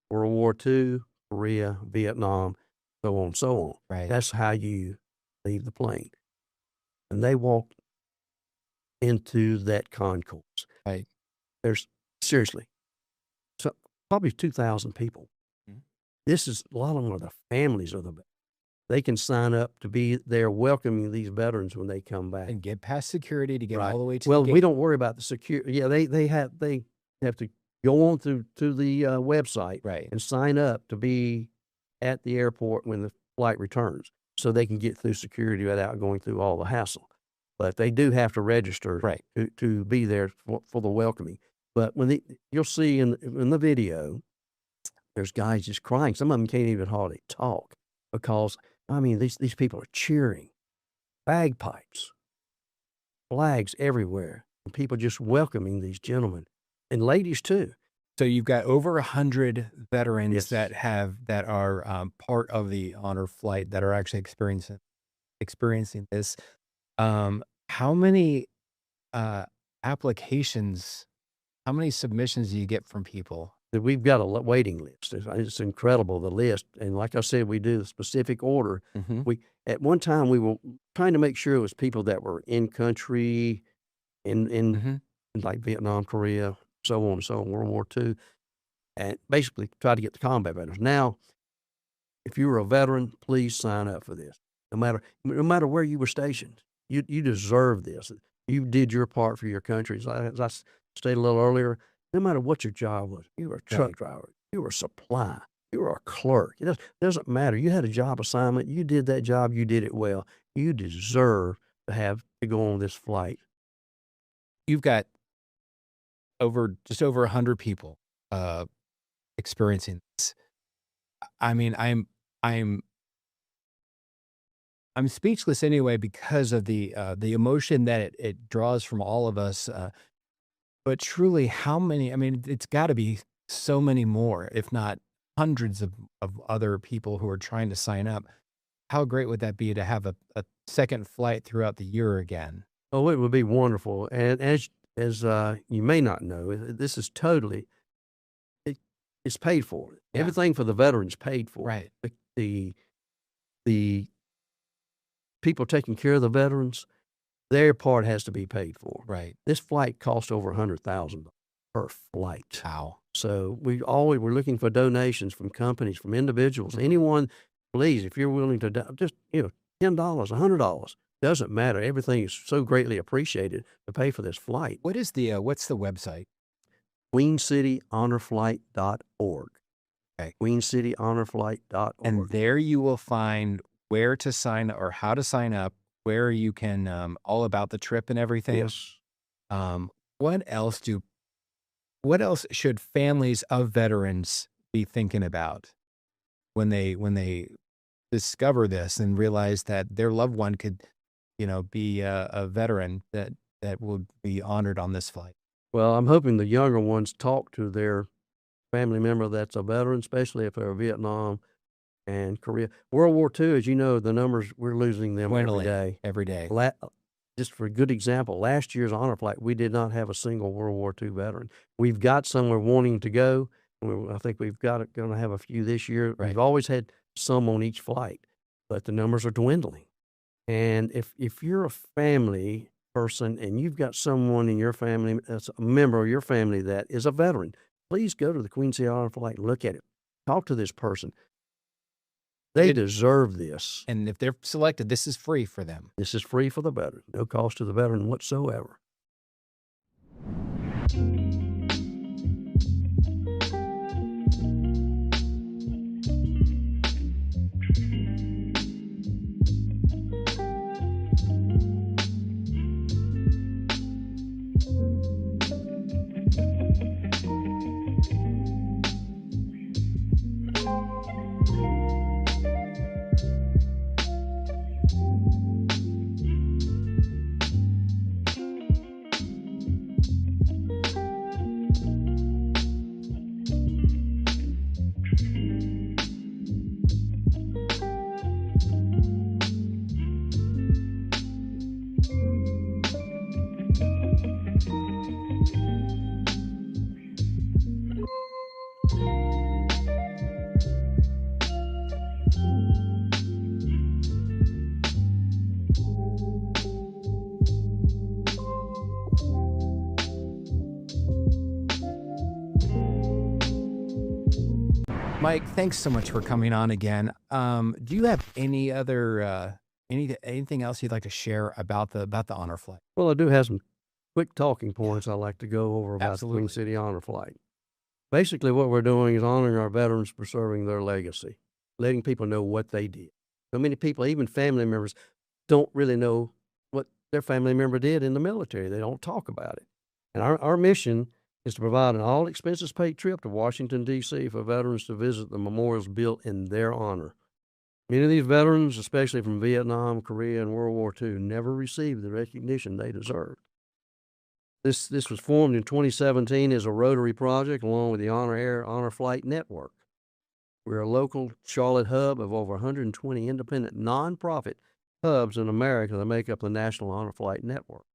World War II, Korea, Vietnam, so on, so on. Right. That's how you leave the plane. And they walk into that concourse. Right. There's, seriously, probably 2,000 people. Mm-hmm. This is, a lot of them are the families of the veterans. They can sign up to be there welcoming these veterans when they come back. And get past security to get Right. all the way to well, the gate. we don't worry about the security. Yeah, they have to go on to the website, right, and sign up to be at the airport when the flight returns, so they can get through security without going through all the hassle. But they do have to register, right, to be there for the welcoming. But you'll see in the video, there's guys just crying. Some of them can't even hardly talk because, I mean, these people are cheering, bagpipes, flags everywhere, and people just welcoming these gentlemen and ladies too. So you've got over 100 veterans Yes. that are part of the honor flight that are actually experiencing this. How many applications? How many submissions do you get from people? We've got a waiting list. It's incredible, the list. And like I said, we do the specific order. Mm-hmm. At one time, we were trying to make sure it was people that were in country, in like Vietnam, Korea, so on and so on, World War II, and basically try to get the combat veterans. Now, if you were a veteran, please sign up for this. No matter where you were stationed, you deserve this. You did your part for your country. As I stated a little earlier, no matter what your job was, you were a truck driver, you were a supply, you were a clerk. It doesn't matter. You had a job assignment. You did that job. You did it well. You deserve to go on this flight. You've got just over 100 people experiencing this. I mean, I'm speechless anyway because of the emotion that it draws from all of us. But truly, how many? I mean, it's got to be so many more, if not hundreds of other people who are trying to sign up. How great would that be to have a second flight throughout the year again? Oh, it would be wonderful. And as you may not know, this is totally it's paid for. Yeah. Everything for the veterans paid for. Right. The people taking care of the veterans, their part has to be paid for. Right. This flight cost over $100,000 per flight. Wow. So we're looking for donations from companies, from individuals, anyone. Please, if you're willing to just $10, $100, doesn't matter. Everything is so greatly appreciated to pay for this flight. What is the what's the website? QueenCityHonorFlight.org. Okay. QueenCityHonorFlight.org. And there you will find where to sign or how to sign up, where you can all about the trip and everything. Yes. What else should families of veterans be thinking about when they discover this and realize that their loved one could, be a veteran that will be honored on this flight? Well, I'm hoping the younger ones talk to their family member that's a veteran, especially if they're Vietnam and Korea. World War II, as you know, the numbers, we're losing them Dwindling every day. every day. Just for a good example, last year's honor flight, we did not have a single World War II veteran. We've got some we're wanting to go. I think we've going to have a few this year. Right. We've always had some on each flight, but the numbers are dwindling. And if you're a family person and you've got someone in your family that's a member of your family that is a veteran, please go to the Queen City Honor Flight and look at it. Talk to this person. They deserve this. And if they're selected, this is free for them. This is free for the veteran. No cost to the veteran whatsoever. Mike, thanks so much for coming on again. Do you have any other anything else you'd like to share about the honor flight? Well, I do have some quick talking points I'd like to go over about the Queen Absolutely. City Honor Flight. Basically, what we're doing is honoring our veterans, preserving their legacy, letting people know what they did. So many people, even family members, don't really know what their family member did in the military. They don't talk about it. And our mission is to provide an all-expenses-paid trip to Washington, D.C. for veterans to visit the memorials built in their honor. Many of these veterans, especially from Vietnam, Korea, and World War II, never received the recognition they deserved. This was formed in 2017 as a Rotary project along with the Honor Flight Network. We're a local Charlotte hub of over 120 independent nonprofit hubs in America that make up the National Honor Flight Network.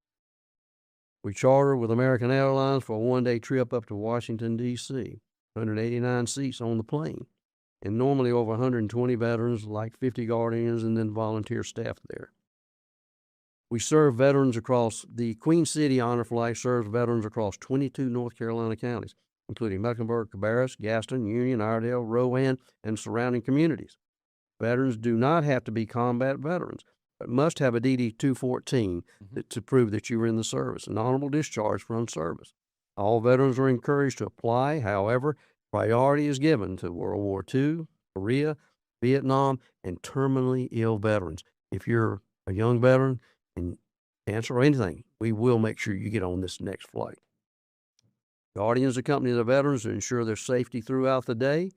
We charter with American Airlines for a one-day trip up to Washington, D.C., 189 seats on the plane, and normally over 120 veterans, like 50 guardians, and then volunteer staff there. We serve veterans across the Queen City Honor Flight serves veterans across 22 North Carolina counties, including Mecklenburg, Cabarrus, Gaston, Union, Iredell, Rowan, and surrounding communities. Veterans do not have to be combat veterans, but must have a DD-214 to prove that you were in the service, an honorable discharge from service. All veterans are encouraged to apply. However, priority is given to World War II, Korea, Vietnam, and terminally ill veterans. If you're a young veteran and cancer or anything, we will make sure you get on this next flight. Guardians accompany the veterans to ensure their safety throughout the day.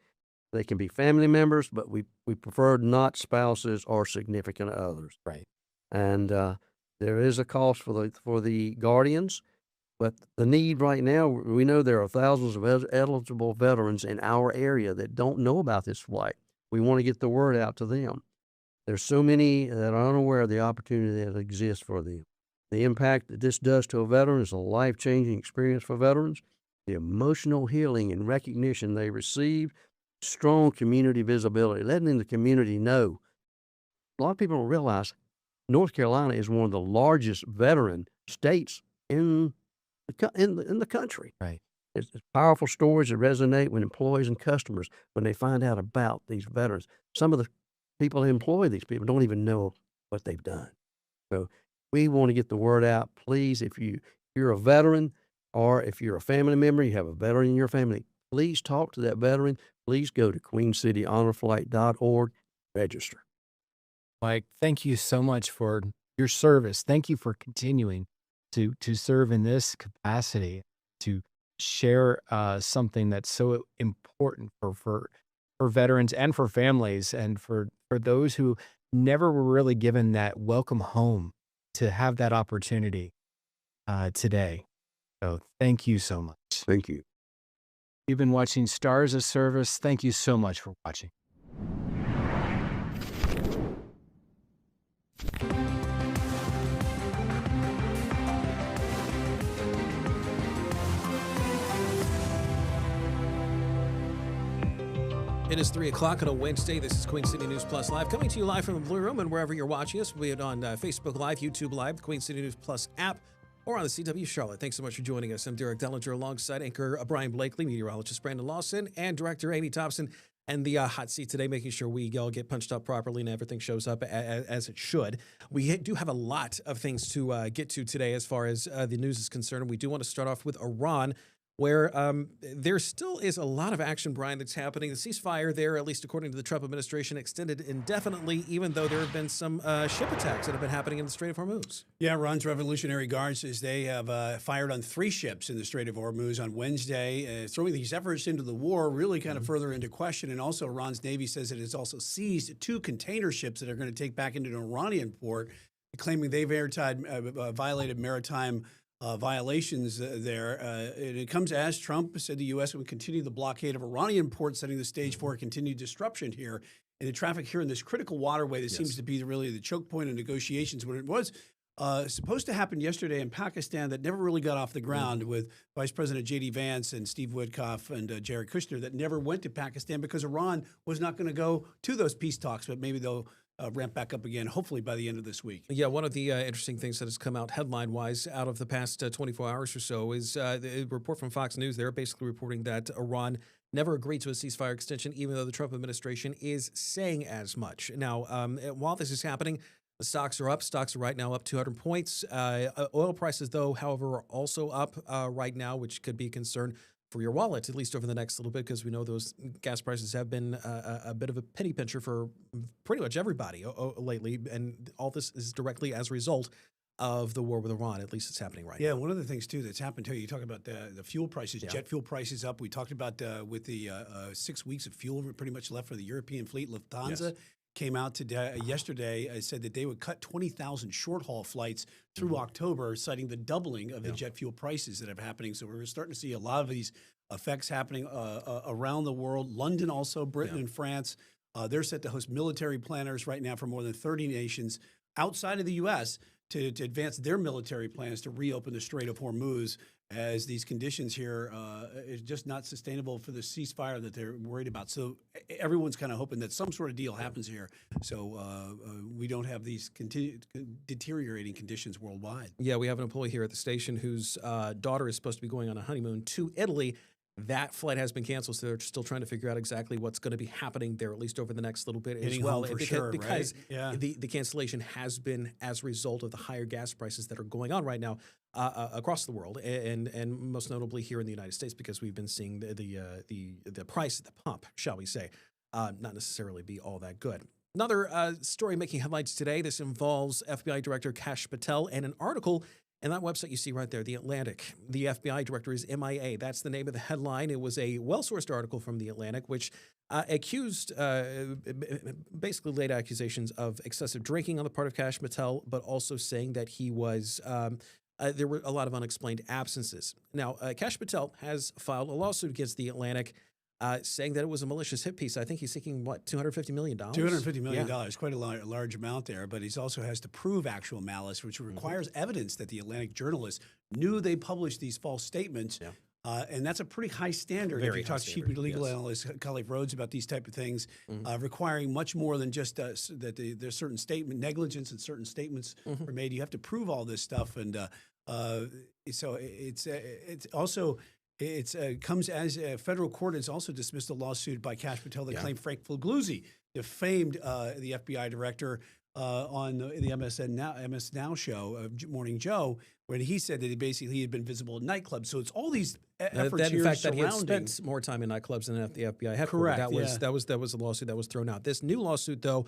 They can be family members, but we prefer not spouses or significant others. Right. And there is a cost for the guardians, but the need right now, we know there are thousands of eligible veterans in our area that don't know about this flight. We want to get the word out to them. There's so many that are unaware of the opportunity that exists for them. The impact that this does to a veteran is a life-changing experience for veterans. the emotional healing and recognition they receive, strong community visibility, letting the community know. A lot of people don't realize North Carolina is one of the largest veteran states in the country. Right. It's powerful stories that resonate with employees and customers when they find out about these veterans. Some of the people who employ these people don't even know what they've done. So we want to get the word out. Please, if you're a veteran or if you're a family member, you have a veteran in your family, please talk to that veteran. Please go to queencityhonorflight.org, register. Mike, thank you so much for your service. Thank you for continuing to serve in this capacity, to share something that's so important for veterans and for families and for those who never were really given that welcome home to have that opportunity today. So thank you so much. Thank you. You've been watching Stars of Service. Thank you so much for watching. It is 3 o'clock on a Wednesday. This is Queen City News Plus Live, coming to you live from the Blue Room, and wherever you're watching us, be it on Facebook Live, YouTube Live, the Queen City News Plus app, or on the CW Charlotte. Thanks so much for joining us. I'm Derek Dellinger, alongside anchor Brian Blakely, meteorologist Brandon Lawson, and director Amy Thompson. And the hot seat today, making sure we all get punched up properly and everything shows up as it should. We do have a lot of things to get to today as far as the news is concerned. We do want to start off with Iran, where there still is a lot of action, Brian, that's happening. The ceasefire there, at least according to the Trump administration, extended indefinitely, even though there have been some ship attacks that have been happening in the Strait of Hormuz. Yeah, Iran's Revolutionary Guard says they have fired on 3 ships in the Strait of Hormuz on Wednesday, throwing these efforts into the war really kind of further into question. And also Iran's Navy says it has also seized 2 container ships that are going to take back into an Iranian port, claiming they've violated maritime violations there. And it comes as Trump said the U.S. would continue the blockade of Iranian ports, setting the stage for a continued disruption here in the traffic here in this critical waterway that seems to be really the choke point of negotiations. When it was supposed to happen yesterday in Pakistan, that never really got off the ground with Vice President J.D. Vance and Steve Witkoff and Jared Kushner, that never went to Pakistan because Iran was not going to go to those peace talks, but maybe they'll ramp back up again, hopefully by the end of this week. Yeah, one of the interesting things that has come out headline-wise out of the past 24 hours or so is the report from Fox News. They're basically reporting that Iran never agreed to a ceasefire extension, even though the Trump administration is saying as much. Now, while this is happening, the stocks are up. Stocks are right now up 200 points. Oil prices, though, however, are also up right now, which could be a concern for your wallet, at least over the next little bit, because we know those gas prices have been a bit of a penny pincher for pretty much everybody lately. And all this is directly as a result of the war with Iran. At least it's happening right now. Yeah, one of the things, too, that's happened, too, you talk about the fuel prices, jet fuel prices up. We talked about with the 6 weeks of fuel pretty much left for the European fleet. Lufthansa came out today, yesterday, said that they would cut 20,000 short-haul flights through October, citing the doubling of the jet fuel prices that are happening. So we're starting to see a lot of these effects happening around the world. London also, Britain and France, they're set to host military planners right now from more than 30 nations outside of the U.S. to advance their military plans to reopen the Strait of Hormuz, as these conditions here is just not sustainable for the ceasefire that they're worried about. So everyone's kind of hoping that some sort of deal happens here, so we don't have these deteriorating conditions worldwide. Yeah, we have an employee here at the station whose daughter is supposed to be going on a honeymoon to Italy. That flight has been canceled, so they're still trying to figure out exactly what's going to be happening there, at least over the next little bit as well. Because the cancellation has been as a result of the higher gas prices that are going on right now across the world, and most notably here in the United States, because we've been seeing the price at the pump, shall we say, not necessarily be all that good. Another story making headlines today. This involves FBI Director Kash Patel and an article. And that website you see right there, The Atlantic. The FBI director is MIA. That's the name of the headline. It was a well-sourced article from The Atlantic, which basically laid accusations of excessive drinking on the part of Kash Patel, but also saying that he was, there were a lot of unexplained absences. Now, Kash Patel has filed a lawsuit against The Atlantic, saying that it was a malicious hit piece. I think he's seeking, what, $250 million? $250 million, quite a large amount there. But he also has to prove actual malice, which requires evidence that the Atlantic journalists knew they published these false statements. And that's a pretty high standard. Very if you high talk to chief standard, legal yes. analyst Colleague Rhodes about these type of things, requiring much more than just that there's certain statement negligence and certain statements are made. You have to prove all this stuff, and so it's also. It comes as a federal court has also dismissed a lawsuit by Kash Patel that claimed Frank Figliuzzi defamed the FBI director on the MS Now show, Morning Joe, when he said that he had been visible at nightclubs. So it's all these efforts that, in here fact, that he had surrounding. spent more time in nightclubs than at the FBI headquarters. Correct. That was a lawsuit that was thrown out. This new lawsuit, though,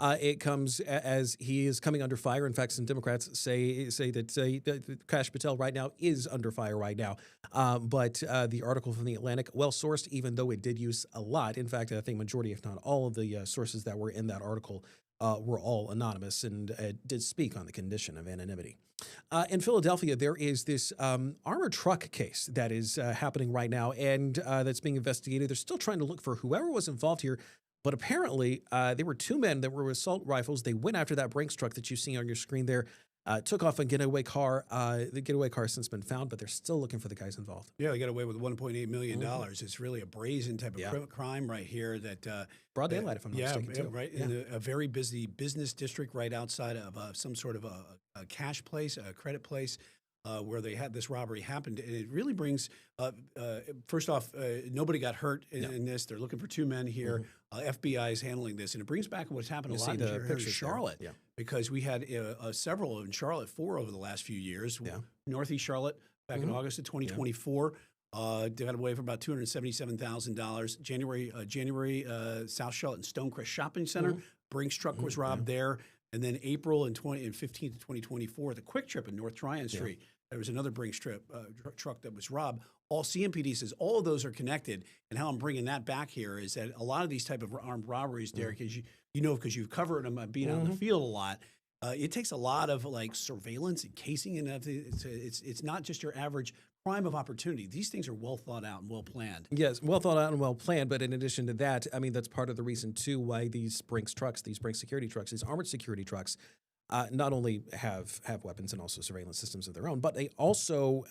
it comes as he is coming under fire. In fact, some Democrats say that Kash Patel right now is under fire right now. But the article from The Atlantic, well sourced, even though it did use a lot. In fact, I think majority, if not all, of the sources that were in that article were all anonymous and did speak on the condition of anonymity. In Philadelphia, there is this armored truck case that is happening right now, and that's being investigated. They're still trying to look for whoever was involved here. But apparently, there were two men that were with assault rifles. They went after that Brinks truck that you see on your screen there, took off a getaway car. The getaway car has since been found, but they're still looking for the guys involved. Yeah, they got away with $1.8 million. It's really a brazen type of crime right here. That broad daylight, if I'm not mistaken, too. Right. In a very busy business district right outside of some sort of a cash place, a credit place. Where they had this robbery happened. And it really brings, first off, nobody got hurt in this. They're looking for two men here. FBI is handling this. And it brings back what's happened a lot here in Charlotte. Because we had several in Charlotte, 4 over the last few years. Northeast Charlotte, back in August of 2024. They got away for about $277,000. January, South Charlotte and Stonecrest Shopping Center. Brinks truck was robbed there. And then April in 15 to 2024, the Quick Trip in North Tryon Street. There was another Brinks truck that was robbed. All CMPD says all of those are connected. And how I'm bringing that back here is that a lot of these type of armed robberies, Derek, as you know, because you've covered them, being out in the field a lot, it takes a lot of surveillance and casing, and it's not just your average crime of opportunity. These things are well thought out and well planned. Yes, well thought out and well planned. But in addition to that, I mean, that's part of the reason too why these Brinks trucks, these Brinks security trucks, these armored security trucks, not only have weapons and also surveillance systems of their own, but they also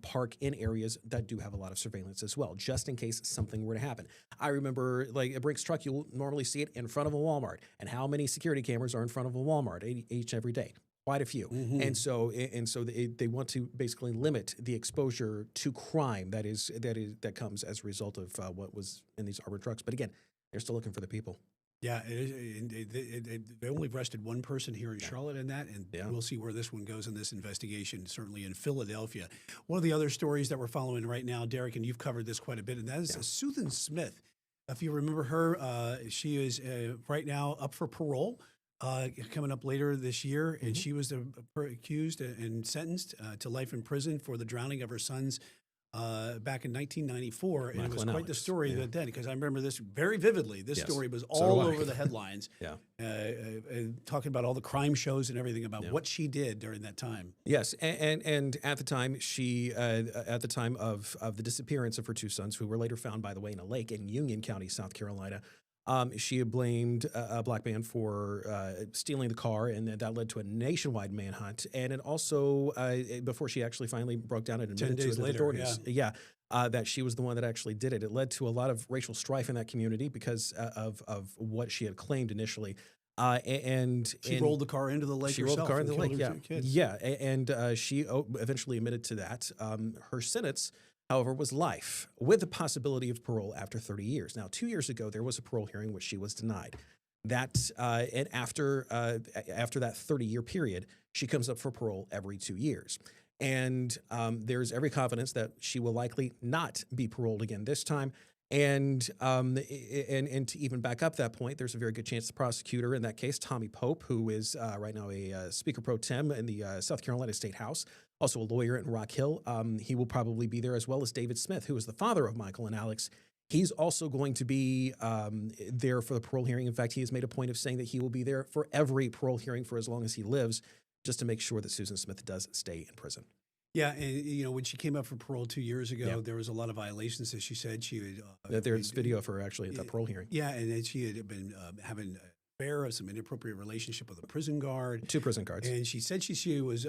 park in areas that do have a lot of surveillance as well, just in case something were to happen. I remember a Brinks truck, you'll normally see it in front of a Walmart. And how many security cameras are in front of a Walmart each every day? Quite a few. And so they want to basically limit the exposure to crime that comes as a result of what was in these armored trucks. But again, they're still looking for the people. Yeah, they only arrested one person here in Charlotte in that, and we'll see where this one goes in this investigation, certainly in Philadelphia. One of the other stories that we're following right now, Derek, and you've covered this quite a bit, and that is Susan Smith. If you remember her, she is right now up for parole. Coming up later this year, and she was accused and sentenced to life in prison for the drowning of her sons back in 1994. And it was quite the story then, because I remember this very vividly. This story was all over the headlines, talking about all the crime shows and everything about what she did during that time. Yes, and at the time, she at the time of the disappearance of her 2 sons, who were later found, by the way, in a lake in Union County, South Carolina. She had blamed a black man for stealing the car, and that led to a nationwide manhunt. And it also, before she actually finally broke down and admitted 10 days to the authorities, that she was the one that actually did it. It led to a lot of racial strife in that community because of what she had claimed initially. And she rolled the car into the lake. She herself rolled the car into the lake. Yeah, and she eventually admitted to that. Her sentence, however, was life with the possibility of parole after 30 years. Now, 2 years ago, there was a parole hearing which she was denied. And after that 30-year period, she comes up for parole every 2 years. And there's every confidence that she will likely not be paroled again this time. And to even back up that point, there's a very good chance the prosecutor in that case, Tommy Pope, who is right now a Speaker Pro Tem in the South Carolina State House, also a lawyer in Rock Hill, he will probably be there, as well as David Smith, who is the father of Michael and Alex. He's also going to be there for the parole hearing. In fact, he has made a point of saying that he will be there for every parole hearing for as long as he lives, just to make sure that Susan Smith does stay in prison. Yeah, and when she came up for parole 2 years ago, there was a lot of violations, as she said. She had there's video of her actually at that parole hearing. Yeah, and she had been having affair, some inappropriate relationship with a prison guard. 2 prison guards. And she said she was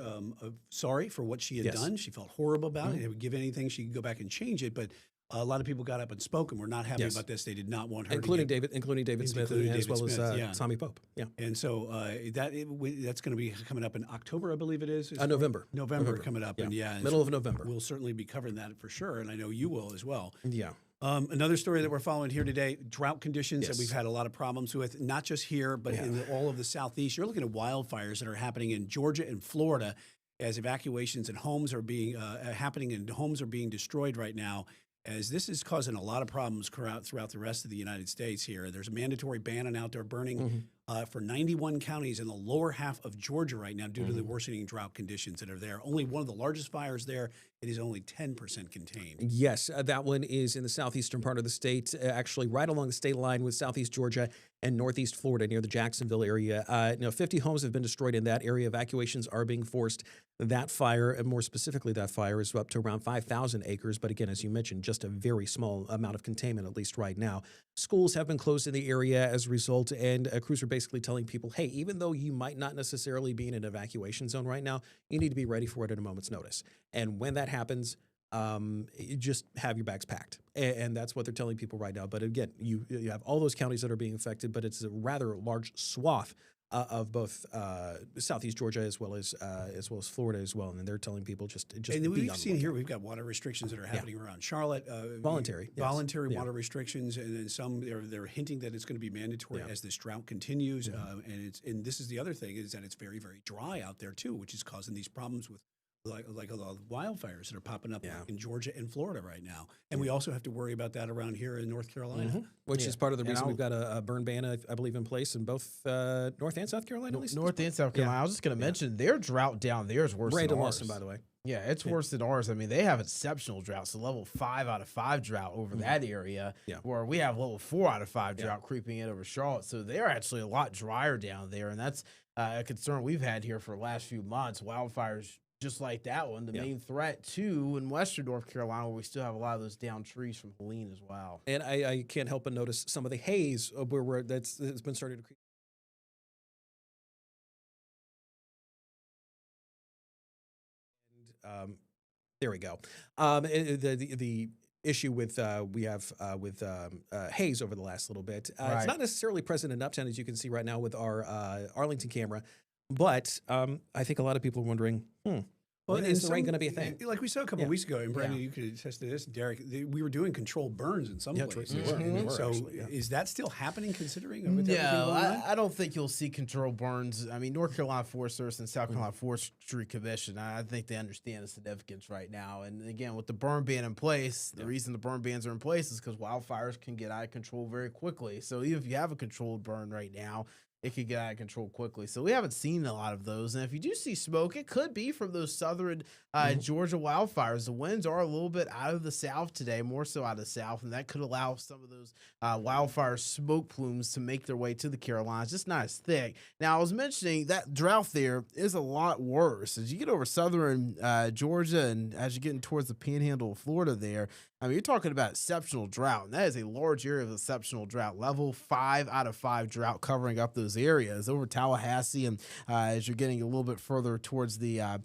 sorry for what she had done. She felt horrible about it. It would give anything she could go back and change it. But a lot of people got up and spoke and were not happy about this. They did not want her including to get, David Smith, as well as Tommy Pope. Yeah. And so that's going to be coming up in October, I believe it is. November. November coming up. Yeah. And Middle of November. We'll certainly be covering that for sure. And I know you will as well. Yeah. Another story that we're following here today, drought conditions that we've had a lot of problems with, not just here, but in all of the Southeast. You're looking at wildfires that are happening in Georgia and Florida as evacuations and homes are being happening and homes are being destroyed right now, as this is causing a lot of problems throughout the rest of the United States here. There's a mandatory ban on outdoor burning for 91 counties in the lower half of Georgia right now due to the worsening drought conditions that are there. Only one of the largest fires there. It is only 10% contained. Yes, that one is in the southeastern part of the state, actually right along the state line with southeast Georgia and northeast Florida near the Jacksonville area. 50 homes have been destroyed in that area. Evacuations are being forced. That fire, and more specifically, that fire is up to around 5,000 acres. But again, as you mentioned, just a very small amount of containment, at least right now. Schools have been closed in the area as a result, and crews are basically telling people, hey, even though you might not necessarily be in an evacuation zone right now, you need to be ready for it at a moment's notice. And when that happens, you just have your bags packed. And that's what they're telling people right now. But again, you have all those counties that are being affected, but it's a rather large swath of both southeast Georgia as well as Florida as well, and they're telling people just. And we've seen here we've got water restrictions that are happening around Charlotte. Voluntary water restrictions, and then some they're hinting that it's going to be mandatory as this drought continues. And this is the other thing is that it's very, very dry out there too, which is causing these problems with like a lot of wildfires that are popping up in Georgia and Florida right now. And we also have to worry about that around here in North Carolina. Which is part of the reason we've got a burn ban, I believe, in place in both North and South Carolina, at least. North and South Carolina. I was just going to mention their drought down there is worse Brandon than ours. Lawson, by the way. Yeah, it's worse than ours. I mean, they have exceptional drought, so level 5 out of 5 drought over that area, where we have level 4 out of 5 drought creeping in over Charlotte. So they're actually a lot drier down there, and that's a concern we've had here for the last few months. Wildfires just like that one, the main threat too in western North Carolina, where we still have a lot of those down trees from Helene as well. And I can't help but notice some of the haze where that's been starting to creep. And there we go. The issue with we have with haze over the last little bit. It's not necessarily present in Uptown, as you can see right now with our Arlington camera. But I think a lot of people are wondering, when is the rain going to be a thing? Like we saw a couple of weeks ago, and Brandon, you could attest to this, Derek, we were doing controlled burns in some places. Is that still happening considering everything going on? I don't think you'll see controlled burns. I mean, North Carolina Forest Service and South Carolina Forestry Commission, I think they understand the significance right now. And again, with the burn ban in place, the reason the burn bans are in place is because wildfires can get out of control very quickly. So even if you have a controlled burn right now, it could get out of control quickly. So we haven't seen a lot of those. And if you do see smoke, it could be from those southern Georgia wildfires. The winds are a little bit out of the south today, more so out of the south, and that could allow some of those wildfire smoke plumes to make their way to the Carolinas, just not as thick. Now, I was mentioning that drought there is a lot worse. As you get over southern Georgia and as you're getting towards the panhandle of Florida there, I mean, you're talking about exceptional drought, and that is a large area of exceptional drought. Level 5 out of 5 drought covering up those areas over Tallahassee, and as you're getting a little bit further towards the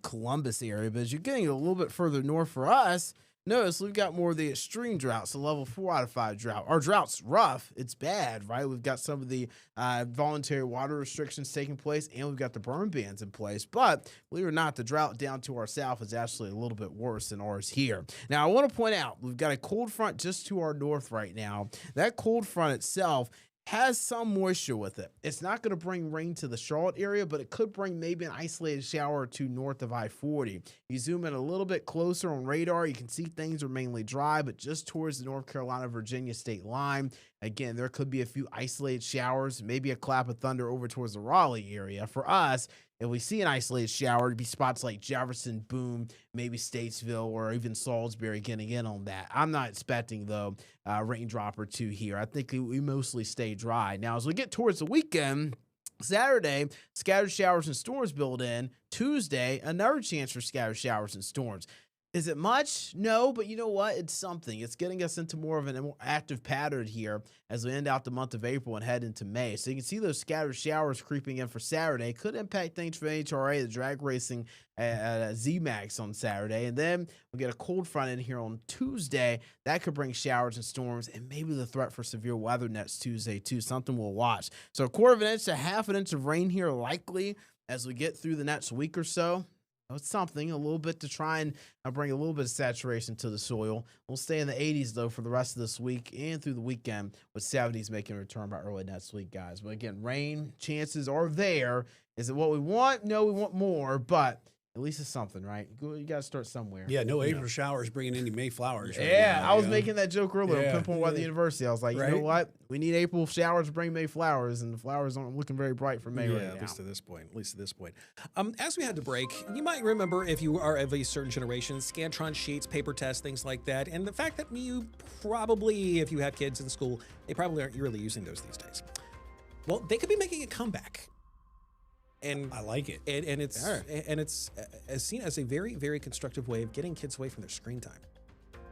Columbus area. But as you're getting a little bit further north for us, notice we've got more of the extreme drought, so level 4 out of 5 drought. Our drought's rough. It's bad, right? We've got some of the voluntary water restrictions taking place, and we've got the burn bans in place. But believe it or not, the drought down to our south is actually a little bit worse than ours here. Now, I want to point out, we've got a cold front just to our north right now. That cold front itself has some moisture with it. It's not going to bring rain to the Charlotte area, but it could bring maybe an isolated shower or two north of I-40. You zoom in a little bit closer on radar, you can see things are mainly dry, but just towards the North Carolina-Virginia state line, again, there could be a few isolated showers, maybe a clap of thunder over towards the Raleigh area. For us, if we see an isolated shower, it'd be spots like Jefferson, Boone, maybe Statesville, or even Salisbury getting in on that. I'm not expecting, though, a raindrop or two here. I think we mostly stay dry. Now, as we get towards the weekend, Saturday, scattered showers and storms build in. Tuesday, another chance for scattered showers and storms. Is it much? No, but you know what? It's something. It's getting us into more of a more active pattern here as we end out the month of April and head into May. So you can see those scattered showers creeping in for Saturday. Could impact things for NHRA, the drag racing at ZMAX on Saturday. And then we'll get a cold front in here on Tuesday. That could bring showers and storms and maybe the threat for severe weather next Tuesday too. Something we'll watch. So a quarter of an inch to half an inch of rain here likely as we get through the next week or so. It's something, a little bit to try and bring a little bit of saturation to the soil. We'll stay in the 80s, though, for the rest of this week and through the weekend, with 70s making a return by early next week, guys. But again, rain chances are there. Is it what we want? No, we want more, but at least it's something, right? You got to start somewhere. Yeah, no April showers bringing any May flowers. Right yeah, now, I was making that joke earlier on Pinpoint Weather University. I was like, Right? you know what? We need April showers to bring May flowers, and the flowers aren't looking very bright for May right now. At least at this point. As we had to break, you might remember, if you are of a certain generation, Scantron sheets, paper tests, things like that, and the fact that you probably, if you have kids in school, they probably aren't really using those these days. Well, they could be making a comeback. And I like it. And it's seen as a very, very constructive way of getting kids away from their screen time.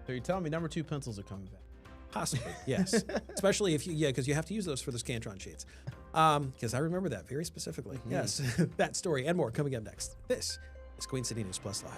So you're telling me number 2 pencils are coming back? Possibly, yes. Especially if because you have to use those for the Scantron sheets. Because I remember that very specifically. Mm-hmm. Yes, that story and more coming up next. This is Queen City News Plus Live.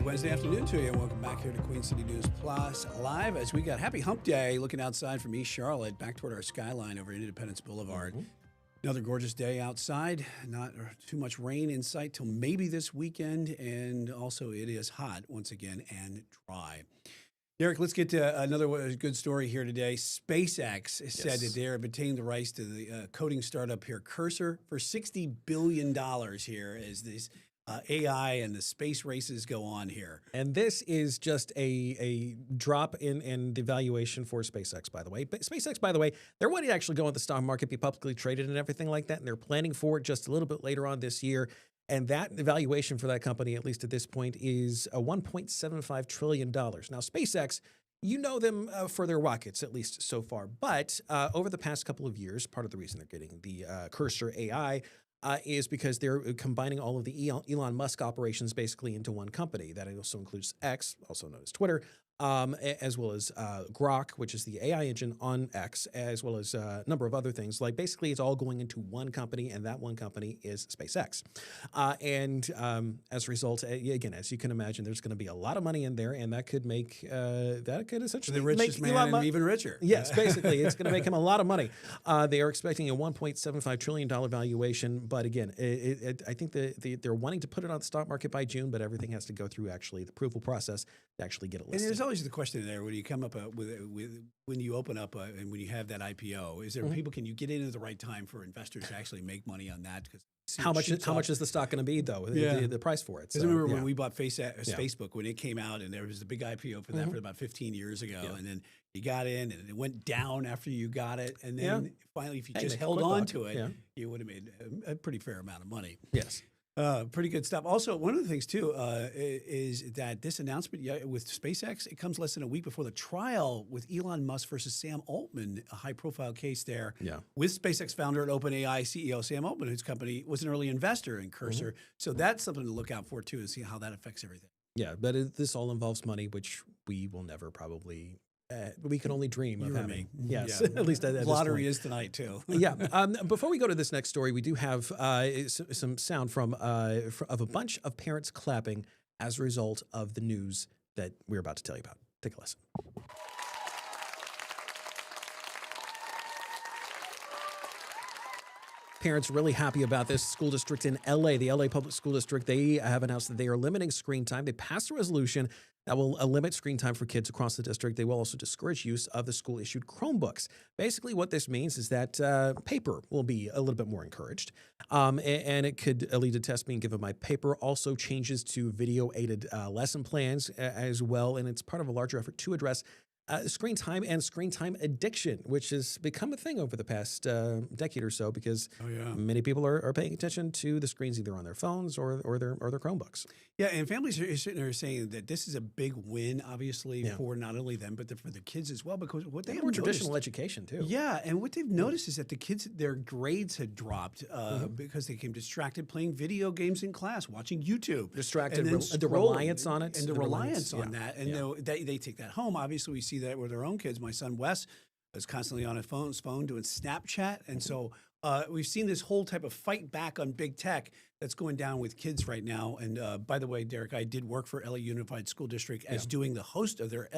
Wednesday afternoon to you. Welcome back here to Queen City News Plus Live as we got Happy Hump Day looking outside from East Charlotte back toward our skyline over Independence Boulevard. Another gorgeous day outside, not too much rain in sight till maybe this weekend, and also it is hot once again and dry. Derek, let's get to another good story here today. SpaceX said that they're obtaining the rights to the coding startup here, Cursor, for $60 billion here as this AI and the space races go on here. And this is just a drop in the valuation for SpaceX, by the way. But SpaceX, by the way, they're wanting to actually go on the stock market, be publicly traded and everything like that. And they're planning for it just a little bit later on this year. And that valuation for that company, at least at this point, is $1.75 trillion. Now, SpaceX, you know them for their rockets, at least so far. But over the past couple of years, part of the reason they're getting the Cursor AI is because they're combining all of the Elon Musk operations basically into one company. That also includes X, also known as Twitter, as well as Grok, which is the AI engine on X, as well as a number of other things. Like basically it's all going into one company, and that one company is SpaceX. And as a result, again, as you can imagine, there's going to be a lot of money in there, and that could make, that could essentially the richest make man even richer. Yes, basically, it's going to make him a lot of money. They are expecting a $1.75 trillion valuation, but again, I think they're wanting to put it on the stock market by June, but everything has to go through actually the approval process to actually get it listed. And there's always the question there when you come up with when you open up and when you have that IPO, is there people, can you get in at the right time for investors to actually make money on that? Because how much is the stock going to be though? The price for it. So, I remember when we bought Facebook when it came out, and there was a big IPO for that for about 15 years ago, and then you got in, and it went down after you got it, and then finally, if you just held on to it, you would have made a pretty fair amount of money. Yes. Pretty good stuff. Also, one of the things, too, is that this announcement with SpaceX, it comes less than a week before the trial with Elon Musk versus Sam Altman, a high-profile case there with SpaceX founder and OpenAI CEO Sam Altman, whose company was an early investor in Cursor. So that's something to look out for, too, and see how that affects everything. Yeah, but this all involves money, which we will never probably... we can only dream of having. Yes, at least at this lottery point. is tonight too. Before we go to this next story, we do have some sound from of a bunch of parents clapping as a result of the news that we're about to tell you about. Take a listen. Parents really happy about this. School district in LA, the LA Public School District, they have announced that they are limiting screen time. They passed a resolution that will limit screen time for kids across the district. They will also discourage use of the school-issued Chromebooks. Basically, what this means is that paper will be a little bit more encouraged, and it could lead to tests being given by paper. Also changes to video-aided lesson plans as well, and it's part of a larger effort to address screen time and screen time addiction, which has become a thing over the past decade or so because many people are paying attention to the screens either on their phones or their Chromebooks. Yeah, and families are sitting there saying that this is a big win, obviously, for not only them, but for the kids as well, because what they have more noticed, traditional education, too. Yeah, and what they've noticed is that the kids, their grades had dropped because they became distracted playing video games in class, watching YouTube. Distracted, the reliance on it. And the reliance on that. And they take that home. Obviously, we see that with our own kids. My son, Wes, is constantly on his phone doing Snapchat. And so we've seen this whole type of fight back on big tech that's going down with kids right now. And by the way, Derek, I did work for LA Unified School District as doing the host of their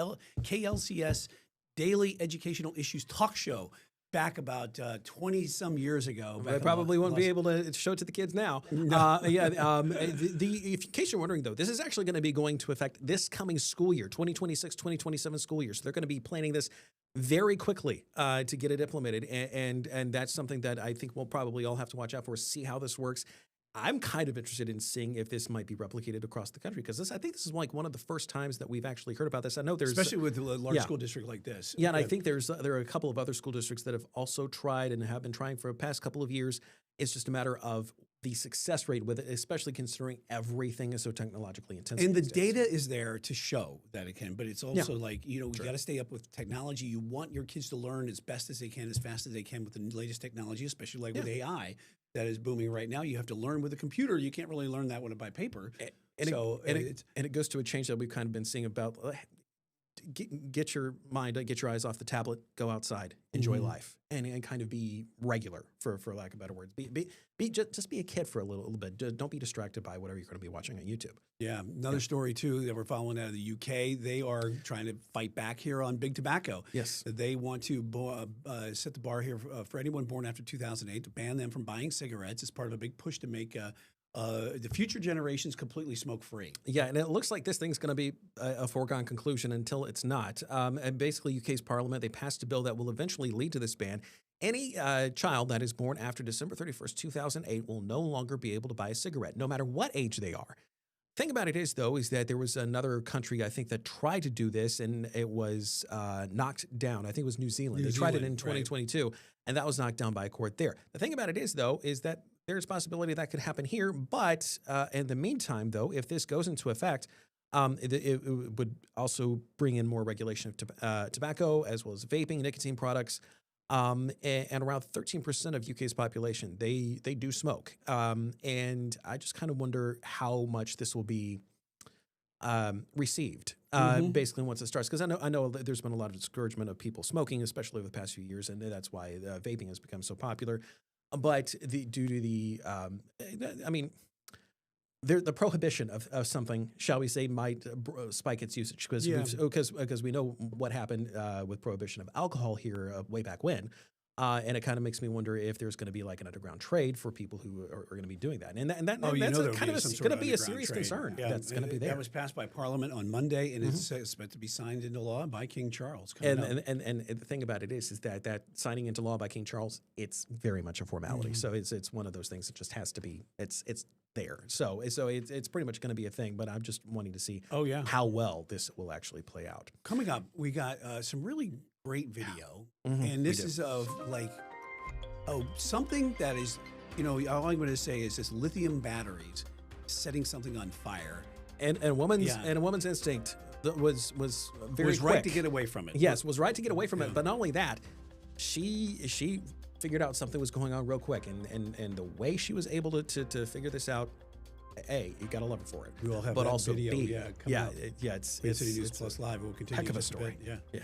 KLCS Daily Educational Issues talk show back about 20-some years ago. They probably won't be able to show it to the kids now. No. In case you're wondering, though, this is actually going to be going to affect this coming school year, 2026-2027 school year. So they're going to be planning this very quickly to get it implemented. And that's something that I think we'll probably all have to watch out for, see how this works. I'm kind of interested in seeing if this might be replicated across the country, because I think this is like one of the first times that we've actually heard about this. I know there's especially with a large school district like this. Yeah, and I think there are a couple of other school districts that have also tried and have been trying for the past couple of years. It's just a matter of the success rate with it, especially considering everything is so technologically intensive. And the data is there to show that it can, but it's also like, we got to stay up with technology. You want your kids to learn as best as they can, as fast as they can with the latest technology, especially like with AI. That is booming right now. You have to learn with a computer. You can't really learn that one by paper. And it goes to a change that we've kind of been seeing about get your mind, get your eyes off the tablet, go outside, enjoy life, and kind of be regular, for lack of better words. Just be a kid for a little bit. Don't be distracted by whatever you're going to be watching on YouTube. Yeah, another story too that we're following out of the UK. They are trying to fight back here on big tobacco. Yes, they want to set the bar here for anyone born after 2008 to ban them from buying cigarettes as part of a big push to make the future generations completely smoke-free. Yeah, and it looks like this thing's going to be a foregone conclusion until it's not. And basically, UK's parliament, they passed a bill that will eventually lead to this ban. Any child that is born after December 31st, 2008 will no longer be able to buy a cigarette, no matter what age they are. Thing about it is, though, is that there was another country, I think, that tried to do this, and it was knocked down. I think it was New Zealand. They tried it in 2022, and that was knocked down by a court there. The thing about it is, though, is that there's a possibility that could happen here. But in the meantime, though, if this goes into effect, it would also bring in more regulation of tobacco, as well as vaping, nicotine products. And around 13% of UK's population, they do smoke. And I just kind of wonder how much this will be received, basically once it starts. Because I know that there's been a lot of discouragement of people smoking, especially over the past few years, and that's why vaping has become so popular. But due to the prohibition of something, shall we say, might spike its usage, because we know what happened with prohibition of alcohol here way back when, and it kind of makes me wonder if there's going to be like an underground trade for people who are going to be doing that, and that's going to be a serious concern. Yeah, that's going to be there. That was passed by Parliament on Monday, and it's meant to be signed into law by King Charles. And the thing about it is that signing into law by King Charles, it's very much a formality. So it's one of those things that just has to be. It's there. So it's pretty much going to be a thing, but I'm just wanting to see how well this will actually play out. Coming up, we got some really great video, and this is of something that is, all I'm going to say is this lithium batteries setting something on fire. And a woman's instinct was very right quick to get away from it. Yes, was right to get away from it. But not only that, she figured out something was going on real quick, and the way she was able to figure this out, A, you gotta love her for it. We all have but that also video, B, it's City News Plus Live. We'll continue. Heck of a just story. bit. Yeah.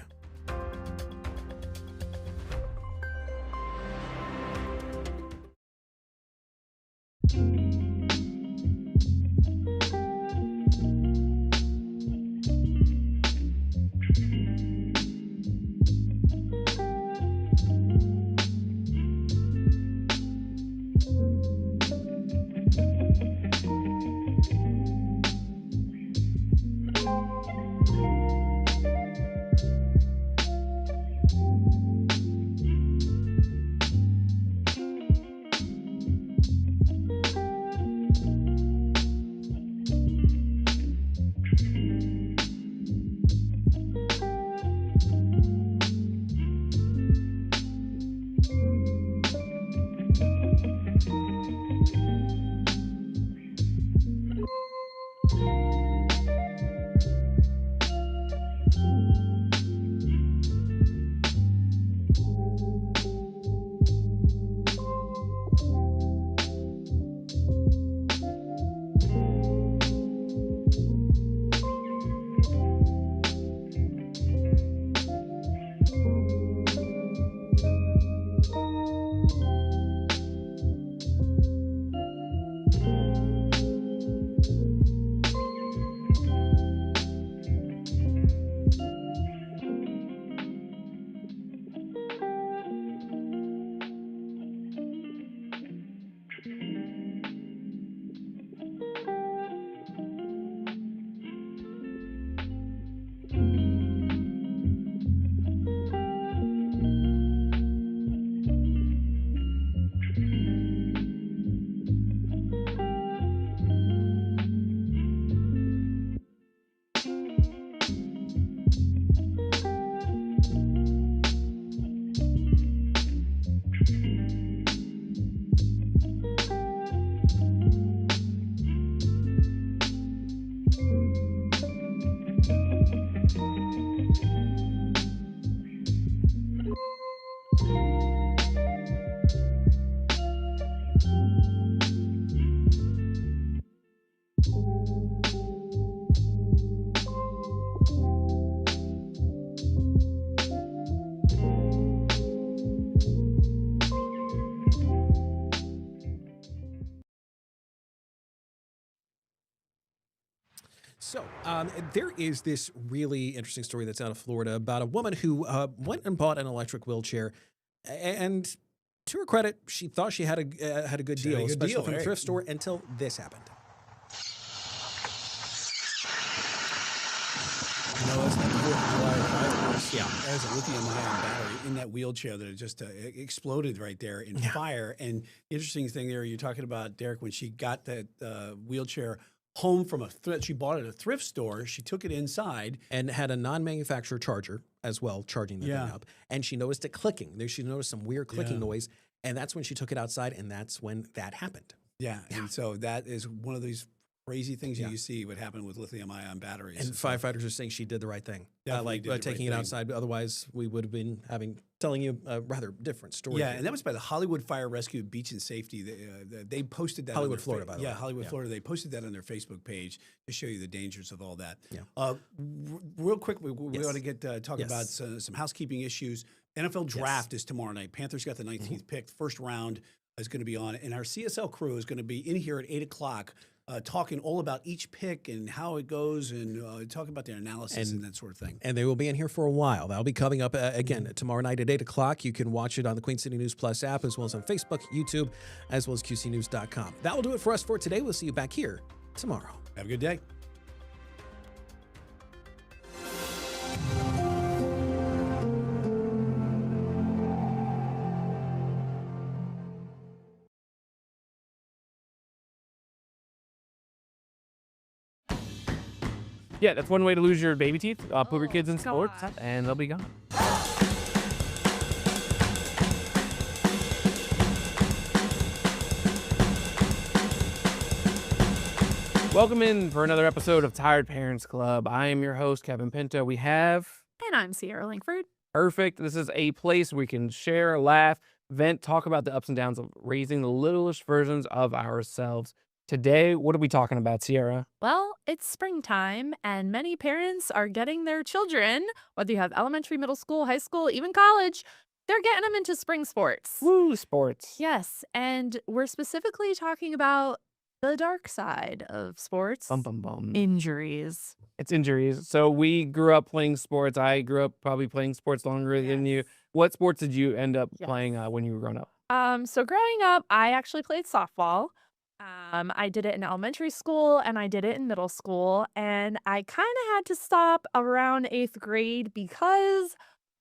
So there is this really interesting story that's out of Florida about a woman who went and bought an electric wheelchair, and to her credit, she thought she had a good deal, especially from a thrift store, until this happened. It's like the 4th of July fireworks. Yeah, there's a lithium-ion battery in that wheelchair that just exploded right there in fire. And the interesting thing there, you're talking about, Derek, when she got that wheelchair home from she bought it at a thrift store. She took it inside and had a non-manufacturer charger as well, charging the thing up. And she noticed it clicking. She noticed some weird clicking noise, and that's when she took it outside, and that's when that happened. Yeah, and so that is one of these crazy things you see what happened with lithium-ion batteries. And firefighters are saying she did the right thing, taking it outside. Otherwise, we would have been telling you a rather different story. Yeah, and that was by the Hollywood Fire Rescue Beach and Safety. They posted that. Hollywood, Florida, by the way. Yeah, Hollywood, Florida. They posted that on their Facebook page to show you the dangers of all that. Yeah. Real quick, we ought to get talk about some housekeeping issues. NFL draft is tomorrow night. Panthers got the 19th pick. First round is going to be on, and our CSL crew is going to be in here at 8:00. Talking all about each pick and how it goes, and talk about their analysis and that sort of thing. And they will be in here for a while. That'll be coming up again tomorrow night at 8:00. You can watch it on the Queen City News Plus app, as well as on Facebook, YouTube, as well as QCnews.com. That will do it for us for today. We'll see you back here tomorrow. Have a good day. Yeah, that's one way to lose your baby teeth. Put your kids in sports, and they'll be gone. Welcome in for another episode of Tired Parents Club. I am your host, Kevin Pinto. We have... And I'm Sierra Langford. Perfect. This is a place we can share, laugh, vent, talk about the ups and downs of raising the littlest versions of ourselves. Today, what are we talking about, Sierra? Well, it's springtime, and many parents are getting their children, whether you have elementary, middle school, high school, even college, they're getting them into spring sports. Woo, sports. Yes, and we're specifically talking about the dark side of sports. Bum, bum, bum. Injuries. It's injuries. So we grew up playing sports. I grew up probably playing sports longer than you. What sports did you end up playing when you were growing up? So growing up, I actually played softball. I did it in elementary school and I did it in middle school, and I kind of had to stop around 8th grade because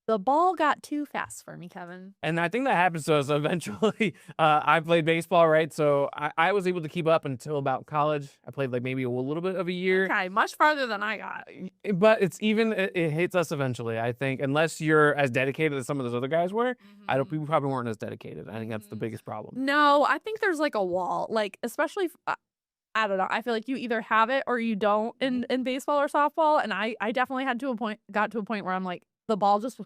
the ball got too fast for me, Kevin. And I think that happens to us eventually. I played baseball, right? So I was able to keep up until about college. I played like maybe a little bit of a year. Okay, much farther than I got. But it hits us eventually, I think, unless you're as dedicated as some of those other guys were. We probably weren't as dedicated. I think that's the biggest problem. No, I think there's like a wall, like especially. I don't know. I feel like you either have it or you don't in baseball or softball. And I definitely got to a point where I'm like, the ball just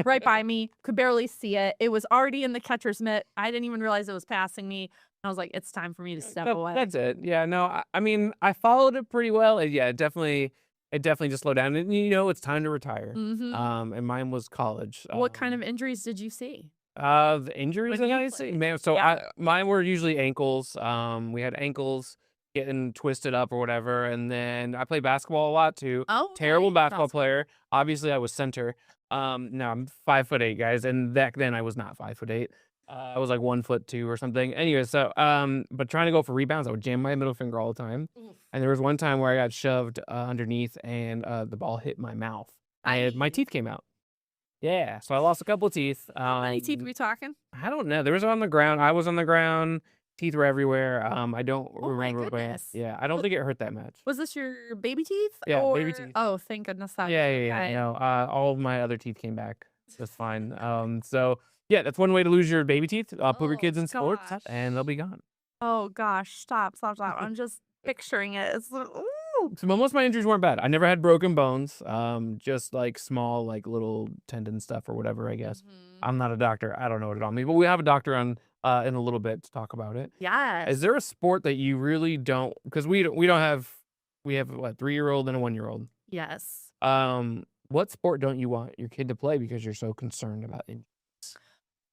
right by me, could barely see it. It was already in the catcher's mitt. I didn't even realize it was passing me. I was like, it's time for me to step away. That's it. Yeah, no, I mean, I followed it pretty well. It definitely just slowed down. And it's time to retire. And mine was college. What kind of injuries did you see? The injuries that I see, man. So mine were usually ankles. We had ankles getting twisted up or whatever, and then I played basketball a lot too. Oh, terrible basketball player. Obviously, I was center. No, I'm 5'8", guys, and back then I was not 5'8". I was like 1'2" or something. Anyway, so but trying to go for rebounds, I would jam my middle finger all the time. And there was one time where I got shoved underneath, and the ball hit my mouth, and my teeth came out. Yeah, so I lost a couple of teeth. How many teeth are we talking? I don't know. There was on the ground. I was on the ground. Teeth were everywhere. I don't remember. Yeah, I don't think it hurt that much. Was this your baby teeth? Yeah, baby teeth. Oh, thank goodness. Yeah. No, all of my other teeth came back just fine. So yeah, that's one way to lose your baby teeth. Put your kids in sports, and they'll be gone. Oh gosh, stop. I'm just picturing it. It's ooh. So most of my injuries weren't bad. I never had broken bones. Just like small, like little tendon stuff or whatever, I guess. I'm not a doctor. I don't know what it all means, but we have a doctor on in a little bit to talk about it. Yes. Is there a sport that you really don't? Because we have what, 3-year-old and a 1-year-old. Yes. What sport don't you want your kid to play because you're so concerned about it?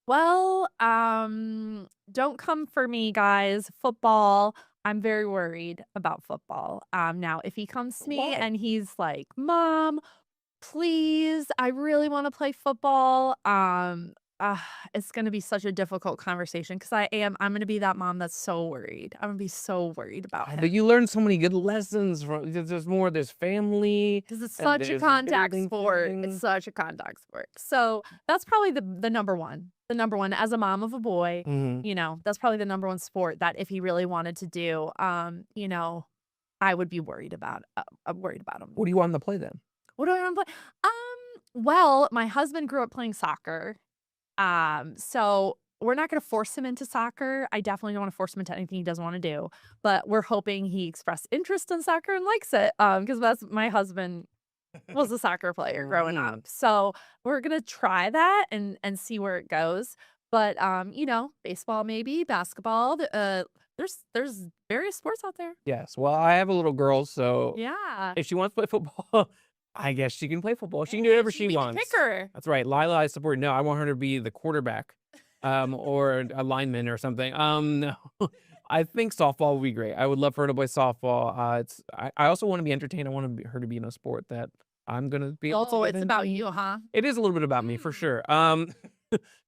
Well, don't come for me, guys. Football. I'm very worried about football. Now, if he comes to me Why? and he's like, "Mom, please, I really want to play football." It's going to be such a difficult conversation because I'm going to be that mom that's so worried. I'm going to be so worried about But him you learn so many good lessons from. There's family. because it's And such a there's contact building sport. things. It's such a contact sport. So that's probably the number one. The number one as a mom of a boy, Mhm. that's probably the number one sport that if he really wanted to do, I would be worried about. I'm worried about him. What do you want him to play then? What do I want to play? Well, my husband grew up playing soccer. So we're not going to force him into soccer. I definitely don't want to force him into anything he doesn't want to do, but we're hoping he expressed interest in soccer and likes it. Because that's my husband was a soccer player growing up. So we're going to try that and see where it goes. But, baseball, maybe basketball, there's various sports out there. Yes. Well, I have a little girl, so Yeah. if she wants to play football, I guess she can play football. She can do whatever she be the wants. kicker. That's right. Lila, I support. No, I want her to be the quarterback, or a lineman or something. No, I think softball would be great. I would love for her to play softball. I also want to be entertained. I want her to be in a sport that I'm gonna be able to Oh, get it's about into. you, huh? It is a little bit about me for sure.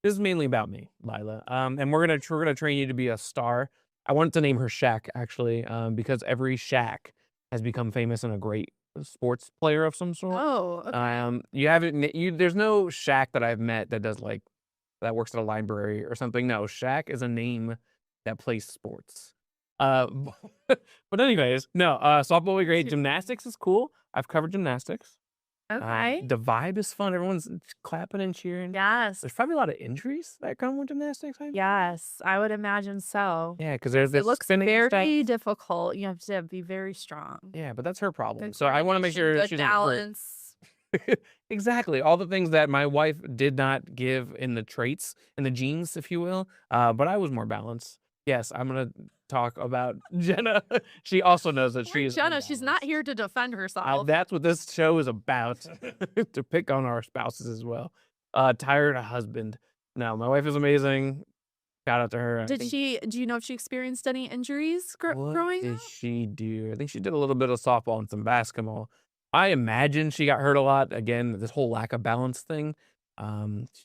This is mainly about me, Lila. And we're gonna train you to be a star. I wanted to name her Shaq actually, because every Shaq has become famous and a great sports player of some sort. Oh, okay. You haven't. There's no Shaq that I've met that does that works at a library or something. No, Shaq is a name that plays sports. Uh, but anyways, no. Softball would be great. Gymnastics is cool. I've covered gymnastics. Okay. The vibe is fun. Everyone's clapping and cheering. Yes. There's probably a lot of injuries that come with gymnastics. Yes, I would imagine so. Yeah, because there's this It looks spinning very stuff. difficult. You have to be very strong. Yeah, but that's her problem. Good So I want to make sure coordination, she good doesn't hurt. balance. Exactly. All the things that my wife did not give in the traits, in the genes, if you will. But I was more balanced. Yes, I'm gonna talk about Jenna. She also knows that she is Jenna, she's not here to defend herself. that's what this show is about. To pick on our spouses as well. Tired husband. No, my wife is amazing. Shout out to her. Do you know if she experienced any injuries What growing did up? she do? I think she did a little bit of softball and some basketball. I imagine she got hurt a lot. Again, this whole lack of balance thing.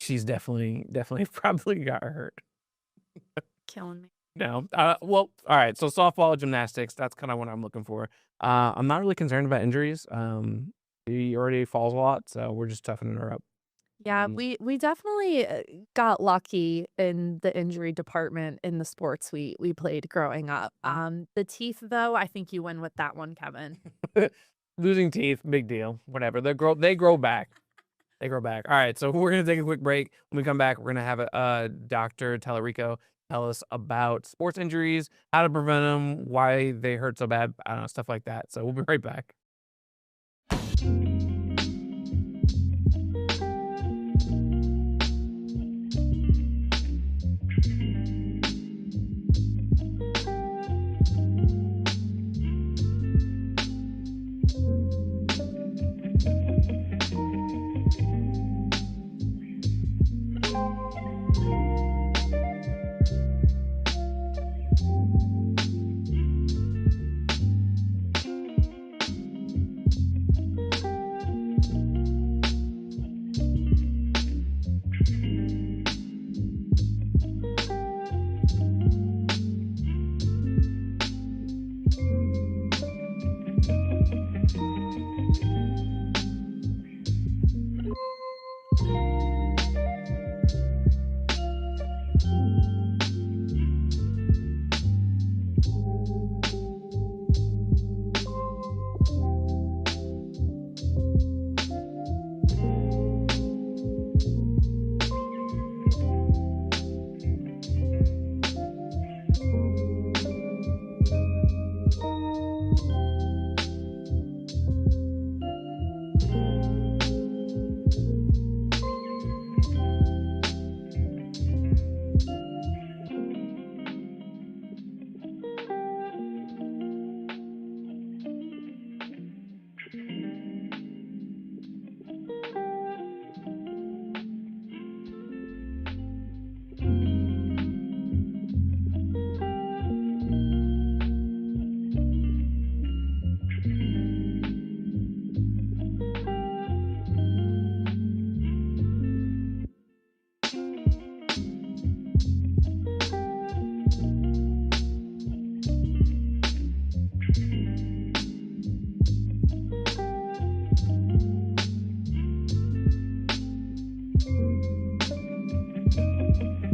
She's definitely probably got hurt. Killing me. No. Well, all right. So softball, gymnastics, that's kind of what I'm looking for. I'm not really concerned about injuries. She already falls a lot, so we're just toughening her up. Yeah, we definitely got lucky in the injury department in the sports we played growing up. The teeth, though, I think you win with that one, Kevin. Losing teeth, big deal. Whatever. They grow back. They grow back. All right. So we're gonna take a quick break. When we come back, we're gonna have Dr. Tallarico tell us about sports injuries, how to prevent them, why they hurt so bad, I don't know, stuff like that. So we'll be right back.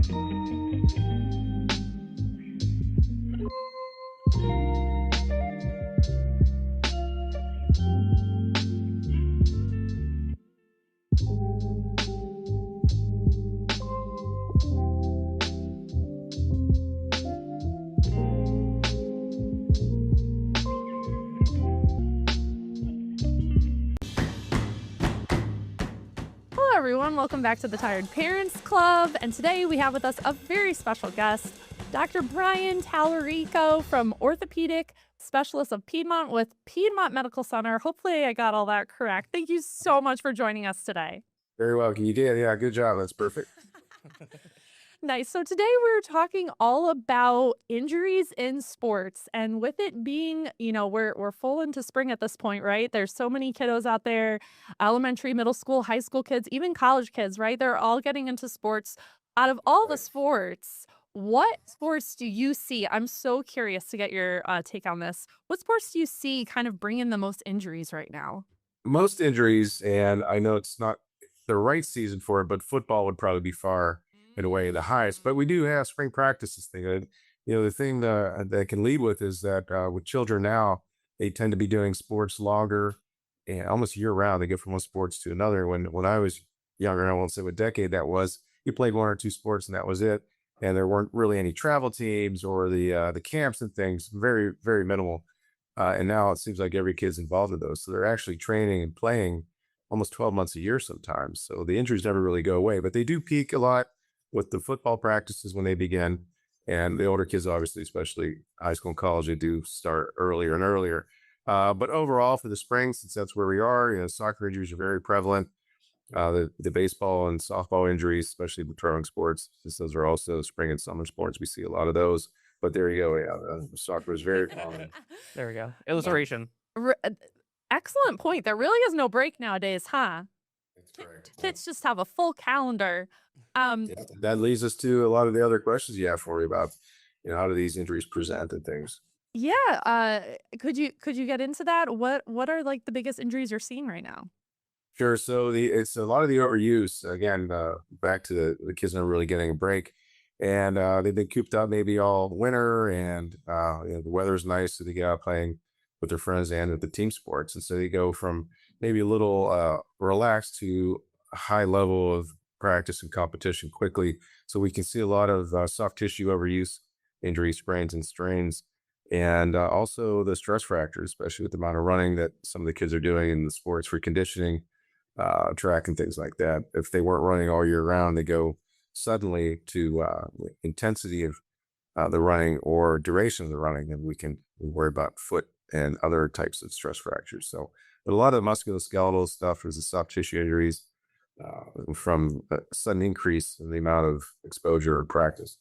Hello, everyone. Welcome back to the Tired Parents Club. And today we have with us a very special guest, Dr. Brian Tallarico from Orthopedic Specialist of Piedmont with Piedmont Medical Center. Hopefully I got all that correct. Thank you so much for joining us today. Very well. You did. Yeah, good job. That's perfect. Nice. So today we're talking all about injuries in sports, and with it being, we're full into spring at this point, right? There's so many kiddos out there, elementary, middle school, high school kids, even college kids, right? They're all getting into sports. Out of all the sports, what sports do you see? I'm so curious to get your take on this. What sports do you see kind of bringing the most injuries right now? Most injuries, and I know it's not the right season for it, but football would probably be far and away the highest. But we do have spring practices thing. And, the thing that can lead with is that with children now, they tend to be doing sports longer and almost year round. They go from one sports to another. When I was younger, I won't say what decade that was, you played one or two sports and that was it. And there weren't really any travel teams or the camps and things, very, very minimal. And now it seems like every kid's involved in those. So they're actually training and playing almost 12 months a year sometimes. So the injuries never really go away, but they do peak a lot with the football practices when they begin. And the older kids, obviously, especially high school and college, they do start earlier and earlier. But overall, for the spring, since that's where we are, soccer injuries are very prevalent. The baseball and softball injuries, especially with throwing sports, since those are also spring and summer sports, we see a lot of those. But there you go. Yeah, soccer is very common. There we go. Illustration. Excellent point. There really is no break nowadays, huh? That's correct. Kids just have a full calendar. Yeah, that leads us to a lot of the other questions you have for me about, how do these injuries present and things. Yeah. Could you get into that? What are like the biggest injuries you're seeing right now? Sure. So it's a lot of the overuse. Again, back to the kids not really getting a break, and they've been cooped up maybe all winter, and the weather's nice, so they get out playing with their friends and at the team sports, and so they go from maybe a little relaxed to a high level of practice and competition quickly. So we can see a lot of soft tissue overuse injuries, sprains and strains, and also the stress fractures, especially with the amount of running that some of the kids are doing in the sports for conditioning, track and things like that. If they weren't running all year round, they go suddenly to intensity of the running or duration of the running, and we worry about foot and other types of stress fractures. So, but a lot of the musculoskeletal stuff is the soft tissue injuries from a sudden increase in the amount of exposure or practice.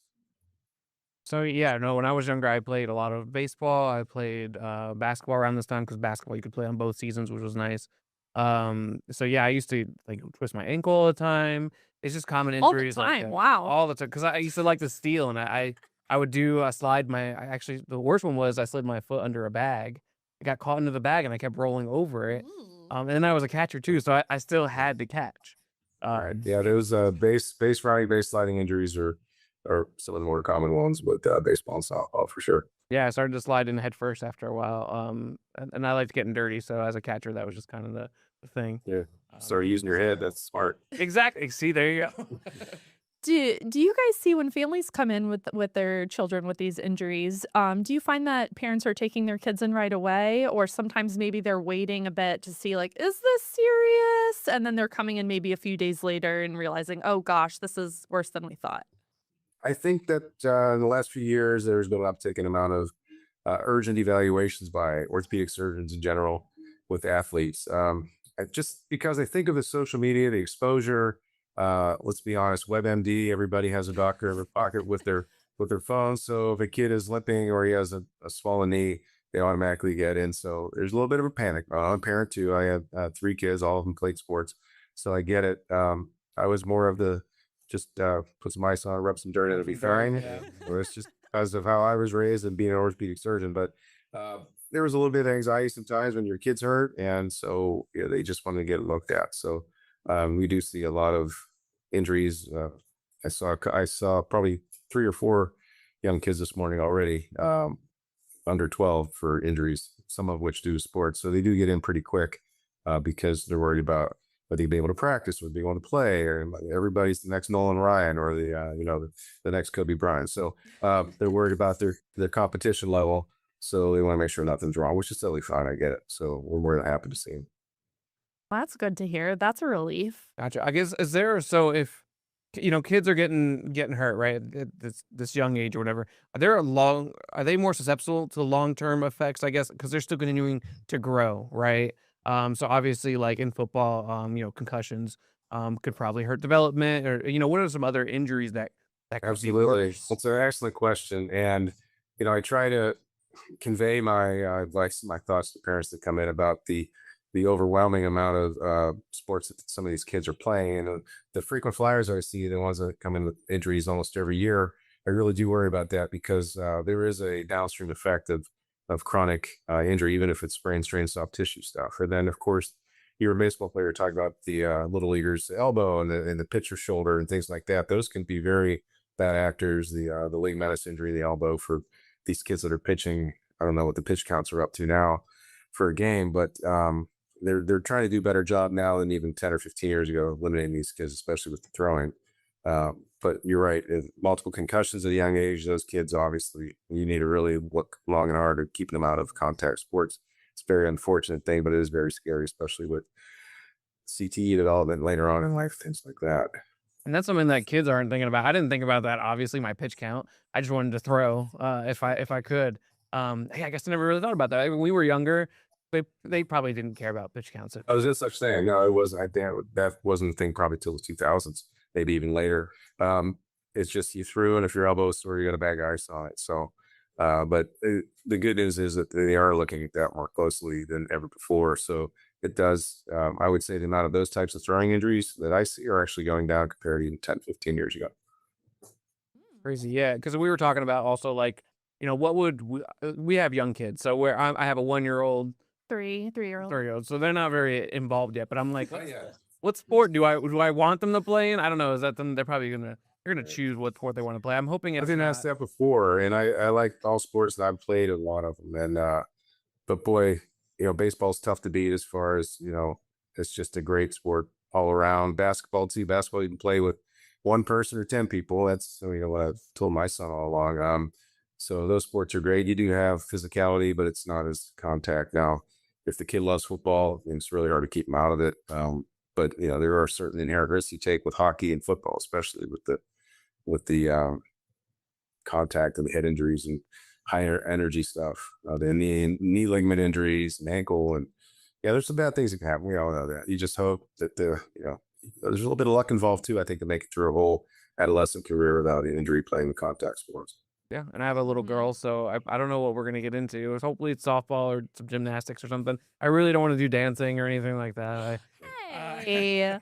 So yeah, no, when I was younger, I played a lot of baseball. I played basketball around this time because basketball you could play on both seasons, which was nice. So yeah, I used to like twist my ankle all the time. It's just common All the injuries like time. that. Wow. All the time, because I used to like to steal, and I would do slide my. Actually, the worst one was I slid my foot under a bag. I got caught into the bag, and I kept rolling over it. And then I was a catcher too, so I still had to catch. Right. Yeah, those base running, base sliding injuries are some of the more common ones with baseball and softball for sure. Yeah, I started to slide in head first after a while. And I liked getting dirty, so as a catcher, that was just kind of the thing. Yeah, start using your head. That's smart. Exactly. See, there you go. Do you guys see when families come in with their children with these injuries, do you find that parents are taking their kids in right away, or sometimes maybe they're waiting a bit to see like, is this serious? And then they're coming in maybe a few days later and realizing, oh gosh, this is worse than we thought. I think that in the last few years, there's been an uptick in amount of urgent evaluations by orthopedic surgeons in general with athletes. Just because I think of the social media, the exposure. Let's be honest, WebMD, everybody has a doctor in their pocket with their phone. So if a kid is limping or he has a swollen knee, they automatically get in. So there's a little bit of a panic. I'm a parent too. I have 3 kids, all of them played sports. So I get it. I was more of the just put some ice on, rub some dirt, and it'll be fine. Yeah. Or it's just because of how I was raised and being an orthopedic surgeon. But there was a little bit of anxiety sometimes when your kid's hurt. And so they just wanted to get it looked at. So we do see a lot of injuries I saw probably 3 or 4 young kids this morning already, under 12 for injuries, some of which due to sports. So they do get in pretty quick because they're worried about whether they'll be able to practice, whether they want to play, or everybody's the next Nolan Ryan or the next Kobe Bryant. So they're worried about their competition level. So they want to make sure nothing's wrong, which is totally fine. I get it. So we're more than happy to see him. That's good to hear. That's a relief. Gotcha. I guess if kids are getting hurt, right, at this young age or whatever, are they more susceptible to long-term effects, I guess, because they're still continuing to grow, right? So obviously, like in football, concussions could probably hurt development, or what are some other injuries that could be Absolutely. worse? It's an excellent question. And, I try to convey my advice, my thoughts to parents that come in about the overwhelming amount of sports that some of these kids are playing. And the frequent flyers I see, the ones that come in with injuries almost every year, I really do worry about that because there is a downstream effect of chronic injury, even if it's sprain, strain, soft tissue stuff. And then, of course, you're a baseball player talking about the little leaguers' elbow and the pitcher's shoulder and things like that. Those can be very bad actors. The ligamentous injury, the elbow for these kids that are pitching. I don't know what the pitch counts are up to now for a game, but they're trying to do a better job now than even 10 or 15 years ago, eliminating these kids, especially with the throwing. But you're right, multiple concussions at a young age, those kids, obviously, you need to really look long and hard at keeping them out of contact sports. It's a very unfortunate thing, but it is very scary, especially with CTE development later on in life, things like that. And that's something that kids aren't thinking about. I didn't think about that, obviously, my pitch count. I just wanted to throw if I could. I guess I never really thought about that. When we were younger, they probably didn't care about pitch counts. I was just such thing. No, it wasn't. That wasn't a thing probably till the 2000s, maybe even later. It's just you threw, and if your elbow is sore, you got a bad guy on it. So, but the good news is that they are looking at that more closely than ever before. So it does. I would say the amount of those types of throwing injuries that I see are actually going down compared to even 10, 15 years ago. Crazy, yeah. Because we were talking about also what would we have young kids? So where I have a 1-year-old. Three-year-old. 3-year-old. So they're not very involved yet. But I'm like, what sport do I want them to play in? I don't know. Is that them? They're probably they're gonna choose what sport they want to play. I'm hoping I've been asked that before, and I like all sports that I've played, a lot of them. And but boy, baseball's tough to beat as far as it's just a great sport all around. Basketball too. Basketball you can play with one person or 10 people. That's what I've told my son all along. So those sports are great. You do have physicality, but it's not as contact. Now, if the kid loves football, it's really hard to keep him out of it. But there are certain inherent risks you take with hockey and football, especially with the contact and the head injuries and higher energy stuff, the knee ligament injuries and ankle, and there's some bad things that can happen. We all know that. You just hope that there's a little bit of luck involved too, I think, to make it through a whole adolescent career without an injury playing the contact sports. Yeah, and I have a little girl, so I don't know what we're gonna get into. Hopefully it's softball or some gymnastics or something. I really don't want to do dancing or anything like that. Hey.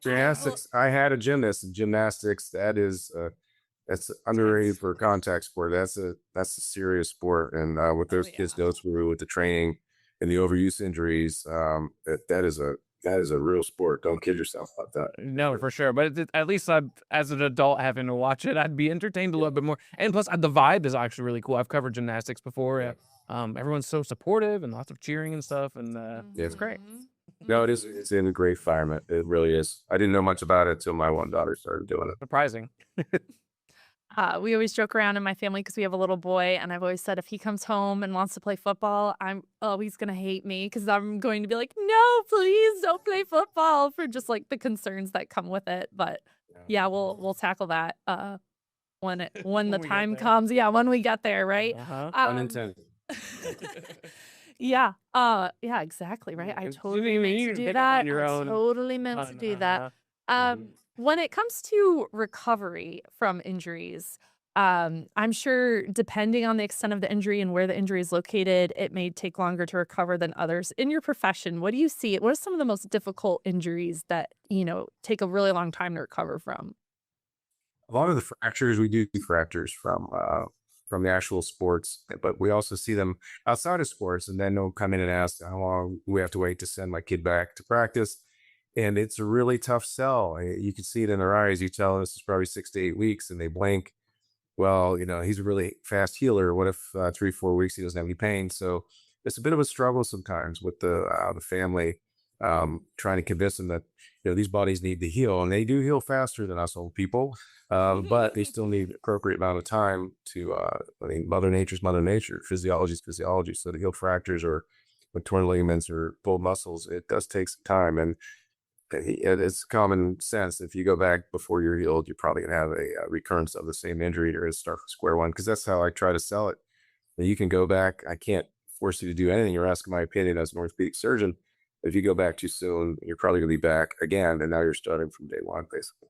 Gymnastics. I had a gymnast in gymnastics. That's underrated for a contact sport. That's a serious sport, and what those kids go through with the training and the overuse injuries, that is a real sport. Don't kid yourself about that. No, for sure. But at least as an adult having to watch it, I'd be entertained a little bit more. And plus, the vibe is actually really cool. I've covered gymnastics before. Everyone's so supportive and lots of cheering and stuff, and it's great. No, it's in a great environment. It really is. I didn't know much about it until my one daughter started doing it. Surprising. We always joke around in my family because we have a little boy, and I've always said if he comes home and wants to play football, he's gonna hate me because I'm going to be like, no, please don't play football, for just like the concerns that come with it. But yeah, we'll tackle that when the time comes. Yeah, when we get there, right? Unintended. Yeah. Yeah, exactly. Right. I totally meant to do that. Totally meant to do that. When it comes to recovery from injuries, I'm sure depending on the extent of the injury and where the injury is located, it may take longer to recover than others. In your profession, what do you see? What are some of the most difficult injuries that, take a really long time to recover from? A lot of the fractures, we do fractures from the actual sports, but we also see them outside of sports, and then they'll come in and ask how long we have to wait to send my kid back to practice. And it's a really tough sell. You can see it in their eyes. You tell them this is probably 6 to 8 weeks, and they blink. Well, he's a really fast healer. What if 3-4 weeks he doesn't have any pain? So it's a bit of a struggle sometimes with the family, trying to convince them that these bodies need to heal, and they do heal faster than us old people, but they still need appropriate amount of time to. Mother Nature's Mother Nature, physiology is physiology. So to heal fractures or torn ligaments or pulled muscles, it does take some time, and it's common sense. If you go back before you're healed, you're probably gonna have a recurrence of the same injury. You're gonna start from square one, because that's how I try to sell it. You can go back. I can't force you to do anything. You're asking my opinion as an orthopedic surgeon. If you go back too soon, you're probably gonna be back again, and now you're starting from day one, basically.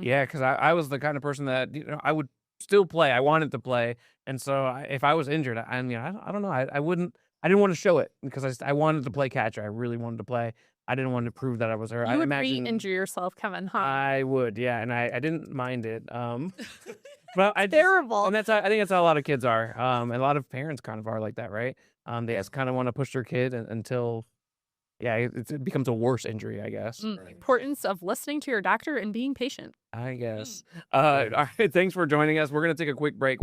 Yeah, because I was the kind of person that I would still play. I wanted to play, and so if I was injured, I don't know. I wouldn't. I didn't want to show it because I wanted to play catcher. I really wanted to play. I didn't want to prove that I was hurt. You I would imagine re-injure yourself, Kevin, huh? I would, yeah, and I didn't mind it. But Terrible. And I think that's how a lot of kids are. And a lot of parents kind of are like that, right? They just kind of want to push their kid until, yeah, it becomes a worse injury, I guess. Importance of listening to your doctor and being patient. I guess. All right, thanks for joining us. We're gonna take a quick break.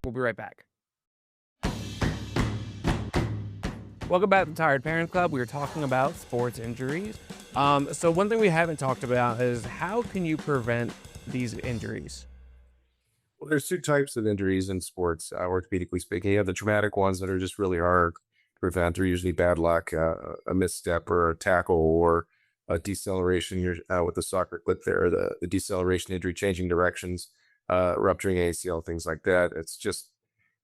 We'll be right back. Welcome back to the Tired Parent Club. We were talking about sports injuries. So one thing we haven't talked about is how can you prevent these injuries? Well, there's two types of injuries in sports, orthopedically speaking. You have the traumatic ones that are just really hard to prevent. They're usually bad luck, a misstep or a tackle or a deceleration. With the soccer clip there, the deceleration injury, changing directions, rupturing ACL, things like that. It's just,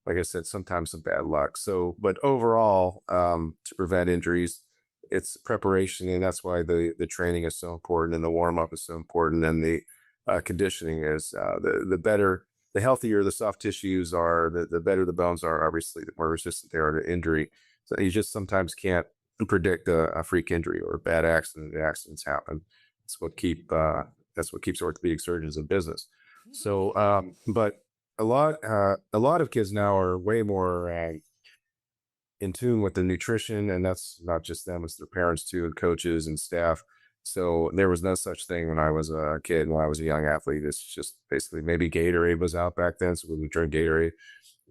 like I said, sometimes some bad luck. So, but overall, to prevent injuries, it's preparation, and that's why the training is so important, and the warm up is so important, and the conditioning is. The healthier the soft tissues are, the better the bones are. Obviously, the more resistant they are to injury. So you just sometimes can't predict a freak injury or a bad accident. The accidents happen. That's what keeps orthopedic surgeons in business. So, but a lot of kids now are way more in tune with the nutrition, and that's not just them; it's their parents too, and coaches and staff. So there was no such thing when I was a kid, when I was a young athlete. It's just basically maybe Gatorade was out back then, so we would drink Gatorade.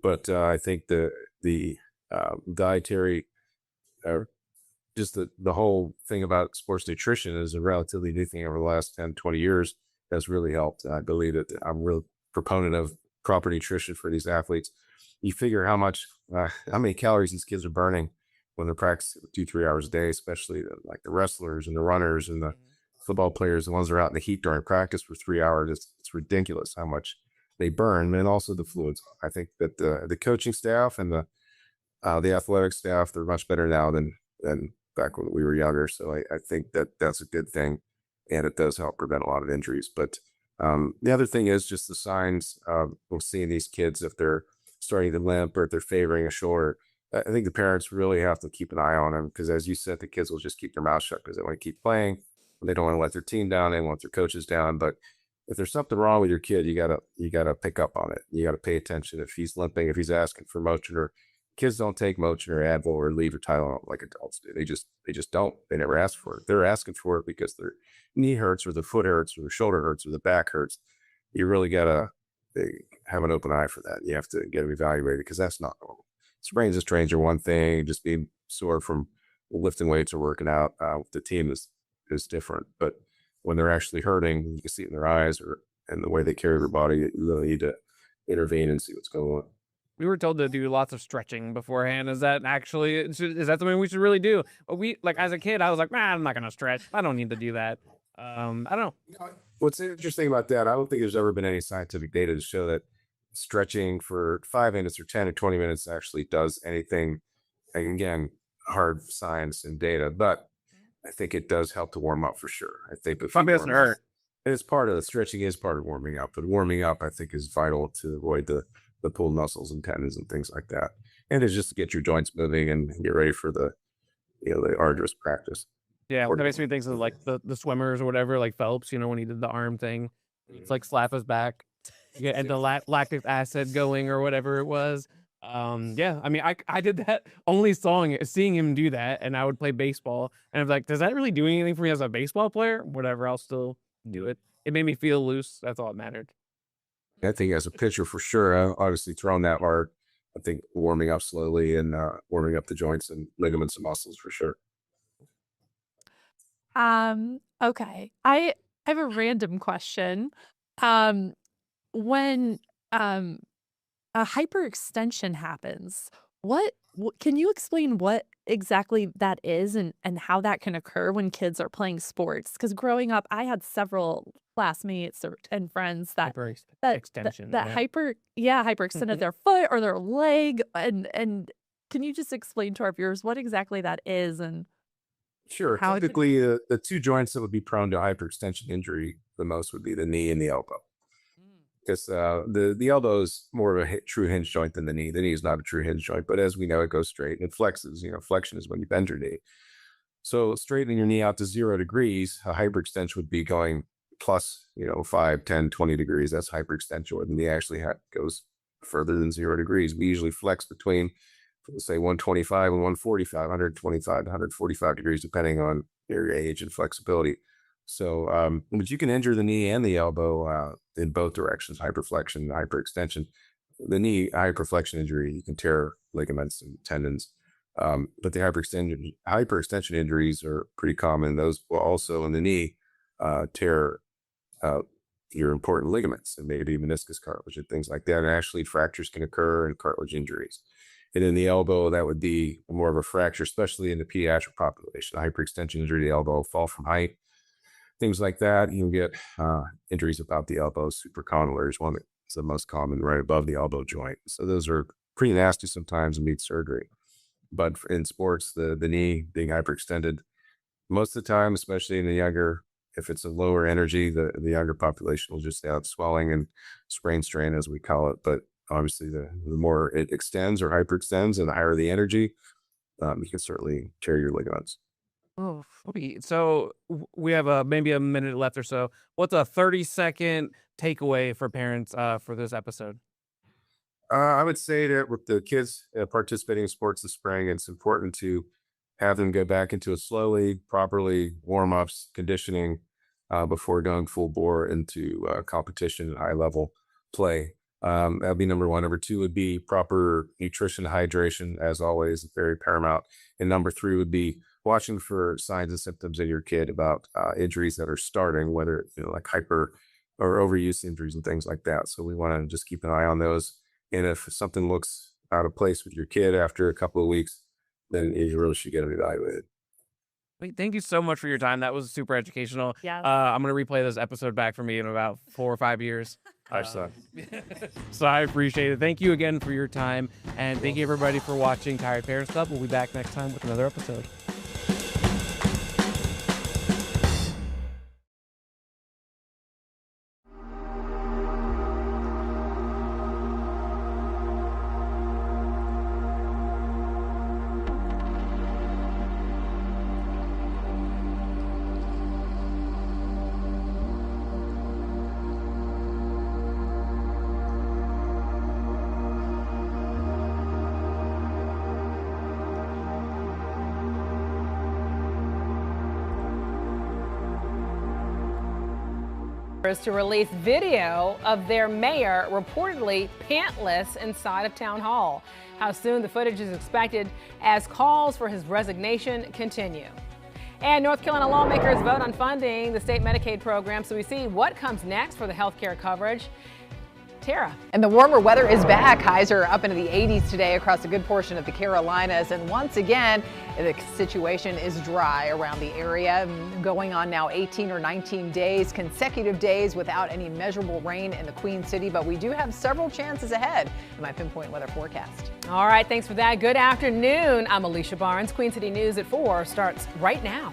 But I think the dietary, just the whole thing about sports nutrition is a relatively new thing over the last 10, 20 years has really helped. I believe that I'm a real proponent of proper nutrition for these athletes. You figure how many calories these kids are burning when they're practicing 2-3 hours a day, especially like the wrestlers and the runners and the football players, the ones that are out in the heat during practice for 3 hours. It's ridiculous how much they burn, and also the fluids. I think that the coaching staff and the athletic staff, they're much better now than back when we were younger. So I think that that's a good thing, and it does help prevent a lot of injuries. But the other thing is just the signs of seeing these kids, if they're starting to limp or if they're favoring a shoulder. I think the parents really have to keep an eye on them, because as you said, the kids will just keep their mouth shut because they want to keep playing. They don't want to let their team down. They want their coaches down. But if there's something wrong with your kid, you gotta pick up on it. You gotta pay attention. If he's limping, if he's asking for motion, or kids don't take motion or Advil or Leave or Tylenol like adults do. They just don't. They never ask for it. They're asking for it because their knee hurts or the foot hurts or the shoulder hurts or the back hurts. You really gotta have an open eye for that. You have to get them evaluated, because that's not normal. Sprains and strains are one thing. Just being sore from lifting weights or working out with the team is different. But when they're actually hurting, you can see it in their eyes and the way they carry their body. You really need to intervene and see what's going on. We were told to do lots of stretching beforehand. Is that something we should really do? We, like, as a kid, I was like, I'm not going to stretch. I don't need to do that. I don't know. What's interesting about that, I don't think there's ever been any scientific data to show that stretching for 5 minutes or 10 or 20 minutes actually does anything. Again, hard science and data, but I think it does help to warm up for sure. I think if Something doesn't hurt. It's part of the stretching is part of warming up, but warming up, I think, is vital to avoid the pulled muscles and tendons and things like that. And it's just to get your joints moving and get ready for the arduous practice. Yeah, that makes me think of like the swimmers or whatever, like Phelps, when he did the arm thing. It's like slap his back, and the lactic acid going or whatever it was. Yeah, I mean, I did that only seeing him do that, and I would play baseball, and I'm like, does that really do anything for me as a baseball player? Whatever, I'll still do it. It made me feel loose. That's all that mattered. I think as a pitcher, for sure, obviously throwing that hard, I think warming up slowly and warming up the joints and ligaments and muscles for sure. Okay. I have a random question. When a hyperextension happens, what can you explain what exactly that is and how that can occur when kids are playing sports? Because growing up, I had several classmates and friends that Hyperextension. hyperextended their foot or their leg, and can you just explain to our viewers what exactly that is and Sure. how it Typically, the two joints that would be prone to hyperextension injury the most would be the knee and the elbow. Because the elbow is more of a true hinge joint than the knee. The knee is not a true hinge joint, but as we know, it goes straight and it flexes. Flexion is when you bend your knee. So straightening your knee out to 0 degrees, a hyperextension would be going plus, 5, 10, 20 degrees. That's hyperextension. When the knee actually goes further than 0 degrees. We usually flex between, let's say, 125 and 145, 125 to 145 degrees, depending on your age and flexibility. So, but you can injure the knee and the elbow in both directions, hyperflexion and hyperextension. The knee hyperflexion injury, you can tear ligaments and tendons. But the hyperextension injuries are pretty common. Those will also in the knee tear your important ligaments and maybe meniscus cartilage and things like that. And actually fractures can occur and cartilage injuries. And in the elbow, that would be more of a fracture, especially in the pediatric population. Hyperextension injury to the elbow, fall from height, things like that. You can get injuries about the elbow. Supracondylar is one that's the most common, right above the elbow joint. So those are pretty nasty sometimes and need surgery. But in sports, the knee being hyperextended, most of the time, especially in the younger, if it's a lower energy, the younger population will just have swelling and sprain strain, as we call it. But obviously, the more it extends or hyperextends and the higher the energy, you can certainly tear your ligaments. Oh, so we have maybe a minute left or so. What's a 30-second takeaway for parents for this episode? I would say that with the kids participating in sports this spring, it's important to have them go back into it slowly, properly, warm-ups, conditioning, before going full bore into competition and high-level play. That'd be number one. Number two would be proper nutrition, hydration, as always, very paramount. And number three would be watching for signs and symptoms in your kid about injuries that are starting, whether like hyper or overuse injuries and things like that. So we want to just keep an eye on those. And if something looks out of place with your kid after a couple of weeks, then you really should get it evaluated. Wait, thank you so much for your time. That was super educational. Yes. I'm going to replay this episode back for me in about 4 or 5 years. So I appreciate it. Thank you again for your time. And thank you, everybody, for watching Tired Parents Club. We'll be back next time with another episode. To release video of their mayor reportedly pantless inside of Town Hall. How soon the footage is expected as calls for his resignation continue. And North Carolina lawmakers vote on funding the state Medicaid program, so we see what comes next for the health care coverage. Tara. And the warmer weather is back. Highs are up into the 80s today across a good portion of the Carolinas. And once again, the situation is dry around the area, going on now 18 or 19 days, consecutive days without any measurable rain in the Queen City. But we do have several chances ahead in my pinpoint weather forecast. All right, thanks for that. Good afternoon. I'm Alicia Barnes. Queen City News at 4 starts right now.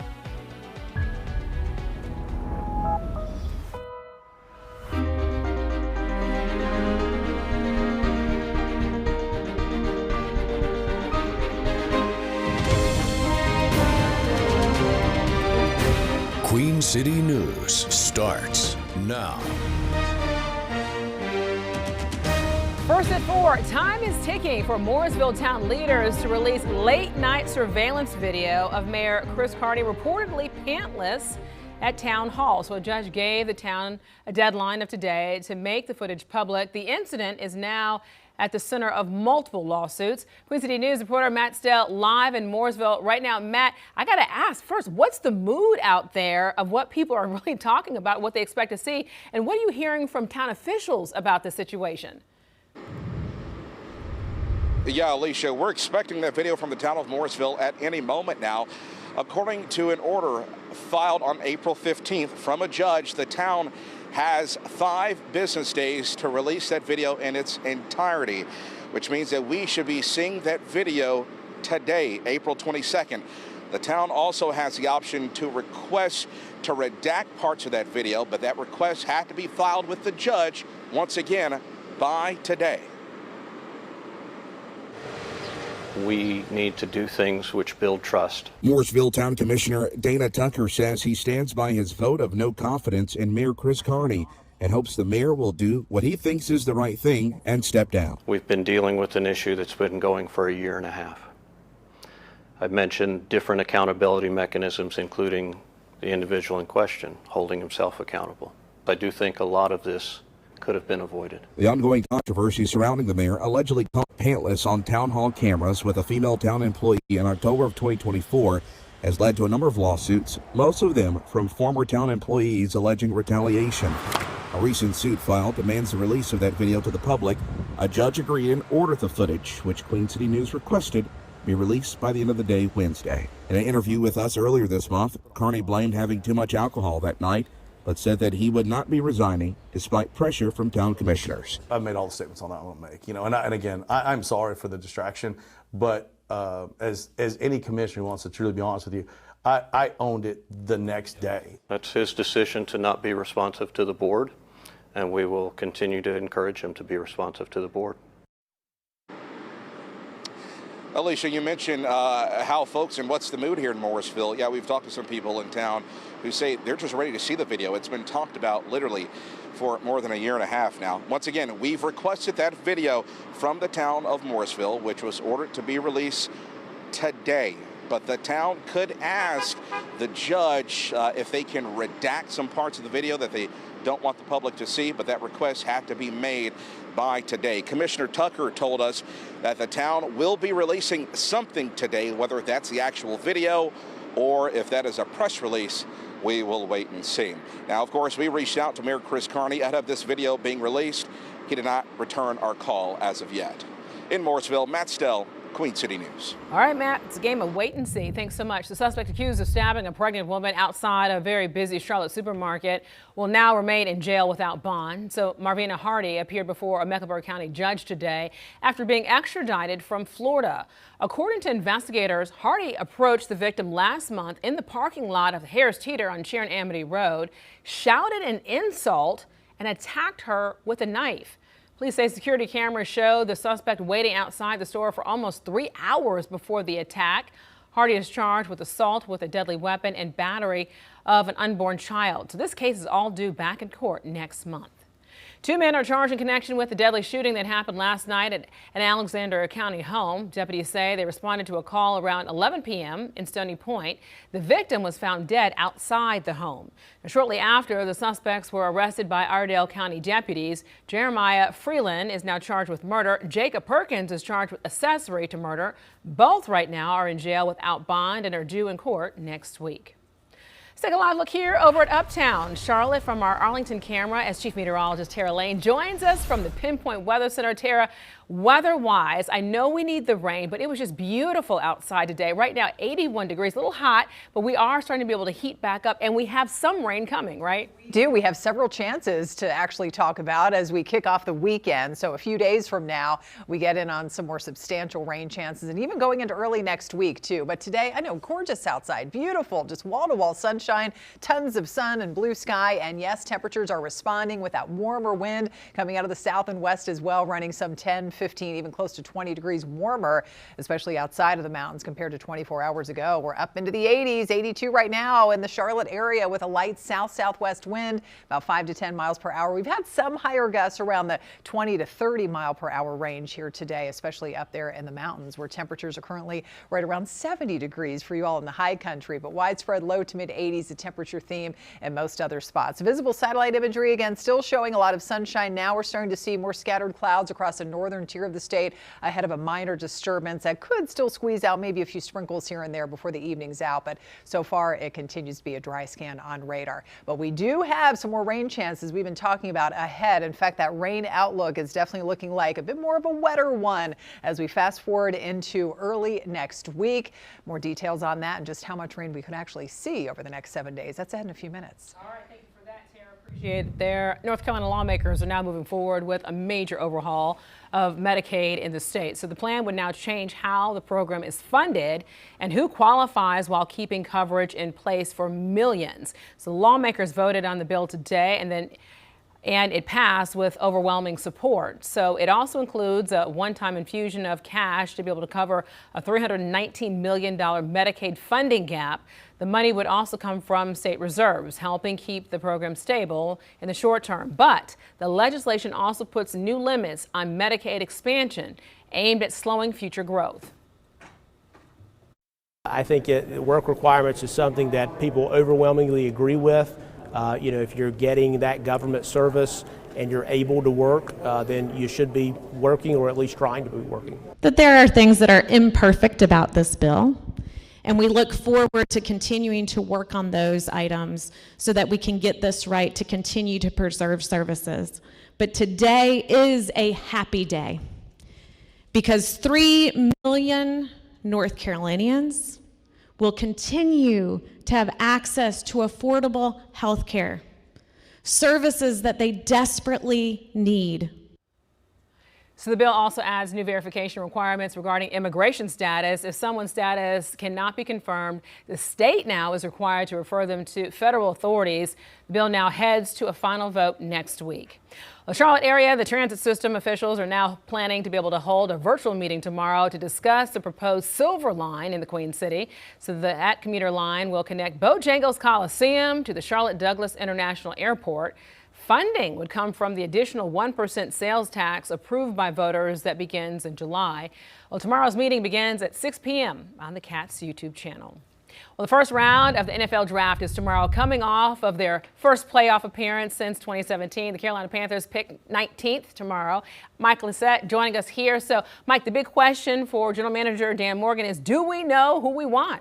Queen City News starts now. First at 4, time is ticking for Morrisville town leaders to release late-night surveillance video of Mayor Chris Carney reportedly pantless at Town Hall. So a judge gave the town a deadline of today to make the footage public. The incident is now at the center of multiple lawsuits. Queen City News reporter Matt Stell live in Mooresville right now. Matt, I got to ask first, what's the mood out there of what people are really talking about, what they expect to see, and what are you hearing from town officials about the situation? Yeah, Alicia, we're expecting that video from the town of Mooresville at any moment now. According to an order filed on April 15th from a judge, the town has 5 business days to release that video in its entirety, which means that we should be seeing that video today, April 22nd. The town also has the option to request to redact parts of that video, but that request has to be filed with the judge, once again, by today. We need to do things which build trust. Mooresville Town Commissioner Dana Tucker says he stands by his vote of no confidence in Mayor Chris Carney and hopes the mayor will do what he thinks is the right thing and step down. We've been dealing with an issue that's been going for a year and a half. I've mentioned different accountability mechanisms, including the individual in question holding himself accountable. I do think a lot of this could have been avoided. The ongoing controversy surrounding the mayor allegedly caught pantless on town hall cameras with a female town employee in October of 2024 has led to a number of lawsuits, most of them from former town employees alleging retaliation. A recent suit filed demands the release of that video to the public. A judge agreed and ordered the footage, which Queen City News requested, be released by the end of the day Wednesday. In an interview with us earlier this month, Carney blamed having too much alcohol that night, but said that he would not be resigning despite pressure from town commissioners. I've made all the statements on that I want to make, and again, I'm sorry for the distraction, but as any commissioner who wants to truly be honest with you, I owned it the next day. That's his decision to not be responsive to the board, and we will continue to encourage him to be responsive to the board. Alicia, you mentioned how folks and what's the mood here in Morrisville. Yeah, we've talked to some people in town who say they're just ready to see the video. It's been talked about literally for more than a year and a half now. Once again, we've requested that video from the town of Morrisville, which was ordered to be released today. but the town could ask the judge if they can redact some parts of the video that they don't want the public to see, but that request had to be made by today. Commissioner Tucker told us that the town will be releasing something today, whether that's the actual video or if that is a press release. We will wait and see. Now, of course, we reached out to Mayor Chris Carney ahead of this video being released. He did not return our call as of yet. In Morrisville, Matt Stell, Queen City News. All right, Matt, it's a game of wait and see. Thanks so much. The suspect accused of stabbing a pregnant woman outside a very busy Charlotte supermarket will now remain in jail without bond. So Marvina Hardy appeared before a Mecklenburg County judge today after being extradited from Florida. According to investigators, Hardy approached the victim last month in the parking lot of Harris Teeter on Sharon Amity Road, shouted an insult, and attacked her with a knife. Police say security cameras show the suspect waiting outside the store for almost 3 hours before the attack. Hardy is charged with assault with a deadly weapon and battery of an unborn child. So this case is all due back in court next month. 2 men are charged in connection with the deadly shooting that happened last night at an Alexander County home. Deputies say they responded to a call around 11 p.m. in Stony Point. The victim was found dead outside the home. Now, shortly after, the suspects were arrested by Iredell County deputies. Jeremiah Freeland is now charged with murder. Jacob Perkins is charged with accessory to murder. Both right now are in jail without bond and are due in court next week. Let's take a live look here over at Uptown Charlotte from our Arlington camera as Chief Meteorologist Tara Lane joins us from the Pinpoint Weather Center. Tara, weather-wise, I know we need the rain, but it was just beautiful outside today. Right now, 81 degrees, a little hot, but we are starting to be able to heat back up, and we have some rain coming, right? We do. We have several chances to actually talk about as we kick off the weekend. So a few days from now, we get in on some more substantial rain chances, and even going into early next week, too. But today, I know, gorgeous outside, beautiful, just wall-to-wall sunshine, tons of sun and blue sky, and yes, temperatures are responding with that warmer wind coming out of the south and west as well, running some 10, 15, even close to 20 degrees warmer, especially outside of the mountains compared to 24 hours ago. We're up into the 80s, 82 right now in the Charlotte area with a light south-southwest wind, about 5 to 10 miles per hour. We've had some higher gusts around the 20 to 30 mile per hour range here today, especially up there in the mountains where temperatures are currently right around 70 degrees for you all in the high country, but widespread low to mid 80s, the temperature theme in most other spots. Visible satellite imagery again still showing a lot of sunshine. Now we're starting to see more scattered clouds across the northern tier of the state ahead of a minor disturbance that could still squeeze out maybe a few sprinkles here and there before the evening's out, but so far it continues to be a dry scan on radar. But we do have some more rain chances we've been talking about ahead. In fact, that rain outlook is definitely looking like a bit more of a wetter one as we fast forward into early next week. More details on that and just how much rain we could actually see over the next 7 days. That's ahead in a few minutes. All right, thank you for that, Tara. Appreciate it there. North Carolina lawmakers are now moving forward with a major overhaul of Medicaid in the state. So the plan would now change how the program is funded and who qualifies while keeping coverage in place for millions. So lawmakers voted on the bill today and it passed with overwhelming support. So it also includes a one-time infusion of cash to be able to cover a $319 million Medicaid funding gap. The money would also come from state reserves, helping keep the program stable in the short term. But the legislation also puts new limits on Medicaid expansion aimed at slowing future growth. I think work requirements is something that people overwhelmingly agree with. If you're getting that government service and you're able to work, then you should be working or at least trying to be working. That there are things that are imperfect about this bill, and we look forward to continuing to work on those items so that we can get this right to continue to preserve services. But today is a happy day because 3 million North Carolinians will continue to have access to affordable health care, services that they desperately need. So the bill also adds new verification requirements regarding immigration status. If someone's status cannot be confirmed, the state now is required to refer them to federal authorities. The bill now heads to a final vote next week. The Charlotte area, the transit system officials are now planning to be able to hold a virtual meeting tomorrow to discuss the proposed Silver Line in the Queen City. So that commuter line will connect Bojangles Coliseum to the Charlotte Douglas International Airport. funding would come from the additional 1% sales tax approved by voters that begins in July. Well, tomorrow's meeting begins at 6 p.m. on the Cats YouTube channel. Well, the first round of the NFL draft is tomorrow. Coming off of their first playoff appearance since 2017, the Carolina Panthers pick 19th tomorrow. Mike Lissette joining us here. So, Mike, the big question for General Manager Dan Morgan is, do we know who we want?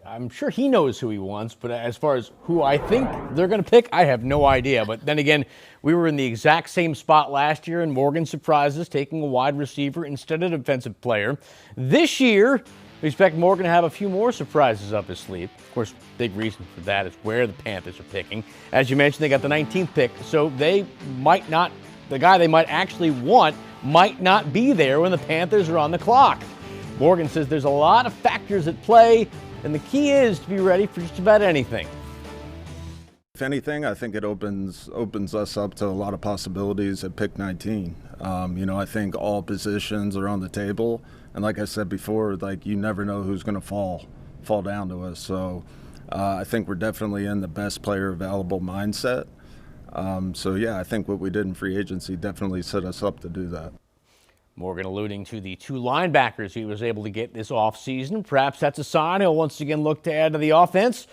I'm sure he knows who he wants, but as far as who I think they're going to pick, I have no idea. But then again, we were in the exact same spot last year, and Morgan surprised us, taking a wide receiver instead of a defensive player. This year, we expect Morgan to have a few more surprises up his sleeve. Of course, big reason for that is where the Panthers are picking. As you mentioned, they got the 19th pick, so they might not, the guy they might actually want might not be there when the Panthers are on the clock. Morgan says there's a lot of factors at play, and the key is to be ready for just about anything. If anything, I think it opens us up to a lot of possibilities at pick 19. I think all positions are on the table, and like I said before, like you never know who's going to fall down to us. So I think we're definitely in the best player available mindset. I think what we did in free agency definitely set us up to do that. Morgan alluding to the two linebackers he was able to get this offseason. Perhaps that's a sign he'll once again look to add to the offense,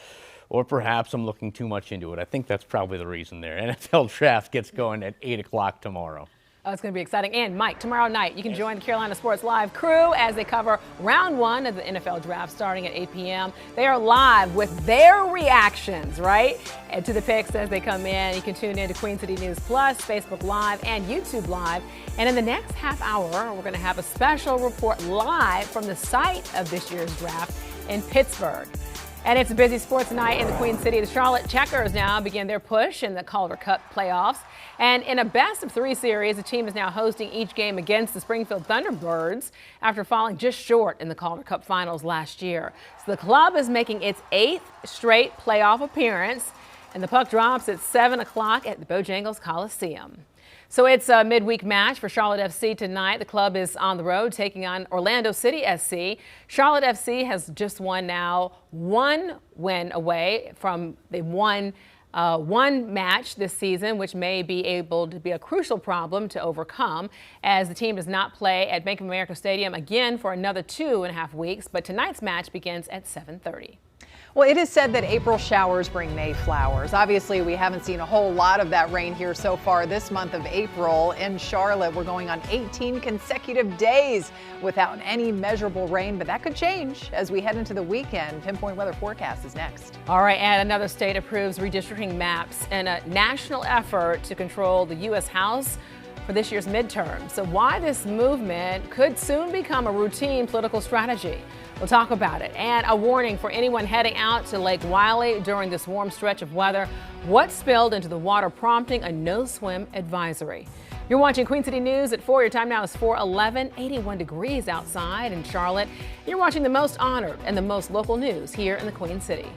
or perhaps I'm looking too much into it. I think that's probably the reason there. NFL draft gets going at 8 o'clock tomorrow. Oh, it's going to be exciting. And Mike, tomorrow night, you can join the Carolina Sports Live crew as they cover round 1 of the NFL draft starting at 8 p.m. They are live with their reactions, right? And to the picks as they come in. You can tune in to Queen City News Plus, Facebook Live, and YouTube Live. And in the next half hour, we're going to have a special report live from the site of this year's draft in Pittsburgh. And it's a busy sports night in the Queen City. The Charlotte Checkers now begin their push in the Calder Cup playoffs. And in a best-of-3 series, the team is now hosting each game against the Springfield Thunderbirds after falling just short in the Calder Cup finals last year. So the club is making its 8th straight playoff appearance, and the puck drops at 7 o'clock at the Bojangles Coliseum. So it's a midweek match for Charlotte FC tonight. The club is on the road taking on Orlando City SC. Charlotte FC has just won now 1 win away from the one match this season, which may be able to be a crucial problem to overcome as the team does not play at Bank of America Stadium again for another 2.5 weeks. But tonight's match begins at 7:30. Well, it is said that April showers bring May flowers. Obviously, we haven't seen a whole lot of that rain here so far this month of April. In Charlotte, we're going on 18 consecutive days without any measurable rain, but that could change as we head into the weekend. Pinpoint weather forecast is next. All right, and another state approves redistricting maps in a national effort to control the U.S. House for this year's midterm. So why this movement could soon become a routine political strategy. We'll talk about it. And a warning for anyone heading out to Lake Wylie during this warm stretch of weather. What spilled into the water prompting a no-swim advisory? You're watching Queen City News at 4. Your time now is 4:11, 81 degrees outside in Charlotte. You're watching the most honored and the most local news here in the Queen City.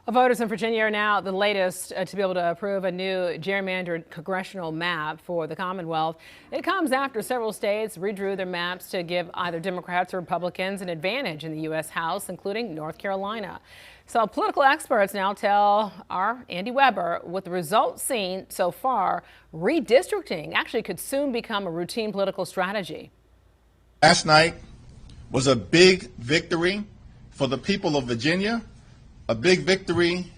Well, voters in Virginia are now the latest to be able to approve a new gerrymandered congressional map for the Commonwealth. It comes after several states redrew their maps to give either Democrats or Republicans an advantage in the U.S. House, including North Carolina. So political experts now tell our Andy Weber, with the results seen so far, redistricting actually could soon become a routine political strategy. Last night was a big victory for the people of Virginia, a big victory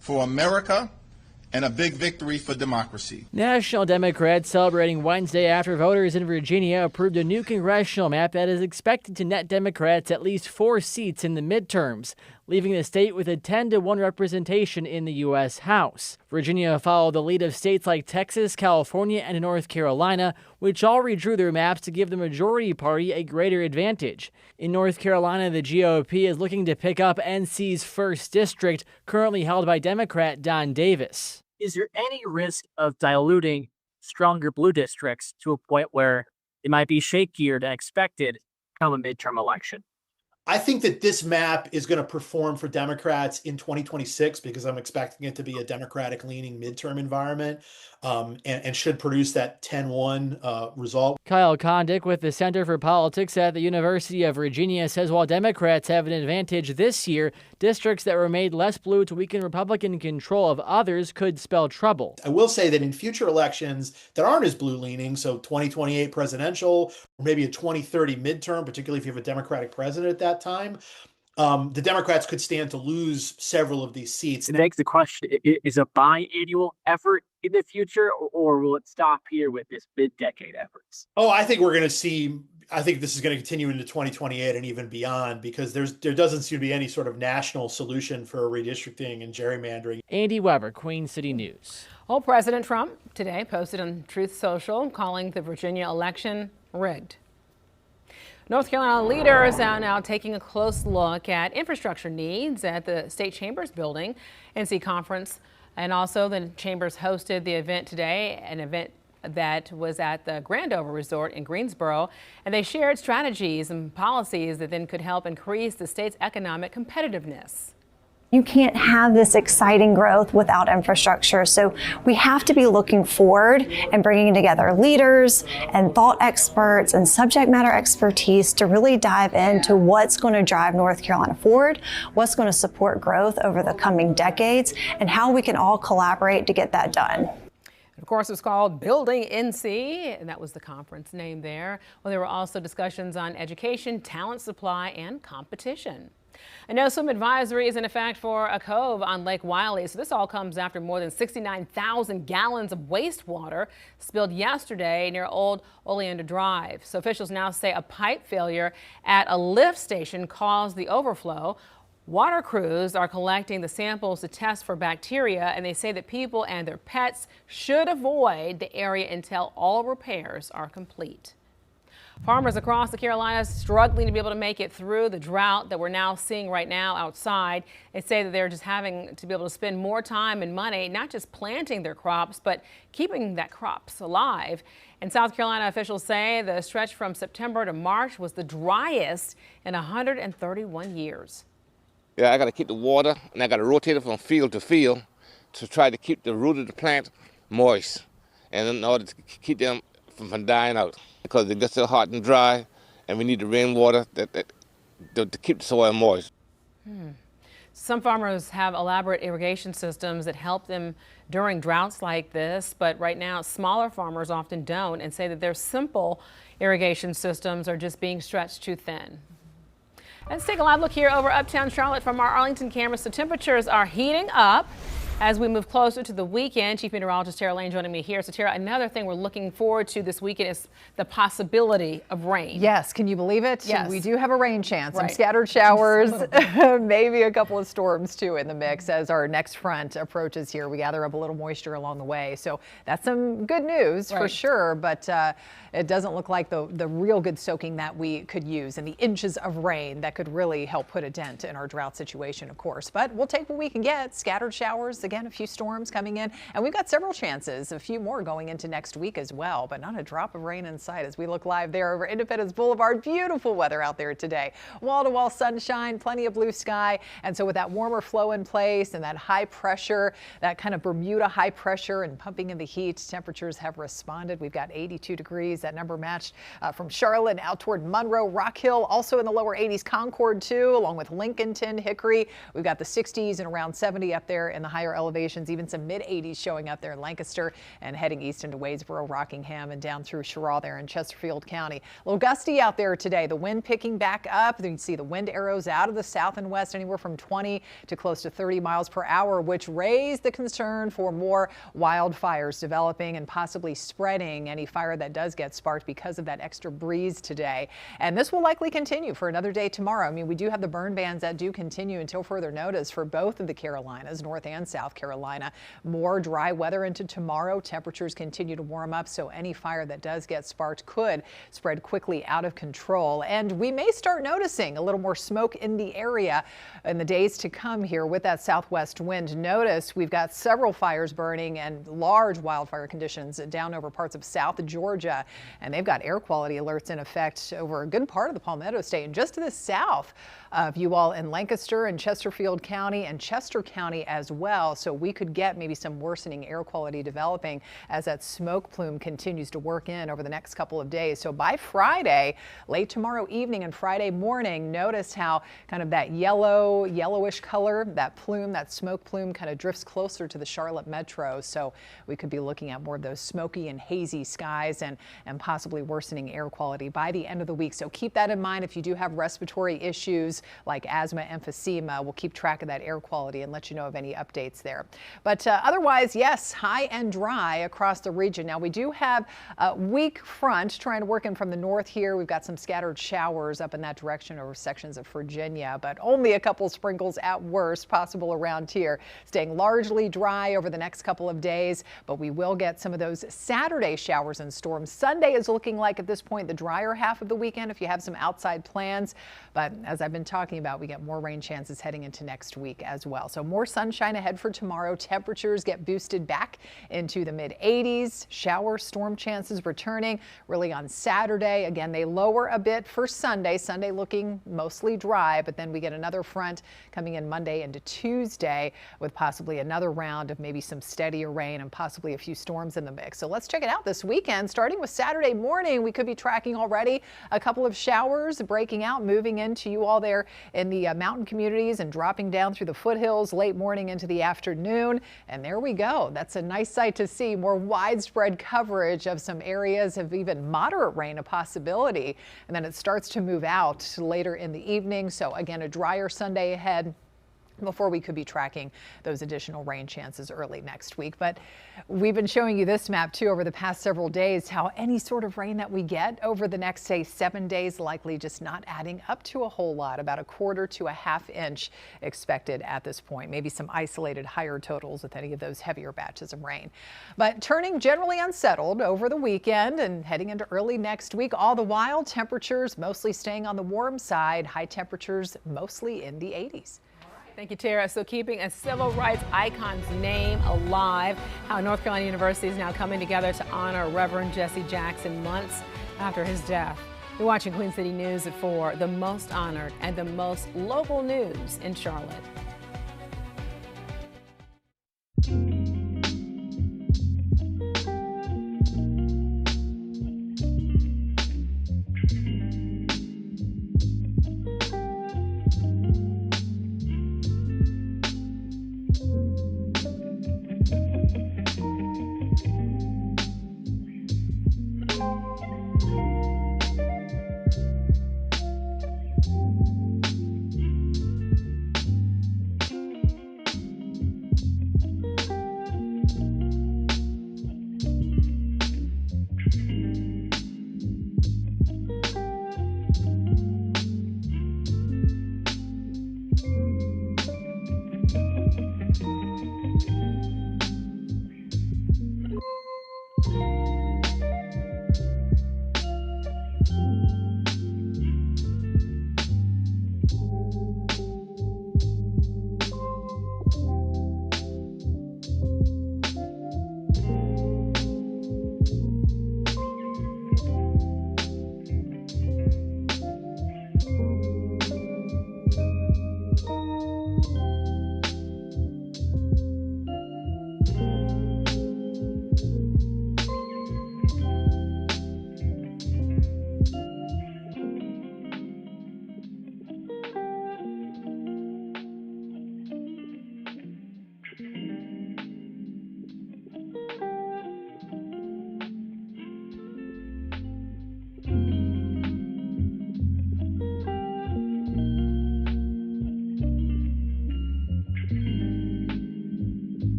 for America, and a big victory for democracy. National Democrats celebrating Wednesday after voters in Virginia approved a new congressional map that is expected to net Democrats at least 4 seats in the midterms, leaving the state with a 10-to-1 representation in the U.S. House. Virginia followed the lead of states like Texas, California, and North Carolina, which all redrew their maps to give the majority party a greater advantage. In North Carolina, the GOP is looking to pick up NC's 1st district, currently held by Democrat Don Davis. Is there any risk of diluting stronger blue districts to a point where it might be shakier than expected come a midterm election? I think that this map is going to perform for Democrats in 2026 because I'm expecting it to be a Democratic-leaning midterm environment and should produce that 10-1 result. Kyle Kondik with the Center for Politics at the University of Virginia says while Democrats have an advantage this year, districts that were made less blue to weaken Republican control of others could spell trouble. I will say that in future elections that aren't as blue-leaning, so 2028 presidential or maybe a 2030 midterm, particularly if you have a Democratic president at that time, the Democrats could stand to lose several of these seats. It begs the question, is a biannual effort in the future, or will it stop here with this mid-decade efforts? Oh, I think we're going to see, I think this is going to continue into 2028 and even beyond because there doesn't seem to be any sort of national solution for redistricting and gerrymandering. Andy Weber, Queen City News. Well, President Trump today posted on Truth Social calling the Virginia election rigged. North Carolina leaders are now taking a close look at infrastructure needs at the State Chambers building. NC Conference and also the Chambers hosted the event today, an event that was at the Grandover Resort in Greensboro, and they shared strategies and policies that then could help increase the state's economic competitiveness. You can't have this exciting growth without infrastructure. So we have to be looking forward and bringing together leaders and thought experts and subject matter expertise to really dive into what's going to drive North Carolina forward, what's going to support growth over the coming decades, and how we can all collaborate to get that done. Of course, it was called Building NC, and that was the conference name there. Well, there were also discussions on education, talent supply, and competition. A no-swim advisory is in effect for a cove on Lake Wiley. So this all comes after more than 69,000 gallons of wastewater spilled yesterday near Old Oleander Drive. So officials now say a pipe failure at a lift station caused the overflow. Water crews are collecting the samples to test for bacteria, and they say that people and their pets should avoid the area until all repairs are complete. Farmers across the Carolinas struggling to be able to make it through the drought that we're now seeing right now outside. They say that they're just having to be able to spend more time and money, not just planting their crops, but keeping that crops alive. And South Carolina officials say the stretch from September to March was the driest in 131 years. Yeah, I got to keep the water, and I got to rotate it from field to field to try to keep the root of the plant moist, and in order to keep them from dying out, because they get so hot and dry, and we need the rainwater to keep the soil moist. Some farmers have elaborate irrigation systems that help them during droughts like this, but right now smaller farmers often don't and say that their simple irrigation systems are just being stretched too thin. Let's take a live look here over uptown Charlotte from our Arlington cameras. So temperatures are heating up as we move closer to the weekend. Chief Meteorologist Tara Lane joining me here. So Tara, another thing we're looking forward to this weekend is the possibility of rain. Yes, can you believe it? Yes. We do have a rain chance, some Right. scattered showers, maybe a couple of storms too in the mix as our next front approaches here. We gather up a little moisture along the way. So that's some good news for Right. sure, but it doesn't look like the real good soaking that we could use and the inches of rain that could really help put a dent in our drought situation, of course. But we'll take what we can get. Scattered showers again again, a few storms coming in, and we've got several chances, a few more going into next week as well, but not a drop of rain in sight as we look live there over Independence Boulevard. Beautiful weather out there today. Wall-to-wall sunshine, plenty of blue sky, and so with that warmer flow in place and that high pressure, that kind of Bermuda high pressure and pumping in the heat, temperatures have responded. We've got 82 degrees, that number matched from Charlotte out toward Monroe, Rock Hill, also in the lower 80s, Concord too, along with Lincolnton, Hickory. We've got the 60s and around 70 up there in the higher elevations, even some mid 80s showing up there in Lancaster and heading east into Wadesboro, Rockingham, and down through Cheraw there in Chesterfield County. A little gusty out there today. The wind picking back up. You can see the wind arrows out of the south and west, anywhere from 20 to close to 30 miles per hour, which raised the concern for more wildfires developing and possibly spreading, any fire that does get sparked because of that extra breeze today. And this will likely continue for another day tomorrow. I mean, we do have the burn bans that do continue until further notice for both of the Carolinas, North and South Carolina. More dry weather into tomorrow. Temperatures continue to warm up, so any fire that does get sparked could spread quickly out of control. And we may start noticing a little more smoke in the area in the days to come here with that southwest wind. Notice we've got several fires burning and large wildfire conditions down over parts of South Georgia, and they've got air quality alerts in effect over a good part of the Palmetto State and just to the south of you all in Lancaster and Chesterfield County and Chester County as well. So we could get maybe some worsening air quality developing as that smoke plume continues to work in over the next couple of days. So by Friday, late tomorrow evening and Friday morning, notice how kind of that yellowish color, that plume, that smoke plume kind of drifts closer to the Charlotte metro. So we could be looking at more of those smoky and hazy skies and possibly worsening air quality by the end of the week. So keep that in mind if you do have respiratory issues like asthma, emphysema. We'll keep track of that air quality and let you know of any updates there. But otherwise, yes, high and dry across the region. Now we do have a weak front trying to work in from the north here. We've got some scattered showers up in that direction over sections of Virginia, but only a couple sprinkles at worst possible around here. Staying largely dry over the next couple of days, but we will get some of those Saturday showers and storms. Sunday is looking like at this point the drier half of the weekend if you have some outside plans. But as I've been talking about, we get more rain chances heading into next week as well. So more sunshine ahead for tomorrow. Temperatures get boosted back into the mid 80s. Shower storm chances returning really on Saturday. Again, they lower a bit for Sunday. Sunday looking mostly dry, but then we get another front coming in Monday into Tuesday with possibly another round of maybe some steadier rain and possibly a few storms in the mix. So let's check it out this weekend. Starting with Saturday morning, we could be tracking already a couple of showers breaking out, moving into you all there in the mountain communities and dropping down through the foothills late morning into the afternoon. And there we go. That's a nice sight to see. More widespread coverage of some areas of even moderate rain, a possibility. And then it starts to move out later in the evening. So again, a drier Sunday ahead before we could be tracking those additional rain chances early next week. But we've been showing you this map too over the past several days, how any sort of rain that we get over the next, say, 7 days, likely just not adding up to a whole lot, about a quarter to a half inch expected at this point. Maybe some isolated higher totals with any of those heavier batches of rain. But turning generally unsettled over the weekend and heading into early next week, all the while temperatures mostly staying on the warm side, high temperatures mostly in the 80s. Thank you, Tara. So keeping a civil rights icon's name alive, how North Carolina University is now coming together to honor Reverend Jesse Jackson months after his death. You're watching Queen City News at 4, the most honored and the most local news in Charlotte.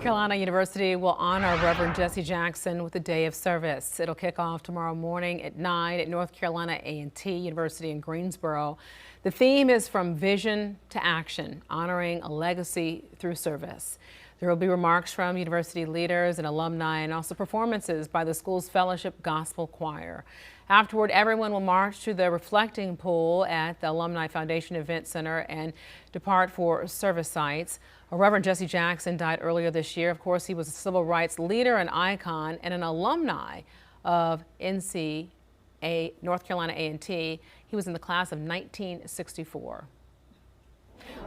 Carolina University will honor Reverend Jesse Jackson with a day of service. It'll kick off tomorrow morning at 9 at North Carolina A&T University in Greensboro. The theme is From Vision to Action, honoring a legacy through service. There will be remarks from university leaders and alumni and also performances by the school's Fellowship Gospel Choir. Afterward, everyone will march to the reflecting pool at the Alumni Foundation Event Center and depart for service sites. Reverend Jesse Jackson died earlier this year. Of course, he was a civil rights leader and icon and an alumni of North Carolina A&T. He was in the class of 1964.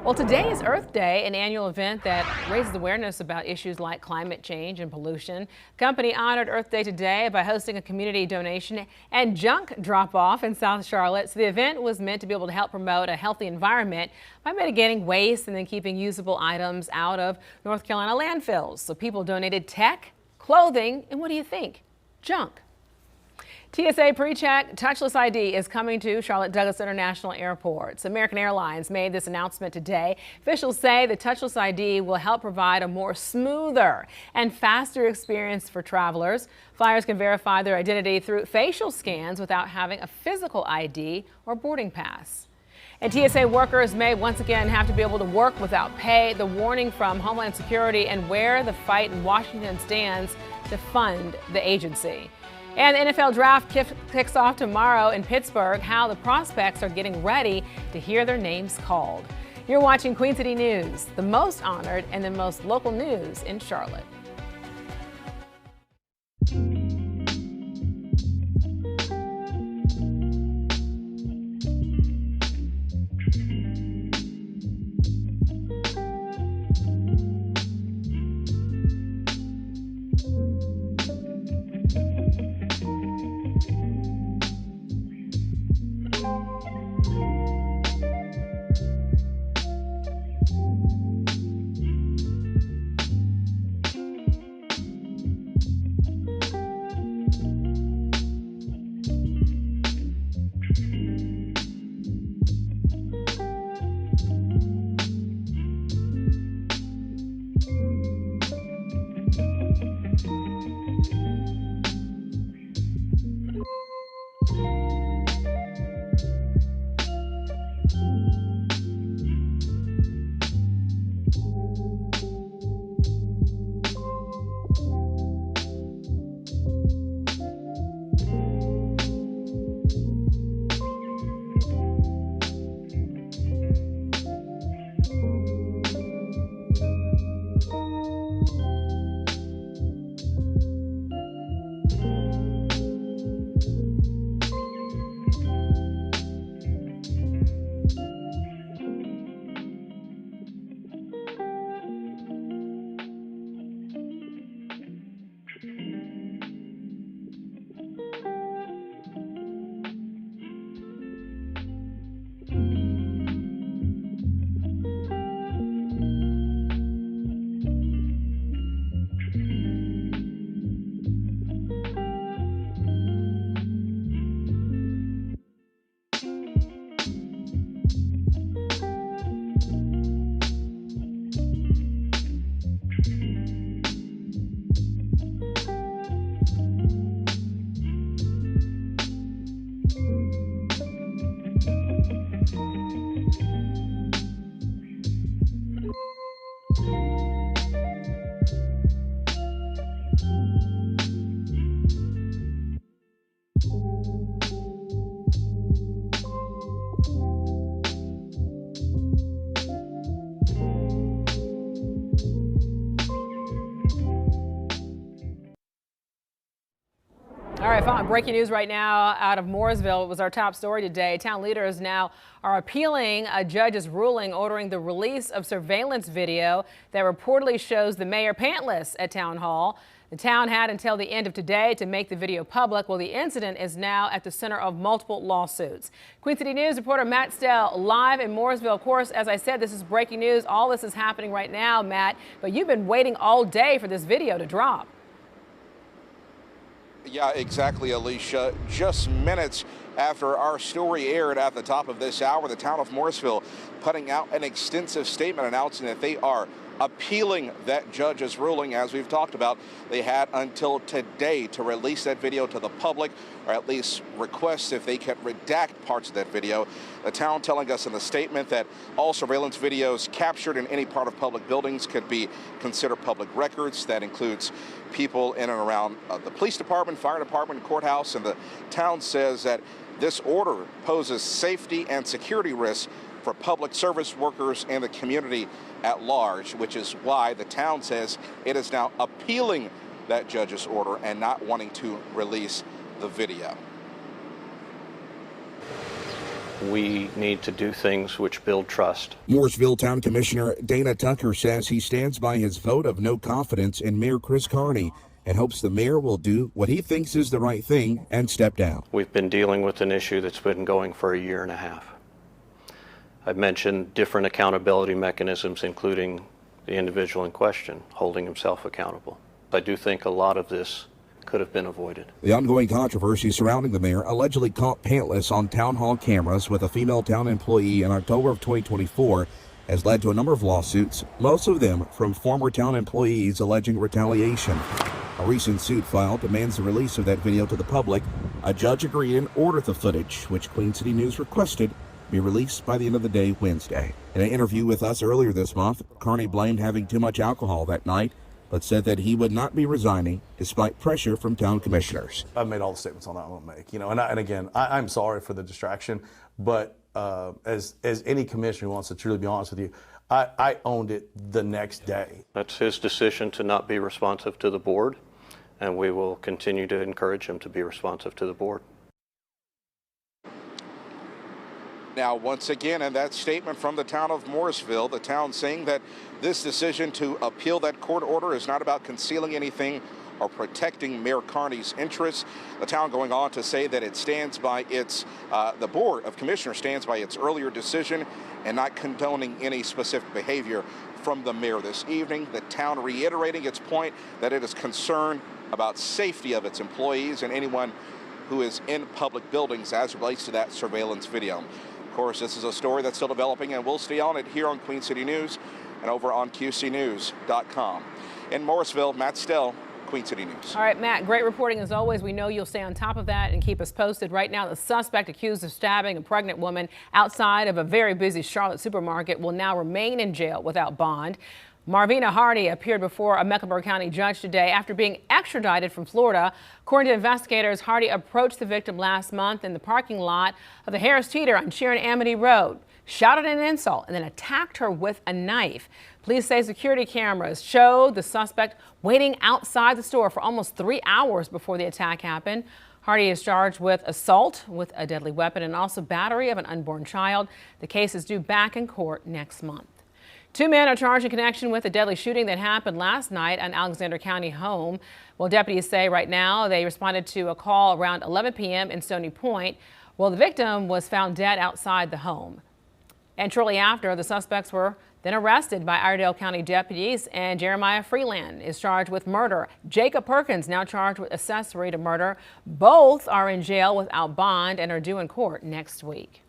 Well, today is Earth Day, an annual event that raises awareness about issues like climate change and pollution. The company honored Earth Day today by hosting a community donation and junk drop-off in South Charlotte. So the event was meant to be able to help promote a healthy environment by mitigating waste and then keeping usable items out of North Carolina landfills. So people donated tech, clothing, and what do you think? Junk. TSA PreCheck Touchless ID is coming to Charlotte Douglas International Airport. American Airlines made this announcement today. Officials say the Touchless ID will help provide a more smoother and faster experience for travelers. Flyers can verify their identity through facial scans without having a physical ID or boarding pass. And TSA workers may once again have to be able to work without pay. The warning from Homeland Security and where the fight in Washington stands to fund the agency. And the NFL draft kicks off tomorrow in Pittsburgh. How the prospects are getting ready to hear their names called. You're watching Queen City News, the most honored and the most local news in Charlotte. All right, fine. Breaking news right now out of Mooresville. It was our top story today. Town leaders now are appealing a judge's ruling ordering the release of surveillance video that reportedly shows the mayor pantless at Town Hall. The town had until the end of today to make the video public. Well, the incident is now at the center of multiple lawsuits. Queen City News reporter Matt Stell live in Mooresville. Of course, as I said, this is breaking news. All this is happening right now, Matt, but you've been waiting all day for this video to drop. Yeah, exactly, Alicia. Just minutes after our story aired at the top of this hour, the town of Mooresville putting out an extensive statement announcing that they are appealing that judge's ruling. As we've talked about, they had until today to release that video to the public, or at least request if they can redact parts of that video. The town telling us in the statement that all surveillance videos captured in any part of public buildings could be considered public records. That includes people in and around the police department, fire department, courthouse, and the town says that this order poses safety and security risks for public service workers and the community at large, which is why the town says it is now appealing that judge's order and not wanting to release the video. We need to do things which build trust. Morrisville Town Commissioner Dana Tucker says he stands by his vote of no confidence in Mayor Chris Carney and hopes the mayor will do what he thinks is the right thing and step down. We've been dealing with an issue that's been going for a year and a half. I've mentioned different accountability mechanisms, including the individual in question holding himself accountable. I do think a lot of this could have been avoided. The ongoing controversy surrounding the mayor, allegedly caught pantless on town hall cameras with a female town employee in October of 2024, has led to a number of lawsuits, most of them from former town employees alleging retaliation. A recent suit filed demands the release of that video to the public. A judge agreed and ordered the footage, which Queen City News requested be released by the end of the day Wednesday. In an interview with us earlier this month, Carney blamed having too much alcohol that night, but said that he would not be resigning despite pressure from town commissioners. I've made all the statements on that I want to make, and again, I'm sorry for the distraction, but as any commissioner who wants to truly be honest with you, I owned it the next day. That's his decision to not be responsive to the board, and we will continue to encourage him to be responsive to the board. Now, once again, in that statement from the town of Morrisville, the town saying that this decision to appeal that court order is not about concealing anything or protecting Mayor Carney's interests. The town going on to say that it stands by its, the Board of Commissioners stands by its earlier decision and not condoning any specific behavior from the mayor this evening. The town reiterating its point that it is concerned about safety of its employees and anyone who is in public buildings as it relates to that surveillance video. Of course, this is a story that's still developing, and we'll stay on it here on Queen City News and over on QCnews.com. In Morrisville, Matt Stell, Queen City News. All right, Matt, great reporting as always. We know you'll stay on top of that and keep us posted. Right now, the suspect accused of stabbing a pregnant woman outside of a very busy Charlotte supermarket will now remain in jail without bond. Marvina Hardy appeared before a Mecklenburg County judge today after being extradited from Florida. According to investigators, Hardy approached the victim last month in the parking lot of the Harris Teeter on Sharon Amity Road, shouted an insult, and then attacked her with a knife. Police say security cameras showed the suspect waiting outside the store for almost 3 hours before the attack happened. Hardy is charged with assault with a deadly weapon and also battery of an unborn child. The case is due back in court next month. 2 men are charged in connection with a deadly shooting that happened last night at Alexander County home. Well, deputies say right now they responded to a call around 11 p.m. in Stony Point. Well, the victim was found dead outside the home. And shortly after, the suspects were then arrested by Iredell County deputies, and Jeremiah Freeland is charged with murder. Jacob Perkins now charged with accessory to murder. Both are in jail without bond and are due in court next week.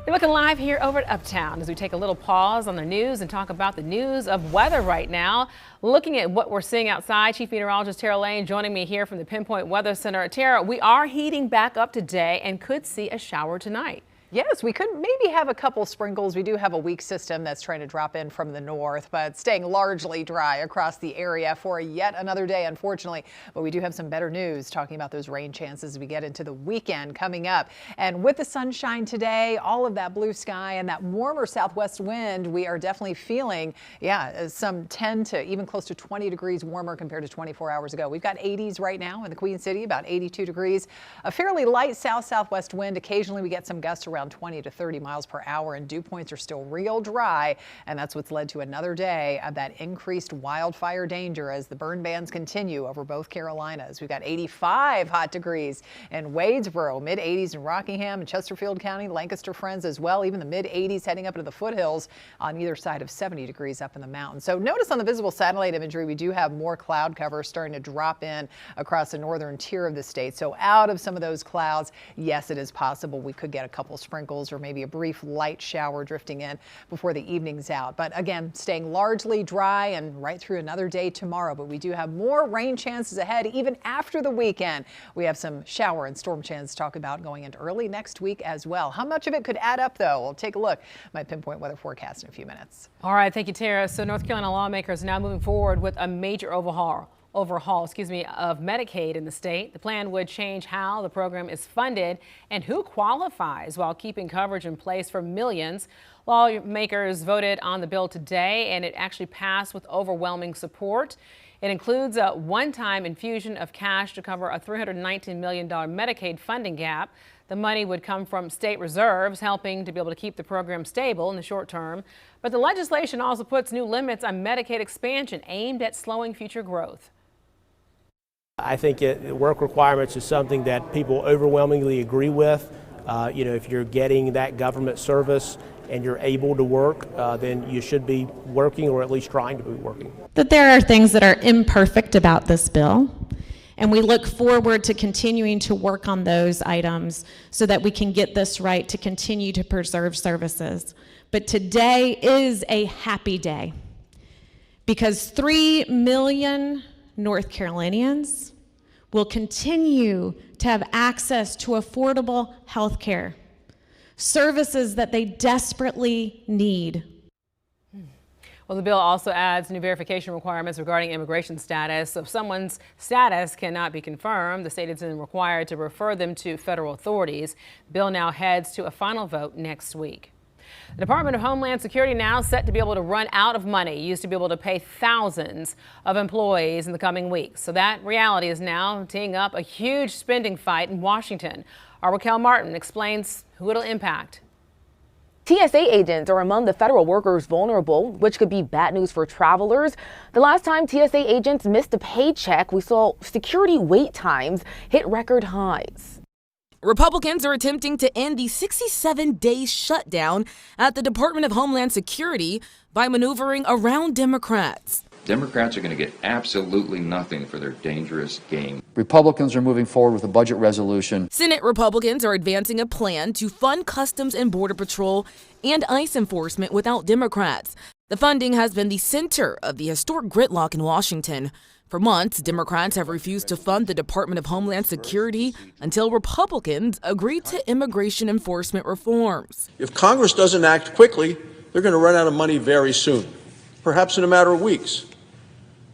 You're looking live here over at Uptown as we take a little pause on the news and talk about the news of weather right now. Looking at what we're seeing outside, Chief Meteorologist Tara Lane joining me here from the Pinpoint Weather Center. Tara, we are heating back up today and could see a shower tonight. Yes, we could maybe have a couple sprinkles. We do have a weak system that's trying to drop in from the north, but staying largely dry across the area for yet another day, unfortunately. But we do have some better news talking about those rain chances as we get into the weekend coming up. And with the sunshine today, all of that blue sky and that warmer southwest wind, we are definitely feeling, some 10 to even close to 20 degrees warmer compared to 24 hours ago. We've got 80s right now in the Queen City, about 82 degrees. A fairly light south-southwest wind. Occasionally we get some gusts around 20 to 30 miles per hour, and dew points are still real dry, and that's what's led to another day of that increased wildfire danger as the burn bans continue over both Carolinas. We've got 85 hot degrees in Wadesboro, mid-80s in Rockingham and Chesterfield County, Lancaster Friends as well, even the mid-80s heading up into the foothills on either side of 70 degrees up in the mountains. So notice on the visible satellite imagery, we do have more cloud cover starting to drop in across the northern tier of the state. So out of some of those clouds, yes, it is possible we could get a couple sprinkles or maybe a brief light shower drifting in before the evening's out. But again, staying largely dry and right through another day tomorrow. But we do have more rain chances ahead even after the weekend. We have some shower and storm chances to talk about going into early next week as well. How much of it could add up, though? We'll take a look. My pinpoint weather forecast in a few minutes. All right, thank you, Tara. So North Carolina lawmakers are now moving forward with a major overhaul of Medicaid in the state. The plan would change how the program is funded and who qualifies while keeping coverage in place for millions. Lawmakers voted on the bill today, and it actually passed with overwhelming support. It includes a one-time infusion of cash to cover a $319 million Medicaid funding gap. The money would come from state reserves, helping to be able to keep the program stable in the short term. But the legislation also puts new limits on Medicaid expansion aimed at slowing future growth. I think work requirements is something that people overwhelmingly agree with. If you're getting that government service and you're able to work, then you should be working, or at least trying to be working. That there are things that are imperfect about this bill, and we look forward to continuing to work on those items so that we can get this right to continue to preserve services. But today is a happy day because 3 million North Carolinians will continue to have access to affordable health care, services that they desperately need. Well, the bill also adds new verification requirements regarding immigration status. So if someone's status cannot be confirmed, the state is then required to refer them to federal authorities. The bill now heads to a final vote next week. The Department of Homeland Security now set to be able to run out of money used to be able to pay thousands of employees in the coming weeks. So that reality is now teeing up a huge spending fight in Washington. Our Raquel Martin explains who it'll impact. TSA agents are among the federal workers vulnerable, which could be bad news for travelers. The last time TSA agents missed a paycheck, we saw security wait times hit record highs. Republicans are attempting to end the 67-day shutdown at the Department of Homeland Security by maneuvering around Democrats. Democrats are going to get absolutely nothing for their dangerous game. Republicans are moving forward with a budget resolution. Senate Republicans are advancing a plan to fund Customs and Border Patrol and ICE enforcement without Democrats. The funding has been the center of the historic gridlock in Washington. For months, Democrats have refused to fund the Department of Homeland Security until Republicans agreed to immigration enforcement reforms. If Congress doesn't act quickly, they're going to run out of money very soon, perhaps in a matter of weeks.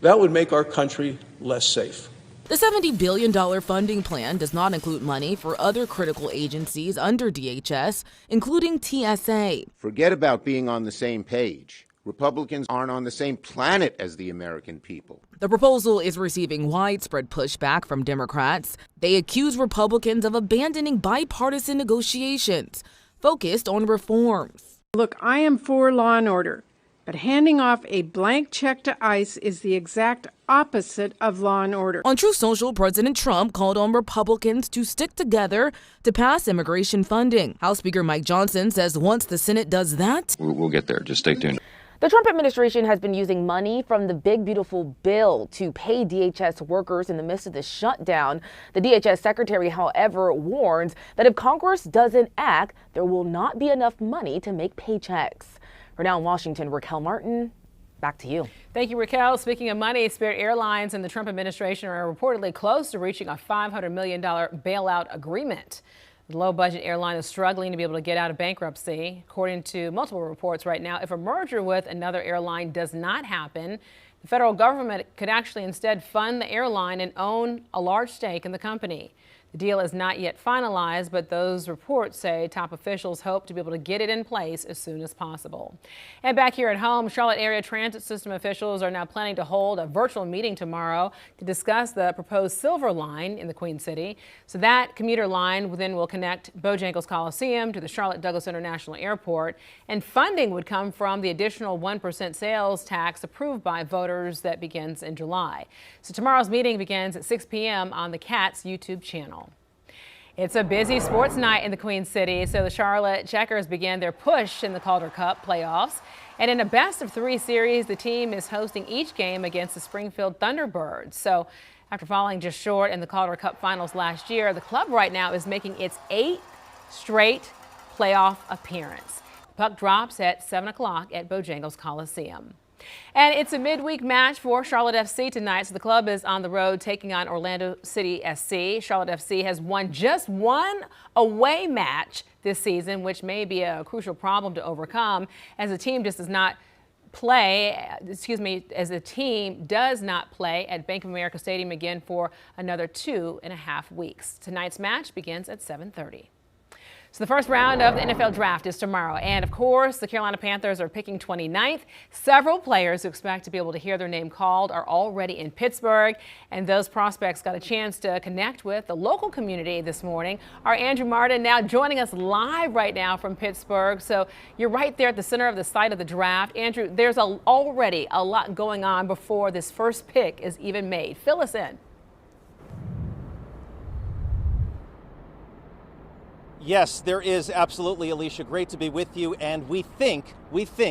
That would make our country less safe. The $70 billion funding plan does not include money for other critical agencies under DHS, including TSA. Forget about being on the same page. Republicans aren't on the same planet as the American people. The proposal is receiving widespread pushback from Democrats. They accuse Republicans of abandoning bipartisan negotiations focused on reforms. Look, I am for law and order, but handing off a blank check to ICE is the exact opposite of law and order. On Truth Social, President Trump called on Republicans to stick together to pass immigration funding. House Speaker Mike Johnson says once the Senate does that, we'll get there. Just stay tuned. The Trump administration has been using money from the big, beautiful bill to pay DHS workers in the midst of the shutdown. The DHS secretary, however, warns that if Congress doesn't act, there will not be enough money to make paychecks. For now in Washington, Raquel Martin, back to you. Thank you, Raquel. Speaking of money, Spirit Airlines and the Trump administration are reportedly close to reaching a $500 million bailout agreement. The low-budget airline is struggling to be able to get out of bankruptcy. According to multiple reports right now, if a merger with another airline does not happen, the federal government could actually instead fund the airline and own a large stake in the company. The deal is not yet finalized, but those reports say top officials hope to be able to get it in place as soon as possible. And back here at home, Charlotte area transit system officials are now planning to hold a virtual meeting tomorrow to discuss the proposed Silver Line in the Queen City. So that commuter line then will connect Bojangles Coliseum to the Charlotte Douglas International Airport, and funding would come from the additional 1% sales tax approved by voters that begins in July. So tomorrow's meeting begins at 6 p.m. on the CATS YouTube channel. It's a busy sports night in the Queen City, so the Charlotte Checkers began their push in the Calder Cup playoffs. And in a best-of-3 series, the team is hosting each game against the Springfield Thunderbirds. So after falling just short in the Calder Cup finals last year, the club right now is making its 8th straight playoff appearance. Puck drops at 7 o'clock at Bojangles Coliseum. And it's a midweek match for Charlotte FC tonight. So the club is on the road taking on Orlando City SC. Charlotte FC has won just one away match this season, which may be a crucial problem to overcome as the team just does not play, as the team does not play at Bank of America Stadium again for another 2.5 weeks. Tonight's match begins at 7:30. So the first round of the NFL draft is tomorrow. And of course, the Carolina Panthers are picking 29th. Several players who expect to be able to hear their name called are already in Pittsburgh. And those prospects got a chance to connect with the local community this morning. Our Andrew Martin now joining us live right now from Pittsburgh. So you're right there at the center of the site of the draft. Andrew, there's already a lot going on before this first pick is even made. Fill us in. Yes, there is absolutely, Alicia. Great to be with you. And we think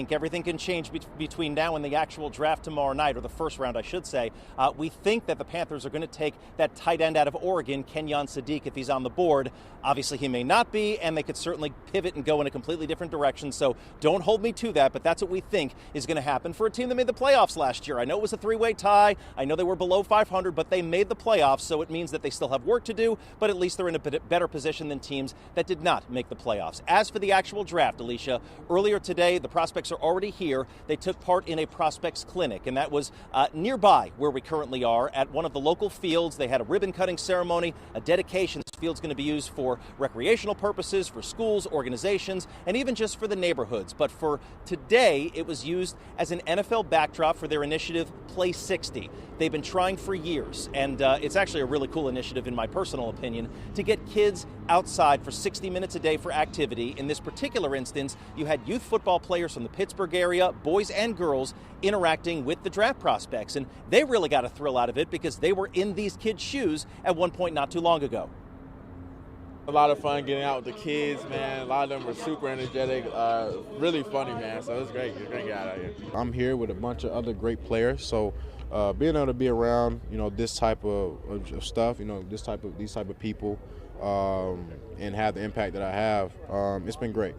everything can change between now and the actual draft tomorrow night, or the first round, I should say. We think that the Panthers are going to take that tight end out of Oregon, Kenyon Sadiq, if he's on the board. Obviously, he may not be, and they could certainly pivot and go in a completely different direction. So don't hold me to that, but that's what we think is going to happen for a team that made the playoffs last year. I know it was a three-way tie. I know they were below 500, but they made the playoffs, so it means that they still have work to do, but at least they're in a better position than teams that did not make the playoffs. As for the actual draft, Alicia, earlier today, the prospects are already here. They took part in a prospects clinic, and that was nearby where we currently are at one of the local fields. They had a ribbon cutting ceremony, a dedication. This field's going to be used for recreational purposes, for schools, organizations, and even just for the neighborhoods. But for today, it was used as an NFL backdrop for their initiative, Play 60. They've been trying for years, and it's actually a really cool initiative, in my personal opinion, to get kids outside for 60 minutes a day for activity. In this particular instance, you had youth football players from the Pittsburgh area, boys and girls, interacting with the draft prospects, and they really got a thrill out of it because they were in these kids' shoes at one point not too long ago. A lot of fun getting out with the kids, man. A lot of them were super energetic, really funny, man. So it's great. It's great to get out here. I'm here with a bunch of other great players, so being able to be around, this type of stuff, these type of people, and have the impact that I have, it's been great.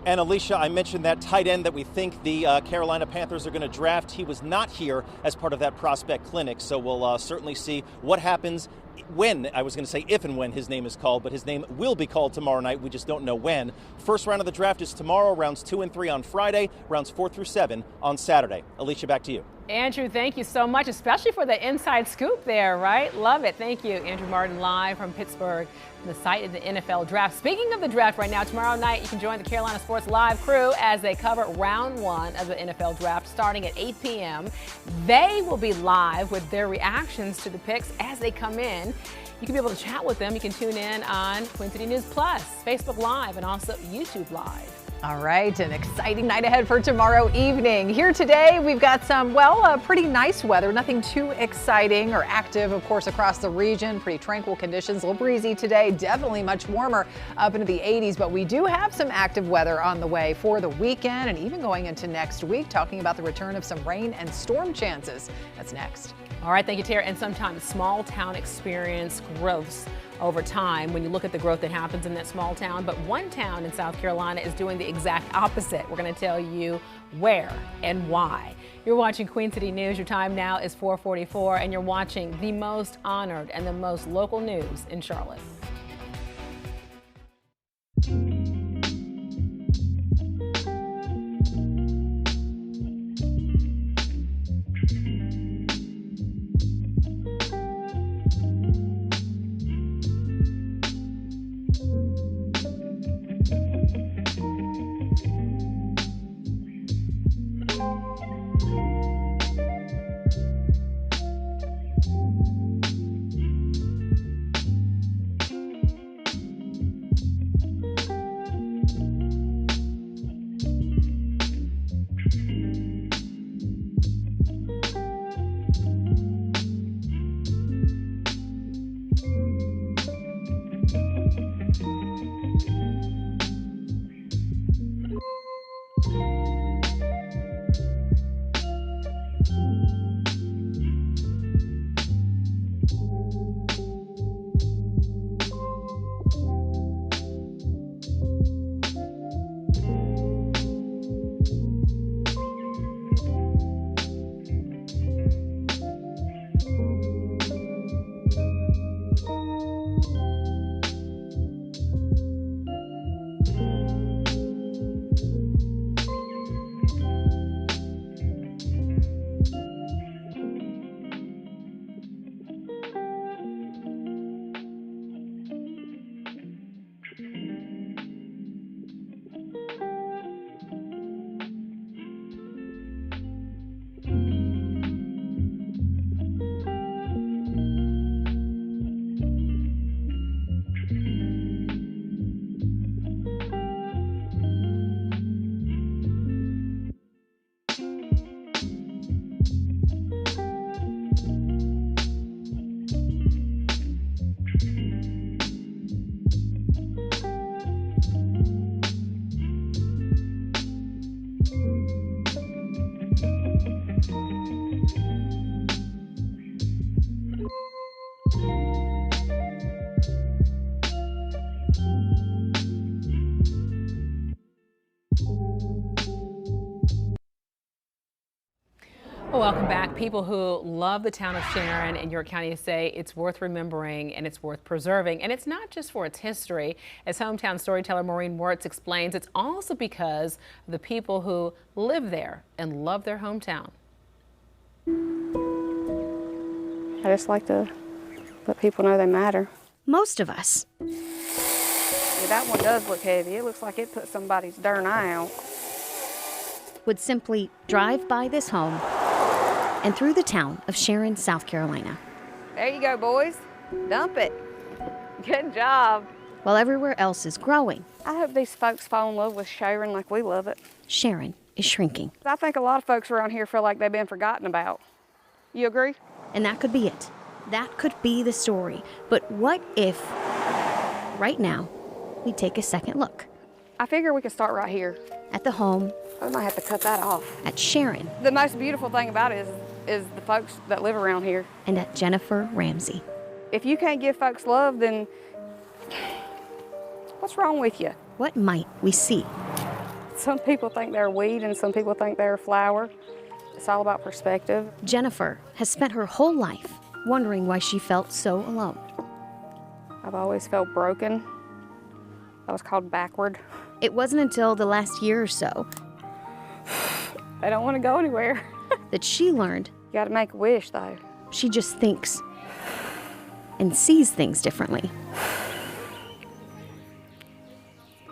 And Alicia, I mentioned that tight end that we think the Carolina Panthers are going to draft. He was not here as part of that prospect clinic, so we'll certainly see what happens when, I was going to say if and when his name is called, but his name will be called tomorrow night. We just don't know when. First round of the draft is tomorrow, rounds 2 and 3 on Friday, rounds 4 through 7 on Saturday. Alicia, back to you. Andrew, thank you so much, especially for the inside scoop there, right? Love it. Thank you. Andrew Martin live from Pittsburgh, from the site of the NFL draft. Speaking of the draft right now, tomorrow night you can join the Carolina Sports Live crew as they cover round 1 of the NFL draft starting at 8 p.m. They will be live with their reactions to the picks as they come in. You can be able to chat with them. You can tune in on Queen City News Plus, Facebook Live, and also YouTube Live. All right, an exciting night ahead for tomorrow evening. Here today, we've got some, pretty nice weather. Nothing too exciting or active, of course, across the region. Pretty tranquil conditions, a little breezy today. Definitely much warmer up into the 80s, but we do have some active weather on the way for the weekend and even going into next week, talking about the return of some rain and storm chances. That's next. All right, thank you, Tara. And sometimes small town experience growths over time when you look at the growth that happens in that small town. But one town in South Carolina is doing the exact opposite. We're going to tell you where and why. You're watching Queen City News. Your time now is 4:44, and you're watching the most honored and the most local news in Charlotte. Welcome back. People who love the town of Sharon in York County say it's worth remembering and it's worth preserving. And it's not just for its history. As hometown storyteller Maureen Wirtz explains, it's also because of the people who live there and love their hometown. I just like to let people know they matter. Most of us. Yeah, that one does look heavy. It looks like it put somebody's darn eye out. Would simply drive by this home and through the town of Sharon, South Carolina. There you go, boys. Dump it. Good job. While everywhere else is growing, I hope these folks fall in love with Sharon like we love it. Sharon is shrinking. I think a lot of folks around here feel like they've been forgotten about. You agree? And that could be it. That could be the story. But what if, right now, we take a second look? I figure we can start right here. At the home. I might have to cut that off. At Sharon. The most beautiful thing about it is the folks that live around here. And at Jennifer Ramsey. If you can't give folks love, then what's wrong with you? What might we see? Some people think they're a weed and some people think they're a flower. It's all about perspective. Jennifer has spent her whole life wondering why she felt so alone. I've always felt broken. I was called backward. It wasn't until the last year or so I don't want to go anywhere. that she learned. You got to make a wish, though. She just thinks and sees things differently.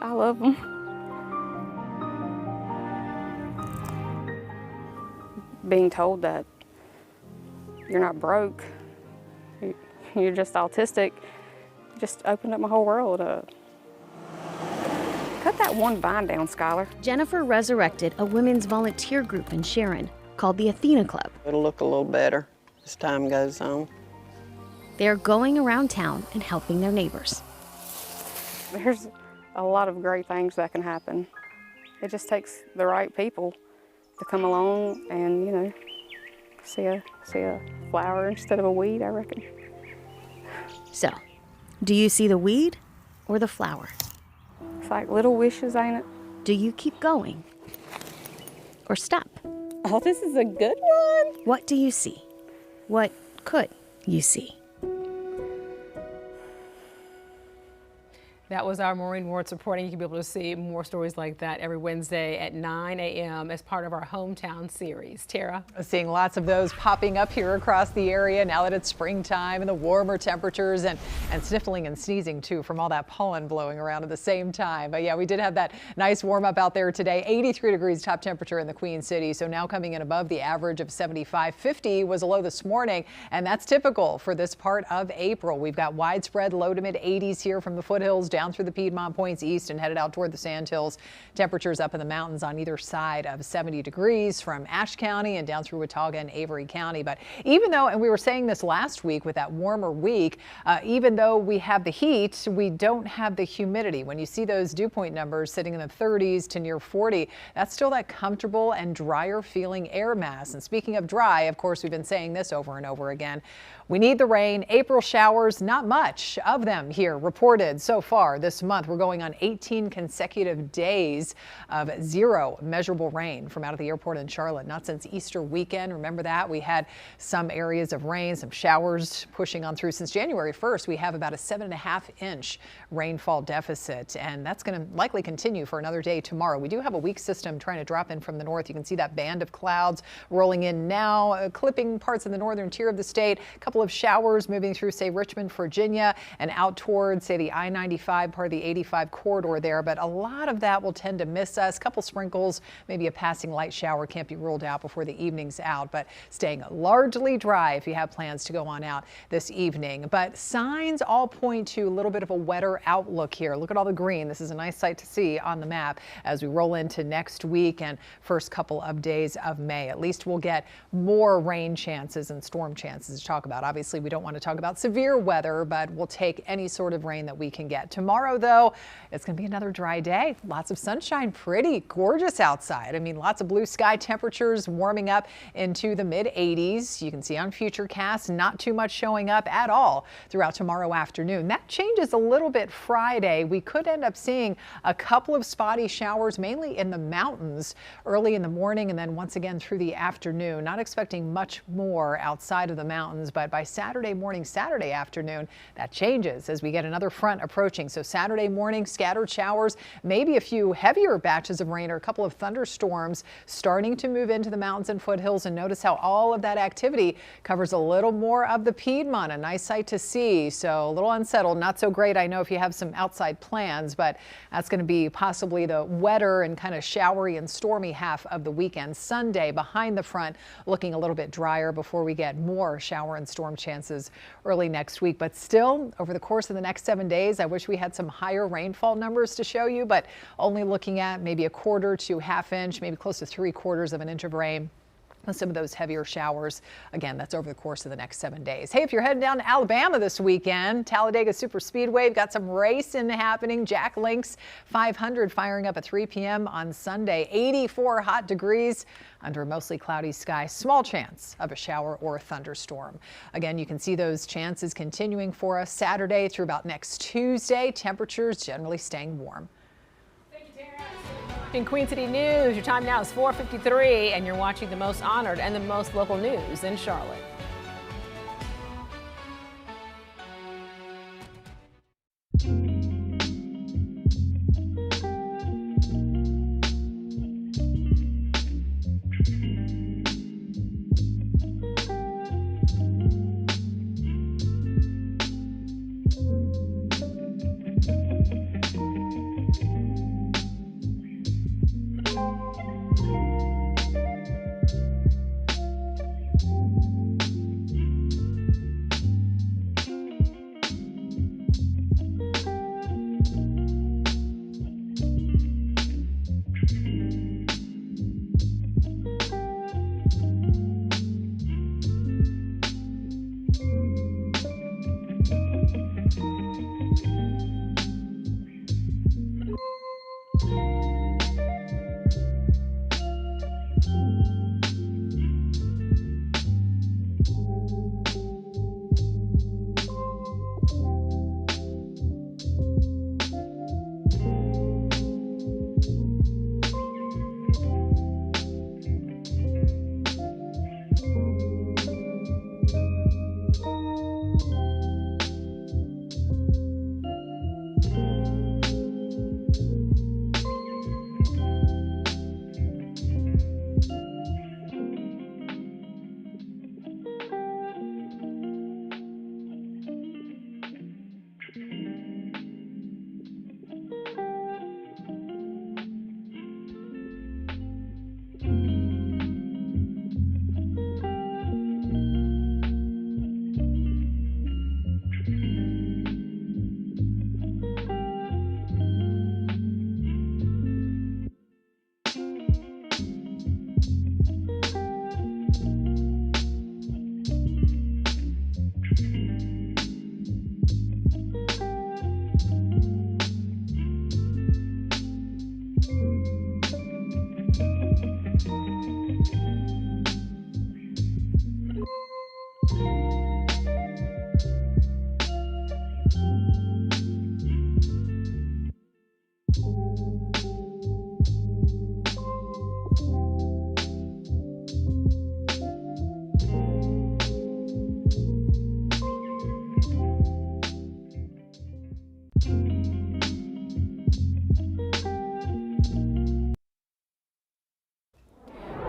I love them. Being told that you're not broke, you're just autistic, just opened up my whole world up. Cut that one vine down, Skylar. Jennifer resurrected a women's volunteer group in Sharon called the Athena Club. It'll look a little better as time goes on. They're going around town and helping their neighbors. There's a lot of great things that can happen. It just takes the right people to come along and, you know, see a flower instead of a weed, I reckon. So, do you see the weed or the flower? It's like little wishes, ain't it? Do you keep going or stop? Oh, this is a good one. What do you see? What could you see? That was our Maureen Wirtz reporting. You can be able to see more stories like that every Wednesday at 9 a.m. as part of our Hometown series. Tara? Seeing lots of those popping up here across the area now that it's springtime and the warmer temperatures and sniffling and sneezing too from all that pollen blowing around at the same time. But yeah, we did have that nice warm up out there today. 83 degrees top temperature in the Queen City. So now coming in above the average of 75. 50 was a low this morning, and that's typical for this part of April. We've got widespread low to mid 80s here from the foothills down through the Piedmont points east and headed out toward the Sandhills. Temperatures up in the mountains on either side of 70 degrees from Ashe County and down through Watauga and Avery County. But even though, and we were saying this last week with that warmer week, even though we have the heat, we don't have the humidity. When you see those dew point numbers sitting in the 30s to near 40, that's still that comfortable and drier feeling air mass. And speaking of dry, of course, we've been saying this over and over again. We need the rain. April showers, not much of them here reported so far this month. We're going on 18 consecutive days of zero measurable rain from out of the airport in Charlotte. Not since Easter weekend. Remember that? We had some areas of rain, some showers pushing on through. Since January 1st, we have about a 7.5-inch rainfall deficit, and that's going to likely continue for another day tomorrow. We do have a weak system trying to drop in from the north. You can see that band of clouds rolling in now, clipping parts of the northern tier of the state. A couple of showers moving through, say, Richmond, Virginia, and out towards, say, the I-95 part of the 85 corridor there. But a lot of that will tend to miss us. A couple sprinkles, maybe a passing light shower can't be ruled out before the evening's out, but staying largely dry if you have plans to go on out this evening. But signs all point to a little bit of a wetter outlook here. Look at all the green. This is a nice sight to see on the map as we roll into next week and first couple of days of May. At least we'll get more rain chances and storm chances to talk about. Obviously, we don't want to talk about severe weather, but we'll take any sort of rain that we can get. Tomorrow Tomorrow, though, it's going to be another dry day. Lots of sunshine, pretty gorgeous outside. I mean, lots of blue sky, temperatures warming up into the mid-80s. You can see on Futurecast, not too much showing up at all throughout tomorrow afternoon. That changes a little bit Friday. We could end up seeing a couple of spotty showers, mainly in the mountains early in the morning and then once again through the afternoon. Not expecting much more outside of the mountains, but by Saturday morning, Saturday afternoon, that changes as we get another front approaching. So Saturday morning, scattered showers, maybe a few heavier batches of rain or a couple of thunderstorms starting to move into the mountains and foothills. And notice how all of that activity covers a little more of the Piedmont. A nice sight to see. So a little unsettled, not so great. I know if you have some outside plans, but that's going to be possibly the wetter and kind of showery and stormy half of the weekend. Sunday behind the front looking a little bit drier before we get more shower and storm chances early next week. But still, over the course of the next 7 days, I wish we had some higher rainfall numbers to show you, but only looking at maybe a quarter to half inch, maybe close to 3/4 of an inch of rain. Some of those heavier showers. Again, that's over the course of the next 7 days. Hey, if you're heading down to Alabama this weekend, Talladega Super Speedway got some racing happening. Jack Link's 500 firing up at 3 p.m. on Sunday. 84 hot degrees under a mostly cloudy sky. Small chance of a shower or a thunderstorm. Again, you can see those chances continuing for us Saturday through about next Tuesday. Temperatures generally staying warm. In Queen City News, your time now is 4:53, and you're watching the most honored and the most local news in Charlotte.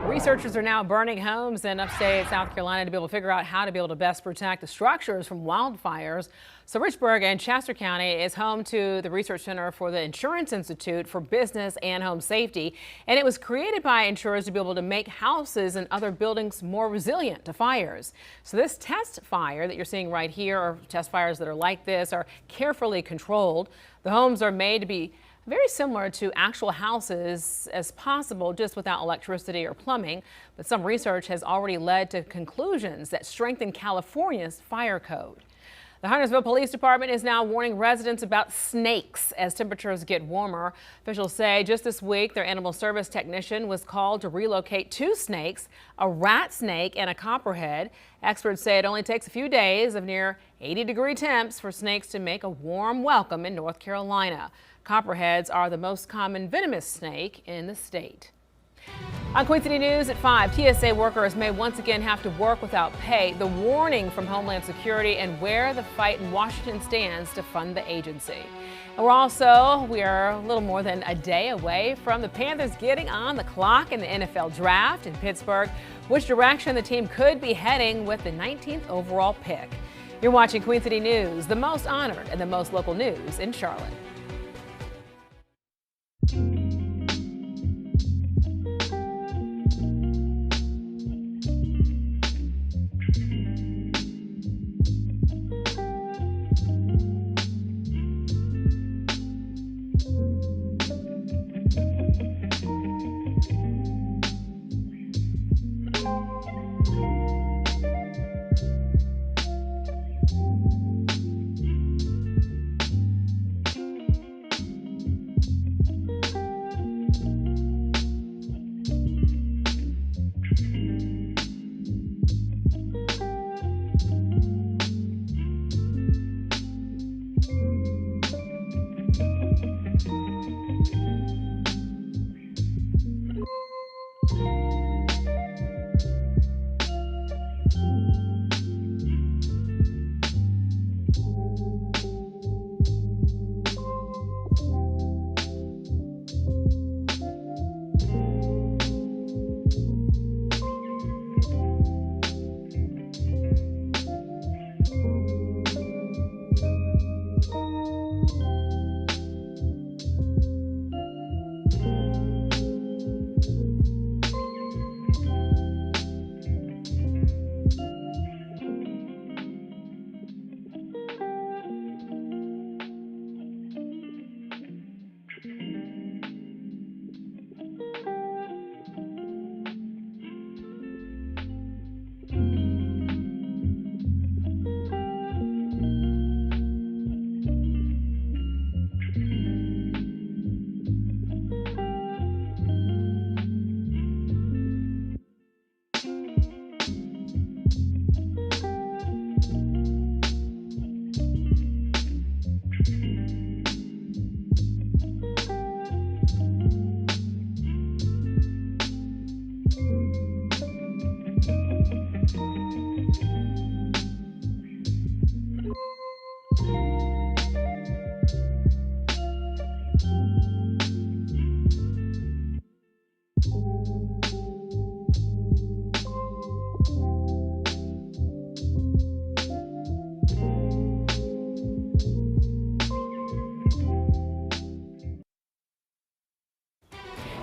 Researchers are now burning homes in upstate South Carolina to be able to figure out how to be able to best protect the structures from wildfires. So Richburg and Chester County is home to the Research Center for the Insurance Institute for Business and Home Safety. And it was created by insurers to be able to make houses and other buildings more resilient to fires. So this test fire that you're seeing right here, or test fires that are like this, are carefully controlled. The homes are made to be very similar to actual houses as possible, just without electricity or plumbing. But some research has already led to conclusions that strengthen California's fire code. The Huntersville Police Department is now warning residents about snakes as temperatures get warmer. Officials say just this week, their animal service technician was called to relocate 2 snakes, a rat snake and a copperhead. Experts say it only takes a few days of near 80-degree temps for snakes to make a warm welcome in North Carolina. Copperheads are the most common venomous snake in the state. On Queen City News at 5, TSA workers may once again have to work without pay. The warning from Homeland Security and where the fight in Washington stands to fund the agency. And we are a little more than a day away from the Panthers getting on the clock in the NFL draft in Pittsburgh. Which direction the team could be heading with the 19th overall pick. You're watching Queen City News, the most honored and the most local news in Charlotte.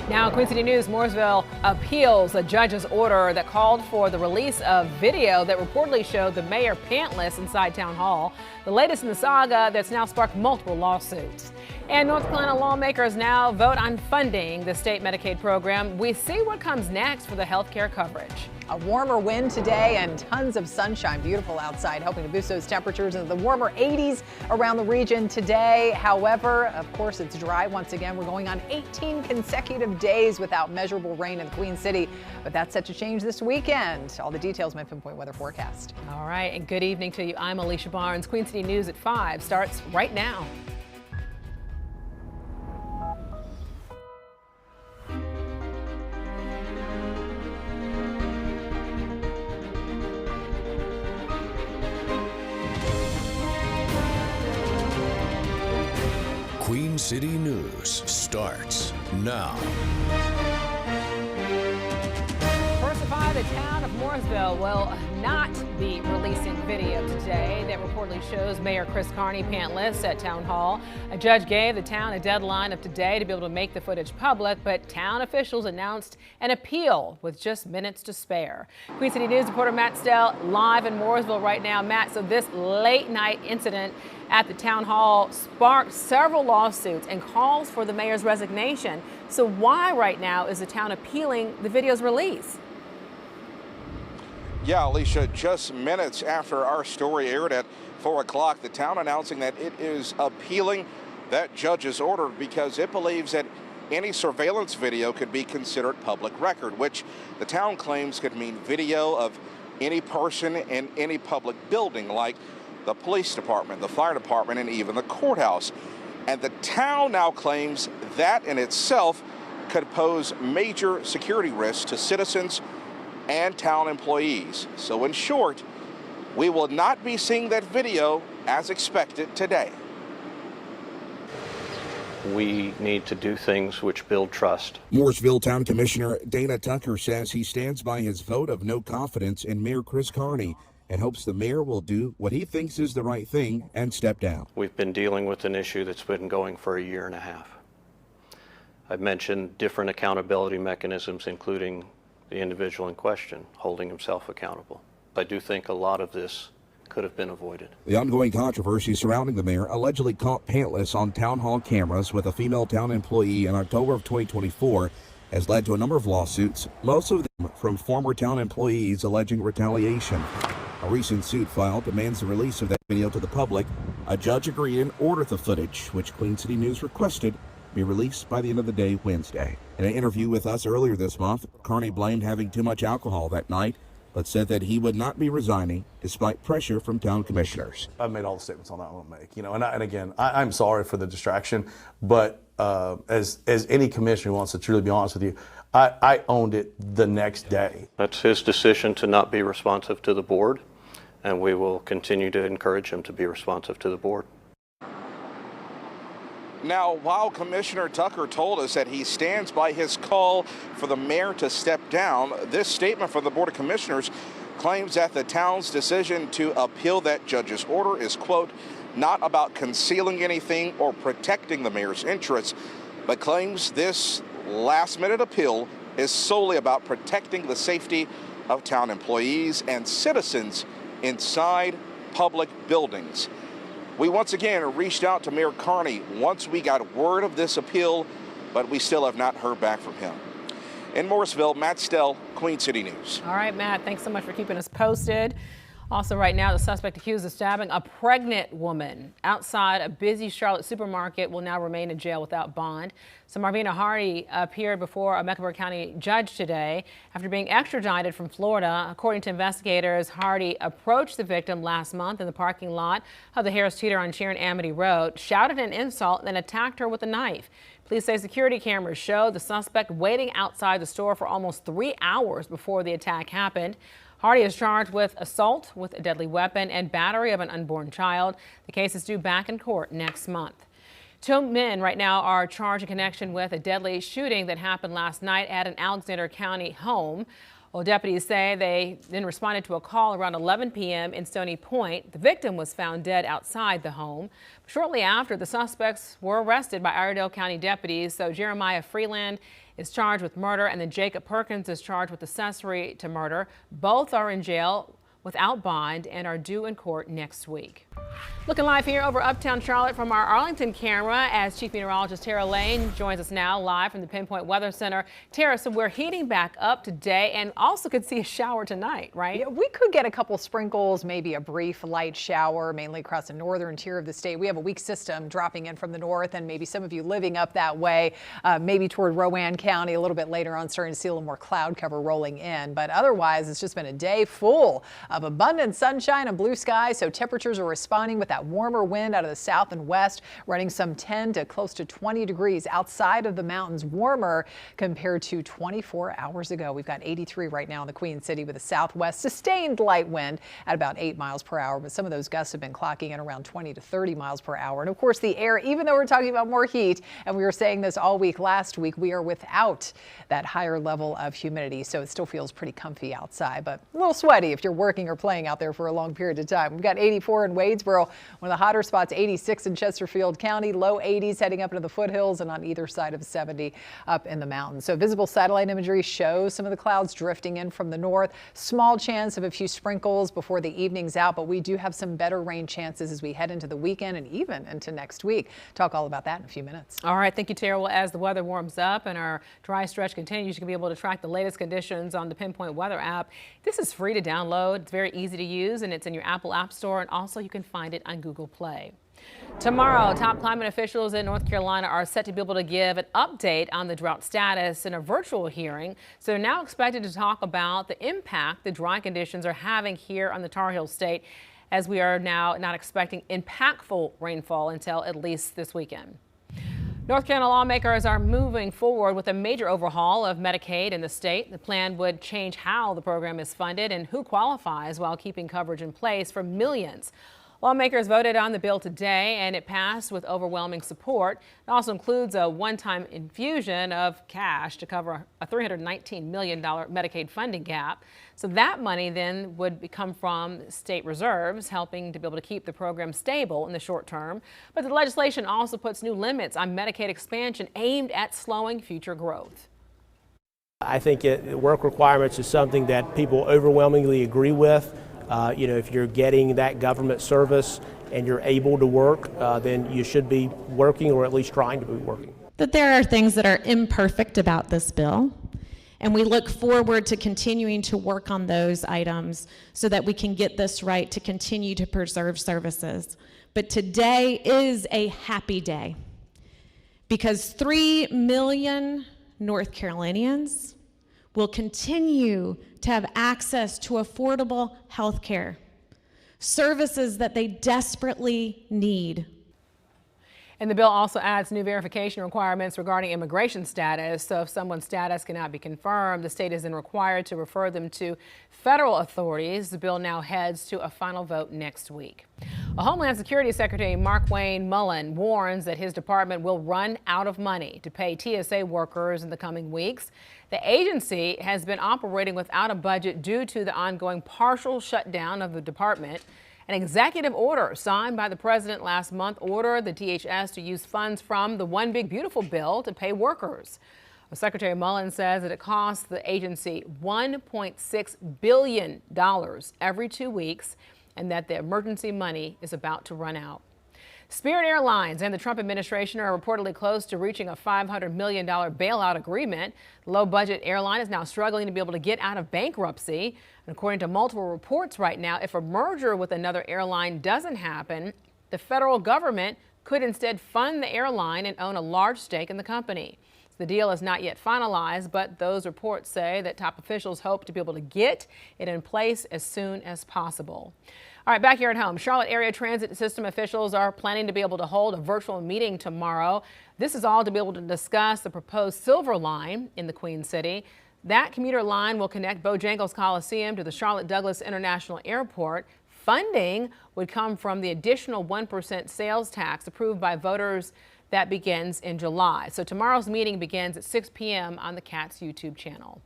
Now, Queen City News, Mooresville appeals a judge's order that called for the release of video that reportedly showed the mayor pantless inside Town Hall. The latest in the saga that's now sparked multiple lawsuits. And North Carolina lawmakers now vote on funding the state Medicaid program. We see what comes next for the health care coverage. A warmer wind today and tons of sunshine. Beautiful outside, helping to boost those temperatures into the warmer 80s around the region today. However, of course, it's dry once again. We're going on 18 consecutive days without measurable rain in the Queen City, but that's set to change this weekend. All the details, my Pinpoint Weather Forecast. All right, and good evening to you. I'm Alicia Barnes. Queen City News at 5 starts right now. Queen City News starts now. First of all, the town of Mooresville will not be releasing video today that reportedly shows Mayor Chris Carney pantless at Town Hall. A judge gave the town a deadline of today to be able to make the footage public, but town officials announced an appeal with just minutes to spare. Queen City News reporter Matt Stell live in Mooresville right now. Matt, so this late night incident at the town hall sparked several lawsuits and calls for the mayor's resignation. So why right now is the town appealing the video's release? Yeah, Alicia, just minutes after our story aired at 4 o'clock, the town announcing that it is appealing that judge's order because it believes that any surveillance video could be considered public record, which the town claims could mean video of any person in any public building like the police department, the fire department, and even the courthouse. And the town now claims that in itself could pose major security risks to citizens and town employees. So in short, we will not be seeing that video as expected today. We need to do things which build trust. Morrisville Town Commissioner Dana Tucker says he stands by his vote of no confidence in Mayor Chris Carney and hopes the mayor will do what he thinks is the right thing and step down. We've been dealing with an issue that's been going for a year and a half. I've mentioned different accountability mechanisms, including the individual in question holding himself accountable. I do think a lot of this could have been avoided. The ongoing controversy surrounding the mayor allegedly caught pantless on town hall cameras with a female town employee in October of 2024 has led to a number of lawsuits, most of them from former town employees alleging retaliation. A recent suit filed demands the release of that video to the public. A judge agreed and ordered the footage, which Queen City News requested be released by the end of the day Wednesday. In an interview with us earlier this month, Carney blamed having too much alcohol that night, but said that he would not be resigning despite pressure from town commissioners. I've made all the statements on that I want to make, and again, I'm sorry for the distraction, but as any commissioner who wants to truly be honest with you, I owned it the next day. That's his decision to not be responsive to the board, and we will continue to encourage him to be responsive to the board. Now, while Commissioner Tucker told us that he stands by his call for the mayor to step down, this statement from the Board of Commissioners claims that the town's decision to appeal that judge's order is, quote, not about concealing anything or protecting the mayor's interests, but claims this last-minute appeal is solely about protecting the safety of town employees and citizens inside public buildings. We once again reached out to Mayor Carney once we got word of this appeal, but we still have not heard back from him. In Morrisville, Matt Stell, Queen City News. All right, Matt, thanks so much for keeping us posted. Also right now, the suspect accused of stabbing a pregnant woman outside a busy Charlotte supermarket will now remain in jail without bond. So Marvina Hardy appeared before a Mecklenburg County judge today after being extradited from Florida. According to investigators, Hardy approached the victim last month in the parking lot of the Harris Teeter on Sharon Amity Road, shouted an insult, and then attacked her with a knife. Police say security cameras showed the suspect waiting outside the store for almost 3 hours before the attack happened. Hardy is charged with assault with a deadly weapon and battery of an unborn child. The case is due back in court next month. 2 men right now are charged in connection with a deadly shooting that happened last night at an Alexander County home. Well, deputies say they then responded to a call around 11 p.m. in Stony Point. The victim was found dead outside the home. Shortly after, the suspects were arrested by Iredell County deputies. So Jeremiah Freeland is charged with murder, and then Jacob Perkins is charged with accessory to murder. Both are in jail without bond and are due in court next week. Looking live here over Uptown Charlotte from our Arlington camera as Chief Meteorologist Tara Lane joins us now live from the Pinpoint Weather Center. Tara, so we're heating back up today and also could see a shower tonight, right? Yeah, we could get a couple sprinkles, maybe a brief light shower, mainly across the northern tier of the state. We have a weak system dropping in from the north, and maybe some of you living up that way, maybe toward Rowan County a little bit later on, starting to see a little more cloud cover rolling in. But otherwise, it's just been a day full of abundant sunshine and blue skies, so temperatures are responding with that warmer wind out of the south and west, running some 10 to close to 20 degrees outside of the mountains, warmer compared to 24 hours ago. We've got 83 right now in the Queen City with a southwest sustained light wind at about 8 miles per hour, but some of those gusts have been clocking in around 20 to 30 miles per hour. And of course, the air, even though we're talking about more heat, and we were saying this all week last week, we are without that higher level of humidity, so it still feels pretty comfy outside, but a little sweaty if you're working working or playing out there for a long period of time. We've got 84 in Wadesboro, one of the hotter spots, 86 in Chesterfield County, low 80s heading up into the foothills and on either side of 70 up in the mountains. So visible satellite imagery shows some of the clouds drifting in from the north. Small chance of a few sprinkles before the evening's out, but we do have some better rain chances as we head into the weekend and even into next week. Talk all about that in a few minutes. All right, thank you, Tara. Well, as the weather warms up and our dry stretch continues, you can be able to track the latest conditions on the Pinpoint Weather app. This is free to download. It's very easy to use, and it's in your Apple App Store, and also you can find it on Google Play. Tomorrow, top climate officials in North Carolina are set to be able to give an update on the drought status in a virtual hearing. So they're now expected to talk about the impact the dry conditions are having here on the Tar Heel State, as we are now not expecting impactful rainfall until at least this weekend. North Carolina lawmakers are moving forward with a major overhaul of Medicaid in the state. The plan would change how the program is funded and who qualifies while keeping coverage in place for millions. Lawmakers voted on the bill today, and it passed with overwhelming support. It also includes a one-time infusion of cash to cover a $319 million Medicaid funding gap. So that money then would come from state reserves, helping to be able to keep the program stable in the short term. But the legislation also puts new limits on Medicaid expansion aimed at slowing future growth. I think work requirements is something that people overwhelmingly agree with. If you're getting that government service and you're able to work, then you should be working, or at least trying to be working. That there are things that are imperfect about this bill, and we look forward to continuing to work on those items so that we can get this right to continue to preserve services. But today is a happy day because 3 million North Carolinians will continue to have access to affordable health care, services that they desperately need. And the bill also adds new verification requirements regarding immigration status. So if someone's status cannot be confirmed, the state is then required to refer them to federal authorities. The bill now heads to a final vote next week. Homeland Security Secretary Markwayne Mullin warns that his department will run out of money to pay TSA workers in the coming weeks. The agency has been operating without a budget due to the ongoing partial shutdown of the department. An executive order signed by the president last month ordered the DHS to use funds from the One Big Beautiful bill to pay workers. Secretary Mullin says that it costs the agency $1.6 billion every 2 weeks and that the emergency money is about to run out. Spirit Airlines and the Trump administration are reportedly close to reaching a $500 million bailout agreement. The low-budget airline is now struggling to be able to get out of bankruptcy. And according to multiple reports right now, if a merger with another airline doesn't happen, the federal government could instead fund the airline and own a large stake in the company. The deal is not yet finalized, but those reports say that top officials hope to be able to get it in place as soon as possible. All right, back here at home, Charlotte area transit system officials are planning to be able to hold a virtual meeting tomorrow. This is all to be able to discuss the proposed Silver Line in the Queen City. That commuter line will connect Bojangles Coliseum to the Charlotte Douglas International Airport. Funding would come from the additional 1% sales tax approved by voters that begins in July. So tomorrow's meeting begins at 6 p.m. on the Cats YouTube channel.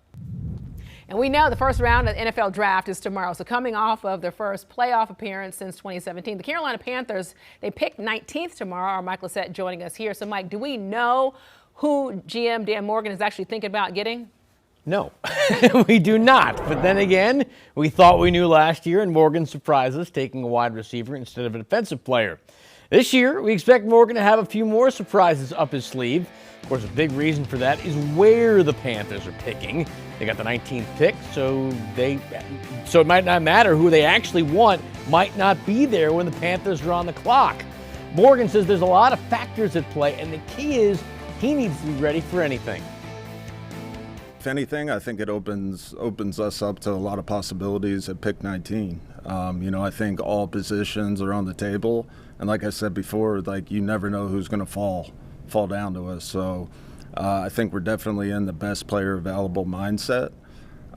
And we know the first round of the NFL draft is tomorrow. So coming off of their first playoff appearance since 2017, the Carolina Panthers, they picked 19th tomorrow. Our Mike Lissette joining us here. So Mike, do we know who GM Dan Morgan is actually thinking about getting? No, we do not. But then again, we thought we knew last year, and Morgan surprised us, taking a wide receiver instead of a defensive player. This year, we expect Morgan to have a few more surprises up his sleeve. Of course, a big reason for that is where the Panthers are picking. They got the 19th pick, so it might not matter who they actually want, might not be there when the Panthers are on the clock. Morgan says there's a lot of factors at play, and the key is he needs to be ready for anything. If anything, I think it opens us up to a lot of possibilities at pick 19. I think all positions are on the table, and like I said before, you never know who's going to fall down to us. So I think we're definitely in the best player available mindset.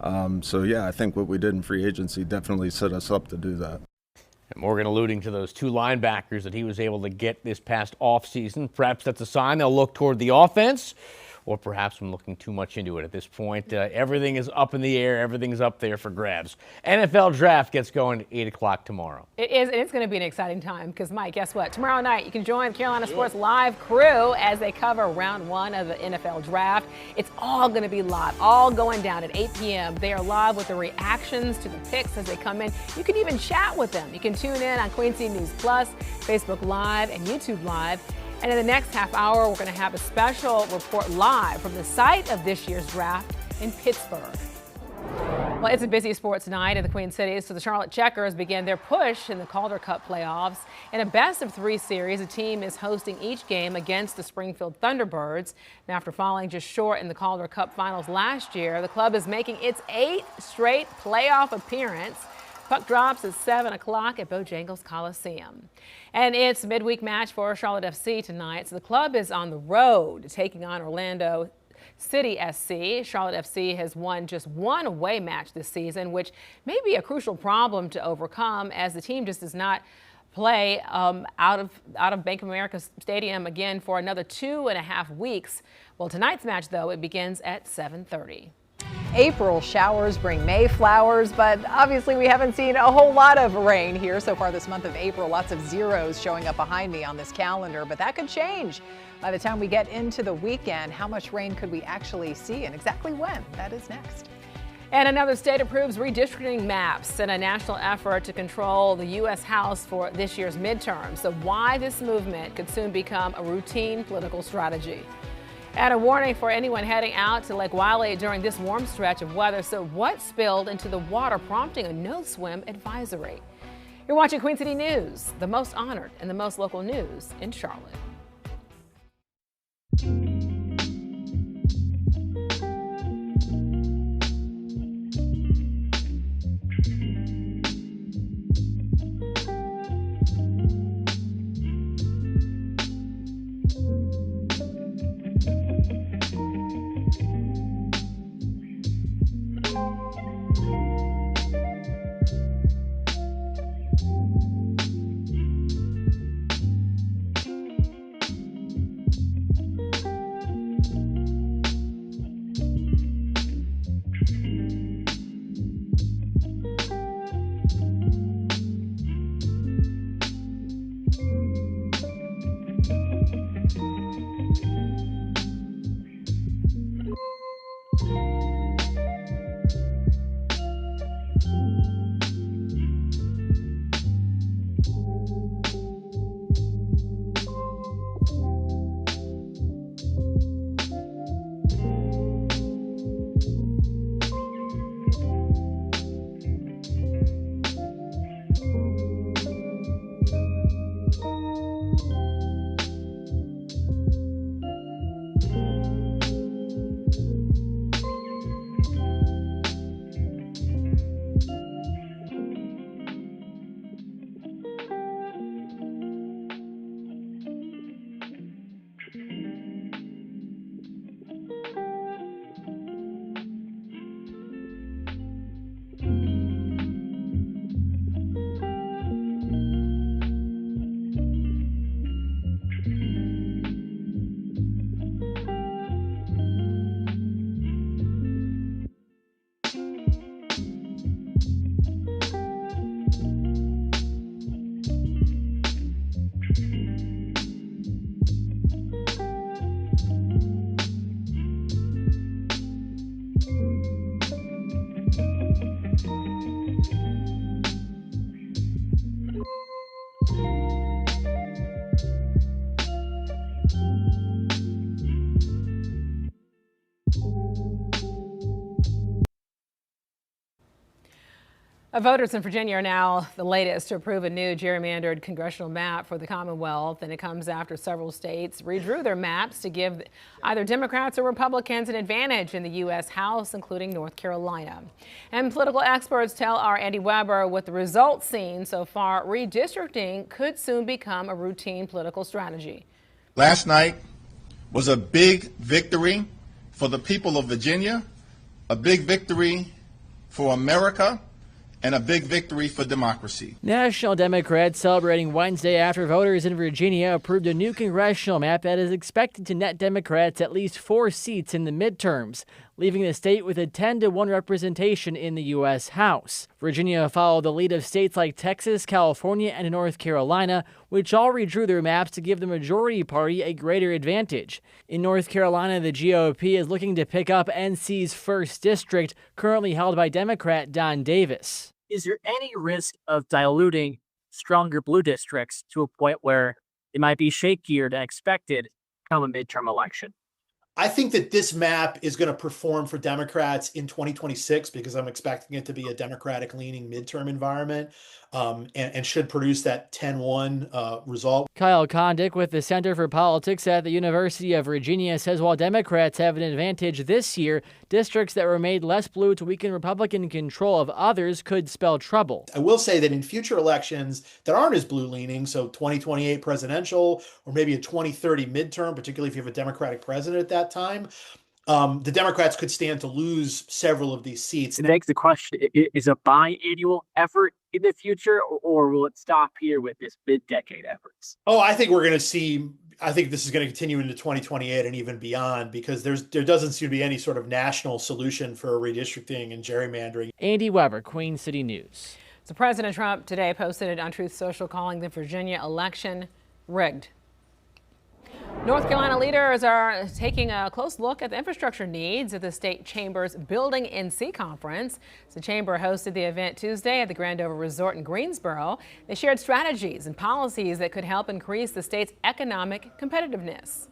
I think what we did in free agency definitely set us up to do that. And Morgan alluding to those two linebackers that he was able to get this past offseason. Perhaps that's a sign they'll look toward the offense. or perhaps I'm looking too much into it at this point. Everything is up in the air. Everything's up there for grabs. NFL draft gets going at 8 o'clock tomorrow. It is, and it's going to be an exciting time because, Mike, guess what? Tomorrow night, you can join the Carolina Sports Live crew as they cover round 1 of the NFL draft. It's all going to be live, all going down at 8 p.m. They are live with the reactions to the picks as they come in. You can even chat with them. You can tune in on Queen City News Plus, Facebook Live, and YouTube Live. And in the next half hour, we're going to have a special report live from the site of this year's draft in Pittsburgh. Well, it's a busy sports night in the Queen Cities, so the Charlotte Checkers begin their push in the Calder Cup playoffs. In a best-of-3 series, the team is hosting each game against the Springfield Thunderbirds. And after falling just short in the Calder Cup finals last year, the club is making its 8th straight playoff appearance. Puck drops at 7 o'clock at Bojangles Coliseum. And it's a midweek match for Charlotte FC tonight, so the club is on the road taking on Orlando City SC. Charlotte FC has won just one away match this season, which may be a crucial problem to overcome as the team just does not play out of Bank of America Stadium again for another 2.5 weeks. Well, tonight's match, though, it begins at 7:30. April showers bring May flowers, but obviously we haven't seen a whole lot of rain here so far this month of April. Lots of zeros showing up behind me on this calendar, but that could change by the time we get into the weekend. How much rain could we actually see and exactly when? That is next. And another state approves redistricting maps in a national effort to control the U.S. House for this year's midterm. So why this movement could soon become a routine political strategy. And a warning for anyone heading out to Lake Wylie during this warm stretch of weather. So what spilled into the water, prompting a no-swim advisory? You're watching Queen City News, the most honored and the most local news in Charlotte. Voters in Virginia are now the latest to approve a new gerrymandered congressional map for the Commonwealth, and it comes after several states redrew their maps to give either Democrats or Republicans an advantage in the U.S. House, including North Carolina. And political experts tell our Andy Weber, with the results seen so far, redistricting could soon become a routine political strategy. Last night was a big victory for the people of Virginia, a big victory for America, and a big victory for democracy. National Democrats celebrating Wednesday after voters in Virginia approved a new congressional map that is expected to net Democrats at least 4 seats in the midterms, leaving the state with a 10-to-1 representation in the U.S. House. Virginia followed the lead of states like Texas, California, and North Carolina, which all redrew their maps to give the majority party a greater advantage. In North Carolina, the GOP is looking to pick up NC's 1st district, currently held by Democrat Don Davis. Is there any risk of diluting stronger blue districts to a point where it might be shakier than expected come a midterm election? I think that this map is going to perform for Democrats in 2026 because I'm expecting it to be a Democratic-leaning midterm environment and should produce that 10-1 result. Kyle Kondik with the Center for Politics at the University of Virginia says while Democrats have an advantage this year, districts that were made less blue to weaken Republican control of others could spell trouble. I will say that in future elections that aren't as blue-leaning, so 2028 presidential or maybe a 2030 midterm, particularly if you have a Democratic president at that time, the Democrats could stand to lose several of these seats. It begs the question, is a biannual effort in the future, or will it stop here with this mid-decade efforts? Oh, I think we're going to see, I think this is going to continue into 2028 and even beyond because there doesn't seem to be any sort of national solution for redistricting and gerrymandering. Andy Weber, Queen City News. So President Trump today posted on Truth Social calling the Virginia election rigged. North Carolina leaders are taking a close look at the infrastructure needs of the state chamber's Building NC conference. The chamber hosted the event Tuesday at the Grandover Resort in Greensboro. They shared strategies and policies that could help increase the state's economic competitiveness.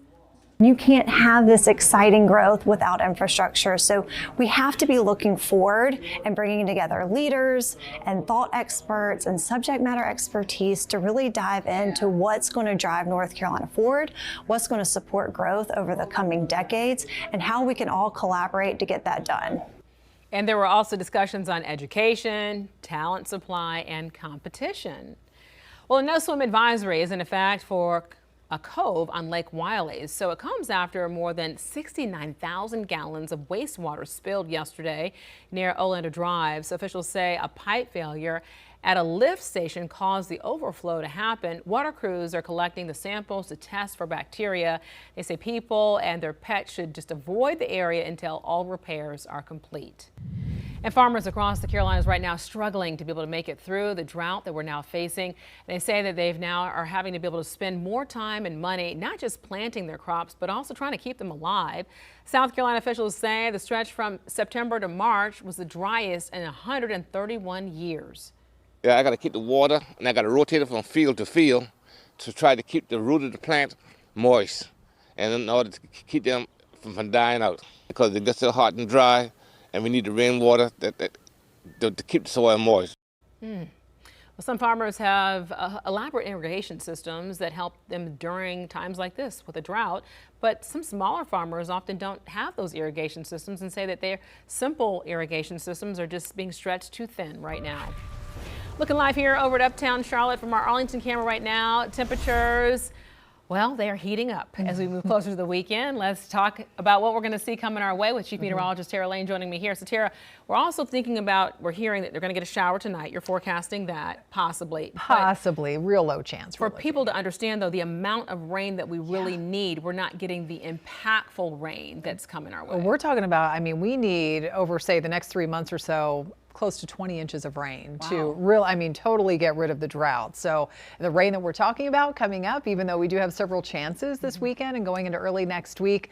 You can't have this exciting growth without infrastructure. So we have to be looking forward and bringing together leaders and thought experts and subject matter expertise to really dive into what's going to drive North Carolina forward, what's going to support growth over the coming decades, and how we can all collaborate to get that done. And there were also discussions on education, talent supply, and competition. Well, a no swim advisory is in effect for a cove on Lake Wiley's. So it comes after more than 69,000 gallons of wastewater spilled yesterday near Orlando Drive. So officials say a pipe failure at a lift station caused the overflow to happen. Water crews are collecting the samples to test for bacteria. They say people and their pets should just avoid the area until all repairs are complete. And farmers across the Carolinas right now struggling to be able to make it through the drought that we're now facing. They say that they've now are having to be able to spend more time and money, not just planting their crops, but also trying to keep them alive. South Carolina officials say the stretch from September to March was the driest in 131 years. Yeah, I got to keep the water and I got to rotate it from field to field to try to keep the root of the plant moist and in order to keep them from dying out because they get so hot and dry. And we need the rainwater to keep the soil moist. Well, some farmers have elaborate irrigation systems that help them during times like this with a drought. But some smaller farmers often don't have those irrigation systems and say that their simple irrigation systems are just being stretched too thin right now. Looking live here over at Uptown Charlotte from our Arlington camera right now. Temperatures, well, they are heating up as we move closer to the weekend. Let's talk about what we're going to see coming our way with Chief Meteorologist Tara Lane joining me here. So Tara, we're also thinking about, we're hearing that they're going to get a shower tonight. You're forecasting that, possibly. Possibly, real low chance. For people to understand, though, the amount of rain that we really need, we're not getting the impactful rain that's coming our way. Well, we're talking about, I mean, we need over, say, the next 3 months or so, close to 20 inches of rain to totally get rid of the drought. So the rain that we're talking about coming up, even though we do have several chances this weekend and going into early next week,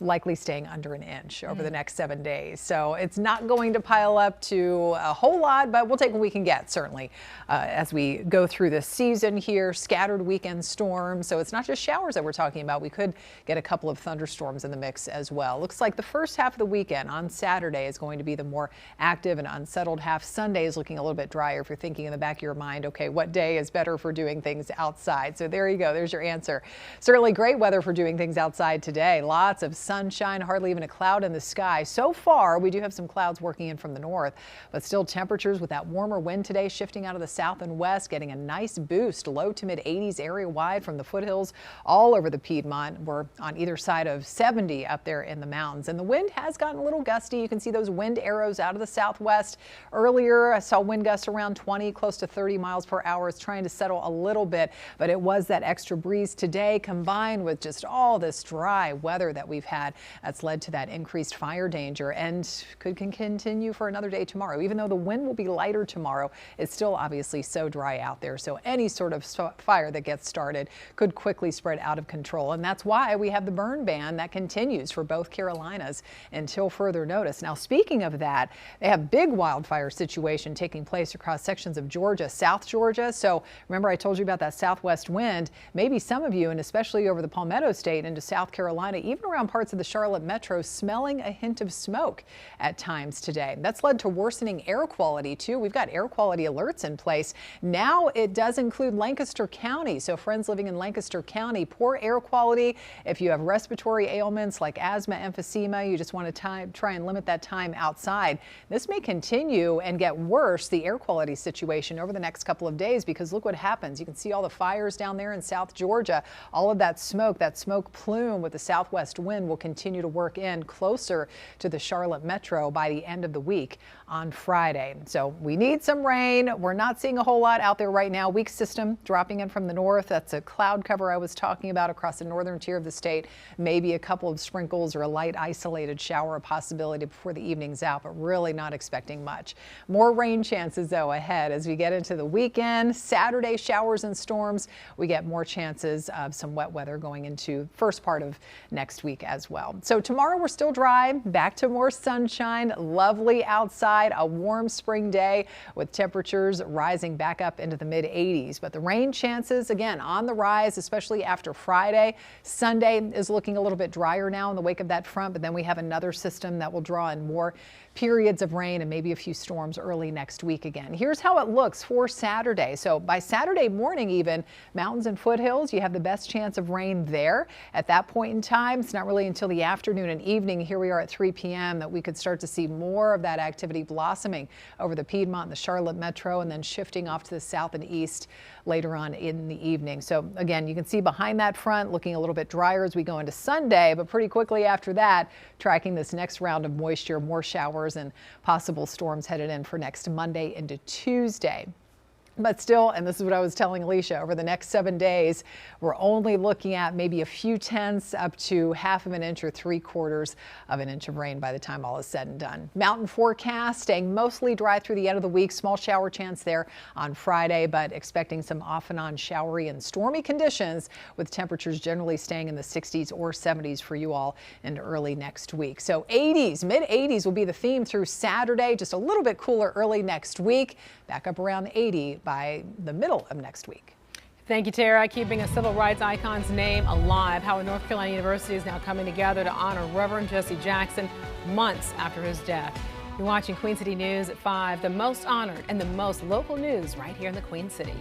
likely staying under an inch over the next 7 days. So it's not going to pile up to a whole lot, but we'll take what we can get, certainly, as we go through this season here. Scattered weekend storms. So it's not just showers that we're talking about. We could get a couple of thunderstorms in the mix as well. Looks like the first half of the weekend on Saturday is going to be the more active and unsettled half. Sunday is looking a little bit drier if you're thinking in the back of your mind, okay, what day is better for doing things outside? So there you go. There's your answer. Certainly great weather for doing things outside today. Lots of sunshine, hardly even a cloud in the sky. So far, we do have some clouds working in from the north, but still temperatures with that warmer wind today shifting out of the south and west, getting a nice boost, low to mid 80s area wide from the foothills all over the Piedmont. We're on either side of 70 up there in the mountains, and the wind has gotten a little gusty. You can see those wind arrows out of the southwest. Earlier, I saw wind gusts around 20, close to 30 miles per hour. It's trying to settle a little bit, but it was that extra breeze today combined with just all this dry weather that we've had that's led to that increased fire danger and could continue for another day tomorrow. Even though the wind will be lighter tomorrow, it's still obviously so dry out there. So any sort of fire that gets started could quickly spread out of control. And that's why we have the burn ban that continues for both Carolinas until further notice. Now, speaking of that, they have big wildfire situation taking place across sections of Georgia, South Georgia. So remember, I told you about that southwest wind. Maybe some of you, and especially over the Palmetto State into South Carolina, even around parts of the Charlotte metro, smelling a hint of smoke at times today. That's led to worsening air quality too. We've got air quality alerts in place. Now it does include Lancaster County. So friends living in Lancaster County, poor air quality. If you have respiratory ailments like asthma, emphysema, you just want to try and limit that time outside. This may continue and get worse, the air quality situation, over the next couple of days, because look what happens. You can see all the fires down there in South Georgia. All of that smoke plume with the southwest wind will continue to work in closer to the Charlotte metro by the end of the week on Friday. So we need some rain. We're not seeing a whole lot out there right now. Weak system dropping in from the north. That's a cloud cover I was talking about across the northern tier of the state. Maybe a couple of sprinkles or a light isolated shower, a possibility before the evening's out, but really not expecting much. More rain chances though ahead as we get into the weekend. Saturday, showers and storms. We get more chances of some wet weather going into first part of next week as well. So tomorrow we're still dry, back to more sunshine, lovely outside, a warm spring day with temperatures rising back up into the mid 80s. But the rain chances again on the rise, especially after Friday. Sunday is looking a little bit drier now in the wake of that front, but then we have another system that will draw in more periods of rain and maybe a few storms early next week again. Here's how it looks for Saturday. So by Saturday morning even, mountains and foothills, you have the best chance of rain there. At that point in time, it's not really until the afternoon and evening, here we are at 3 p.m., that we could start to see more of that activity blossoming over the Piedmont and the Charlotte metro, and then shifting off to the south and east later on in the evening. So again, you can see behind that front looking a little bit drier as we go into Sunday, but pretty quickly after that, tracking this next round of moisture, more showers and possible storms headed in for next Monday into Tuesday. But still, and this is what I was telling Alicia, over the next 7 days, we're only looking at maybe a few tenths up to half of an inch or 3/4 of an inch of rain by the time all is said and done. Mountain forecast staying mostly dry through the end of the week. Small shower chance there on Friday, but expecting some off and on showery and stormy conditions with temperatures generally staying in the 60s or 70s for you all into early next week. So 80s, mid 80s will be the theme through Saturday, just a little bit cooler early next week, back up around 80 by the middle of next week. Thank you, Tara. Keeping a civil rights icon's name alive. Howard North Carolina University is now coming together to honor Reverend Jesse Jackson months after his death. You're watching Queen City News at 5, the most honored and the most local news right here in the Queen City.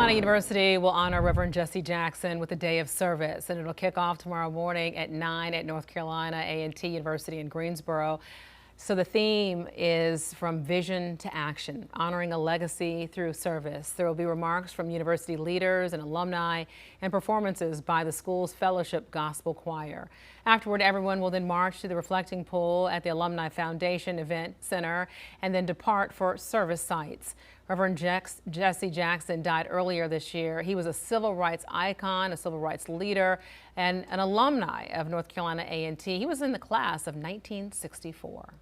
Carolina University will honor Reverend Jesse Jackson with a day of service, and it'll kick off tomorrow morning at 9 at North Carolina A&T University in Greensboro. So the theme is from vision to action, honoring a legacy through service. There will be remarks from university leaders and alumni and performances by the school's fellowship gospel choir. Afterward, everyone will then march to the reflecting pool at the Alumni Foundation Event Center and then depart for service sites. Reverend Jesse Jackson died earlier this year. He was a civil rights icon, a civil rights leader, and an alumni of North Carolina A&T. He was in the class of 1964.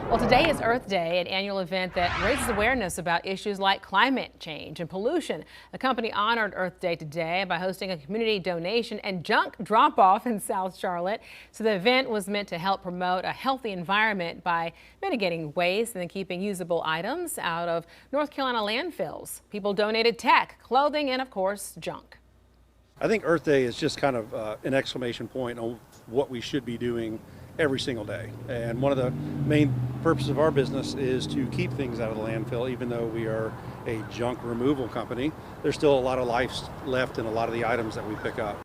Well, today is Earth Day, an annual event that raises awareness about issues like climate change and pollution. The company honored Earth Day today by hosting a community donation and junk drop-off in South Charlotte. So the event was meant to help promote a healthy environment by mitigating waste and then keeping usable items out of North Carolina landfills. People donated tech, clothing, and of course, junk. I think Earth Day is just kind of an exclamation point on what we should be doing every single day. And one of the main purposes of our business is to keep things out of the landfill. Even though we are a junk removal company, there's still a lot of life left in a lot of the items that we pick up.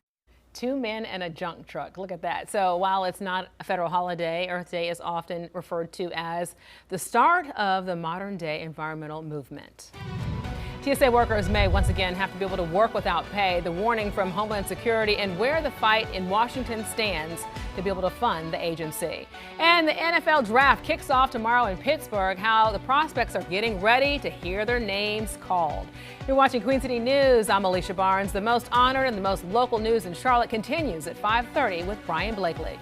2 men and a junk truck. Look at that. So while it's not a federal holiday, Earth Day is often referred to as the start of the modern day environmental movement. TSA workers may once again have to be able to work without pay. The warning from Homeland Security and where the fight in Washington stands to be able to fund the agency. And the NFL draft kicks off tomorrow in Pittsburgh. How the prospects are getting ready to hear their names called. You're watching Queen City News. I'm Alicia Barnes. The most honored and the most local news in Charlotte continues at 5:30 with Brian Blakely.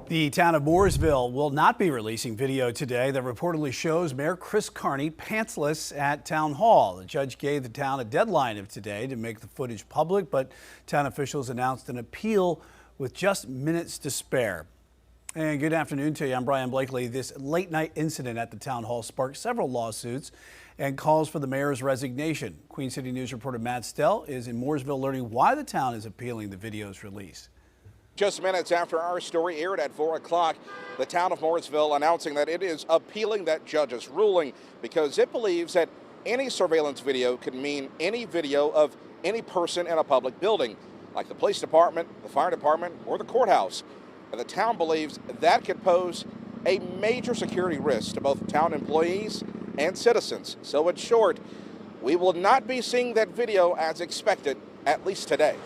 The town of Mooresville will not be releasing video today that reportedly shows Mayor Chris Carney pantsless at Town Hall. The judge gave the town a deadline of today to make the footage public, but town officials announced an appeal with just minutes to spare. And good afternoon to you. I'm Brian Blakely. This late night incident at the town hall sparked several lawsuits and calls for the mayor's resignation. Queen City News reporter Matt Stell is in Mooresville learning why the town is appealing the video's release. Just minutes after our story aired at 4 o'clock, the town of Mooresville announcing that it is appealing that judge's ruling because it believes that any surveillance video could mean any video of any person in a public building, like the police department, the fire department, or the courthouse. And the town believes that could pose a major security risk to both town employees and citizens. So in short, we will not be seeing that video as expected, at least today.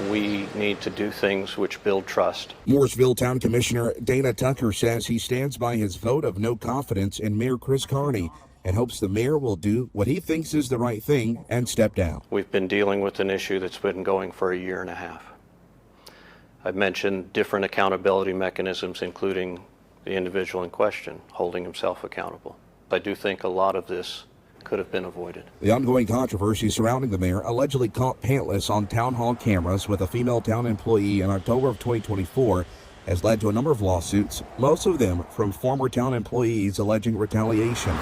We need to do things which build trust. Mooresville Town Commissioner Dana Tucker says he stands by his vote of no confidence in Mayor Chris Carney and hopes the mayor will do what he thinks is the right thing and step down. We've been dealing with an issue that's been going for a year and a half. I've mentioned different accountability mechanisms, including the individual in question holding himself accountable. I do think a lot of this could have been avoided. The ongoing controversy surrounding the mayor allegedly caught pantless on town hall cameras with a female town employee in October of 2024 has led to a number of lawsuits, most of them from former town employees alleging retaliation.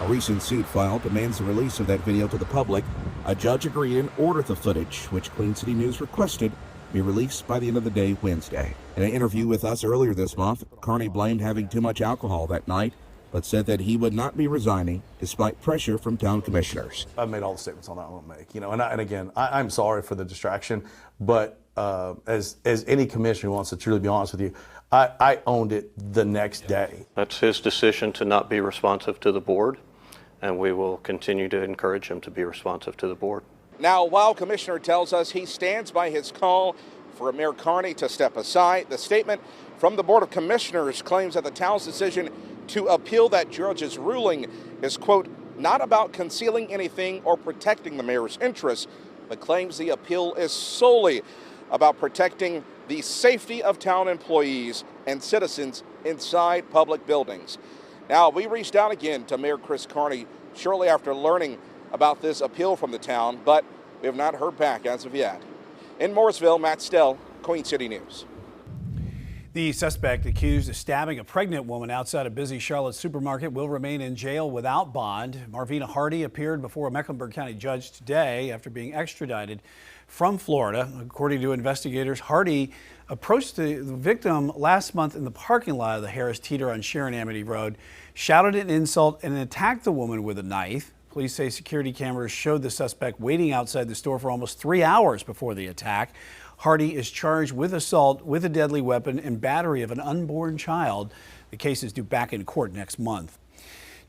A recent suit filed demands the release of that video to the public. A judge agreed and ordered the footage, which Queen City News requested be released by the end of the day Wednesday. In an interview with us earlier this month, Carney blamed having too much alcohol that night, but said that he would not be resigning despite pressure from town commissioners. I've made all the statements on that I want to make, and again, I'm sorry for the distraction, but as any commissioner who wants to truly be honest with you, I owned it the next day. That's his decision to not be responsive to the board, and we will continue to encourage him to be responsive to the board. Now, while Commissioner tells us he stands by his call for Mayor Carney to step aside, the statement from the Board of Commissioners claims that the town's decision to appeal that judge's ruling is, quote, not about concealing anything or protecting the mayor's interests, but claims the appeal is solely about protecting the safety of town employees and citizens inside public buildings. Now, we reached out again to Mayor Chris Carney shortly after learning about this appeal from the town, but we have not heard back as of yet. In Mooresville, Matt Stell, Queen City News. The suspect accused of stabbing a pregnant woman outside a busy Charlotte supermarket will remain in jail without bond. Marvina Hardy appeared before a Mecklenburg County judge today after being extradited from Florida. According to investigators, Hardy approached the victim last month in the parking lot of the Harris Teeter on Sharon Amity Road, shouted an insult, and attacked the woman with a knife. Police say security cameras showed the suspect waiting outside the store for almost 3 hours before the attack. Hardy is charged with assault with a deadly weapon and battery of an unborn child. The case is due back in court next month.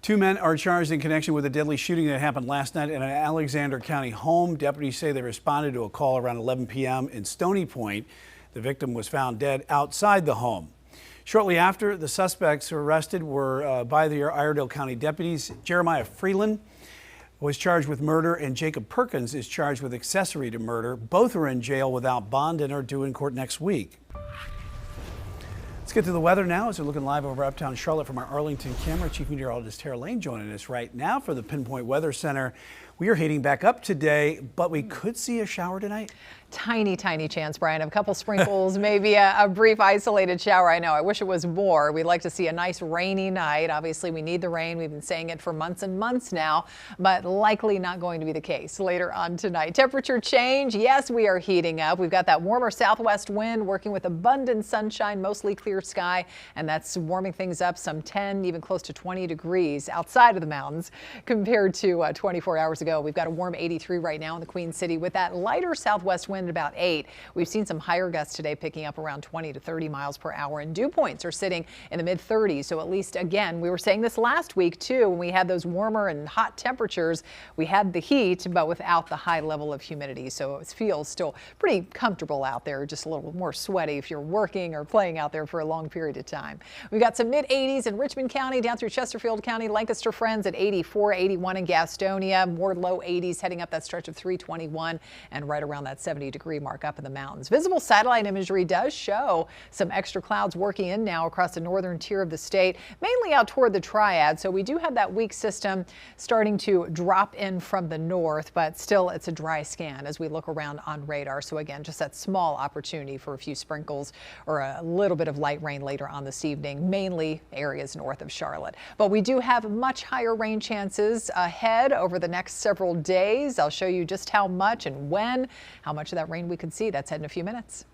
2 men are charged in connection with a deadly shooting that happened last night in an Alexander County home. Deputies say they responded to a call around 11 p.m. in Stony Point. The victim was found dead outside the home. Shortly after, the suspects arrested were by the Iredell County deputies. Jeremiah Freeland was charged with murder, and Jacob Perkins is charged with accessory to murder. Both are in jail without bond and are due in court next week. Let's get to the weather now as we're looking live over uptown Charlotte from our Arlington camera. Chief Meteorologist Tara Lane joining us right now for the Pinpoint Weather Center. We are heating back up today, but we could see a shower tonight. Tiny chance, Brian, of a couple sprinkles, maybe a brief isolated shower. I know, I wish it was more. We'd like to see a nice rainy night. Obviously, we need the rain. We've been saying it for months and months now, but likely not going to be the case later on tonight. Temperature change. Yes, we are heating up. We've got that warmer southwest wind working with abundant sunshine, mostly clear sky, and that's warming things up some 10, even close to 20 degrees outside of the mountains compared to 24 hours ago. We've got a warm 83 right now in the Queen City with that lighter southwest wind at about 8. We've seen some higher gusts today picking up around 20 to 30 miles per hour, and dew points are sitting in the mid 30s. So at least, again, we were saying this last week too, when we had those warmer and hot temperatures, we had the heat, but without the high level of humidity. So it feels still pretty comfortable out there, just a little more sweaty if you're working or playing out there for a long period of time. We've got some mid 80s in Richmond County, down through Chesterfield County, Lancaster Friends at 84, 81 in Gastonia, more low 80s heading up that stretch of 321 and right around that 70-degree mark up in the mountains. Visible satellite imagery does show some extra clouds working in now across the northern tier of the state, mainly out toward the Triad. So we do have that weak system starting to drop in from the north, but still it's a dry scan as we look around on radar. So again, just that small opportunity for a few sprinkles or a little bit of light rain later on this evening, mainly areas north of Charlotte. But we do have much higher rain chances ahead over the next several days. I'll show you just how much and when, how much of that rain we could see. That's ahead in a few minutes.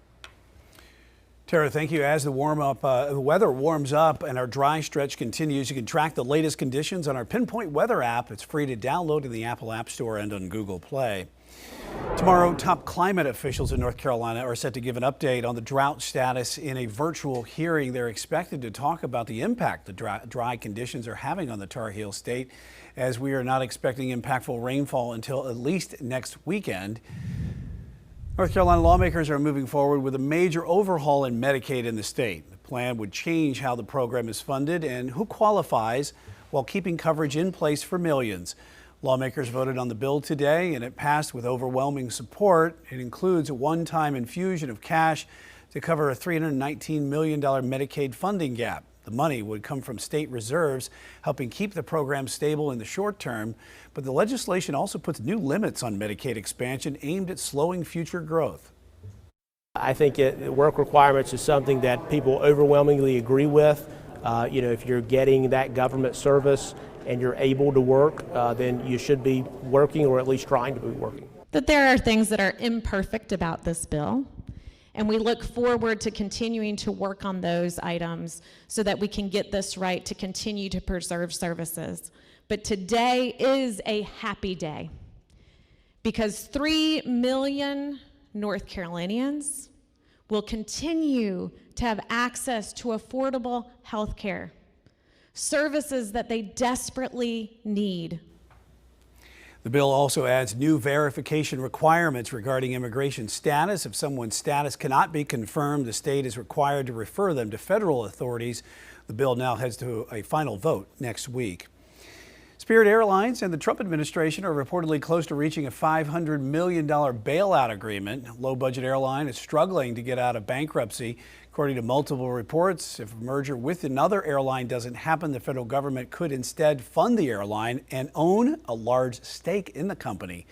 Tara, thank you. As the weather warms up and our dry stretch continues, you can track the latest conditions on our Pinpoint Weather app. It's free to download in the Apple App Store and on Google Play. Tomorrow, top climate officials in North Carolina are set to give an update on the drought status in a virtual hearing. They're expected to talk about the impact the dry conditions are having on the Tar Heel State, as we are not expecting impactful rainfall until at least next weekend. North Carolina lawmakers are moving forward with a major overhaul in Medicaid in the state. The plan would change how the program is funded and who qualifies while keeping coverage in place for millions. Lawmakers voted on the bill today and it passed with overwhelming support. It includes a one-time infusion of cash to cover a $319 million Medicaid funding gap. The money would come from state reserves, helping keep the program stable in the short term. But the legislation also puts new limits on Medicaid expansion aimed at slowing future growth. I think work requirements is something that people overwhelmingly agree with. If you're getting that government service and you're able to work, then you should be working, or at least trying to be working. That there are things that are imperfect about this bill, and we look forward to continuing to work on those items so that we can get this right to continue to preserve services. But today is a happy day because 3 million North Carolinians will continue to have access to affordable health care, services that they desperately need. The bill also adds new verification requirements regarding immigration status. If someone's status cannot be confirmed, the state is required to refer them to federal authorities. The bill now heads to a final vote next week. Spirit Airlines and the Trump administration are reportedly close to reaching a $500 million bailout agreement. Low-budget airline is struggling to get out of bankruptcy. According to multiple reports, if a merger with another airline doesn't happen, the federal government could instead fund the airline and own a large stake in the company.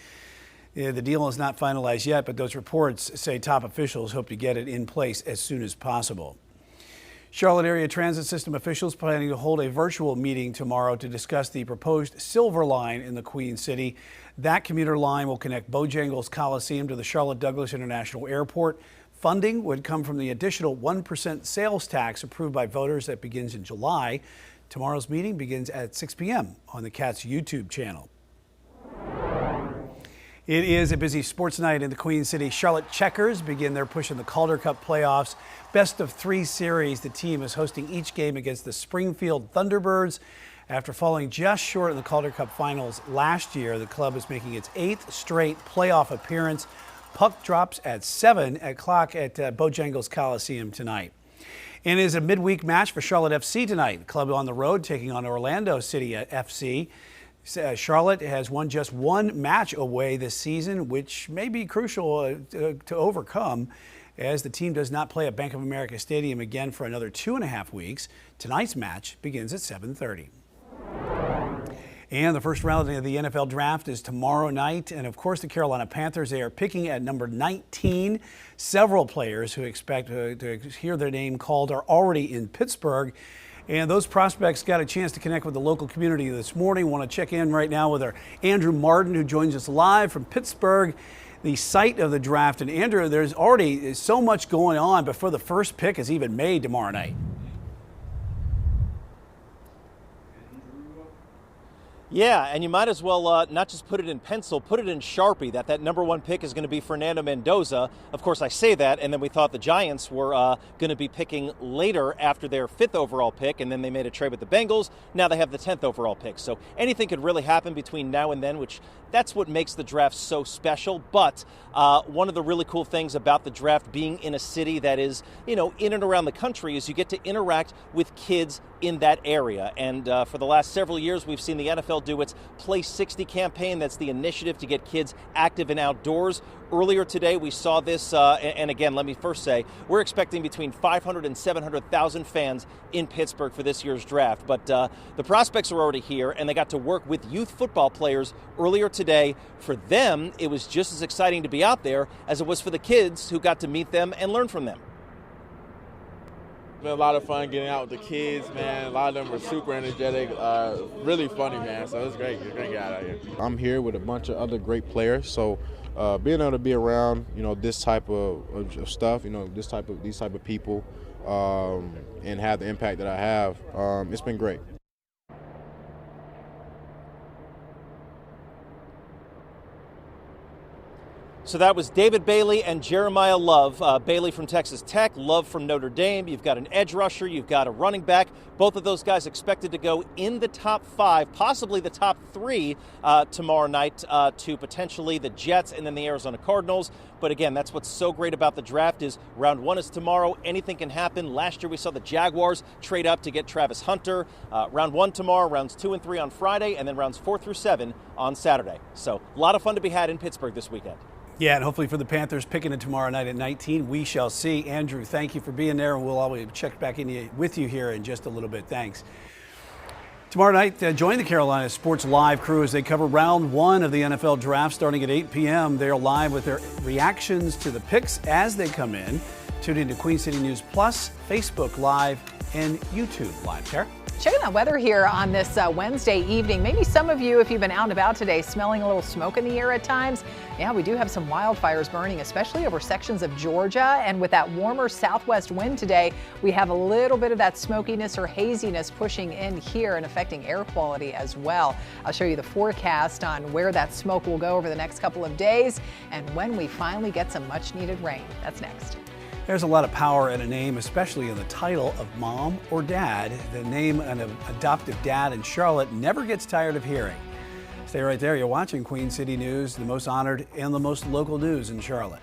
The deal is not finalized yet, but those reports say top officials hope to get it in place as soon as possible. Charlotte area transit system officials planning to hold a virtual meeting tomorrow to discuss the proposed Silver Line in the Queen City. That commuter line will connect Bojangles Coliseum to the Charlotte Douglas International Airport. Funding would come from the additional 1% sales tax approved by voters that begins in July. Tomorrow's meeting begins at 6 p.m. on the Cats YouTube channel. It is a busy sports night in the Queen City. Charlotte Checkers begin their push in the Calder Cup playoffs. Best of 3 series. The team is hosting each game against the Springfield Thunderbirds. After falling just short in the Calder Cup finals last year, the club is making its 8th straight playoff appearance. Puck drops at 7 o'clock at Bojangles Coliseum tonight. And it is a midweek match for Charlotte FC tonight. The club on the road taking on Orlando City FC. Charlotte has won just 1 match away this season, which may be crucial to overcome, as the team does not play at Bank of America Stadium again for another 2.5 weeks. Tonight's match begins at 7:30. And the first round of the NFL draft is tomorrow night. And of course, the Carolina Panthers, they are picking at number 19. Several players who expect to hear their name called are already in Pittsburgh. And those prospects got a chance to connect with the local community this morning. Want to check in right now with our Andrew Martin, who joins us live from Pittsburgh, the site of the draft. And Andrew, there's already so much going on before the first pick is even made tomorrow night. Yeah, and you might as well not just put it in pencil, put it in Sharpie, that number 1 pick is going to be Fernando Mendoza. Of course, I say that, and then we thought the Giants were going to be picking later after their 5th overall pick, and then they made a trade with the Bengals. Now they have the 10th overall pick. So anything could really happen between now and then, which that's what makes the draft so special. But one of the really cool things about the draft being in a city that is, in and around the country is you get to interact with kids in that area. And for the last several years, we've seen the NFL do its Play 60 campaign. That's the initiative to get kids active and outdoors. Earlier today, we saw this, and again, let me first say, we're expecting between 500 and 700,000 fans in Pittsburgh for this year's draft. But the prospects are already here, and they got to work with youth football players earlier today. For them, it was just as exciting to be out there as it was for the kids who got to meet them and learn from them. Been a lot of fun getting out with the kids, man. A lot of them were super energetic, really funny, man. So it's great. It's great to get out here. I'm here with a bunch of other great players, so being able to be around, this type of stuff, these type of people, and have the impact that I have, it's been great. So that was David Bailey and Jeremiah Love. Bailey from Texas Tech, Love from Notre Dame. You've got an edge rusher, you've got a running back. Both of those guys expected to go in the top 5, possibly the top 3 tomorrow night to potentially the Jets and then the Arizona Cardinals. But again, that's what's so great about the draft is round 1 is tomorrow. Anything can happen. Last year we saw the Jaguars trade up to get Travis Hunter. Round 1 tomorrow, rounds 2 and 3 on Friday, and then rounds 4 through 7 on Saturday. So a lot of fun to be had in Pittsburgh this weekend. Yeah, and hopefully for the Panthers picking it tomorrow night at 19, we shall see. Andrew, thank you for being there, and we'll always check back in with you here in just a little bit. Thanks. Tomorrow night, join the Carolina Sports Live crew as they cover round 1 of the NFL draft starting at 8 p.m. They're live with their reactions to the picks as they come in. Tune in to Queen City News Plus, Facebook Live, and YouTube Live. Tara? Checking that weather here on this Wednesday evening. Maybe some of you, if you've been out and about today, smelling a little smoke in the air at times. Yeah, we do have some wildfires burning, especially over sections of Georgia. And with that warmer southwest wind today, we have a little bit of that smokiness or haziness pushing in here and affecting air quality as well. I'll show you the forecast on where that smoke will go over the next couple of days and when we finally get some much needed rain. That's next. There's a lot of power in a name, especially in the title of mom or dad. The name an adoptive dad in Charlotte never gets tired of hearing. Stay right there. You're watching Queen City News, the most honored and the most local news in Charlotte.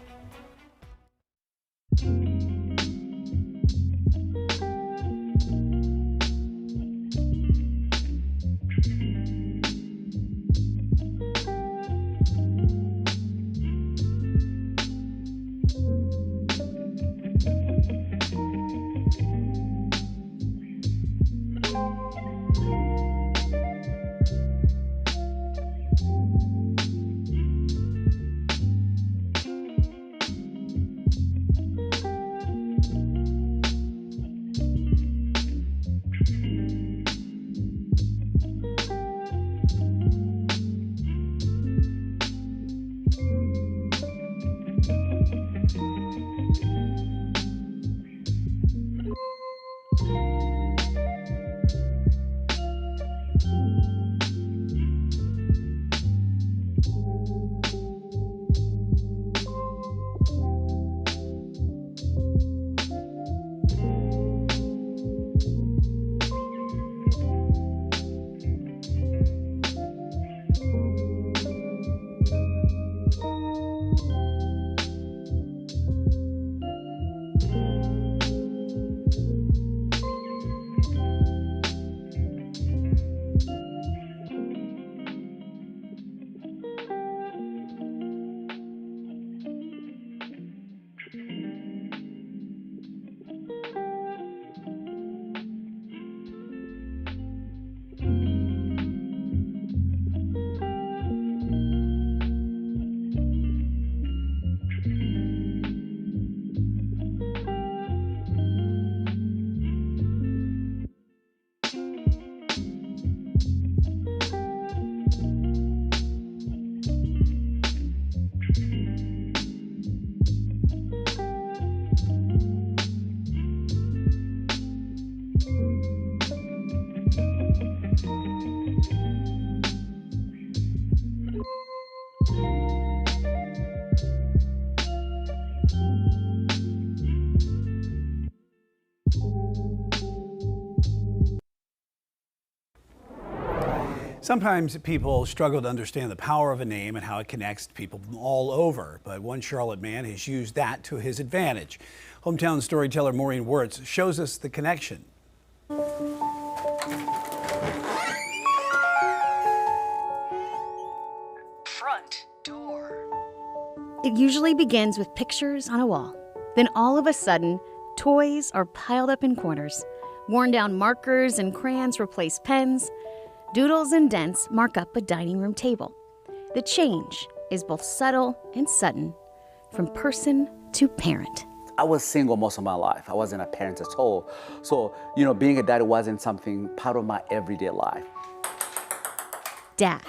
Sometimes people struggle to understand the power of a name and how it connects people from all over, but one Charlotte man has used that to his advantage. Hometown storyteller Maureen Wirtz shows us the connection. Front door. It usually begins with pictures on a wall. Then all of a sudden, toys are piled up in corners. Worn down markers and crayons replace pens. Doodles and dents mark up a dining room table. The change is both subtle and sudden, from person to parent. I was single most of my life. I wasn't a parent at all. So, being a dad wasn't something part of my everyday life. Dad,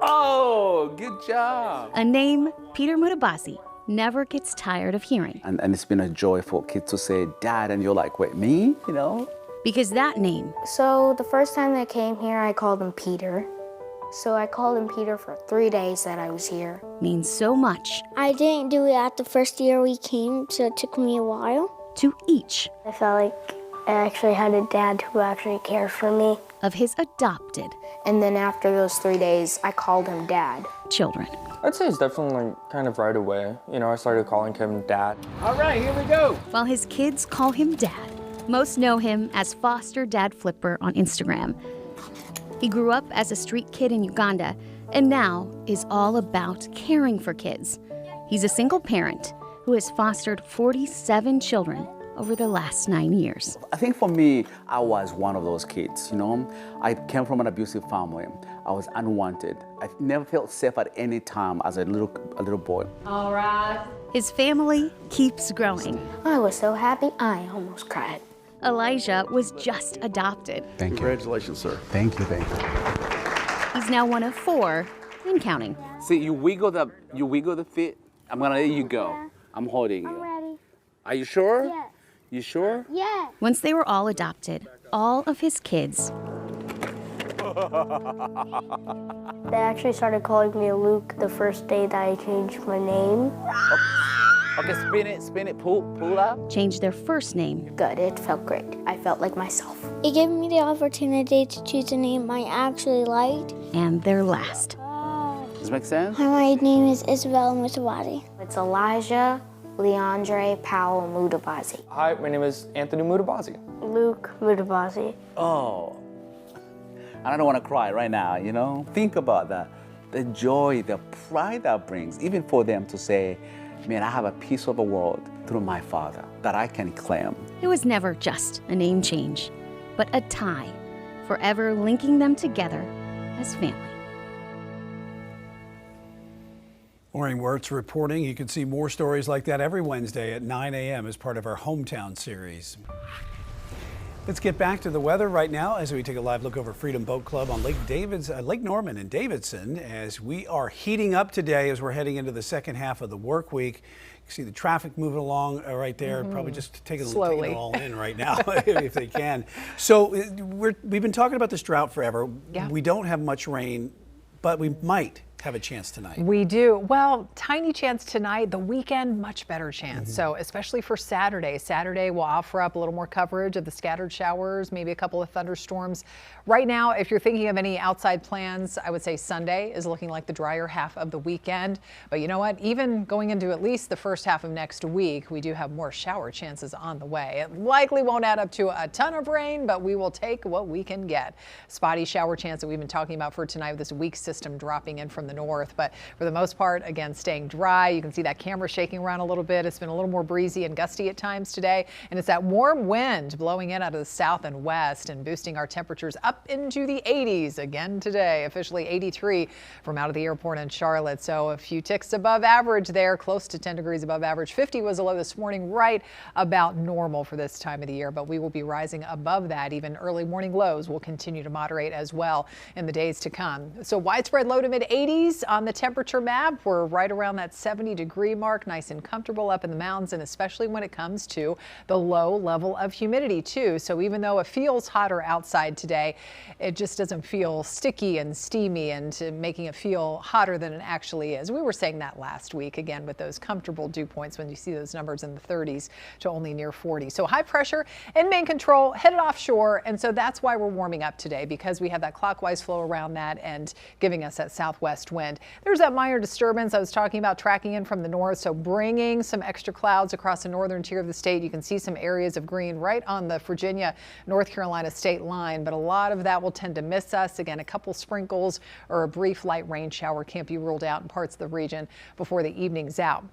Oh, good job. A name Peter Mutabazi never gets tired of hearing. And it's been a joy for kids to say, Dad, and you're like, wait, me? You know? Because that name. So the first time that I came here, I called him Peter. So I called him Peter for 3 days that I was here. Means so much. I didn't do it at the first year we came, so it took me a while. To each. I felt like I actually had a dad who actually cared for me. Of his adopted. And then after those 3 days, I called him Dad. Children. I'd say it's definitely kind of right away. You know, I started calling him Dad. All right, here we go. While his kids call him Dad, most know him as Foster Dad Flipper on Instagram. He grew up as a street kid in Uganda and now is all about caring for kids. He's a single parent who has fostered 47 children over the last 9 years. I think for me, I was one of those kids, you know. I came from an abusive family. I was unwanted. I never felt safe at any time as a little boy. All right. His family keeps growing. I was so happy, I almost cried. Elijah was just adopted. Thank you. Congratulations, sir. Thank you. He's now one of 4 and counting. See, you wiggle the feet. I'm gonna let you go. I'm holding you. I'm ready. Are you sure? Yeah. You sure? Yeah. Once they were all adopted, all of his kids. They actually started calling me Luke the first day that I changed my name. Okay, spin it, pull up. Changed their first name. Good, it felt great. I felt like myself. It gave me the opportunity to choose a name I actually liked. And their last. Does this make sense? Hi, my name is Isabella Mutabazi. It's Elijah Leandre Powell Mutabazi. Hi, my name is Anthony Mutabazi. Luke Mutabazi. Oh, I don't want to cry right now, you know? Think about that. The joy, the pride that brings, even for them to say, man, I have a piece of the world through my father that I can claim. It was never just a name change, but a tie, forever linking them together as family. Maureen Wirtz reporting. You can see more stories like that every Wednesday at 9 a.m. as part of our Hometown series. Let's get back to the weather right now as we take a live look over Freedom Boat Club on Lake Norman in Davidson, as we are heating up today as we're heading into the second half of the work week. You see the traffic moving along right there, probably just taking it all in right now if they can. So we've been talking about this drought forever. Yeah. We don't have much rain, but we might have a chance tonight. We do. Well, tiny chance tonight. The weekend, much better chance. So especially for Saturday. Saturday will offer up a little more coverage of the scattered showers, maybe a couple of thunderstorms. Right now, if you're thinking of any outside plans, I would say Sunday is looking like the drier half of the weekend. But you know what? Even going into at least the first half of next week, we do have more shower chances on the way. It likely won't add up to a ton of rain, but we will take what we can get. Spotty shower chance that we've been talking about for tonight with this weak system dropping in from the north. But for the most part, again, staying dry. You can see that camera shaking around a little bit. It's been a little more breezy and gusty at times today. And it's that warm wind blowing in out of the south and west and boosting our temperatures up into the 80s again today. Officially 83 from out of the airport in Charlotte. So a few ticks above average there, close to 10 degrees above average. 50 was a low this morning, right about normal for this time of the year. But we will be rising above that. Even early morning lows will continue to moderate as well in the days to come. So widespread low to mid 80s on the temperature map. We're right around that 70-degree mark, nice and comfortable up in the mountains, and especially when it comes to the low level of humidity too. So even though it feels hotter outside today, it just doesn't feel sticky and steamy and making it feel hotter than it actually is. We were saying that last week, again, with those comfortable dew points when you see those numbers in the 30s to only near 40. So high pressure in main control headed offshore, and so that's why we're warming up today, because we have that clockwise flow around that and giving us that southwest wind. There's that minor disturbance I was talking about tracking in from the north, so bringing some extra clouds across the northern tier of the state. You can see some areas of green right on the Virginia, North Carolina state line, but a lot of that will tend to miss us. Again, a couple sprinkles or a brief light rain shower can't be ruled out in parts of the region before the evening's out.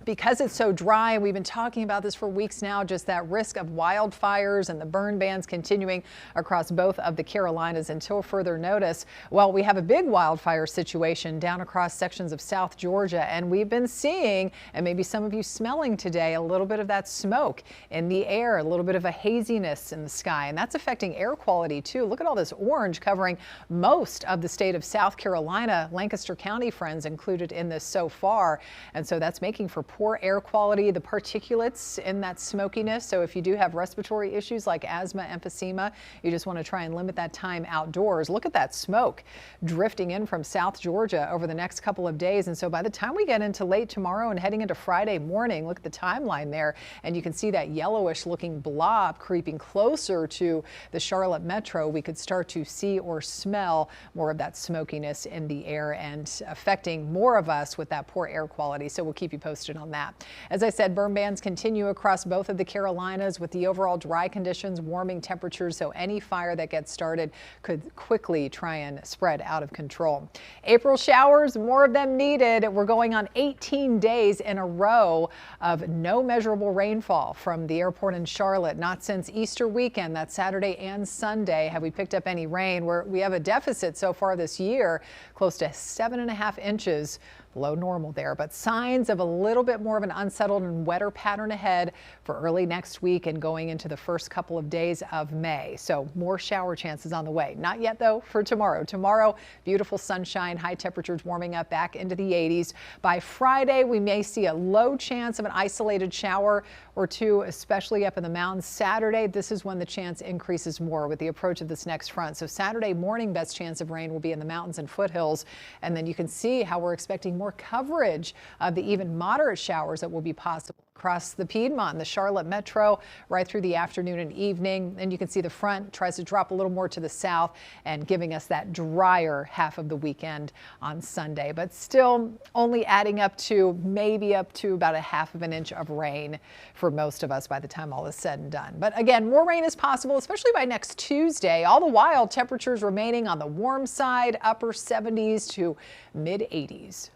Because it's so dry, and we've been talking about this for weeks now, just that risk of wildfires and the burn bans continuing across both of the Carolinas until further notice. Well, we have a big wildfire situation down across sections of South Georgia, and we've been seeing, and maybe some of you smelling today, a little bit of that smoke in the air, a little bit of a haziness in the sky, and that's affecting air quality too. Look at all this orange covering most of the state of South Carolina. Lancaster County, friends, included in this so far, and so that's making for poor air quality, the particulates in that smokiness. So if you do have respiratory issues like asthma, emphysema, you just want to try and limit that time outdoors. Look at that smoke drifting in from South Georgia over the next couple of days. And so by the time we get into late tomorrow and heading into Friday morning, look at the timeline there, and you can see that yellowish looking blob creeping closer to the Charlotte metro. We could start to see or smell more of that smokiness in the air and affecting more of us with that poor air quality. So we'll keep you posted on that. As I said, burn bans continue across both of the Carolinas with the overall dry conditions, warming temperatures, so any fire that gets started could quickly try and spread out of control. April showers, more of them needed. We're going on 18 days in a row of no measurable rainfall from the airport in Charlotte. Not since Easter weekend, that Saturday and Sunday, have we picked up any rain. We have a deficit so far this year, close to 7.5 inches. Below normal there, but signs of a little bit more of an unsettled and wetter pattern ahead for early next week and going into the first couple of days of May. So more shower chances on the way. Not yet though for tomorrow. Tomorrow, beautiful sunshine, high temperatures warming up back into the 80s. By Friday, we may see a low chance of an isolated shower or two, especially up in the mountains. Saturday, this is when the chance increases more with the approach of this next front. So Saturday morning, best chance of rain will be in the mountains and foothills. And then you can see how we're expecting more coverage of the even moderate showers that will be possible across the Piedmont and the Charlotte metro right through the afternoon and evening. And you can see the front tries to drop a little more to the south and giving us that drier half of the weekend on Sunday, but still only adding up to maybe up to about a half of an inch of rain for most of us by the time all is said and done. But again, more rain is possible, especially by next Tuesday. All the while, temperatures remaining on the warm side, upper 70s to mid 80s.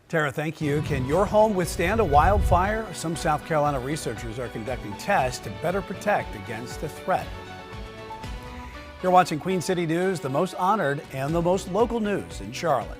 Tara, thank you. Can your home withstand a wildfire? Some South Carolina researchers are conducting tests to better protect against the threat. You're watching Queen City News, the most honored and the most local news in Charlotte.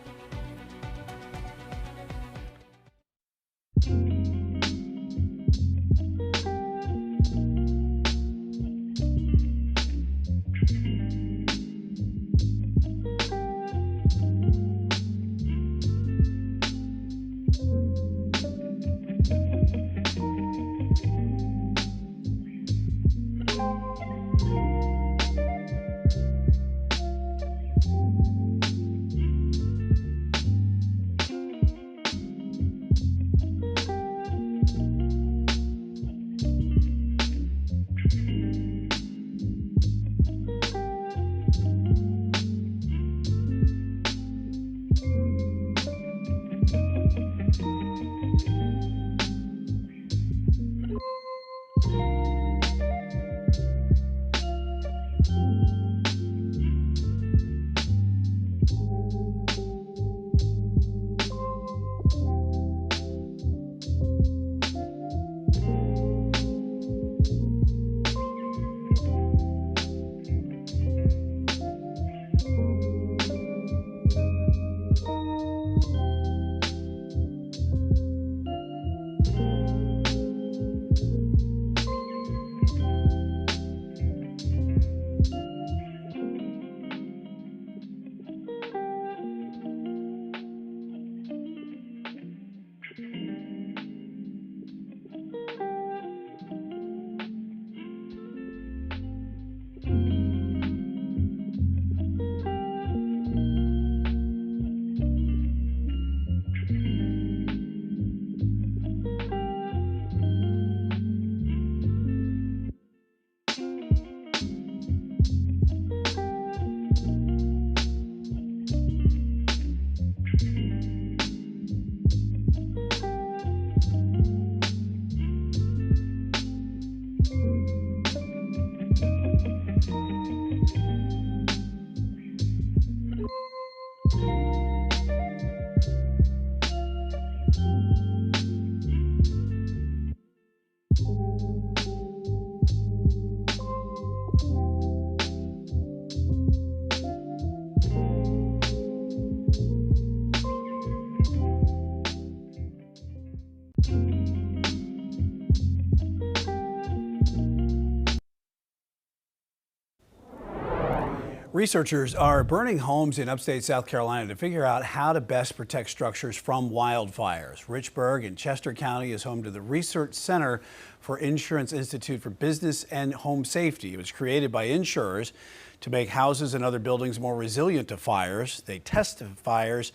Researchers are burning homes in upstate South Carolina to figure out how to best protect structures from wildfires. Richburg in Chester County is home to the Research Center for Insurance Institute for Business and Home Safety. It was created by insurers to make houses and other buildings more resilient to fires. They test fires.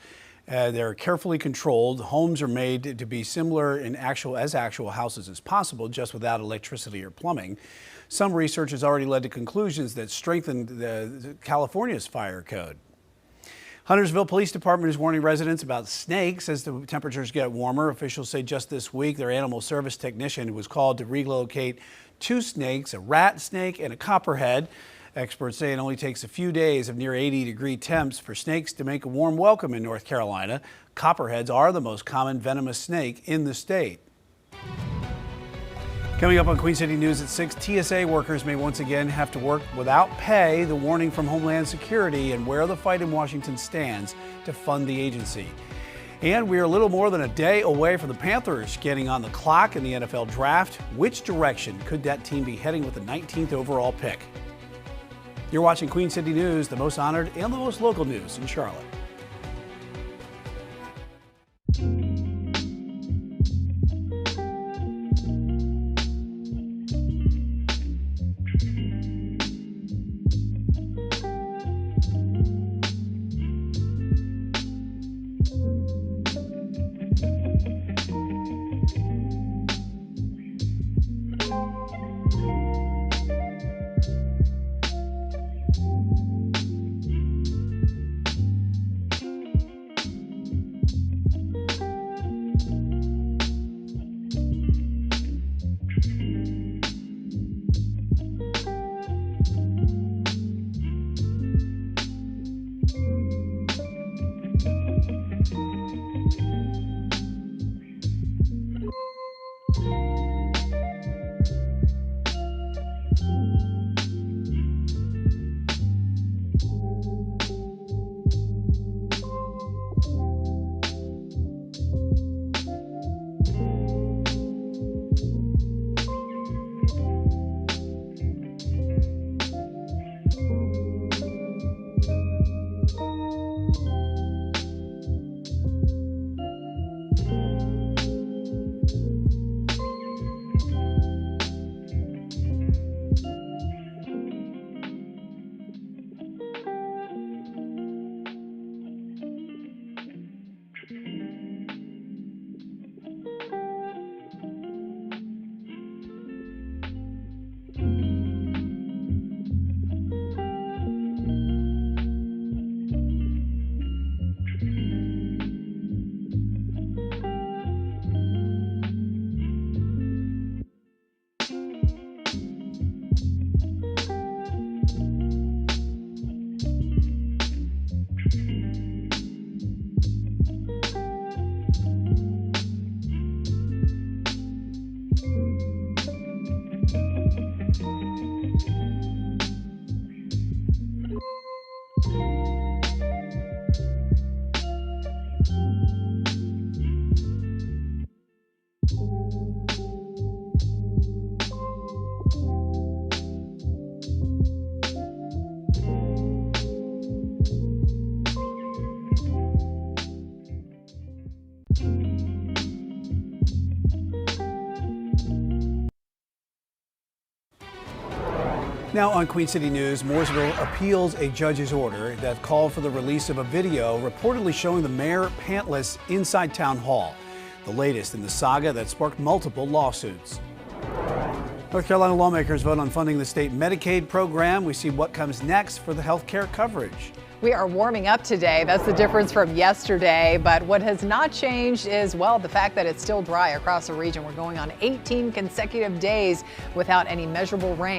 They're carefully controlled. Homes are made to be similar in actual houses as possible, just without electricity or plumbing. Some research has already led to conclusions that strengthened California's fire code. Huntersville Police Department is warning residents about snakes as the temperatures get warmer. Officials say just this week their animal service technician was called to relocate 2 snakes, a rat snake and a copperhead. Experts say it only takes a few days of near 80-degree temps for snakes to make a warm welcome in North Carolina. Copperheads are the most common venomous snake in the state. Coming up on Queen City News at 6, TSA workers may once again have to work without pay. The warning from Homeland Security and where the fight in Washington stands to fund the agency. And we are a little more than a day away from the Panthers getting on the clock in the NFL draft. Which direction could that team be heading with the 19th overall pick? You're watching Queen City News, the most honored and the most local news in Charlotte. Now on Queen City News, Mooresville appeals a judge's order that called for the release of a video reportedly showing the mayor pantless inside Town Hall. The latest in the saga that sparked multiple lawsuits. North Carolina lawmakers vote on funding the state Medicaid program. We see what comes next for the health care coverage. We are warming up today. That's the difference from yesterday. But what has not changed is, well, the fact that it's still dry across the region. We're going on 18 consecutive days without any measurable rain.